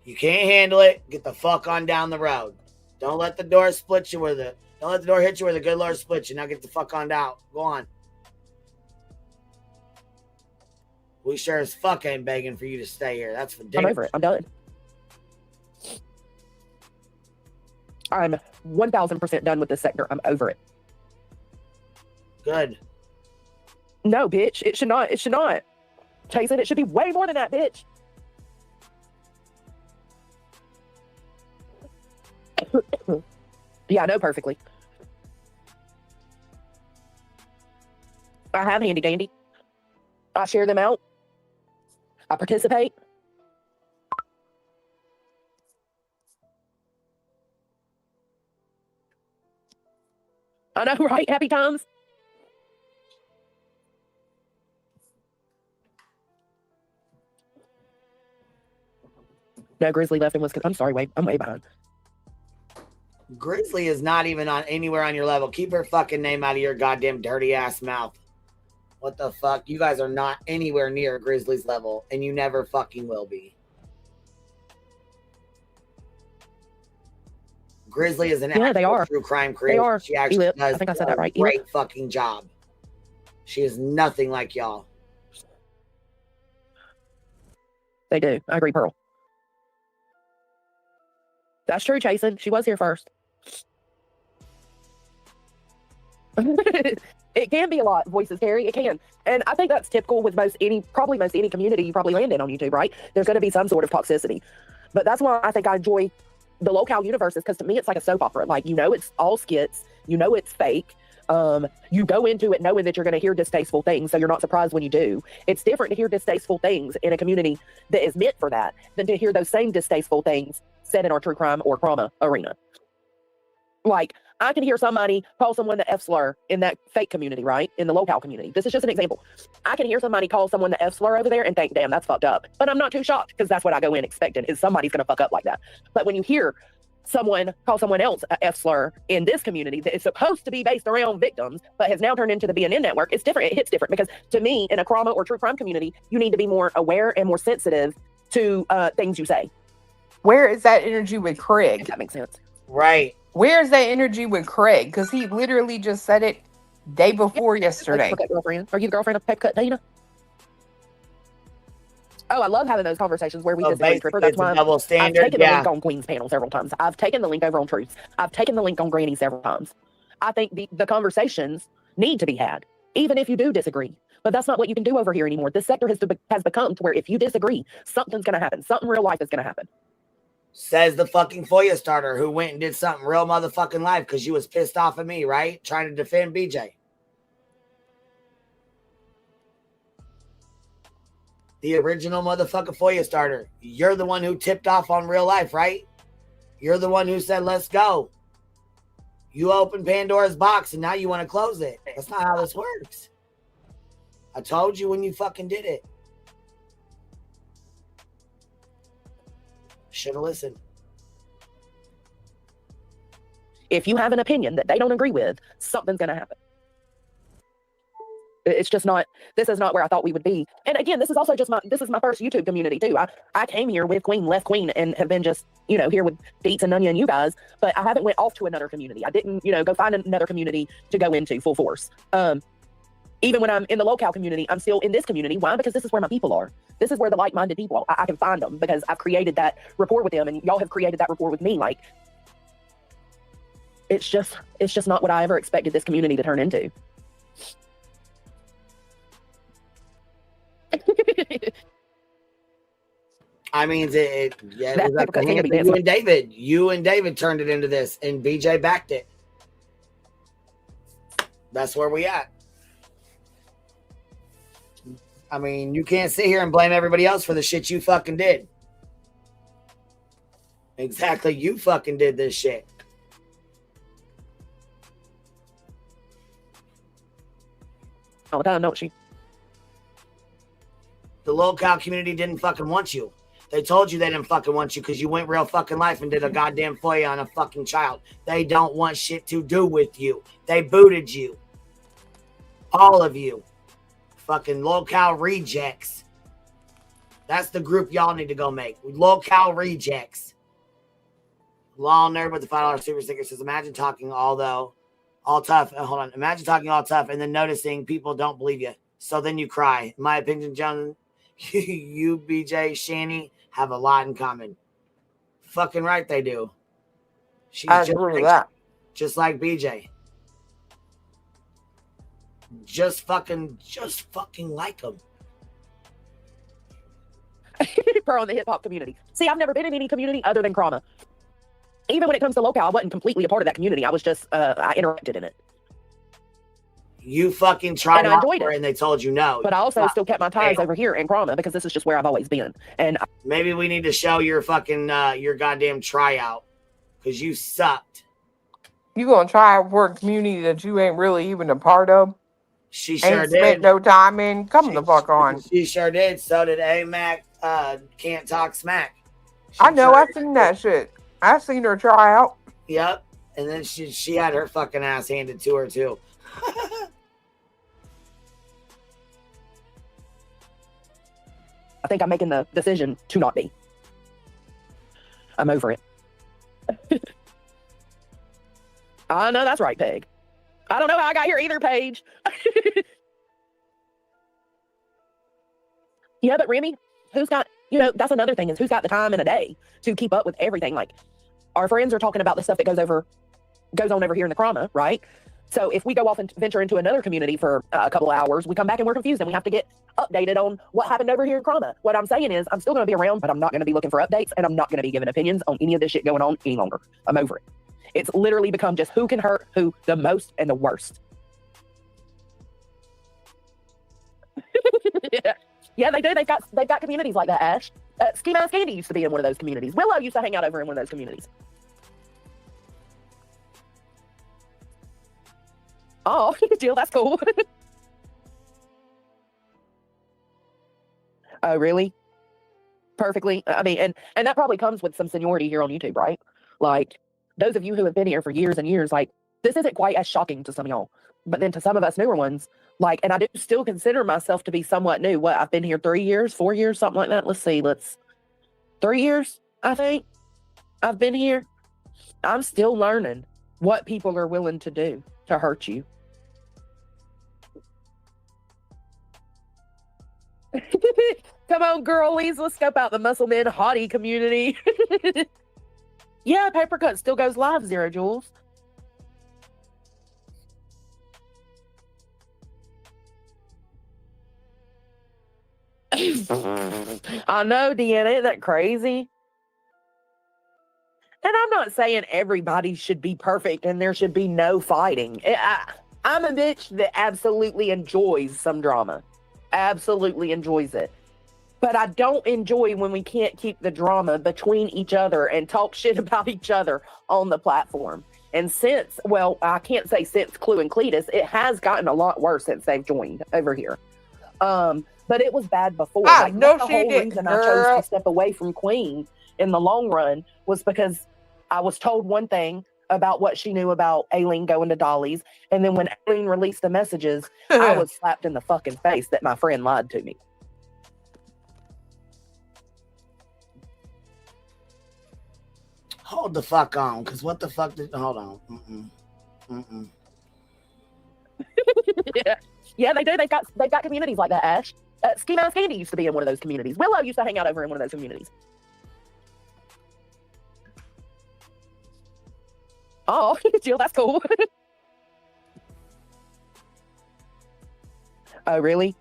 S1: You can't handle it, get the fuck on down the road. Don't let the door split you with it. Don't let the door hit you where the good Lord split you. Now get the fuck on down. Go on. We sure as fuck ain't begging for you to stay here. That's for damn.
S2: I'm over it. I'm done. I'm 1,000% done with this sector. I'm over it.
S1: Good.
S2: No, bitch. It should not. It should not. Jason, it should be way more than that, bitch. Yeah, I know perfectly. I have handy dandy. I share them out. I participate. I know, right? Happy times. No, Grizzly left and was. I'm sorry, wait. I'm way behind.
S1: Grizzly is not even on anywhere on your level. Keep her fucking name out of your goddamn dirty ass mouth. What the fuck? You guys are not anywhere near Grizzly's level, and you never fucking will be. Grizzly is an
S2: they are
S1: true crime creator.
S2: They are.
S1: She actually does
S2: I think I said that right.
S1: a great fucking job. She is nothing like y'all.
S2: They do. I agree, Pearl. That's true, Jason. She was here first. It can be a lot, voices carry. It can. And I think that's typical with most any community you probably land in on YouTube, right? There's going to be some sort of toxicity. But that's why I think I enjoy the locale universes, because to me, it's like a soap opera. Like, you know, it's all skits. You know, it's fake. You go into it knowing that you're going to hear distasteful things, so you're not surprised when you do. It's different to hear distasteful things in a community that is meant for that than to hear those same distasteful things said in our true crime or trauma arena. Like, I can hear somebody call someone the F slur in that fake community, right? In the locale community. This is just an example. I can hear somebody call someone the F slur over there and think, damn, that's fucked up. But I'm not too shocked, because that's what I go in expecting, is somebody's going to fuck up like that. But when you hear someone call someone else a F slur in this community that is supposed to be based around victims, but has now turned into the BNN network, it's different. It hits different, because to me, in a trauma or true crime community, you need to be more aware and more sensitive to things you say.
S5: Where is that energy with Craig?
S2: If that makes sense.
S1: Right.
S5: Where is that energy with Craig? Because he literally just said it day before yesterday.
S2: Okay, girlfriend. Are you the girlfriend of Pep Cut Dana? Oh, I love having those conversations where we disagree, Tripper. That's why
S1: double standard.
S2: I've taken the link on Queen's panel several times. I've taken the link over on Truths. I've taken the link on Granny several times. I think the conversations need to be had, even if you do disagree. But that's not what you can do over here anymore. This sector has become to where if you disagree, something's going to happen. Something real life is going to happen.
S1: Says the fucking FOIA starter who went and did something real motherfucking live because you was pissed off at me, right? Trying to defend BJ. The original motherfucking FOIA starter. You're the one who tipped off on real life, right? You're the one who said, let's go. You opened Pandora's box and now you want to close it. That's not how this works. I told you when you fucking did it. Should have listened.
S2: If you have an opinion that they don't agree with, something's going to happen. It's just not, this is not where I thought we would be. And again, this is also just this is my first YouTube community too. I came here with Queen, left Queen, and have been just, you know, here with Deets and Nunya and you guys, but I haven't went off to another community. I didn't, you know, go find another community to go into full force. Even when I'm in the local community, I'm still in this community. Why? Because this is where my people are. This is where the like-minded people are. I can find them because I've created that rapport with them and y'all have created that rapport with me. Like, it's just not what I ever expected this community to turn into.
S1: I mean, it was like the hand that you and David turned it into this, and BJ backed it. That's where we at. I mean, you can't sit here and blame everybody else for the shit you fucking did. Exactly, you fucking did this shit.
S2: All the time, don't she?
S1: The local community didn't fucking want you. They told you they didn't fucking want you because you went real fucking life and did a goddamn FOIA on a fucking child. They don't want shit to do with you. They booted you. All of you. Fucking local rejects. That's the group y'all need to go make. Local rejects. Law nerd with the $5 super sticker says, imagine talking all tough. Hold on. Imagine talking all tough and then noticing people don't believe you. So then you cry. In my opinion, John, you, BJ, Shani have a lot in common. Fucking right they do. She's
S5: I agree with that.
S1: Just like BJ. Just fucking like them.
S2: Pro in the hip hop community. See, I've never been in any community other than Krama. Even when it comes to local, I wasn't completely a part of that community. I was just, I interacted in it.
S1: You fucking tried
S2: and I enjoyed it,
S1: and they told you no.
S2: But I also still kept my ties over here in Krama because this is just where I've always been. And
S1: maybe we need to show your fucking your goddamn tryout because you sucked.
S5: You gonna try for a community that you ain't really even a part of?
S1: She sure
S5: ain't
S1: did.
S5: Spent no time in. Come the fuck on.
S1: She sure did. So did A-Mac. Can't talk smack.
S5: I know. I seen that shit. I seen her try out.
S1: Yep. And then she had her fucking ass handed to her too.
S2: I think I'm making the decision to not be. I'm over it. I know that's right, Peg. I don't know how I got here either, Paige. Yeah, but Remy, who's got, you know, that's another thing is who's got the time in a day to keep up with everything. Like, our friends are talking about the stuff that goes on over here in the Krama, right? So if we go off and venture into another community for a couple of hours, we come back and we're confused and we have to get updated on what happened over here in Krama. What I'm saying is I'm still going to be around, but I'm not going to be looking for updates and I'm not going to be giving opinions on any of this shit going on any longer. I'm over it. It's literally become just who can hurt who the most and the worst. Yeah, they do. They've got communities like that, Ash. Ski Mouse Candy used to be in one of those communities. Willow used to hang out over in one of those communities. Oh, Jill, that's cool. Oh, really? Perfectly. I mean, and that probably comes with some seniority here on YouTube, right? Like, those of you who have been here for years and years, like, this isn't quite as shocking to some of y'all. But then to some of us newer ones, like, and I do still consider myself to be somewhat new. What, I've been here 3 years, 4 years, something like that. Let's see, 3 years, I think. I've been here. I'm still learning what people are willing to do to hurt you. Come on, girlies, let's scope out the Muscle Men hottie community. Yeah, Papercut still goes live, Zero Jules. I know, Deanna, isn't that crazy? And I'm not saying everybody should be perfect and there should be no fighting. I'm a bitch that absolutely enjoys some drama. Absolutely enjoys it. But I don't enjoy when we can't keep the drama between each other and talk shit about each other on the platform. And since, well, I can't say since Clue and Cletus, it has gotten a lot worse since they've joined over here. But it was bad before. Like,
S5: no,
S2: the
S5: she
S2: whole
S5: didn't,
S2: reason I chose
S5: girl.
S2: to step away from Queen in the long run was because I was told one thing about what she knew about Aileen going to Dolly's. And then when Aileen released the messages, I was slapped in the fucking face that my friend lied to me.
S1: Hold the fuck on, because what the fuck did... Hold on.
S2: Yeah, they do. They've got communities like that, Ash. Ski Mouse Candy used to be in one of those communities. Willow used to hang out over in one of those communities. Oh, Jill, that's cool. Oh, really?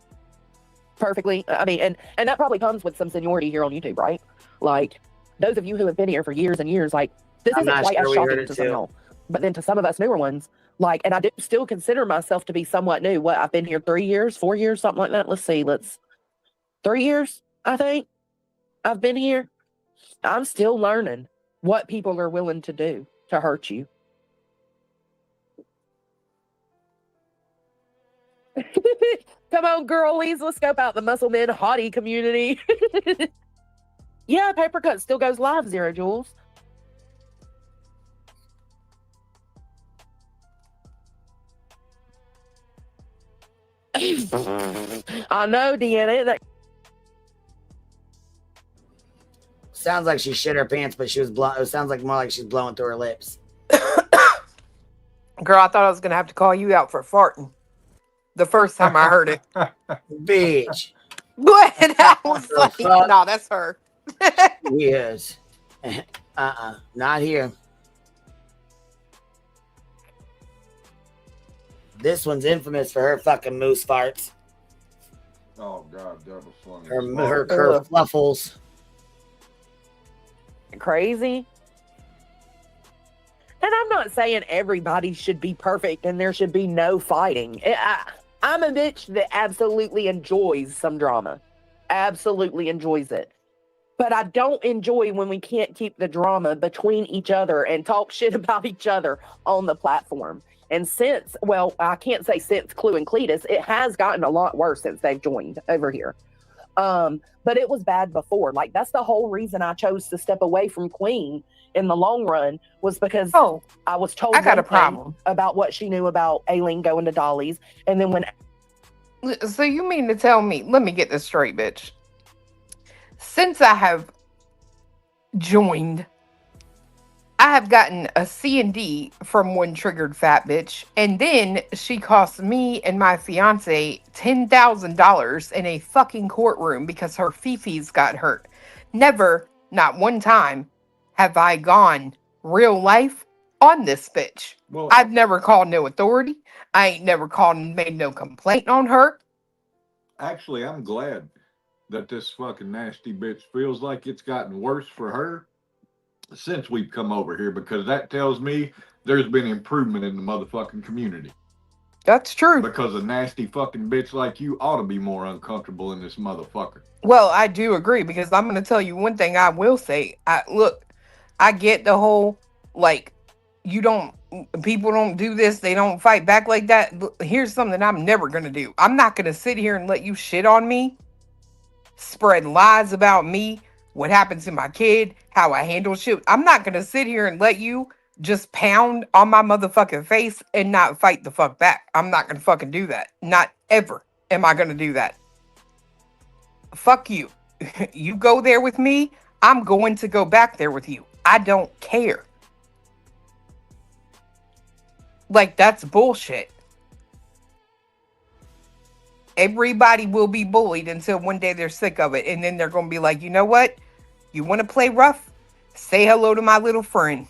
S2: Perfectly. I mean, and that probably comes with some seniority here on YouTube, right? Like, those of you who have been here for years and years, like, this isn't quite as shocking to some of y'all. But then to some of us newer ones, like, and I do still consider myself to be somewhat new. What, I've been here 3 years, 4 years, something like that. Let's see. 3 years, I think I've been here. I'm still learning what people are willing to do to hurt you. Come on, girlies. Let's scope out the Muscle Men hottie community. Yeah, Papercut still goes live, Zero Jules. I know, Deanna.
S1: Sounds like she shit her pants, but she was it sounds like more like she's blowing through her lips.
S5: Girl, I thought I was going to have to call you out for farting the first time I heard it.
S1: Bitch.
S5: What? I was like, no, that's her.
S1: Yes. Not here. This one's infamous for her fucking moose farts.
S6: Oh God, that was funny.
S1: Her kerfluffles.
S2: Crazy. And I'm not saying everybody should be perfect and there should be no fighting. I'm a bitch that absolutely enjoys some drama. Absolutely enjoys it. But I don't enjoy when we can't keep the drama between each other and talk shit about each other on the platform. And since, well, I can't say since Clue and Cletus, it has gotten a lot worse since they've joined over here. But it was bad before. Like, that's the whole reason I chose to step away from Queen in the long run was because I was told
S5: I got a problem
S2: about what she knew about Aileen going to Dolly's. And then when...
S5: So you mean to tell me, let me get this straight, bitch. Since I have joined, I have gotten a C&D from one triggered fat bitch, and then she cost me and my fiance $10,000 in a fucking courtroom because her fifis got hurt. Never, not one time, have I gone real life on this bitch. Well, I've never called no authority. I ain't never called and made no complaint on her.
S6: Actually, I'm glad that this fucking nasty bitch feels like it's gotten worse for her since we've come over here, because that tells me there's been improvement in the motherfucking community.
S5: That's true.
S6: Because a nasty fucking bitch like you ought to be more uncomfortable in this motherfucker.
S5: Well, I do agree, because I'm going to tell you one thing I will say. Look, I get the whole, like, people don't do this, they don't fight back like that. Here's something I'm never going to do. I'm not going to sit here and let you shit on me, spread lies about me, what happens to my kid, how I handle shit. I'm not going to sit here and let you just pound on my motherfucking face and not fight the fuck back. I'm not going to fucking do that. Not ever am I going to do that. Fuck you. You go there with me, I'm going to go back there with you. I don't care. Like, that's bullshit. Everybody will be bullied until one day they're sick of it. And then they're going to be like, you know what? You want to play rough? Say hello to my little friend.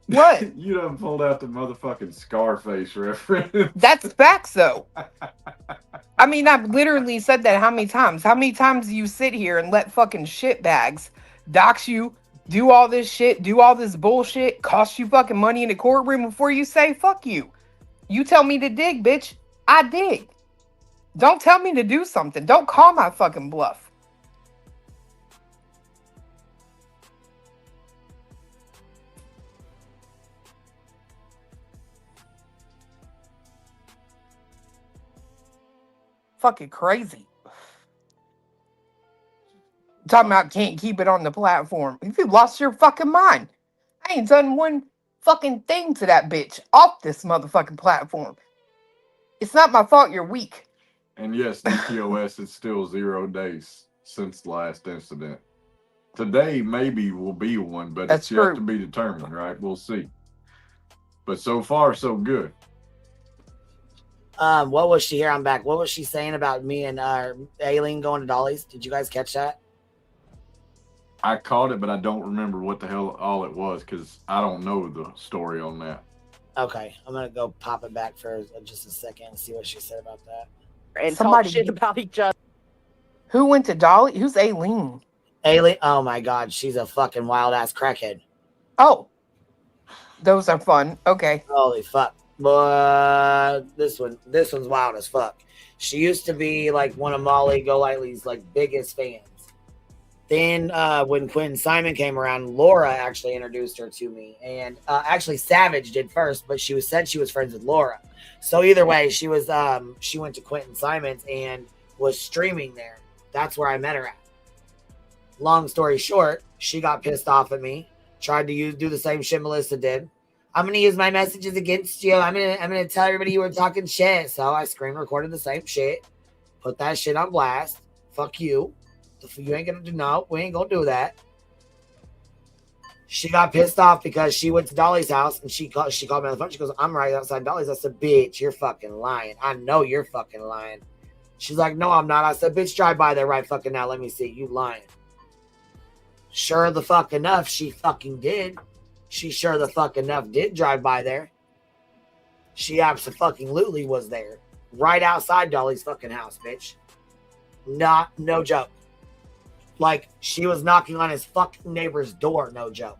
S5: What?
S6: You done pulled out the motherfucking Scarface reference.
S5: That's facts, though. I mean, I've literally said that how many times? How many times do you sit here and let fucking shitbags dox you, do all this shit, do all this bullshit, cost you fucking money in the courtroom before you say fuck you? You tell me to dig, bitch. I dig. Don't tell me to do something. Don't call my fucking bluff. Fucking crazy. Talking about can't keep it on the platform. If you lost your fucking mind. I ain't done one fucking thing to that bitch off this motherfucking platform. It's not my fault you're weak.
S6: And yes, DPOS is still 0 days since the last incident. Today maybe will be one, but
S5: That's
S6: it's yet
S5: true.
S6: to be determined, right? We'll see. But so far, so good.
S1: What was she here? I'm back. What was she saying about me and Aileen going to Dolly's? Did you guys catch that?
S6: I caught it, but I don't remember what the hell all it was because I don't know the story on that.
S1: Okay, I'm gonna go pop it back for just a second and see what she said about that.
S2: And
S5: Somebody-
S2: talk shit about each other.
S5: Who went to Dolly? Who's Aileen?
S1: Aileen, oh my god, she's a fucking wild ass crackhead.
S5: Oh. Those are fun. Okay.
S1: Holy fuck. But this one's wild as fuck. She used to be like one of Molly Golightly's like biggest fans. Then when Quentin Simon came around, Laura actually introduced her to me. And actually Savage did first, but she said she was friends with Laura. So either way, she went to Quentin Simon's and was streaming there. That's where I met her at. Long story short, she got pissed off at me, tried to do the same shit Melissa did. I'm gonna use my messages against you. I'm gonna tell everybody you were talking shit. So I screen recorded the same shit, put that shit on blast. Fuck you. You ain't gonna do no. We ain't gonna do that. She got pissed off because she went to Dolly's house and she called me on the phone. She goes, "I'm right outside Dolly's." I said, "Bitch, you're fucking lying. I know you're fucking lying." She's like, "No, I'm not." I said, "Bitch, drive by there right fucking now. Let me see. You lying." Sure the fuck enough, she fucking did. She sure the fuck enough did drive by there. She absolutely was there. Right outside Dolly's fucking house, bitch. No joke. Like, she was knocking on his fucking neighbor's door, no joke.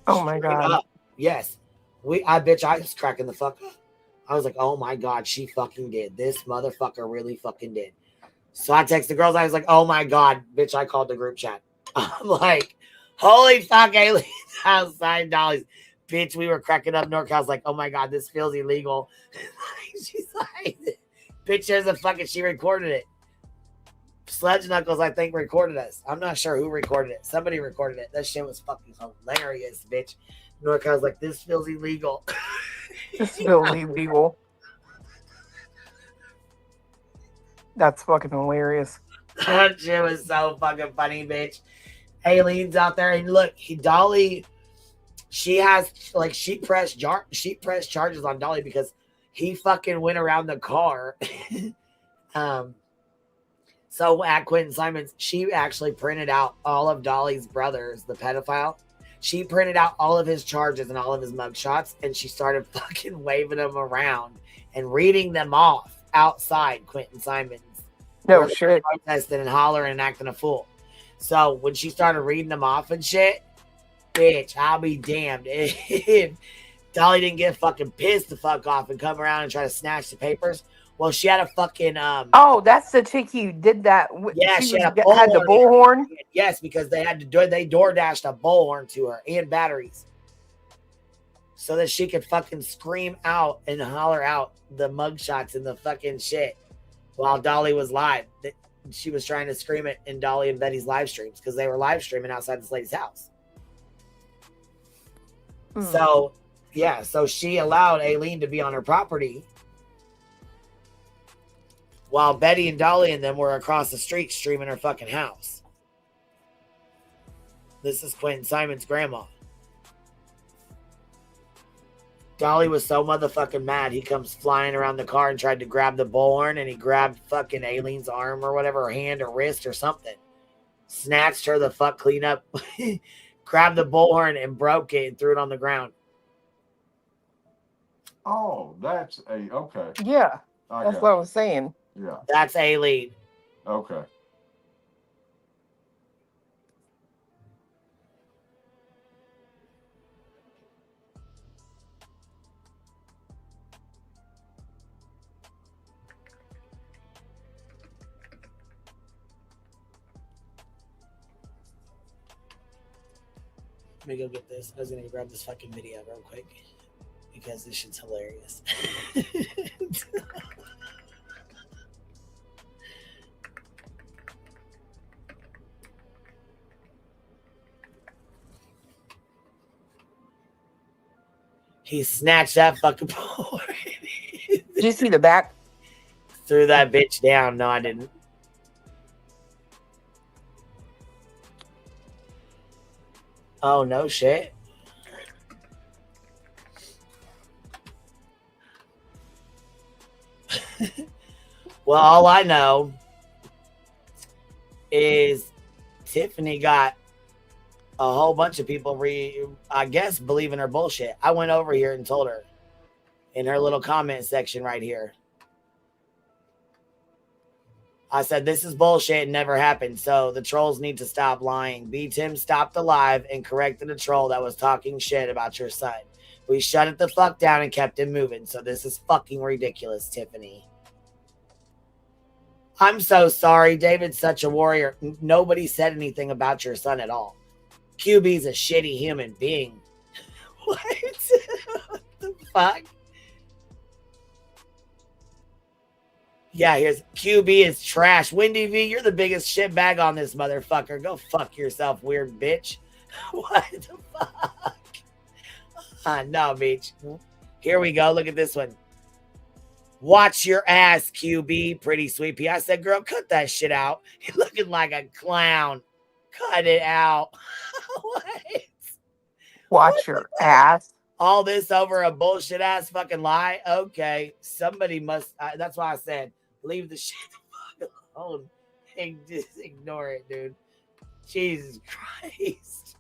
S5: Oh my god.
S1: Yes. I was cracking the fuck up. I was like, oh my god, she fucking did. This motherfucker really fucking did. So I texted the girls. I was like, oh my god, bitch, I called the group chat. I'm like, holy fuck, Aileen, outside Dolly's. Bitch, we were cracking up. NorCal was like, oh my god, this feels illegal. She's like, bitch, there's a fucking, she recorded it. Sledge Knuckles, I think, recorded us. I'm not sure who recorded it. Somebody recorded it. That shit was fucking hilarious, bitch. NorCal was like, this feels illegal.
S5: This feels illegal. That's fucking hilarious.
S1: That shit was so fucking funny, bitch. Aileen's out there, and look, Dolly, she pressed charges on Dolly because he fucking went around the car. So at Quentin Simon's, she actually printed out all of Dolly's brothers, the pedophile. She printed out all of his charges and all of his mugshots, and she started fucking waving them around and reading them off outside Quentin Simon's.
S5: No shit.
S1: Protesting and hollering and acting a fool. So when she started reading them off and shit, bitch, I'll be damned if Dolly didn't get fucking pissed the fuck off and come around and try to snatch the papers. Well, she had a fucking
S5: Oh, that's the chick you did that.
S1: Yeah,
S5: she
S1: had
S5: the bullhorn.
S1: Yes, because they door dashed a bullhorn to her and batteries, so that she could fucking scream out and holler out the mugshots and the fucking shit while Dolly was live. She was trying to scream it in Dolly and Betty's live streams because they were live streaming outside this lady's house. So yeah, so she allowed Aileen to be on her property while Betty and Dolly and them were across the street streaming her fucking house. This is Quentin Simon's grandma. Dolly was so motherfucking mad, he comes flying around the car and tried to grab the bullhorn, and he grabbed fucking Aileen's arm or whatever, her hand or wrist or something. Snatched her the fuck clean up, grabbed the bullhorn and broke it and threw it on the ground.
S6: Oh, that's okay.
S5: Yeah. That's what I was saying.
S6: Yeah.
S1: That's A lead.
S6: Okay.
S1: Let me go get this. I was gonna grab this fucking video real quick because this shit's hilarious. He snatched that fucking board.
S5: Did you see the back?
S1: Threw that bitch down. No, I didn't. Oh, no shit. Well, all I know is Tiffany got a whole bunch of people, I guess, believing her bullshit. I went over here and told her in her little comment section right here. I said, this is bullshit. It never happened. So the trolls need to stop lying. B. Tim stopped the live and corrected a troll that was talking shit about your son. We shut it the fuck down and kept him moving. So this is fucking ridiculous, Tiffany. I'm so sorry. David's such a warrior. Nobody said anything about your son at all. QB's a shitty human being. What? What the fuck? Yeah, here's QB is trash. Wendy V, you're the biggest shitbag on this motherfucker. Go fuck yourself, weird bitch. What the fuck? No, bitch. Here we go. Look at this one. Watch your ass, QB. Pretty sweepy. I said, girl, cut that shit out. You're looking like a clown. Cut it out. What?
S5: Watch your ass.
S1: All this over a bullshit ass fucking lie? Okay. Somebody must. That's why I said, leave the shit alone. And just ignore it, dude. Jesus Christ.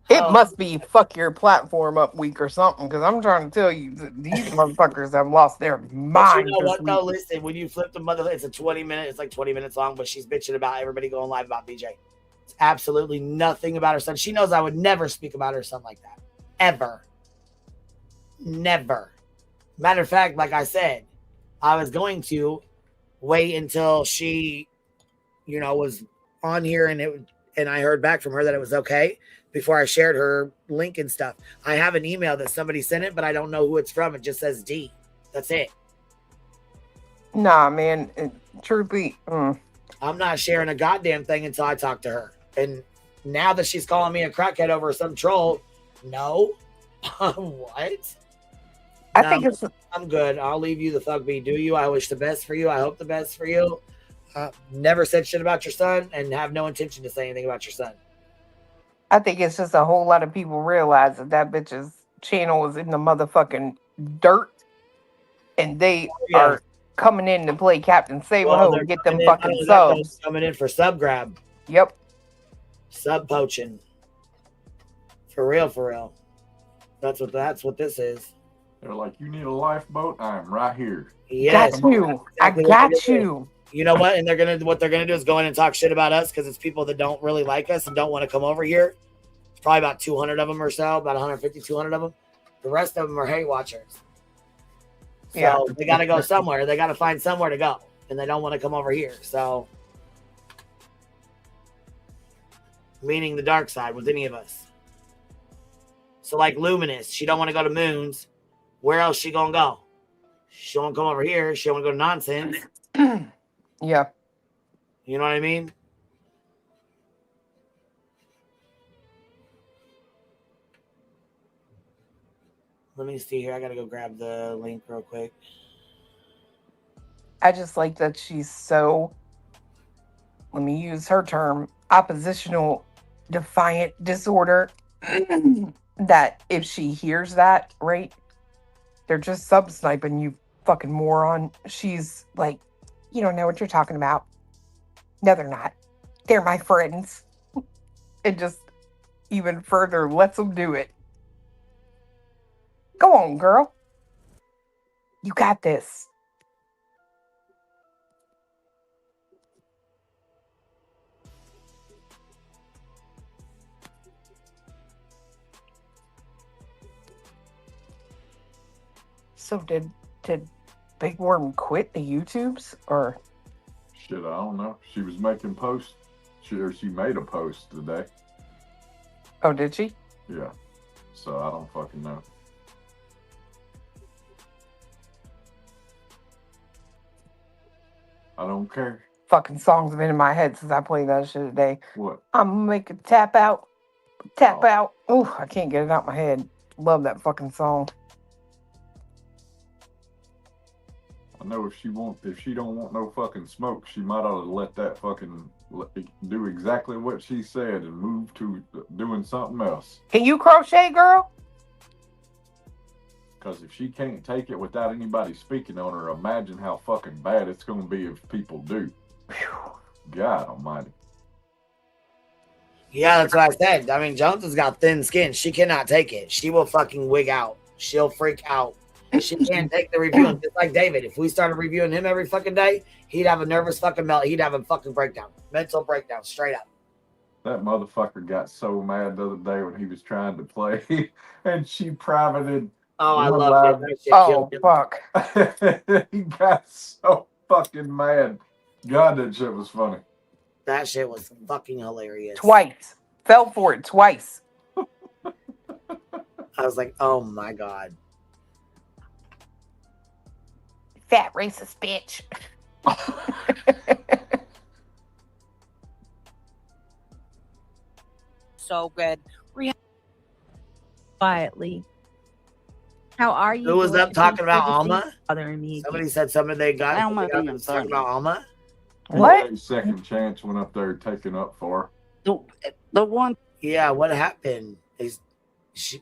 S5: It must be fuck your platform up week or something, because I'm trying to tell you that these motherfuckers have lost their mind.
S1: But you know
S5: this
S1: what, though?
S5: week.
S1: Listen, when you flip the mother, it's a 20-minute, it's like 20 minutes long, but she's bitching about everybody going live about BJ. It's absolutely nothing about her son. She knows I would never speak about her son like that. Ever. Never. Matter of fact, like I said, I was going to wait until she, was on here and I heard back from her that it was okay before I shared her link and stuff. I have an email that somebody sent it, but I don't know who it's from. It just says D. That's it.
S5: Nah, man. Truthfully,
S1: I'm not sharing a goddamn thing until I talk to her. And now that she's calling me a crackhead over some troll, no. What?
S5: I think
S1: I'm good. I'll leave you the fuck be. Do you? I wish the best for you. I hope the best for you. Never said shit about your son and have no intention to say anything about your son.
S5: I think it's just a whole lot of people realize that bitch's channel is in the motherfucking dirt, and they are coming in to play Captain Save-A-Ho and get them fucking subs.
S1: Coming in for sub grab.
S5: Yep.
S1: Sub poaching. For real, for real. That's what this is.
S6: They're like, you need a lifeboat? I'm right here.
S1: Yes.
S5: Got you.
S1: Exactly
S5: I got you.
S1: Do. You know what? And what they're gonna do is go in and talk shit about us because it's people that don't really like us and don't want to come over here. It's probably about 200 of them or so, about 150, 200 of them. The rest of them are hate watchers. So they got to go somewhere. They got to find somewhere to go, and they don't want to come over here. So, meaning the dark side with any of us. So, like Luminous, she don't want to go to Moons. Where else she gonna go? She don't come over here. She don't want to go to Nonsense.
S5: Yeah.
S1: You know what I mean? Let me see here. I gotta go grab the link real quick.
S5: I just like that she's so, let me use her term, oppositional, defiant disorder. That if she hears that, right, they're just sub sniping you, fucking moron. She's like, you don't know what you're talking about. No, they're not. They're my friends. It just even further lets them do it. Go on, girl. You got this. So did Big Worm quit the YouTubes or?
S6: Shit, I don't know. She was making posts. She made a post today.
S5: Oh, did she?
S6: Yeah. So I don't fucking know. I don't care.
S5: Fucking songs have been in my head since I played that shit today.
S6: What?
S5: I'm gonna make a tap out. Oh, I can't get it out my head. Love that fucking song.
S6: I know if she don't want no fucking smoke, she might ought to let that fucking do exactly what she said and move to doing something else.
S5: Can you crochet, girl?
S6: Because if she can't take it without anybody speaking on her, imagine how fucking bad it's going to be if people do. God almighty.
S1: Yeah, that's what I said. I mean, Jones has got thin skin. She cannot take it. She will fucking wig out. She'll freak out. She can't take the reviewing. Just like David. If we started reviewing him every fucking day, he'd have a nervous fucking melt. He'd have a fucking breakdown. Mental breakdown, straight up.
S6: That motherfucker got so mad the other day when he was trying to play and she privated.
S1: Oh, I love it.
S5: Oh, fuck.
S6: He got so fucking mad. God, that shit was funny.
S1: That shit was fucking hilarious.
S5: Twice. Fell for it twice.
S1: I was like, oh my God.
S5: Fat racist bitch.
S18: So good. Quietly. How are you?
S1: Who was
S18: doing?
S1: up talking about
S18: Good to see
S1: Alma?
S18: you bothering me
S1: Somebody
S18: again.
S1: said something they got.
S18: Alma
S1: They got
S18: being
S1: talking about Alma.
S5: What?
S6: Second Chance went up there taking up for
S8: her. The one.
S1: Yeah, what happened?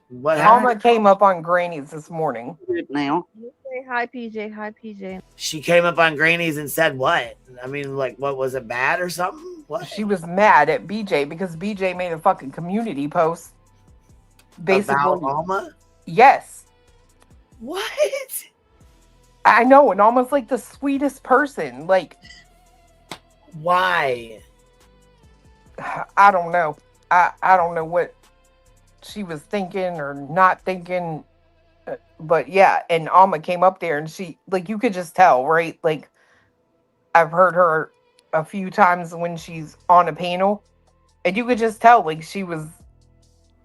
S1: What
S5: Alma
S1: happened?
S5: came up on Granny's this morning.
S8: Now.
S19: Say hi, PJ. Hi, PJ.
S1: She came up on Granny's and said what? I mean, like, what was it, bad or something? What?
S5: She was mad at BJ because BJ made a fucking community post. Basically,
S1: About Alma?
S5: Yes.
S1: What?
S5: I know, and Alma's like the sweetest person. Like,
S1: why?
S5: I don't know. I don't know what she was thinking or not thinking. But yeah, and Alma came up there and she, like, you could just tell, right? Like, I've heard her a few times when she's on a panel, and you could just tell, like, she was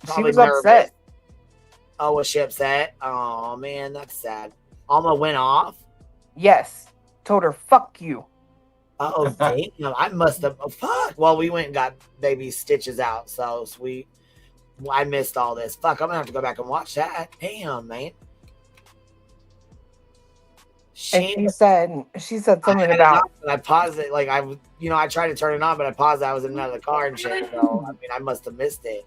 S1: Probably
S5: upset.
S1: nervous. Oh, was she upset? Oh, man, that's sad. Alma went off?
S5: Yes. Told her, fuck you.
S1: Oh, damn. I must have. Oh, fuck. Well, we went and got baby stitches out, so sweet. I missed all this. Fuck, I'm going to have to go back and watch that. Damn, man.
S5: And she said something about.
S1: I paused it. Like, I tried to turn it on, but I paused it. I was in another car and shit. So, I mean, I must have missed it.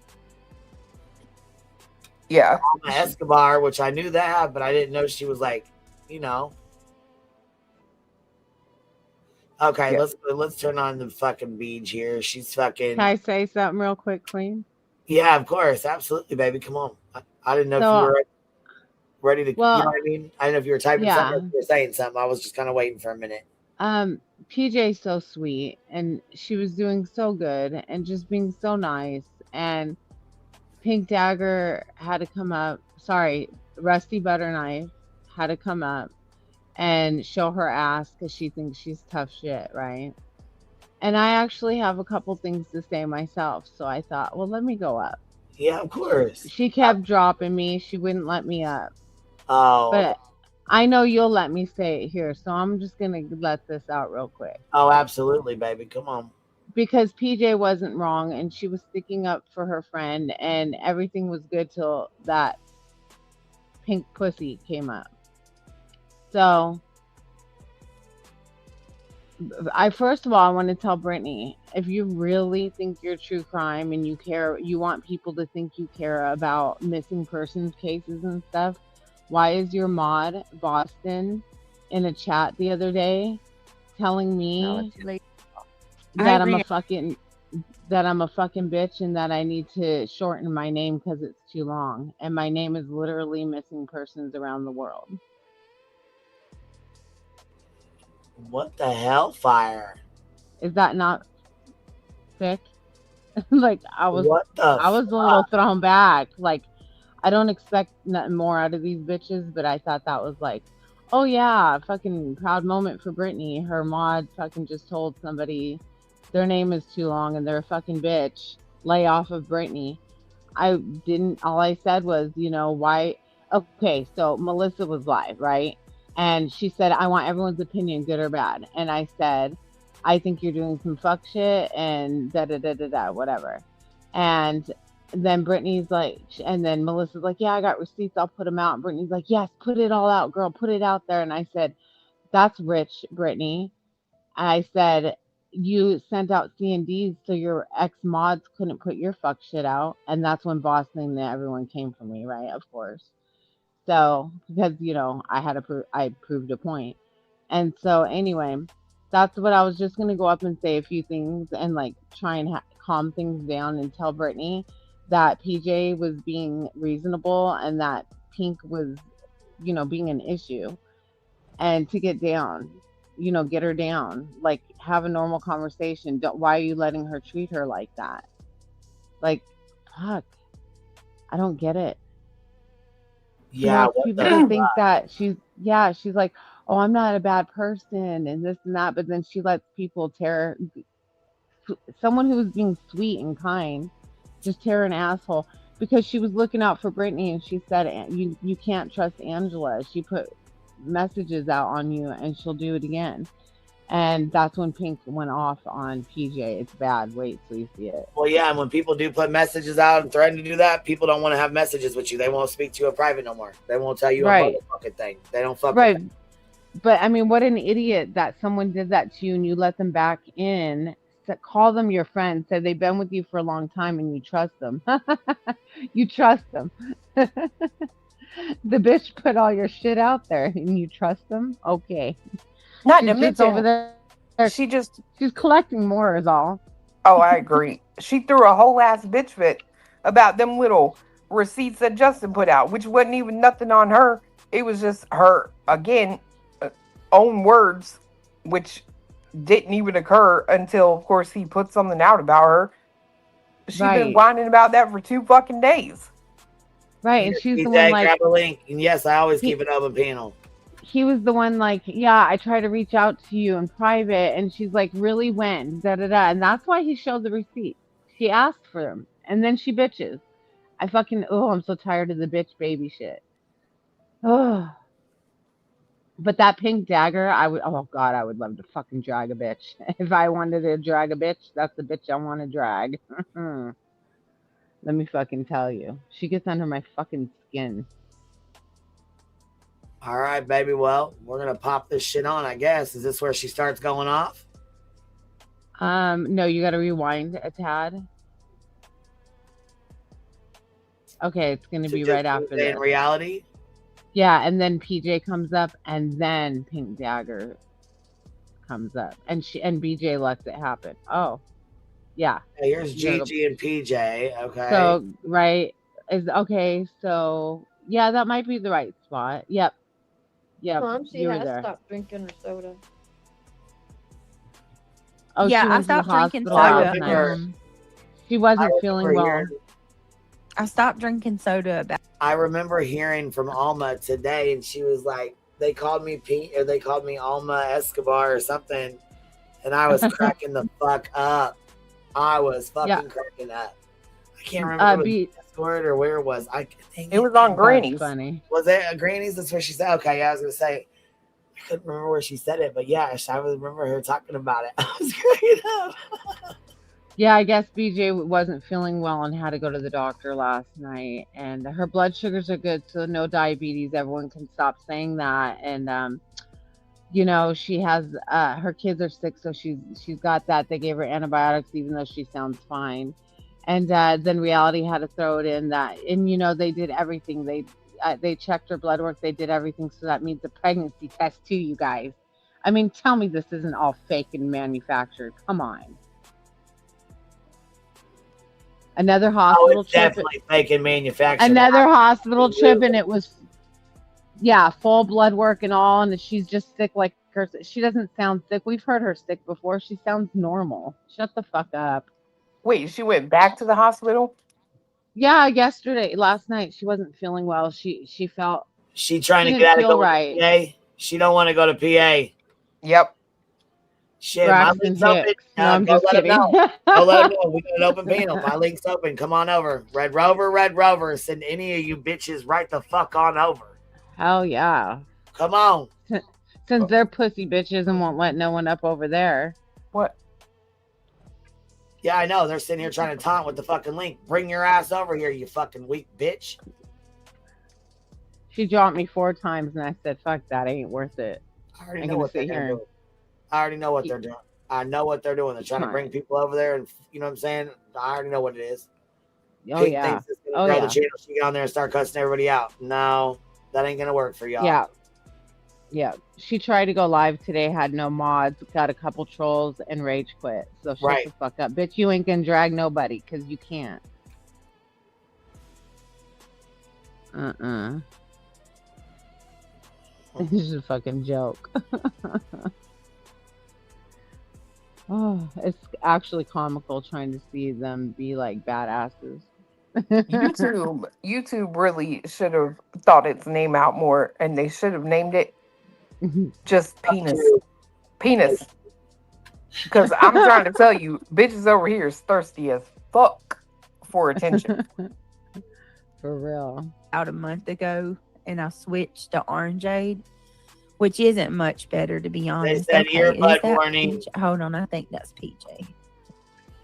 S5: Yeah.
S1: Alma Escobar, which I knew that, but I didn't know she was like, you know. Okay,
S19: Yeah.
S1: let's turn on the fucking beach here. She's fucking.
S19: Can I say something real quick, Queen?
S1: Yeah, of course, absolutely, baby. Come on. I didn't know if you were ready to.
S19: Well,
S1: you know what I mean? I didn't know if you were typing
S19: yeah.
S1: something or if you were saying something. I was just kind of waiting for a minute.
S19: PJ's so sweet, and she was doing so good and just being so nice. And Pink Dagger had to come up. Sorry, Rusty Butter Knife had to come up and show her ass because she thinks she's tough shit, right? And I actually have a couple things to say myself, so I thought, well, let me go up.
S1: Yeah, of course.
S19: She kept dropping me. She wouldn't let me up.
S1: Oh.
S19: But I know you'll let me say it here, so I'm just gonna let this out real quick.
S1: Oh, absolutely, baby. Come on.
S19: Because PJ wasn't wrong, and she was sticking up for her friend, and everything was good till that pink pussy came up. So, first of all, I want to tell Brittany, if you really think you're true crime and you want people to think you care about missing persons cases and stuff, why is your mod Boston in a chat the other day telling me that I'm a fucking bitch and that I need to shorten my name because it's too long, and my name is literally missing persons around the world.
S1: What the hell, fire?
S19: Is that not sick? Like I was
S1: What the
S19: a little thrown back. Like I don't expect nothing more out of these bitches, but I thought that was like, oh yeah, fucking proud moment for Brittany. Her mod fucking just told somebody their name is too long and they're a fucking bitch. Lay off of Brittany. All I said was, why? Okay, so Melissa was live, right? And she said, I want everyone's opinion, good or bad. And I said, I think you're doing some fuck shit and da whatever. And then Brittany's like, and then Melissa's like, yeah, I got receipts, I'll put them out. And Brittany's like, yes, put it all out, girl, put it out there. And I said, that's rich, Brittany. I said, you sent out C&Ds so your ex-mods couldn't put your fuck shit out. And that's when Boss thing that everyone came for me, right? Of course. So, because, I proved a point. And so anyway, that's what I was just going to go up and say a few things and like try and calm things down and tell Brittany that PJ was being reasonable and that Pink was, being an issue, and to get down, get her down, like have a normal conversation. Why are you letting her treat her like that? Like, fuck, I don't get it.
S1: Yeah,
S19: people to think that she's like, oh, I'm not a bad person and this and that, but then she lets people tear someone who was being sweet and kind, just tear an asshole because she was looking out for Brittany and she said, you can't trust Angela. She put messages out on you and she'll do it again. And that's when Pink went off on PJ. It's bad. Wait till you see it.
S1: Well, yeah, and when people do put messages out and threaten to do that, people don't want to have messages with you. They won't speak to you in private no more. They won't tell you a motherfucking thing. They don't fuck with you.
S19: But I mean, what an idiot that someone did that to you and you let them back in. Call them your friend. Said they've been with you for a long time and you trust them. You trust them. The bitch put all your shit out there and you trust them? Okay.
S5: Not
S19: she's
S5: to
S19: just
S5: mention,
S19: over there. She's collecting more is all.
S5: Oh, I agree. She threw a whole ass bitch fit about them little receipts that Justin put out, which wasn't even nothing on her. It was just her, again, own words, which didn't even occur until, of course, he put something out about her. She's been whining about that for 2 fucking days.
S19: Right, and she's the one like,
S1: grab a link. And yes, I always keep an open panel.
S19: He was the one like, yeah, I try to reach out to you in private, and she's like, really, when? And that's why he showed the receipt. She asked for them, and then she bitches. I'm so tired of the bitch baby shit. Oh. But that pink dagger, I would love to fucking drag a bitch. If I wanted to drag a bitch, that's the bitch I want to drag. Let me fucking tell you. She gets under my fucking skin.
S1: All right, baby. Well, we're going to pop this shit on, I guess. Is this where she starts going off?
S19: No, you got to rewind a tad. Okay, it's going to be right after this.
S1: In reality?
S19: Yeah, and then PJ comes up, and then Pink Dagger comes up, and BJ lets it happen. Oh, yeah.
S1: Hey, here's Gigi and PJ. Okay.
S19: So So yeah, that might be the right spot. Yep.
S20: Mom, she has stopped drinking her soda.
S19: Oh,
S18: yeah, I stopped drinking soda.
S19: She wasn't feeling well.
S18: I stopped drinking soda.
S1: I remember hearing from Alma today, and she was like, they called me Pete, or they called me Alma Escobar or something, and I was cracking the fuck up. I was fucking cracking up. I can't remember if it was Discord or where it was.
S5: It was on Granny's.
S19: Funny.
S1: Was it Granny's? That's where she said. Okay, yeah, I was gonna say. I couldn't remember where she said it, but yeah, I remember her talking about it. I was cracking up.
S19: Yeah, I guess BJ wasn't feeling well and had to go to the doctor last night. And her blood sugars are good, so no diabetes. Everyone can stop saying that. And she has her kids are sick, so she's got that. They gave her antibiotics, even though she sounds fine. And then Reality had to throw it in that. And they did everything. They checked her blood work. They did everything. So that means a pregnancy test too, you guys. I mean, tell me this isn't all fake and manufactured. Come on. Another hospital trip.
S1: Definitely fake and manufactured.
S19: Another hospital trip, and it was, full blood work and all. And she's just sick like her. She doesn't sound sick. We've heard her sick before. She sounds normal. Shut the fuck up.
S5: Wait, she went back to the hospital?
S19: Yeah, last night, she wasn't feeling well. She felt
S1: She trying
S19: she
S1: to
S19: didn't
S1: get out of
S19: feel
S1: going
S19: right.
S1: to PA. She don't want to go to PA.
S5: Yep.
S1: Shit, my
S19: Braxton
S1: link's open.
S19: Hicks. No, I'm
S1: Go
S19: just
S1: let him
S19: kidding.
S1: know. Go let him know. We got an open panel. My link's open. Come on over. Red Rover. Send any of you bitches right the fuck on over.
S19: Hell yeah.
S1: Come on.
S19: Since they're pussy bitches and won't let no one up over there.
S5: What?
S1: Yeah, I know. They're sitting here trying to taunt with the fucking link. Bring your ass over here, you fucking weak bitch.
S19: She dropped me 4 times and I said, fuck that, ain't worth it.
S1: I already know what they're doing. I already know what they're doing. I know what they're doing. They're trying to bring people over there, and you know what I'm saying? I already know what it is.
S19: Oh,
S1: Pink
S19: yeah.
S1: thinks it's gonna grow the channel. She get on there and start cussing everybody out. No, that ain't gonna work for y'all.
S19: Yeah. Yeah. She tried to go live today, had no mods, got a couple trolls, and rage quit. So shut the fuck up. Bitch, you ain't gonna drag nobody, because you can't. This is a fucking joke. Oh, it's actually comical trying to see them be like badasses.
S5: YouTube really should have thought its name out more, and they should have named it just penis. Because I'm trying to tell you, bitches over here is thirsty as fuck for attention.
S19: For real.
S18: Out a month ago, and I switched to Orangeade, which isn't much better, to be honest.
S1: said
S18: Okay,
S1: earbud
S18: is that
S1: warning.
S18: PJ? Hold on, I think that's PJ.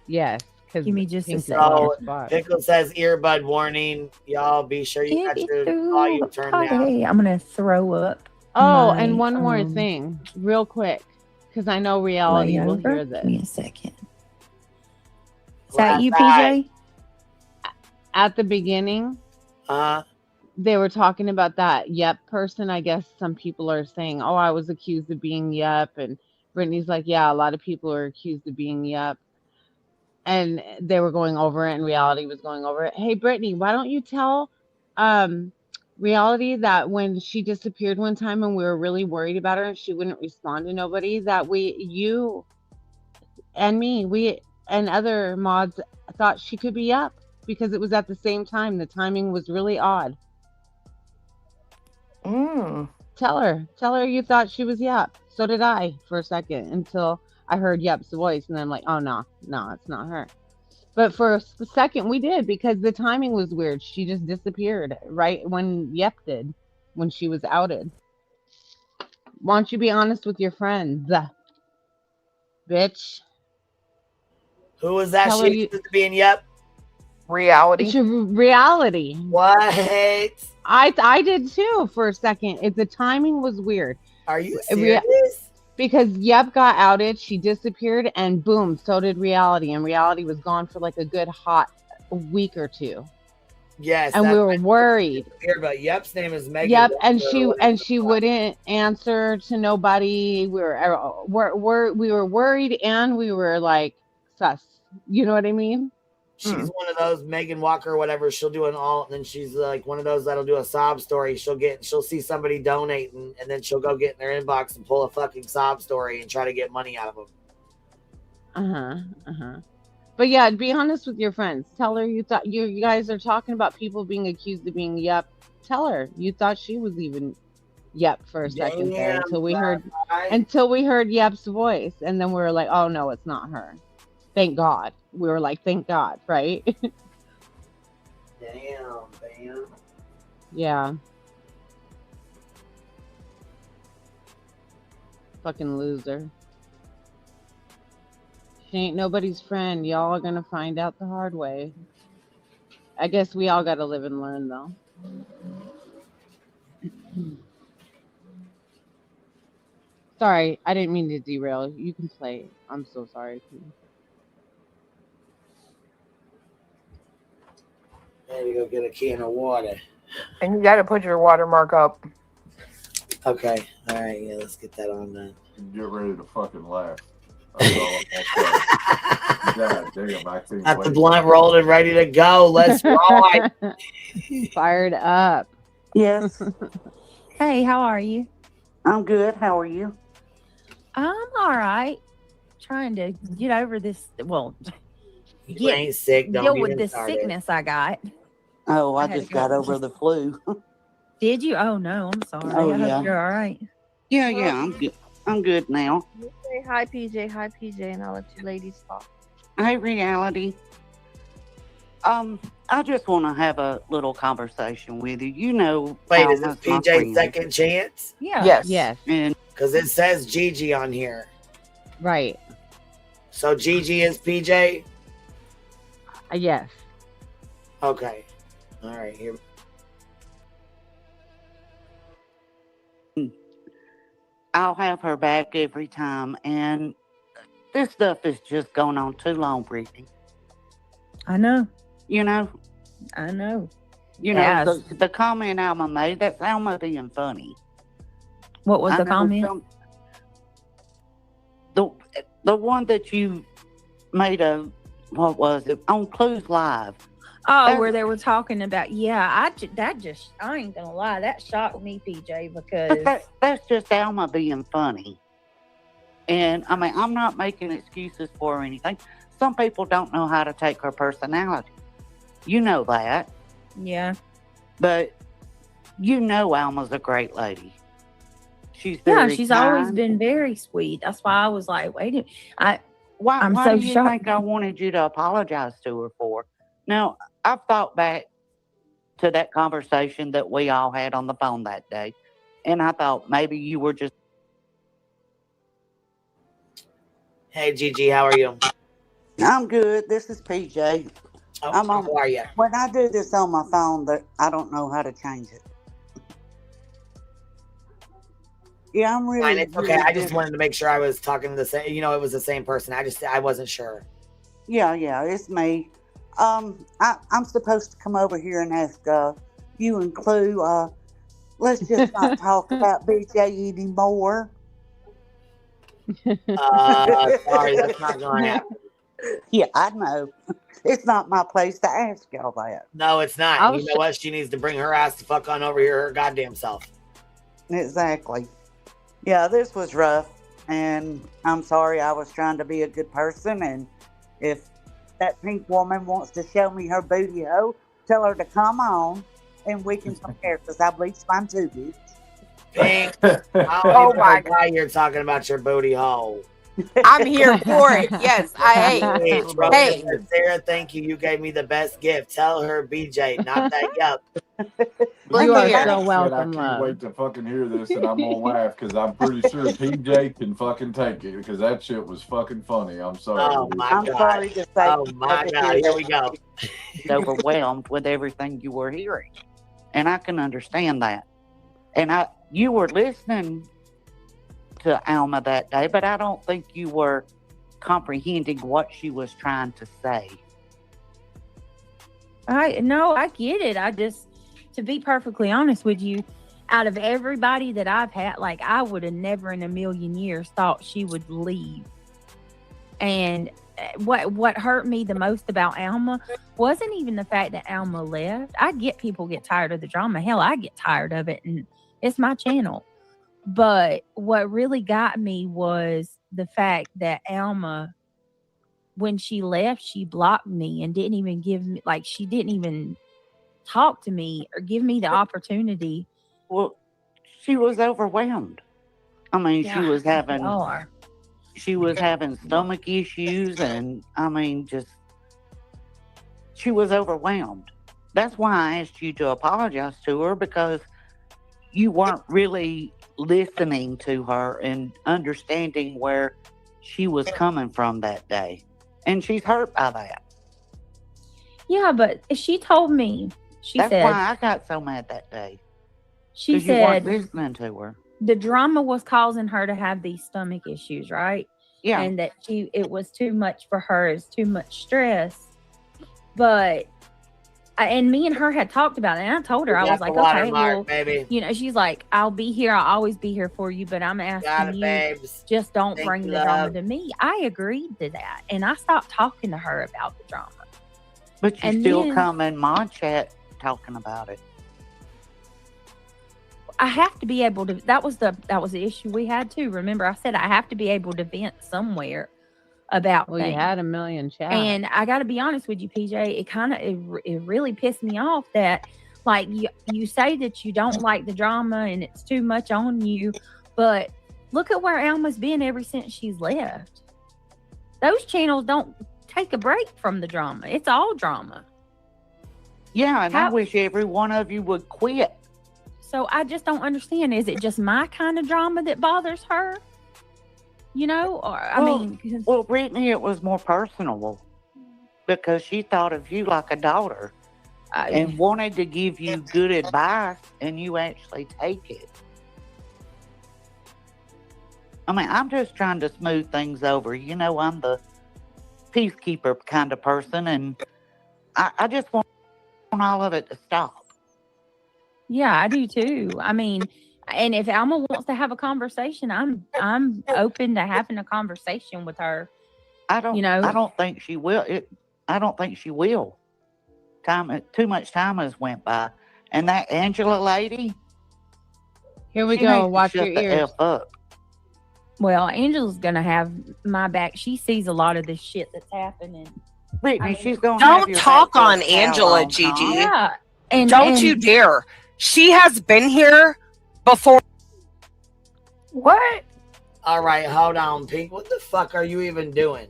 S19: Yes.
S18: Give me just a
S1: So,
S18: second.
S1: Pickle says earbud warning. Y'all be sure you got your volume turned down.
S18: Hey, I'm gonna throw up.
S19: Oh,
S18: my,
S19: and one more thing, real quick, because I know reality will
S18: layover.
S19: hear this.
S18: Give me a second. Is that you, PJ?
S19: At the beginning, they were talking about that yep person. I guess some people are saying, oh, I was accused of being yep. And Brittany's like, yeah, a lot of people are accused of being yep. And they were going over it, and reality was going over it. Hey, Brittany, why don't you tell reality that when she disappeared one time and we were really worried about her and she wouldn't respond to nobody, that you and me, we and other mods thought she could be up because it was at the same time. The timing was really odd. Tell her you thought she was yep. So did I for a second, until I heard yep's voice, and then I'm like, oh no, it's not her. But for a second we did, because the timing was weird. She just disappeared right when yep did, when she was outed. Why don't you be honest with your friends, bitch?
S1: Who was that?
S19: Tell her
S1: She was being yep.
S5: Reality.
S19: It's your reality.
S1: What?
S19: I did too for a second. The timing was weird.
S1: Are you serious?
S19: Because Yep got outed, she disappeared, and boom, so did Reality. And Reality was gone for like a good hot week or two.
S1: Yes.
S19: And we were worried.
S1: Here, but Yep's name is Megan.
S19: Yep, and she wouldn't answer to nobody. We were worried, and we were like sus. You know what I mean?
S1: She's one of those Megan Walker or whatever. She'll do an alt, and then she's like one of those that'll do a sob story. She'll see somebody donating, and then she'll go get in their inbox and pull a fucking sob story and try to get money out of them.
S19: But yeah, be honest with your friends. Tell her you thought you guys are talking about people being accused of being yep. Tell her you thought she was even yep for a second there, until we heard yep's voice, and then we were like, oh no, it's not her. Thank God. We were like, thank God, right?
S1: Damn.
S19: Yeah. Fucking loser. She ain't nobody's friend. Y'all are gonna find out the hard way. I guess we all gotta live and learn, though. Sorry, I didn't mean to derail. You can play. I'm so sorry.
S1: Maybe go get a can of water.
S5: And you got to put your watermark up.
S1: Okay. All right. Yeah, let's get that on then.
S6: Get ready to fucking laugh. That's all I'm God damn, I can't
S1: Got the
S6: wait.
S1: blunt rolled and ready to go. Let's ride.
S19: Fired up.
S21: Yes.
S18: Hey, how are you?
S21: I'm good. How are you?
S18: I'm all right. Trying to get over this. Well,
S1: You ain't sick. Don't
S18: deal
S1: get
S18: with
S1: him
S18: this
S1: started.
S18: sickness I got.
S21: Oh, I
S2: had
S21: just
S2: to
S21: got
S2: go.
S21: over the flu.
S2: Did you? Oh no, I'm sorry.
S21: Oh,
S2: I
S21: yeah.
S2: hope you're all right.
S21: Yeah, I'm good. I'm good now.
S20: You say hi, PJ. Hi, PJ, and I'll let you ladies talk.
S21: Hey, Reality. I just want to have a little conversation with you. You know,
S1: Wait, is this
S21: Alma's my
S1: PJ's
S21: friend.
S1: second chance?
S2: Yeah.
S19: Yes. Yes.
S21: And
S1: Because it says Gigi on here.
S19: Right.
S1: So Gigi is PJ?
S19: Yes.
S1: Okay. All right, here.
S21: I'll have her back every time. And this stuff is just going on too long, Brittany.
S2: I know.
S21: You know?
S2: I know.
S21: You know,
S2: Yes.
S21: the comment Alma made, that's Alma being funny.
S2: What was
S21: I
S2: the
S21: know
S2: comment?
S21: The one that you made what was it, on Clues Live.
S2: Oh, where they were talking about, I ain't gonna lie, that shocked me, PJ, because
S21: That's just Alma being funny. And I mean, I'm not making excuses for her or anything. Some people don't know how to take her personality. You know that.
S2: Yeah.
S21: But you know Alma's a great lady. She's very
S2: she's
S21: kind.
S2: always been very sweet. That's why I was like, wait, I'm
S21: Why
S2: so
S21: do you
S2: shocked.
S21: think I wanted you to apologize to her for? Now, I've thought back to that conversation that we all had on the phone that day, and I thought maybe you were just...
S1: Hey, Gigi, how are you?
S21: I'm good. This is PJ.
S1: Oh, how are you?
S21: When I do this on my phone, I don't know how to change it. Yeah, I'm really...
S1: Fine, it's okay. I just wanted to make sure I was talking to the same, it was the same person. I wasn't sure.
S21: Yeah, it's me. I'm supposed to come over here and ask you and Clue, let's just not talk about BJ anymore.
S1: Sorry, that's not going to happen.
S21: Yeah, I know. It's not my place to ask y'all that.
S1: No, it's not. You know what? She needs to bring her ass the fuck on over here, her goddamn self.
S21: Exactly. Yeah, this was rough, and I'm sorry. I was trying to be a good person, and if that pink woman wants to show me her booty hole, tell her to come on, and we can compare, because I bleached mine too, bitch.
S1: Pink, I don't even know why you're talking about your booty hole.
S5: I'm here for it. Yes, I hate.
S1: Hey, Sarah, thank you. You gave me the best gift. Tell her, BJ, not that yup.
S19: You are
S6: I
S19: so
S6: can't
S19: welcome, love.
S6: wait to fucking hear this, and I'm gonna laugh because I'm pretty sure PJ can fucking take it because that shit was fucking funny. I'm sorry.
S1: Oh my
S21: I'm
S1: God.
S21: sorry to say.
S1: Oh my God. Here we go.
S21: Overwhelmed with everything you were hearing, and I can understand that. And you were listening to Alma that day, but I don't think you were comprehending what she was trying to say.
S2: I get it. I just, to be perfectly honest with you, out of everybody that I've had, like, I would have never in a million years thought she would leave. And what hurt me the most about Alma wasn't even the fact that Alma left. I get people get tired of the drama. Hell, I get tired of it, and it's my channel. But what really got me was the fact that Alma, when she left, she blocked me and didn't even give me, like, she didn't even talk to me or give me the opportunity.
S21: Well, she was overwhelmed. I mean,
S2: Yeah,
S21: she was having stomach issues, and I mean, she was overwhelmed. That's why I asked you to apologize to her, because you weren't really listening to her and understanding where she was coming from that day. And she's hurt by that.
S2: Yeah, but she told me,
S21: That's
S2: said,
S21: why I got so mad that day.
S2: She
S21: 'Cause you weren't
S2: said
S21: listening to her.
S2: the drama was causing her to have these stomach issues, right?
S21: Yeah.
S2: And that it was too much for her, it's too much stress. But and me and her had talked about it, and I told her, I was like, okay, well,
S1: baby.
S2: She's like, I'll be here, I'll always be here for you, but I'm asking you,
S1: babes.
S2: just don't
S1: Thank
S2: bring
S1: you,
S2: the drama
S1: love.
S2: to me. I agreed to that, and I stopped talking to her about the drama.
S21: But you
S2: And
S21: still
S2: then-
S21: come in my chat talking about it.
S2: I have to be able to. That was the issue we had too. Remember, I said I have to be able to vent somewhere
S18: about
S19: Well, you
S18: things.
S19: had a million chats.
S18: And I got to be honest with you, PJ, it really pissed me off that like you say that you don't like the drama and it's too much on you, but look at where Alma's been ever since she's left. Those channels don't take a break from the drama. It's all drama.
S21: Yeah, and I wish every one of you would quit.
S18: So I just don't understand. Is it just my kind of drama that bothers her? You know, or
S21: well, Brittany, it was more personal because she thought of you like a daughter and wanted to give you good advice, and you actually take it. I mean, I'm just trying to smooth things over. You know, I'm the peacekeeper kind of person, and I just want all of it to stop.
S18: Yeah, I do too. I mean, and if Alma wants to have a conversation, I'm open to having a conversation with her.
S21: I don't think she will. I don't think she will. Too much time has went by, and that Angela lady.
S19: Here we go. Watch your
S21: shut the
S19: ears.
S21: F up.
S18: Well, Angela's gonna have my back. She sees a lot of this shit that's happening.
S21: Brittany, she's gonna
S4: Don't talk on Angela, Gigi.
S18: Yeah, and
S4: don't you dare. She has been here before.
S18: What?
S1: All right, hold on, Pink. What the fuck are you even doing?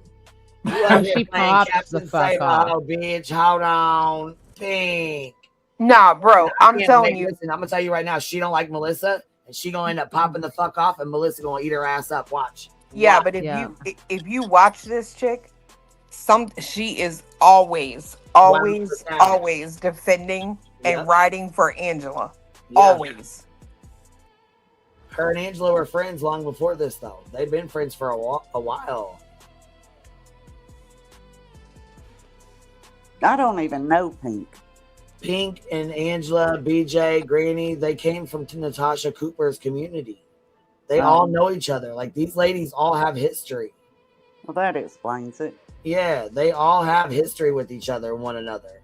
S1: You out here
S19: She
S1: playing
S19: pops
S1: Captain
S19: the fuck
S1: Sable,
S19: off.
S1: bitch. Hold on, Pink.
S4: Nah, bro, I'm
S1: Yeah,
S4: telling
S1: Nick,
S4: you.
S1: Listen, I'm gonna tell you right now. She don't like Melissa, and she gonna end up popping the fuck off, and Melissa gonna eat her ass up. Watch.
S4: Yeah, but if you watch this chick, she is always
S1: 100%.
S4: defending
S1: Yep.
S4: and riding for Angela.
S1: Yeah.
S4: Always.
S1: Her and Angela were friends long before this, though. They've been friends for a while.
S21: I don't even know Pink.
S1: Pink and Angela, BJ, Granny, they came from Natasha Cooper's community. They all know each other. Like, these ladies all have history.
S21: Well, that explains it.
S1: Yeah, they all have history with each other and one another.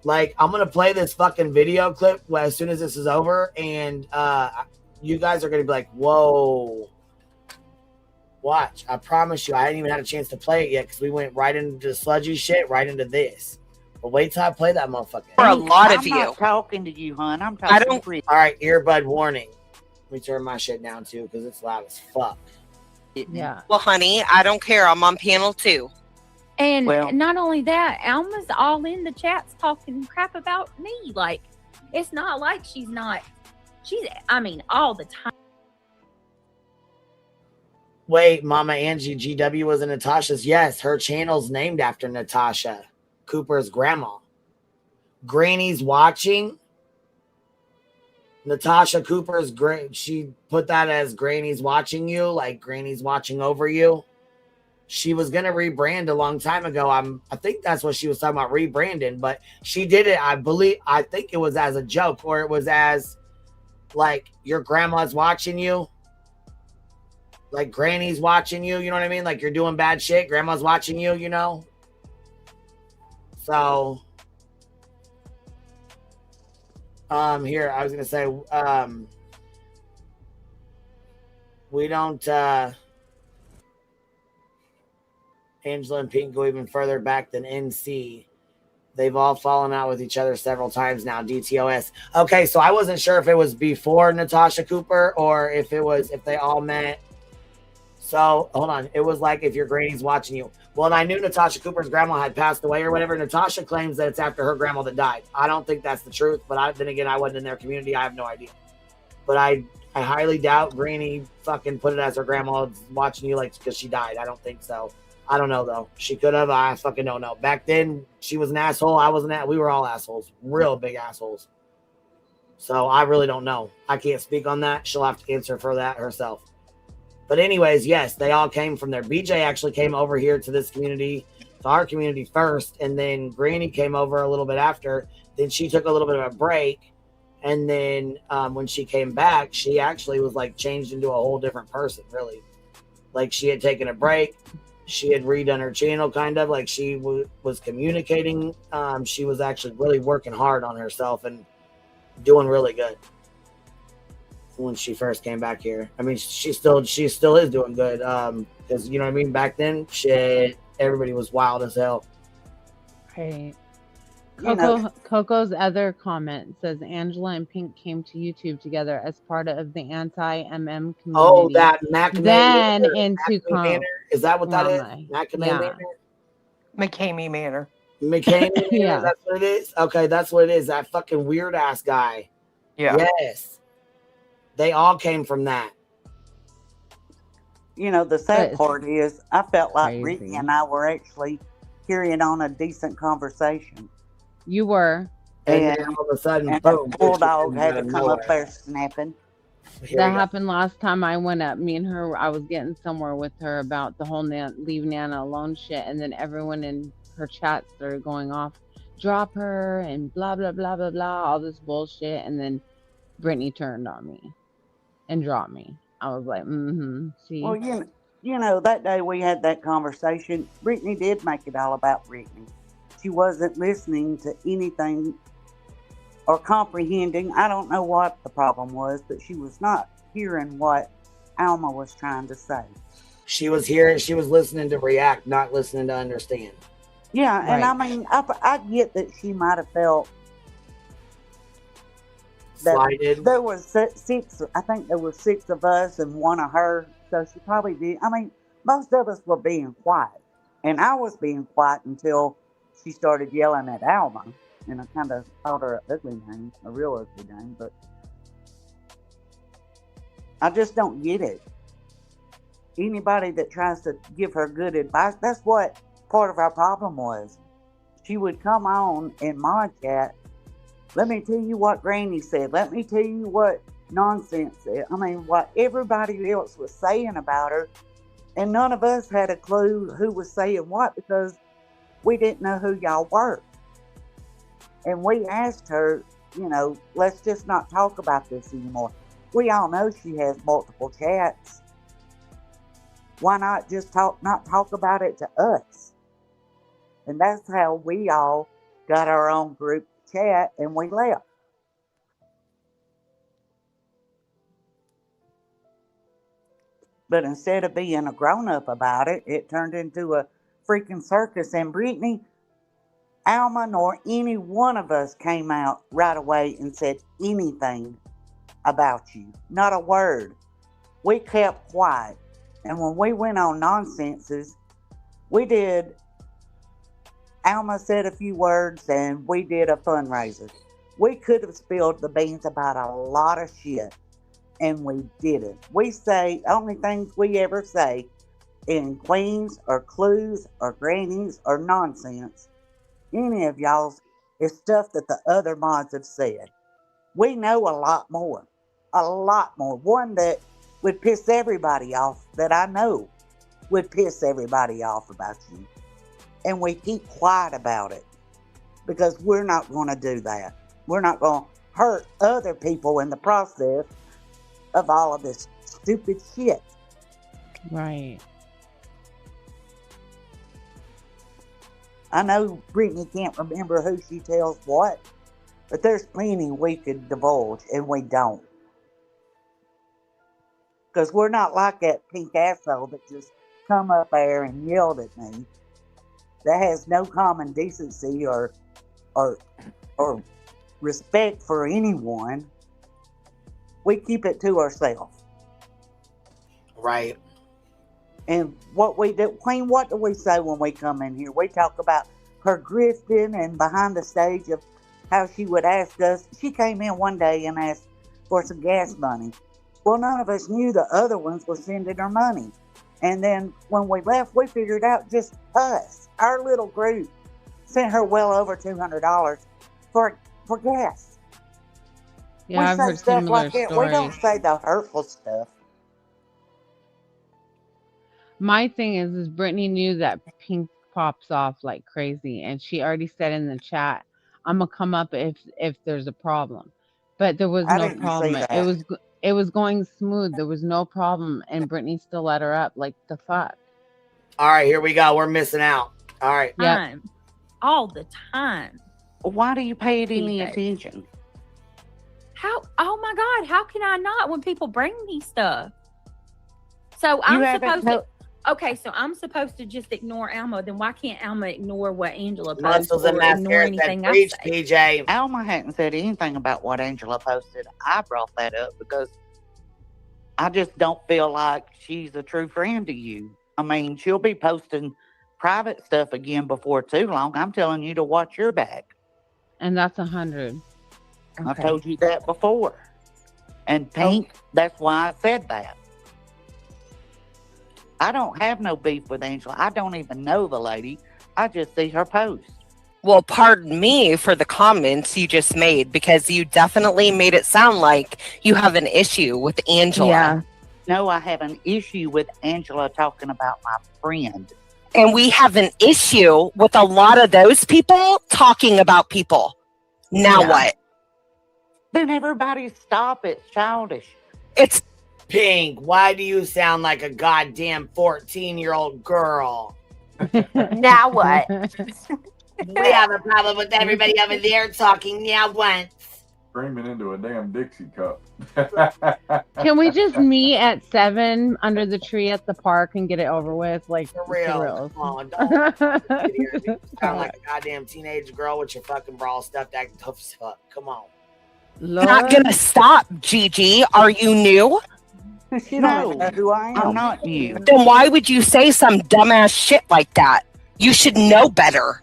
S1: Like, I'm going to play this fucking video clip as soon as this is over, and you guys are going to be like, whoa. Watch. I promise you, I hadn't even had a chance to play it yet because we went right into the sludgy shit, right into this. But wait till I play that motherfucker.
S4: For a lot of
S21: I'm
S4: you.
S21: not talking to you, hon. I'm talking to you.
S1: All right, earbud warning. Let me turn my shit down, too, because it's loud as fuck.
S19: Yeah.
S4: Well, honey, I don't care. I'm on panel 2.
S18: And not only that, Alma's all in the chats talking crap about me. Like, it's not like she's all the time.
S1: Wait, Mama Angie, GW was in Natasha's. Yes, her channel's named after Natasha Cooper's grandma. Granny's watching. Natasha Cooper's she put that as Granny's watching you, like Granny's watching over you. She was gonna rebrand a long time ago. I think that's what she was talking about, rebranding, but she did it. I think it was as a joke, or it was as like your grandma's watching you. Like Granny's watching you, you know what I mean? Like you're doing bad shit, grandma's watching you, you know? So, here, I was going to say, we don't, Angela and Pink go even further back than NC. They've all fallen out with each other several times now, DTOS. Okay, so I wasn't sure if it was before Natasha Cooper or if they all met. So, hold on. It was like if your granny's watching you. Well, and I knew Natasha Cooper's grandma had passed away or whatever. Natasha claims that it's after her grandma that died. I don't think that's the truth, but then again, I wasn't in their community. I have no idea. But I highly doubt Granny fucking put it as her grandma watching you like because she died. I don't think so. I don't know, though. She could have. I fucking don't know. Back then, she was an asshole. I wasn't. We were all assholes. Real big assholes. So, I really don't know. I can't speak on that. She'll have to answer for that herself. But anyways, yes, they all came from there. BJ actually came over here to this community, to our community first, and then Granny came over a little bit after. Then she took a little bit of a break, and then when she came back, she actually was like changed into a whole different person, really. Like she had taken a break. She had redone her channel, kind of like she was communicating. She was actually really working hard on herself and doing really good. When she first came back here, I mean, she still is doing good. Because because you know what I mean. Back then, shit, everybody was wild as hell.
S19: Right.
S21: You know,
S19: Coco's other comment says Angela and Pink came to YouTube together as part of the anti-MM community.
S1: Oh, that McNamee
S19: Then
S1: Manor,
S19: into
S1: McNamee Manor. Is that what that is?
S19: Kwame.
S1: McNamee
S19: Yeah.
S1: Manor?
S4: McCamey Manor.
S1: McCamey Manor,
S19: Yeah.
S1: that's what it is? Okay, that's what it is. That fucking weird ass guy.
S4: Yeah.
S1: Yes. They all came from that.
S21: you know, the sad
S19: But
S21: part is I felt like
S19: crazy.
S21: Brittany and I were actually carrying on a decent conversation.
S19: You were.
S1: And
S21: And,
S1: then all of a sudden,
S21: and
S1: boom.
S21: that bulldog had
S1: out
S21: to
S1: of
S21: come up
S1: nowhere.
S21: there snapping.
S1: Here
S19: That
S1: we go.
S19: happened last time I went up. Me and her, I was getting somewhere with her about the whole leave Nana alone shit. And then everyone in her chat started going off, drop her and blah, blah, blah, blah, blah, all this bullshit. And then Brittany turned on me and dropped me. I was like, see?
S21: Well, you know, that day we had that conversation. Brittany did make it all about Brittany. She wasn't listening to anything or comprehending. I don't know what the problem was, but she was not hearing what Alma was trying to say.
S1: She was here. She was listening to react, not listening to understand.
S21: Yeah, and I
S19: Right.
S21: mean, I get that she might have felt that
S1: Slighted.
S21: there was six. I think there were 6 of us and 1 of her. So she probably did. I mean, most of us were being quiet, and I was being quiet until she started yelling at Alma, and I kind of called her an ugly name, a real ugly name. But I just don't get it. Anybody that tries to give her good advice, that's what part of our problem was. She would come on in my chat. Let me tell you what Granny said. Let me tell you what nonsense said. I mean, what everybody else was saying about her. And none of us had a clue who was saying what because we didn't know who y'all were. And we asked her, you know, let's just not talk about this anymore. We all know she has multiple chats. Why not just not talk about it to us? And that's how we all got our own group chat and we left. But instead of being a grown-up about it, it turned into a freaking circus. And Brittany, Alma, nor any one of us came out right away and said anything about you. Not a word. We kept quiet. And when we went on nonsenses, we did. Alma said a few words and we did a fundraiser. We could have spilled the beans about a lot of shit. And we didn't. We say, only things we ever say in Queens or Clues or Grannies or nonsense, any of y'all's, is stuff that the other mods have said. We know a lot more. A lot more. One that would piss everybody off that I know would piss everybody off about you. And we keep quiet about it because we're not going to do that. We're not going to hurt other people in the process of all of this stupid shit.
S19: Right.
S21: I know Brittany can't remember who she tells what, but there's plenty we could divulge, and we don't. Because we're not like that pink asshole that just come up there and yelled at me. That has no common decency or respect for anyone. We keep it to ourselves.
S1: Right.
S21: And what we do, Queen, what do we say when we come in here? We talk about her grifting and behind the stage of how she would ask us. She came in one day and asked for some gas money. Well, none of us knew the other ones were sending her money. And then when we left, we figured out just us, our little group, sent her well over $200 for gas.
S19: Yeah,
S21: we
S19: I've
S21: say
S19: heard
S21: stuff
S19: similar
S21: like that. We don't
S19: stories.
S21: say the hurtful stuff.
S19: My thing is Brittany knew that Pink pops off like crazy, and she already said in the chat, "I'm gonna come up if there's a problem," but there was
S21: I
S19: no
S21: didn't
S19: problem.
S21: see that.
S19: It was going smooth. There was no problem, and Brittany still let her up. Like the fuck.
S1: All right, here we go. We're missing out. All right.
S19: Yep.
S18: Time. All the time.
S21: Why do you pay it any
S18: PJ.
S21: attention?
S18: How? Oh my God! How can I not when people bring me stuff? So
S21: You
S18: I'm
S21: haven't
S18: supposed to. Okay, so I'm supposed to just ignore Alma. Then why can't Alma ignore what Angela posted
S1: Muscles and
S18: or ignore
S1: mascara
S18: anything
S1: said
S18: I
S1: preach,
S18: say?
S1: PJ.
S21: Alma hadn't said anything about what Angela posted. I brought that up because I just don't feel like she's a true friend to you. I mean, she'll be posting private stuff again before too long. I'm telling you to watch your back.
S19: And that's 100.
S21: I told you that before. And Pink, that's why I said that. I don't have no beef with Angela. I don't even know the lady. I just see her post.
S4: Well, pardon me for the comments you just made, because you definitely made it sound like you have an issue with Angela.
S18: Yeah.
S21: No, I have an issue with Angela talking about my friend.
S4: And we have an issue with a lot of those people talking about people. Now what?
S21: Then everybody stop. It's childish.
S4: It's
S1: Pink, why do you sound like a goddamn 14-year-old girl?
S4: Now what?
S1: We have a problem with everybody over there talking now once.
S6: Screaming into a damn Dixie cup.
S19: Can we just meet at 7 under the tree at the park and get it over with? Like,
S1: For real. Come on, don't sit here and sound like a goddamn teenage girl with your fucking bra stuffed acting tough as fuck. Come on.
S4: Not gonna stop, Gigi. Are you new?
S21: You don't know who I am. I'm not new.
S4: Then why would you say some dumbass shit like that? You should know better.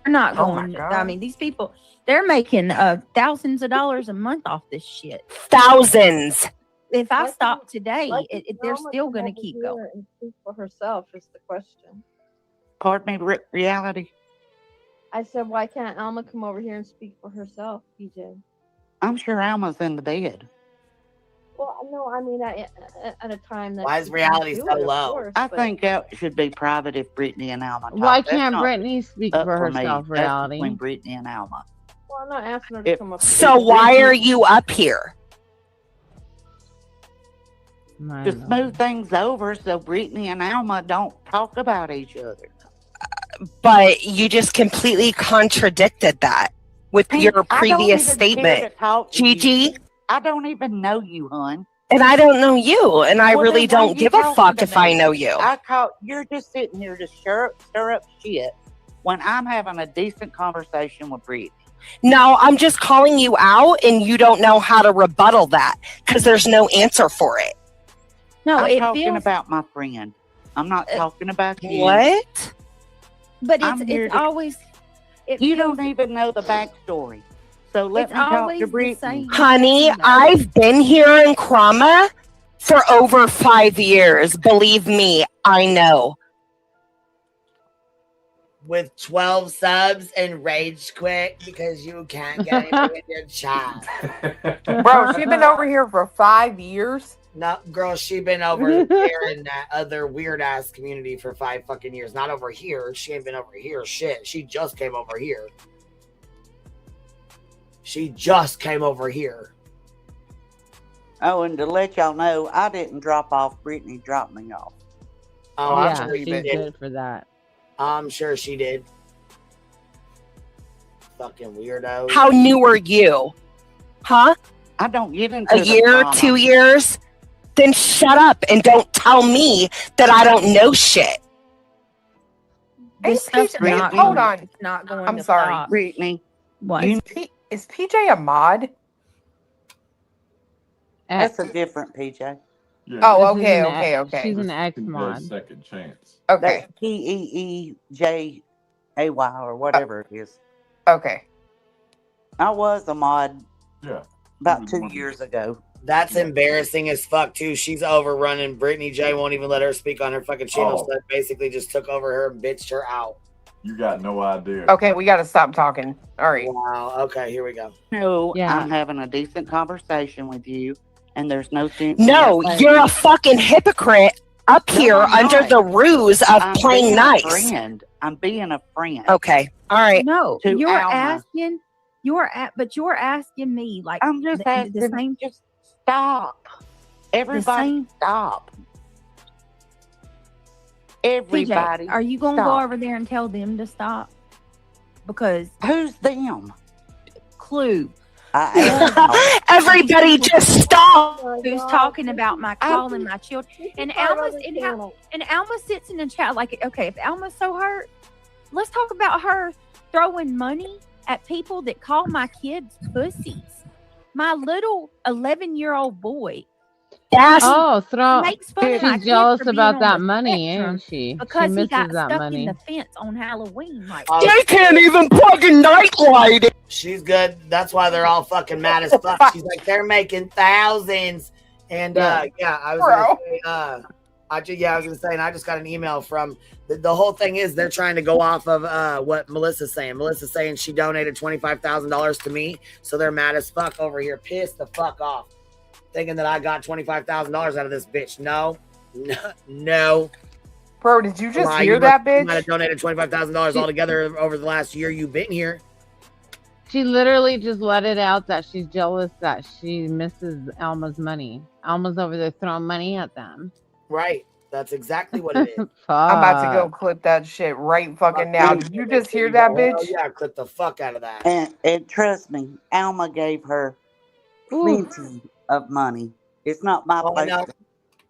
S18: They're not
S4: Oh my
S18: going.
S4: God.
S18: I mean, these people, they're making thousands of dollars a month off this shit.
S4: Thousands.
S18: If I stop today, they're
S20: Alma
S18: still
S20: come
S18: going to
S20: over
S18: keep
S20: here
S18: going.
S20: and speak for herself is the question.
S21: Pardon me, reality.
S20: I said, why can't Alma come over here and speak for herself, PJ?
S21: I'm sure Alma's in the bed.
S20: Well, no, I mean, at a time that.
S1: Why is
S20: she
S1: reality
S20: can
S1: so
S20: do it, of
S1: low?
S20: course,
S21: I
S20: but-
S21: think that should be private if Brittany and Alma talk.
S19: Why
S21: That's
S19: can't
S21: not
S19: Brittany speak
S21: up
S19: for
S21: me.
S19: herself,
S21: That's
S19: reality?
S21: between Brittany and Alma.
S20: Well, I'm not asking her to come up.
S4: So why are you up here?
S21: To smooth things over so Brittany and Alma don't talk about each other.
S4: But you just completely contradicted that with
S21: Pink,
S4: your
S21: I don't
S4: previous
S21: even
S4: statement.
S21: care to talk to you.
S4: Gigi,
S21: I don't even know you, hon.
S4: and I don't know you, and I
S21: Well,
S4: really
S21: then why
S4: don't
S21: you
S4: give a
S21: talking
S4: fuck
S21: to
S4: if I
S21: me?
S4: know you.
S21: You're just sitting here to stir up shit when I'm having a decent conversation with Brittany.
S4: No, I'm just calling you out, and you don't know how to rebuttal that because there's no answer for it.
S18: No,
S21: I'm
S18: it
S21: talking
S18: feels.
S21: about my friend. I'm not talking about you.
S4: What?
S18: But
S21: I'm here
S18: it's
S21: to-
S18: always. It
S21: You
S18: feels,
S21: don't even know the backstory. So let
S18: It's
S21: me talk
S18: always
S21: to
S18: the
S21: Brittany.
S18: same.
S4: Honey,
S18: No.
S4: I've been here in Krama for over 5 years. Believe me, I know.
S1: With 12 subs and rage quit because you can't get anything in your chat.
S5: Bro, she's been over here for 5 years.
S1: No, girl, she been over there in that other weird ass community for 5 fucking years. Not over here. She ain't been over here. Shit. She just came over here. She just came over here.
S21: Oh, and to let y'all know, I didn't drop off. Brittany dropped me off.
S1: Oh, I'm
S19: Yeah,
S1: sure you
S19: she's
S1: did.
S19: good for that.
S1: I'm sure she did. Fucking weirdo.
S4: How new are you? Huh?
S21: I don't get into
S4: A
S21: the
S4: year,
S21: drama.
S4: 2 years? Then shut up and don't tell me that I don't know shit.
S18: This stuff's
S21: Brittany,
S18: not
S5: hold
S18: going,
S5: on.
S18: It's not going
S5: I'm
S18: to
S5: sorry.
S18: stop.
S21: Brittany,
S18: What?
S5: Is PJ a mod?
S21: that's a different PJ.
S6: Yeah,
S5: Oh,
S19: She's
S5: okay,
S19: an
S5: okay,
S19: ex-
S5: okay.
S19: She's an
S6: PJ's
S19: ex mod.
S6: second chance.
S5: Okay,
S21: That's PEEJAY or whatever it is.
S5: okay.
S21: I was a mod
S6: Yeah.
S21: about 2 years ago.
S1: That's embarrassing as fuck, too. She's overrunning. Brittany J won't even let her speak on her fucking channel.
S6: Oh.
S1: So that basically just took over her and bitched her out.
S6: You got no idea.
S5: Okay, we got to stop talking. All right.
S1: Wow. Okay, here we go.
S21: No,
S19: Yeah.
S21: I'm having a decent conversation with you, and there's no sense.
S4: No,
S21: in
S4: you're a fucking hypocrite up
S21: No,
S4: here
S21: I'm
S4: under
S21: not.
S4: the ruse of
S21: I'm
S4: playing
S21: being
S4: nice.
S21: A friend. I'm being a friend.
S4: Okay. All right.
S18: No,
S21: To
S18: you're
S21: Alma.
S18: asking. But you're asking me like
S21: I'm just
S18: the
S21: asking.
S18: same.
S21: Just stop. Everybody,
S18: same-
S21: stop.
S18: PJ,
S21: Everybody.
S18: are you going to go
S21: stop.
S18: over there and tell them to stop? Because
S21: Who's them?
S18: Clue,
S4: Everybody just stop.
S18: Who's talking about my calling my children? And Alma sits in the chat like, okay, if Alma's so hurt, let's talk about her throwing money at people that call my kids pussies. My little 11-year-old boy.
S19: Makes fun of my
S18: She's
S19: jealous
S18: kids for
S19: about
S18: being
S19: that
S18: on the
S19: money,
S18: spectrum
S19: isn't she?
S18: because
S19: She
S18: he got
S19: misses that
S18: stuck
S19: money.
S18: in the fence on Halloween. Like,
S4: They can't even plug a nightlight.
S1: She's good. That's why they're all fucking mad as fuck. She's like, they're making thousands. And I was gonna say, and I just got an email from the whole thing is they're trying to go off of what Melissa's saying. Melissa's saying she donated $25,000 to me, so they're mad as fuck over here, pissed the fuck off, thinking that I got $25,000 out of this bitch. No.
S5: Bro, did you just
S1: Lie,
S5: hear
S1: you
S5: that,
S1: might
S5: bitch?
S1: have donated $25,000 altogether over the last year you've been here.
S19: She literally just let it out that she's jealous that she misses Alma's money. Alma's over there throwing money at them.
S1: Right. That's exactly what it is.
S5: I'm about to go clip that shit right fucking now. Did you just hear that, bitch?
S1: Oh, yeah, clip the fuck out of that.
S21: And trust me, Alma gave her plenty of money. It's not my place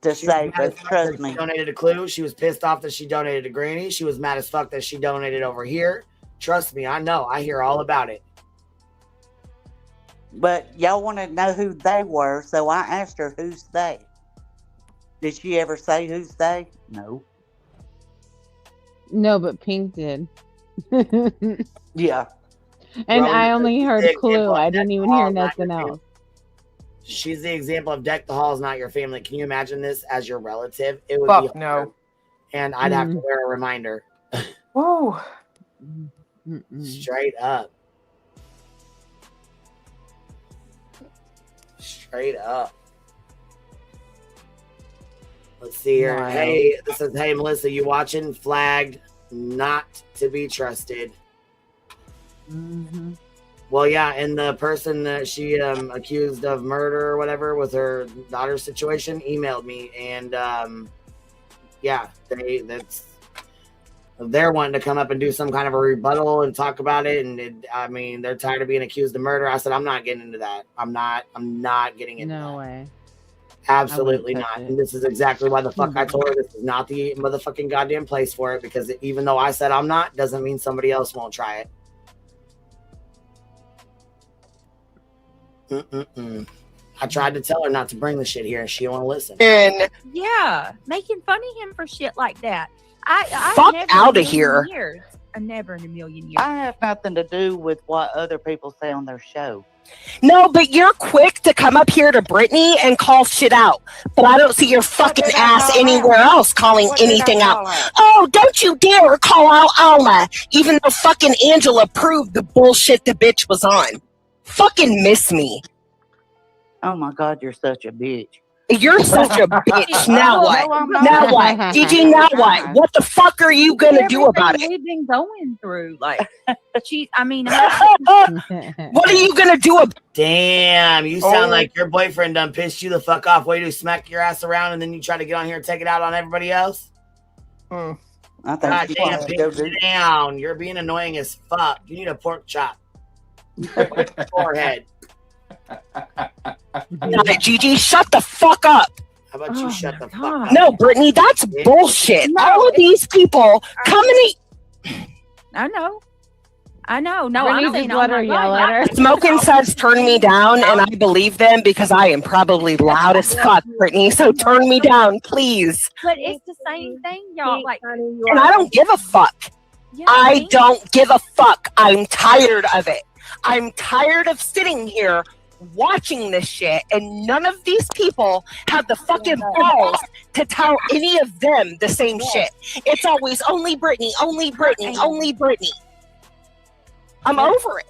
S21: to say, but trust me.
S1: She donated to Clue. She was pissed off that she donated to Granny. She was mad as fuck that she donated over here. Trust me, I know. I hear all about it.
S21: But y'all want to know who they were, so I asked her, who's they? Did she ever say who's they? No.
S19: No, but Pink did.
S21: Yeah.
S19: And I only heard Clue. I didn't even hear nothing else.
S1: She's the example of Deck the Halls, not your family. Can you imagine this as your relative? It would
S5: Fuck
S1: be
S5: no.
S1: And I'd have to wear a reminder.
S5: Woo.
S1: Straight up. Straight up. Let's see here.
S19: Wow.
S1: Hey, this is, hey, Melissa, you watching? Flagged, not to be trusted. Well, yeah, and the person that she accused of murder or whatever with her daughter's situation emailed me, and they're wanting to come up and do some kind of a rebuttal and talk about it, and I mean, they're tired of being accused of murder. I said, I'm not getting into that. I'm not getting into that.
S19: No way.
S1: Absolutely not. And this is exactly why the fuck I told her this is not the motherfucking goddamn place for it, because even though I said I'm not, doesn't mean somebody else won't try it. I tried to tell her not to bring the shit here, and she don't want to listen.
S18: yeah, making fun of him for shit like that. I
S4: Fuck
S18: never
S4: outta
S18: in a million
S4: here.
S18: years- Never in a million years.
S21: I have nothing to do with what other people say on their show.
S4: No, but you're quick to come up here to Brittany and call shit out. But I don't see your fucking ass anywhere else calling anything out. Oh, don't you dare call out Alma, even though fucking Angela proved the bullshit the bitch was on. Fucking miss me.
S21: Oh my God, you're such a bitch.
S4: You're such a bitch. Now what?
S21: No, I'm not.
S4: Now what? Gigi, now what? What the fuck are you gonna do about it?
S18: We've been going through, like, what
S4: are you gonna do about
S1: Damn, you sound like your boyfriend done pissed you the fuck off. What do you do? Smack your ass around and then you try to get on here and take it out on everybody else?
S21: I
S1: God
S21: think
S1: damn, bitch, sit down. You're being annoying as fuck. You need a pork chop. Forehead.
S4: Gigi, shut the fuck up.
S1: How about you shut the fuck up?
S4: No, Brittany, that's bullshit. All of these people coming
S18: I know. No,
S19: Brittany,
S18: I'm saying
S19: just let her yell at her.
S4: Smoking says turn me down, and I believe them because I am probably loud as fuck, Brittany. So turn me down, please.
S18: But it's the same thing, y'all. Like,
S4: And I don't give a fuck.
S18: Yeah,
S4: I don't give a fuck. I'm tired of it. I'm tired of sitting here watching this shit, and none of these people have the fucking balls to tell any of them the same shit. It's always only Brittany, only Brittany, only Brittany. I'm over it.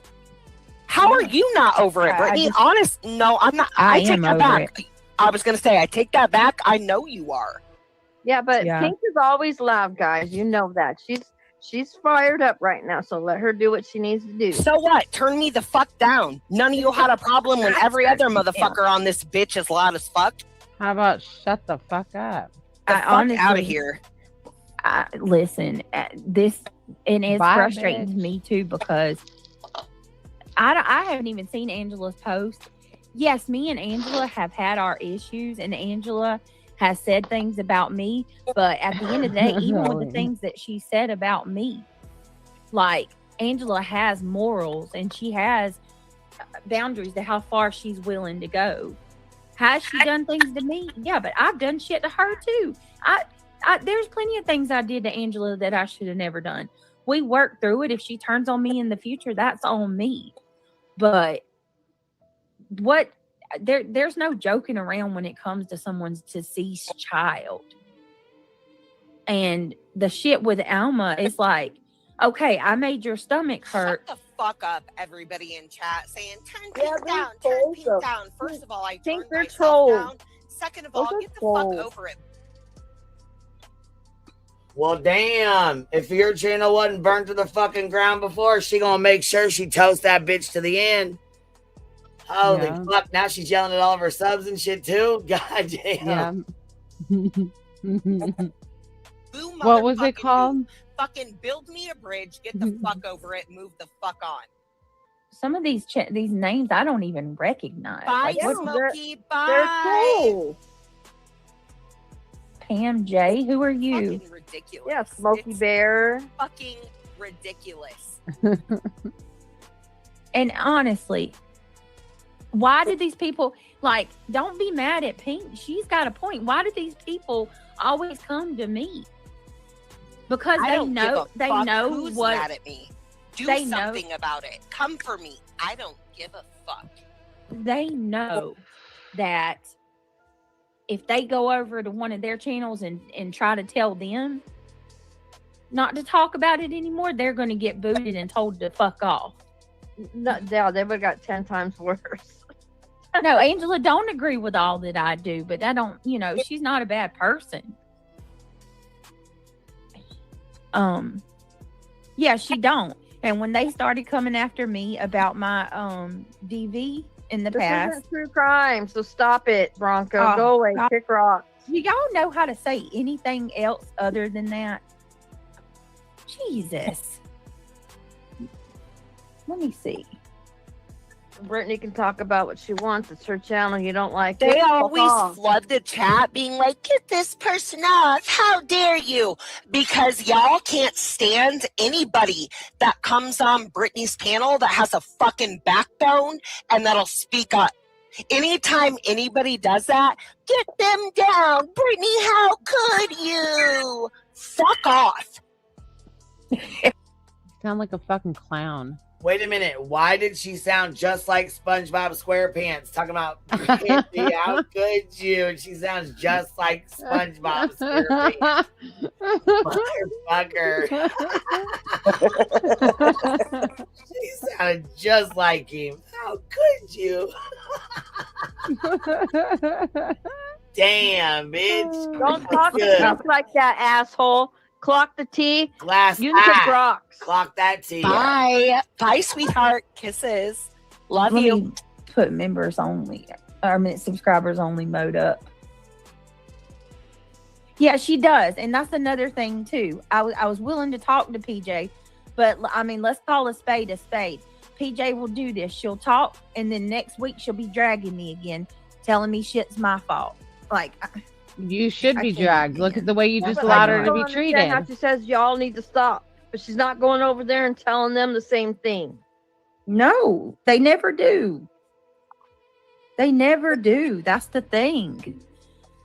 S4: How are you not over it, Brittany? Honest, no, I'm not. I take that back. I was gonna say I take that back. I know you are.
S20: Yeah, but Pink is always loud, guys. You know that. She's fired up right now, so let her do what she needs to do.
S4: So what? Turn me the fuck down. None of you had a problem when every other motherfucker on this bitch is loud as fuck.
S19: How about shut the fuck up?
S18: honestly,
S4: out of here.
S18: Listen, this and it's
S19: Bye,
S18: frustrating
S19: bitch.
S18: to me too because I haven't even seen Angela's post. Yes, me and Angela have had our issues, and Angela has said things about me. But at the end of the day, even with the things that she said about me, like Angela has morals and she has boundaries to how far she's willing to go. Has she done things to me? Yeah, but I've done shit to her too. There's plenty of things I did to Angela that I should have never done. We work through it. If she turns on me in the future, that's on me. But there's no joking around when it comes to someone's deceased child. And the shit with Alma is like, okay, I made your stomach hurt.
S4: Shut the fuck up, everybody in chat saying turn pink down, turn pink down. First of all, I turned myself down. Second of all, get the fuck over it.
S1: Well, damn. If your channel wasn't burnt to the fucking ground before, she gonna make sure she toasts that bitch to the end. Holy fuck. Now she's yelling at all of her subs and shit too. God damn.
S19: What was it called?
S4: Fucking build me a bridge, get the fuck over it, move the fuck on.
S18: Some of these names I don't even recognize.
S4: Bye,
S18: Like,
S4: Smokey. Bye.
S20: They're cool.
S18: Pam J, who are you?
S4: Fucking ridiculous.
S20: Yeah, Smokey Bear.
S4: Fucking ridiculous.
S18: And honestly, why did these people, like, don't be mad at Pink. She's got a point. Why do these people always come to me? Because
S4: I
S18: they
S4: don't
S18: know
S4: give a fuck who's
S18: what
S4: mad at me. Do
S18: they
S4: something about it. Come for me. I don't give a fuck.
S18: They know that if they go over to one of their channels and try to tell them not to talk about it anymore, they're going to get booted and told to fuck off.
S20: No, yeah, they would have got 10 times worse.
S18: No, Angela don't agree with all that I do, but I don't, she's not a bad person. Yeah, she don't. And when they started coming after me about my DV in the past,
S20: This isn't true crime, so stop it, Bronco. Go away,
S18: God.
S20: kick rocks.
S18: Do y'all know how to say anything else other than that? Jesus. Let me see.
S20: Brittany can talk about what she wants. It's her channel. You don't like it.
S4: They
S20: fuck
S4: always
S20: off.
S4: flood the chat being like, get this person off. How dare you? Because y'all can't stand anybody that comes on Brittany's panel that has a fucking backbone and that'll speak up. Anytime anybody does that, get them down. Brittany, how could you? Fuck off.
S19: Sound like a fucking clown.
S1: Wait a minute. Why did she sound just like SpongeBob SquarePants? Talking about Brittany, how could you? And she sounds just like SpongeBob SquarePants. Motherfucker. She sounded just like him. How could you? Damn, bitch.
S20: Don't talk to me like that, asshole. Clock the T.
S1: Glass
S20: You can kick
S1: eye.
S20: rocks.
S1: Clock that T.
S4: Bye. Bye, sweetheart. Kisses. Love
S18: Let
S4: you.
S18: me put members only, subscribers only mode up. Yeah, she does. And that's another thing too. I was willing to talk to PJ, but I mean, let's call a spade a spade. PJ will do this. She'll talk, and then next week she'll be dragging me again, telling me shit's my fault. Like,
S19: You should be
S18: can't
S19: dragged. Look at the way you
S20: Yeah,
S19: just
S20: but
S19: allowed
S20: I
S19: her to
S20: don't
S19: be
S20: understand
S19: treated.
S20: how she says y'all need to stop, but she's not going over there and telling them the same thing.
S18: no, they never do. They never do. That's the thing.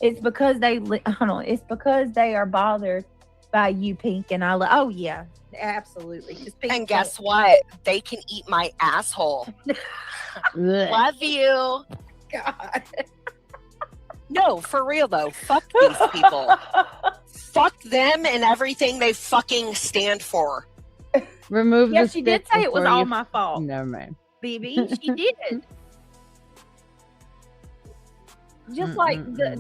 S18: It's because it's because they are bothered by you, Pink, and oh yeah, absolutely. 'Cause Pink
S4: And guess what? They can eat my asshole. Love you.
S18: God.
S4: No, for real though. Fuck these people. Fuck them and everything they fucking stand for.
S19: Remove
S18: Yeah,
S19: the
S18: she did
S19: stick
S18: say it was
S19: before
S18: all
S19: you-
S18: my fault.
S19: Never mind.
S18: BB, she did.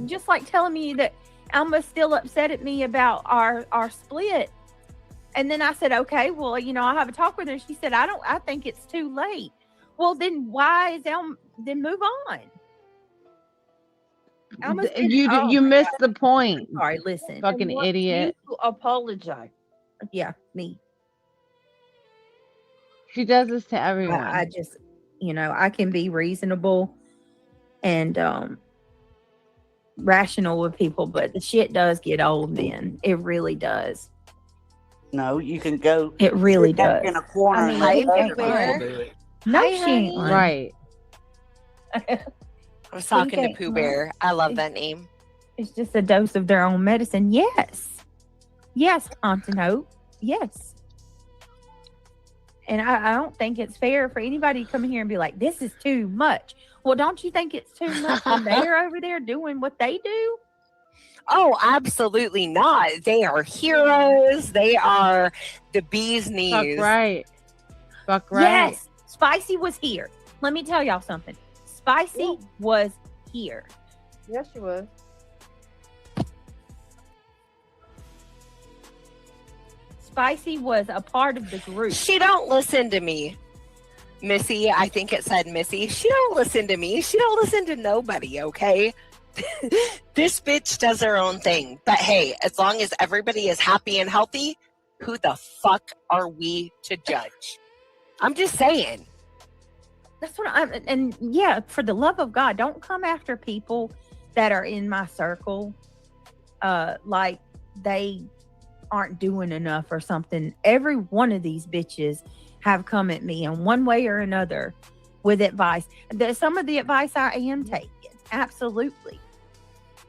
S18: Just like telling me that Alma's still upset at me about our split. And then I said, okay, well, I'll have a talk with her. She said, I think it's too late. Well, then why is then move on. Alma's been-
S19: You missed the point.
S18: Sorry, listen.
S19: Fucking
S20: I want
S19: idiot.
S20: you to apologize.
S18: Yeah, me.
S19: She does this to everyone.
S18: I just, I can be reasonable and rational with people, but the shit does get old then. It really does.
S21: No, you can go.
S18: It really
S21: sit back
S18: does.
S21: in a corner.
S18: I mean,
S21: and
S18: it's
S21: let
S18: just
S21: her
S18: fine.
S21: do it.
S18: No,
S20: Hi,
S18: she ain't
S20: honey.
S18: lying.
S19: Right.
S4: I was talking to
S18: ain't
S4: Pooh
S18: lying.
S4: Bear. I love that name.
S18: It's just a dose of their own medicine. Yes, Aunt and Hope. Yes. And I don't think it's fair for anybody to come in here and be like, this is too much. Well, don't you think it's too much when they're over there doing what they do?
S4: Oh, absolutely not. They are heroes. They are the bee's knees.
S19: Fuck right. Fuck right.
S18: Yes, Spicy was here. Let me tell y'all something. Spicy was here.
S20: Yes, she was.
S18: Spicy was a part of the group.
S4: She don't listen to me. Missy, I think it said Missy. She don't listen to me. She don't listen to nobody, okay? This bitch does her own thing. But hey, as long as everybody is happy and healthy, who the fuck are we to judge? I'm just saying.
S18: That's what and yeah, for the love of God, don't come after people that are in my circle like they aren't doing enough or something. Every one of these bitches have come at me in one way or another with advice. Some of the advice I am taking, absolutely.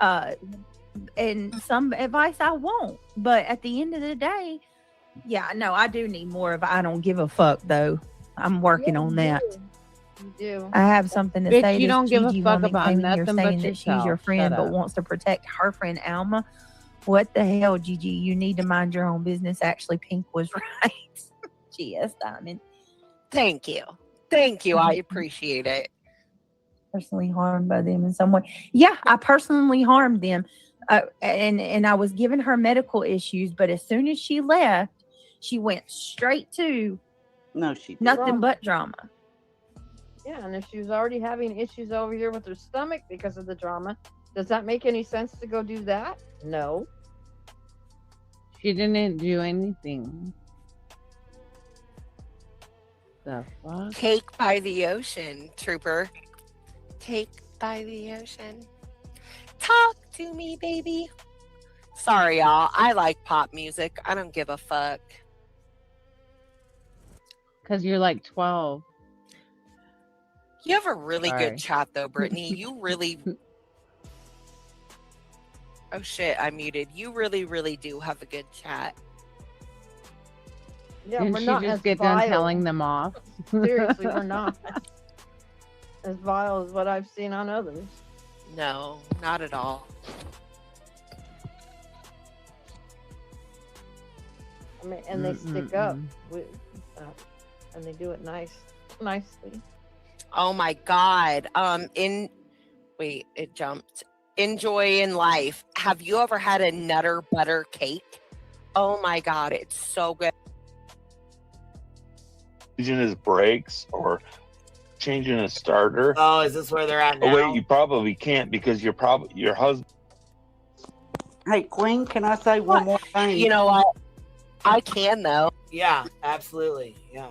S18: And some advice I won't. But at the end of the day, yeah, no, I do need more of I don't give a fuck though. I'm working on that.
S20: You do.
S18: I have something to
S19: Bitch,
S18: say.
S19: you
S18: This
S19: don't give a
S18: Gigi
S19: fuck
S18: woman
S19: about
S18: came in here
S19: nothing but
S18: saying that she's your
S19: yourself.
S18: friend
S19: Shut
S18: but
S19: up.
S18: wants to protect her friend Alma. What the hell, Gigi? You need to mind your own business. Actually, Pink was right. G.S. Diamond.
S4: Thank you. Thank you. I appreciate it.
S18: Personally harmed by them in some way. Yeah, I personally harmed them. And I was giving her medical issues, but as soon as she left, she went straight to
S21: No, she didn't.
S18: nothing but drama.
S20: Yeah, and if she was already having issues over here with her stomach because of the drama, does that make any sense to go do that? No.
S19: She didn't do anything. The fuck?
S4: Cake by the ocean, trooper. Cake by the ocean. Talk to me, baby. Sorry, y'all. I like pop music. I don't give a fuck.
S19: Because you're like 12.
S4: You have a really
S19: Sorry.
S4: good chat, though, Brittany. You really... Oh, shit. I muted. You really, really do have a good chat.
S20: Yeah,
S19: Didn't
S20: we're
S19: she
S20: not
S19: just
S20: as
S19: get
S20: vile.
S19: done telling them off?
S20: Seriously, we're not as vile as what I've seen on others.
S4: No, not at all.
S20: I mean, and they stick up, and they do it nicely.
S4: Oh my God. Wait, it jumped. Enjoy in life. Have you ever had a Nutter Butter cake? Oh my God, it's so good.
S7: Changing his brakes or changing his starter.
S1: Oh, is this where they're at now?
S7: Oh wait, you probably can't because your husband.
S21: Hey, Queen, can I say one more thing?
S4: You know what? I can though.
S1: Yeah, absolutely. Yeah.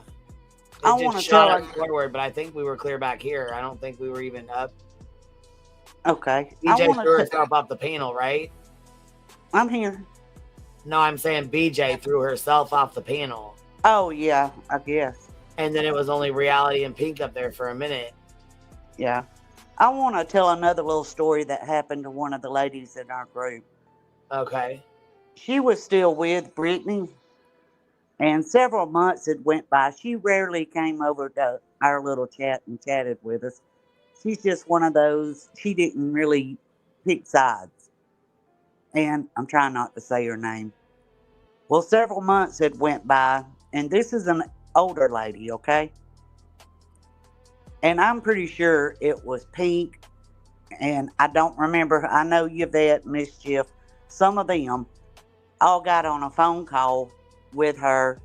S21: I
S1: It
S21: wanna
S1: just shot
S21: tell
S1: us forward, but I think we were clear back here. I don't think we were even up.
S21: Okay.
S1: BJ threw herself off the panel, right?
S21: I'm here.
S1: No, I'm saying BJ threw herself off the panel.
S21: Oh, yeah, I guess.
S1: And then it was only Reality and Pink up there for a minute.
S21: Yeah. I want to tell another little story that happened to one of the ladies in our group.
S1: Okay.
S21: She was still with Brittany, and several months had went by. She rarely came over to our little chat and chatted with us. She's just one of those, she didn't really pick sides. And I'm trying not to say her name. Well, several months had went by, and this is an older lady, okay? And I'm pretty sure it was Pink, and I don't remember. I know Yvette, Mischief, some of them all got on a phone call with her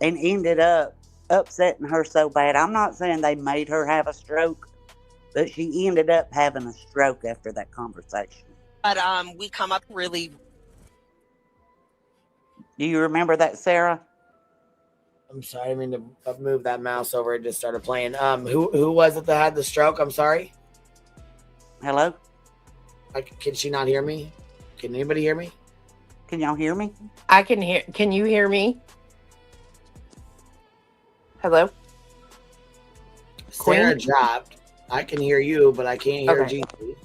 S21: and ended up upsetting her so bad. I'm not saying they made her have a stroke, but she ended up having a stroke after that conversation.
S4: But we come up really.
S21: Do you remember that, Sarah?
S1: I'm sorry, I mean to move that mouse over. It just started playing. Who was it that had the stroke? I'm sorry.
S21: Hello?
S1: Can she not hear me? Can anybody hear me?
S21: Can y'all hear me?
S5: I can hear. Can you hear me? Hello?
S1: Sarah
S5: Queen?
S1: dropped. I can hear you, but I can't hear
S5: Okay.
S1: Gigi.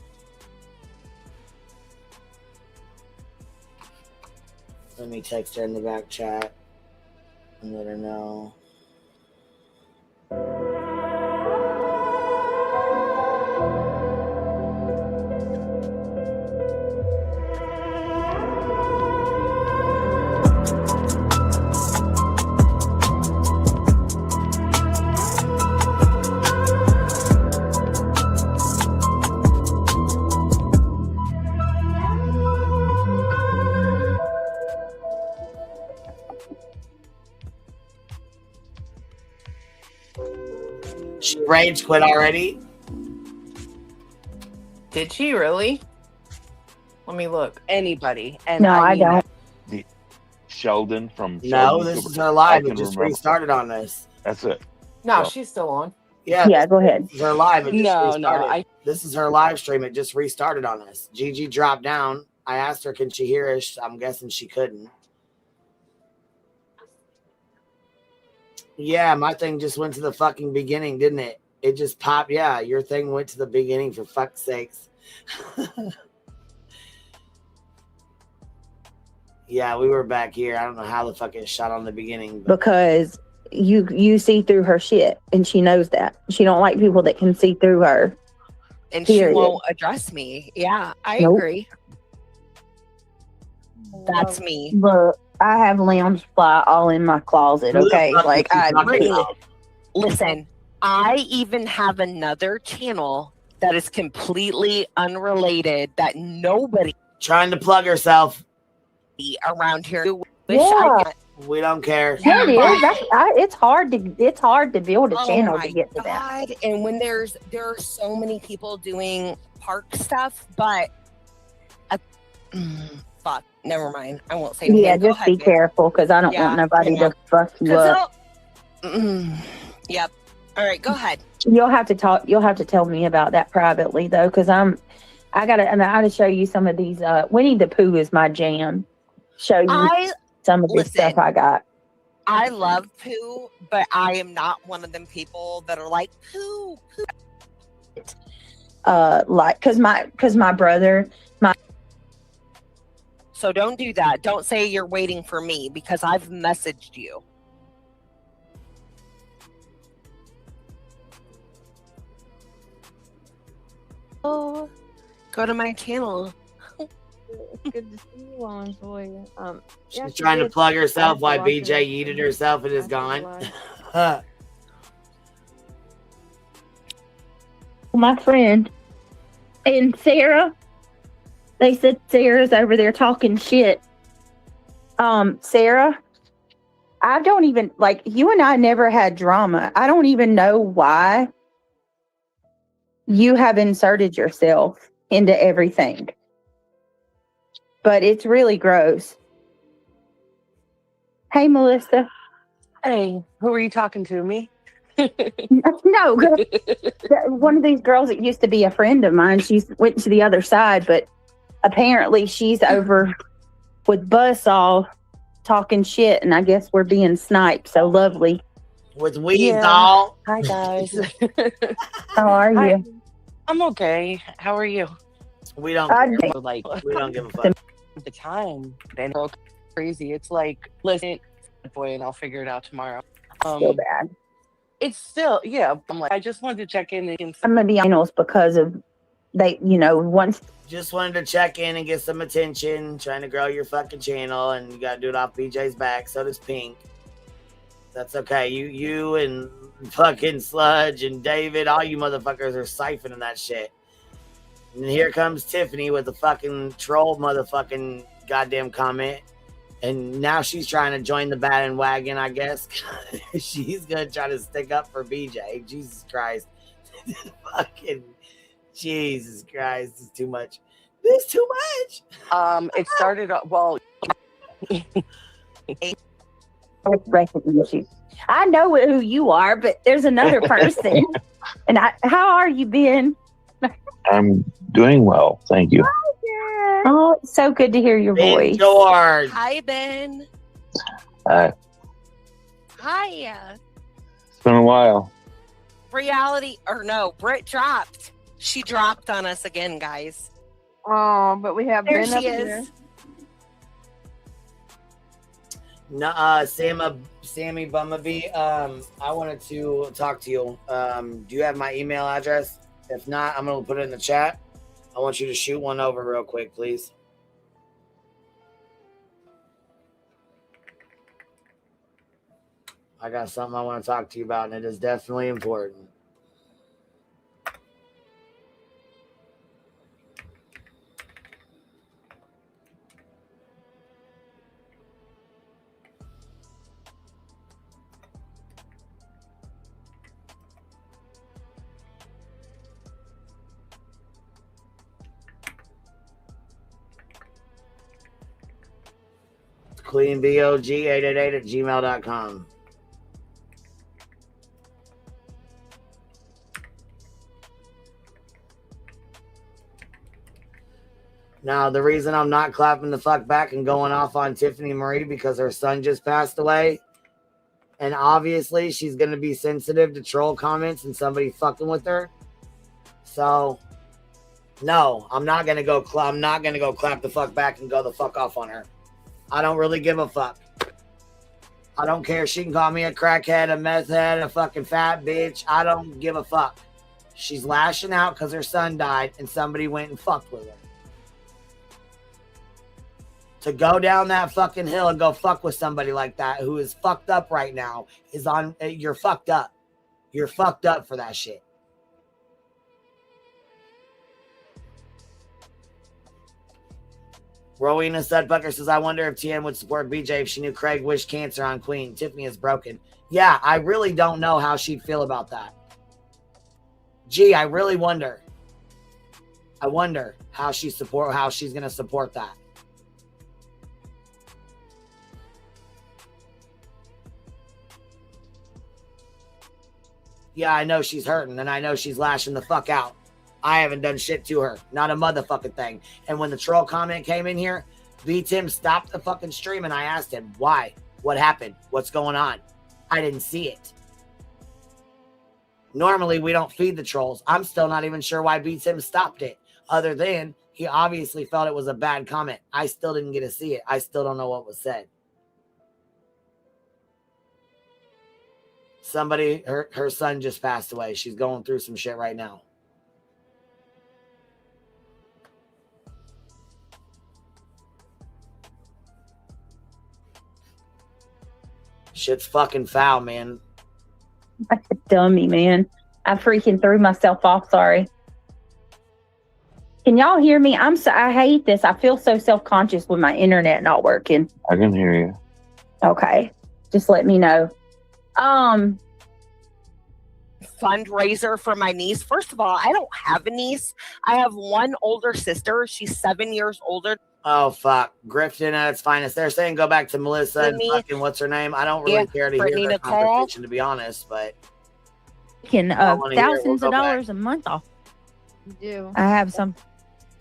S1: Let me text her in the back chat and let her know. She rage quit already?
S5: Did she really? Let me look.
S4: Anybody. And
S2: No, I
S4: mean
S2: don't.
S7: The Sheldon from
S1: No,
S7: Sheldon
S1: this
S7: Cooper.
S1: is her
S7: I
S1: live.
S7: can
S1: It just
S7: remember.
S1: restarted on this.
S7: That's it.
S5: No,
S7: So,
S5: she's still on.
S2: Yeah, go ahead.
S1: This is her live. It just
S4: No,
S1: restarted. This is her live stream. It just restarted on us. Gigi dropped down. I asked her, can she hear us? I'm guessing she couldn't. Yeah, my thing just went to the fucking beginning, didn't it? It just popped. Yeah, your thing went to the beginning, for fuck's sakes. Yeah, we were back here. I don't know how the fuck it shot on the beginning. But
S2: Because you see through her shit, and she knows that. She don't like people that can see through her.
S4: And
S2: Period.
S4: she won't address me. Yeah, I
S2: Nope.
S4: agree. That's me.
S2: Look, I have lounge fly all in my closet.
S1: Who the
S2: Okay,
S1: fuck
S2: like
S1: is she
S2: I
S1: talking
S4: Brittany,
S1: about?
S4: listen, I even have another channel that is completely unrelated that nobody
S1: Trying to plug herself.
S4: around here wish
S2: Yeah.
S4: I could.
S1: We don't care.
S2: Yeah, it is. It's hard to build a
S4: Oh
S2: channel
S4: my
S2: to get to that.
S4: God. And when there are so many people doing park stuff, but fuck, never mind. I won't say anything.
S2: Yeah,
S4: Go
S2: just
S4: ahead,
S2: be
S4: babe.
S2: careful because I don't
S4: Yeah,
S2: want nobody
S4: yeah.
S2: to fuck you
S4: 'Cause
S2: up.
S4: Yep. All right, go ahead.
S2: You'll have to talk. You'll have to tell me about that privately though, because I gotta show you some of these. Winnie the Pooh is my jam. Show you some of this stuff I got.
S4: I love Pooh, but I am not one of them people that are like Pooh.
S2: Like, cause my brother,
S4: So don't do that. Don't say you're waiting for me because I've messaged you. Oh, go to my channel.
S20: Good to see you on, Toy.
S1: She's trying to plug herself while BJ yeeted herself and is gone.
S2: my friend, and Sarah. They said Sarah's over there talking shit. Sarah, I don't even like you and I never had drama. I don't even know why you have inserted yourself into everything. But it's really gross. Hey, Melissa.
S10: Hey, who are you talking to? Me?
S2: No, one of these girls that used to be a friend of mine, she's went to the other side, but apparently she's over with Buzzsaw talking shit, and I guess we're being sniped. So lovely.
S1: With Weasel.
S10: Hi, guys.
S2: How are you?
S10: Hi. I'm okay. How are you?
S1: We don't
S2: I
S1: care.
S2: think-
S10: Like,
S1: We don't give a fuck.
S10: the time. Then it's crazy. It's like, listen, boy, and I'll figure it out tomorrow.
S2: So bad.
S10: It's still, yeah. I'm like, I just wanted to check in and
S2: I'm gonna be honest because of they, once
S1: Just wanted to check in and get some attention, trying to grow your fucking channel, and you gotta do it off BJ's back. So does Pink. That's okay. You and fucking Sludge and David, all you motherfuckers are siphoning that shit. And here comes Tiffany with a fucking troll motherfucking goddamn comment. And now she's trying to join the bandwagon, I guess. She's gonna try to stick up for BJ. Jesus Christ. Fucking Jesus Christ. This is too much. This is too much.
S10: it started, well,
S2: recognize you.
S18: I know who you are, but there's another person. And how are you, Ben?
S7: I'm doing well, thank you.
S18: Oh, it's so good to hear your voice.
S1: George.
S4: Hi, Ben.
S7: It's
S4: Hi.
S7: been a while.
S4: Britt dropped. She dropped on us again, guys.
S20: Oh, but we have
S4: There
S20: Ben up
S4: she
S20: here.
S4: is.
S1: No, Sammy Bumblebee. I wanted to talk to you. Do you have my email address? If not, I'm gonna put it in the chat. I want you to shoot one over real quick, please. I got something I want to talk to you about, and it is definitely important. QueenBOG888@gmail.com. Now, the reason I'm not clapping the fuck back and going off on Tiffany Marie because her son just passed away, and obviously she's going to be sensitive to troll comments and somebody fucking with her. So, no, I'm not going to go clap the fuck back and go the fuck off on her. I don't really give a fuck. I don't care. She can call me a crackhead, a meth head, a fucking fat bitch. I don't give a fuck. She's lashing out because her son died and somebody went and fucked with her. To go down that fucking hill and go fuck with somebody like that who is fucked up right now you're fucked up. You're fucked up for that shit. Rowena Sudbucker says, I wonder if TM would support BJ if she knew Craig wished cancer on Queen. Tiffany is broken. Yeah, I really don't know how she'd feel about that. Gee, I really wonder. I wonder how she's going to support that. Yeah, I know she's hurting, and I know she's lashing the fuck out. I haven't done shit to her. Not a motherfucking thing. And when the troll comment came in here, B-Tim stopped the fucking stream, and I asked him, why? What happened? What's going on? I didn't see it. Normally, we don't feed the trolls. I'm still not even sure why B-Tim stopped it, other than he obviously felt it was a bad comment. I still didn't get to see it. I still don't know what was said. Somebody, her son just passed away. She's going through some shit right now. Shit's fucking foul, man.
S18: That's a dummy, man. I freaking threw myself off. Sorry. Can y'all hear me? I hate this. I feel so self-conscious with my internet not working.
S7: I can hear you.
S18: Okay. Just let me know.
S4: Fundraiser for my niece. First of all, I don't have a niece. I have one older sister. She's 7 years older.
S1: Oh, fuck. Grifton at its finest. They're saying go back to Melissa and fucking what's her name? I don't really care to
S4: Brittany
S1: hear that
S4: Nicole.
S1: conversation, to be honest, but...
S18: Can
S1: wanna hear it.
S18: thousands
S1: We'll
S18: of
S1: go back.
S18: dollars a month off.
S20: You do.
S18: I have some.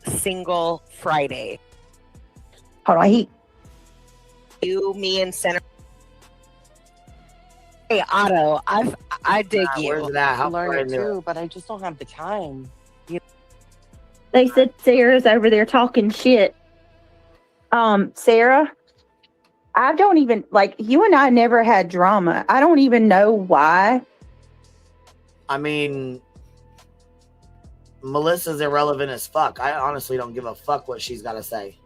S4: Single Friday.
S18: Hold on.
S4: You, me, and Senator. Hey, Otto, I dig you.
S1: Where's it at? How far
S10: Learn it
S1: into it?
S10: too, but I just don't have the time.
S18: They said Sarah's over there talking shit. Sarah, I don't even you and I never had drama. I don't even know why.
S1: I mean, Melissa's irrelevant as fuck. I honestly don't give a fuck what she's got to say.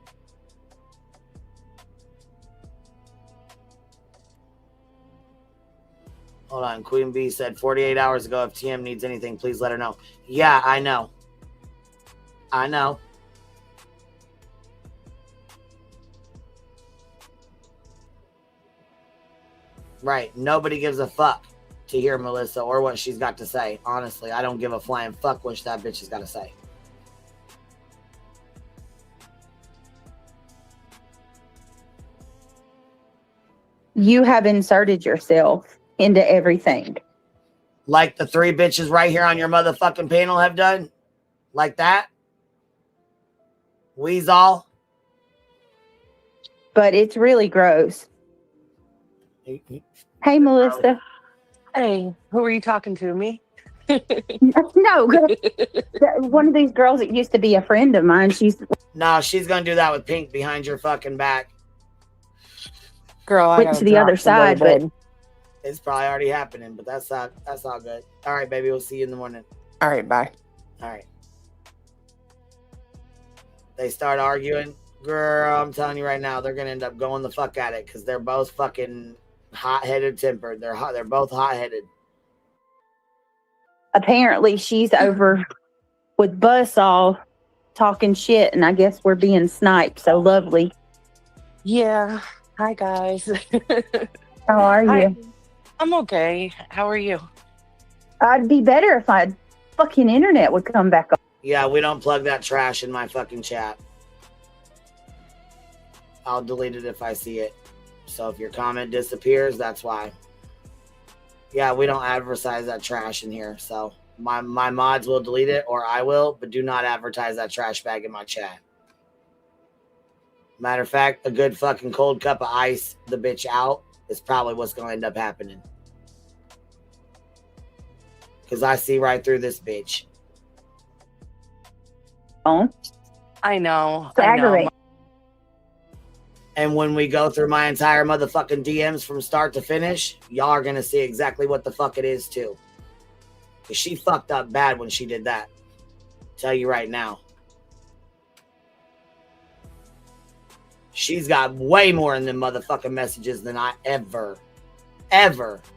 S1: Hold on. Queen Bee said 48 hours ago, if TM needs anything, please let her know. Yeah, I know. I know. Right. Nobody gives a fuck to hear Melissa or what she's got to say. Honestly, I don't give a flying fuck what that bitch has got to say.
S18: You have inserted yourself.
S2: into everything.
S1: Like the 3 bitches right here on your motherfucking panel have done? Like that? Weasel?
S2: But it's really gross. Hey, Melissa.
S10: Hey, who are you talking to? Me?
S2: No, one of these girls that used to be a friend of mine. She's
S1: gonna do that with Pink behind your fucking back.
S10: Girl, I
S2: went
S10: gotta
S2: to the
S10: drop
S2: other
S10: somebody,
S2: side, but
S1: It's probably already happening, but that's all good. All right, baby, we'll see you in the morning.
S10: All right, bye.
S1: All right. They start arguing. Girl, I'm telling you right now, they're gonna end up going the fuck at it because they're both fucking hot-headed tempered. They're both hot-headed.
S2: apparently she's over with Buzzsaw talking shit, and I guess we're being sniped. So lovely.
S10: Yeah. Hi, guys.
S2: How are you?
S10: Hi. I'm okay. How are you?
S2: I'd be better if I'd fucking internet would come back on.
S1: Yeah, we don't plug that trash in my fucking chat. I'll delete it if I see it. So if your comment disappears, that's why. Yeah, we don't advertise that trash in here. So my mods will delete it, or I will, but do not advertise that trash bag in my chat. Matter of fact, a good fucking cold cup of ice the bitch out is probably what's going to end up happening. Because I see right through this bitch.
S2: Oh,
S10: I know.
S2: It's aggravating.
S1: And when we go through my entire motherfucking DMs from start to finish, y'all are going to see exactly what the fuck it is too. Because she fucked up bad when she did that. Tell you right now. She's got way more in them motherfucking messages than I ever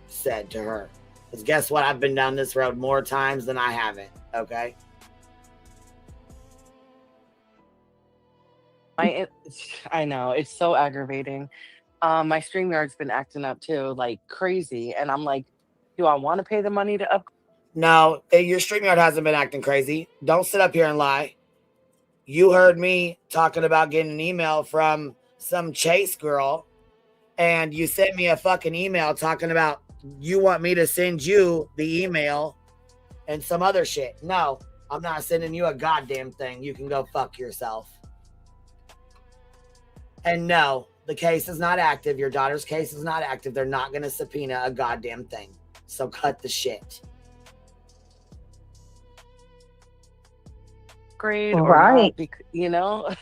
S1: said to her. Because guess what? I've been down this road more times than I haven't. Okay?
S10: I know, it's so aggravating. My StreamYard's been acting up too, like crazy. And I'm like, do I want to pay the money to upgrade?
S1: No, your StreamYard hasn't been acting crazy. Don't sit up here and lie. You heard me talking about getting an email from some Chase girl, and you sent me a fucking email talking about you want me to send you the email and some other shit. No, I'm not sending you a goddamn thing. You can go fuck yourself. And no, the case is not active. Your daughter's case is not active. They're not going to subpoena a goddamn thing. So cut the shit.
S10: Grade
S2: Right.
S10: or not, you know?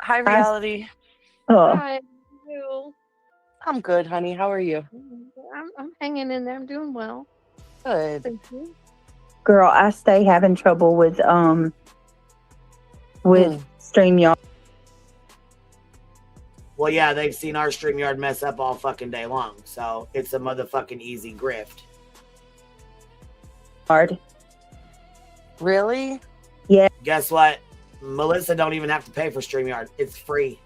S10: Hi, Reality.
S2: Oh.
S20: Hi.
S10: I'm good, honey. How are you?
S20: I'm hanging in there. I'm doing well.
S10: Good.
S20: Thank you.
S2: Girl, I stay having trouble with StreamYard.
S1: Well, yeah, they've seen our StreamYard mess up all fucking day long. So it's a motherfucking easy grift.
S2: Hard.
S10: Really?
S2: Yeah.
S1: Guess what? Melissa don't even have to pay for StreamYard. It's free.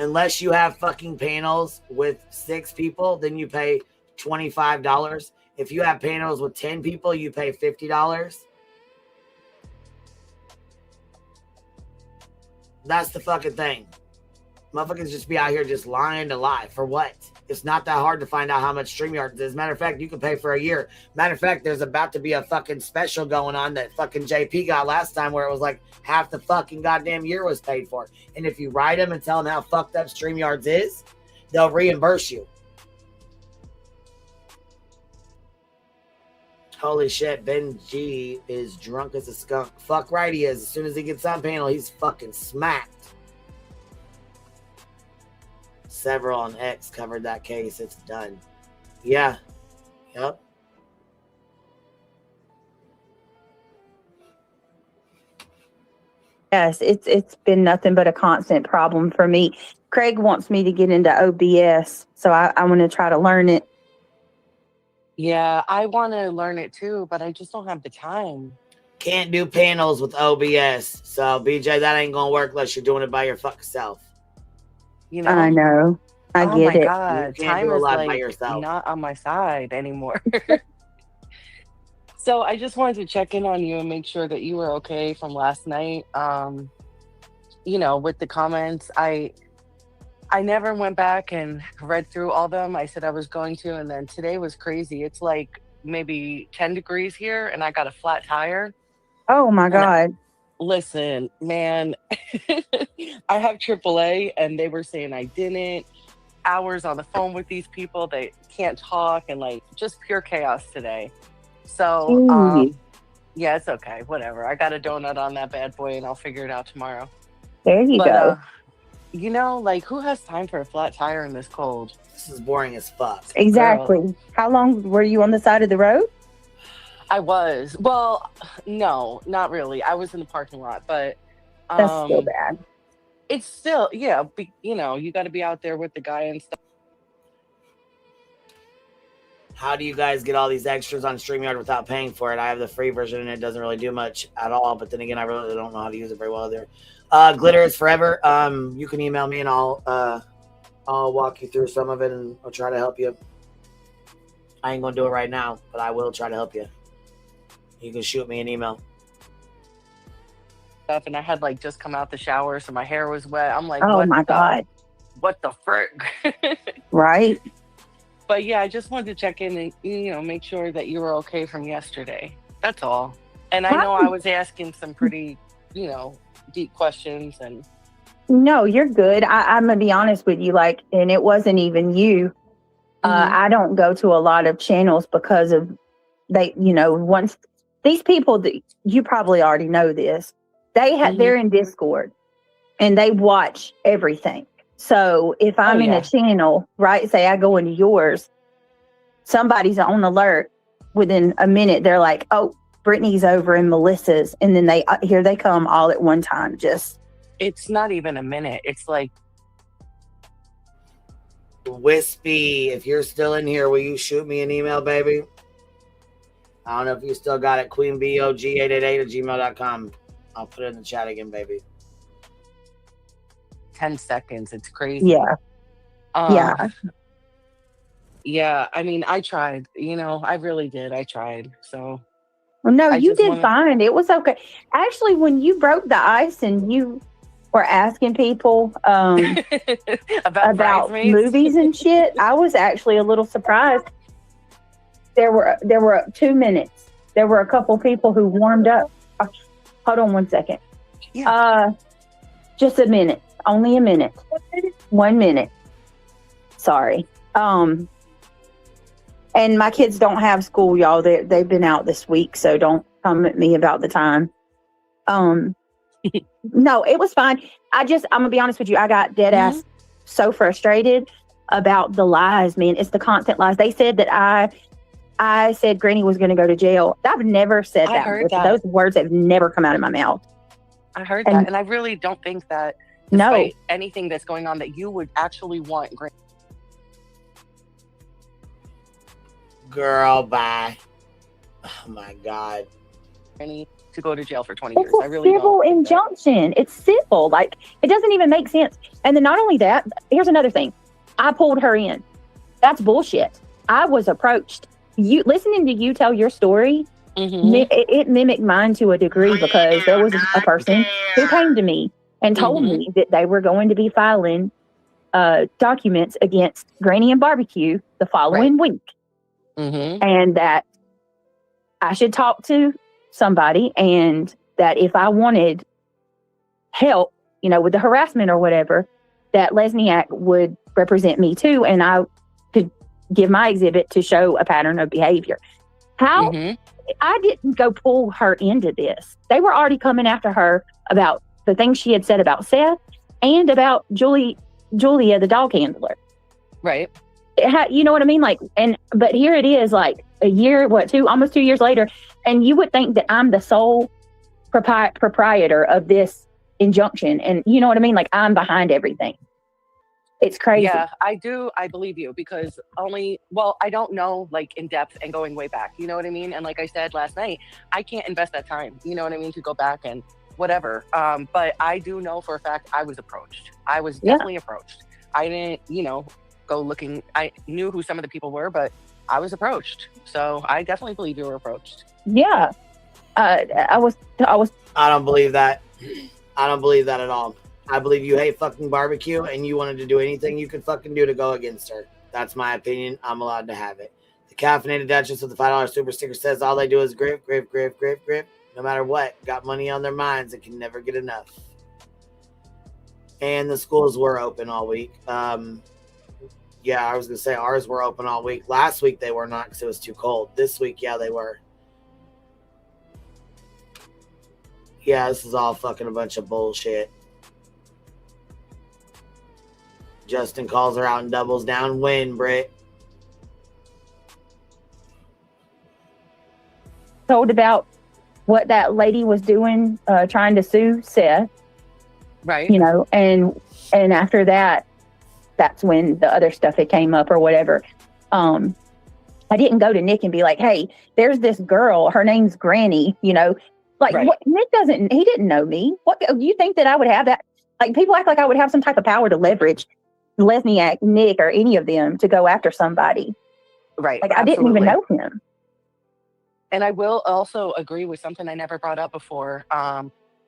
S1: Unless you have fucking panels with 6 people, then you pay $25. If you have panels with 10 people, you pay $50. That's the fucking thing. Motherfuckers just be out here just lying to lie. For what? It's not that hard to find out how much StreamYard is. Matter of fact, you can pay for a year. Matter of fact, there's about to be a fucking special going on that fucking JP got last time where it was like half the fucking goddamn year was paid for. And if you write them and tell them how fucked up StreamYards is, they'll reimburse you. Holy shit, Ben G is drunk as a skunk. Fuck right he is. As soon as he gets on panel, he's fucking smacked. Several on X covered that case. It's done. Yeah. Yep.
S2: Yes, it's been nothing but a constant problem for me. Craig wants me to get into OBS, so I want to try to learn it.
S10: Yeah, I want to learn it too, but I just don't have the time.
S1: Can't do panels with OBS. So, BJ, that ain't going to work unless you're doing it by your fucking self.
S10: You know?
S2: I know. I
S10: Oh
S2: get
S10: my
S2: it.
S10: God,
S1: You can't
S10: time
S1: do a
S10: is
S1: lot by
S10: like
S1: yourself.
S10: not on my side anymore. So I just wanted to check in on you and make sure that you were okay from last night. You know, with the comments, I I never went back and read through all them. I said I was going to, and then today was crazy. It's like maybe 10 degrees here, and I got a flat tire.
S2: Oh my
S10: And
S2: God.
S10: listen, man, I have AAA, and they were saying I didn't. Hours on the phone with these people, they can't talk, and like just pure chaos today. So,
S2: Ooh.
S10: yeah, it's okay. Whatever. I got a donut on that bad boy, and I'll figure it out tomorrow.
S2: There you go.
S10: You know, like who has time for a flat tire in this cold?
S1: This is boring as fuck.
S2: Exactly.
S10: Girl.
S2: How long were you on the side of the road?
S10: I was. Well, no, not really. I was in the parking lot, but
S2: That's still bad.
S10: it's still, yeah, you know, you got to be out there with the guy and stuff.
S1: How do you guys get all these extras on StreamYard without paying for it? I have the free version and it doesn't really do much at all. But then again, I really don't know how to use it very well there. Glitter is forever. You can email me and I'll walk you through some of it and I'll try to help you. I ain't gonna do it right now, but I will try to help you. You can shoot me an email.
S10: And I had like just come out the shower, so my hair was wet. I'm like,
S2: Oh my God.
S10: What the frick?
S2: Right?
S10: But yeah, I just wanted to check in and, you know, make sure that you were okay from yesterday. That's all. And I know I was asking some pretty, you know, deep questions and.
S2: No, you're good. I'm gonna be honest with you, like, and it wasn't even you. I don't go to a lot of channels because of they, you know, once these people that you probably already know this, they're in Discord and they watch everything. So if I'm in a channel, right, say I go into yours, somebody's on alert within a minute. They're like, oh, Brittany's over in Melissa's. And then here they come all at one time. Just.
S10: It's not even a minute. It's like.
S1: Wispy, if you're still in here, will you shoot me an email, baby? I don't know if you still got it. queenbog888@gmail.com. I'll put it in the chat again, baby.
S10: 10 seconds. It's crazy.
S2: Yeah. Yeah.
S10: Yeah. I mean, I tried. You know, I really did. I tried. So.
S2: Well, no, you did fine. It was okay. Actually, when you broke the ice and you were asking people about movies and shit, I was actually a little surprised. There were 2 minutes. There were a couple people who warmed up. Hold on 1 second.
S10: Yeah.
S2: Just a minute. Only a minute. 1 minute. Sorry. And my kids don't have school, y'all. They've been out this week, so don't come at me about the time. No, it was fine. I'm gonna be honest with you. I got dead ass so frustrated about the lies, man. It's the constant lies. They said that I said Granny was going to go to jail. I've never said that.
S10: heard that.
S2: Those words have never come out of my mouth.
S10: I heard that, and I really don't think that despite anything that's going on that you would actually want Granny.
S1: Girl, bye. Oh my God.
S10: Granny to go to jail for 20
S2: It's
S10: years.
S2: a
S10: I really
S2: civil
S10: don't.
S2: injunction. It's civil. Like, it doesn't even make sense. And then not only that, here's another thing. I pulled her in. That's bullshit. I was approached. You listening to you tell your story, it mimicked mine to a degree because there was a person who came to me and told me that they were going to be filing documents against Granny and Barbecue the following week. And that I should talk to somebody and that if I wanted help, you know, with the harassment or whatever, that Lesniak would represent me too. And I could give my exhibit to show a pattern of behavior. How I didn't go pull her into this. They were already coming after her about the things she had said about Seth and about Julia, the dog handler.
S10: Right.
S2: You know what I mean? Like, but here it is, like a year, almost 2 years later, and you would think that I'm the sole proprietor of this injunction, and you know what I mean? Like, I'm behind everything. It's crazy.
S10: Yeah, I do. I believe you because I don't know, like, in depth and going way back. You know what I mean? And like I said last night, I can't invest that time. You know what I mean? To go back and whatever. But I do know for a fact I was approached. I was definitely approached. I didn't, go looking. I knew who some of the people were, but I was approached. So I definitely believe you were approached.
S2: Yeah. I was.
S1: I don't believe that. I don't believe that at all. I believe you hate fucking barbecue and you wanted to do anything you could fucking do to go against her. That's my opinion. I'm allowed to have it. The caffeinated Duchess with the $5 super sticker says all they do is grip. No matter what. Got money on their minds and can never get enough. And the schools were open all week. Yeah, I was going to say ours were open all week. Last week they were not because it was too cold. This week, yeah, they were. Yeah, this is all fucking a bunch of bullshit. Justin calls her out and doubles down. Win, Britt.
S2: Told about what that lady was doing, trying to sue Seth.
S10: Right.
S2: You know, and after that, that's when the other stuff it came up or whatever. I didn't go to Nick and be like, hey, there's this girl, her name's Granny, you know, like
S10: Right.
S2: what, Nick he didn't know me. What do you think that I would have that? Like people act like I would have some type of power to leverage Lesniak, Nick, or any of them to go after somebody.
S10: Right.
S2: Like I didn't even know him.
S10: And I will also agree with something I never brought up before.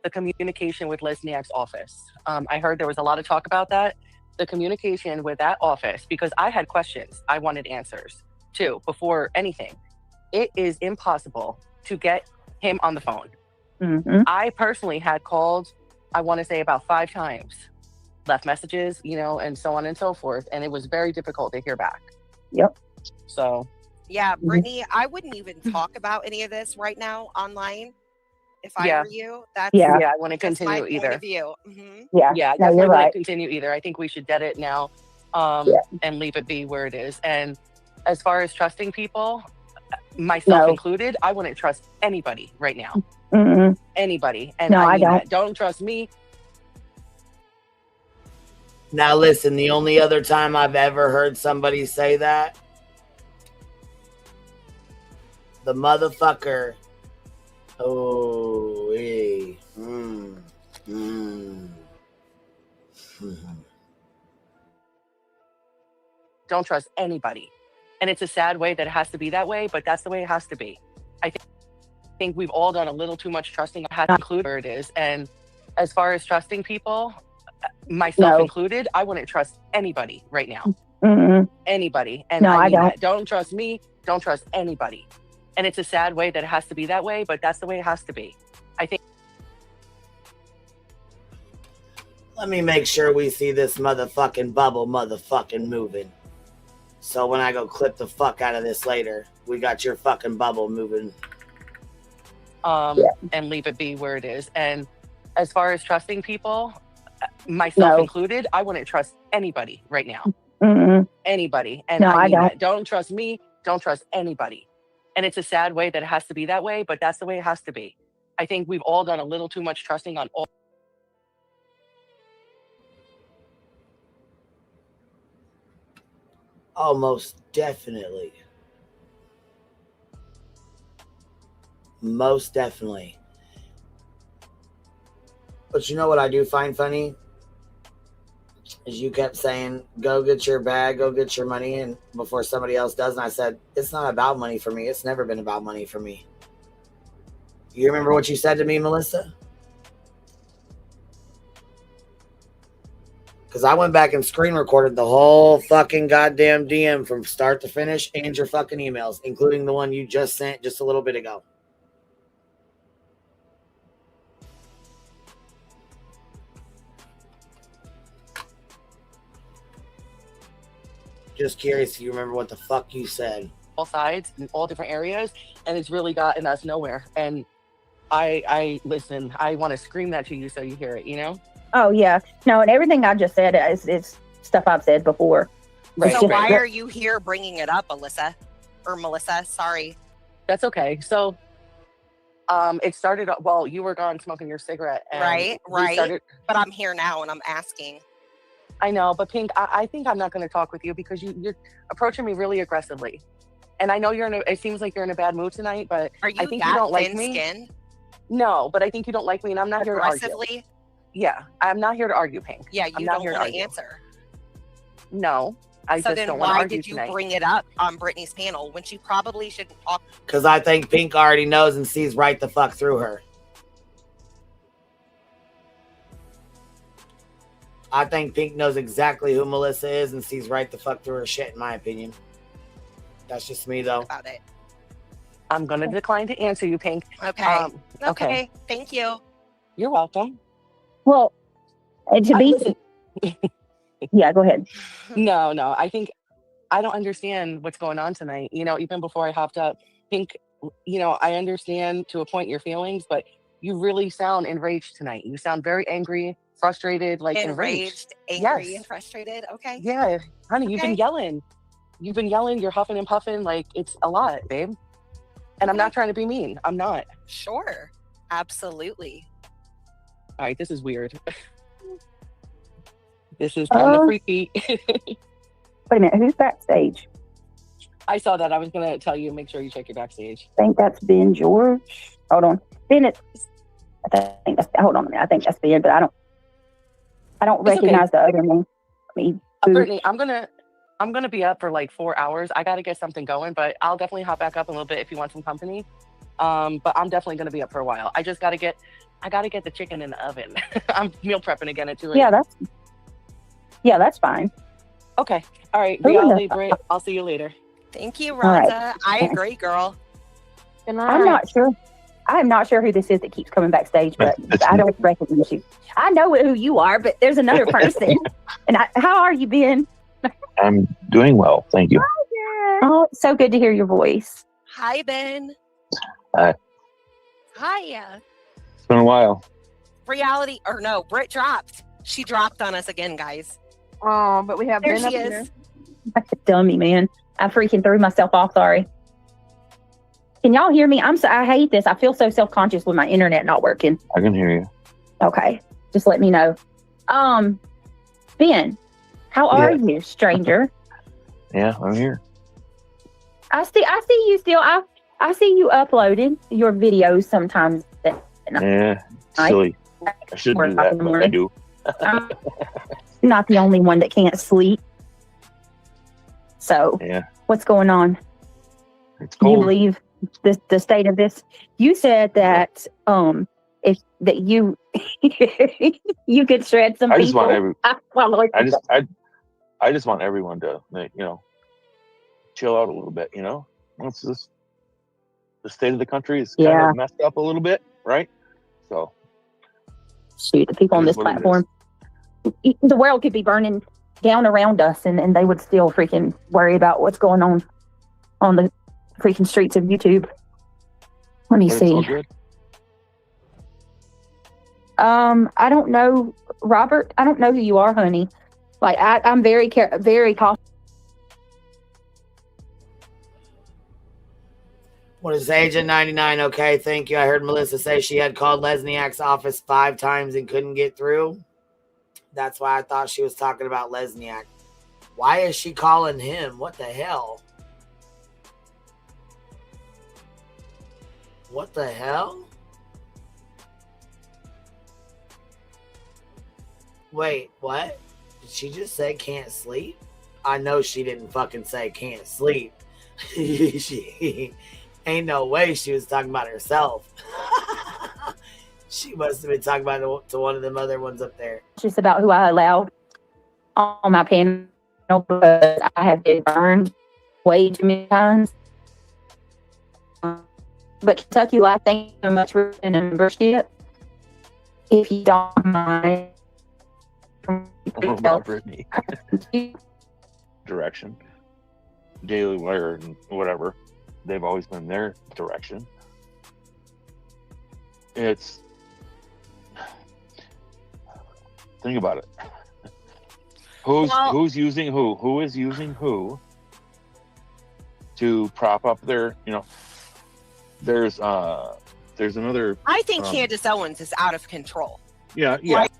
S10: The communication with Lesniak's office. I heard there was a lot of talk about that. The communication with that office, because I had questions. I wanted answers too before anything. It is impossible to get him on the phone.
S2: Mm-hmm.
S10: I personally had called, I want to say about 5 times, left messages, you know, and so on and so forth. And it was very difficult to hear back.
S2: Yep.
S10: So.
S9: Yeah, Brittany, I wouldn't even talk about any of this right now online. If I
S10: Yeah.
S9: were you, that's
S10: Yeah, I wouldn't
S9: just my
S10: continue
S9: point
S10: either.
S9: of view. Mhm.
S2: Yeah.
S10: Yeah, I
S2: No,
S10: definitely
S2: you're
S10: wouldn't
S2: right.
S10: continue either. I think we should dead it now,
S2: Yeah.
S10: and leave it be where it is. And as far as trusting people, myself
S2: No.
S10: included, I wouldn't trust anybody right now.
S2: Mm-mm.
S10: Anybody. And
S2: No, I
S10: mean
S2: don't.
S10: that. Don't trust me.
S1: Now listen, the only other time I've ever heard somebody say that, the motherfucker. Oh, hey.
S10: Don't trust anybody. And it's a sad way that it has to be that way, but that's the way it has to be. I think we've all done a little too much trusting. I had to include where it is. And as far as trusting people, myself
S2: No.
S10: included, I wouldn't trust anybody right now.
S2: Mm-mm.
S10: Anybody. And
S2: No, I
S10: mean
S2: don't.
S10: that. Don't trust me. Don't trust anybody. And it's a sad way that it has to be that way, but that's the way it has to be. I think.
S1: Let me make sure we see this motherfucking bubble motherfucking moving. So when I go clip the fuck out of this later, we got your fucking bubble moving.
S10: And leave it be where it is. And as far as trusting people, myself
S2: No.
S10: included, I wouldn't trust anybody right now.
S2: Mm-mm.
S10: Anybody. And
S2: No, I
S10: mean
S2: don't.
S10: that. Don't trust me. Don't trust anybody. And it's a sad way that it has to be that way, but that's the way it has to be. I think we've all done a little too much trusting on all.
S1: Oh, most definitely. Most definitely. But you know what I do find funny? Is you kept saying, go get your bag, go get your money, and before somebody else does. And I said, it's not about money for me. It's never been about money for me. You remember what you said to me, Melissa? Because I went back and screen recorded the whole fucking goddamn DM from start to finish and your fucking emails, including the one you just sent just a little bit ago. Just curious if you remember what the fuck you said.
S10: All sides in all different areas, and it's really gotten us nowhere. And I listen, I want to scream that to you so you hear it, you know?
S2: Oh yeah. No, and everything I just said is stuff I've said before.
S10: Right.
S9: So why are you here bringing it up, Alyssa? Or Melissa, sorry.
S10: That's okay. So it started, well, you were gone smoking your cigarette. And
S9: Right.
S10: we started-
S9: But I'm here now and I'm asking.
S10: I know, but Pink, I think I'm not going to talk with you because you're approaching me really aggressively. And I know it seems like you're in a bad mood tonight, but
S9: Are you
S10: I think
S9: that
S10: you don't like
S9: thin
S10: me.
S9: skin?
S10: No, but I think you don't like me, and I'm not here to argue.
S9: Aggressively?
S10: Yeah, I'm not here to argue, Pink.
S9: Yeah,
S10: I'm
S9: you
S10: not
S9: don't
S10: here to
S9: want to
S10: argue.
S9: answer.
S10: No, I
S9: So
S10: just
S9: then
S10: don't want to
S9: why
S10: argue
S9: did you
S10: tonight.
S9: bring it up on Brittany's panel when she probably shouldn't talk?
S1: Because I think Pink already knows and sees right the fuck through her. I think Pink knows exactly who Melissa is and sees right the fuck through her shit, in my opinion. That's just me, though.
S9: About it.
S4: I'm going to decline to answer you, Pink.
S9: Okay. Okay. Thank you.
S4: You're welcome.
S2: Well, to be,
S4: listen.
S2: yeah, go ahead.
S4: No, I think I don't understand what's going on tonight. You know, even before I hopped up, Pink, you know, I understand to a point your feelings, but you really sound enraged tonight. You sound very angry, frustrated, like enraged.
S9: Angry,
S4: Yes.
S9: and frustrated. Okay.
S4: Yeah, honey, you've been
S9: Okay.
S4: yelling. You've been yelling. You're huffing and puffing. Like, it's a lot, babe. And I'm not trying to be mean. I'm not.
S9: Sure. Absolutely.
S4: All right, this is weird. This is kind of freaky.
S2: Wait a minute, who's backstage?
S4: I saw that. I was going to tell you, make sure you check your backstage.
S2: I think that's Ben George. Hold on. Ben is, hold on a minute. I think that's Ben, but I don't recognize the other name.
S4: Brittany, I'm gonna be up for like 4 hours. I gotta get something going, but I'll definitely hop back up a little bit if you want some company. But I'm definitely gonna be up for a while. I gotta get the chicken in the oven. I'm meal prepping again at 2 a.m.
S2: That's fine.
S4: Okay. All right.
S2: Who in the-
S4: Reality, Britt. I'll see you later.
S9: Thank you,
S2: right.
S9: Rhonda. I agree, girl.
S20: Good
S2: I'm not sure. I'm not sure who this is that keeps coming backstage, but I don't recognize you. I know who you are, but there's another person. And how are you, Ben?
S7: I'm doing well, thank you.
S2: Oh, it's so good to hear your voice.
S9: Hi, Ben.
S7: Hi.
S9: Hi.
S7: It's been a while.
S9: Reality, or no, Britt dropped. She dropped on us again, guys.
S20: Oh, but we have
S9: There
S20: Ben up
S9: she
S20: here.
S9: is.
S2: That's a dummy, man. I freaking threw myself off. Sorry. Can y'all hear me? I hate this. I feel so self-conscious with my internet not working.
S7: I can hear you.
S2: Okay. Just let me know. Ben, how are you, stranger?
S7: Yeah, I'm here.
S2: I see you still. I see you uploading your videos sometimes.
S7: Yeah, silly. I shouldn't do that, but I do.
S2: I'm not the only one that can't sleep. So,
S7: yeah,
S2: what's going on?
S7: It's
S2: Can you
S7: cold.
S2: believe the state of this? You said that you you could shred some
S7: I just
S2: people.
S7: want I just want everyone to, chill out a little bit. It's just the state of the country is kind of messed up a little bit, right? So,
S2: shoot, the people on this platform, the world could be burning down around us, and they would still freaking worry about what's going on the freaking streets of YouTube. Let me see. I don't know, Robert. I don't know who you are, honey. Like I'm very cautious.
S1: What is Agent 99? Okay, thank you. I heard Melissa say she had called Lesniak's office 5 times and couldn't get through. That's why I thought she was talking about Lesniak. Why is she calling him? What the hell? What the hell? Wait, what? Did she just say can't sleep? I know she didn't fucking say can't sleep. She ain't no way she was talking about herself. She must have been talking about to one of them other ones up there.
S2: Just about who I allowed on my panel, because I have been burned way too many times. But Kentucky Life, thank you so much for the membership. If you don't mind,
S7: About Brittany. Direction. Daily Wire and whatever. They've always been their direction. It's think about it. Who's using who? Who is using who to prop up their, there's another
S9: I think Candace Owens is out of control.
S7: Yeah.
S9: Like,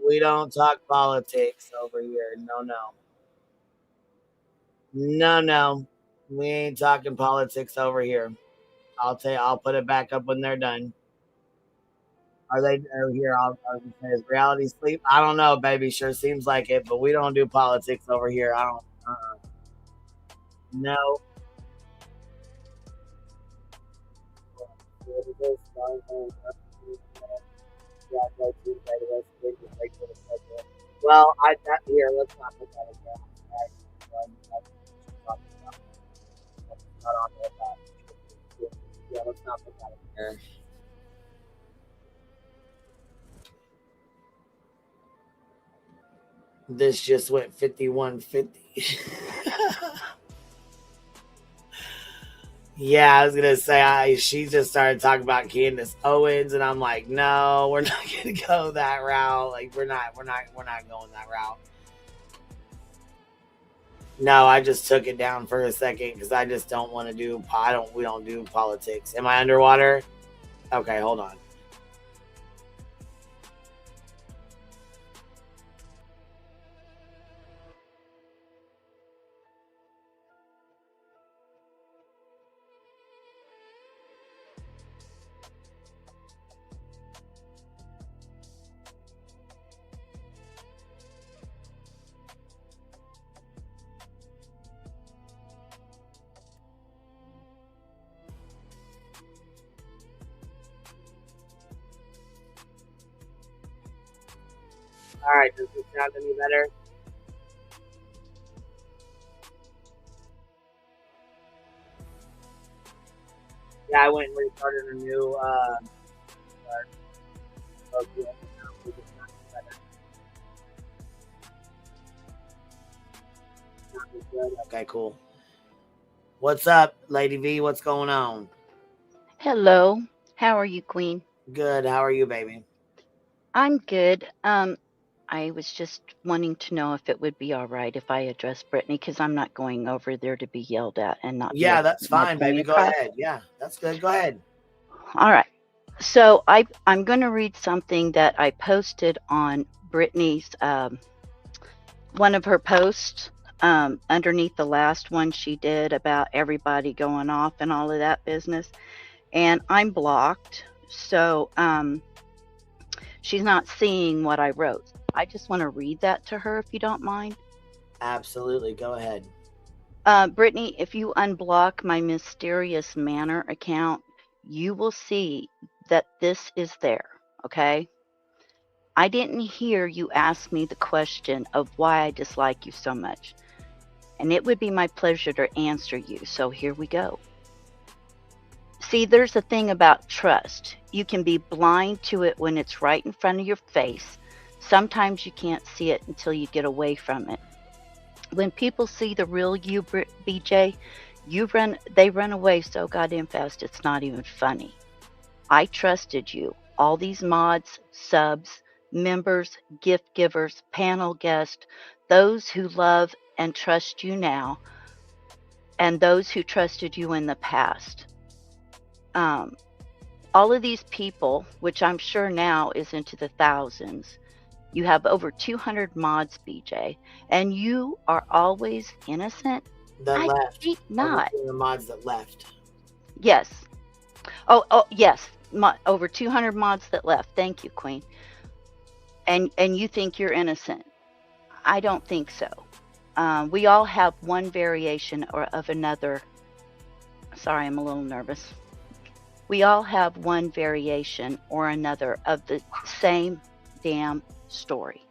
S1: we don't talk politics over here. No. We ain't talking politics over here. I'll put it back up when they're done. Are here? I'll say, is reality sleep? I don't know, baby. Sure seems like it, but we don't do politics over here. I don't. No. Well, here. Let's not put that in there. Yeah, let's not put that in there. This just went 5150. Yeah, I was gonna say she just started talking about Candace Owens, and I'm like, no, we're not gonna go that route. Like, we're not going that route. No, I just took it down for a second because I just don't want to do. We don't do politics. Am I underwater? Okay, hold on. All right, does this sound any better? Yeah, I went and restarted a new Okay, cool. What's up, Lady V? What's going on?
S3: Hello. How are you, Queen?
S1: Good. How are you, baby?
S3: I'm good. I was just wanting to know if it would be all right if I address Brittany because I'm not going over there to be yelled at and not.
S1: Yeah, that's fine, baby. Go ahead. Yeah, that's good. Go ahead.
S3: All right. So I'm going to read something that I posted on Brittany's one of her posts underneath the last one she did about everybody going off and all of that business, and I'm blocked, so she's not seeing what I wrote. I just want to read that to her if you don't mind.
S1: Absolutely. Go ahead.
S3: Brittany, if you unblock my Mysterious Manor account, you will see that this is there, okay? I didn't hear you ask me the question of why I dislike you so much, and it would be my pleasure to answer you, so here we go. See, there's a thing about trust. You can be blind to it when it's right in front of your face. Sometimes you can't see it until you get away from it. When people see the real you, BJ, they run away so goddamn fast it's not even funny. I trusted you. All these mods, subs, members, gift givers, panel guests, those who love and trust you now, and those who trusted you in the past. All of these people, which I'm sure now is into the thousands, you have over 200 mods, BJ, and you are always innocent.
S1: That left.
S3: Cheat not.
S1: The mods that left.
S3: Yes. Oh, yes. Over 200 mods that left. Thank you, Queen. And you think you're innocent. I don't think so. We all have one variation or of another. Sorry, I'm a little nervous. We all have one variation or another of the same damn story.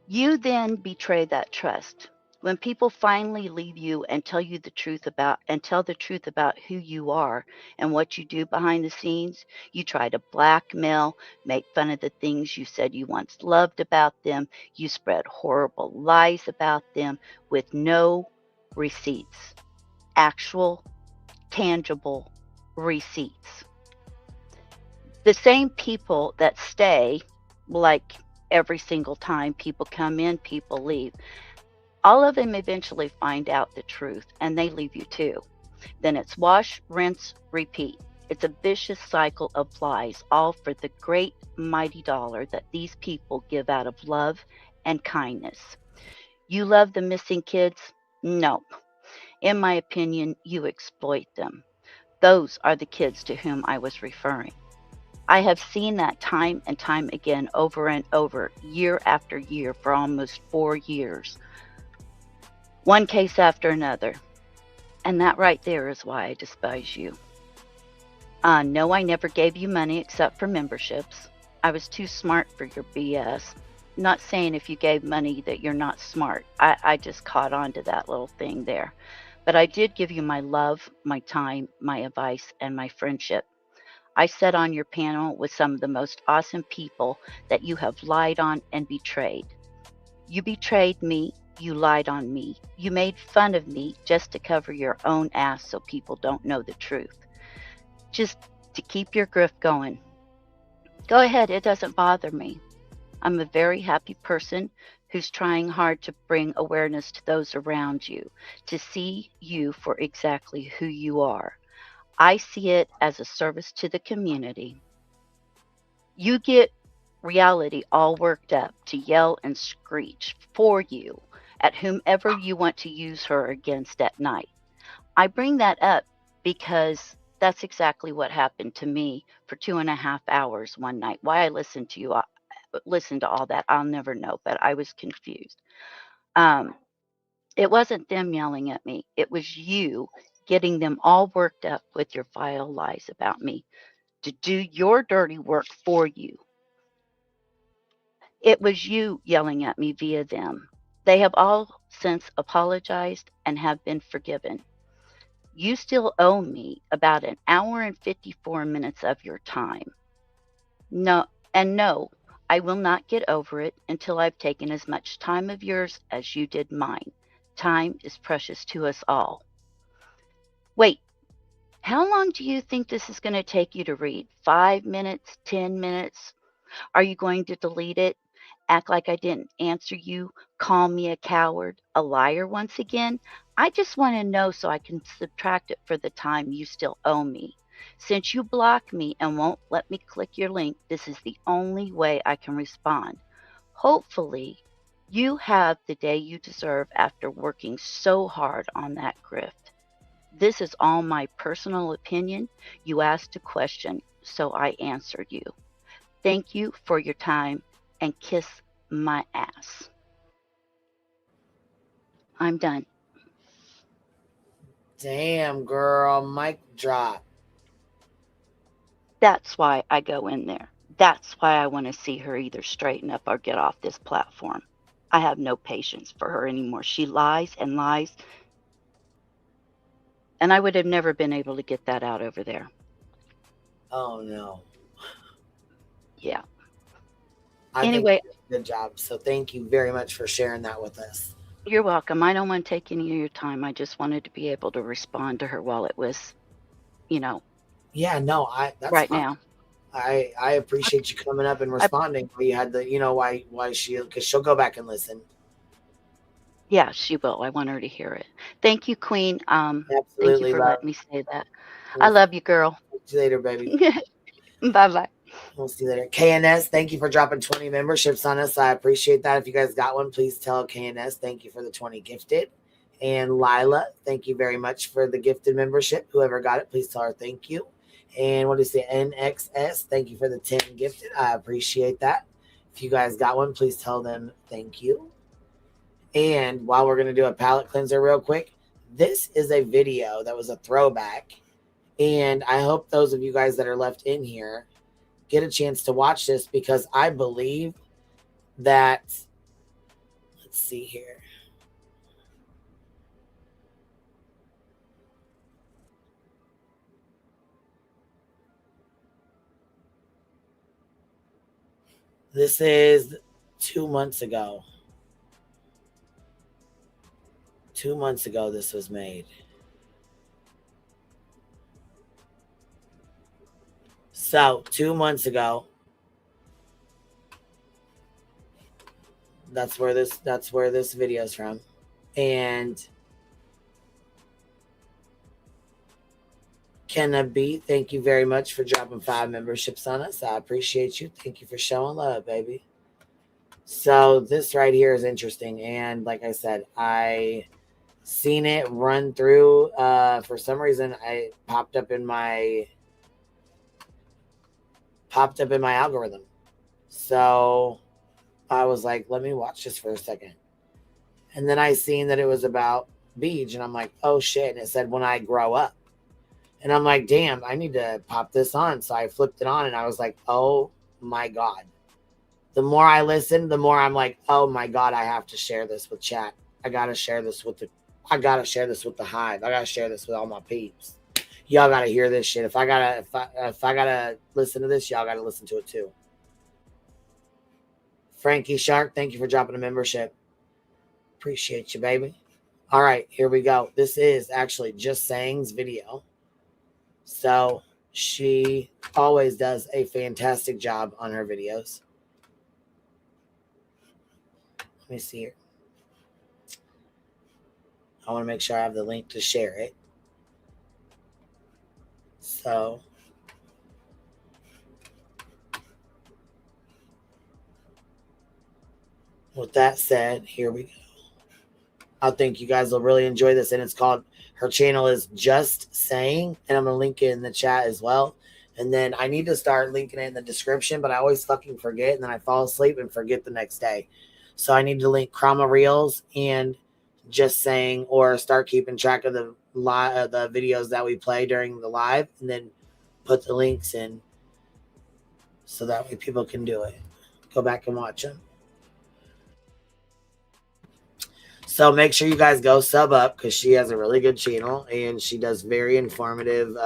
S3: You then betray that trust. When people finally leave you and tell the truth about who you are and what you do behind the scenes, you try to blackmail, make fun of the things you said you once loved about them. You spread horrible lies about them with no receipts, actual, tangible receipts. The same people that stay, like every single time people come in, people leave, all of them eventually find out the truth and they leave you too. Then it's wash, rinse, repeat. It's a vicious cycle of lies, all for the great mighty dollar that these people give out of love and kindness. You love the missing kids? No. In my opinion, you exploit them. Those are the kids to whom I was referring. I have seen that time and time again, over and over, year after year, for almost 4 years. One case after another. And that right there is why I despise you. No, I never gave you money except for memberships. I was too smart for your BS. Not saying if you gave money that you're not smart. I just caught on to that little thing there. But I did give you my love, my time, my advice, and my friendship. I sat on your panel with some of the most awesome people that you have lied on and betrayed. You betrayed me. You lied on me. You made fun of me just to cover your own ass so people don't know the truth. Just to keep your grift going. Go ahead, it doesn't bother me. I'm a very happy person who's trying hard to bring awareness to those around you, to see you for exactly who you are. I see it as a service to the community. You get reality all worked up to yell and screech for you at whomever you want to use her against at night. I bring that up because that's exactly what happened to me for 2.5 hours one night. Why I listened to you, listened to all that, I'll never know, but I was confused. It wasn't them yelling at me. It was you getting them all worked up with your vile lies about me to do your dirty work for you. It was you yelling at me via them. They have all since apologized and have been forgiven. You still owe me about 1 hour and 54 minutes of your time. No, I will not get over it until I've taken as much time of yours as you did mine. Time is precious to us all. Wait, how long do you think this is going to take you to read? 5 minutes? 10 minutes? Are you going to delete it? Act like I didn't answer you? Call me a coward? A liar once again? I just want to know so I can subtract it for the time you still owe me. Since you blocked me and won't let me click your link, this is the only way I can respond. Hopefully, you have the day you deserve after working so hard on that grift. This is all my personal opinion. You asked a question, so I answered you. Thank you for your time and kiss my ass. I'm done.
S1: Damn, girl, mic drop.
S3: That's why I go in there. That's why I want to see her either straighten up or get off this platform. I have no patience for her anymore. She lies and lies. And I would have never been able to get that out over there.
S1: Oh, no.
S3: Yeah.
S1: Anyway, good job. So thank you very much for sharing that with us.
S3: You're welcome. I don't want to take any of your time. I just wanted to be able to respond to her while it was,
S1: Yeah, no, that's
S3: right
S1: fine.
S3: now.
S1: I appreciate you coming up and responding. We had the, why because she'll go back and listen.
S3: Yeah, she will. I want her to hear it. Thank you, Queen.
S1: Absolutely,
S3: thank you for letting me say that. I love you, girl.
S1: See you later, baby.
S3: Bye-bye.
S1: We'll see you later. KNS, thank you for dropping 20 memberships on us. I appreciate that. If you guys got one, please tell KNS thank you for the 20 gifted. And Lila, thank you very much for the gifted membership. Whoever got it, please tell her thank you. And what is it? NXS, thank you for the 10 gifted. I appreciate that. If you guys got one, please tell them thank you. And while we're going to do a palette cleanser real quick, this is a video that was a throwback. And I hope those of you guys that are left in here get a chance to watch this, because I believe that, let's see here. This is 2 months ago. 2 months ago, this was made. So 2 months ago, that's where this video is from. And Kenna B, thank you very much for dropping 5 memberships on us. I appreciate you. Thank you for showing love, baby. So this right here is interesting. And like I said, I seen it run through. For some reason, I popped up in my algorithm. So I was like, let me watch this for a second. And then I seen that it was about Beej, and I'm like, oh shit. And it said, when I grow up. And I'm like, damn, I need to pop this on. So I flipped it on and I was like, oh my God. The more I listen, the more I'm like, oh my God, I have to share this with chat. I gotta share this with the Hive. I gotta share this with all my peeps. Y'all gotta hear this shit. If I gotta listen to this, y'all gotta listen to it too. Frankie Shark, thank you for dropping a membership. Appreciate you, baby. All right, here we go. This is actually Just Saying's video. So she always does a fantastic job on her videos. Let me see here. I want to make sure I have the link to share it. So with that said, here we go. I think you guys will really enjoy this. And it's called, her channel is Just Saying. And I'm going to link it in the chat as well. And then I need to start linking it in the description, but I always fucking forget. And then I fall asleep and forget the next day. So I need to link Chroma Reels and Just Saying, or start keeping track of the videos that we play during the live, and then put the links in so that way people can do it. Go back and watch them. So make sure you guys go sub up, because she has a really good channel and she does very informative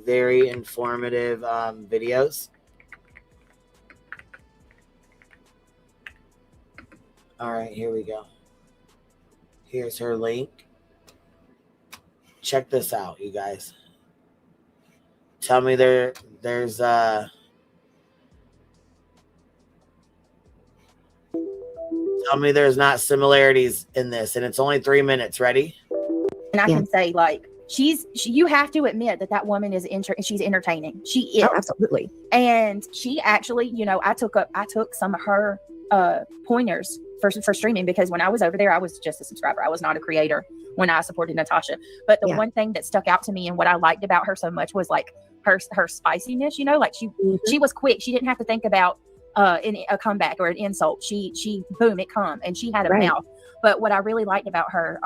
S1: videos. All right, here we go. Here's her link. Check this out, you guys. Tell me there's tell me there's not similarities in this, and it's only 3 minutes. Ready?
S11: And I can say, like, you have to admit that woman is she's entertaining. She is.
S22: Oh, absolutely.
S11: And she actually, you know, I took some of her pointers for streaming, because when I was over there, I was just a subscriber. I was not a creator when I supported Natasha. But the one thing that stuck out to me and what I liked about her so much was like her spiciness, you know, like she was quick. She didn't have to think about a comeback or an insult. She boom, it come, and she had a mouth. But what I really liked about her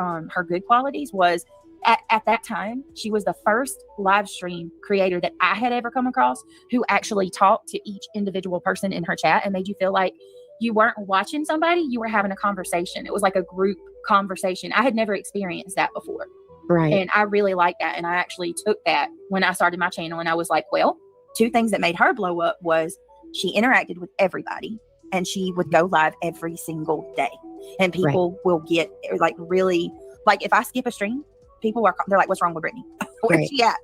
S11: good qualities was at that time, she was the first live stream creator that I had ever come across who actually talked to each individual person in her chat and made you feel like you weren't watching somebody, you were having a conversation. It was like a group conversation. I had never experienced that before.
S22: Right.
S11: And I really liked that. And I actually took that when I started my channel, and I was like, well, 2 things that made her blow up was she interacted with everybody, and she would go live every single day. And people will get like really, like if I skip a stream, they're like, what's wrong with Brittany? Where's she at?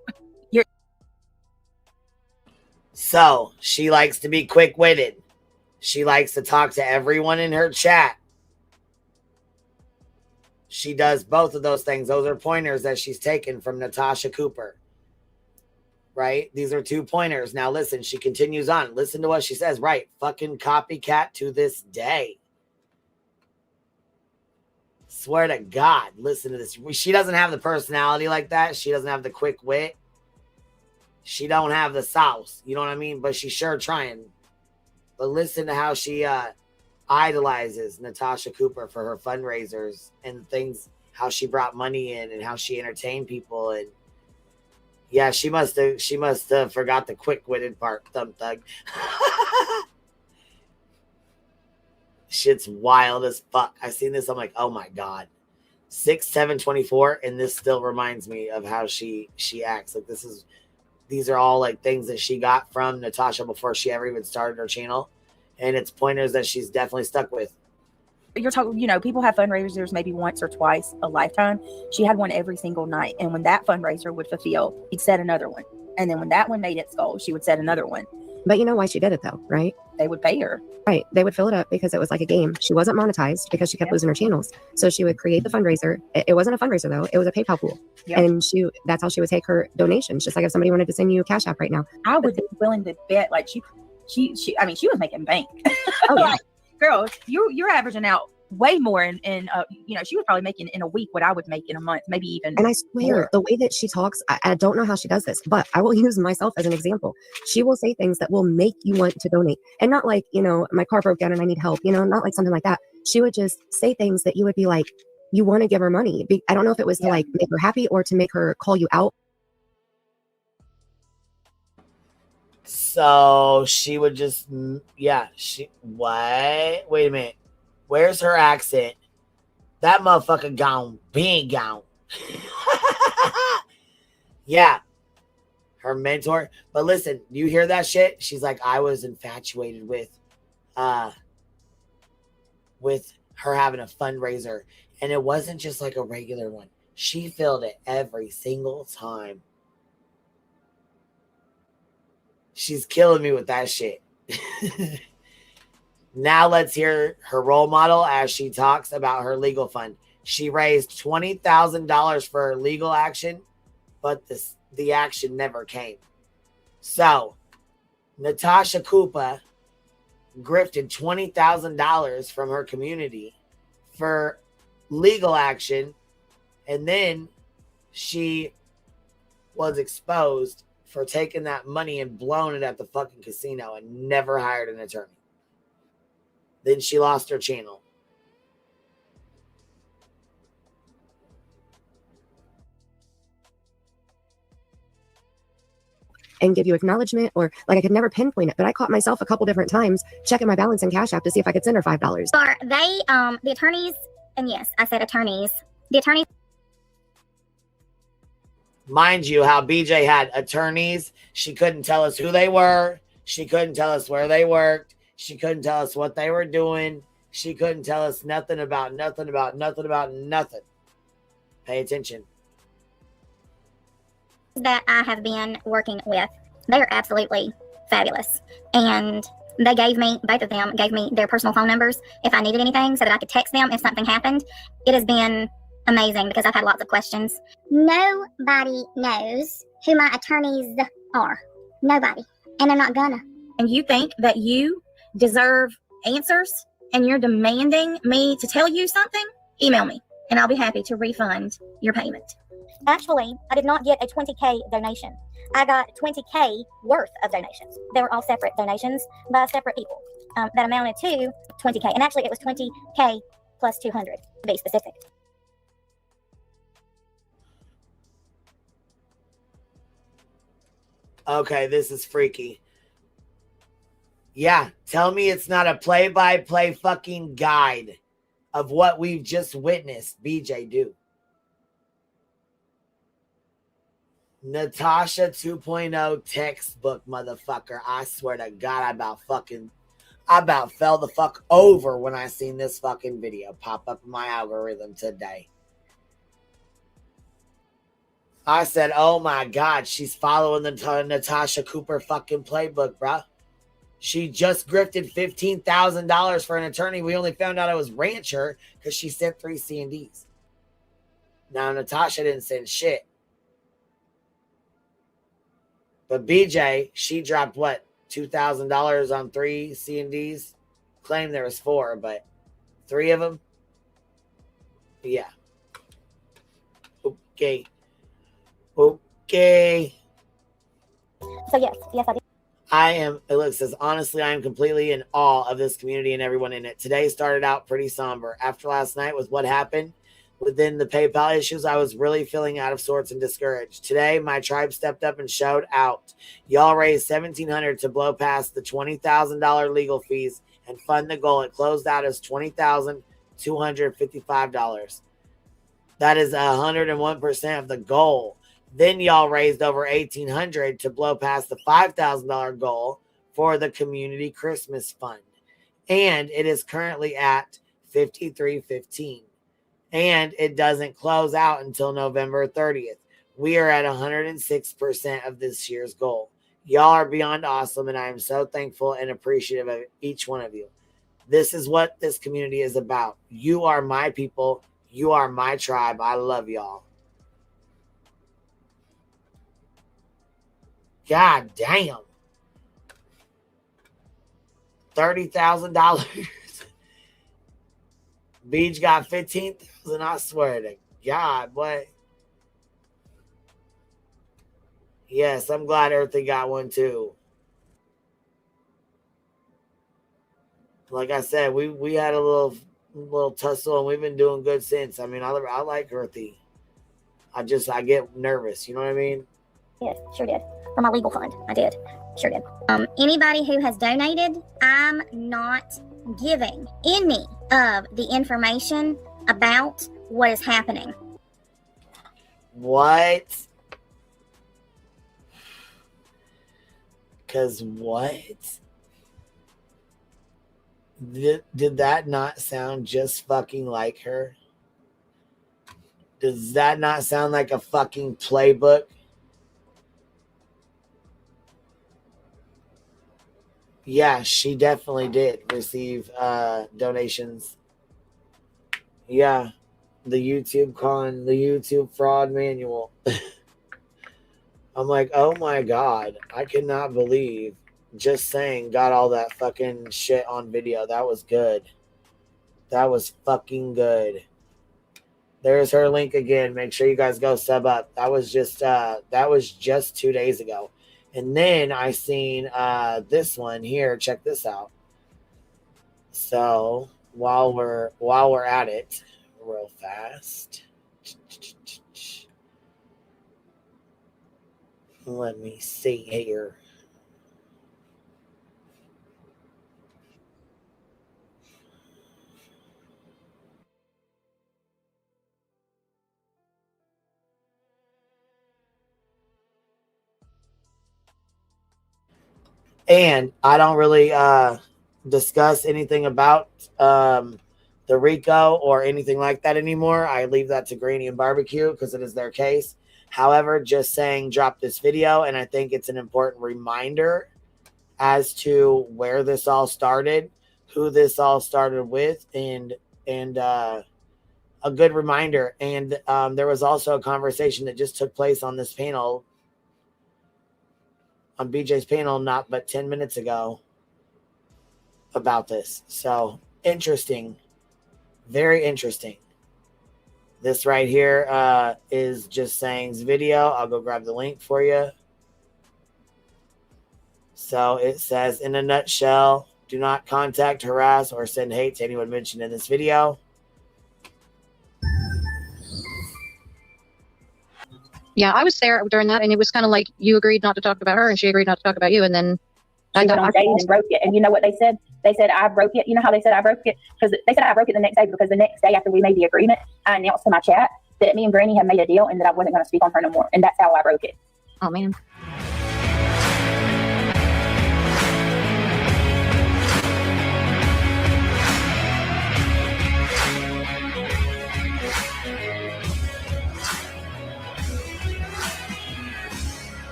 S1: So she likes to be quick-witted. She likes to talk to everyone in her chat. She does both of those things. Those are pointers that she's taken from Natasha Cooper. Right? These are 2 pointers. Now listen, she continues on. Listen to what she says. Right. Fucking copycat to this day. Swear to God. Listen to this. She doesn't have the personality like that. She doesn't have the quick wit. She don't have the sauce. You know what I mean? But she's sure trying. But listen to how she idolizes Natasha Cooper for her fundraisers and things, how she brought money in and how she entertained people. And yeah, she must have forgot the quick-witted part, Thumb Thug. Shit's wild as fuck. I seen this, I'm like, oh my God. 6/7/24, and this still reminds me of how she acts. Like these are all like things that she got from Natasha before she ever even started her channel. And it's pointers that she's definitely stuck with.
S11: You're talking, you know, people have fundraisers maybe once or twice a lifetime. She had one every single night. And when that fundraiser would fulfill, he'd set another one. And then when that one made its goal, she would set another one.
S22: But you know why she did it though, right?
S11: They would pay her.
S22: Right. They would fill it up because it was like a game. She wasn't monetized because she kept losing her channels. So she would create the fundraiser. It wasn't a fundraiser though. It was a PayPal pool. Yep. And that's how she would take her donations. Just like if somebody wanted to send you Cash App right now.
S11: I would be willing to bet like she was making bank.
S22: Oh, yeah.
S11: Like, girl, you're averaging out way more in you know, she was probably making in a week what I would make in a month, maybe even.
S22: And I swear,
S11: more.
S22: the way that she talks, I don't know how she does this, but I will use myself as an example. She will say things that will make you want to donate, and not like, you know, my car broke down and I need help, you know, not like something like that. She would just say things that you would be like, you want to give her money. I don't know if it was to like make her happy or to make her call you out.
S1: So she would just, what? Wait a minute. Where's her accent? That motherfucker gone, being gone. Yeah. Her mentor. But listen, you hear that shit? She's like, I was infatuated with her having a fundraiser. And it wasn't just like a regular one. She filled it every single time. She's killing me with that shit. Now let's hear her role model as she talks about her legal fund. She raised $20,000 for her legal action, but the action never came. So, Natasha Coopa grifted $20,000 from her community for legal action, and then she was exposed for taking that money and blowing it at the fucking casino and never hired an attorney. Then she lost her channel.
S22: And give you acknowledgement, or like I could never pinpoint it, but I caught myself a couple different times checking my balance in Cash App to see if I could send her $5.
S12: Or they, the attorneys, and yes, I said attorneys. The attorneys.
S1: Mind you, how BJ had attorneys. She couldn't tell us who they were. She couldn't tell us where they worked. She couldn't tell us what they were doing. She couldn't tell us nothing about nothing. Pay attention.
S12: That I have been working with, they are absolutely fabulous. And they gave me, both of them gave me their personal phone numbers if I needed anything so that I could text them if something happened. It has been amazing because I've had lots of questions. Nobody knows who my attorneys are. Nobody. And they're not gonna.
S13: And you think that you deserve answers and you're demanding me to tell you something? Email me and I'll be happy to refund your payment.
S12: Actually, I did not get a 20K donation. I got 20K worth of donations. They were all separate donations by separate people that amounted to 20K. And actually, it was 20K plus 200 to be specific.
S1: Okay, this is freaky. Yeah, tell me it's not a play-by-play fucking guide of what we've just witnessed BJ do. Natasha 2.0 textbook, motherfucker. I swear to God, I about fell the fuck over when I seen this fucking video pop up in my algorithm today. I said, oh my God, she's following the Natasha Cooper fucking playbook, bruh. She just grifted $15,000 for an attorney. We only found out it was Rancher because she sent 3 C&Ds. Now, Natasha didn't send shit. But BJ, she dropped what? $2,000 on 3 C&Ds? Claimed there was 4, but 3 of them? Yeah. Okay. Okay.
S12: So yes, I did.
S1: It says, honestly, I am completely in awe of this community and everyone in it. Today started out pretty somber. After last night with what happened within the PayPal issues, I was really feeling out of sorts and discouraged. Today, my tribe stepped up and showed out. Y'all raised $1,700 to blow past the $20,000 legal fees and fund the goal. It closed out as $20,255. That is 101% of the goal. Then y'all raised over $1,800 to blow past the $5,000 goal for the community Christmas fund. And it is currently at $53.15. And it doesn't close out until November 30th. We are at 106% of this year's goal. Y'all are beyond awesome, and I am so thankful and appreciative of each one of you. This is what this community is about. You are my people. You are my tribe. I love y'all. God damn. $30,000. Beach got 15,000. I swear to God, what? Yes, I'm glad Earthy got one too. Like I said, we had a little little tussle, and we've been doing good since. I mean, I like Earthy. I get nervous. You know what I mean?
S12: Yes, sure did. For my legal fund, I did. Sure did. Anybody who has donated, I'm not giving any of the information about what is happening.
S1: What? Because what? Did that not sound just fucking like her? Does that not sound like a fucking playbook? Yeah, she definitely did receive donations. Yeah, the YouTube fraud manual. I'm like, oh my God, I cannot believe Just Saying got all that fucking shit on video. That was good. That was fucking good. There's her link again. Make sure you guys go sub up. That was just 2 days ago. And then I seen this one here. Check this out. So while we're at it, real fast. Let me see here. And I don't really discuss anything about the RICO or anything like that anymore. I leave that to Granny and Barbecue because it is their case. However, Just Saying dropped this video, and I think it's an important reminder as to where this all started, who this all started with, and a good reminder. And there was also a conversation that just took place on this panel, on BJ's panel, not but 10 minutes ago, about this. So interesting, very interesting. This right here is Just Saying's video. I'll go grab the link for you. So it says, in a nutshell, do not contact, harass, or send hate to anyone mentioned in this video.
S14: Yeah, I was there during that, and it was kind of like you agreed not to talk about her, and she agreed not to talk about you, and then
S2: she went on stage and broke it. And you know what they said? They said, I broke it. You know how they said I broke it? Because they said I broke it the next day, because the next day after we made the agreement, I announced to my chat that me and Granny had made a deal and that I wasn't going to speak on her no more. And that's how I broke it.
S14: Oh, man.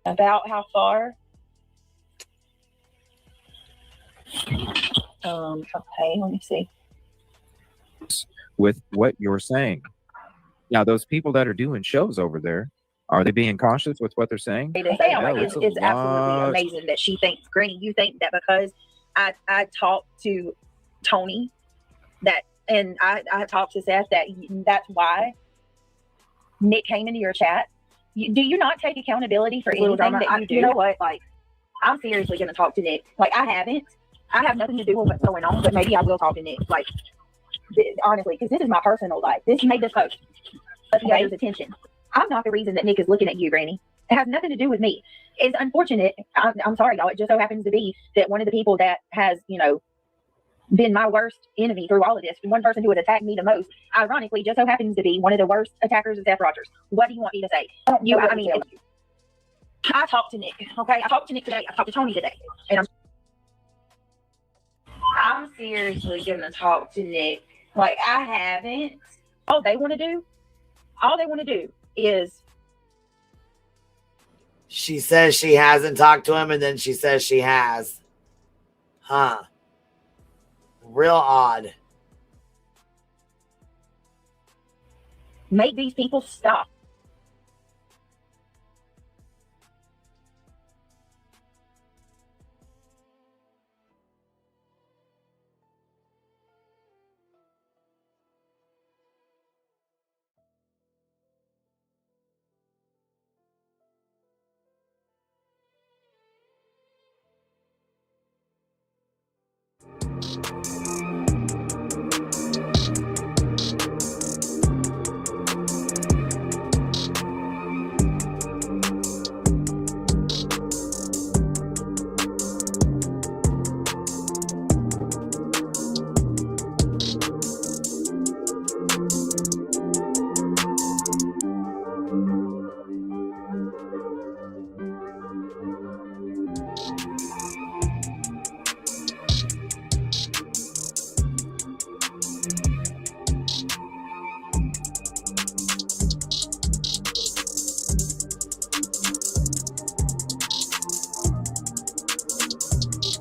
S2: About how far? Okay, let me see.
S15: With what you're saying. Now, those people that are doing shows over there, are they being cautious with what they're saying?
S2: It's absolutely amazing that she thinks, Granny, you think that because I talked to Tony and I talked to Seth that's why Nick came into your chat. Do you not take accountability for anything that you do? You know what? Like, I'm seriously going to talk to Nick. Like, I haven't,
S11: I have nothing to do with what's going on, but maybe I will talk to Nick. Like, honestly, because this is my personal life. He made this post. Let's get his attention. I'm not the reason that Nick is looking at you, Granny. It has nothing to do with me. It's unfortunate. I'm sorry, y'all. It just so happens to be that one of the people that has, been my worst enemy through all of this, one person who has attacked me the most, ironically, just so happens to be one of the worst attackers of Seth Rogers. What do you want me to say? I talked to Nick. Okay, I talked to Nick today. I talked to Tony today, and I'm seriously gonna talk to Nick. Like, I haven't. All they want to do is.
S1: She says she hasn't talked to him, and then she says she has. Huh. Real odd.
S11: Make these people stop.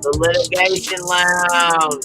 S1: The litigation lounge.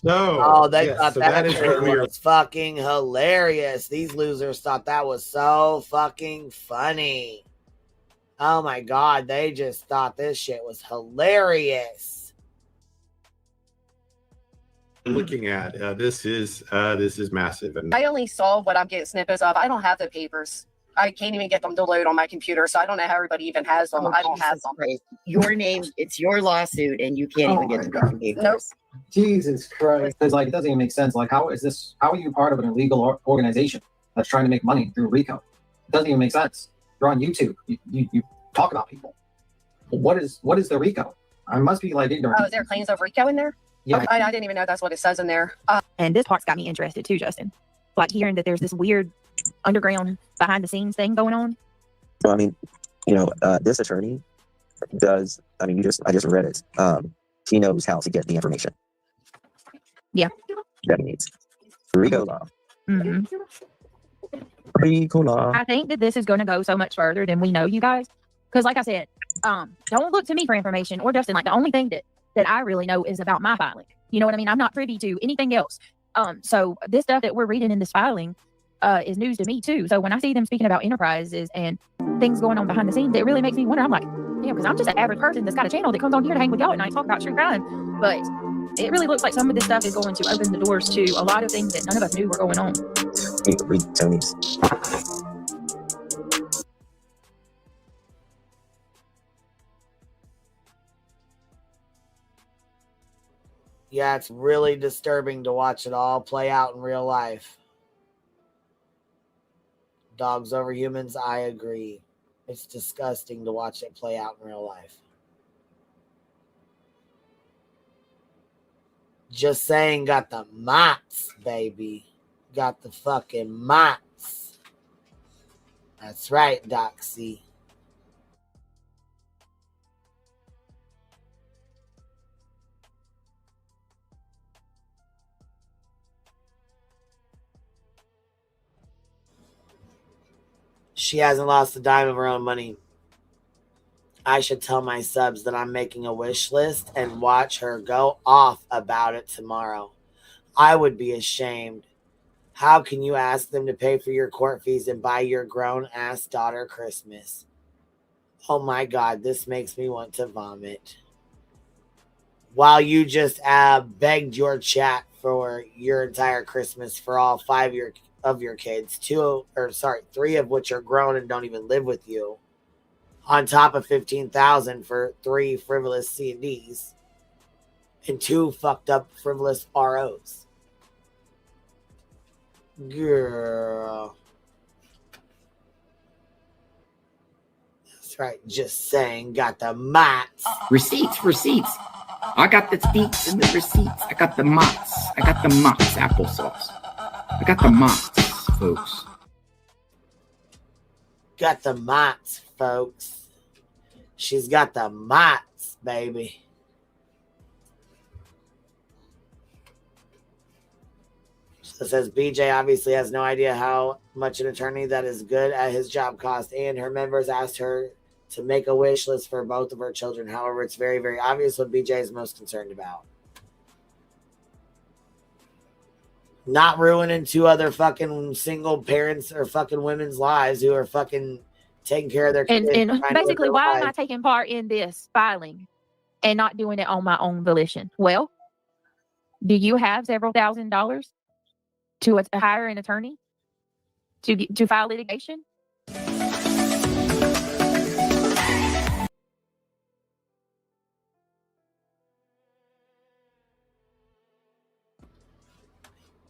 S16: So,
S1: they
S16: yes,
S1: thought
S16: so
S1: that
S16: that is
S1: shit
S16: what we are.
S1: was fucking hilarious. These losers thought that was so fucking funny. Oh my God, they just thought this shit was hilarious.
S16: Looking at this is massive, and
S10: I only saw what I'm getting snippets of. I don't have the papers. I can't even get them to load on my computer, so I don't know how everybody even has them. I don't have them.
S17: Your name, it's your lawsuit, and you can't even get the fucking papers.
S10: Nope.
S17: Jesus Christ.
S23: It's like, it doesn't even make sense. Like, how are you part of an illegal organization that's trying to make money through RICO? It doesn't even make sense. You're on YouTube. You talk about people. What is the RICO? I must be like ignorant.
S10: Oh, is there claims of RICO in there?
S23: Yeah.
S10: Okay, I didn't even know that's what it says in there.
S2: And this part's got me interested too, Justin. Like hearing that there's this weird underground behind the scenes thing going on.
S24: Well, I mean, this attorney does, I just read it. He knows how to get the information.
S2: Yeah.
S24: That he needs. RICO law.
S2: Mm-hmm.
S24: RICO law.
S2: I think that this is going to go so much further than we know, you guys. Because like I said, don't look to me for information or Justin. Like the only thing that I really know is about my filing. You know what I mean? I'm not privy to anything else. So this stuff that we're reading in this filing is news to me too. So when I see them speaking about enterprises and things going on behind the scenes, it really makes me wonder. I'm like,
S11: because I'm just an average person that's got a channel that comes on here to hang with y'all at night, talk about true crime. But it really looks like some of this stuff is going to open the doors to a lot of things that none of us knew were going on.
S24: Read Tony's.
S1: Yeah, it's really disturbing to watch it all play out in real life. Dogs over humans, I agree. It's disgusting to watch it play out in real life. Just saying, got the mots, baby. Got the fucking mots. That's right, Doxy. She hasn't lost a dime of her own money. I should tell my subs that I'm making a wish list and watch her go off about it tomorrow. I would be ashamed. How can you ask them to pay for your court fees and buy your grown-ass daughter Christmas? Oh my God, this makes me want to vomit. While you just begged your chat for your entire Christmas for all 5 of your kids, 3 of which are grown and don't even live with you, on top of $15,000 for 3 frivolous C&Ds and 2 fucked up frivolous ROs. Girl. That's right. Just saying, got the mots.
S6: Receipts. I got the deets and the receipts. I got the mots. Applesauce. I got the mots, folks.
S1: Got the mots, folks. She's got the mots, baby. So it says BJ obviously has no idea how much an attorney that is good at his job costs, and her members asked her to make a wish list for both of her children. However, it's very, very obvious what BJ is most concerned about. Not ruining 2 other fucking single parents or fucking women's lives who are fucking taking care of their kids.
S11: And basically, why am I taking part in this filing and not doing it on my own volition? Well, do you have several $1,000s to hire an attorney to file litigation?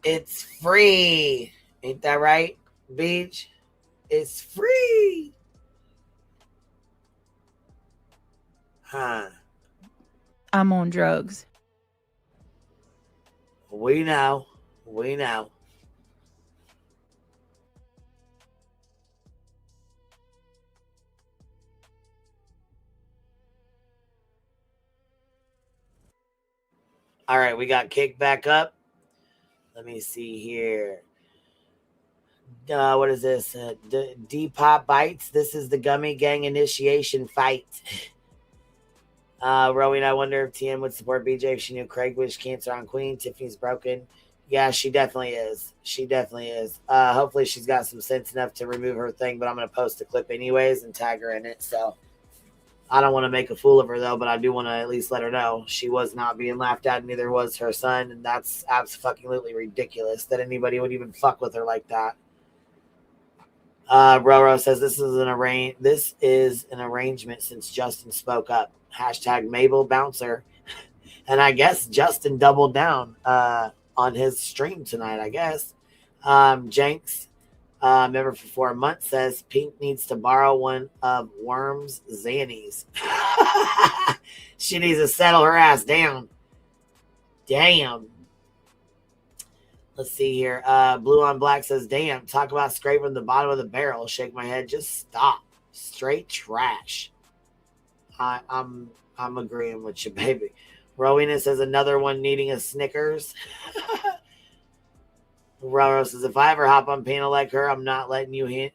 S1: It's free. Ain't that right, Beach? It's free. Huh.
S11: I'm on drugs.
S1: We know. All right, we got kicked back up. Let me see here. What is this? D-Pop Bites. This is the Gummy Gang initiation fight. Rowing, I wonder if TM would support BJ if she knew Craig wished cancer on Queen. Tiffany's broken. Yeah, she definitely is. Hopefully she's got some sense enough to remove her thing, but I'm going to post a clip anyways and tag her in it. So I don't want to make a fool of her, though, but I do want to at least let her know she was not being laughed at, neither was her son, and that's absolutely ridiculous that anybody would even fuck with her like that. Roro says this is an arrangement since Justin spoke up. Hashtag Mabel Bouncer. And I guess Justin doubled down on his stream tonight, I guess. Jenks, member for 4 months, says Pink needs to borrow one of Worm's Xannies. She needs to settle her ass down. Damn. Let's see here. Blue on Black says, damn, talk about scraping the bottom of the barrel. Shake my head. Just stop. Straight trash. I'm agreeing with you, baby. Rowena says another one needing a Snickers. Roro says, if I ever hop on panel like her, I'm not letting you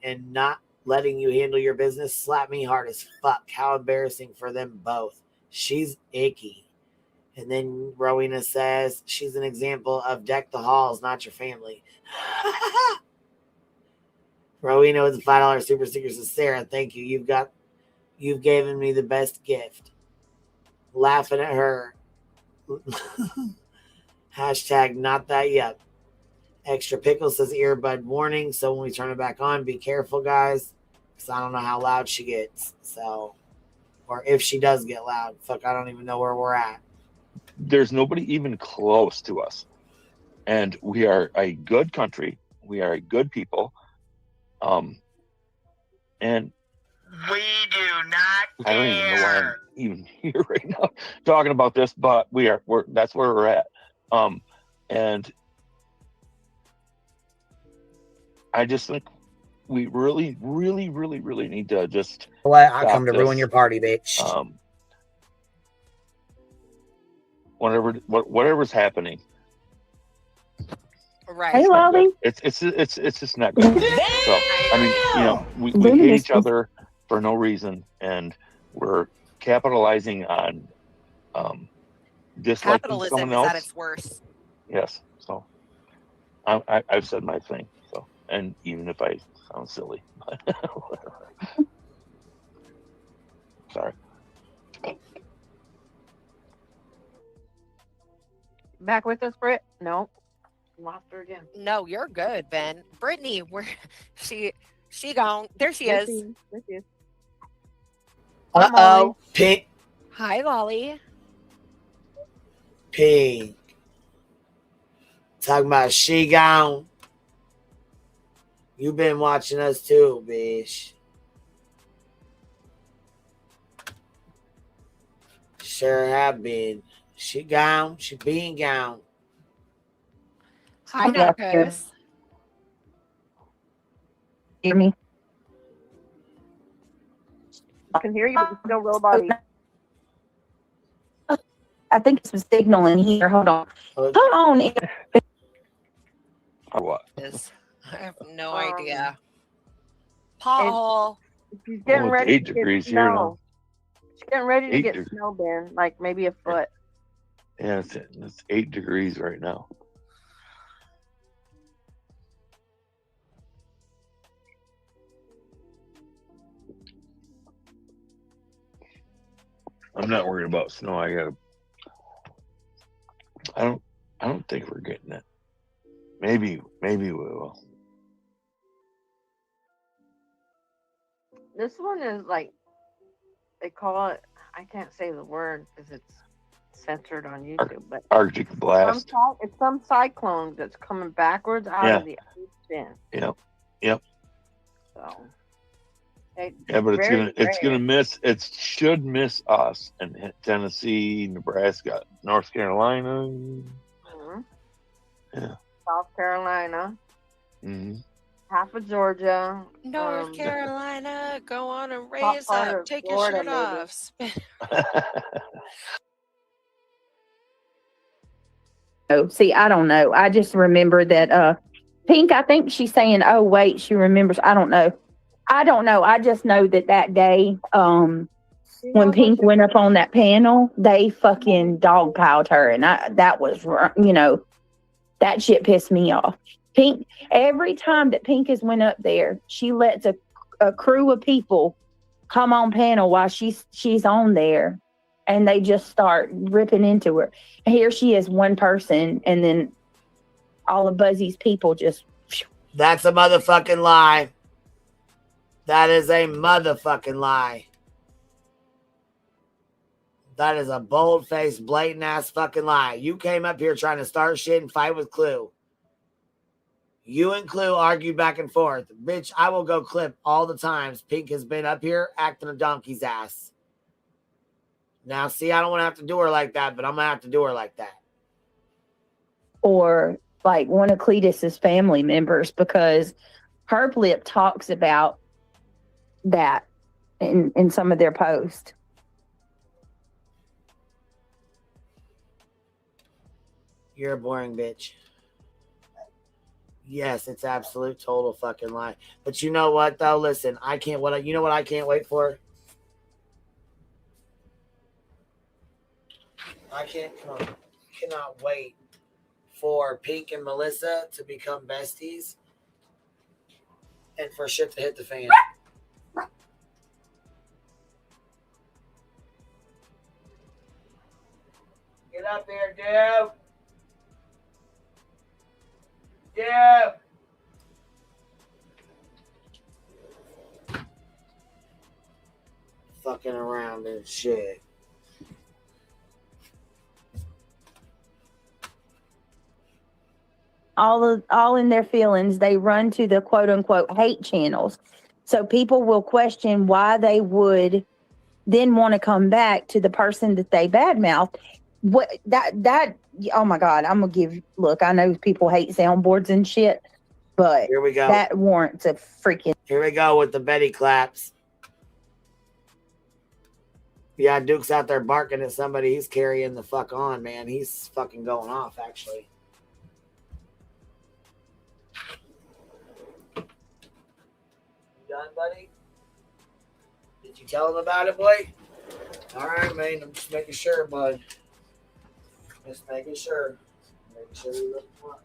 S1: letting you handle your business. Slap me hard as fuck. How embarrassing for them both. She's icky. And then Rowena says she's an example of deck the halls, not your family. Rowena with a $5 super sticker says, Sarah, thank you. You've got You've given me the best gift. Laughing at her. Hashtag not that yet. Extra Pickle says earbud warning. So when we turn it back on, be careful, guys. Because I don't know how loud she gets. So, or if she does get loud. Fuck, I don't even know where we're at.
S7: There's nobody even close to us. And we are a good country. We are a good people. And
S1: we do not care.
S7: I don't even know why I'm even here right now talking about this, but we're that's where we're at. And I just think we really, really, really, really need to just.
S1: Well, I come to ruin your party, bitch.
S7: Whatever's happening.
S9: Right.
S2: Hey, Lolly.
S7: It's just not good. So I mean, you know, we hate each other for no reason, and we're capitalizing on disliking
S9: Capitalism
S7: someone
S9: is
S7: else.
S9: at its worst.
S7: Yes. So I've said my thing. So, and even if I sound silly, whatever. Sorry.
S20: Back with us, Britt? No. Lost her again.
S9: No, you're good, Ben. Brittany, where she gone? There she is.
S20: There she is.
S1: Uh-oh. Pink.
S9: Hi, Lolly.
S1: Pink. Talking about she gone. You've been watching us too, bitch. Sure have been. She gone. She been gone.
S9: Hi, Narcos.
S2: Hear me?
S20: I can hear you, but it's still real body.
S2: I think it's a signal in here. Hold on. Hold on.
S7: What?
S9: I have no idea. Paul.
S20: She's getting ready
S7: 8
S20: to
S7: degrees
S20: get
S7: here
S20: snow.
S7: now.
S20: She's getting ready to
S7: 8
S20: get
S7: degrees.
S20: snow, Ben. Like maybe a foot.
S7: Yeah, it's 8 degrees right now. I'm not worried about snow. I don't think we're getting it. Maybe we will.
S20: This one is like, they call it, I can't say the word because it's censored on YouTube, but
S7: Arctic blast.
S20: it's some cyclone that's coming backwards out of the ocean.
S7: Yep.
S20: So.
S7: Yeah, but it's gonna miss. It should miss us and hit Tennessee, Nebraska, North Carolina.
S20: Mm-hmm.
S7: Yeah.
S20: South Carolina.
S7: Mm-hmm.
S20: Half of Georgia.
S9: North Carolina, go on and raise up. Take
S20: Florida,
S9: your shirt off.
S2: Oh, see, I don't know. I just remember that Pink, I think she's saying, oh, wait, she remembers. I don't know. I just know that day, when Pink went up on that panel, they fucking dogpiled her. And that was, that shit pissed me off. Pink, every time that Pink has went up there, she lets a crew of people come on panel while she's on there. And they just start ripping into her. And here she is, one person, and then all of Buzzy's people just.
S1: That's a motherfucking lie. That is a motherfucking lie. That is a bold-faced, blatant-ass fucking lie. You came up here trying to start shit and fight with Clue. You and Clue argued back and forth. Bitch, I will go clip all the times Pink has been up here acting a donkey's ass. Now, see, I don't want to have to do her like that, but I'm going to have to do her like that.
S2: Or like one of Cletus's family members, because Herb Lip talks about that in some of their posts.
S1: You're a boring bitch. Yes, it's absolute total fucking lie. But you know what though? Listen, you know what I can't wait for? Cannot wait for Pink and Melissa to become besties and for shit to hit the fan. Get up here, dude. Yeah. Fucking around and shit.
S18: All in their feelings, they run to the quote unquote hate channels. So people will question why they would then want to come back to the person that they badmouthed. What that oh my God, I'm gonna look, I know people hate soundboards and shit, but
S1: here we go.
S18: That warrants a freaking.
S1: Here we go with the Betty claps. Yeah, Duke's out there barking at somebody. He's carrying the fuck on, man. He's fucking going off, actually. You done, buddy? Did you tell him about it, boy? All right, man. I'm just making sure, bud. Just making sure. Making sure you look front.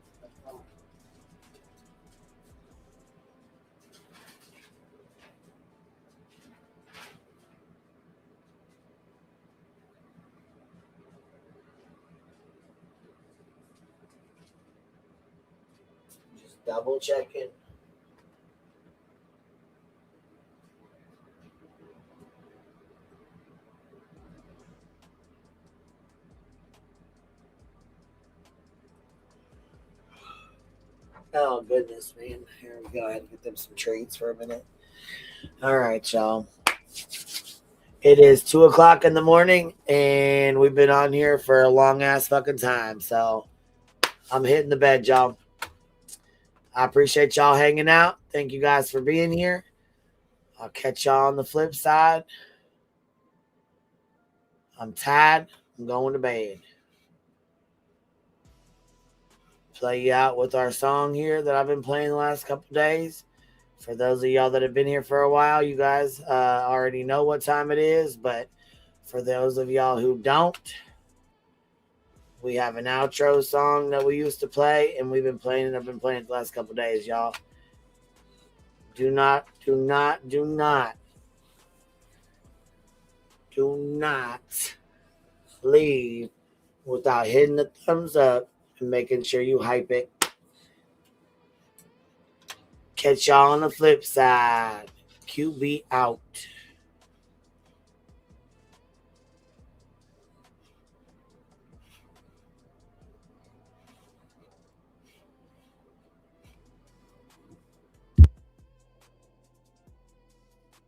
S1: Just double checking. Oh, goodness, man. Here we go. I had to get them some treats for a minute. All right, y'all. It is 2 o'clock in the morning, and we've been on here for a long-ass fucking time. So I'm hitting the bed, y'all. I appreciate y'all hanging out. Thank you guys for being here. I'll catch y'all on the flip side. I'm tired. I'm going to bed. Play you out with our song here that I've been playing the last couple days. For those of y'all that have been here for a while, you guys already know what time it is. But for those of y'all who don't, we have an outro song that we used to play, and we've been playing it. I've been playing it the last couple days, y'all. Do not leave without hitting the thumbs up and making sure you hype it. Catch y'all on the flip side. QB out.